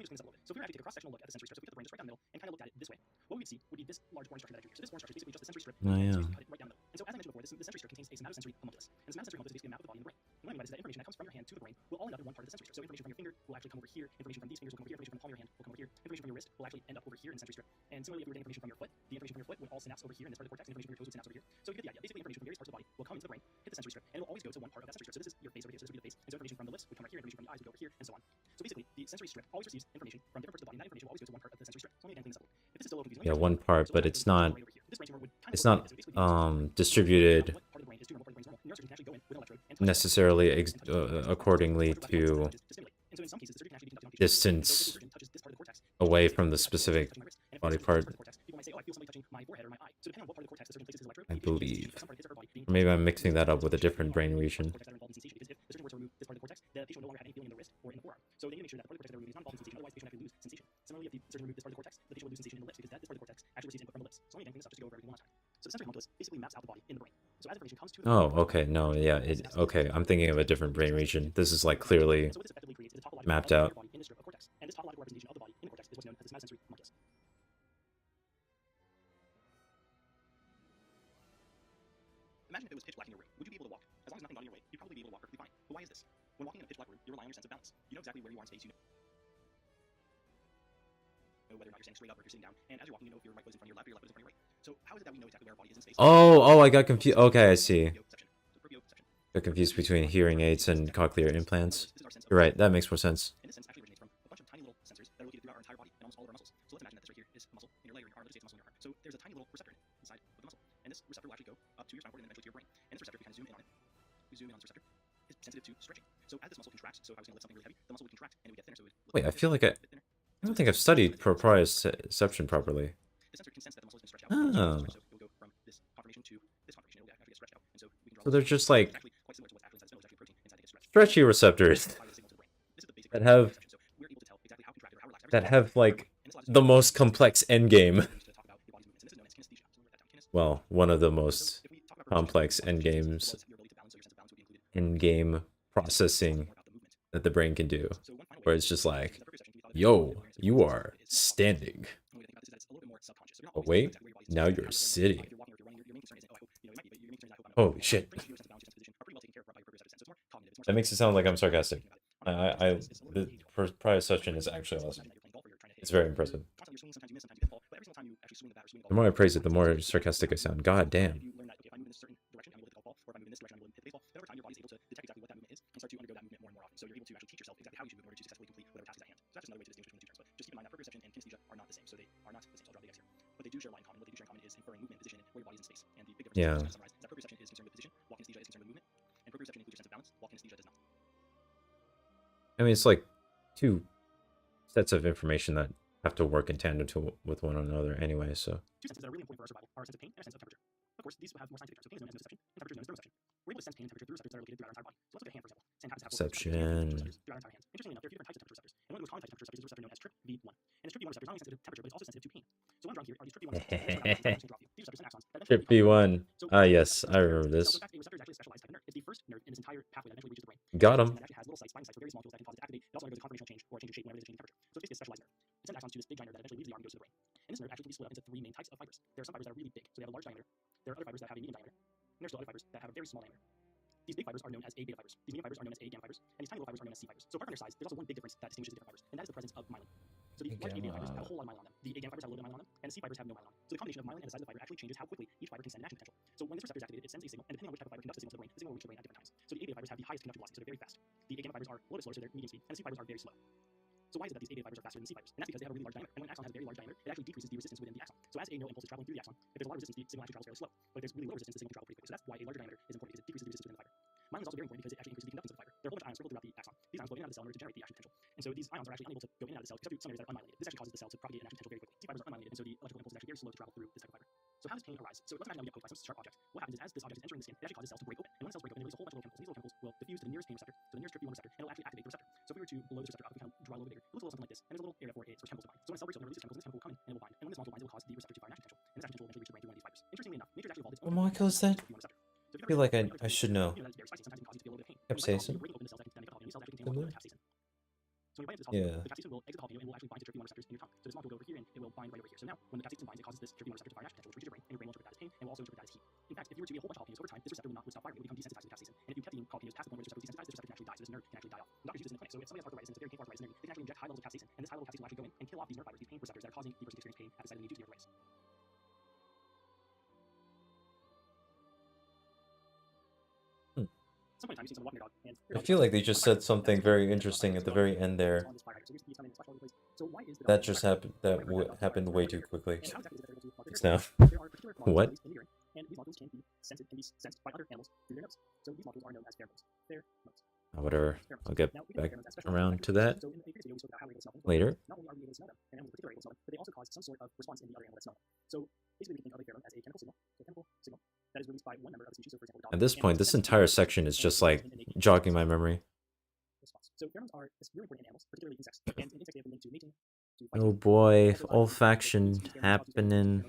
Speaker 21: let me just clean this up a little bit. So if we were actually to take a cross-sectional look at the sensory strip, so if we get the brain just right down the middle and kind of look at it this way, what we would see would be this large orange structure that I drew here. So this orange structure is basically just the sensory strip.
Speaker 1: Oh, yeah.
Speaker 21: So you can cut it right down the middle. And so as I mentioned before, the sensory strip contains a somatosensory homunculus. And the somatosensory homunculus is basically a map of the body and the brain. And what I mean by this is that information that comes from your hand to the brain will all end up in one part of the sensory strip. So information from your finger will actually come over here, information from these fingers will come over here, information from the palm of your hand will come over here, information from your wrist will actually end up over here in the sensory strip. And similarly, if we were getting information from your foot, the information from your foot would all synapse over here in this part of the cortex, and information from your toes would synapse over here. So you get the idea. Basically, information from various parts of the body will come into the brain, hit the sensory strip, and it will always go to one part of that sensory strip. So this is your face over here, so this would be the face. And so information from the lips would come right here, information from the eyes would go over here, and so on. So basically, the sensory strip always receives information from different parts of the body, and that information will always go to one part of the sensory strip. So let me again clean this up a little. If this is still a little confusing,
Speaker 1: Yeah, one part, but it's not distributed necessarily accordingly to distance away from the specific body part. I believe. Or maybe I'm mixing that up with a different brain region.
Speaker 21: So they need to make sure that the part of the cortex that are removed is not involved in sensation, otherwise the patient actually lose sensation. Similarly, if the surgeon removed this part of the cortex, the patient will lose sensation in the lips because this part of the cortex actually receives input from the lips. So let me again clean this up just to go over everything one last time. So the sensory homunculus basically maps out the body in the brain. So as information comes to the
Speaker 1: Oh, okay, no, yeah, okay, I'm thinking of a different brain region. This is like clearly mapped out.
Speaker 21: And this topological representation of the body in the cortex is what's known as the somatosensory homunculus. Imagine if it was pitch black in your room. Would you be able to walk? As long as nothing got in your way, you'd probably be able to walk perfectly fine. But why is this? When walking in a pitch black room, you rely on your sense of balance. You know exactly where you are in space. You know whether or not you're standing straight up or if you're sitting down. And as you're walking, you know if your right foot is in front of your left or your left foot is in front of your right. So how is it that we know exactly where our body is in space?
Speaker 1: Oh, I got confused. Okay, I see. Got confused between hearing aids and cochlear implants. You're right, that makes more sense.
Speaker 21: And this sense actually originates from a bunch of tiny little sensors that are located throughout our entire body and almost all of our muscles. So let's imagine that this right here is a muscle in your leg or your arm. Let's say it's a muscle in your heart. So there's a tiny little receptor inside of the muscle. And this receptor will actually go up to your spinal cord and then eventually to your brain. And this receptor, if you kind of zoom in on it, we zoom in on this receptor, is sensitive to stretching. So as this muscle contracts, so if I was going to lift something really heavy, the muscle would contract and it would get thinner. So it would
Speaker 1: Wait, I feel like I don't think I've studied proprioception properly.
Speaker 21: the sensor can sense that the muscle has been stretched out.
Speaker 1: Oh.
Speaker 21: So it will go from this conformation to this conformation. It will actually get stretched out. And so we can draw
Speaker 1: So they're just like
Speaker 21: actually quite similar to what's actually inside the spinal. It's actually a protein inside that gets stretched.
Speaker 1: stretchy receptors that have like the most complex endgame. Well, one of the most complex endgames in-game processing that the brain can do, where it's just like, yo, you are standing. Oh wait, now you're sitting. Holy shit. That makes it sound like I'm sarcastic. The proprioception is actually awesome. It's very impressive. The more I praise it, the more sarcastic I sound. God damn.
Speaker 21: So you're able to actually teach yourself exactly how you should move in order to successfully complete whatever task is at hand. So that's just another way to distinguish between two terms. But just keep in mind that proprioception and kinesthesia are not the same. So they are not the same. So I'll drop the X here. But they do share a lot in common. What they do share in common is inferring movement, position, and where your body is in space. And the big difference is that proprioception is concerned with position, while kinesthesia is concerned with movement. And proprioception includes your sense of balance, while kinesthesia does not.
Speaker 1: I mean, it's like two sets of information that have to work in tandem with one another anyway, so.
Speaker 21: Two senses that are really important for our survival are a sense of pain and a sense of temperature. Of course, these have more scientific terms. So pain is known as nociception, and temperature is known as thermoception. We're able to sense pain and temperature through receptors that are located throughout our entire body. So let's look at a hand, for example. Sand happens to have
Speaker 1: Perception.
Speaker 21: throughout our entire hand. Interestingly enough, there are a few different types of temperature receptors. And one of the most common types of temperature receptors is a receptor known as TRPV1. And this TRPV1 receptor is not only sensitive to temperature, but it's also sensitive to pain. So what I'm drawing here are these TRPV1 receptors. These receptors and axons that eventually
Speaker 1: TRPV1. Ah, yes, I remember this.
Speaker 21: So in fact, a receptor is actually a specialized type of nerve. It's the first nerve in this entire pathway that eventually reaches the brain.
Speaker 1: Got him.
Speaker 21: And it actually has little sites, binding sites, for various molecules that can cause it to activate. It also undergoes a conformational change or a change of shape whenever there's a change in temperature. So it's basically a specialized nerve. It sends axons to this big giant nerve that eventually leaves the arm and goes to the brain. And this nerve actually can be split up into three main types of fibers. There are some fibers that are really big, so they have a large diameter. There are other fibers that have a medium diameter. And there's still other fibers that have a very small diameter. These big fibers are known as A beta fibers. These medium fibers are known as A gamma fibers. And these tiny little fibers are known as C fibers. So apart from their size, there's also one big difference that distinguishes the different fibers, and that is the presence of myelin. So the large ABA fibers have a whole lot of myelin on them. The A gamma fibers have a little bit of myelin on them, and the C fibers have no myelin on them. So the combination of myelin and the size of the fiber actually changes how quickly each fiber can send an action potential. So when this receptor is activated, it sends a signal, and depending on which type of fiber conducts the signal to the brain, the signal will reach the brain at different times. So the ABA fibers have the highest conductive velocity, so they're very fast. The A gamma fibers are a little bit slower, so they're medium speed, and the C fibers are very slow. So why is it that these ABA fibers are faster than C fibers? And that's because they have a really large diameter. And when an axon has a very large diameter, it actually decreases the resistance within the axon. So as a no impulse is traveling through the axon, if there's a lot of resistance, the signal actually travels fairly slow. But if there's really low resistance, the signal can travel pretty quickly. So that's why a larger diameter is important, because it decreases the resistance within the fiber. Myelin is also very important because it actually increases the conductance of the fiber. There are a whole bunch of ions circled throughout the axon. These ions flow in and out of the cell in order to generate the action potential. And so these ions are actually unable to go in and out of the cell except through some areas that are unmyelinated. This actually causes the cell to propagate an action potential very quickly. C fibers are unmyelinated, and so the electrical impulse is actually very slow to travel through this type of fiber. So how does pain arise? So let's imagine that we get poked by some sharp object. What happens is as this object is entering the skin, it actually causes cells to break open. And when the cells break open, they release a whole bunch of little chemicals. And these little chemicals will diffuse to the nearest pain receptor, to the nearest TRPV1 receptor, and it will actually activate the receptor. So if we were to blow this receptor up, we kind of draw a little bit bigger. It looks a little something like this. And there's a little area for a source chemical to bind. So when a cell breaks open, it releases chemicals, and this chemical will come in and it will bind. And when this molecule binds, it will cause the receptor to fire an action potential. And this action potential will eventually reach the brain through one of these fibers. Interestingly enough, nature's actually evolved its own
Speaker 1: What molecule is that? I feel like I should know. Capsaicin?
Speaker 21: So when you bind into this
Speaker 1: Yeah.
Speaker 21: the capsaicin will exit the jalapeno and will actually bind to TRPV1 receptors in your tongue. So this molecule will go over here and it will bind right over here. So now when the capsaicin binds, it causes this TRPV1 receptor to fire an action potential, which reaches your brain, and your brain will interpret that as pain and will also interpret that as heat. In fact, if you were to eat a whole bunch of jalapenos over time, this receptor would stop firing. It would become desensitized to the capsaicin. And if you kept eating jalapenos past the point where this receptor is desensitized, this receptor can actually die. So this nerve can actually die off. And doctors use this in the clinic. So if somebody has arthritis and it's a very painful arthritis nerve, they can actually inject high levels of capsaicin, and this high level of capsaicin will actually go in and kill off these nerve fibers, these pain receptors that are causing the person to experience pain at the site of the knee due to the arthritis. At some point in time, you see someone walking their dog, and
Speaker 1: I feel like they just said something very interesting at the very end there. That just happened. That happened way too quickly. Just now. What?
Speaker 21: And these molecules can be sensed by other animals through their nose. So these molecules are known as pheromones.
Speaker 1: Whatever. I'll get back around to that later.
Speaker 21: Not only are we able to smell them, and animals particularly able to smell them, but they also cause some sort of response in the other animal that smell them. So basically, we can think of a pheromone as a chemical signal. So a chemical signal that is released by one member of the species. So for example, the dog.
Speaker 1: At this point, this entire section is just like jogging my memory.
Speaker 21: So pheromones are really important in animals, particularly insects. And in insects, they have been linked to mating.
Speaker 1: Oh boy, olfaction happening.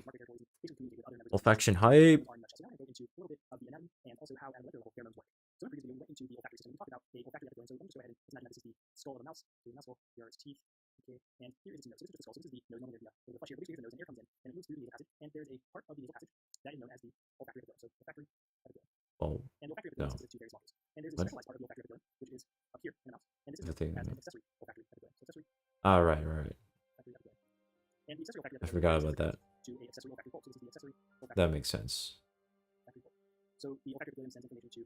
Speaker 1: Olfaction hype.
Speaker 21: So now I'm going to go into a little bit of the anatomy and also how at a molecular level pheromones work. So in the previous video, we went into the olfactory system. We talked about a olfactory epithelium. So let me just go ahead and imagine that this is the skull of a mouse. So the mouse skull, here are its teeth. Okay, and here is its nose. So this is the skull. So this is the nose. Normally there's the flesh here, but here's the nose, and air comes in, and it moves through the nasal passage. And there's a part of the nasal passage that is known as the olfactory epithelium. So olfactory epithelium.
Speaker 1: Oh.
Speaker 21: And olfactory
Speaker 1: No.
Speaker 21: epithelium consists of two various molecules. And there's a specialized part of the olfactory epithelium, which is up here in the mouth. And this is known as an accessory olfactory epithelium. So accessory.
Speaker 1: Ah, right.
Speaker 21: Olfactory epithelium. And the accessory olfactory
Speaker 1: I
Speaker 21: epithelium
Speaker 1: forgot
Speaker 21: is
Speaker 1: about that.
Speaker 21: to a accessory olfactory bulb. So this is the accessory olfactory
Speaker 1: That makes sense.
Speaker 21: olfactory bulb. So the olfactory epithelium sends information to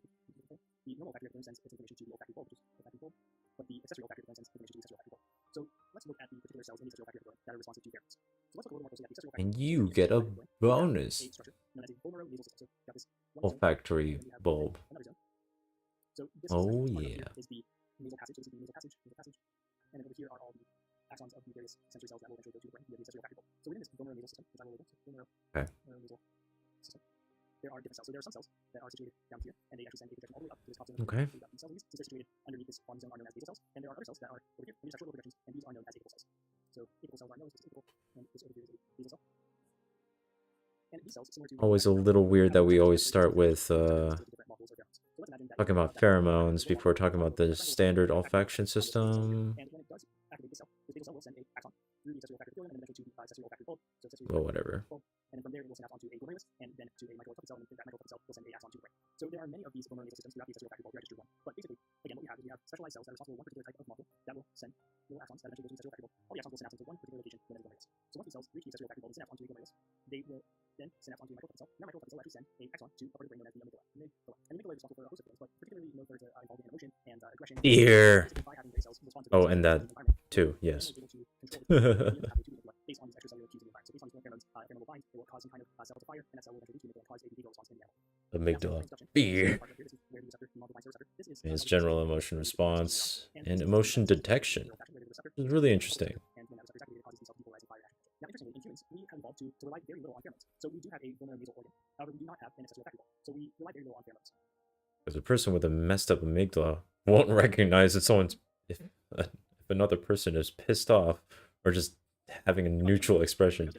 Speaker 21: the normal olfactory epithelium sends its information to the olfactory bulb, which is olfactory bulb, but the accessory olfactory epithelium sends information to the accessory olfactory bulb. So let's look at the particular cells in the accessory olfactory epithelium that are responsive to pheromones. So let's look a little more closely at the accessory olfactory
Speaker 1: And you get a bonus.
Speaker 21: a structure known as a vomeronasal system. So you've got this one
Speaker 1: Olfactory
Speaker 21: zone, and then you have
Speaker 1: bulb.
Speaker 21: another zone. So this
Speaker 1: Oh,
Speaker 21: part up here
Speaker 1: yeah.
Speaker 21: is the nasal passage. So this is the nasal passage, and then over here are all the axons of the various sensory cells that will eventually go to the brain via the accessory olfactory bulb. So within this vomeronasal system, which I will label, so vomeronasal system, there are different cells. So there are some cells that are situated down here, and they actually send a projection all the way up to this top zone.
Speaker 1: Okay.
Speaker 21: So you've got these cells. These are situated underneath this bottom zone are known as basal cells, and there are other cells that are over here, and these are short little projections, and these are known as apical cells. So apical cells are known as apical, and this over here is a basal cell. And these cells, similar to
Speaker 1: Always a little weird that we always start with talking about pheromones before talking about the standard olfaction system.
Speaker 21: And when it does activate this cell will send a axon through the accessory olfactory epithelium and then eventually to the accessory olfactory bulb. So accessory
Speaker 1: Well,
Speaker 21: olfactory
Speaker 1: whatever.
Speaker 21: bulb, and then from there it will synapse onto a glomerulus and then to a microturbid cell, and that microturbid cell will send a axon to the brain. So there are many of these glomerulus systems throughout the accessory olfactory bulb. Here I just drew one. But basically, again, what we have is we have specialized cells that are responsible for one particular type of molecule that will send little axons that eventually go to the accessory olfactory bulb. All the axons will synapse into one particular location known as the glomerulus. So once these cells reach the accessory olfactory bulb and synapse onto a glomerulus, they will then synapse onto a microturbid cell. And that microturbid cell will actually send a axon to a part of the brain known as the amygdala. And the amygdala is responsible for a host of things, but particularly known for its involvement in emotion and aggression.
Speaker 1: Fear.
Speaker 21: By having gray cells respond to
Speaker 1: Oh,
Speaker 21: the
Speaker 1: and that too, yes.
Speaker 21: based on these extracellular cues in the environment. So based on these pheromones, a pheromone will bind, it will cause some kind of cell to fire, and that cell will eventually reach the amygdala and cause a behavioral response in the animal.
Speaker 1: Amygdala. Fear. His general emotion response and emotion detection. It's really interesting.
Speaker 21: Now, interestingly, in humans, we have evolved to rely very little on pheromones. So we do have a vomeronasal organ. However, we do not have an accessory olfactory bulb. So we rely very little on pheromones.
Speaker 1: Because a person with a messed up amygdala won't recognize that someone's if another person is pissed off or just having a neutral expression.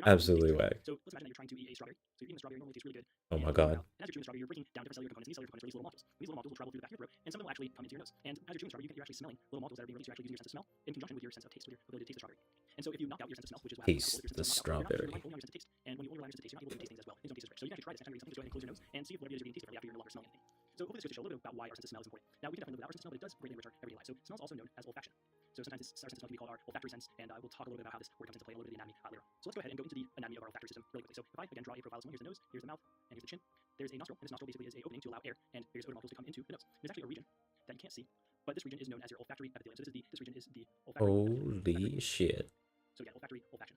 Speaker 1: Absolutely whack.
Speaker 21: So let's imagine that you're trying to eat a strawberry. So you're eating the strawberry normally tastes really good.
Speaker 1: Oh my god.
Speaker 21: And as you're chewing the strawberry, you're breaking down different cellular components. These cellular components release little molecules. These little molecules will travel through the back of your throat, and some of them will actually come into your nose. And as you're chewing the strawberry, you're actually smelling little molecules that are being released. You're actually using your sense of smell in conjunction with your sense of taste, with your ability to taste the strawberry. And so if you knock out your sense of smell, which is what happens
Speaker 1: Taste
Speaker 21: with
Speaker 1: the
Speaker 21: strawberry,
Speaker 1: strawberry.
Speaker 21: you're only on your sense of taste. And when you only rely on your sense of taste, you're not able to taste things as well. You don't taste as rich. So you can actually try this. Next time you're eating something, just go ahead and close your nose and see if whatever it is you're eating tastes differently after you're no longer smelling anything. So hopefully this goes to show a little bit about why our sense of smell is important. Now we can definitely live without our sense of smell, but it does greatly enrich our everyday life. So smell is also known as olfaction. So sometimes our sense is going to be called our olfactory sense, and we'll talk a little bit about how this word comes into play, a little bit of the anatomy later on. So let's go ahead and go into the anatomy of our olfactory system really quickly. So if I again draw a profile of someone, here's the nose, here's the mouth, and here's the chin. There's a nostril, and this nostril basically is an opening to allow air and various odor molecules to come into the nose. There's actually a region that you can't see, but this region is known as your olfactory epithelium. So this region is the olfactory
Speaker 1: Holy shit.
Speaker 21: So again, olfactory olfaction.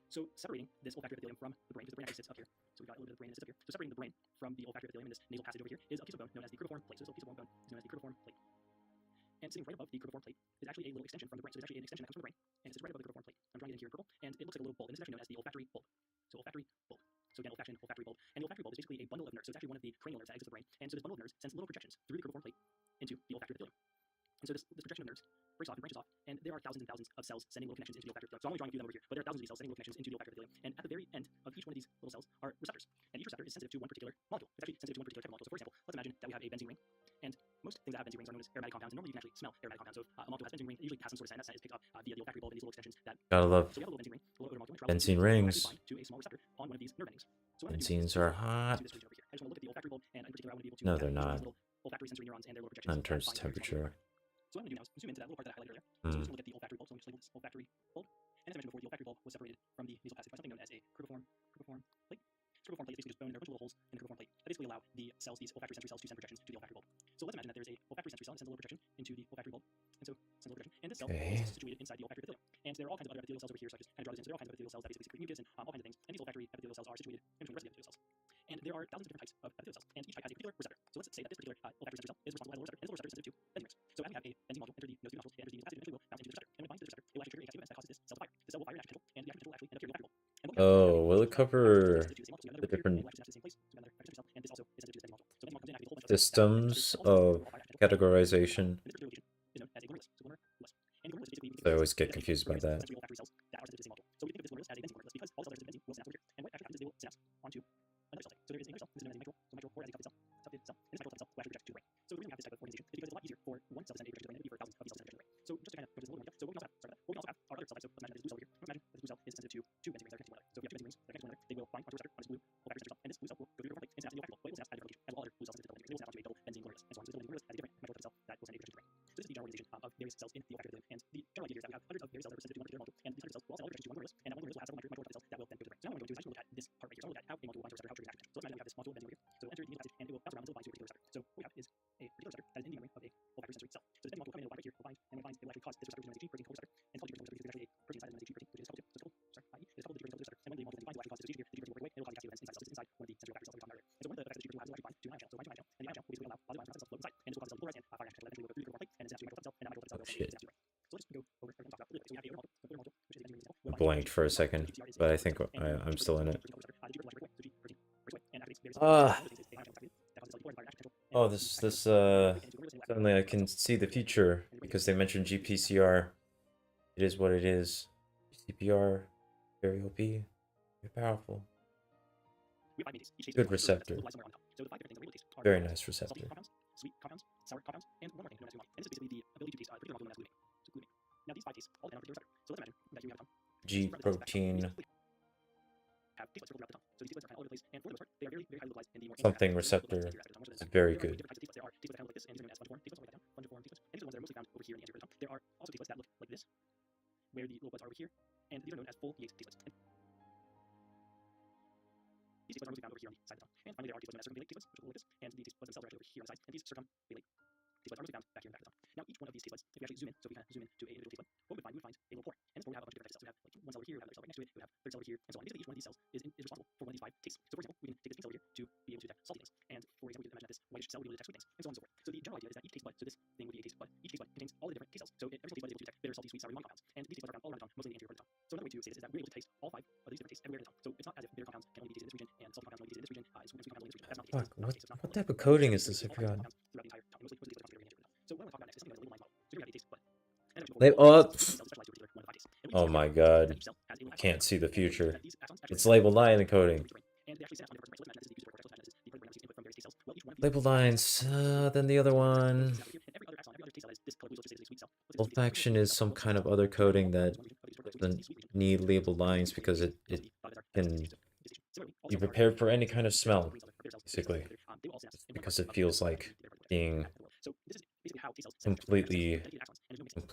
Speaker 21: So separating this olfactory epithelium from the brain, because the brain actually sits up here. So we've got a little bit of the brain that sits up here. So separating the brain from the olfactory epithelium in this nasal passage over here is a piece of bone known as the cribriform plate. So this little piece of bone is known as the cribriform plate. And sitting right above the cribriform plate is actually a little extension from the brain. So there's actually an extension that comes from the brain, and it sits right above the cribriform plate. I'm drawing it in here in purple, and it looks like a little bulb, and this is actually known as the olfactory bulb. So olfactory bulb. So again, olfaction, olfactory bulb. And the olfactory bulb is basically a bundle of nerves. So it's actually one of the cranial nerves that exits the brain. And so this bundle of nerves sends little projections through the cribriform plate into the olfactory epithelium. And so this projection of nerves breaks off and branches off, and there are thousands and thousands of cells sending little connections into the olfactory epithelium. So I'm only drawing a few of them over here, but there are thousands of these cells sending little connections into the olfactory epithelium. And at the very end of each one of these little cells are receptors, and each receptor is sensitive to one particular molecule. It's actually sensitive to one particular type of molecule. So for example, let's imagine that we have a benzene ring, and most things that have benzene rings are known as aromatic compounds, and normally you can actually smell aromatic compounds. So a molecule has benzene ring, it usually has some sort of scent. That scent is picked up via the olfactory bulb and these little extensions that
Speaker 1: Gotta love
Speaker 21: so we have a little benzene ring, a little odor molecule,
Speaker 1: benzene rings.
Speaker 21: to a small receptor on one of these nerve endings. So
Speaker 1: Benzenes are hot.
Speaker 21: I just want to look at the olfactory bulb, and in particular I want to be able to
Speaker 1: No,
Speaker 21: look
Speaker 1: they're
Speaker 21: at
Speaker 1: not.
Speaker 21: these little olfactory sensory neurons and their little projections.
Speaker 1: Not in terms of temperature.
Speaker 21: So what I'm going to do now is zoom into that little part that I highlighted earlier. So I'm just going to look at the olfactory bulb. So I'm just label this olfactory bulb. And as I mentioned before, the olfactory bulb was separated from the nasal passage by something known as a cribriform plate. This cribriform plate is basically just bone. There are a bunch of little holes in the cribriform plate that basically allow the cells, these olfactory sensory cells, to send projections to the olfactory bulb. So let's imagine that there's a olfactory sensory cell that sends a little projection into the olfactory bulb. And so sends a little projection. And this cell is situated inside the olfactory epithelium. And there are all kinds of other epithelial cells over here, so I just kind of draw this in. So there are all kinds of epithelial cells that basically secrete mucus and all kinds of things. And these olfactory epithelial cells are situated in between the rest of the epithelial cells. And there are thousands of different types of epithelial cells, and each type has a particular receptor. So let's say that this particular olfactory sensory cell is responsible for a little receptor, and this little receptor is sensitive to benzene rings. So as we have a benzene molecule enter the nose through the nostrils, it enters the nasal passage, and eventually will bounce into the receptor. And when it binds to the receptor, it will actually trigger a cascade of events that causes this cell to fire. The cell will fire an action potential, and the action potential will actually end up here in the olfactory bulb. And
Speaker 1: Oh, will it cover the different systems of categorization? I always get confused by that.
Speaker 21: So we think of this glomerulus as a benzene glomerulus because all cells that are benzene will synapse over here. And what actually happens is they will synapse onto another cell. So there is another cell, this is known as a mitral, or as a cell, and this mitral cell will actually project to the brain. So the reason we have this type of organization is because it's a lot easier for one cell to send a projection to the brain than it would be for thousands of these cells to send a projection to the brain. So just to kind of go to this a little more detail, so what we also have are other cell types. So let's imagine that this blue cell over here. Imagine that this blue cell is sensitive to two benzene rings that are connected to one another. So if you have two benzene rings that are connected to one another, they will bind onto a receptor on this blue olfactory sensory cell, and this blue cell will go through your plate and synapse to the olfactory bulb, but it will synapse at a different location as all other blue cells sensitive to double benzene rings. They will synapse onto a double benzene glomerulus, and so on. So this double benzene glomerulus has a different mitral cell that will send a projection to the brain. So this is the general organization of various cells in the olfactory epithelium, and the general idea here is that we have hundreds of various cells that are sensitive to one particular molecule, and these hundred cells will all send all projections to one glomerulus, and that one glomerulus will have several micro cells that will then go to the brain. So now what I'm going to do is actually look at this part right here. So I'm going to look at how a molecule binds to a receptor, how it triggers action potential. So let's imagine that we have this molecule benzene over here. So it'll enter the nasal passage, and it will bounce around until it binds to a particular receptor. So what we have is a particular receptor that is in the membrane of a olfactory sensory cell. So this benzene molecule coming in will bind right here, will bind, and when it binds, it will actually cause this receptor, which is known as a G protein coupled receptor. And it's called G protein coupled receptor because there's actually a protein inside of the G protein, which is coupled to, so it's coupled, sorry, i.e. it's coupled to G protein coupled receptor. And when the molecule binds, it will actually cause this G here, the G protein will break away, and it will cause a cascade of events inside cells. It's inside one of the sensory olfactory cells that we were talking about earlier. And so one of the effects that G protein will have is it will actually bind to an ion channel. So it binds to an ion channel, and the ion channel will basically allow positive ions from cells to float inside, and this will cause the cell to polarize and fire action potential. Eventually will go through the cribriform plate, and then synapse to a microflutide cell, and that microflutide cell will synapse to the brain. So let's just go over everything we talked about really quick. So we have a odor molecule, which is a benzene ring example.
Speaker 1: Blanked for a second, but I think I'm still in it. Oh, this suddenly I can see the future because they mentioned GPCR. It is what it is. CPR, very OP, very powerful. Good receptor. Very nice receptor.
Speaker 21: Sweet compounds, sour compounds, and one more thing known as umami. And this is basically the ability to taste a particular molecule known as glutamate. So glutamate. Now these five tastes all depend on a particular receptor. So let's imagine that you have a tongue.
Speaker 1: G protein.
Speaker 21: Have taste buds throughout the tongue. So these taste buds are kind of all over the place, and for the most part, they are very, very highly localized in the more
Speaker 1: Something receptor is very good.
Speaker 21: There are taste buds that kind of look like this, and these are known as fungiform taste buds. I'll write that down. Fungiform taste buds. And these are the ones that are mostly found over here in the anterior part of the tongue. There are also taste buds that look like this, where the little buds are over here, and these are known as foliate taste buds. These taste buds are mostly found over here on the side of the tongue. And finally, there are taste buds known as circumvalent taste buds, which look like this, and the taste buds themselves are actually over here on the side, and these circumvalent taste buds are mostly found back here in the back of the tongue. Now, each one of these taste buds, if we actually zoom in, so we kind of zoom in to a individual taste bud, what we would find a little pore. And this pore would have a bunch of different types of cells. We have like one cell over here, we have another cell right next to it, we have a third cell over here, and so on. Basically, each one of these cells is responsible for one of these five tastes. So for example, we can take this pink cell over here to be able to detect salty things. And for example, we can imagine that this whitish cell will be able to detect sweet things, and so on and so forth. So the general idea is that each taste bud, so this thing would be a taste bud, each taste bud contains all the different taste cells. So every taste bud is able to detect bitter, salty, sweet, sour, umami compounds. And these taste buds are found all around the tongue, mostly in the anterior part of the tongue. So another way to say this is that we're able to taste all five of these different tastes everywhere in the tongue. So it's not as if bitter compounds can only be tasted in this region, and salty compounds can only be tasted in this region, and sweet compounds only in this region. That's not the case.
Speaker 1: Fuck, what type of coding is this? I forgot.
Speaker 21: Throughout the entire tongue, mostly taste buds are concentrated in the anterior part of the tongue. So what I want to talk about next is something like a label line model. So here we have a taste bud.
Speaker 1: Oh my god. Can't see the future. It's label line encoding. Label lines, then the other one. Olfaction is some kind of other coding that doesn't need label lines because it can be prepared for any kind of smell, basically. Because it feels like being completely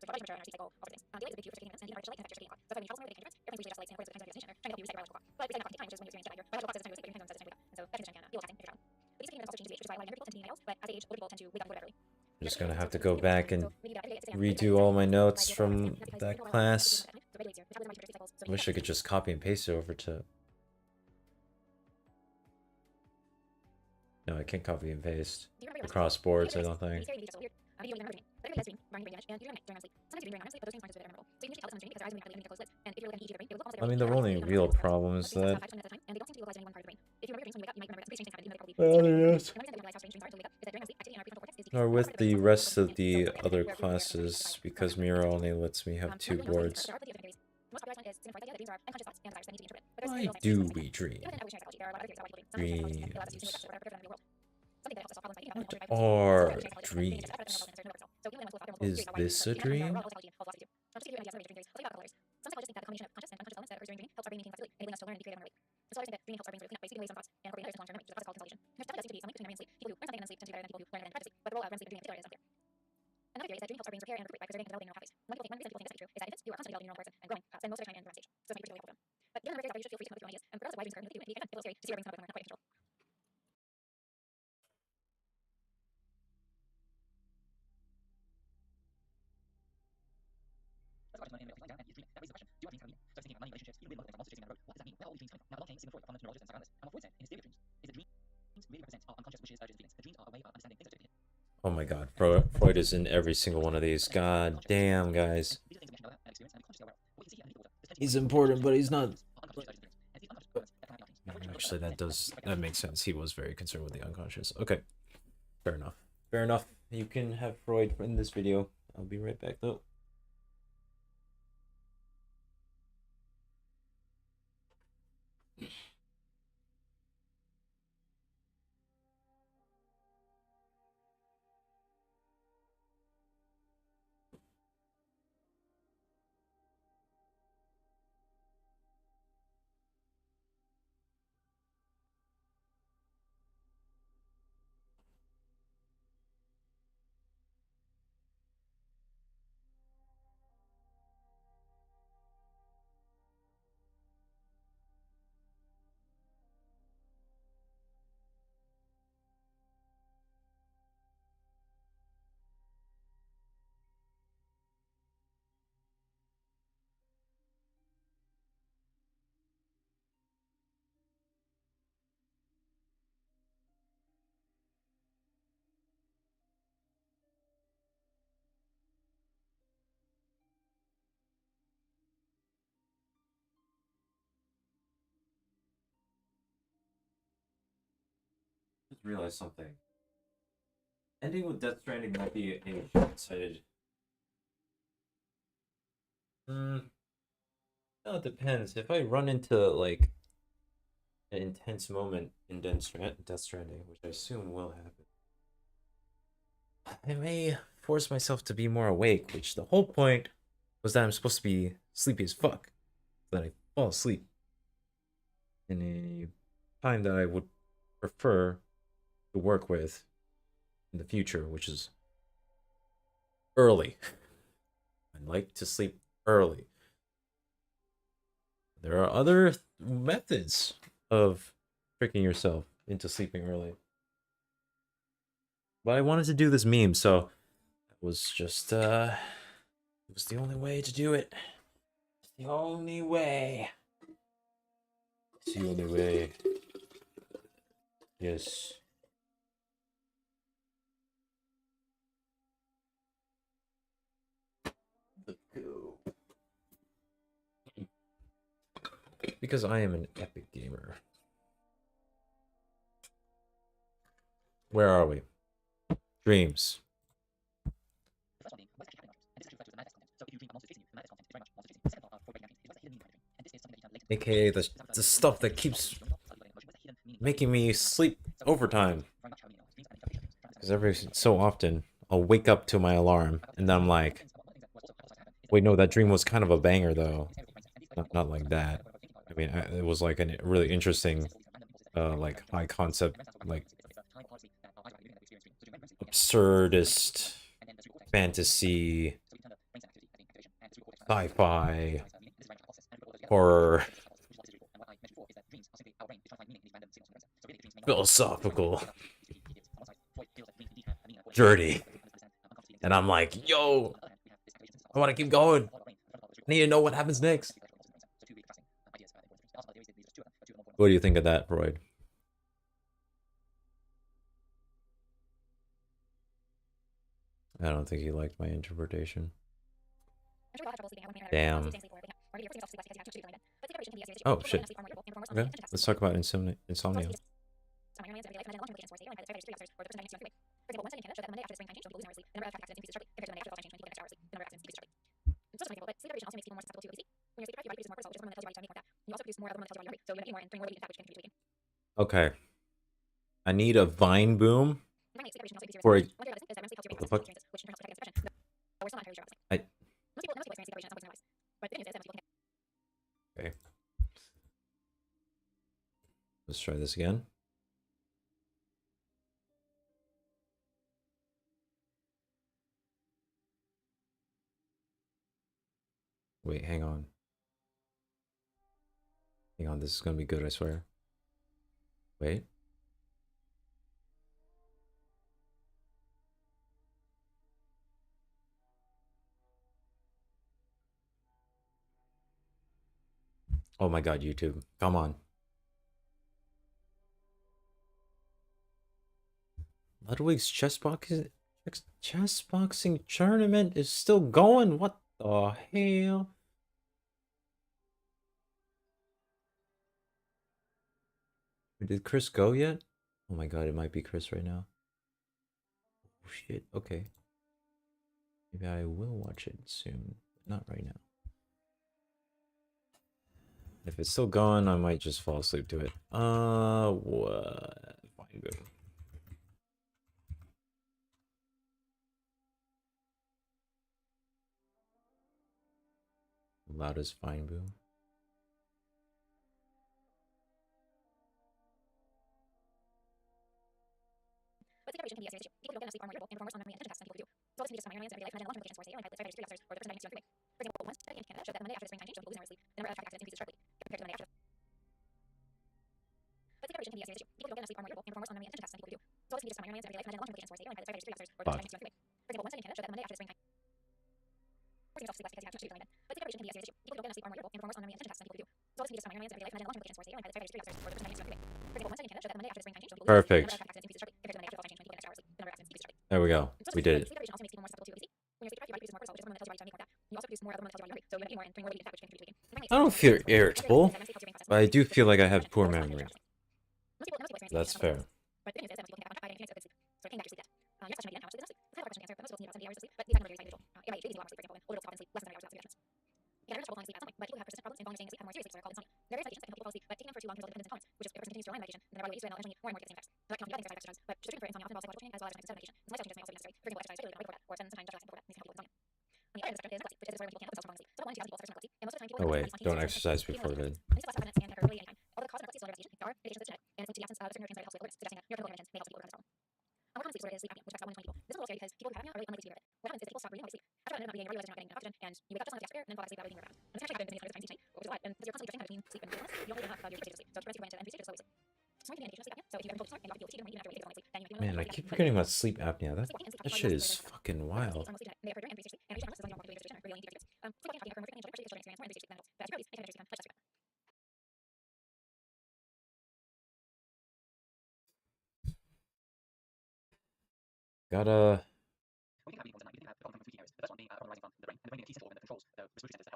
Speaker 17: So body temperature and our sleep cycle, all sorts of things. Daylight is a big cue for taking minutes, and even artificial light can stretch your daily clock. So if I mean, travel somewhere with the dangerous, everything's usually just like according to the time zone, trying to help you stay around the clock. But we set a clock and take time, which is when you experience jet lag. Your biological clock says it's time to go to sleep, but your hands don't set the time to go to sleep, and so that condition can be a little taxing if you're traveling. But these taking minutes also change the age, which is why a lot of younger people tend to be males, but as they age, older people tend to wake up and go to bed early.
Speaker 1: I'm just gonna have to go back and redo all my notes from that class. I wish I could just copy and paste it over to No, I can't copy and paste across boards, I don't think. I mean, the only real problem is that... Or with the rest of the other classes, because Mira only lets me have 2 boards. Why do we dream? Dreams. What are dreams? Is this a dream? Another theory is that dreaming helps our brains repair and recruit by preserving and developing neural pathways. One people think this is actually true, is that if you are constantly developing neural networks and growing, spend most of your time in REM stage. So it might be particularly helpful for them. But given the rigorous you should feel free to come up with your own ideas. Regardless of why dreams occur, the again, it's scary to see our brains come up with them, we're not quite in control. Oh my god, Freud is in every single one of these. God damn, guys. He's important, but he's not... Actually, that makes sense. He was very concerned with the unconscious. Okay, fair enough. Fair enough. You can have Freud in this video. I'll be right back, though. Just realized something. Ending with Death Stranding might be a short-sighted. No, it depends. If I run into, like, an intense moment in Death Stranding, which I assume will happen, I may force myself to be more awake, which the whole point was that I'm supposed to be sleepy as fuck, so that I fall asleep in a time that I would prefer to work with in the future, which is early. I like to sleep early. There are other methods of tricking yourself into sleeping early. But I wanted to do this meme, so it was just, it was the only way to do it. It's the only way. It's the only way. Yes. Let's go. Because I am an epic gamer. Where are we? Dreams. AKA the stuff that keeps making me sleep overtime. Because every so often, I'll wake up to my alarm, and then I'm like, wait, no, that dream was kind of a banger, though. Not like that. I mean, it was like a really interesting, like, high concept, like, absurdist, fantasy, sci-fi, horror, philosophical, dirty. And I'm like, yo, I want to keep going. I need to know what happens next. What do you think of that, Freud? I don't think he liked my interpretation. Damn. Oh, shit. Okay, let's talk about insomnia. Okay. I need a vine boom for a... What the fuck? Okay. Let's try this again. Wait, hang on. Hang on, this is gonna be good, I swear. Wait. Oh my god, YouTube. Come on. Ludwig's chess boxing tournament is still going? What the hell? Did Chris go yet? Oh my god, it might be Chris right now. Oh shit, okay. Maybe I will watch it soon. Not right now. If it's still going, I might just fall asleep to it. What? Fine, good. Loud as fine boom. Perfect. There we go. We did it. I don't feel irritable, but I do feel like I have poor memory. That's fair. Oh wait, don't exercise before bed. Man, I keep forgetting about sleep apnea. That shit is fucking wild. Gotta...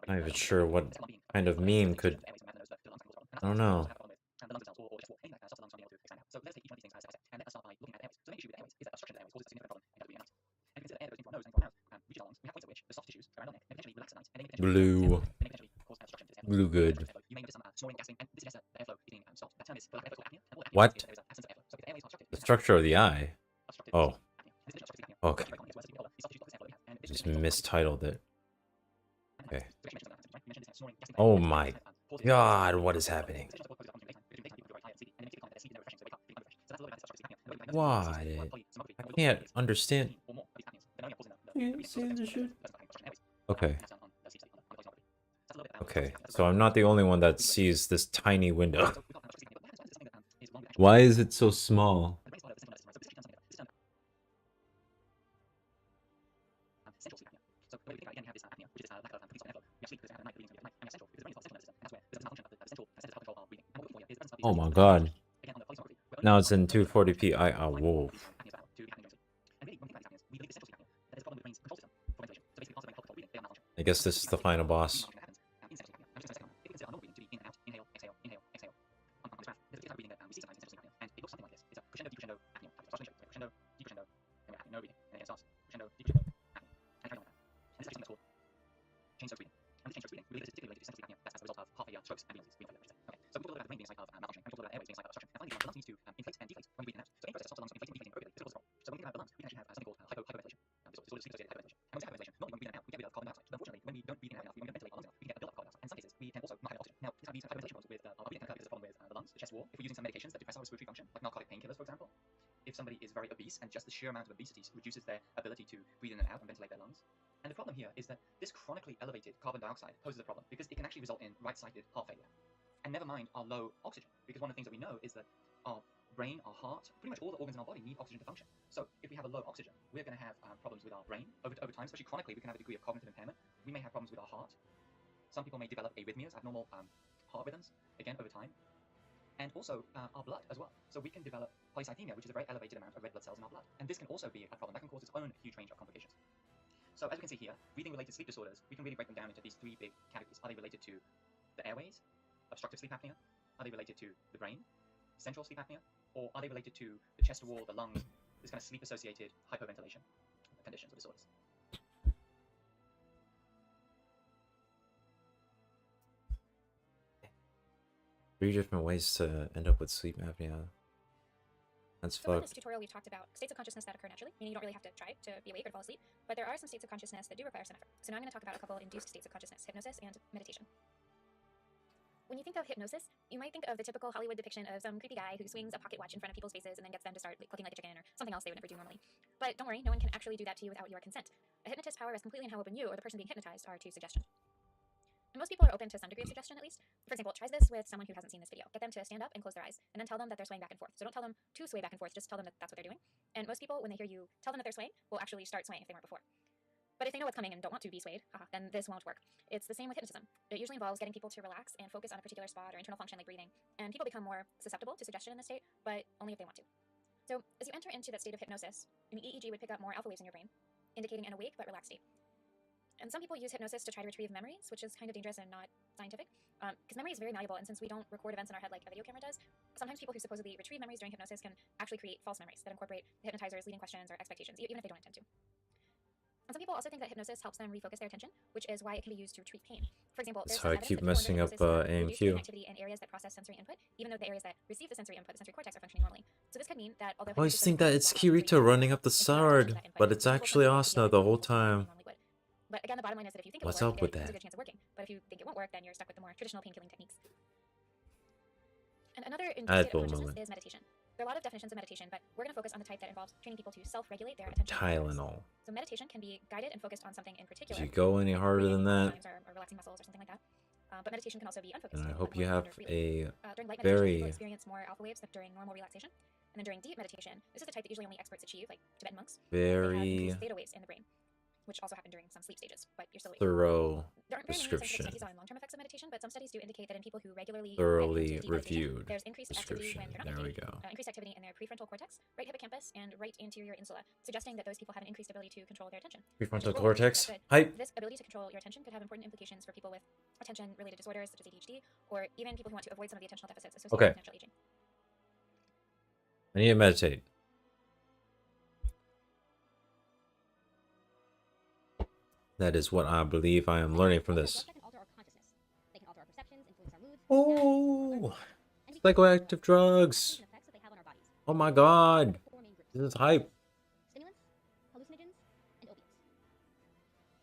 Speaker 1: I'm not even sure what kind of meme could... I don't know. Blue. Blue good. What? The structure of the eye? Oh. Okay. Just mistitled it. Okay. Oh my god, what is happening? Why? I can't understand. Okay. Okay, so I'm not the only one that sees this tiny window. Why is it so small? Oh my god. Now it's in 240p. Whoa. I guess this is the final boss.
Speaker 18: If somebody is very obese and just the sheer amount of obesity reduces their ability to breathe in and out and ventilate their lungs. And the problem here is that this chronically elevated carbon dioxide poses a problem because it can actually result in right-sided heart failure. And never mind our low oxygen, because one of the things that we know is that our brain, our heart, pretty much all the organs in our body need oxygen to function. So if we have a low oxygen, we're going to have problems with our brain over time, especially chronically. We can have a degree of cognitive impairment. We may have problems with our heart. Some people may develop arrhythmias, abnormal heart rhythms, again, over time. And also our blood as well. So we can develop polycythemia, which is a very elevated amount of red blood cells in our blood. And this can also be a problem. That can cause its own huge range of complications. So as we can see here, breathing-related sleep disorders, we can really break them down into these three big categories. Are they related to the airways, obstructive sleep apnea? Are they related to the brain, central sleep apnea? Or are they related to the chest wall, the lungs, this kind of sleep-associated hypoventilation conditions or disorders?
Speaker 1: Three different ways to end up with sleep apnea. That's
Speaker 17: So in
Speaker 1: fucked.
Speaker 17: this tutorial, we've talked about states of consciousness that occur naturally, meaning you don't really have to try to be awake or to fall asleep, but there are some states of consciousness that do require some effort. So now I'm going to talk about a couple induced states of consciousness, hypnosis and meditation. When you think of hypnosis, you might think of the typical Hollywood depiction of some creepy guy who swings a pocket watch in front of people's faces and then gets them to start clicking like a chicken or something else they would never do normally. But don't worry, no one can actually do that to you without your consent. A hypnotist's power rests completely in how open you or the person being hypnotized are to suggestion. And most people are open to some degree of suggestion, at least. For example, try this with someone who hasn't seen this video. Get them to stand up and close their eyes, and then tell them that they're swaying back and forth. So don't tell them to sway back and forth, just tell them that that's what they're doing. And most people, when they hear you tell them that they're swaying, will actually start swaying if they weren't before. But if they know what's coming and don't want to be swayed, then this won't work. It's the same with hypnotism. It usually involves getting people to relax and focus on a particular spot or internal function like breathing, and people become more susceptible to suggestion in this state, but only if they want to. So as you enter into that state of hypnosis, an EEG would pick up more alpha waves in your brain, indicating an awake but relaxed state. And some people use hypnosis to try to retrieve memories, which is kind of dangerous and not scientific, because memory is very malleable, and since we don't record events in our head like a video camera does, sometimes people who supposedly retrieve memories during hypnosis can actually create false memories that incorporate the hypnotizer's leading questions or expectations, even if they don't intend to. And some people also think that hypnosis helps them refocus their attention, which is why it can be used to treat pain. For example,
Speaker 1: That's
Speaker 17: there's
Speaker 1: how I
Speaker 17: some
Speaker 1: keep
Speaker 17: evidence that
Speaker 1: messing up
Speaker 17: people under hypnosis reduce
Speaker 1: AMQ.
Speaker 17: activity in areas that process sensory input, even though the areas that receive the sensory input, the sensory cortex, are functioning normally. So this could mean that although
Speaker 1: I always
Speaker 17: hypnosis
Speaker 1: think that it's
Speaker 17: doesn't
Speaker 1: Kirito running up the sword, but it's actually Asuna the whole time.
Speaker 17: But again, the bottom line is that if you think it
Speaker 1: What's
Speaker 17: will work,
Speaker 1: up with
Speaker 17: it has a
Speaker 1: that?
Speaker 17: good chance of working. But if you think it won't work, then you're stuck with the more traditional pain-killing techniques. And another induced state of consciousness is meditation. There are a lot of definitions of meditation, but we're going to focus on the type that involves training people to self-regulate their attention.
Speaker 1: Tylenol.
Speaker 17: So meditation can be guided and focused on something in particular.
Speaker 1: Did you go any harder than that?
Speaker 17: Or relaxing muscles or something like that. But meditation can also be unfocused.
Speaker 1: And I hope you have a
Speaker 17: during light meditation,
Speaker 1: very
Speaker 17: people experience more alpha waves than during normal relaxation. And then during deep meditation, this is the type that usually only experts achieve, like Tibetan monks. They have increased theta waves in the brain, which also happen during some sleep stages, but you're still awake.
Speaker 1: thorough
Speaker 17: There aren't very many scientific
Speaker 1: description.
Speaker 17: studies on long-term effects of meditation, but some studies do indicate that in people who regularly
Speaker 1: Thoroughly
Speaker 17: get into deep meditation,
Speaker 1: reviewed
Speaker 17: there's increased activity
Speaker 1: description.
Speaker 17: when they're not
Speaker 1: There we
Speaker 17: meditating,
Speaker 1: go.
Speaker 17: increased activity in their prefrontal cortex, right hippocampus, and right anterior insula, suggesting that those people have an increased ability to control their attention.
Speaker 1: Prefrontal
Speaker 17: Which is
Speaker 1: cortex.
Speaker 17: good.
Speaker 1: Hype.
Speaker 17: This ability to control your attention could have important implications for people with attention-related disorders such as ADHD, or even people who want to avoid some of the attentional deficits associated
Speaker 1: Okay.
Speaker 17: with natural aging.
Speaker 1: I need to meditate. That is what I believe I am learning from this. Oh, psychoactive drugs. Oh my god. This is hype.
Speaker 17: Stimulants, hallucinogens, and opiates.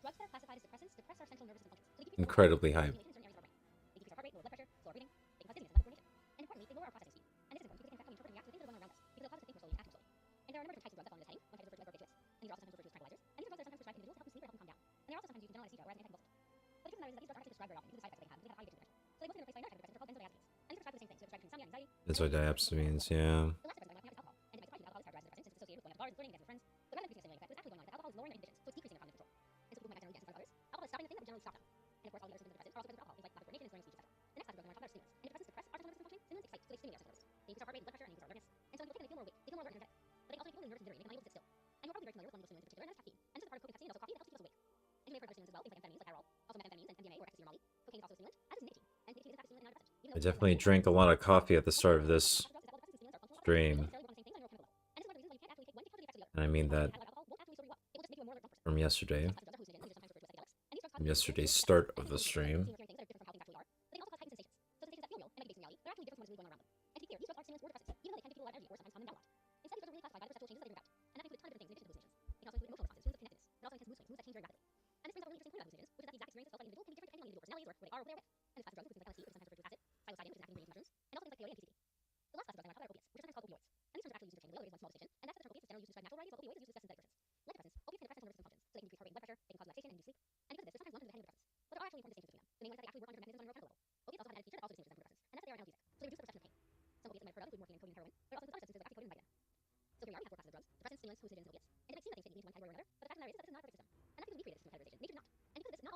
Speaker 17: Drugs that are classified as depressants depress our central nervous system functions. So they keep
Speaker 1: Incredibly hype.
Speaker 17: in certain areas of our brain. They decrease our heart rate, lower blood pressure, slower breathing. They can cause dizziness and left coordination. And importantly, they lower our processing speed. And this is important because it can affect how we interpret and react to the things that are going on around us, because it'll cause us to think more slowly and act more slowly. And there are a number of different types of drugs that fall into this heading. One type is referred to as barbiturates, and these are also sometimes referred to as tranquilizers. And these are drugs that are sometimes prescribed to individuals to help them sleep or help them calm down. And they're also sometimes used with general anesthesia or as anticonvulsants. But the truth of the matter is that these drugs aren't actually prescribed very often due to the side effects that they have because they have high addictive potential. So they've mostly been replaced by another type of depressants called benzodiazepines. And these are prescribed for the same things. So they're prescribed to insomnia, anxiety.
Speaker 1: Benzodiazepines, yeah.
Speaker 17: The last depressant I'm talking about is alcohol. And it might surprise you that alcohol is characterized as a depressant since it's associated with going out to bars and flirting and dancing with friends. But rather than increasing a stimulating effect, what's actually going on is that alcohol is lowering their inhibitions, so it's decreasing their cognitive control. And so people who might accidentally dance in front of others, alcohol is stopping the thing that would generally stop them. And of course, all the other symptoms of depressants are also present with alcohol, things like lack of coordination and slurring of speech, etc. The next type of drug I'm going to talk about are stimulants. And depressants depress our central nervous system functioning, stimulants excite, so they stimulate our central nervous. They increase our heart rate and blood pressure and increase our alertness. And so when people take them, they feel more awake, they feel more alert and energetic. But they also make people nervous and jittery, making them unable to sit still. And you're probably very familiar with one of those stimulants in particular, and that's caffeine. And this is a part of coping caffeine, and also coffee that helps keep us awake. And you may have heard of other stimulants as well, things like amphetamines, like Adderall,
Speaker 1: I definitely drank a lot of coffee at the start of this stream. And I mean that from yesterday. From yesterday's start of the stream.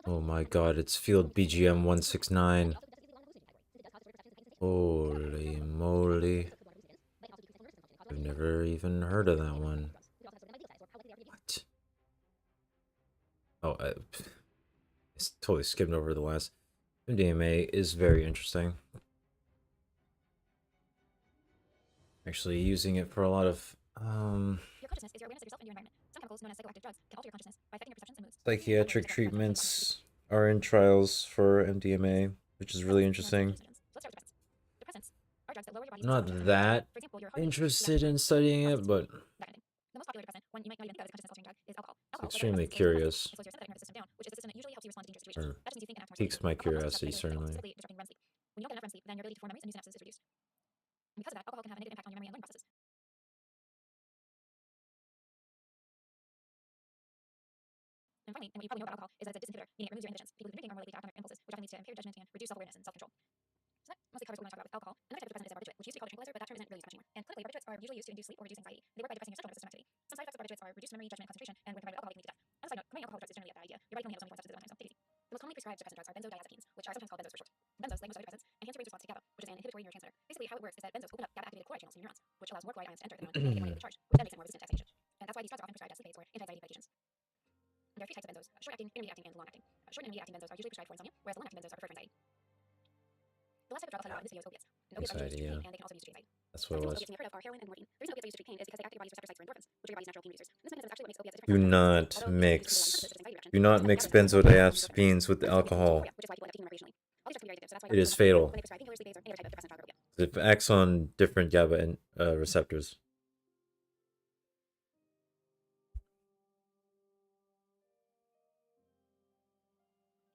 Speaker 1: Oh my god, it's field BGM 169. Holy moly. I've never even heard of that one. What? Oh, I totally skimmed over the last. MDMA is very interesting. Actually using it for a lot of psychiatric treatments are in trials for MDMA, which is really interesting. I'm not that interested in studying it, but it's extremely curious. Or piques my curiosity, certainly.
Speaker 17: And finally, and what you probably know about alcohol is that it's a disinhibitor, meaning it removes your inhibitions. People who drink are more likely to act on their impulses, which often leads to impaired judgment and reduced self-awareness and self-control. So that mostly covers what we're going to talk about with alcohol. Another type of depressant is a barbiturate, which used to be called a tranquilizer, but that term isn't really used much anymore. And clinically, barbiturates are usually used to induce sleep or reduce anxiety. They work by depressing your central nervous system activity. Some side effects of barbiturates are reduced memory, judgment, and concentration, and when combined with alcohol, they can lead to death. On a side note, combining alcohol with drugs is generally a bad idea. Your body can handle only one substance at a time, so take it easy. The most commonly prescribed depressant drugs are benzodiazepines, which are sometimes called benzos for short. Benzos, like most other depressants, enhance your brain response to GABA, which is an inhibitory neurotransmitter. Basically, how it works is that benzos open up GABA-activated chloride channels in your neurons, which allows more chloride ions to enter the neuron and get more negative charge, which then makes it more resistant to excitation. And that's why these drugs are often prescribed as sleep aids or anti-anxiety medications. There are three types of benzos: short-acting, intermediate-acting, and long-acting. Short and intermediate-acting benzos are usually prescribed for insomnia, whereas the long-acting benzos are preferred for anxiety. The last type of drug I'll tell you about in this video is opiates. And opiates are used to treat pain, and they can also be used to treat anxiety.
Speaker 1: That's what it was.
Speaker 17: Opiates you've heard of are heroin and morphine. The reason opiates are used to treat pain is because they activate your body's receptor sites for endorphins, which are your body's natural pain reducers. And this mechanism is actually what makes opiates a different
Speaker 1: Do not mix benzodiazepines with alcohol. It is fatal. It acts on different GABA receptors.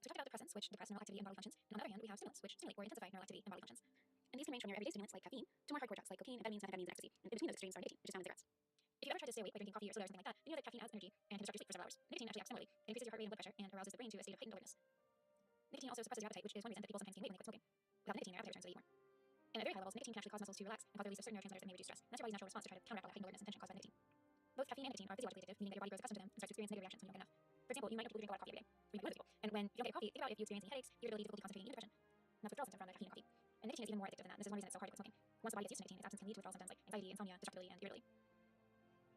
Speaker 17: So we talked about depressants, which depress neural activity and bodily functions, and on the other hand, we have stimulants, which stimulate or intensify neural activity and bodily functions. And these can range from your everyday stimulants like caffeine to more hardcore drugs like cocaine, amphetamines, and ecstasy. And in between those extremes are nicotine, which is found in cigarettes. If you ever tried to stay awake by drinking coffee or soda or something like that, you know that caffeine adds energy and can disrupt your sleep for several hours. Nicotine actually acts similarly. It increases your heart rate and blood pressure and arouses the brain to a state of heightened alertness. Nicotine also suppresses your appetite, which is one reason that people sometimes gain weight when they quit smoking. Without nicotine, your appetite returns to eat more. And at very high levels, nicotine can actually cause muscles to relax and cause the release of certain neurotransmitters that may reduce stress. And that's your body's natural response to try to counteract all that heightened alertness and tension caused by nicotine. Both caffeine and nicotine are physiologically addictive, meaning that your body grows accustomed to them and starts to experience negative reactions when you don't get enough. For example, you might know people who drink a lot of coffee every day. You might know those people. And when you don't get coffee, think about if you experience any headaches, irritability, difficulty concentrating, even depression. And that's withdrawal symptom from the caffeine and coffee. And nicotine is even more addictive than that. This is one reason it's so hard to quit smoking. Once the body gets used to nicotine, its absence can lead to withdrawal symptoms like anxiety, insomnia, distractibility, and irritability.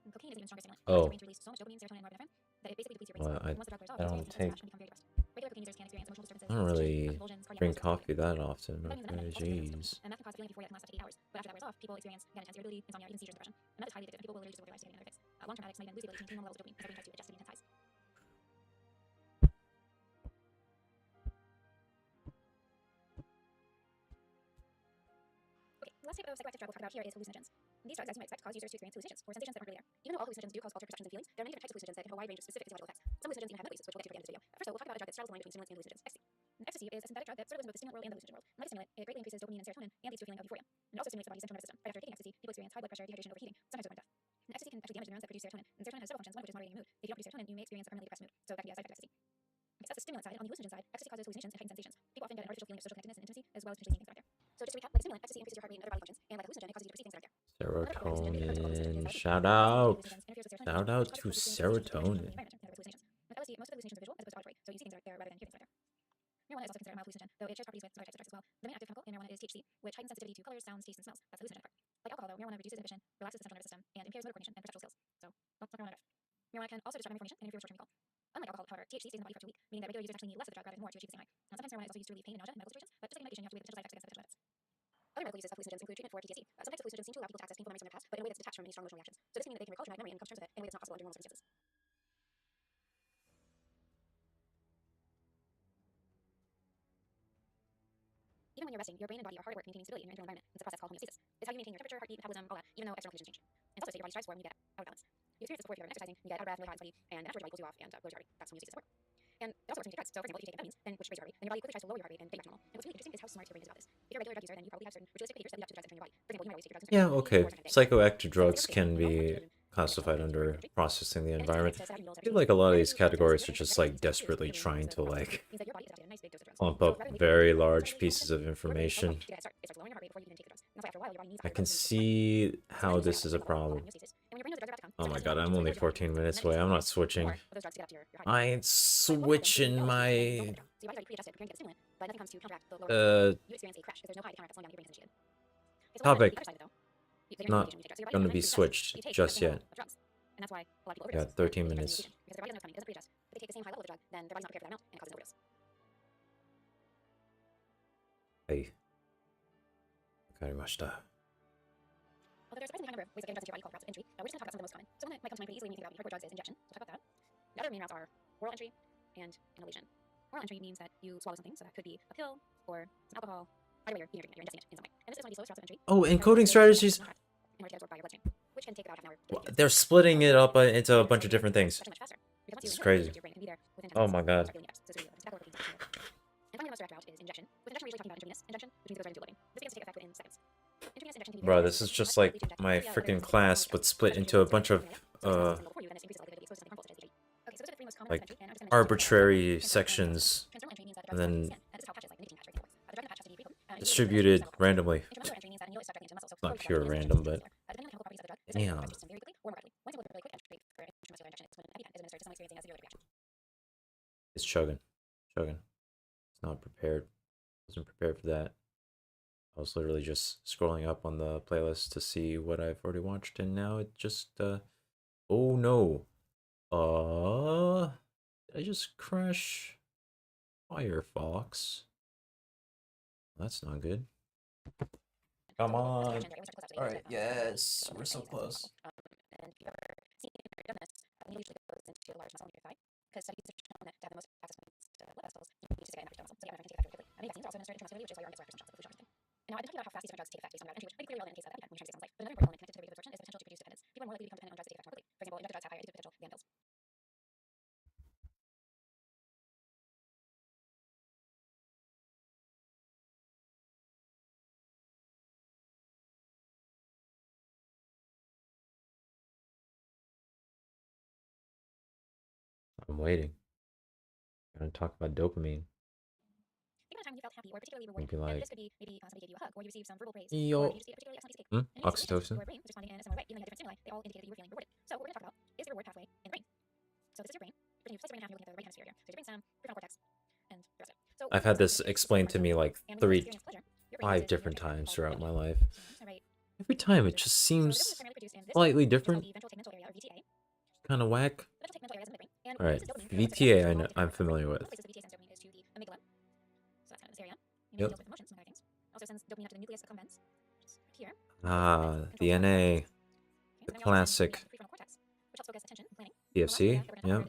Speaker 17: And cocaine is an even stronger stimulant. It causes your brain to release so much dopamine, serotonin, and norepinephrine that it basically depletes your brain cells. And once the drug wears off, you experience symptoms of depression and become very depressed. Regular cocaine users can experience emotional disturbances,
Speaker 1: I don't really
Speaker 17: convulsions, cardiac
Speaker 1: drink
Speaker 17: arrest,
Speaker 1: coffee that often.
Speaker 17: Amphetamines and
Speaker 1: Okay, jeez.
Speaker 17: and that can cause a feeling of euphoria that can last up to 8 hours. But after that wears off, people experience again intense irritability, insomnia, even seizures, and depression. And that is highly addictive, and people will literally just live their lives to get another fix. Long-term addicts might even lose the ability to maintain normal levels of dopamine as their brain tries to adjust to the intense highs. Okay, the last type of psychoactive drug we'll talk about here is hallucinogens. And these drugs, as you might expect, cause users to experience hallucinations or sensations that aren't really there. Even though all hallucinogens do cause altered perceptions and feelings, there are many different types of hallucinogens that can have a wide range of specific physiological effects. Some hallucinogens even have memories, which we'll get to at the end of this video. But first, we'll talk about a drug that straddles the line between stimulants and hallucinogens: ecstasy. And ecstasy is a synthetic drug that sort of lives in both the stimulant world and the hallucinogen world. And like a stimulant, it greatly increases dopamine and serotonin and leads to a feeling of euphoria. And it also stimulates the body's central nervous system. Right after taking ecstasy, people experience high blood pressure, dehydration, overheating, sometimes over death. And ecstasy can actually damage the neurons that produce serotonin. And serotonin has several functions, one of which is moderating your mood. If you don't produce serotonin, you may experience a permanently depressed mood. So that can be a side effect of ecstasy. Okay, so that's the stimulant side. On the hallucinogen side, ecstasy causes hallucinations and heightened sensations. People often get an artificial feeling of social connectedness and intimacy, as well as potentially seeing things that aren't there. So just to recap, like a stimulant, ecstasy increases your heart rate and other body functions, and like a hallucinogen, it causes you to perceive things that aren't there.
Speaker 1: Serotonin. Shout out. Shout out to serotonin.
Speaker 17: With LSD, most of the hallucinations are visual as opposed to auditory, so you see things that are there rather than hear things that aren't there. Marijuana is also considered a mild hallucinogen, though it shares properties with some other types of drugs as well. The main active chemical in marijuana is THC, which heightens sensitivity to colors, sounds, tastes, and smells. That's the hallucinogen part. Like alcohol, though, marijuana reduces inhibition, relaxes the central nervous system, and impairs motor coordination and perceptual skills. So, don't smoke marijuana. Marijuana can also disrupt memory formation and interfere with short-term recall. Unlike alcohol, however, THC stays in the body for up to a week, meaning that regular users actually need less of the drug rather than more to achieve the same high. Now, sometimes marijuana is also used to relieve pain and nausea in medical situations, but just like in medication, you have to wait the potential side effects against potential methods. Other medical uses of hallucinogens include treatment for PTSD. Some types of hallucinogens seem to allow people to access painful memories from their past, but in a way that's detached from any strong emotional reactions. So this can mean that they can recall traumatic memory and come to terms with it in a way that's not possible under normal circumstances. Even when you're resting, your brain and body are hard at work maintaining stability in your internal environment. It's a process called homeostasis. It's how you maintain your temperature, heartbeat, metabolism, all that, even though external conditions change. And it's also a state your body strives for when you get out of balance. You experience this before if you're exercising, you get out of breath, really hot and sweaty, and then afterwards your body pulls you off and lowers your heart rate. That's homeostasis at work. And it also works when you take drugs. So for example, if you take amphetamines, then which raises your heart rate, then your body quickly tries to lower your heart rate and get you back to normal. And what's really interesting is how smart your brain is about this. If you're a regular drug user, then you probably have certain ritualistic behaviors that lead up to the drugs entering your body. For example, you might always take your drugs in
Speaker 1: Yeah,
Speaker 17: certain
Speaker 1: okay.
Speaker 17: or certain day.
Speaker 1: Psychoactive drugs can be classified under processing the environment. I feel like a lot of these categories are just like desperately trying to like pump up very large pieces of information. I can see how this is a problem. Oh my god, I'm only 14 minutes away. I'm not switching. I ain't switching my topic. Not gonna be switched just yet. Yeah, 13 minutes. Hey. Karimashita.
Speaker 17: Although there's a surprisingly high number of ways of getting drugs into your body called routes of entry, we're just going to talk about some of the most common. So one that might come to mind pretty easily when you think about hardcore drugs is injection. So we'll talk about that. The other main routes are oral entry and inhalation. Oral entry means that you swallow something, so that could be a pill or some alcohol. Either way, you're drinking it, you're ingesting it in some way. And this is one of the slowest routes of entry.
Speaker 1: Oh, encoding strategies.
Speaker 17: In order to absorb by your bloodstream, which can take about half an hour.
Speaker 1: They're splitting it up into a bunch of different things. This is crazy. Oh my god.
Speaker 17: And finally, the most direct route is injection. With injection, we're usually talking about intravenous injection, which means it goes right into loading. This begins to take effect within seconds. Intravenous injection can be
Speaker 1: Bro, this is just like my freaking class, but split into a bunch of like arbitrary sections and then distributed randomly. It's not pure random, but damn. It's chugging. Chugging. It's not prepared. Wasn't prepared for that. I was literally just scrolling up on the playlist to see what I've already watched, and now it just oh no. Did I just crash Firefox? That's not good. Come on. Alright, yes, we're so close. Because studies have shown that to have the most access points to blood vessels, you need to stick it in after muscle, so the MRI can take effect really quickly. Many vaccines are also administered intramuscularly, which is why your arms extra efficient shots of the flu shot. And now I've been talking about how fast these different drugs take effect based on route entry, which may be clearly relevant in cases of impact when you're trying to save someone's life. But another important element connected to the rate of absorption is the potential to produce dependence. People are more likely to become dependent on drugs that take effect more quickly. For example, injected drugs have higher addictive potential than pills. I'm waiting. I'm gonna talk about dopamine.
Speaker 17: Think about a time you felt happy or particularly rewarding.
Speaker 1: Maybe like,
Speaker 17: and this could be maybe somebody gave you a hug, or you received some verbal praise,
Speaker 1: yo.
Speaker 17: or you just ate a particularly excellent piece of cake. And in these situations,
Speaker 1: Oxytocin.
Speaker 17: your brain was responding in a similar way, even though different stimuli, they all indicated that you were feeling rewarded. So what we're going to talk about is the reward pathway in the brain. So this is your brain. You're slice your brain in half, you're looking at the right hemisphere here. So your brainstem, prefrontal cortex, and the rest of it. So
Speaker 1: I've had this explained to me like 5 different times throughout my life. Every time it just seems slightly different. Kind of whack. Alright, VTA I'm familiar with. Yep. Ah, the NA. The classic. PFC, yeah.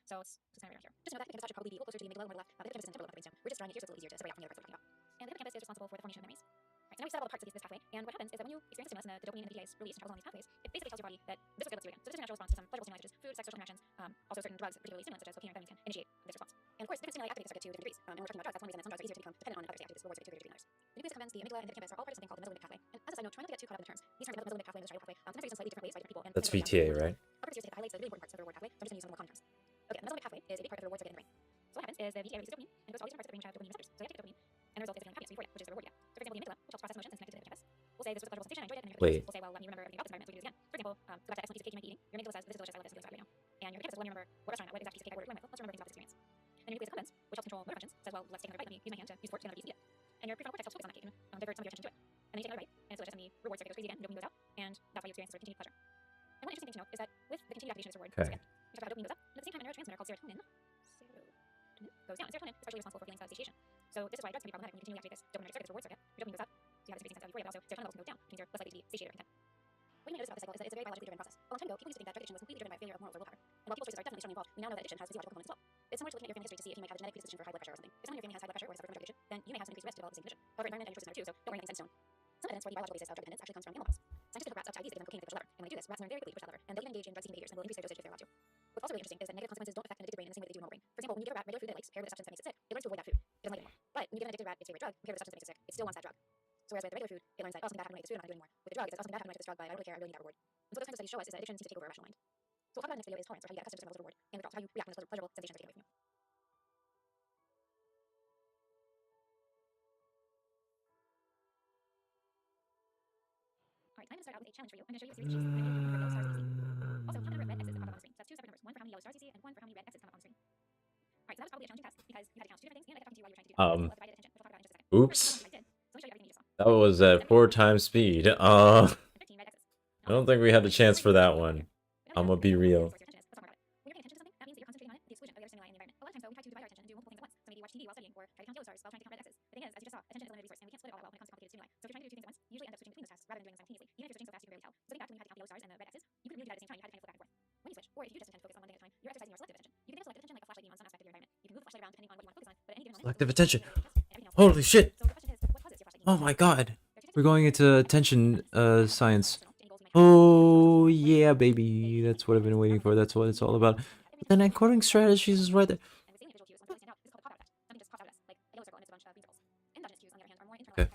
Speaker 17: So it's kind of around here. Just know that because it's probably be a little closer to the amygdala or the left, the hippocampus is temporal of the brainstem. We're just drawing it here so it's a little easier to separate out from the other parts that we're talking about. And the hippocampus is responsible for the formation of memories. Right, so now we set up all the parts of this pathway, and what happens is that when you experience a stimulus and the dopamine and BTA is released and travels along these pathways, it basically tells your body that this is good, let's do it again. So this is a natural response to some pleasurable stimuli such as food, sex, social interactions, also certain drugs, particularly stimulants such as cocaine or amphetamines, can initiate this response. And of course, different stimuli activate the circuit to different degrees. And when we're talking about drugs, that's one reason that some drugs are easier to become dependent on and others they activate this reward circuit to a greater degree than others. The nucleus accumbens, the amygdala, and the hippocampus are all part of something called the mesolimbic pathway. And as a side note, try not to get too caught up in the terms. These terms, the mesolimbic pathway and the striatal pathway, sometimes used in slightly different ways by different people. And
Speaker 1: that's VTA, right?
Speaker 17: I'll produce highlights the really important parts of the reward pathway, so I'm just going to use some more common terms. Okay, the mesolimbic pathway is a big part of the reward circuit in the brain. So what happens is the VTA releases dopamine and goes to all these different parts of the brain which have dopamine receptors. So they activate dopamine, and the result is feeling happiness, euphoria, which is the reward you get. So for example, the amygdala, which helps process emotions and is connected to the hippocampus, will say this was a pleasurable sensation, I enjoyed it, and then your hippocampus will say, well, let me remember everything about this environment, so we do this again. For example, go back to that excellent piece of cake you might be eating. Your amygdala says, this is delicious, I love this, I'm feeling inspired right now. And your hippocampus will let me remember what restaurant, what exact piece of cake I ordered, who I met with, let's remember things about this experience. And your nucleus accumbens, which helps control motor functions, says, well, let's take another bite, let me use my hand to use fork to get another piece of meat. And your prefrontal cortex helps focus on that cake and divert some of your attention to it. And then you take another bite, and it's delicious, and the reward circuit goes crazy again, and dopamine goes out, and that's why you experience this sort of continued pleasure. And one interesting thing to note is that with the continued activation of this reward circuit, we talk about dopamine goes up, and at the same time, a neurotransmitter called serotonin goes down. And serotonin is partially responsible for feelings of satiation. So this is why drugs can be problematic when you continually activate this dopaminergic circuit, this reward circuit. Your dopamine goes up, so you have this increasing sense of euphoria, but also serotonin levels can go down, which means you're less likely to be satiated or content. What you may notice about this cycle is that it's a very biologically driven process. A long time ago, people used to think that drug addiction was completely driven by failure of morals or willpower. And while people's choices are definitely strongly involved, we now know that addiction has physiological components as well. It's similar to looking at your family history to see if you might have a genetic predisposition for high blood pressure or something. If someone in your family has high blood pressure or suffers from drug addiction, then you may have some increased risk to develop the same condition. However, environment and your choices matter too, so don't worry, nothing's set in stone. Some evidence for the biological basis of drug dependence actually comes from animal models. Scientists took rats outside, to give them cocaine to push the lever, and when they do this, rats learn very quickly to push that lever, and they'll even engage in drug-seeking behaviors and will increase their dosage if they're allowed to. What's also really interesting is that negative consequences don't affect an addicted brain in the same way they do a normal brain. For example, when you give a rat regular food that it likes paired with a substance that makes it sick, it learns to avoid that food. It doesn't like it anymore. But when you give an addicted rat its favorite drug paired with a substance that makes it sick, it still wants that drug. So whereas with regular food, it learns that, oh, something bad happened when I ate this food, I'm not gonna do it anymore. With the drug, it says, oh, something bad happened when I took this drug, but I don't really care, I really need that reward. And so what those kinds of studies show us is that addiction seems to take over our rational mind. So what we'll talk about in the next video is tolerance, or how you get accustomed to different levels of reward, and withdrawal, so how you react when those pleasurable sensations are taken away from you. Alright, I'm going to start out with a challenge for you. I'm going to show you a series of sheets, and I'm going to count the number of yellow stars that you see. Also, count the number of red X's that pop up on the screen. So that's two separate numbers, one for how many yellow stars you see, and one for how many red X's come up on the screen. Alright, so that was probably a challenging task, because you had to count two different things, and I kept talking to you while you were trying to do that. So we'll have divided attention, which we'll talk about in just a second.
Speaker 1: Oops.
Speaker 17: First, I did. So let me show you everything you just saw.
Speaker 1: That was at 4 times speed. I don't think we had a chance for that one. I'm gonna be real.
Speaker 17: When you're paying attention to something, that means that you're concentrating on it to the exclusion of the other stimuli in the environment. A lot of times, though, we try to divide our attention and do multiple things at once. So maybe watch TV while studying, or try to count yellow stars while trying to count red X's. The thing is, as you just saw, attention is a limited resource, and we can't split it all that well when it comes to complicated stimuli. So if you're trying to do two things at once, you usually end up switching between those tasks rather than doing them simultaneously. Even if you're switching so fast you can barely tell. So think back to when you had to count the yellow stars and the red X's, you couldn't really do that at the same time. You had to kind of flip back and forth. When you switch, or if you do just intend to focus on one thing at a time, you're exercising your selective attention. You can selective attention like a flashlight beam on some aspect of your environment. You can move the flashlight around depending on what you want to focus on, but at any given moment,
Speaker 1: Selective attention. Holy shit. Oh my god. We're going into attention science. Oh yeah, baby. That's what I've been waiting for. That's what it's all about. But then encoding strategies is right there. Okay.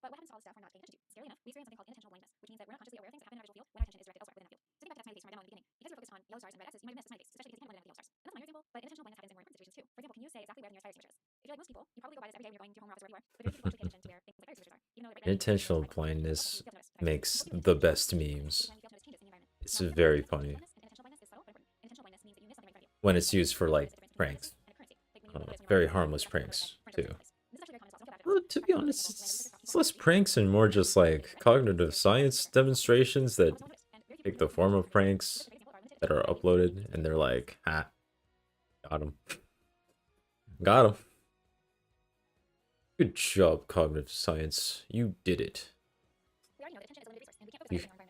Speaker 17: But what happens to all the stuff we're not paying attention to? Scary enough, we experience something called intentional blindness, which means that we're not consciously aware of things that happen in our visual field when our attention is directed elsewhere within that field. So think back to that smiley face from our demo in the beginning. Because you were focused on yellow stars and red X's, you might have missed the smiley face, especially because you can't blend in with the yellow stars. And that's a minor example, but intentional blindness happens in more important situations too. For example, can you say exactly where the nearest fire extinguisher is? If you're like most people, you probably go by this every day when you're going to your home or office or wherever you are. But very few people actually pay attention to where things like fire extinguishers are. Even though right now,
Speaker 1: Intentional blindness makes the best memes. It's very funny. When it's used for like pranks. Very harmless pranks too. Well, to be honest, it's less pranks and more just like cognitive science demonstrations that take the form of pranks that are uploaded, and they're like, ha, got him. Got him. Good job, cognitive science. You did it.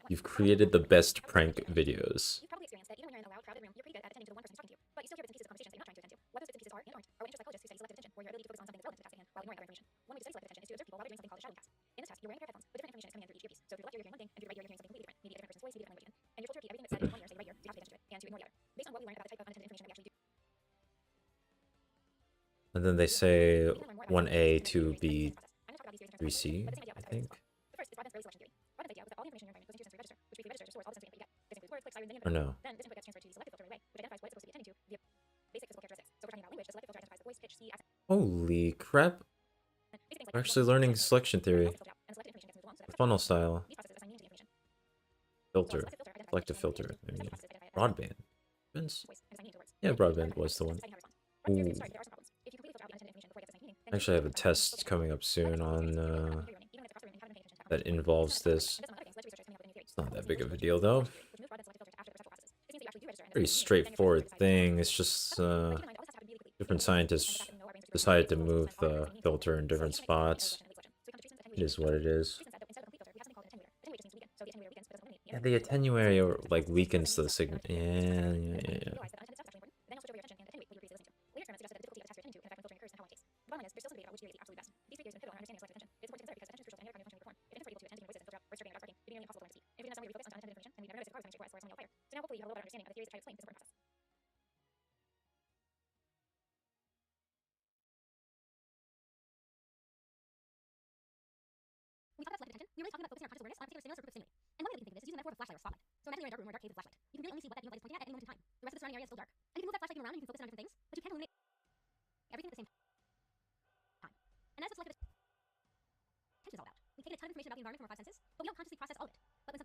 Speaker 1: You've created the best prank videos.
Speaker 17: You've probably experienced that even when you're in a loud, crowded room, you're pretty good at attending to the one person who's talking to you. But you still hear bits and pieces of conversations that you're not trying to attend to. What those bits and pieces are and aren't are what interest psychologists who study selective attention, where your ability to focus on something that's relevant to the task at hand while ignoring other information. One way to study selective attention is to observe people while they're doing something called a shadowing task. In this task, you're wearing a pair of headphones, but different information is coming in through each earpiece. So to the left ear, you're hearing one thing, and to the right ear, you're hearing something completely different. Maybe a different person's voice, maybe a different language even. And you're told to repeat everything that's said in one ear, say the right ear, so you have to pay attention to it, and to ignore the other. Based on what we learned about the type of unintended information that we actually do.
Speaker 1: And then they say 1A to B 3C, I think.
Speaker 17: The first is Rodman's early selection theory. Rodman's idea was that all the information in your environment goes into a sensory register, which briefly registers or stores all the sensory input you get. This includes words, clicks, sirens, any other
Speaker 1: Or no.
Speaker 17: Then this input gets transferred to the selective filter array, which identifies what it's supposed to be attending to via basic physical characteristics. So if we're talking about language, the selective filter identifies the voice, pitch, speed, accent.
Speaker 1: Holy crap. We're actually learning selection theory. Funnel style. Filter. Selective filter. I mean, broadband. Yeah, broadband was the one. Ooh. Actually, I have a test coming up soon on that involves this. It's not that big of a deal though. Pretty straightforward thing. It's just different scientists decided to move the filter in different spots. It is what it is. Yeah, the attenuator like weakens the signal. Yeah.
Speaker 17: We talk about selective attention, we're really talking about focusing our conscious awareness on a particular stimulus or group of stimuli. And one way we can think of this is using the metaphor of a flashlight or spotlight. So imagine you're in a dark room or a dark cave with a flashlight. You can really only see what that beam light is pointing at any moment in time. The rest of the surrounding area is still dark. And you can move that flashlight beam around and you can focus on different things, but you can't illuminate everything at the same time. And that's what selective attention is all about. We take in a ton of information about the environment from our five senses, but we don't consciously process all of it. But when something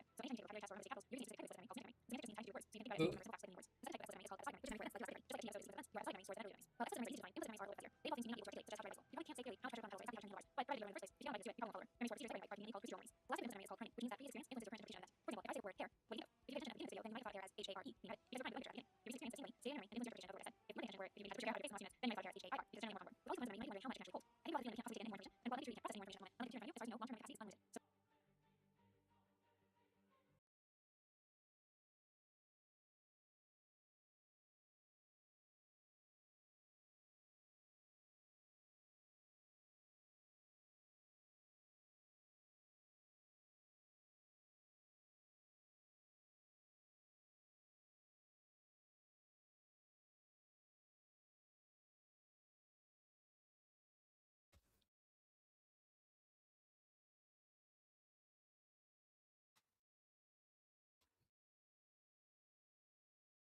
Speaker 17: So anytime you take a vocabulary test or a linguistic capitals, you're using specific capitals to do meanings. Semantic just means types of meanings. So you can think of a word for example, which means that you are assigning meanings for the meanings. Just like the memories or the memories for example, implicit memories are a little bit faster. They involve things you need to be able to articulate, such as structure of controls, basic capitals, but rather than in the first place, if you don't like to do it, you probably won't follow. Memories for teachers by meaning equals procedural memories. The last type of memory is called chroning, which means that previous experience influences your current interpretation of that. For example, if I say the word hair, what do you know? If you pay attention at the beginning of the video, then you might identify hair as H-A-R-E, meaning that because you're trying to like your beginning. Your recent experience anyway, stay in your memory and influence your interpretation of the word I said. If you pay attention where if you had to push your hair out of the face and not seen it, then you might identify hair as H-A-I-R, because it's generally more common word. But also sometimes you might wonder how much you can actually hold. I think a lot of people can't possibly get any more information, and while making sure you can't process any more information at the moment, unlike the computer in front of you, as far as you know, long-term memory capacity is unlimited. So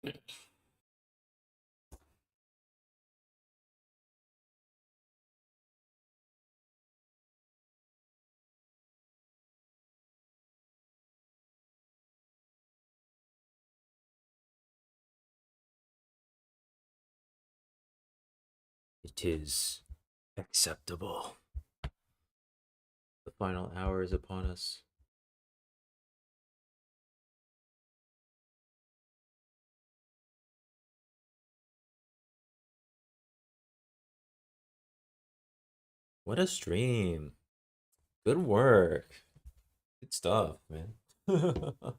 Speaker 1: It is acceptable. The final hour is upon us. What a stream. Good work. Good stuff, man. Yeah.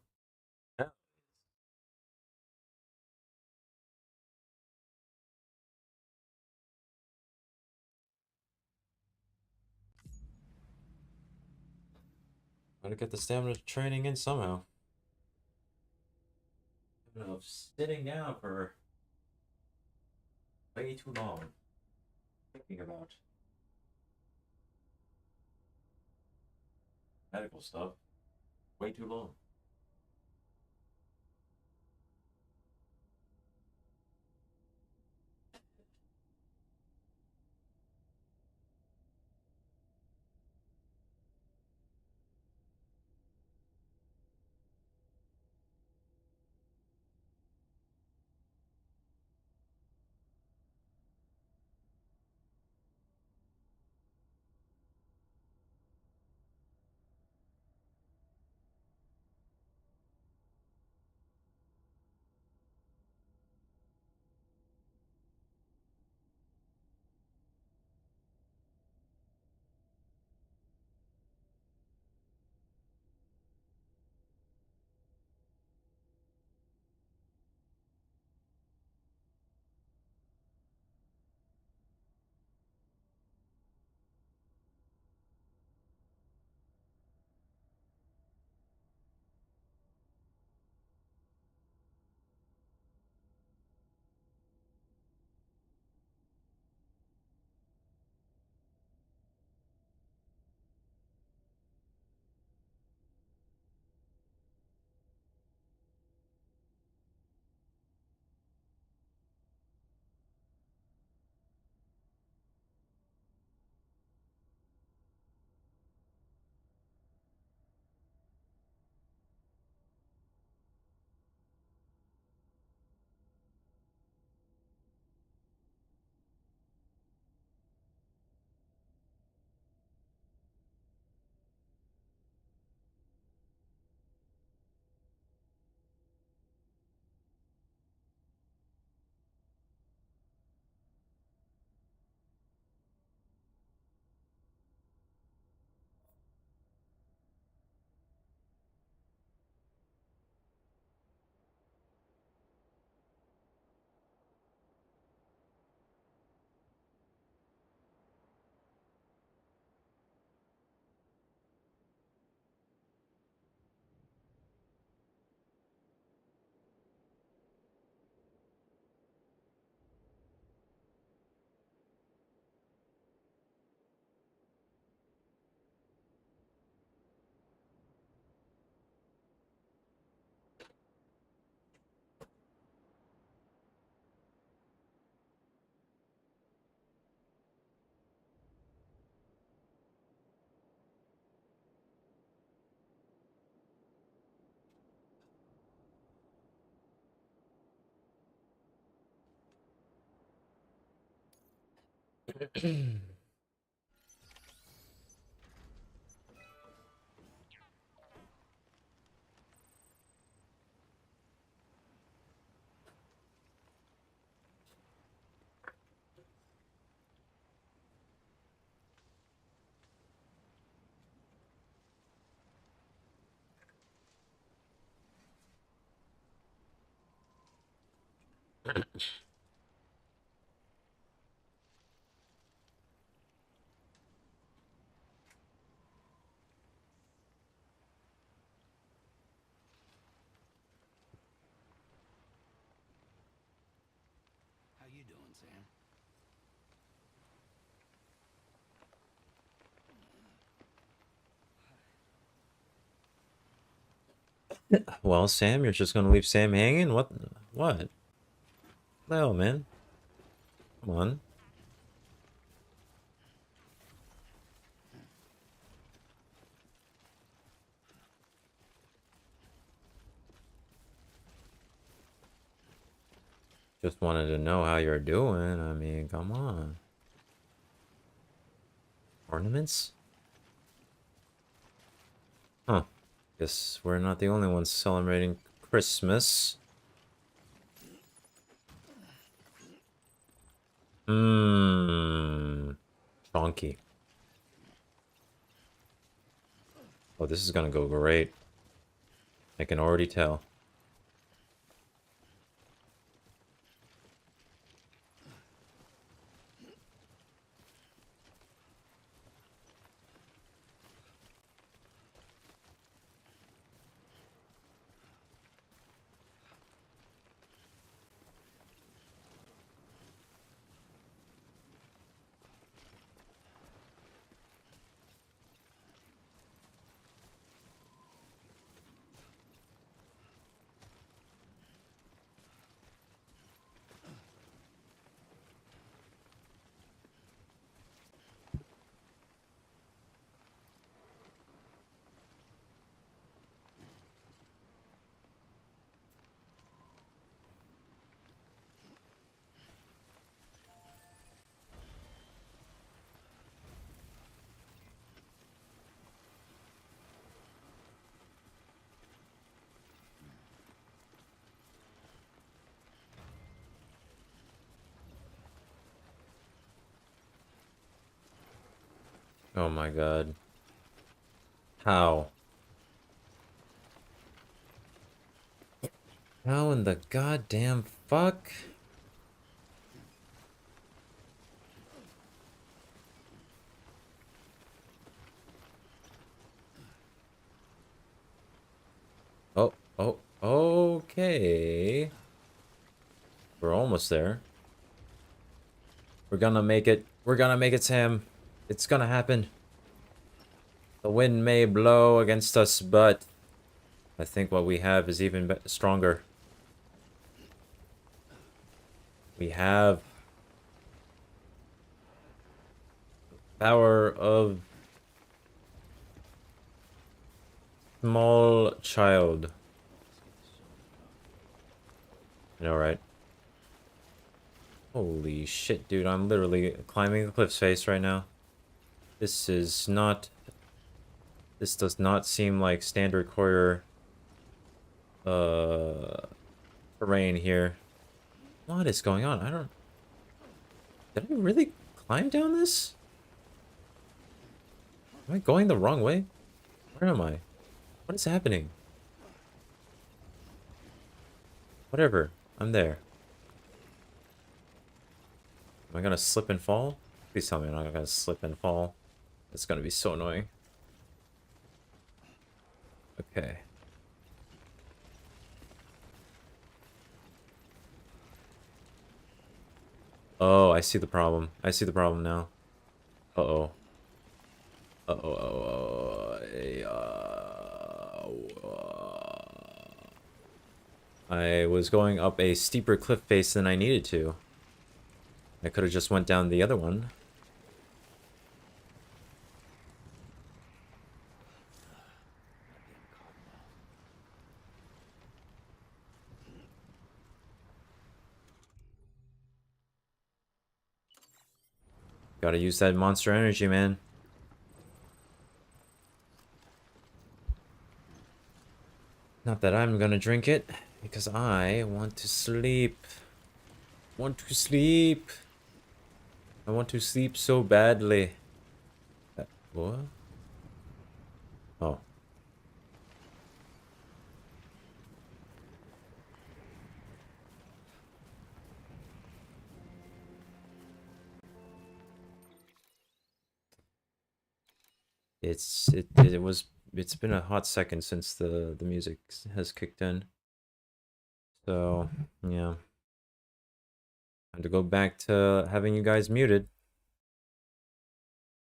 Speaker 1: Gotta get the stamina training in somehow. I'm sitting down for way too long. Thinking about medical stuff. Way too long.
Speaker 11: How you doing, Sam?
Speaker 1: Well, Sam, you're just gonna leave Sam hanging? What? The hell, man? Come on. Just wanted to know how you're doing. I mean, come on. Ornaments? Huh. Guess we're not the only ones celebrating Christmas. Chonky. Oh, this is gonna go great. I can already tell. Oh my god. How? How in the goddamn fuck? Oh, okay. We're almost there. We're gonna make it. We're gonna make it, Sam. It's gonna happen. The wind may blow against us, but I think what we have is even stronger. We have power of small child. I know, right? Holy shit, dude. I'm literally climbing the cliff's face right now. This is not... This does not seem like standard quarter terrain here. What is going on? I don't... Did I really climb down this? Am I going the wrong way? Where am I? What is happening? Whatever. I'm there. Am I gonna slip and fall? Please tell me I'm not gonna slip and fall. It's gonna be so annoying. Okay. Oh, I see the problem. I see the problem now. Uh-oh. I was going up a steeper cliff face than I needed to. I could have just went down the other one. Gotta use that monster energy, man. Not that I'm gonna drink it, because I want to sleep. Want to sleep. I want to sleep so badly. What? Oh. It's been a hot second since the music has kicked in. So, yeah. Time to go back to having you guys muted.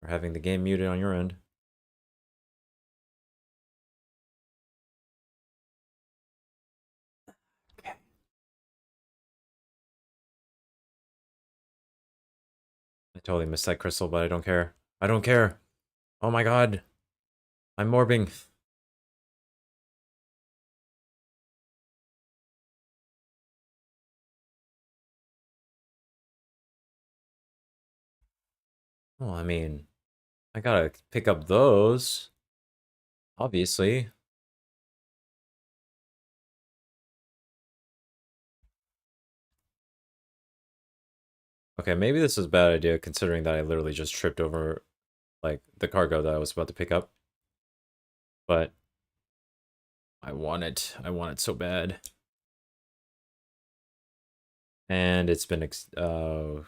Speaker 1: Or having the game muted on your end. totally missed that crystal, but I don't care. I don't care. Oh my god. I'm morbing. Well, I mean, I gotta pick up those. Obviously. Okay, maybe this is a bad idea considering that I literally just tripped over, like, the cargo that I was about to pick up. But I want it. I want it so bad. And it's been oh,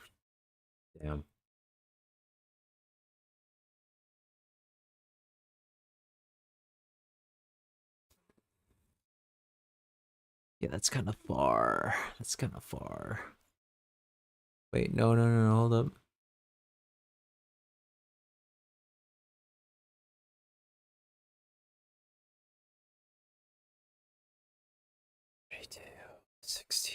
Speaker 1: damn. Yeah, that's kind of far. That's kind of far. Wait, no, hold up. Retail, 60.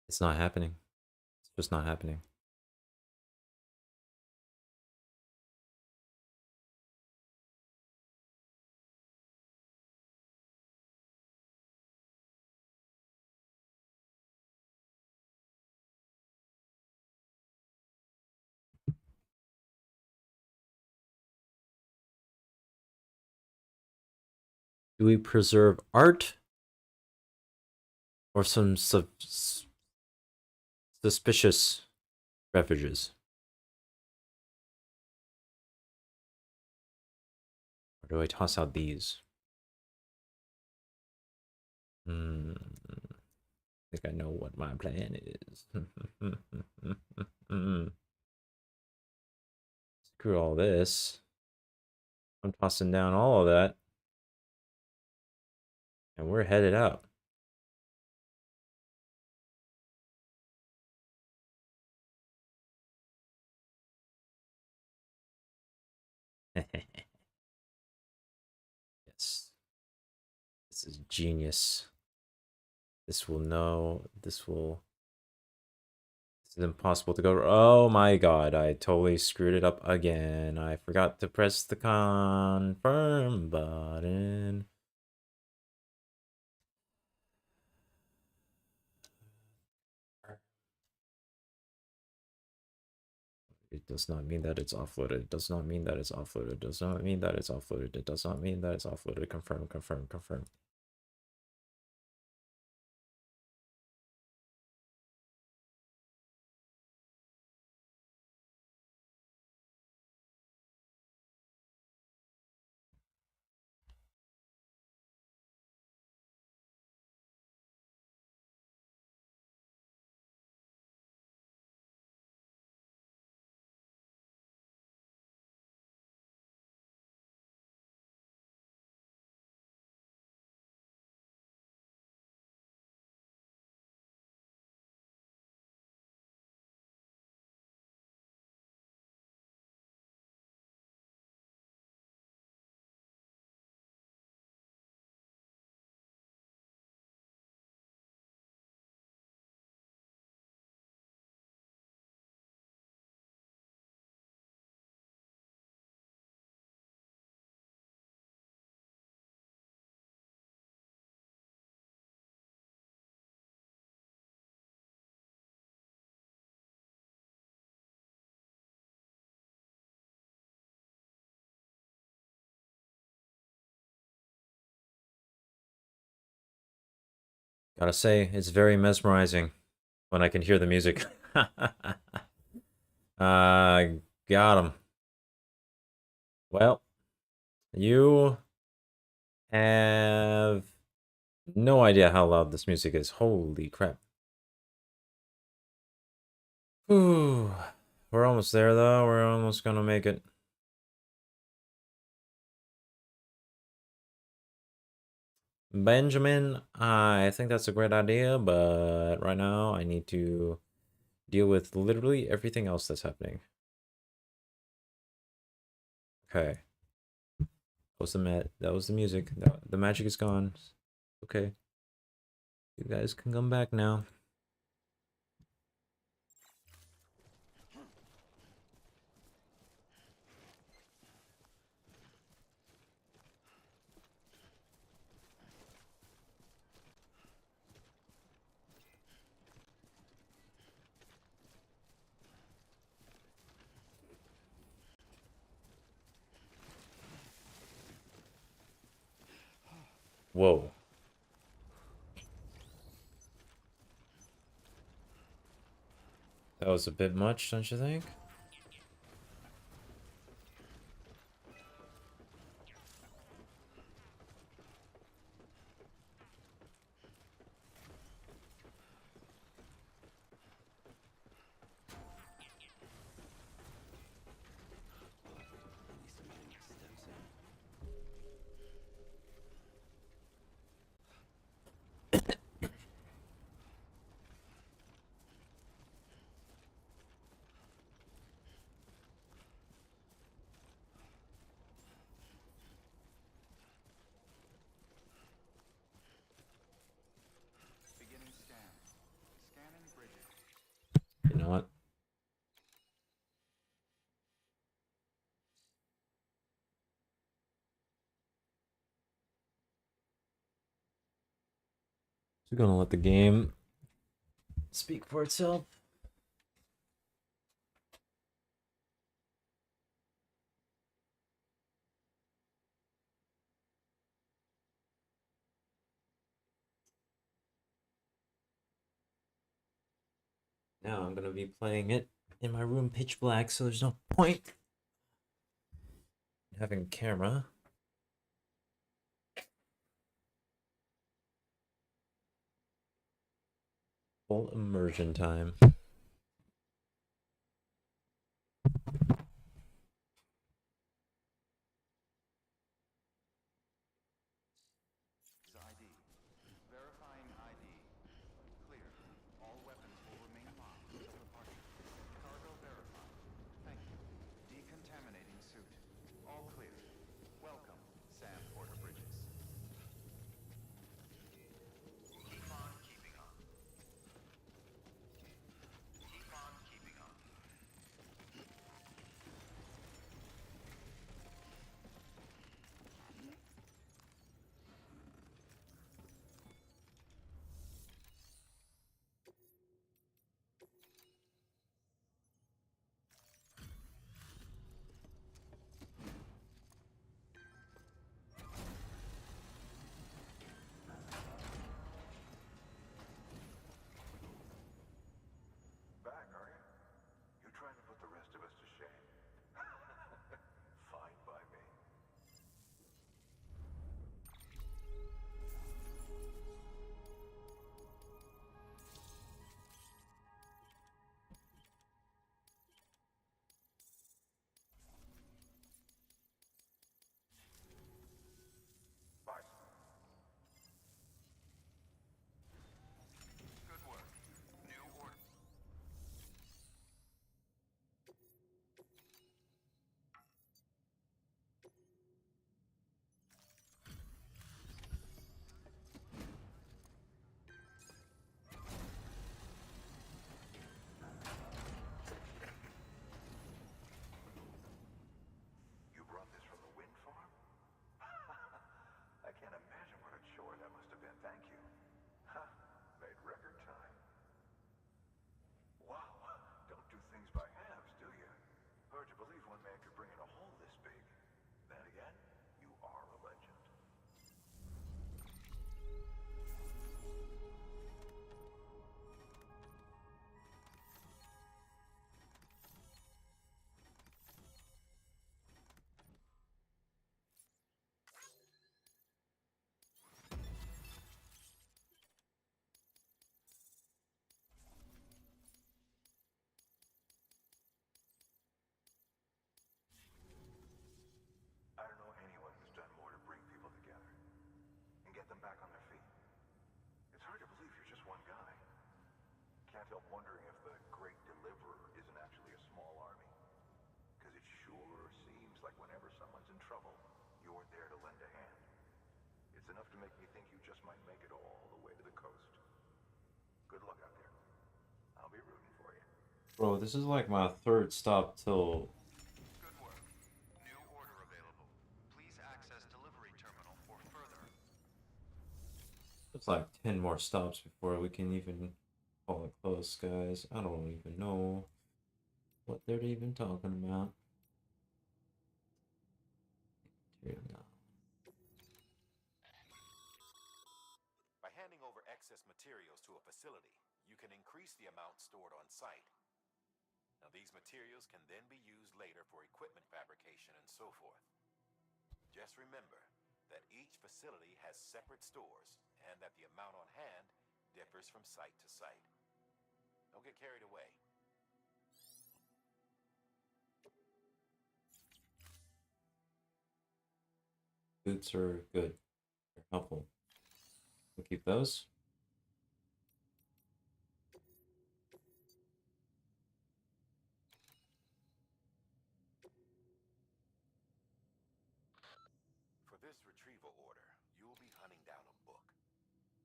Speaker 1: It's not happening. It's just not happening. Do we preserve art or some suspicious beverages? Or do I toss out these? I think I know what my plan is. Screw all this. I'm tossing down all of that. And we're headed out. Yes. This is genius. This will know. This is impossible to go. Oh my god, I totally screwed it up again. I forgot to press the confirm button. It does not mean that it's offloaded. It does not mean that it's offloaded. It does not mean that it's offloaded. It does not mean that it's offloaded. Confirm, confirm, confirm. Gotta say, it's very mesmerizing when I can hear the music. Got him. Well, you have no idea how loud this music is. Holy crap. Whew. We're almost there, though. We're almost gonna make it. Benjamin, I think that's a great idea, but right now I need to deal with literally everything else that's happening. Okay. That was the music. The magic is gone. Okay. You guys can come back now. Whoa. That was a bit much, don't you think?
Speaker 6: Beginning scan. Scanning bridges.
Speaker 1: You know what? So we're gonna let the game speak for itself. Now I'm gonna be playing it in my room pitch black, so there's no point in having a camera. Full immersion time.
Speaker 6: ID. Verifying ID. Clear. All weapons will remain locked until departure. Cargo verified. Thank you. Decontaminating suit. All clear. Welcome, Sam Porter Bridges. Keep on keeping on. Keep on keeping on.
Speaker 14: Back, are you? You trying to put the rest of us to shame? Fine by me. Bison. Good work. New order. You brought this from the wind farm? I can't imagine what a chore that must have been. Thank you. Huh. Made record time. Wow. Don't do things by halves, do you? Hard to believe one man could bring in a hole this big. Then again, you are a legend. I don't know anyone who's done more to bring people together and get them back on their feet. It's hard to believe you're just one guy. Can't help wondering if the great It's enough to make me think you just might make it all the way to the coast. Good luck out there. I'll be rooting for you.
Speaker 1: Bro, this is like my third stop till...
Speaker 6: Good work. New order available. Please access delivery terminal for further.
Speaker 1: It's like 10 more stops before we can even call it close, guys. I don't even know what they're even talking about.
Speaker 6: By handing over excess materials to a facility, you can increase the amount stored on site. Now, these materials can then be used later for equipment fabrication and so forth. Just remember that each facility has separate stores and that the amount on hand differs from site to site. Don't get carried away.
Speaker 1: Boots are good. They're helpful. We'll keep those.
Speaker 6: For this retrieval order, you'll be hunting down a book.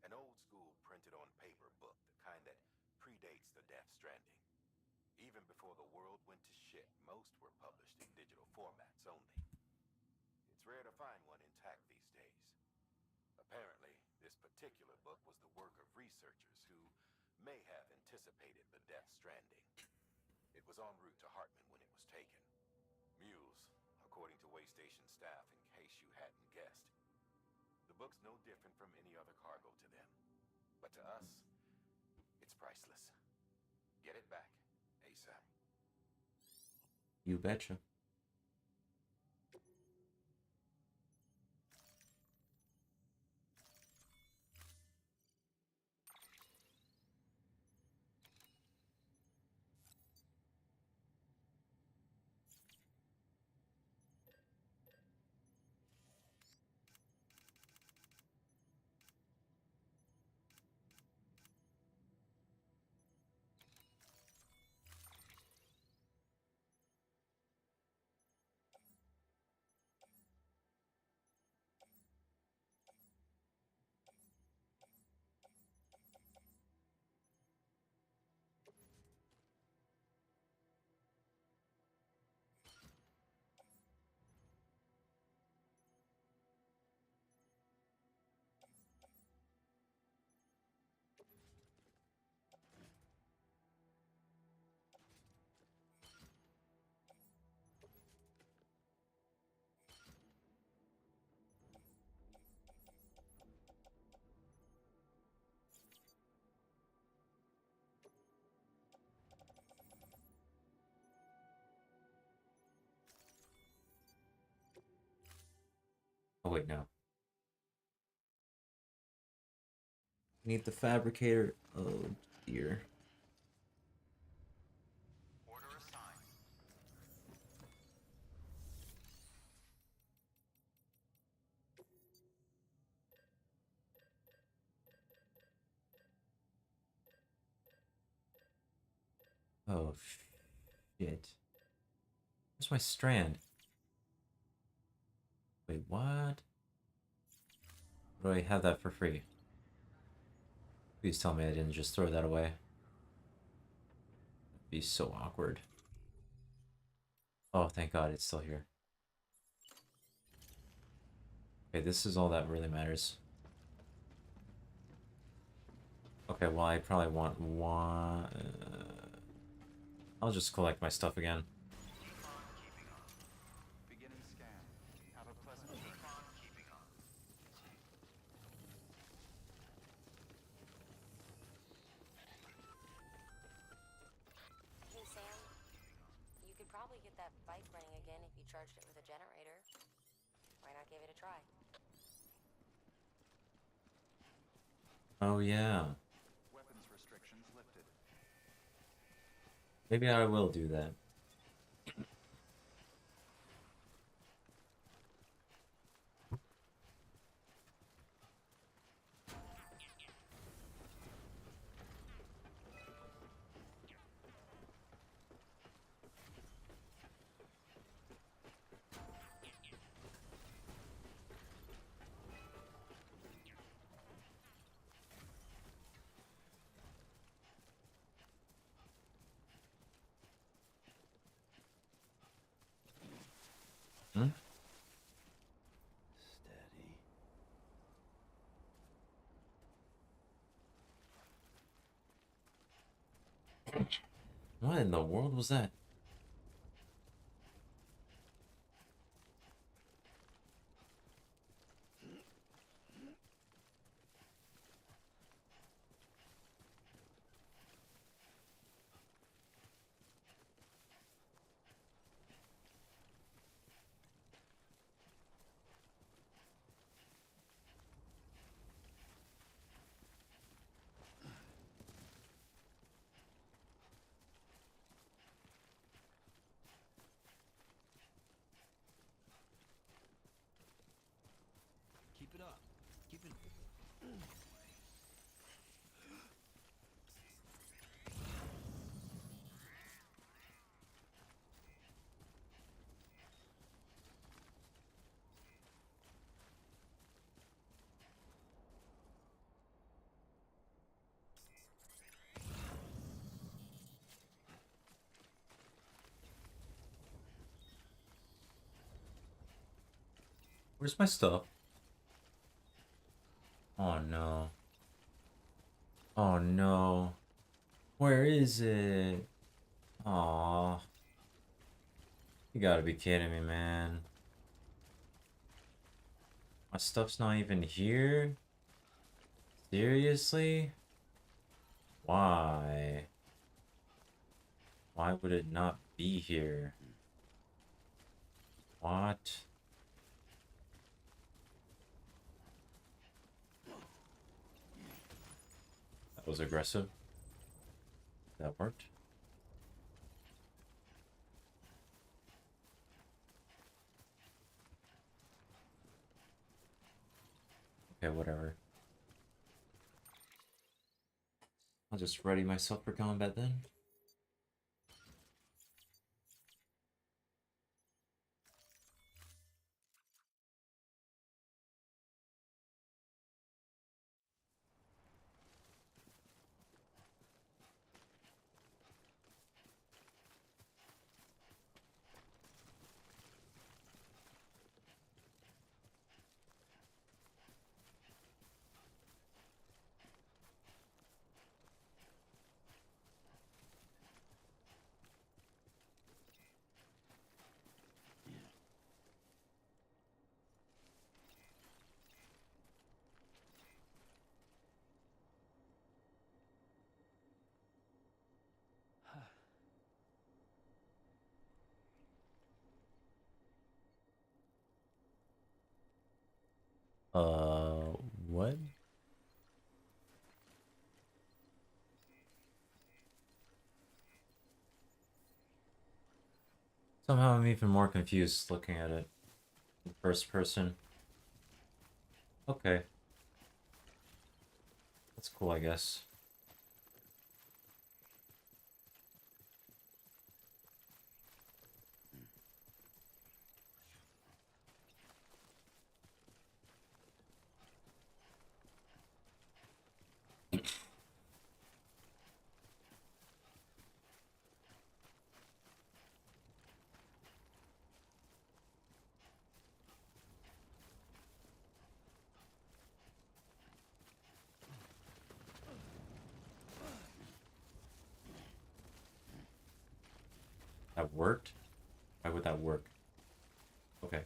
Speaker 6: An old-school printed on paper book, the kind that predates the Death Stranding. Even before the world went to shit, most were published in digital formats only. It's rare to find one intact these days. Apparently, this particular book was the work of researchers who may have anticipated the Death Stranding. It was en route to Hartman when it was taken. Mules, according to way station staff, in case you hadn't guessed. The book's no different from any other cargo to them. But to us, it's priceless. Get it back, ASAP.
Speaker 1: You betcha. Oh wait, no. Need the fabricator. Oh dear.
Speaker 6: Order assigned.
Speaker 1: Oh shit. Where's my strand? Wait, what? Do I have that for free? Please tell me I didn't just throw that away. That'd be so awkward. Oh, thank God it's still here. Okay, this is all that really matters. Okay, well, I probably want one... I'll just collect my stuff again.
Speaker 6: Beginning scan. Have a pleasant trip. Keeping on.
Speaker 7: Hey, Sam. You could probably get that bike running again if you charged it with a generator. Why not give it a try?
Speaker 1: Oh, yeah.
Speaker 6: Weapons restrictions lifted.
Speaker 1: Maybe I will do that. Hmm? What in the world was that?
Speaker 8: Keep it up. Keep it.
Speaker 1: Where's my stuff? Oh no. Oh no. Where is it? Aw. You gotta be kidding me, man. My stuff's not even here? Seriously? Why? Why would it not be here? What? That was aggressive. That worked. Okay, whatever. I'll just ready myself for combat then. What? Somehow I'm even more confused looking at it in first person. Okay. That's cool, I guess. That worked? Why would that work? Okay.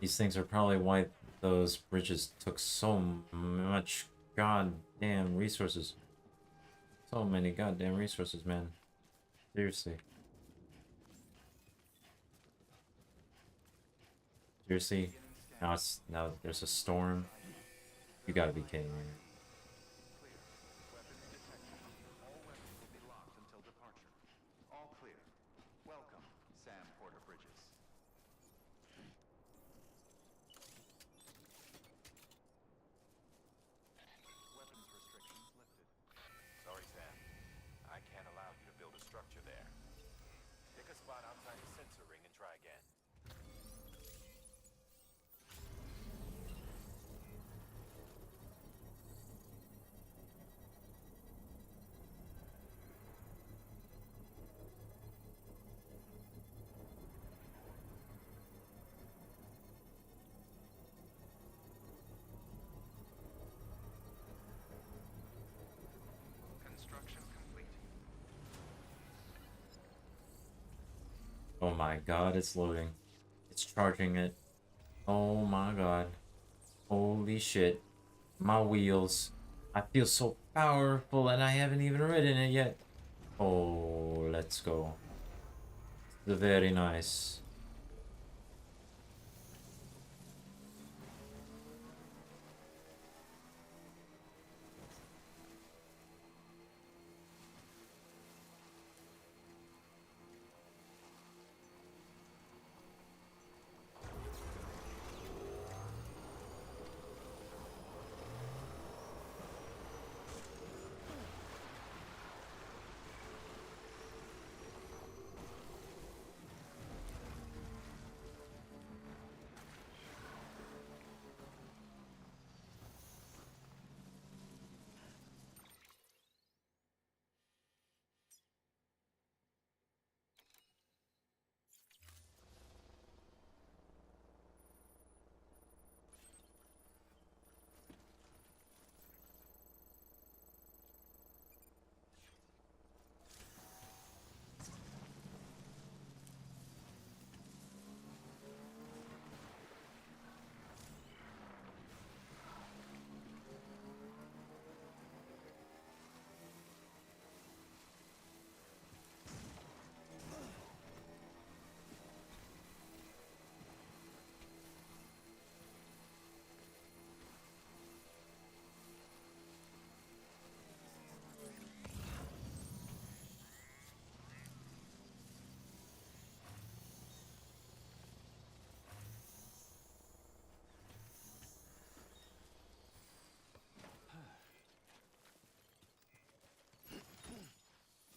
Speaker 1: These things are probably why those bridges took so much goddamn resources. So many goddamn resources, man. Seriously. Seriously? Now there's a storm. You gotta be kidding me.
Speaker 6: spot outside the sensor ring and try again.
Speaker 9: Construction complete.
Speaker 1: Oh my god, it's loading. It's charging it. Oh my god. Holy shit. My wheels. I feel so powerful and I haven't even ridden it yet. Oh, let's go. Very nice.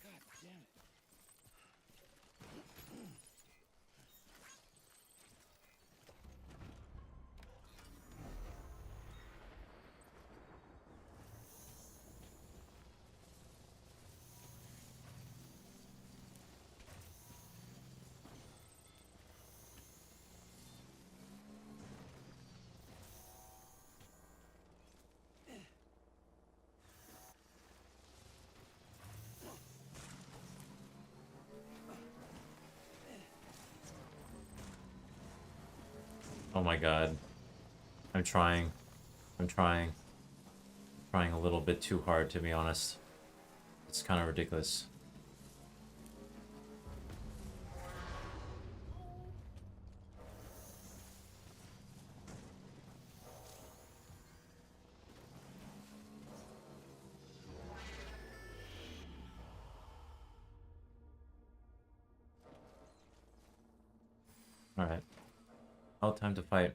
Speaker 11: God damn it.
Speaker 1: Oh my god. I'm trying. I'm trying. I'm trying a little bit too hard, to be honest. It's kind of ridiculous. Alright. Now time to fight.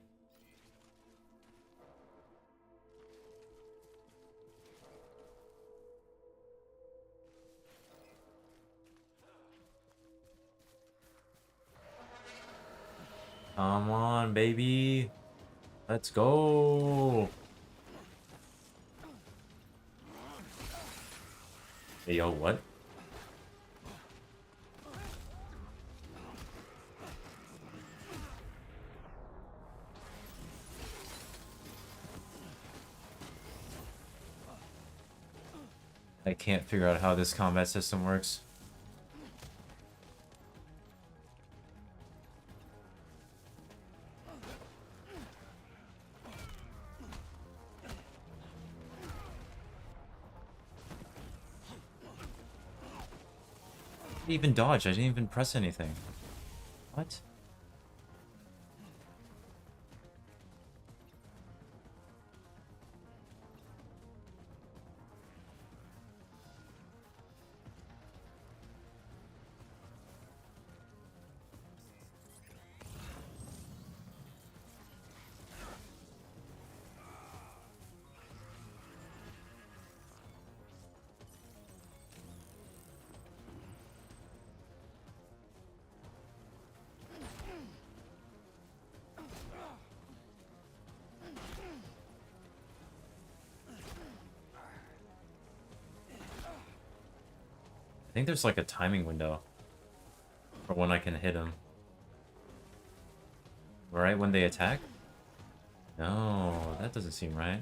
Speaker 1: Come on, baby. Let's go. Hey, yo, what? I can't figure out how this combat system works. I didn't even dodge. I didn't even press anything. What? think there's like a timing window for when I can hit him. Right when they attack? No, that doesn't seem right.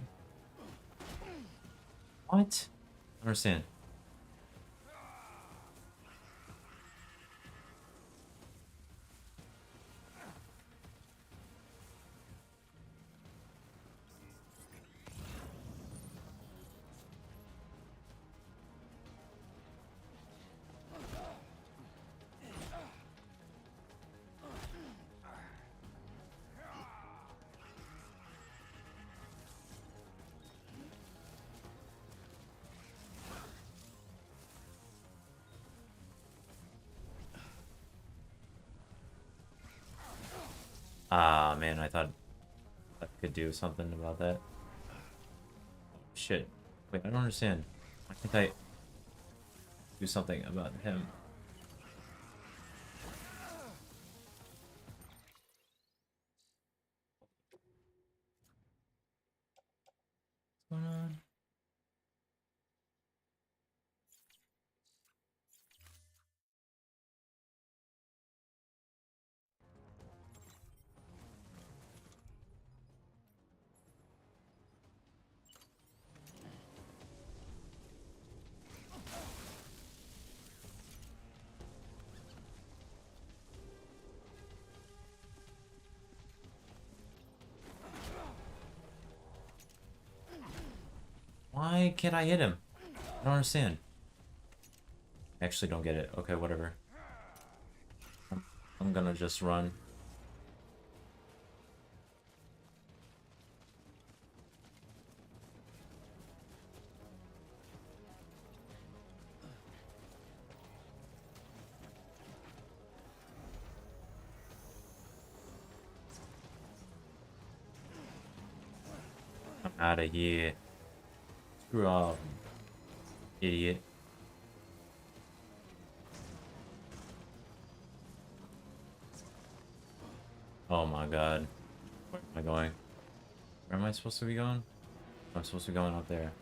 Speaker 1: What? I don't understand. Ah, man, I thought I could do something about that. Shit. Wait, I don't understand. Why can't I do something about him? What's going on? Why can't I hit him? I don't understand. I actually don't get it. Okay, whatever. I'm gonna just run. I'm out of here. Screw off, idiot. Oh my god. Where am I going? Where am I supposed to be going? I'm supposed to be going up there.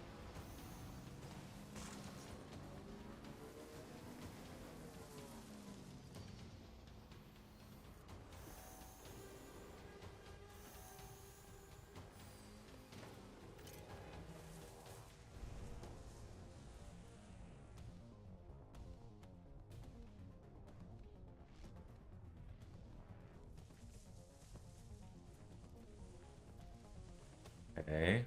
Speaker 1: Okay.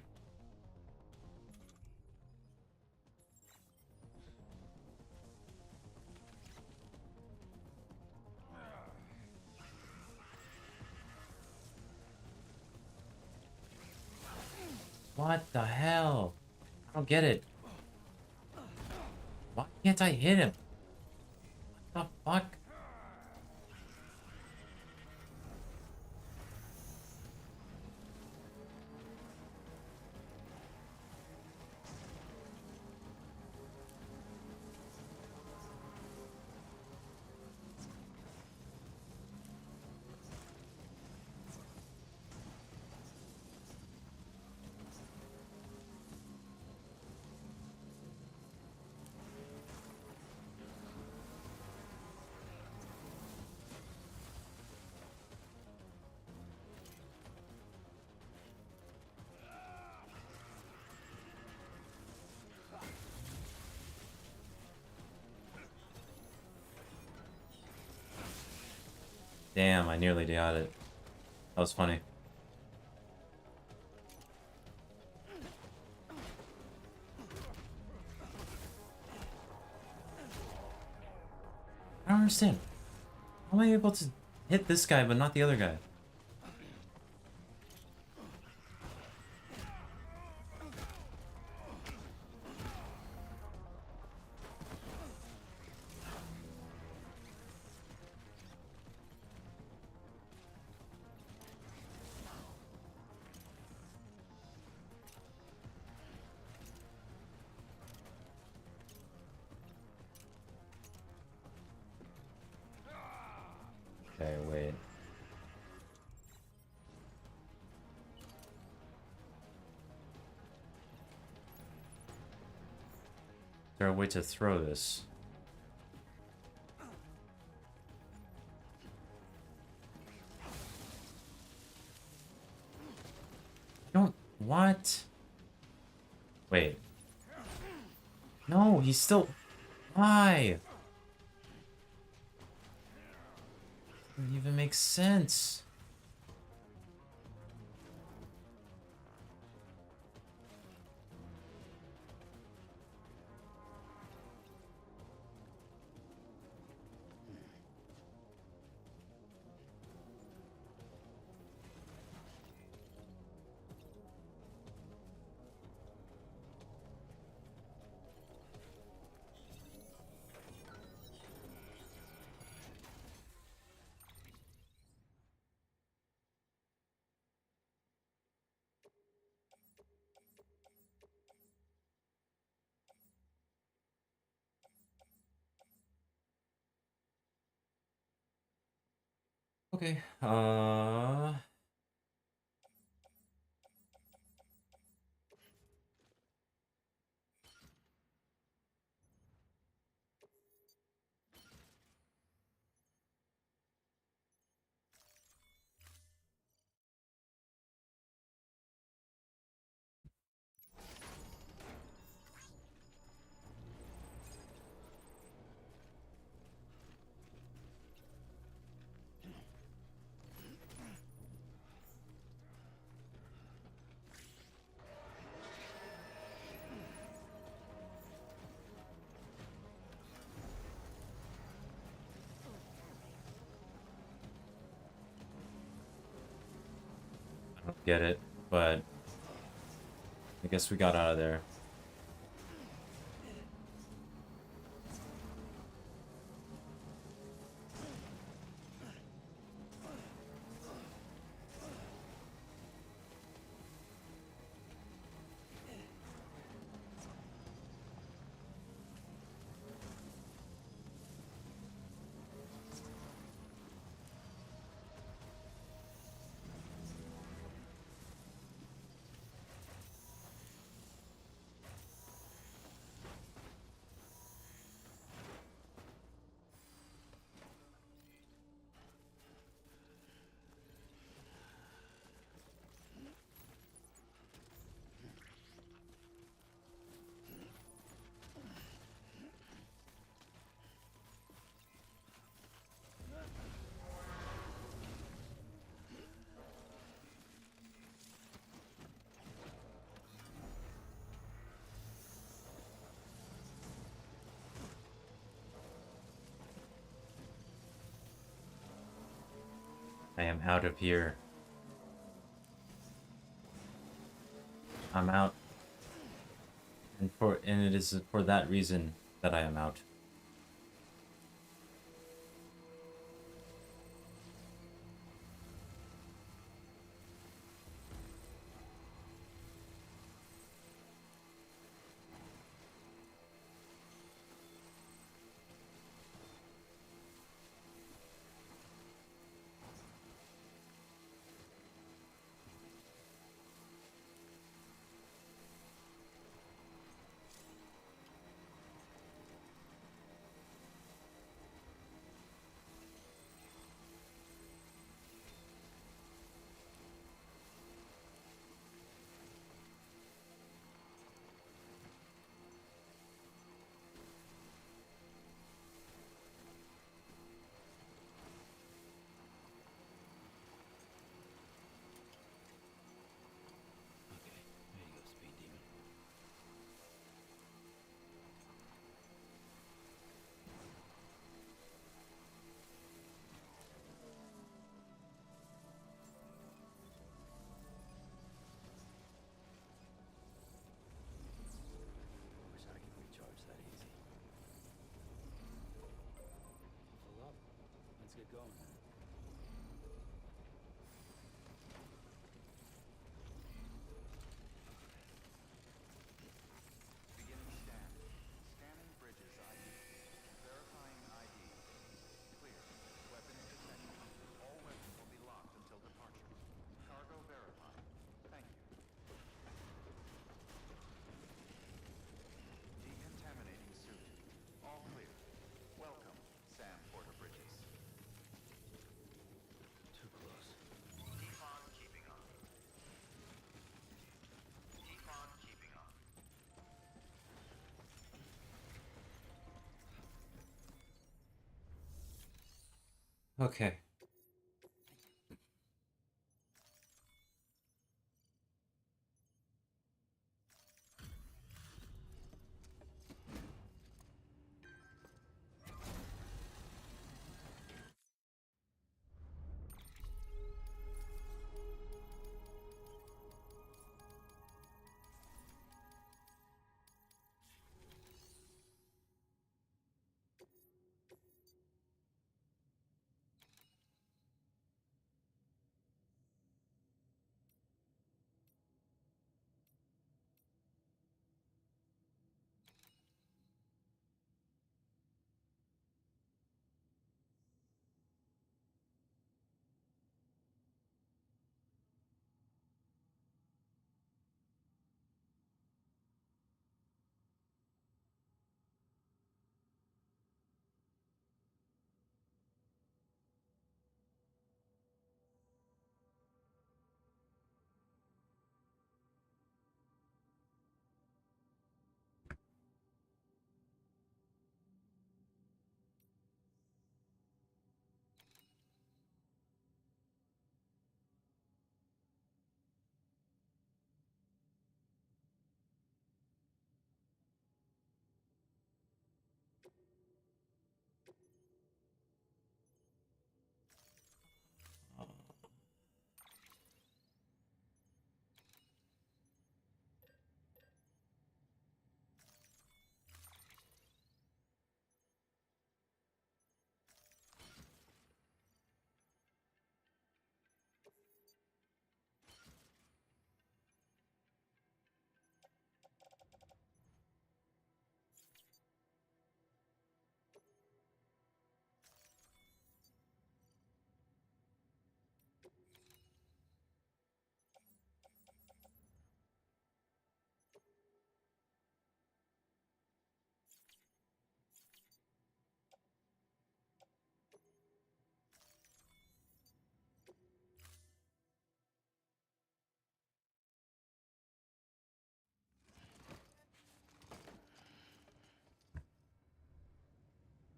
Speaker 1: What the hell? I don't get it. Why can't I hit him? What the fuck? Damn, I nearly got it. That was funny. I don't understand. How am I able to hit this guy but not the other guy? Okay, wait. Is there a way to throw this? No, he's still... Why? Doesn't even make sense. Okay, I don't get it, but I guess we got out of there. I am out of here. I'm out. And it is for that reason that I am out.
Speaker 11: Wish I could recharge that easy. Fill up. Let's get going.
Speaker 6: Beginning scan. Scanning bridges ID. Verifying ID. Clear. Weapon intersection. All weapons will be locked until departure. Cargo verified. Thank you. Decontaminating suit. All clear. Welcome, Sam Porter Bridges.
Speaker 1: Okay.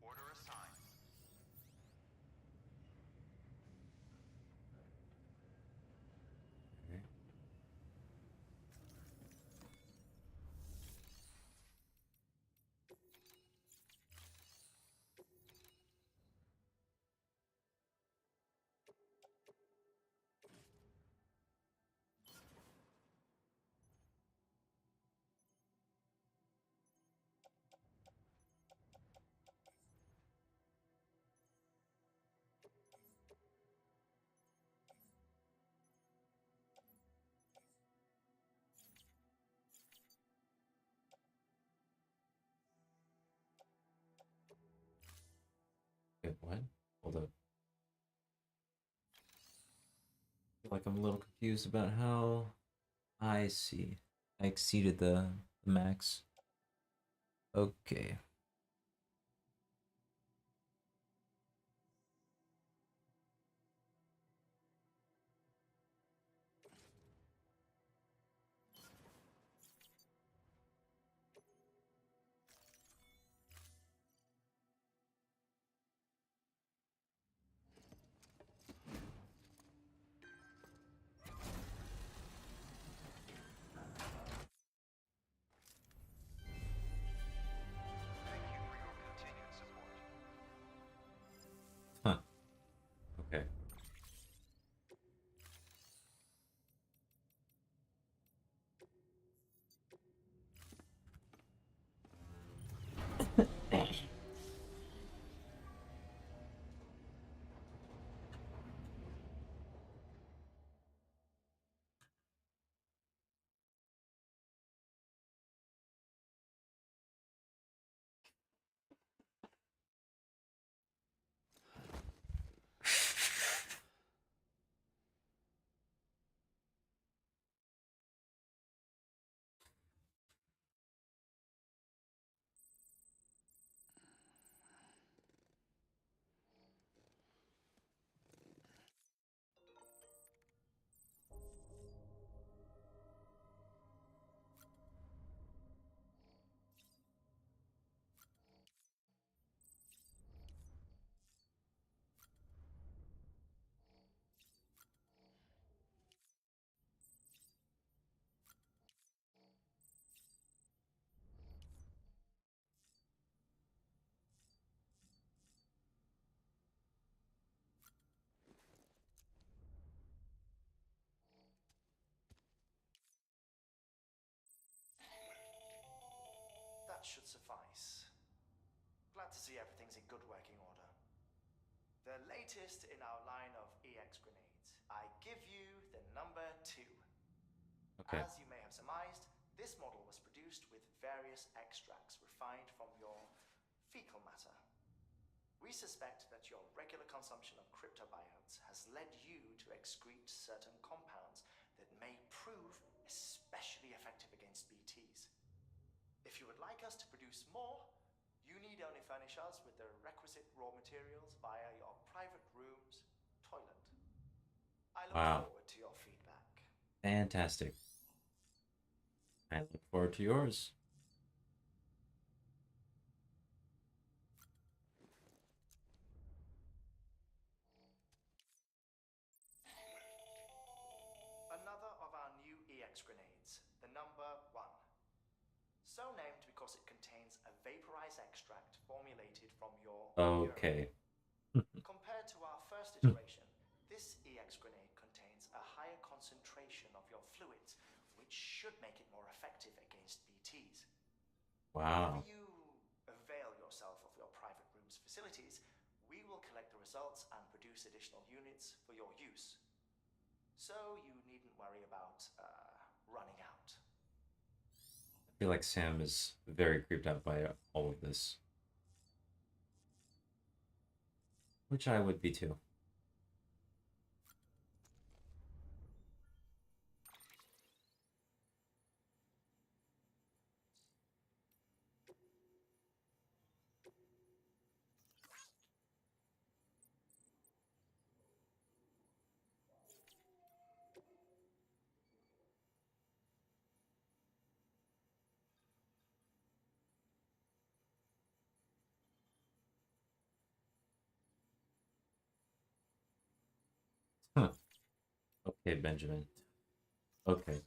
Speaker 6: Order assigned.
Speaker 1: Wait, what? Hold up. I feel like I'm a little confused about how I see. I exceeded the max. Okay. Huh. Okay.
Speaker 12: should suffice. Glad to see everything's in good working order. The latest in our line of EX grenades. I give you the number 2.
Speaker 1: Okay.
Speaker 12: As you may have surmised, this model was produced with various extracts refined from your fecal matter. We suspect that your regular consumption of cryptobiotes has led you to excrete certain compounds that may prove especially effective against BTs. If you would like us to produce more, you need only furnish us with the requisite raw materials via your private room's toilet. I look
Speaker 1: Wow.
Speaker 12: forward to your feedback.
Speaker 1: Fantastic. I look forward to yours.
Speaker 12: Another of our new EX grenades, the number 1. So named because it contains a vaporized extract formulated from your
Speaker 1: Okay.
Speaker 12: urine. Compared to our first iteration, this EX grenade contains a higher concentration of your fluids, which should make it more effective against BTs.
Speaker 1: Wow.
Speaker 12: Whenever you avail yourself of your private room's facilities, we will collect the results and produce additional units for your use. So you needn't worry about running out.
Speaker 1: I feel like Sam is very creeped out by all of this. Which I would be too. Huh. Okay, Benjamin. Okay.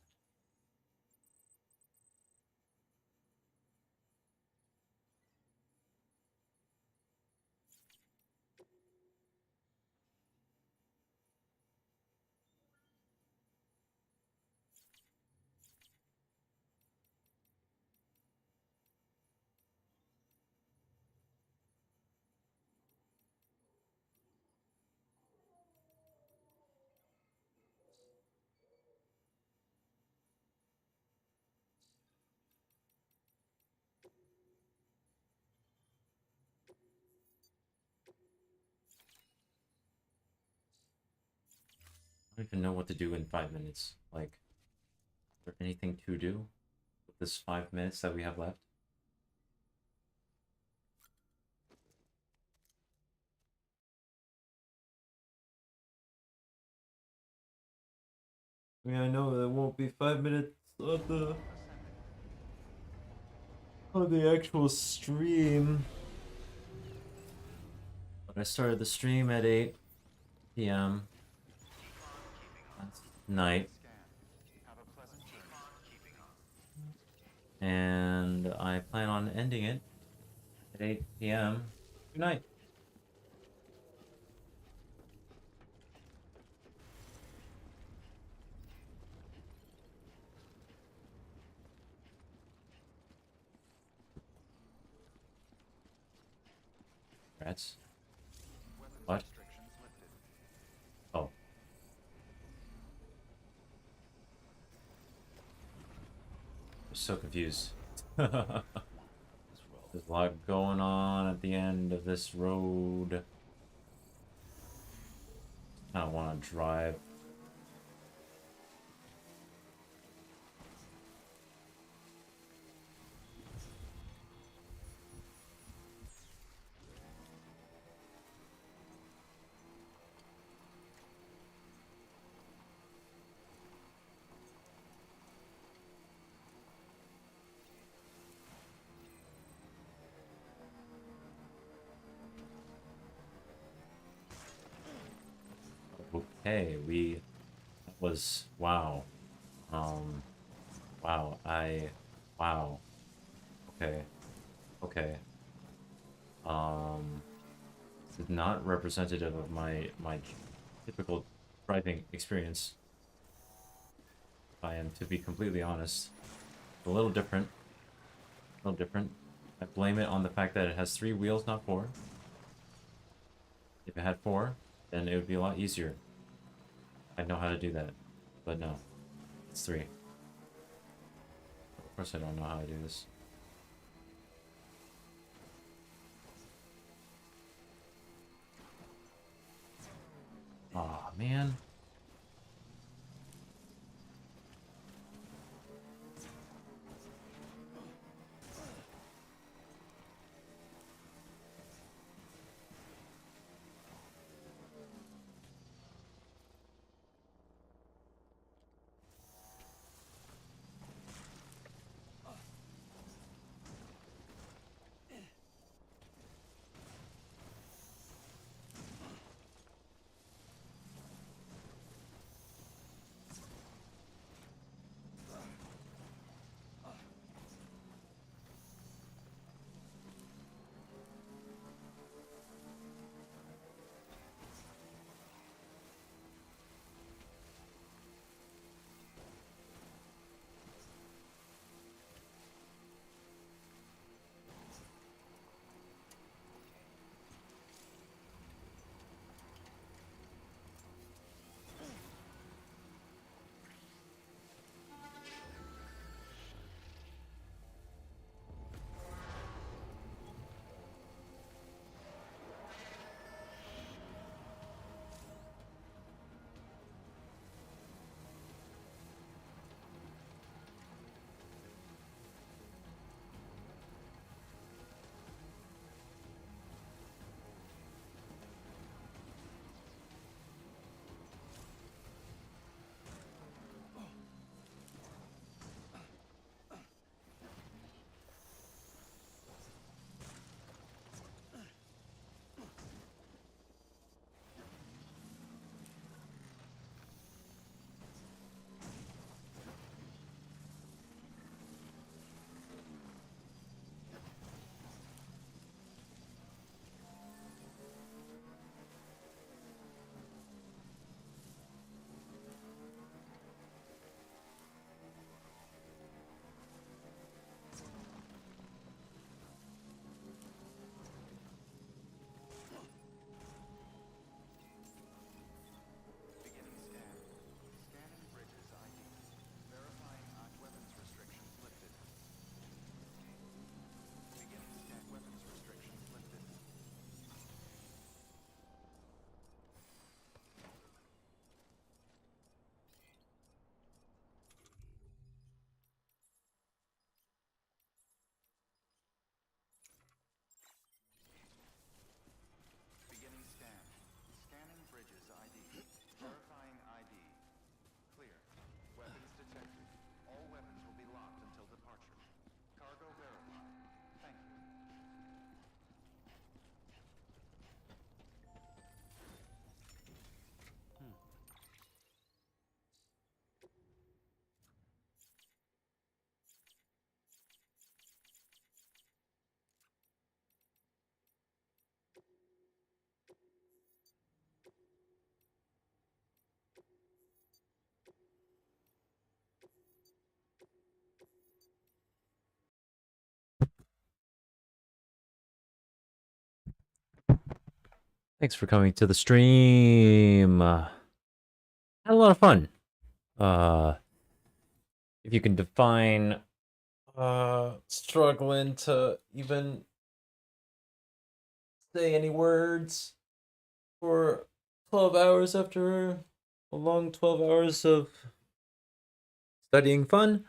Speaker 1: I don't even know what to do in 5 minutes. Like, is there anything to do with this 5 minutes that we have left? I mean, I know there won't be 5 minutes on the actual stream. But I started the stream at 8 p.m. last night. And I plan on ending it at 8 p.m. tonight. Rats. What? Oh. I'm so confused. There's a lot going on at the end of this road. I don't want to drive. Okay, that was, wow. Wow, wow. Okay. Okay. This is not representative of my typical driving experience. If I am to be completely honest. A little different. A little different. I blame it on the fact that it has 3 wheels, not 4. If it had 4, then it would be a lot easier. I know how to do that. But no. It's 3. Of course I don't know how to do this. Aw, man.
Speaker 6: Beginning scan. Scanning bridges ID. Verifying weapons restrictions lifted. Beginning scan. Weapons restrictions lifted. Beginning scan. Scanning bridges ID. Verifying ID. Clear. Weapons detected. All weapons will be locked until departure. Cargo verified. Thank you.
Speaker 1: Thanks for coming to the stream. Had a lot of fun. If you can define struggling to even say any words for 12 hours after a long 12 hours of studying fun.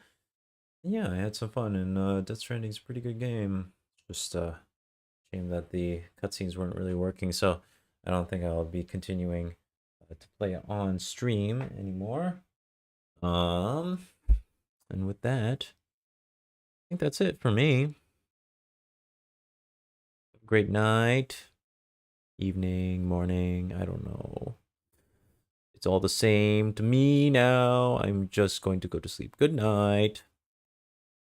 Speaker 1: Yeah, I had some fun, and Death Stranding's a pretty good game. Just shame that the cutscenes weren't really working, so I don't think I'll be continuing to play it on stream anymore. And with that, I think that's it for me. Great night, evening, morning, I don't know. It's all the same to me now. I'm just going to go to sleep. Good night.